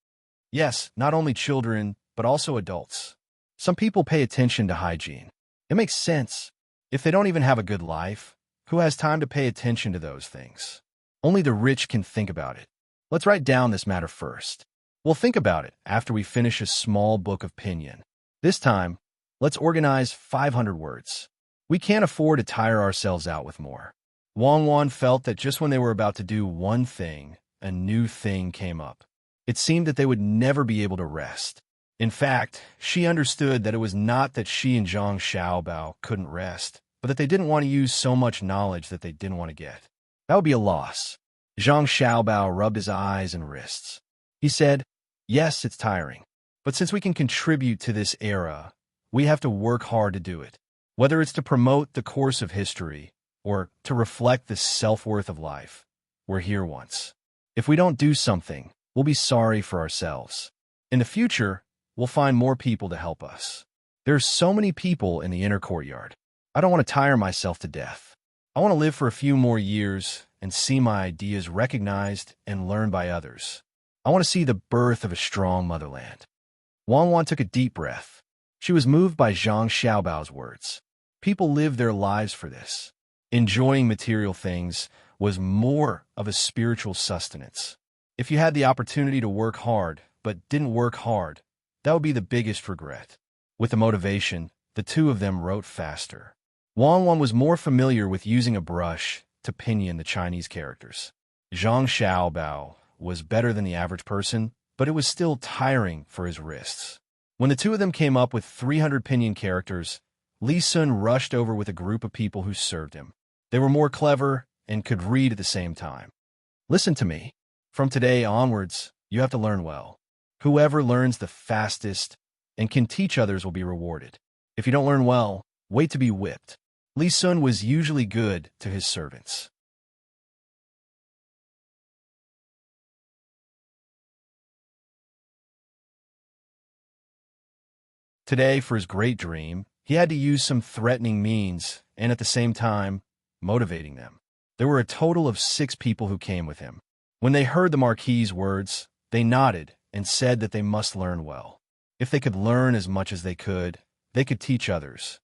Yes, not only children, but also adults. Some people pay attention to hygiene. It makes sense. If they don't even have a good life, who has time to pay attention to those things? Only the rich can think about it. Let's write down this matter first. We'll think about it after we finish a small book of pinyin. This time, let's organize 500 words. We can't afford to tire ourselves out with more. Wang Wan felt that just when they were about to do one thing, a new thing came up. It seemed that they would never be able to rest. In fact, she understood that it was not that she and Zhang Xiaobao couldn't rest, but that they didn't want to use so much knowledge that they didn't want to get. That would be a loss. Zhang Xiaobao rubbed his eyes and wrists. He said, yes, it's tiring, but since we can contribute to this era, we have to work hard to do it. Whether it's to promote the course of history or to reflect the self-worth of life, we're here once. If we don't do something, we'll be sorry for ourselves. In the future, we'll find more people to help us. There's so many people in the inner courtyard. I don't want to tire myself to death. I want to live for a few more years and see my ideas recognized and learned by others. I want to see the birth of a strong motherland. Wang Wan took a deep breath. She was moved by Zhang Xiaobao's words. People live their lives for this. Enjoying material things was more of a spiritual sustenance. If you had the opportunity to work hard, but didn't work hard, that would be the biggest regret. With the motivation, the two of them wrote faster. Wang Wan was more familiar with using a brush to pinyin the Chinese characters. Zhang Xiaobao was better than the average person, but it was still tiring for his wrists. When the two of them came up with 300 pinyin characters, Li Sun rushed over with a group of people who served him. They were more clever and could read at the same time. Listen to me. From today onwards, you have to learn well. Whoever learns the fastest and can teach others will be rewarded. If you don't learn well, wait to be whipped. Li Sun was usually good to his servants. Today, for his great dream, he had to use some threatening means and at the same time, motivating them. There were a total of 6 people who came with him. When they heard the Marquis's words, they nodded and said that they must learn well. If they could learn as much as they could teach others.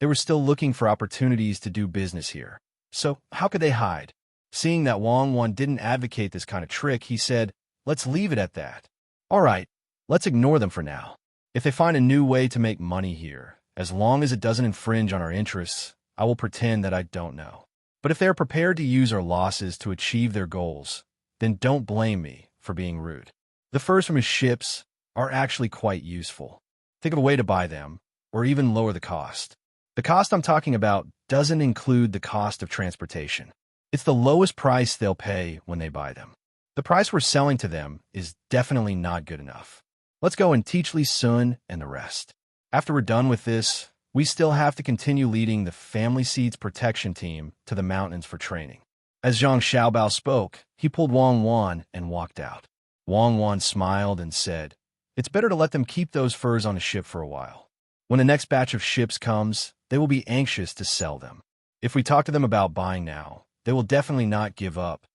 They were still looking for opportunities to do business here. So how could they hide? Seeing that Wang Wan didn't advocate this kind of trick, he said, let's leave it at that. All right, let's ignore them for now. If they find a new way to make money here, as long as it doesn't infringe on our interests, I will pretend that I don't know. But if they are prepared to use our losses to achieve their goals, then don't blame me for being rude. The furs from his ships are actually quite useful. Think of a way to buy them, or even lower the cost. The cost I'm talking about doesn't include the cost of transportation. It's the lowest price they'll pay when they buy them. The price we're selling to them is definitely not good enough. Let's go and teach Li Sun and the rest. After we're done with this, we still have to continue leading the Family Seeds Protection Team to the mountains for training. As Zhang Xiaobao spoke, he pulled Wang Wan and walked out. Wang Wan smiled and said, it's better to let them keep those furs on a ship for a while. When the next batch of ships comes, they will be anxious to sell them. If we talk to them about buying now, they will definitely not give up.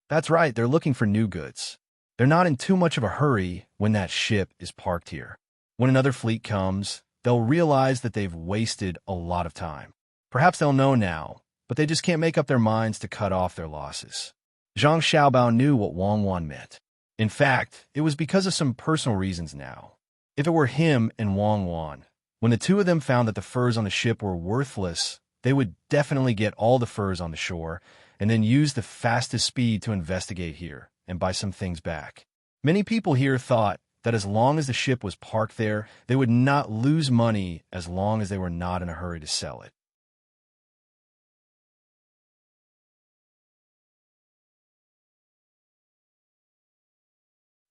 That's right, they're looking for new goods. They're not in too much of a hurry when that ship is parked here. When another fleet comes, they'll realize that they've wasted a lot of time. Perhaps they'll know now, but they just can't make up their minds to cut off their losses. Zhang Xiaobao knew what Wang Wan meant. In fact, it was because of some personal reasons now. If it were him and Wang Wan, when the two of them found that the furs on the ship were worthless, they would definitely get all the furs on the shore and then use the fastest speed to investigate here and buy some things back. Many people here thought that as long as the ship was parked there, they would not lose money as long as they were not in a hurry to sell it.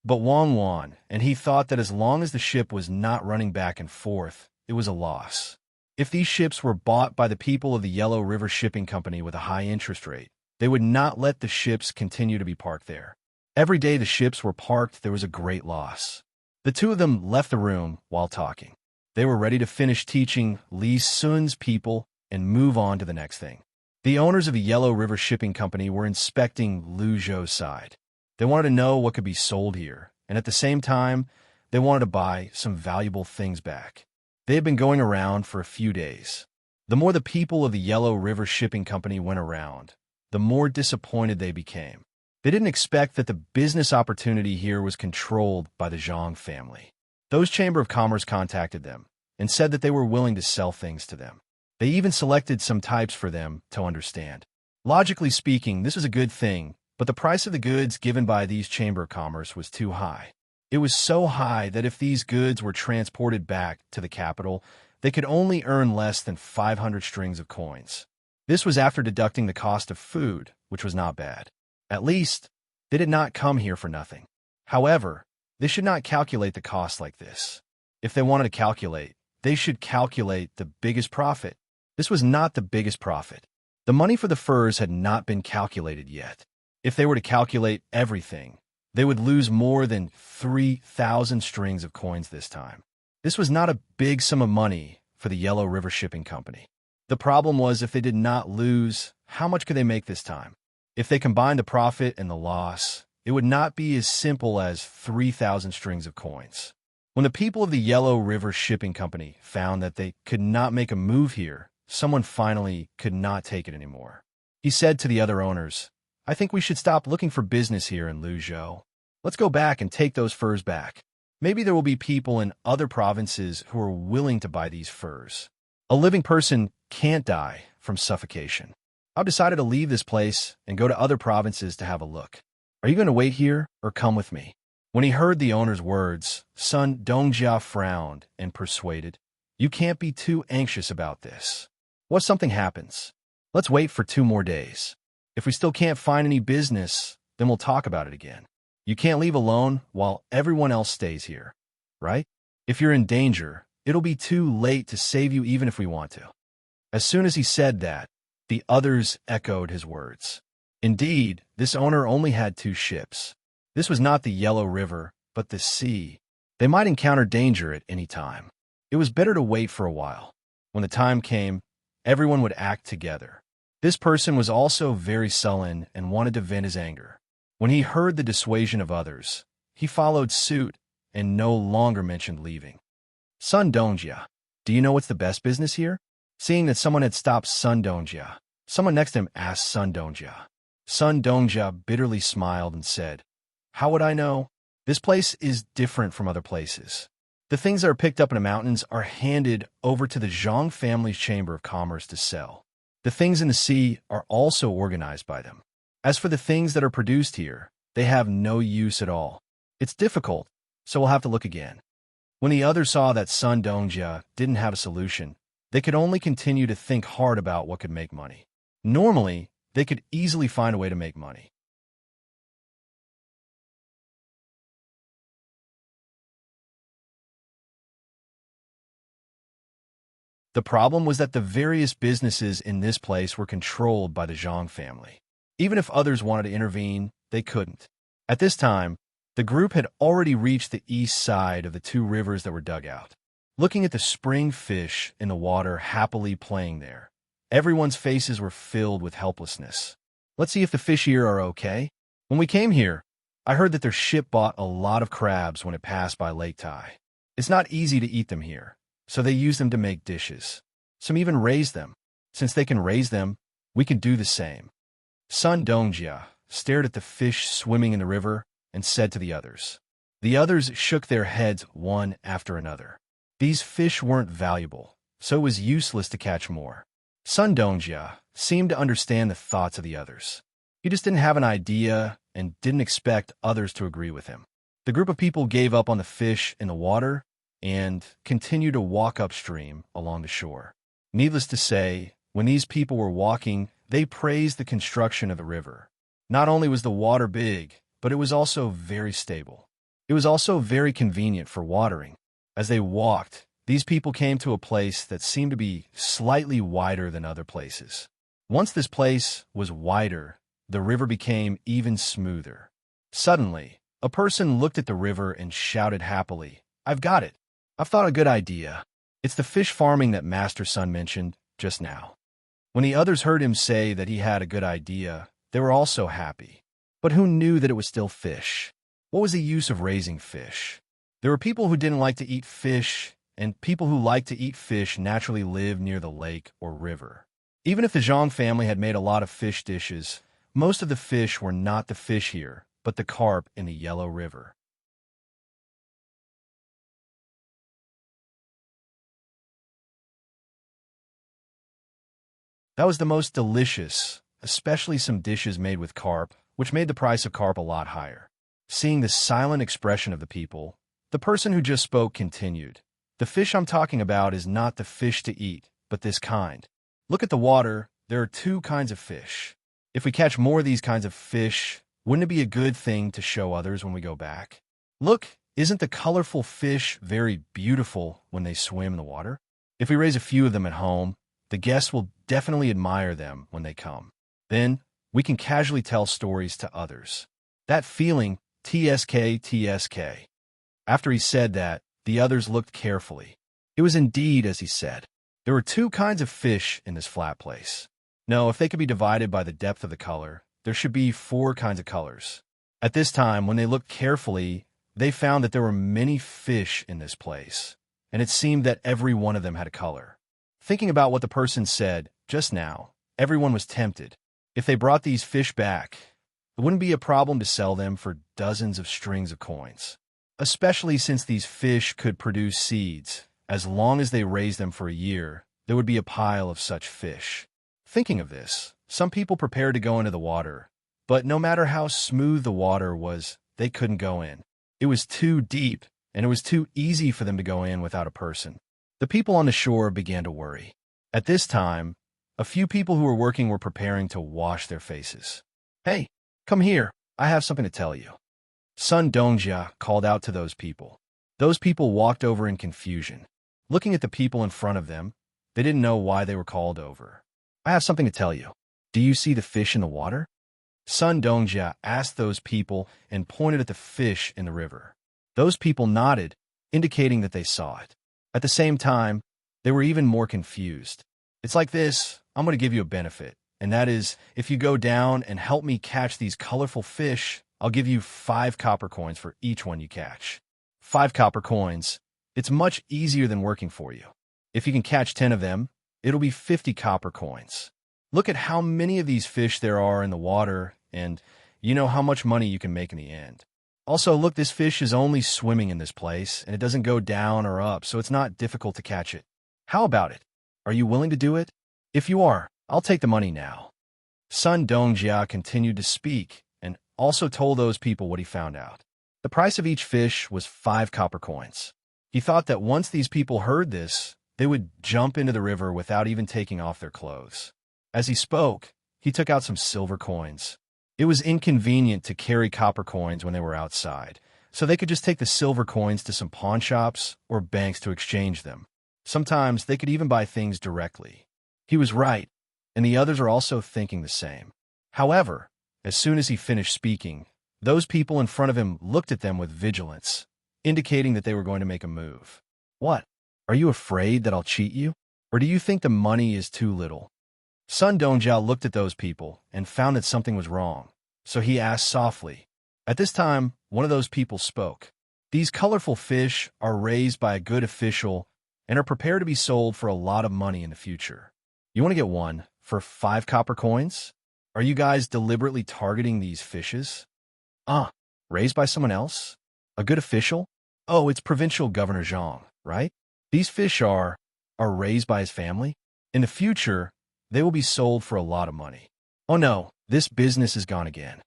But Wang won, and he thought that as long as the ship was not running back and forth, it was a loss. If these ships were bought by the people of the Yellow River Shipping Company with a high interest rate, they would not let the ships continue to be parked there. Every day the ships were parked, there was a great loss. The two of them left the room while talking. They were ready to finish teaching Li Sun's people and move on to the next thing. The owners of the Yellow River Shipping Company were inspecting Lu Zhou's side. They wanted to know what could be sold here, and at the same time, they wanted to buy some valuable things back. They had been going around for a few days. The more the people of the Yellow River Shipping Company went around, the more disappointed they became. They didn't expect that the business opportunity here was controlled by the Zhang family. Those Chamber of Commerce contacted them and said that they were willing to sell things to them. They even selected some types for them to understand. Logically speaking, this was a good thing, but the price of the goods given by these Chamber of Commerce was too high. It was so high that if these goods were transported back to the capital, they could only earn less than 500 strings of coins. This was after deducting the cost of food, which was not bad. At least, they did not come here for nothing. However, they should not calculate the cost like this. If they wanted to calculate, they should calculate the biggest profit. This was not the biggest profit. The money for the furs had not been calculated yet. If they were to calculate everything, they would lose more than 3,000 strings of coins this time. This was not a big sum of money for the Yellow River Shipping Company. The problem was if they did not lose, how much could they make this time? If they combined the profit and the loss, it would not be as simple as 3,000 strings of coins. When the people of the Yellow River Shipping Company found that they could not make a move here, someone finally could not take it anymore. He said to the other owners, "I think we should stop looking for business here in Lu Zhou. Let's go back and take those furs back. Maybe there will be people in other provinces who are willing to buy these furs. A living person can't die from suffocation. I've decided to leave this place and go to other provinces to have a look. Are you going to wait here or come with me?" When he heard the owner's words, Sun Dongjia frowned and persuaded, "You can't be too anxious about this. What if something happens? Let's wait for 2 more days. If we still can't find any business, then we'll talk about it again. You can't leave alone while everyone else stays here, right? If you're in danger, it'll be too late to save you even if we want to." As soon as he said that, the others echoed his words. Indeed, this owner only had 2 ships. This was not the Yellow River, but the sea. They might encounter danger at any time. It was better to wait for a while. When the time came, everyone would act together. This person was also very sullen and wanted to vent his anger. When he heard the dissuasion of others, he followed suit and no longer mentioned leaving. "Sun Dongjia, do you know what's the best business here?" Seeing that someone had stopped Sun Dongjia, someone next to him asked Sun Dongjia. Sun Dongjia bitterly smiled and said, "How would I know? This place is different from other places. The things that are picked up in the mountains are handed over to the Zhang family's Chamber of Commerce to sell. The things in the sea are also organized by them. As for the things that are produced here, they have no use at all. It's difficult, so we'll have to look again." When the others saw that Sun Dongjia didn't have a solution, they could only continue to think hard about what could make money. Normally, they could easily find a way to make money. The problem was that the various businesses in this place were controlled by the Zhang family. Even if others wanted to intervene, they couldn't. At this time, the group had already reached the east side of the 2 rivers that were dug out. Looking at the spring fish in the water happily playing there, everyone's faces were filled with helplessness. "Let's see if the fish here are okay. When we came here, I heard that their ship bought a lot of crabs when it passed by Lake Tai. It's not easy to eat them here, so they use them to make dishes. Some even raise them. Since they can raise them, we can do the same. Sun Dongjia stared at the fish swimming in the river and said to the others. The others shook their heads one after another. These fish weren't valuable, so it was useless to catch more. Sun Dongjia seemed to understand the thoughts of the others. He just didn't have an idea and didn't expect others to agree with him. The group of people gave up on the fish in the water and continued to walk upstream along the shore. Needless to say, when these people were walking, they praised the construction of the river. Not only was the water big, but it was also very stable. It was also very convenient for watering. As they walked, these people came to a place that seemed to be slightly wider than other places. Once this place was wider, the river became even smoother. Suddenly, a person looked at the river and shouted happily, "I've got it! I've thought a good idea. It's the fish farming that Master Sun mentioned just now." When the others heard him say that he had a good idea, they were also happy. But who knew that it was still fish? What was the use of raising fish? There were people who didn't like to eat fish, and people who liked to eat fish naturally lived near the lake or river. Even if the Zhang family had made a lot of fish dishes, most of the fish were not the fish here, but the carp in the Yellow River. That was the most delicious, especially some dishes made with carp, which made the price of carp a lot higher. Seeing the silent expression of the people, the person who just spoke continued. The fish I'm talking about is not the fish to eat, but this kind. Look at the water, there are two kinds of fish. If we catch more of these kinds of fish, wouldn't it be a good thing to show others when we go back? Look, isn't the colorful fish very beautiful when they swim in the water? If we raise a few of them at home, the guests will definitely admire them when they come. Then, we can casually tell stories to others. That feeling, TSK. After he said that, the others looked carefully. It was indeed as he said. There were two kinds of fish in this flat place. No, if they could be divided by the depth of the color, there should be 4 kinds of colors. At this time, when they looked carefully, they found that there were many fish in this place, and it seemed that every one of them had a color. Thinking about what the person said just now, everyone was tempted. If they brought these fish back, it wouldn't be a problem to sell them for dozens of strings of coins, especially since these fish could produce seeds. As long as they raised them for a year, there would be a pile of such fish. Thinking of this, some people prepared to go into the water, but no matter how smooth the water was, they couldn't go in. It was too deep, and it was too easy for them to go in without a person. The people on the shore began to worry. At this time, a few people who were working were preparing to wash their faces. "Hey, come here, I have something to tell you." Sun Dongjia called out to those people. Those people walked over in confusion. Looking at the people in front of them, they didn't know why they were called over. "I have something to tell you. Do you see the fish in the water?" Sun Dongjia asked those people and pointed at the fish in the river. Those people nodded, indicating that they saw it. At the same time, they were even more confused. "It's like this, I'm going to give you a benefit, and that is, if you go down and help me catch these colorful fish, I'll give you 5 copper coins for each one you catch." 5 copper coins. It's much easier than working for you. If you can catch 10 of them, it'll be 50 copper coins. Look at how many of these fish there are in the water, and you know how much money you can make in the end. Also, look, this fish is only swimming in this place, and it doesn't go down or up, so it's not difficult to catch it. How about it? Are you willing to do it? If you are, I'll take the money now. Sun Dongjia continued to speak, and also told those people what he found out. The price of each fish was 5 copper coins. He thought that once these people heard this, they would jump into the river without even taking off their clothes. As he spoke, he took out some silver coins. It was inconvenient to carry copper coins when they were outside, so they could just take the silver coins to some pawn shops or banks to exchange them. Sometimes they could even buy things directly. He was right, and the others are also thinking the same. However, as soon as he finished speaking, those people in front of him looked at them with vigilance, indicating that they were going to make a move. "What? Are you afraid that I'll cheat you? Or do you think the money is too little?" Sun Dongjia looked at those people and found that something was wrong, so he asked softly, At this time, one of those people spoke. These colorful fish are raised by a good official and are prepared to be sold for a lot of money in the future. You want to get one for 5 copper coins? Are you guys deliberately targeting these fishes? Raised by someone else? A good official? Oh, it's Provincial Governor Zhang, right? These fish are raised by his family? In the future, they will be sold for a lot of money. Oh no, this business is gone again.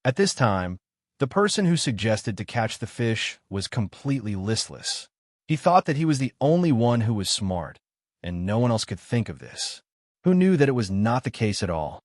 At this time, the person who suggested to catch the fish was completely listless. He thought that he was the only one who was smart, and no one else could think of this. Who knew that it was not the case at all?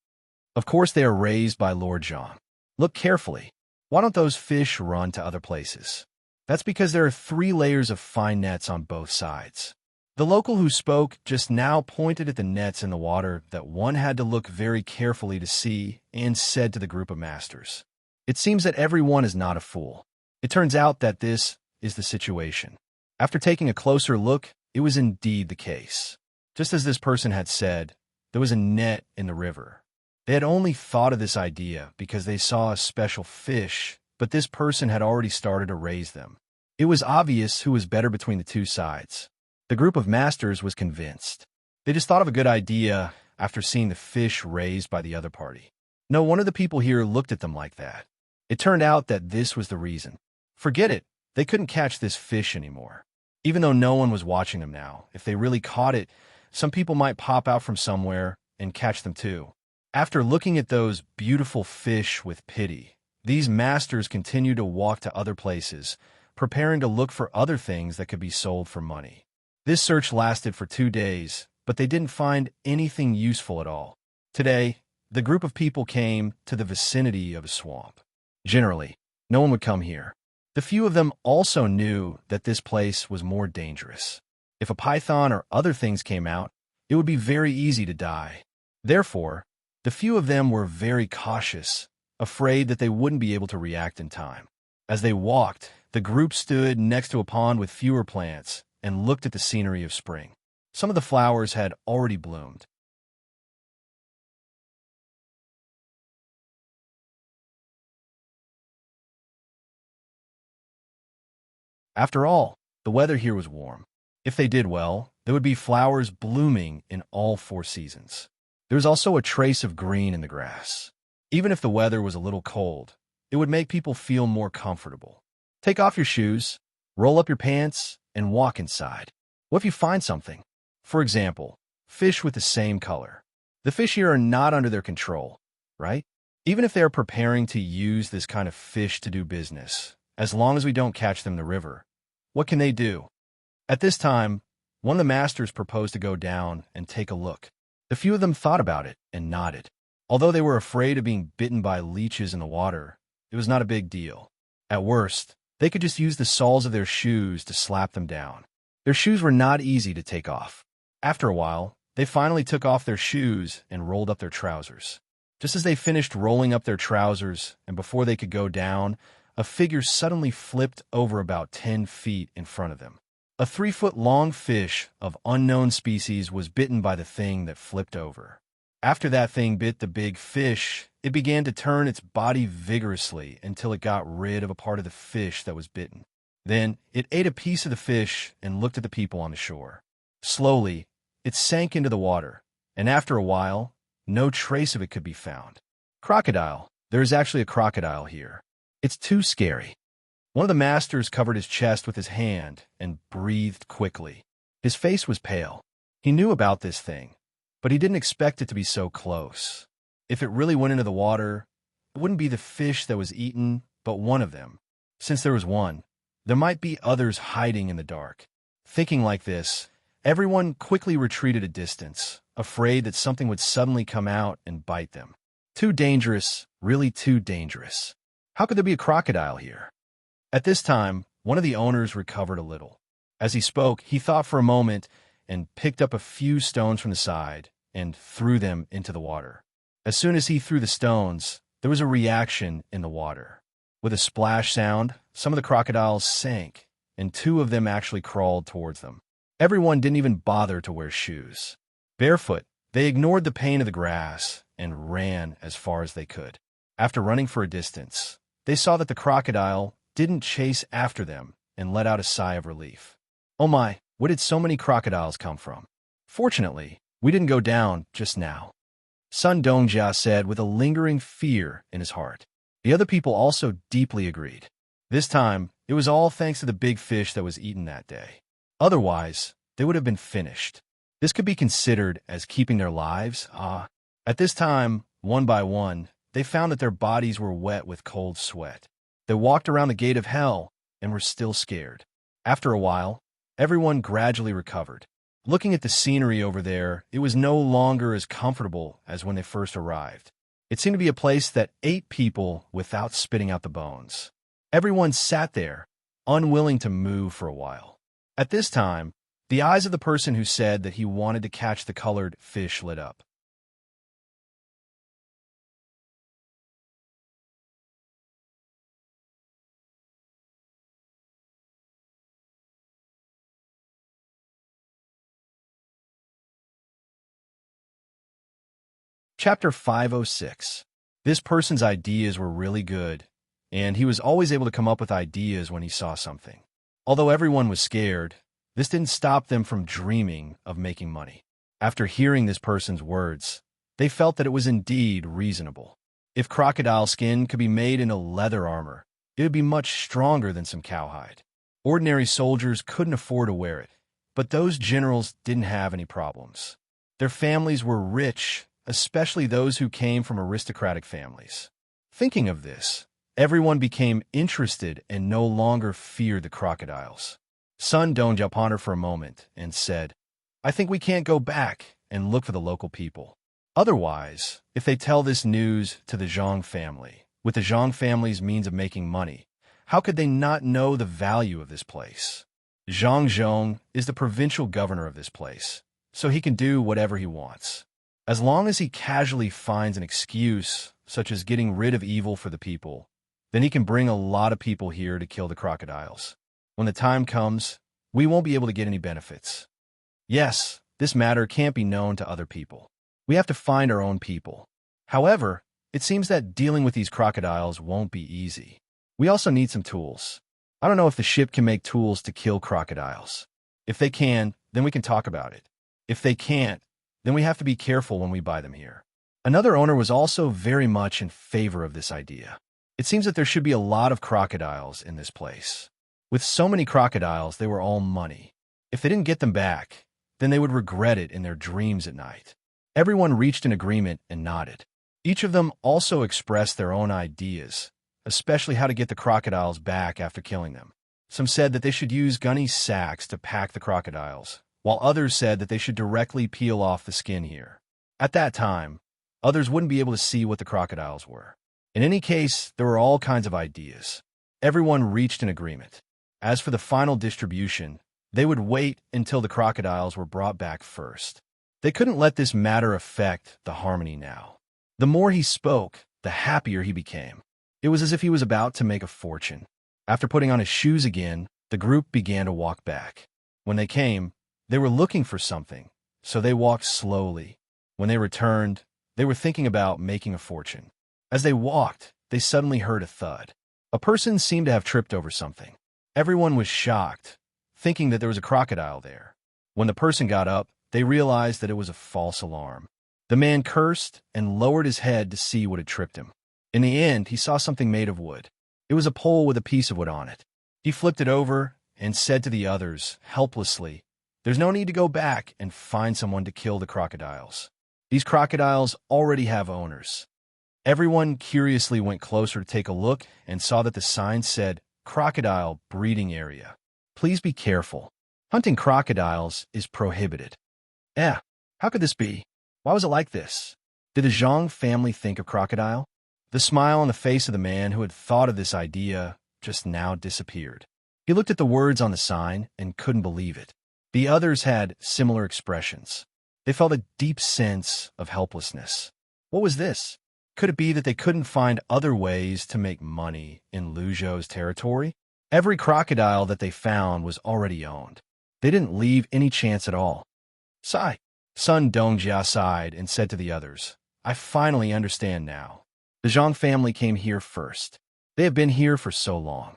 Of course they are raised by Lord Zhang. Look carefully. Why don't those fish run to other places? That's because there are 3 layers of fine nets on both sides. The local who spoke just now pointed at the nets in the water that one had to look very carefully to see and said to the group of masters, "It seems that everyone is not a fool." It turns out that this is the situation. After taking a closer look, it was indeed the case. Just as this person had said, there was a net in the river. They had only thought of this idea because they saw a special fish, but this person had already started to raise them. It was obvious who was better between the 2 sides. The group of masters was convinced. They just thought of a good idea after seeing the fish raised by the other party. No one of the people here looked at them like that. It turned out that this was the reason. Forget it, they couldn't catch this fish anymore. Even though no one was watching them now, if they really caught it, some people might pop out from somewhere and catch them too. After looking at those beautiful fish with pity, these masters continued to walk to other places, preparing to look for other things that could be sold for money. This search lasted for 2 days, but they didn't find anything useful at all. Today, the group of people came to the vicinity of a swamp. Generally, no one would come here. The few of them also knew that this place was more dangerous. If a python or other things came out, it would be very easy to die. Therefore, the few of them were very cautious, afraid that they wouldn't be able to react in time. As they walked, the group stood next to a pond with fewer plants and looked at the scenery of spring. Some of the flowers had already bloomed. After all, the weather here was warm. If they did well, there would be flowers blooming in all 4 seasons. There was also a trace of green in the grass. Even if the weather was a little cold, it would make people feel more comfortable. Take off your shoes, roll up your pants, and walk inside. What if you find something? For example, fish with the same color. The fish here are not under their control, right? Even if they are preparing to use this kind of fish to do business, as long as we don't catch them in the river, what can they do? At this time, one of the masters proposed to go down and take a look. A few of them thought about it and nodded. Although they were afraid of being bitten by leeches in the water, it was not a big deal. At worst, they could just use the soles of their shoes to slap them down. Their shoes were not easy to take off. After a while, they finally took off their shoes and rolled up their trousers. Just as they finished rolling up their trousers and before they could go down, a figure suddenly flipped over about 10 feet in front of them. A 3-foot-long fish of unknown species was bitten by the thing that flipped over. After that thing bit the big fish, it began to turn its body vigorously until it got rid of a part of the fish that was bitten. Then, it ate a piece of the fish and looked at the people on the shore. Slowly, it sank into the water, and after a while, no trace of it could be found. Crocodile. There is actually a crocodile here. It's too scary. One of the masters covered his chest with his hand and breathed quickly. His face was pale. He knew about this thing, but he didn't expect it to be so close. If it really went into the water, it wouldn't be the fish that was eaten, but one of them. Since there was one, there might be others hiding in the dark. Thinking like this, everyone quickly retreated a distance, afraid that something would suddenly come out and bite them. Too dangerous, really too dangerous. How could there be a crocodile here? At this time, one of the owners recovered a little. As he spoke, he thought for a moment and picked up a few stones from the side and threw them into the water. As soon as he threw the stones, there was a reaction in the water. With a splash sound, some of the crocodiles sank, and 2 of them actually crawled towards them. Everyone didn't even bother to wear shoes. Barefoot, they ignored the pain of the grass and ran as far as they could. After running for a distance, they saw that the crocodile didn't chase after them and let out a sigh of relief. Oh my, where did so many crocodiles come from? Fortunately, we didn't go down just now, Sun Dongjia said with a lingering fear in his heart. The other people also deeply agreed. This time, it was all thanks to the big fish that was eaten that day. Otherwise, they would have been finished. This could be considered as keeping their lives. At this time, one by one, they found that their bodies were wet with cold sweat. They walked around the gate of hell and were still scared. After a while, everyone gradually recovered. Looking at the scenery over there, it was no longer as comfortable as when they first arrived. It seemed to be a place that ate people without spitting out the bones. Everyone sat there, unwilling to move for a while. At this time, the eyes of the person who said that he wanted to catch the colored fish lit up. Chapter 506. This person's ideas were really good, and he was always able to come up with ideas when he saw something. Although everyone was scared, this didn't stop them from dreaming of making money. After hearing this person's words, they felt that it was indeed reasonable. If crocodile skin could be made into leather armor, it would be much stronger than some cowhide. Ordinary soldiers couldn't afford to wear it, but those generals didn't have any problems. Their families were rich, especially those who came from aristocratic families. Thinking of this, everyone became interested and no longer feared the crocodiles. Sun Dongjia pondered for a moment and said, I think we can't go back and look for the local people. Otherwise, if they tell this news to the Zhang family, with the Zhang family's means of making money, how could they not know the value of this place? Zhang Zhong is the provincial governor of this place, so he can do whatever he wants. As long as he casually finds an excuse, such as getting rid of evil for the people, then he can bring a lot of people here to kill the crocodiles. When the time comes, we won't be able to get any benefits. Yes, this matter can't be known to other people. We have to find our own people. However, it seems that dealing with these crocodiles won't be easy. We also need some tools. I don't know if the ship can make tools to kill crocodiles. If they can, then we can talk about it. If they can't, then we have to be careful when we buy them here. Another owner was also very much in favor of this idea. It seems that there should be a lot of crocodiles in this place. With so many crocodiles, they were all money. If they didn't get them back, then they would regret it in their dreams at night. Everyone reached an agreement and nodded. Each of them also expressed their own ideas, especially how to get the crocodiles back after killing them. Some said that they should use gunny sacks to pack the crocodiles, while others said that they should directly peel off the skin here. At that time, others wouldn't be able to see what the crocodiles were. In any case, there were all kinds of ideas. Everyone reached an agreement. As for the final distribution, they would wait until the crocodiles were brought back first. They couldn't let this matter affect the harmony now. The more he spoke, the happier he became. It was as if he was about to make a fortune. After putting on his shoes again, the group began to walk back. When they came, they were looking for something, so they walked slowly. When they returned, they were thinking about making a fortune. As they walked, they suddenly heard a thud. A person seemed to have tripped over something. Everyone was shocked, thinking that there was a crocodile there. When the person got up, they realized that it was a false alarm. The man cursed and lowered his head to see what had tripped him. In the end, he saw something made of wood. It was a pole with a piece of wood on it. He flipped it over and said to the others, helplessly, "There's no need to go back and find someone to kill the crocodiles. These crocodiles already have owners." Everyone curiously went closer to take a look and saw that the sign said, "Crocodile Breeding Area. Please be careful. Hunting crocodiles is prohibited." How could this be? Why was it like this? Did the Zhang family think of crocodile? The smile on the face of the man who had thought of this idea just now disappeared. He looked at the words on the sign and couldn't believe it. The others had similar expressions. They felt a deep sense of helplessness. What was this? Could it be that they couldn't find other ways to make money in Luzhou's territory? Every crocodile that they found was already owned. They didn't leave any chance at all. Sigh. Sun Dongjia sighed and said to the others, I finally understand now. The Zhang family came here first. They have been here for so long.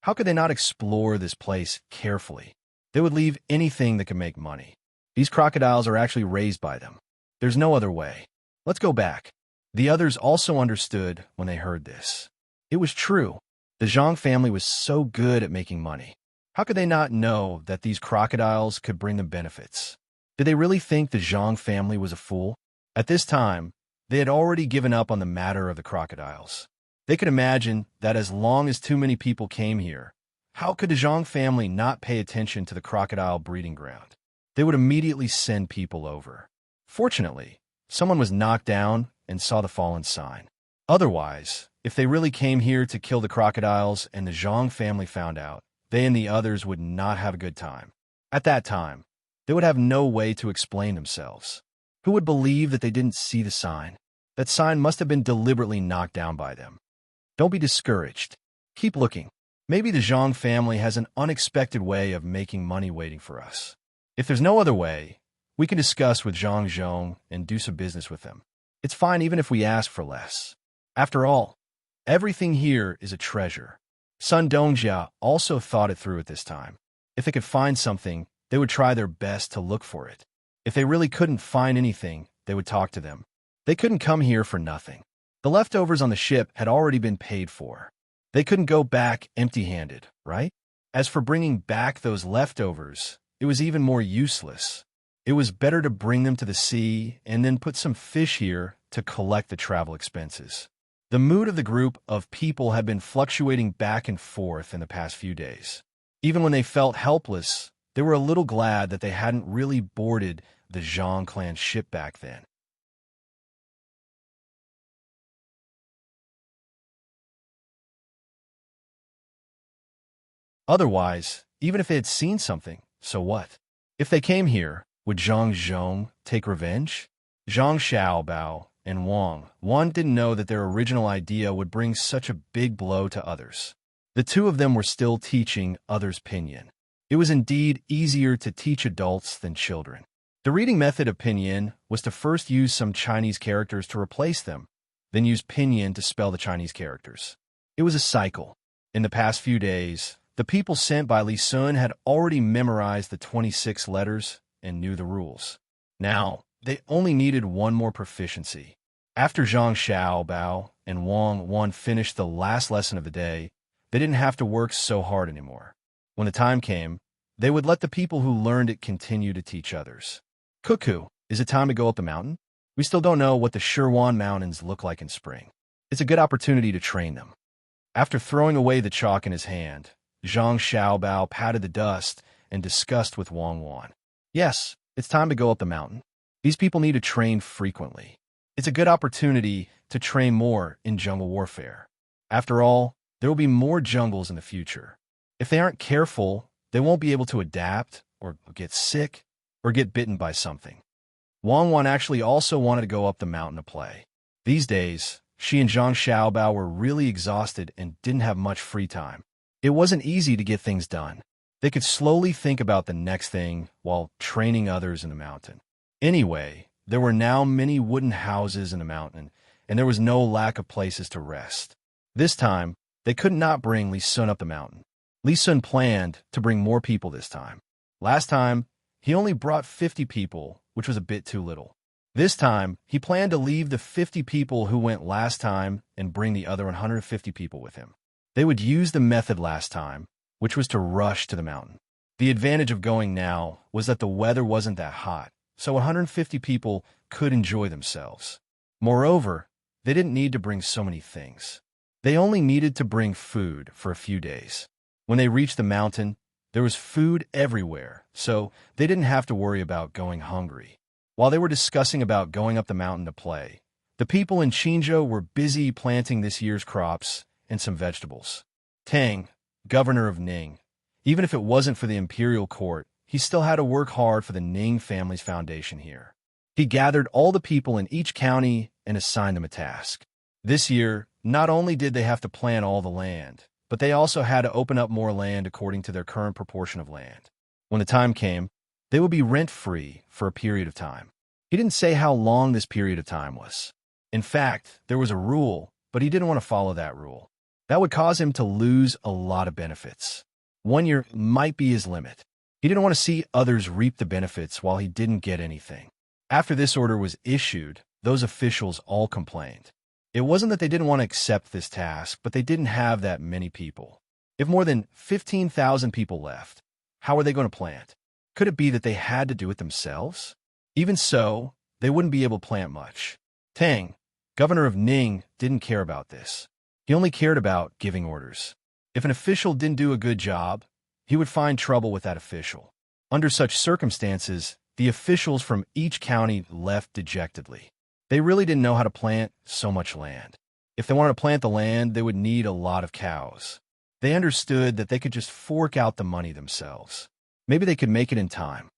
How could they not explore this place carefully? They would leave anything that could make money. These crocodiles are actually raised by them. There's no other way. Let's go back. The others also understood when they heard this. It was true. The Zhang family was so good at making money. How could they not know that these crocodiles could bring them benefits? Did they really think the Zhang family was a fool? At this time, they had already given up on the matter of the crocodiles. They could imagine that as long as too many people came here, how could the Zhang family not pay attention to the crocodile breeding ground? They would immediately send people over. Fortunately, someone was knocked down and saw the fallen sign. Otherwise, if they really came here to kill the crocodiles and the Zhang family found out, they and the others would not have a good time. At that time, they would have no way to explain themselves. Who would believe that they didn't see the sign? That sign must have been deliberately knocked down by them. Don't be discouraged. Keep looking. Maybe the Zhang family has an unexpected way of making money waiting for us. If there's no other way, we can discuss with Zhang Zhong and do some business with them. It's fine even if we ask for less. After all, everything here is a treasure. Sun Dongjia also thought it through at this time. If they could find something, they would try their best to look for it. If they really couldn't find anything, they would talk to them. They couldn't come here for nothing. The leftovers on the ship had already been paid for. They couldn't go back empty-handed, right? As for bringing back those leftovers, it was even more useless. It was better to bring them to the sea and then put some fish here to collect the travel expenses. The mood of the group of people had been fluctuating back and forth in the past few days. Even when they felt helpless, they were a little glad that they hadn't really boarded the Zhang clan ship back then. Otherwise, even if they had seen something, so what? If they came here, would Zhang Zhong take revenge? Zhang Xiaobao and Wang didn't know that their original idea would bring such a big blow to others. The two of them were still teaching others pinyin. It was indeed easier to teach adults than children. The reading method of pinyin was to first use some Chinese characters to replace them, then use pinyin to spell the Chinese characters. It was a cycle. In the past few days, the people sent by Li Sun had already memorized the 26 letters and knew the rules. Now, they only needed one more proficiency. After Zhang Xiaobao and Wang finished the last lesson of the day, they didn't have to work so hard anymore. When the time came, they would let the people who learned it continue to teach others. Cuckoo, is it time to go up the mountain? We still don't know what the Shirwan Mountains look like in spring. It's a good opportunity to train them. After throwing away the chalk in his hand, Zhang Xiaobao patted the dust and discussed with Wang. Yes, it's time to go up the mountain. These people need to train frequently. It's a good opportunity to train more in jungle warfare. After all, there will be more jungles in the future. If they aren't careful, they won't be able to adapt, or get sick, or get bitten by something. Wang actually also wanted to go up the mountain to play. These days, she and Zhang Xiaobao were really exhausted and didn't have much free time. It wasn't easy to get things done. They could slowly think about the next thing while training others in the mountain. Anyway, there were now many wooden houses in the mountain, and there was no lack of places to rest. This time, they could not bring Li Sun up the mountain. Li Sun planned to bring more people this time. Last time, he only brought 50 people, which was a bit too little. This time, he planned to leave the 50 people who went last time and bring the other 150 people with him. They would use the method last time, which was to rush to the mountain. The advantage of going now was that the weather wasn't that hot, so 150 people could enjoy themselves. Moreover, they didn't need to bring so many things. They only needed to bring food for a few days. When they reached the mountain, there was food everywhere, so they didn't have to worry about going hungry. While they were discussing about going up the mountain to play, the people in Qinzhou were busy planting this year's crops and some vegetables. Tang, governor of Ning, even if it wasn't for the imperial court, he still had to work hard for the Ning family's foundation here. He gathered all the people in each county and assigned them a task. This year, not only did they have to plant all the land, but they also had to open up more land according to their current proportion of land. When the time came, they would be rent-free for a period of time. He didn't say how long this period of time was. In fact, there was a rule, but he didn't want to follow that rule. That would cause him to lose a lot of benefits. 1 year might be his limit. He didn't want to see others reap the benefits while he didn't get anything. After this order was issued, those officials all complained. It wasn't that they didn't want to accept this task, but they didn't have that many people. If more than 15,000 people left, how were they going to plant? Could it be that they had to do it themselves? Even so, they wouldn't be able to plant much. Tang, governor of Ning, didn't care about this. He only cared about giving orders. If an official didn't do a good job, he would find trouble with that official. Under such circumstances, the officials from each county left dejectedly. They really didn't know how to plant so much land. If they wanted to plant the land, they would need a lot of cows. They understood that they could just fork out the money themselves. Maybe they could make it in time.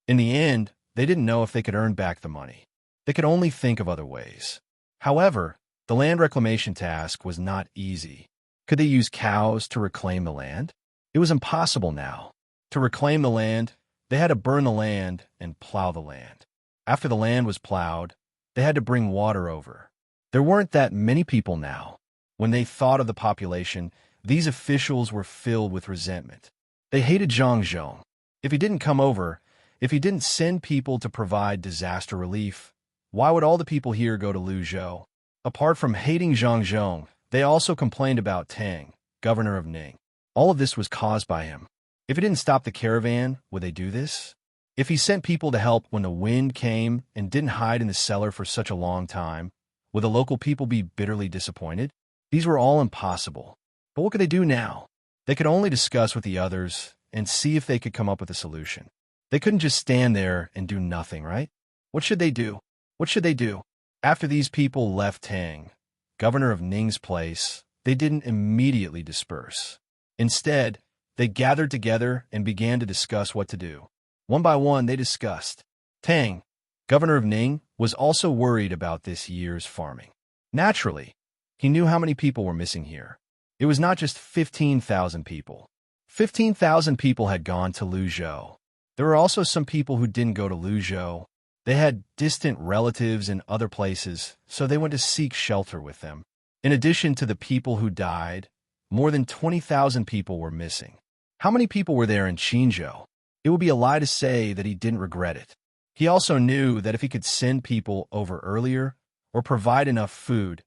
In the end, they didn't know if they could earn back the money. They could only think of other ways. However, the land reclamation task was not easy. Could they use cows to reclaim the land? It was impossible now. To reclaim the land, they had to burn the land and plow the land. After the land was plowed, they had to bring water over. There weren't that many people now. When they thought of the population, these officials were filled with resentment. They hated Zhang Zhong. If he didn't come over, if he didn't send people to provide disaster relief, why would all the people here go to Luzhou? Apart from hating Zhang Zhong, they also complained about Tang, governor of Ning. All of this was caused by him. If he didn't stop the caravan, would they do this? If he sent people to help when the wind came and didn't hide in the cellar for such a long time, would the local people be bitterly disappointed? These were all impossible. But what could they do now? They could only discuss with the others and see if they could come up with a solution. They couldn't just stand there and do nothing, right? What should they do? What should they do? After these people left Tang, governor of Ning's place, they didn't immediately disperse. Instead, they gathered together and began to discuss what to do. One by one, they discussed. Tang, governor of Ning, was also worried about this year's farming. Naturally, he knew how many people were missing here. It was not just 15,000 people. 15,000 people had gone to Luzhou. There were also some people who didn't go to Luzhou. They had distant relatives in other places, so they went to seek shelter with them. In addition to the people who died, more than 20,000 people were missing. How many people were there in Qinzhou? It would be a lie to say that he didn't regret it. He also knew that if he could send people over earlier or provide enough food,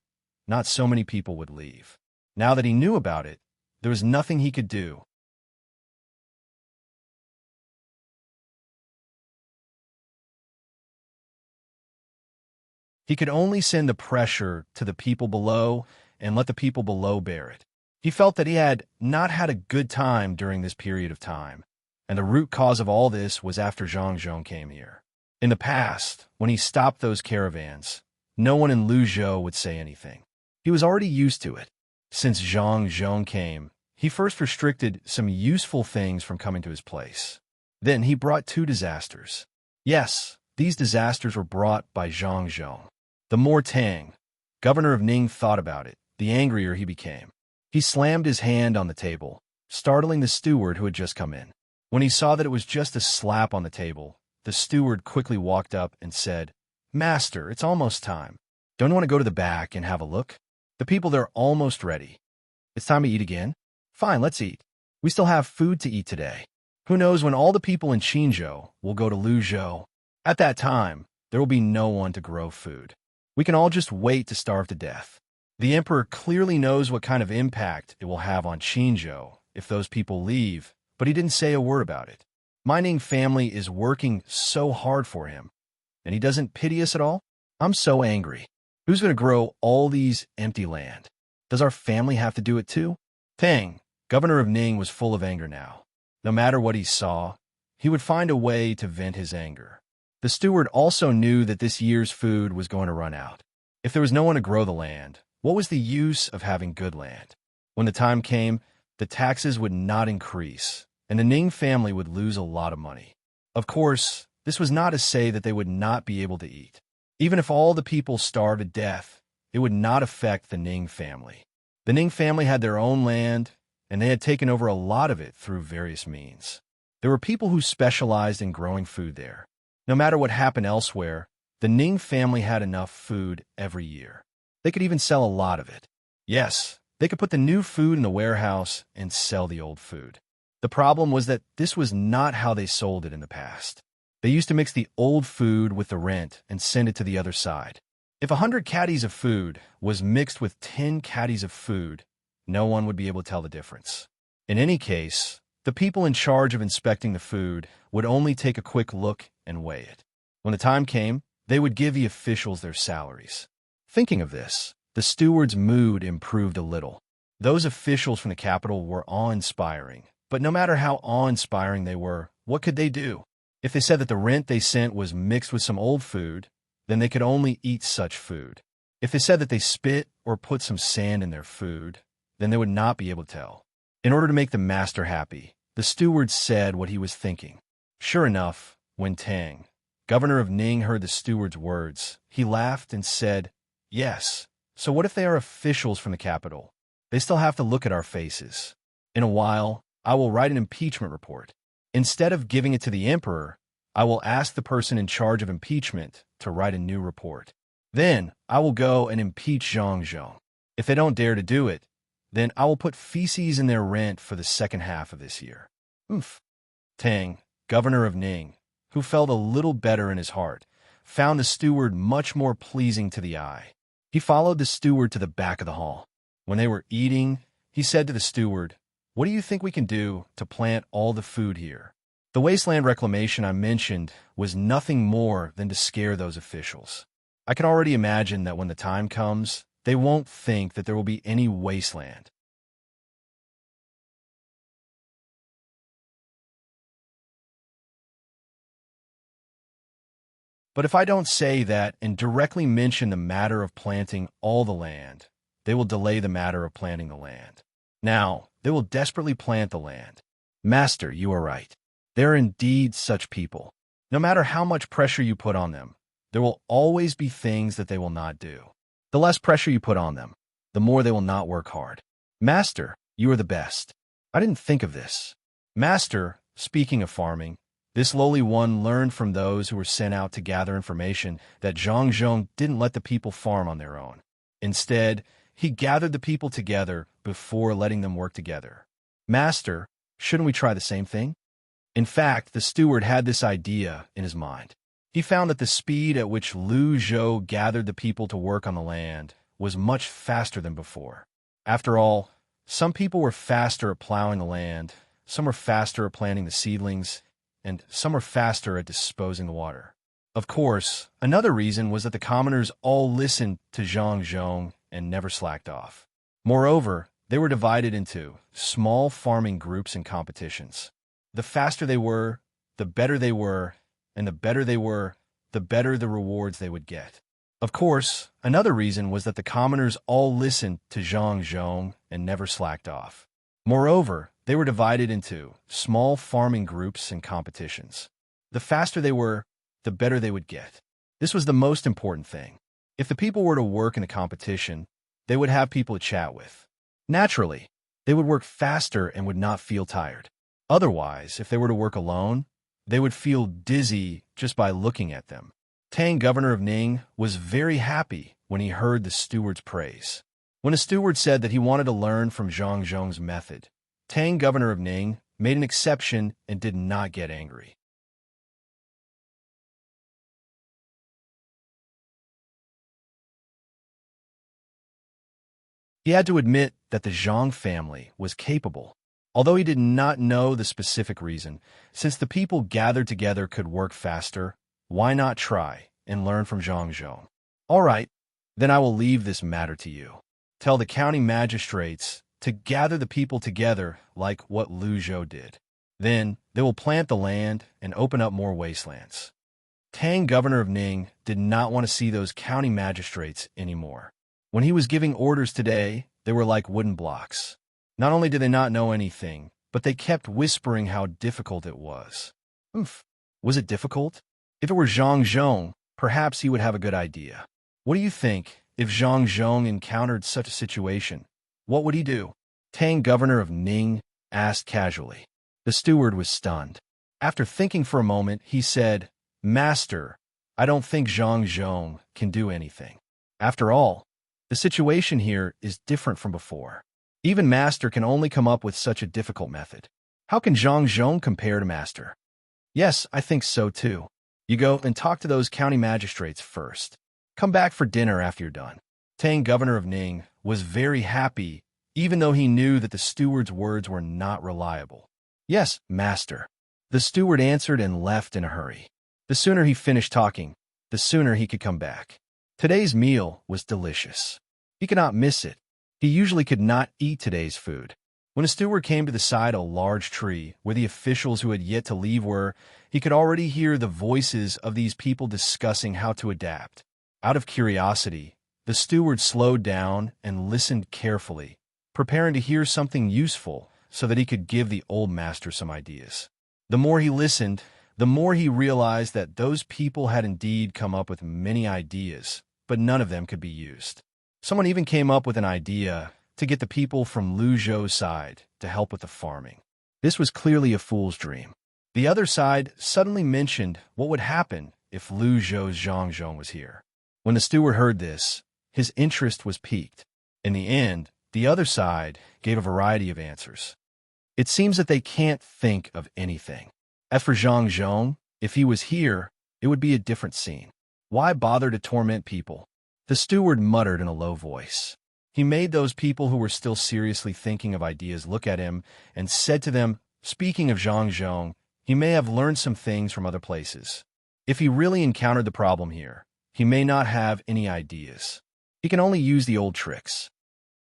not so many people would leave. Now that he knew about it, there was nothing he could do. He could only send the pressure to the people below and let the people below bear it. He felt that he had not had a good time during this period of time, and the root cause of all this was after Zhang Zhong came here. In the past, when he stopped those caravans, no one in Luzhou would say anything. He was already used to it. Since Zhang Zhong came, he first restricted some useful things from coming to his place. Then he brought 2 disasters. Yes, these disasters were brought by Zhang Zhong. The more Tang, governor of Ning, thought about it, the angrier he became. He slammed his hand on the table, startling the steward who had just come in. When he saw that it was just a slap on the table, the steward quickly walked up and said, "Master, it's almost time. Don't you want to go to the back and have a look? The people there are almost ready. It's time to eat again? Fine, let's eat. We still have food to eat today. Who knows when all the people in Qinzhou will go to Luzhou? At that time, there will be no one to grow food. We can all just wait to starve to death." The emperor clearly knows what kind of impact it will have on Qinzhou if those people leave, but he didn't say a word about it. My Ning family is working so hard for him, and he doesn't pity us at all? I'm so angry. Who's going to grow all these empty land? Does our family have to do it too? Tang, governor of Ning, was full of anger now. No matter what he saw, he would find a way to vent his anger. The steward also knew that this year's food was going to run out. If there was no one to grow the land, what was the use of having good land? When the time came, the taxes would not increase. and the Ning family would lose a lot of money. Of course, this was not to say that they would not be able to eat. Even if all the people starved to death, it would not affect the Ning family. The Ning family had their own land, and they had taken over a lot of it through various means. There were people who specialized in growing food there. No matter what happened elsewhere, the Ning family had enough food every year. They could even sell a lot of it. Yes, they could put the new food in the warehouse and sell the old food. The problem was that this was not how they sold it in the past. They used to mix the old food with the rent and send it to the other side. If 100 caddies of food was mixed with 10 caddies of food, no one would be able to tell the difference. In any case, the people in charge of inspecting the food would only take a quick look and weigh it. When the time came, they would give the officials their salaries. Thinking of this, the steward's mood improved a little. Those officials from the capital were awe-inspiring, but no matter how awe-inspiring they were, what could they do? If they said that the rent they sent was mixed with some old food, then they could only eat such food. If they said that they spit or put some sand in their food, then they would not be able to tell. In order to make the master happy, the steward said what he was thinking. Sure enough, when Tang, governor of Ning, heard the steward's words, he laughed and said, "Yes, so what if they are officials from the capital? They still have to look at our faces. In a while, I will write an impeachment report. Instead of giving it to the emperor, I will ask the person in charge of impeachment to write a new report. Then I will go and impeach Zhang. If they don't dare to do it, then I will put feces in their rent for the second half of this year." Tang, governor of Ning, who felt a little better in his heart, found the steward much more pleasing to the eye. He followed the steward to the back of the hall. When they were eating, he said to the steward, "What do you think we can do to plant all the food here?" The wasteland reclamation I mentioned was nothing more than to scare those officials. I can already imagine that when the time comes, they won't think that there will be any wasteland. But if I don't say that and directly mention the matter of planting all the land, they will delay the matter of planting the land. Now, they will desperately plant the land. Master, you are right. There are indeed such people. No matter how much pressure you put on them, there will always be things that they will not do. The less pressure you put on them, the more they will not work hard. Master, you are the best. I didn't think of this. Master, speaking of farming, this lowly one learned from those who were sent out to gather information that Zhang didn't let the people farm on their own. Instead, he gathered the people together before letting them work together. Master, shouldn't we try the same thing? In fact, the steward had this idea in his mind. He found that the speed at which Lu Zhou gathered the people to work on the land was much faster than before. After all, some people were faster at plowing the land, some were faster at planting the seedlings, and some were faster at disposing the water. Of course, another reason was that the commoners all listened to Zhang and never slacked off. Moreover, they were divided into small farming groups and competitions. The faster they were, the better they were, and the better they were, the better the rewards they would get. Of course, another reason was that the commoners all listened to Zhang and never slacked off. Moreover, they were divided into small farming groups and competitions. The faster they were, the better they would get. This was the most important thing. If the people were to work in a competition, they would have people to chat with. Naturally, they would work faster and would not feel tired. Otherwise, if they were to work alone, they would feel dizzy just by looking at them. Tang, governor of Ning, was very happy when he heard the steward's praise. When the steward said that he wanted to learn from Zhang's method, Tang, governor of Ning, made an exception and did not get angry. He had to admit that the Zhang family was capable. Although he did not know the specific reason, since the people gathered together could work faster, why not try and learn from Zhang? All right, then I will leave this matter to you. Tell the county magistrates to gather the people together like what Lu Zhou did. Then they will plant the land and open up more wastelands. Tang, governor of Ning, did not want to see those county magistrates anymore. When he was giving orders today, they were like wooden blocks. Not only did they not know anything, but they kept whispering how difficult it was. Oomph. Was it difficult? If it were Zhang Zhong, perhaps he would have a good idea. What do you think if Zhang Zhong encountered such a situation? What would he do? Tang, governor of Ning, asked casually. The steward was stunned. After thinking for a moment, he said, Master, I don't think Zhang Zhong can do anything. After all, the situation here is different from before. Even Master can only come up with such a difficult method. How can Zhang Zhong compare to Master? Yes, I think so too. You go and talk to those county magistrates first. Come back for dinner after you're done. Tang, governor of Ning, was very happy, even though he knew that the steward's words were not reliable. Yes, Master. The steward answered and left in a hurry. The sooner he finished talking, the sooner he could come back. Today's meal was delicious. He could not miss it. He usually could not eat today's food. When a steward came to the side of a large tree where the officials who had yet to leave were, he could already hear the voices of these people discussing how to adapt. Out of curiosity, the steward slowed down and listened carefully, preparing to hear something useful so that he could give the old master some ideas. The more he listened, the more he realized that those people had indeed come up with many ideas, but none of them could be used. Someone even came up with an idea to get the people from Lu Zhou's side to help with the farming. This was clearly a fool's dream. The other side suddenly mentioned what would happen if Lu Zhou's Zhang Zhong was here. When the steward heard this, his interest was piqued. In the end, the other side gave a variety of answers. It seems that they can't think of anything. As for Zhang Zhong, if he was here, it would be a different scene. Why bother to torment people? The steward muttered in a low voice. He made those people who were still seriously thinking of ideas look at him and said to them, speaking of Zhang Zhong, he may have learned some things from other places. If he really encountered the problem here, he may not have any ideas. He can only use the old tricks.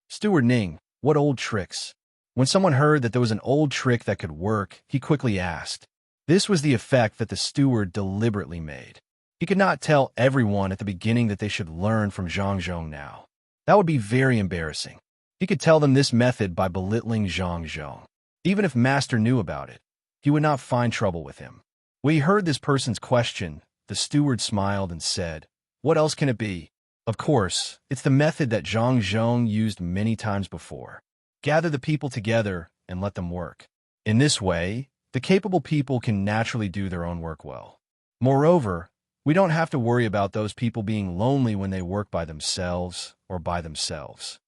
Steward Ning, what old tricks? When someone heard that there was an old trick that could work, he quickly asked. This was the effect that the steward deliberately made. He could not tell everyone at the beginning that they should learn from Zhang Zhong now. That would be very embarrassing. He could tell them this method by belittling Zhang Zhong. Even if Master knew about it, he would not find trouble with him. When he heard this person's question, the steward smiled and said, What else can it be? Of course, it's the method that Zhang Zhong used many times before. Gather the people together and let them work. In this way, the capable people can naturally do their own work well. Moreover, we don't have to worry about those people being lonely when they work by themselves or by themselves.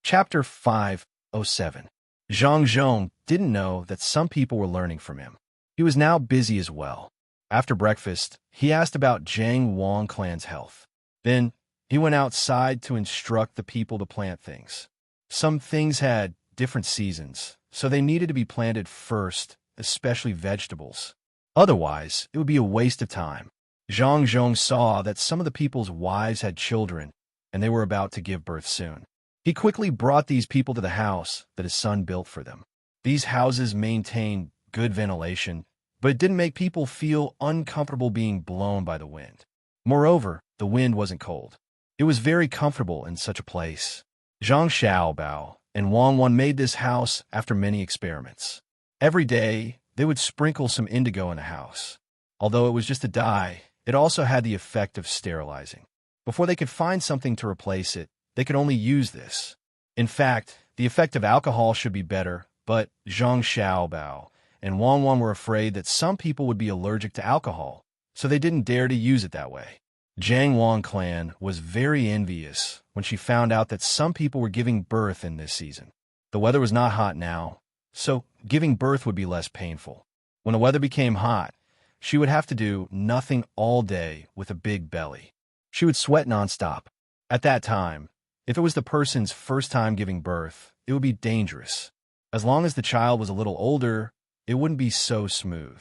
Chapter 507. Zhang Zhong didn't know that some people were learning from him. He was now busy as well. After breakfast, he asked about Jiang Wang clan's health. Then, he went outside to instruct the people to plant things. Some things had different seasons, so they needed to be planted first, especially vegetables. Otherwise, it would be a waste of time. Zhang Zhong saw that some of the people's wives had children, and they were about to give birth soon. He quickly brought these people to the house that his son built for them. These houses maintained good ventilation, but it didn't make people feel uncomfortable being blown by the wind. Moreover, the wind wasn't cold. It was very comfortable in such a place. Zhang Xiaobao and Wang Wan made this house after many experiments. Every day, they would sprinkle some indigo in the house. Although it was just a dye, it also had the effect of sterilizing. Before they could find something to replace it, they could only use this. In fact, the effect of alcohol should be better, but Zhang Xiaobao and Wang Wan were afraid that some people would be allergic to alcohol, so they didn't dare to use it that way. Jiang Wang clan was very envious when she found out that some people were giving birth in this season. The weather was not hot now, so giving birth would be less painful. When the weather became hot, she would have to do nothing all day with a big belly. She would sweat nonstop. At that time, if it was the person's first time giving birth, it would be dangerous. As long as the child was a little older, it wouldn't be so smooth.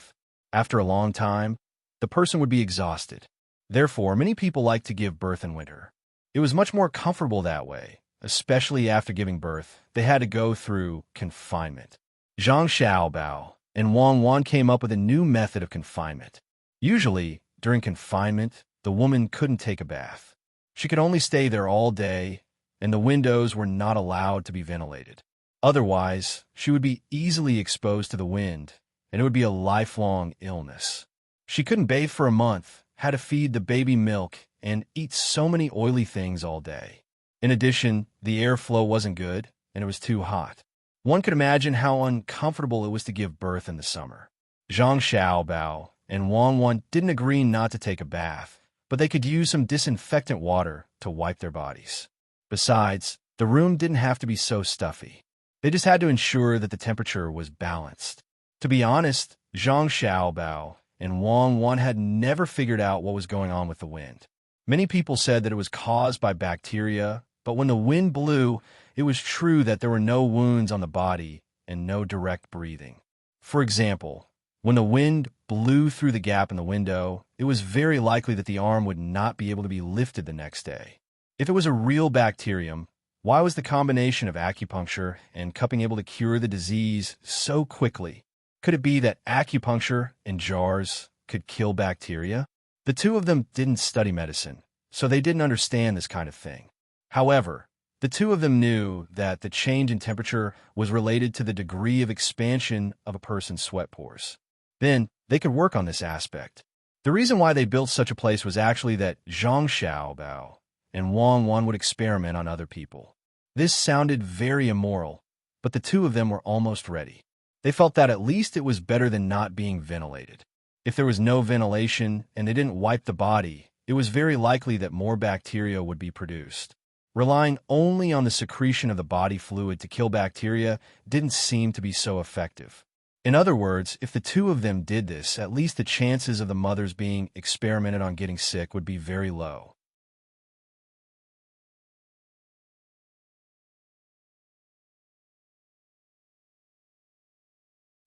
After a long time, the person would be exhausted. Therefore, many people like to give birth in winter. It was much more comfortable that way, especially after giving birth, they had to go through confinement. Zhang Xiaobao and Wang Wan came up with a new method of confinement. Usually, during confinement, the woman couldn't take a bath. She could only stay there all day, and the windows were not allowed to be ventilated. Otherwise, she would be easily exposed to the wind, and it would be a lifelong illness. She couldn't bathe for a month, had to feed the baby milk, and eat so many oily things all day. In addition, the airflow wasn't good, and it was too hot. One could imagine how uncomfortable it was to give birth in the summer. Zhang Xiaobao and Wang Wan didn't agree not to take a bath, but they could use some disinfectant water to wipe their bodies. Besides, the room didn't have to be so stuffy. They just had to ensure that the temperature was balanced. To be honest, Zhang Xiaobao and Wang Wan had never figured out what was going on with the wind. Many people said that it was caused by bacteria, but when the wind blew, it was true that there were no wounds on the body and no direct breathing. For example, when the wind blew through the gap in the window, it was very likely that the arm would not be able to be lifted the next day. If it was a real bacterium, why was the combination of acupuncture and cupping able to cure the disease so quickly? Could it be that acupuncture and jars could kill bacteria? The two of them didn't study medicine, so they didn't understand this kind of thing. However, the two of them knew that the change in temperature was related to the degree of expansion of a person's sweat pores. Then, they could work on this aspect. The reason why they built such a place was actually that Zhang Xiaobao and Wang Wan would experiment on other people. This sounded very immoral, but the two of them were almost ready. They felt that at least it was better than not being ventilated. If there was no ventilation and they didn't wipe the body, it was very likely that more bacteria would be produced. Relying only on the secretion of the body fluid to kill bacteria didn't seem to be so effective. In other words, if the two of them did this, at least the chances of the mothers being experimented on getting sick would be very low.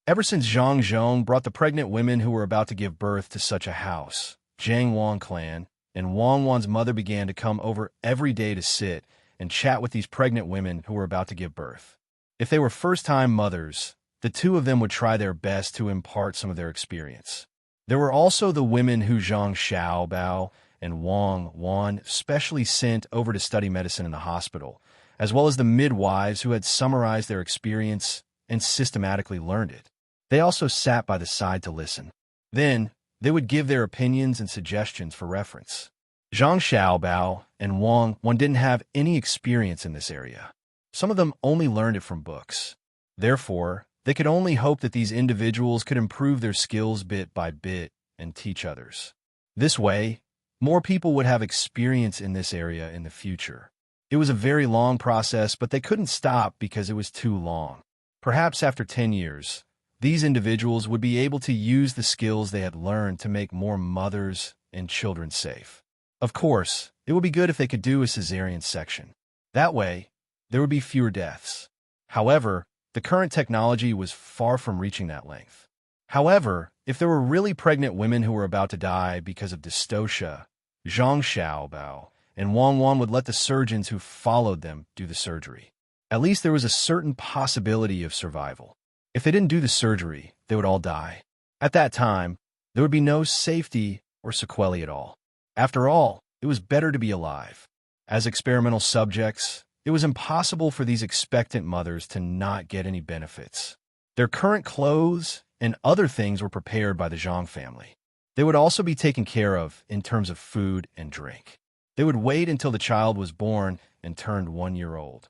Ever since Zhang Zhong brought the pregnant women who were about to give birth to such a house, Zhang Wang clan and Wang Wan's mother began to come over every day to sit and chat with these pregnant women who were about to give birth. If they were first-time mothers, the two of them would try their best to impart some of their experience. There were also the women who Zhang Xiaobao and Wang Wan specially sent over to study medicine in the hospital, as well as the midwives who had summarized their experience and systematically learned it. They also sat by the side to listen. Then, they would give their opinions and suggestions for reference. Zhang Xiaobao and Wang Wan didn't have any experience in this area. Some of them only learned it from books. Therefore, they could only hope that these individuals could improve their skills bit by bit and teach others. This way, more people would have experience in this area in the future. It was a very long process, but they couldn't stop because it was too long. Perhaps after 10 years, these individuals would be able to use the skills they had learned to make more mothers and children safe. Of course, it would be good if they could do a cesarean section. That way, there would be fewer deaths. However, the current technology was far from reaching that length. However, if there were really pregnant women who were about to die because of dystocia, Zhang Xiaobao and Wang Wan would let the surgeons who followed them do the surgery. At least there was a certain possibility of survival. If they didn't do the surgery, they would all die. At that time, there would be no safety or sequelae at all. After all, it was better to be alive. As experimental subjects, it was impossible for these expectant mothers to not get any benefits. Their current clothes and other things were prepared by the Zhang family. They would also be taken care of in terms of food and drink. They would wait until the child was born and turned 1 year old.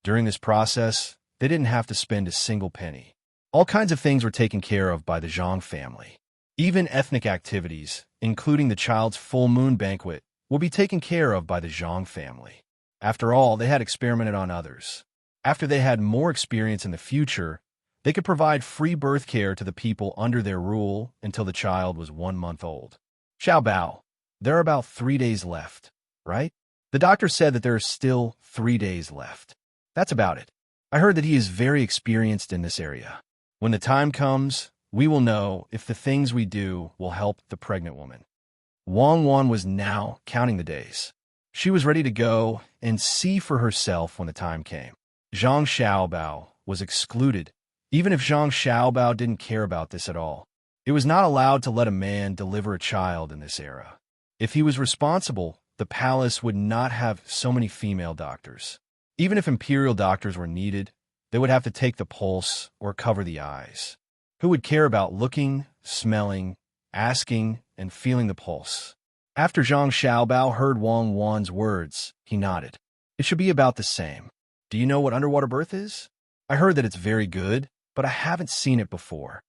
During this process, they didn't have to spend a single penny. All kinds of things were taken care of by the Zhang family. Even ethnic activities, including the child's full moon banquet, will be taken care of by the Zhang family. After all, they had experimented on others. After they had more experience in the future, they could provide free birth care to the people under their rule until the child was 1 month old. Xiao Bao, there are about 3 days left, right? The doctor said that there are still 3 days left. That's about it. I heard that he is very experienced in this area. When the time comes, we will know if the things we do will help the pregnant woman. Wang Wan was now counting the days. She was ready to go and see for herself when the time came. Zhang Xiaobao was excluded, even if Zhang Xiaobao didn't care about this at all. It was not allowed to let a man deliver a child in this era. If he was responsible, the palace would not have so many female doctors. Even if imperial doctors were needed, they would have to take the pulse or cover the eyes. Who would care about looking, smelling, asking, and feeling the pulse? After Zhang Xiaobao heard Wang Wan's words, he nodded. It should be about the same. Do you know what underwater birth is? I heard that it's very good, but I haven't seen it before.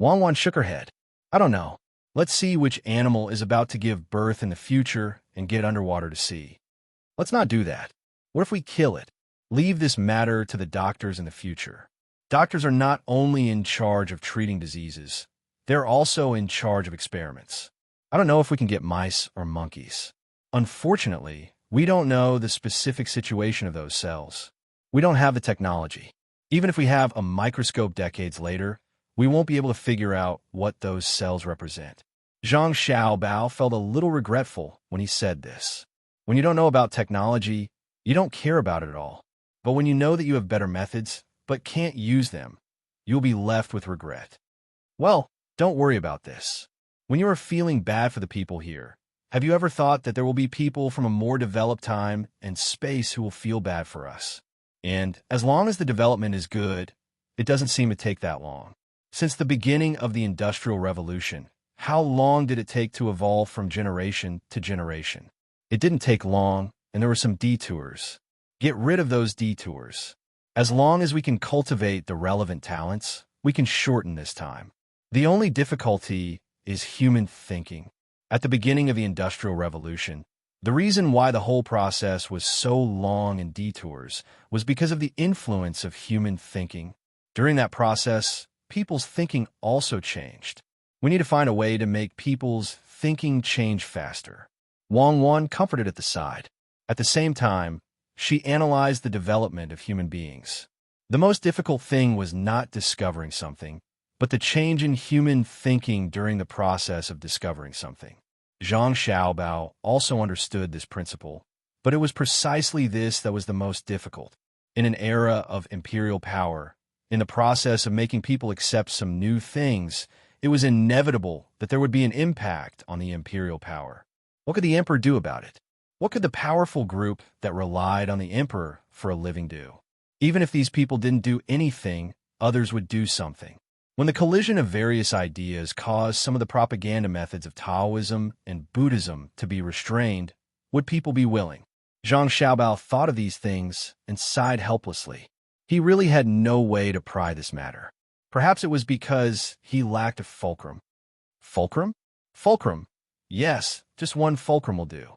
Wang Wan shook her head. I don't know. Let's see which animal is about to give birth in the future and get underwater to see. Let's not do that. What if we kill it? Leave this matter to the doctors in the future. Doctors are not only in charge of treating diseases, they're also in charge of experiments. I don't know if we can get mice or monkeys. Unfortunately, we don't know the specific situation of those cells. We don't have the technology. Even if we have a microscope decades later, we won't be able to figure out what those cells represent. Zhang Xiaobao felt a little regretful when he said this. When you don't know about technology, you don't care about it at all. But when you know that you have better methods, but can't use them, you'll be left with regret. Well, don't worry about this. When you are feeling bad for the people here, have you ever thought that there will be people from a more developed time and space who will feel bad for us? And as long as the development is good, it doesn't seem to take that long. Since the beginning of the Industrial Revolution, how long did it take to evolve from generation to generation? It didn't take long, and there were some detours. Get rid of those detours. As long as we can cultivate the relevant talents, we can shorten this time. The only difficulty is human thinking. At the beginning of the Industrial Revolution, the reason why the whole process was so long and detours was because of the influence of human thinking. During that process, people's thinking also changed. We need to find a way to make people's thinking change faster. Wang Wan comforted at the side. At the same time, she analyzed the development of human beings. The most difficult thing was not discovering something, but the change in human thinking during the process of discovering something. Zhang Xiaobao also understood this principle, but it was precisely this that was the most difficult. In an era of imperial power, in the process of making people accept some new things, it was inevitable that there would be an impact on the imperial power. What could the emperor do about it? What could the powerful group that relied on the emperor for a living do? Even if these people didn't do anything, others would do something. When the collision of various ideas caused some of the propaganda methods of Taoism and Buddhism to be restrained, would people be willing? Zhang Xiaobao thought of these things and sighed helplessly. He really had no way to pry this matter. Perhaps it was because he lacked a fulcrum. Fulcrum? Fulcrum. Yes, just one fulcrum will do.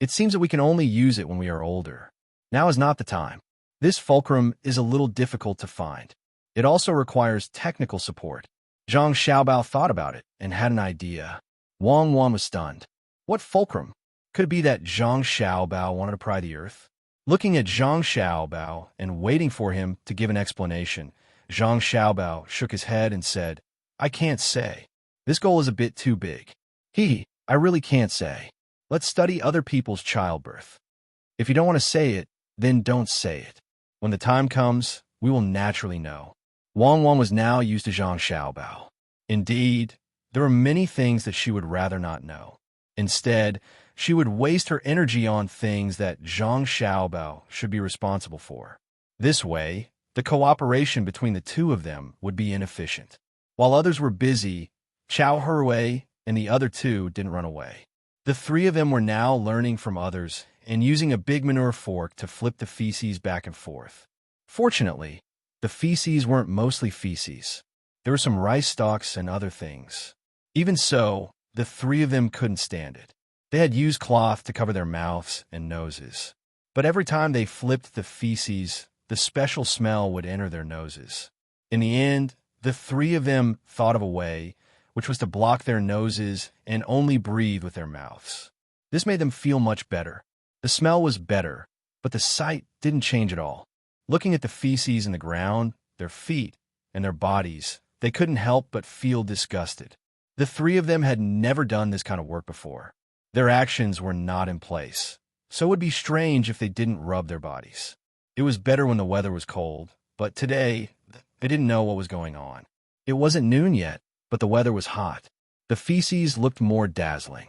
It seems that we can only use it when we are older. Now is not the time. This fulcrum is a little difficult to find. It also requires technical support. Zhang Xiaobao thought about it and had an idea. Wang Wan was stunned. What fulcrum? Could it be that Zhang Xiaobao wanted to pry the earth? Looking at Zhang Xiaobao and waiting for him to give an explanation, Zhang Xiaobao shook his head and said, I can't say. This goal is a bit too big. I really can't say. Let's study other people's childbirth. If you don't want to say it, then don't say it. When the time comes, we will naturally know. Wang Wan was now used to Zhang Xiaobao. Indeed, there were many things that she would rather not know. Instead, she would waste her energy on things that Zhang Xiaobao should be responsible for. This way, the cooperation between the two of them would be inefficient. While others were busy, Chao Hui and the other two didn't run away. The three of them were now learning from others and using a big manure fork to flip the feces back and forth. Fortunately, the feces weren't mostly feces. There were some rice stalks and other things. Even so, the three of them couldn't stand it. They had used cloth to cover their mouths and noses. But every time they flipped the feces, the special smell would enter their noses. In the end, the three of them thought of a way, which was to block their noses and only breathe with their mouths. This made them feel much better. The smell was better, but the sight didn't change at all. Looking at the feces in the ground, their feet, and their bodies, they couldn't help but feel disgusted. The three of them had never done this kind of work before. Their actions were not in place, so it would be strange if they didn't rub their bodies. It was better when the weather was cold, but today, they didn't know what was going on. It wasn't noon yet, but the weather was hot. The feces looked more dazzling.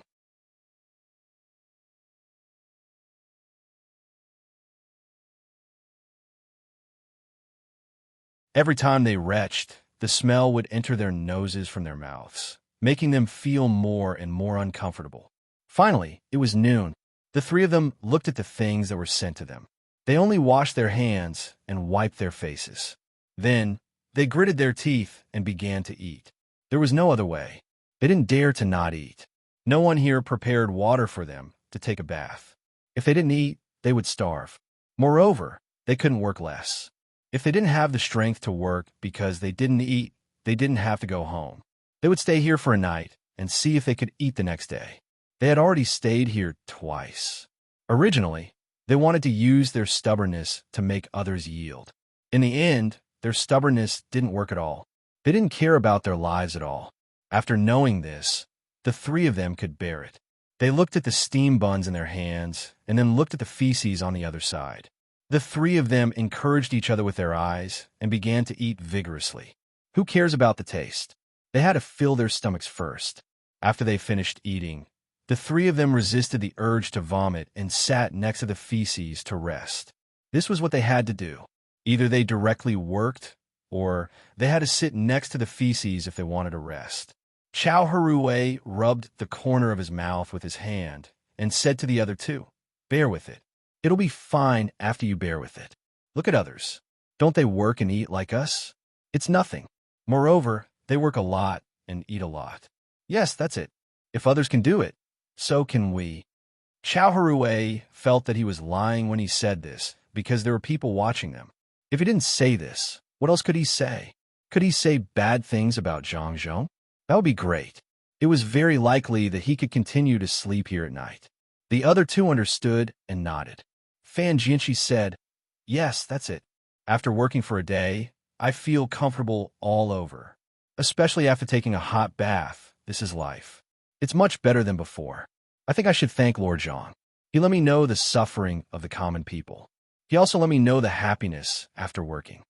Every time they retched, the smell would enter their noses from their mouths, making them feel more and more uncomfortable. Finally, it was noon. The three of them looked at the things that were sent to them. They only washed their hands and wiped their faces. Then, they gritted their teeth and began to eat. There was no other way. They didn't dare to not eat. No one here prepared water for them to take a bath. If they didn't eat, they would starve. Moreover, they couldn't work less. If they didn't have the strength to work because they didn't eat, they didn't have to go home. They would stay here for a night and see if they could eat the next day. They had already stayed here twice. Originally, they wanted to use their stubbornness to make others yield. In the end, their stubbornness didn't work at all. They didn't care about their lives at all. After knowing this, the three of them could bear it. They looked at the steam buns in their hands and then looked at the feces on the other side. The three of them encouraged each other with their eyes and began to eat vigorously. Who cares about the taste? They had to fill their stomachs first. After they finished eating, the three of them resisted the urge to vomit and sat next to the feces to rest. This was what they had to do. Either they directly worked, or they had to sit next to the feces if they wanted to rest. Chow Harue rubbed the corner of his mouth with his hand and said to the other two, "Bear with it. It'll be fine after you bear with it. Look at others. Don't they work and eat like us? It's nothing. Moreover, they work a lot and eat a lot. Yes, that's it. If others can do it, so can we." Chow Harue felt that he was lying when he said this because there were people watching them. If he didn't say this, what else could he say? Could he say bad things about Zhang Zhong? That would be great. It was very likely that he could continue to sleep here at night. The other two understood and nodded. Fan Jianxi said, "Yes, that's it. After working for a day, I feel comfortable all over. Especially after taking a hot bath. This is life. It's much better than before. I think I should thank Lord Zhang. He let me know the suffering of the common people. He also let me know the happiness after working."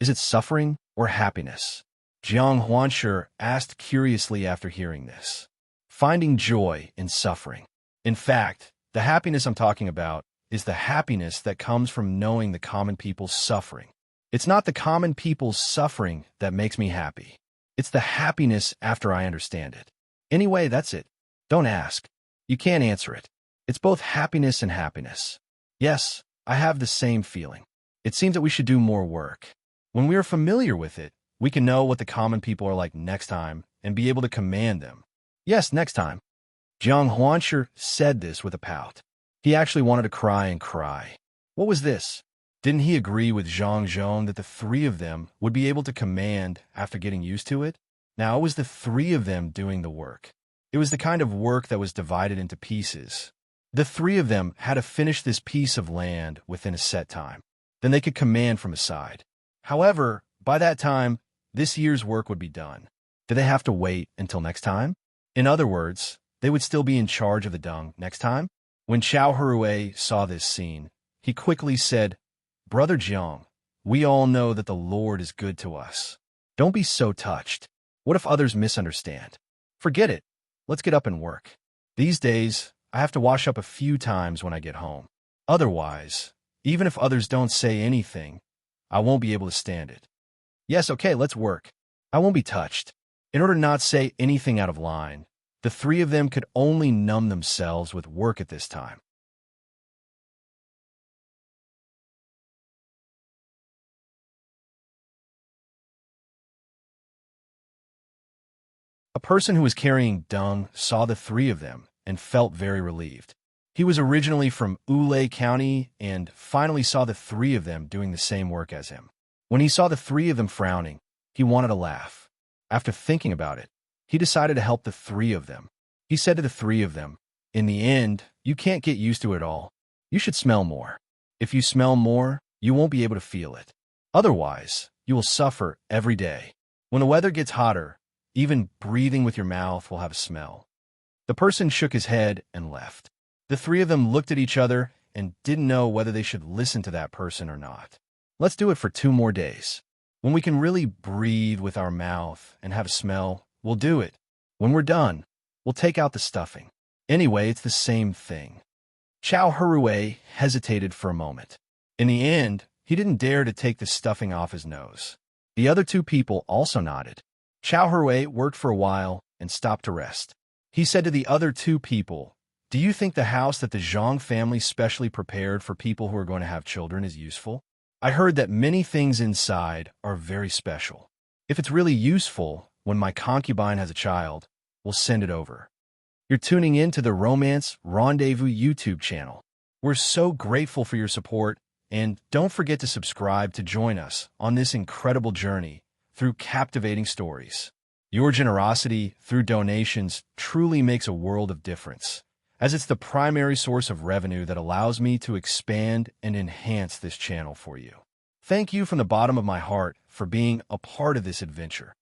Is it suffering or happiness? Jiang Huanshe asked curiously after hearing this. Finding joy in suffering. In fact, the happiness I'm talking about is the happiness that comes from knowing the common people's suffering. It's not the common people's suffering that makes me happy. It's the happiness after I understand it. Anyway, that's it. Don't ask. You can't answer it. It's both happiness and happiness. Yes, I have the same feeling. It seems that we should do more work. When we are familiar with it, we can know what the common people are like next time and be able to command them. Yes, next time. Jiang Huanshe said this with a pout. He actually wanted to cry and cry. What was this? Didn't he agree with Zhang Zhong that the three of them would be able to command after getting used to it? Now it was the three of them doing the work. It was the kind of work that was divided into pieces. The three of them had to finish this piece of land within a set time. Then they could command from a side. However, by that time, this year's work would be done. Did they have to wait until next time? In other words, they would still be in charge of the dung next time? When Chow Harue saw this scene, he quickly said, "Brother Jiang, we all know that the Lord is good to us. Don't be so touched. What if others misunderstand? Forget it. Let's get up and work. These days, I have to wash up a few times when I get home. Otherwise, even if others don't say anything, I won't be able to stand it. Yes, okay, let's work. I won't be touched." In order not to say anything out of line, the three of them could only numb themselves with work at this time. A person who was carrying dung saw the three of them and felt very relieved. He was originally from Ulei County and finally saw the three of them doing the same work as him. When he saw the three of them frowning, he wanted to laugh. After thinking about it, he decided to help the three of them. He said to the three of them, In the end, you can't get used to it all. You should smell more. If you smell more, you won't be able to feel it. Otherwise, you will suffer every day. When the weather gets hotter, even breathing with your mouth will have a smell. The person shook his head and left. The three of them looked at each other and didn't know whether they should listen to that person or not. Let's do it for 2 more days. When we can really breathe with our mouth and have a smell, we'll do it. When we're done, we'll take out the stuffing. Anyway, it's the same thing. Chow Hui hesitated for a moment. In the end, he didn't dare to take the stuffing off his nose. The other 2 people also nodded. Chow Hui worked for a while and stopped to rest. He said to the other 2 people, "Do you think the house that the Zhang family specially prepared for people who are going to have children is useful? I heard that many things inside are very special. If it's really useful, when my concubine has a child, we'll send it over." You're tuning in to the Romance Rendezvous YouTube channel. We're so grateful for your support, and don't forget to subscribe to join us on this incredible journey through captivating stories. Your generosity through donations truly makes a world of difference, as it's the primary source of revenue that allows me to expand and enhance this channel for you. Thank you from the bottom of my heart for being a part of this adventure.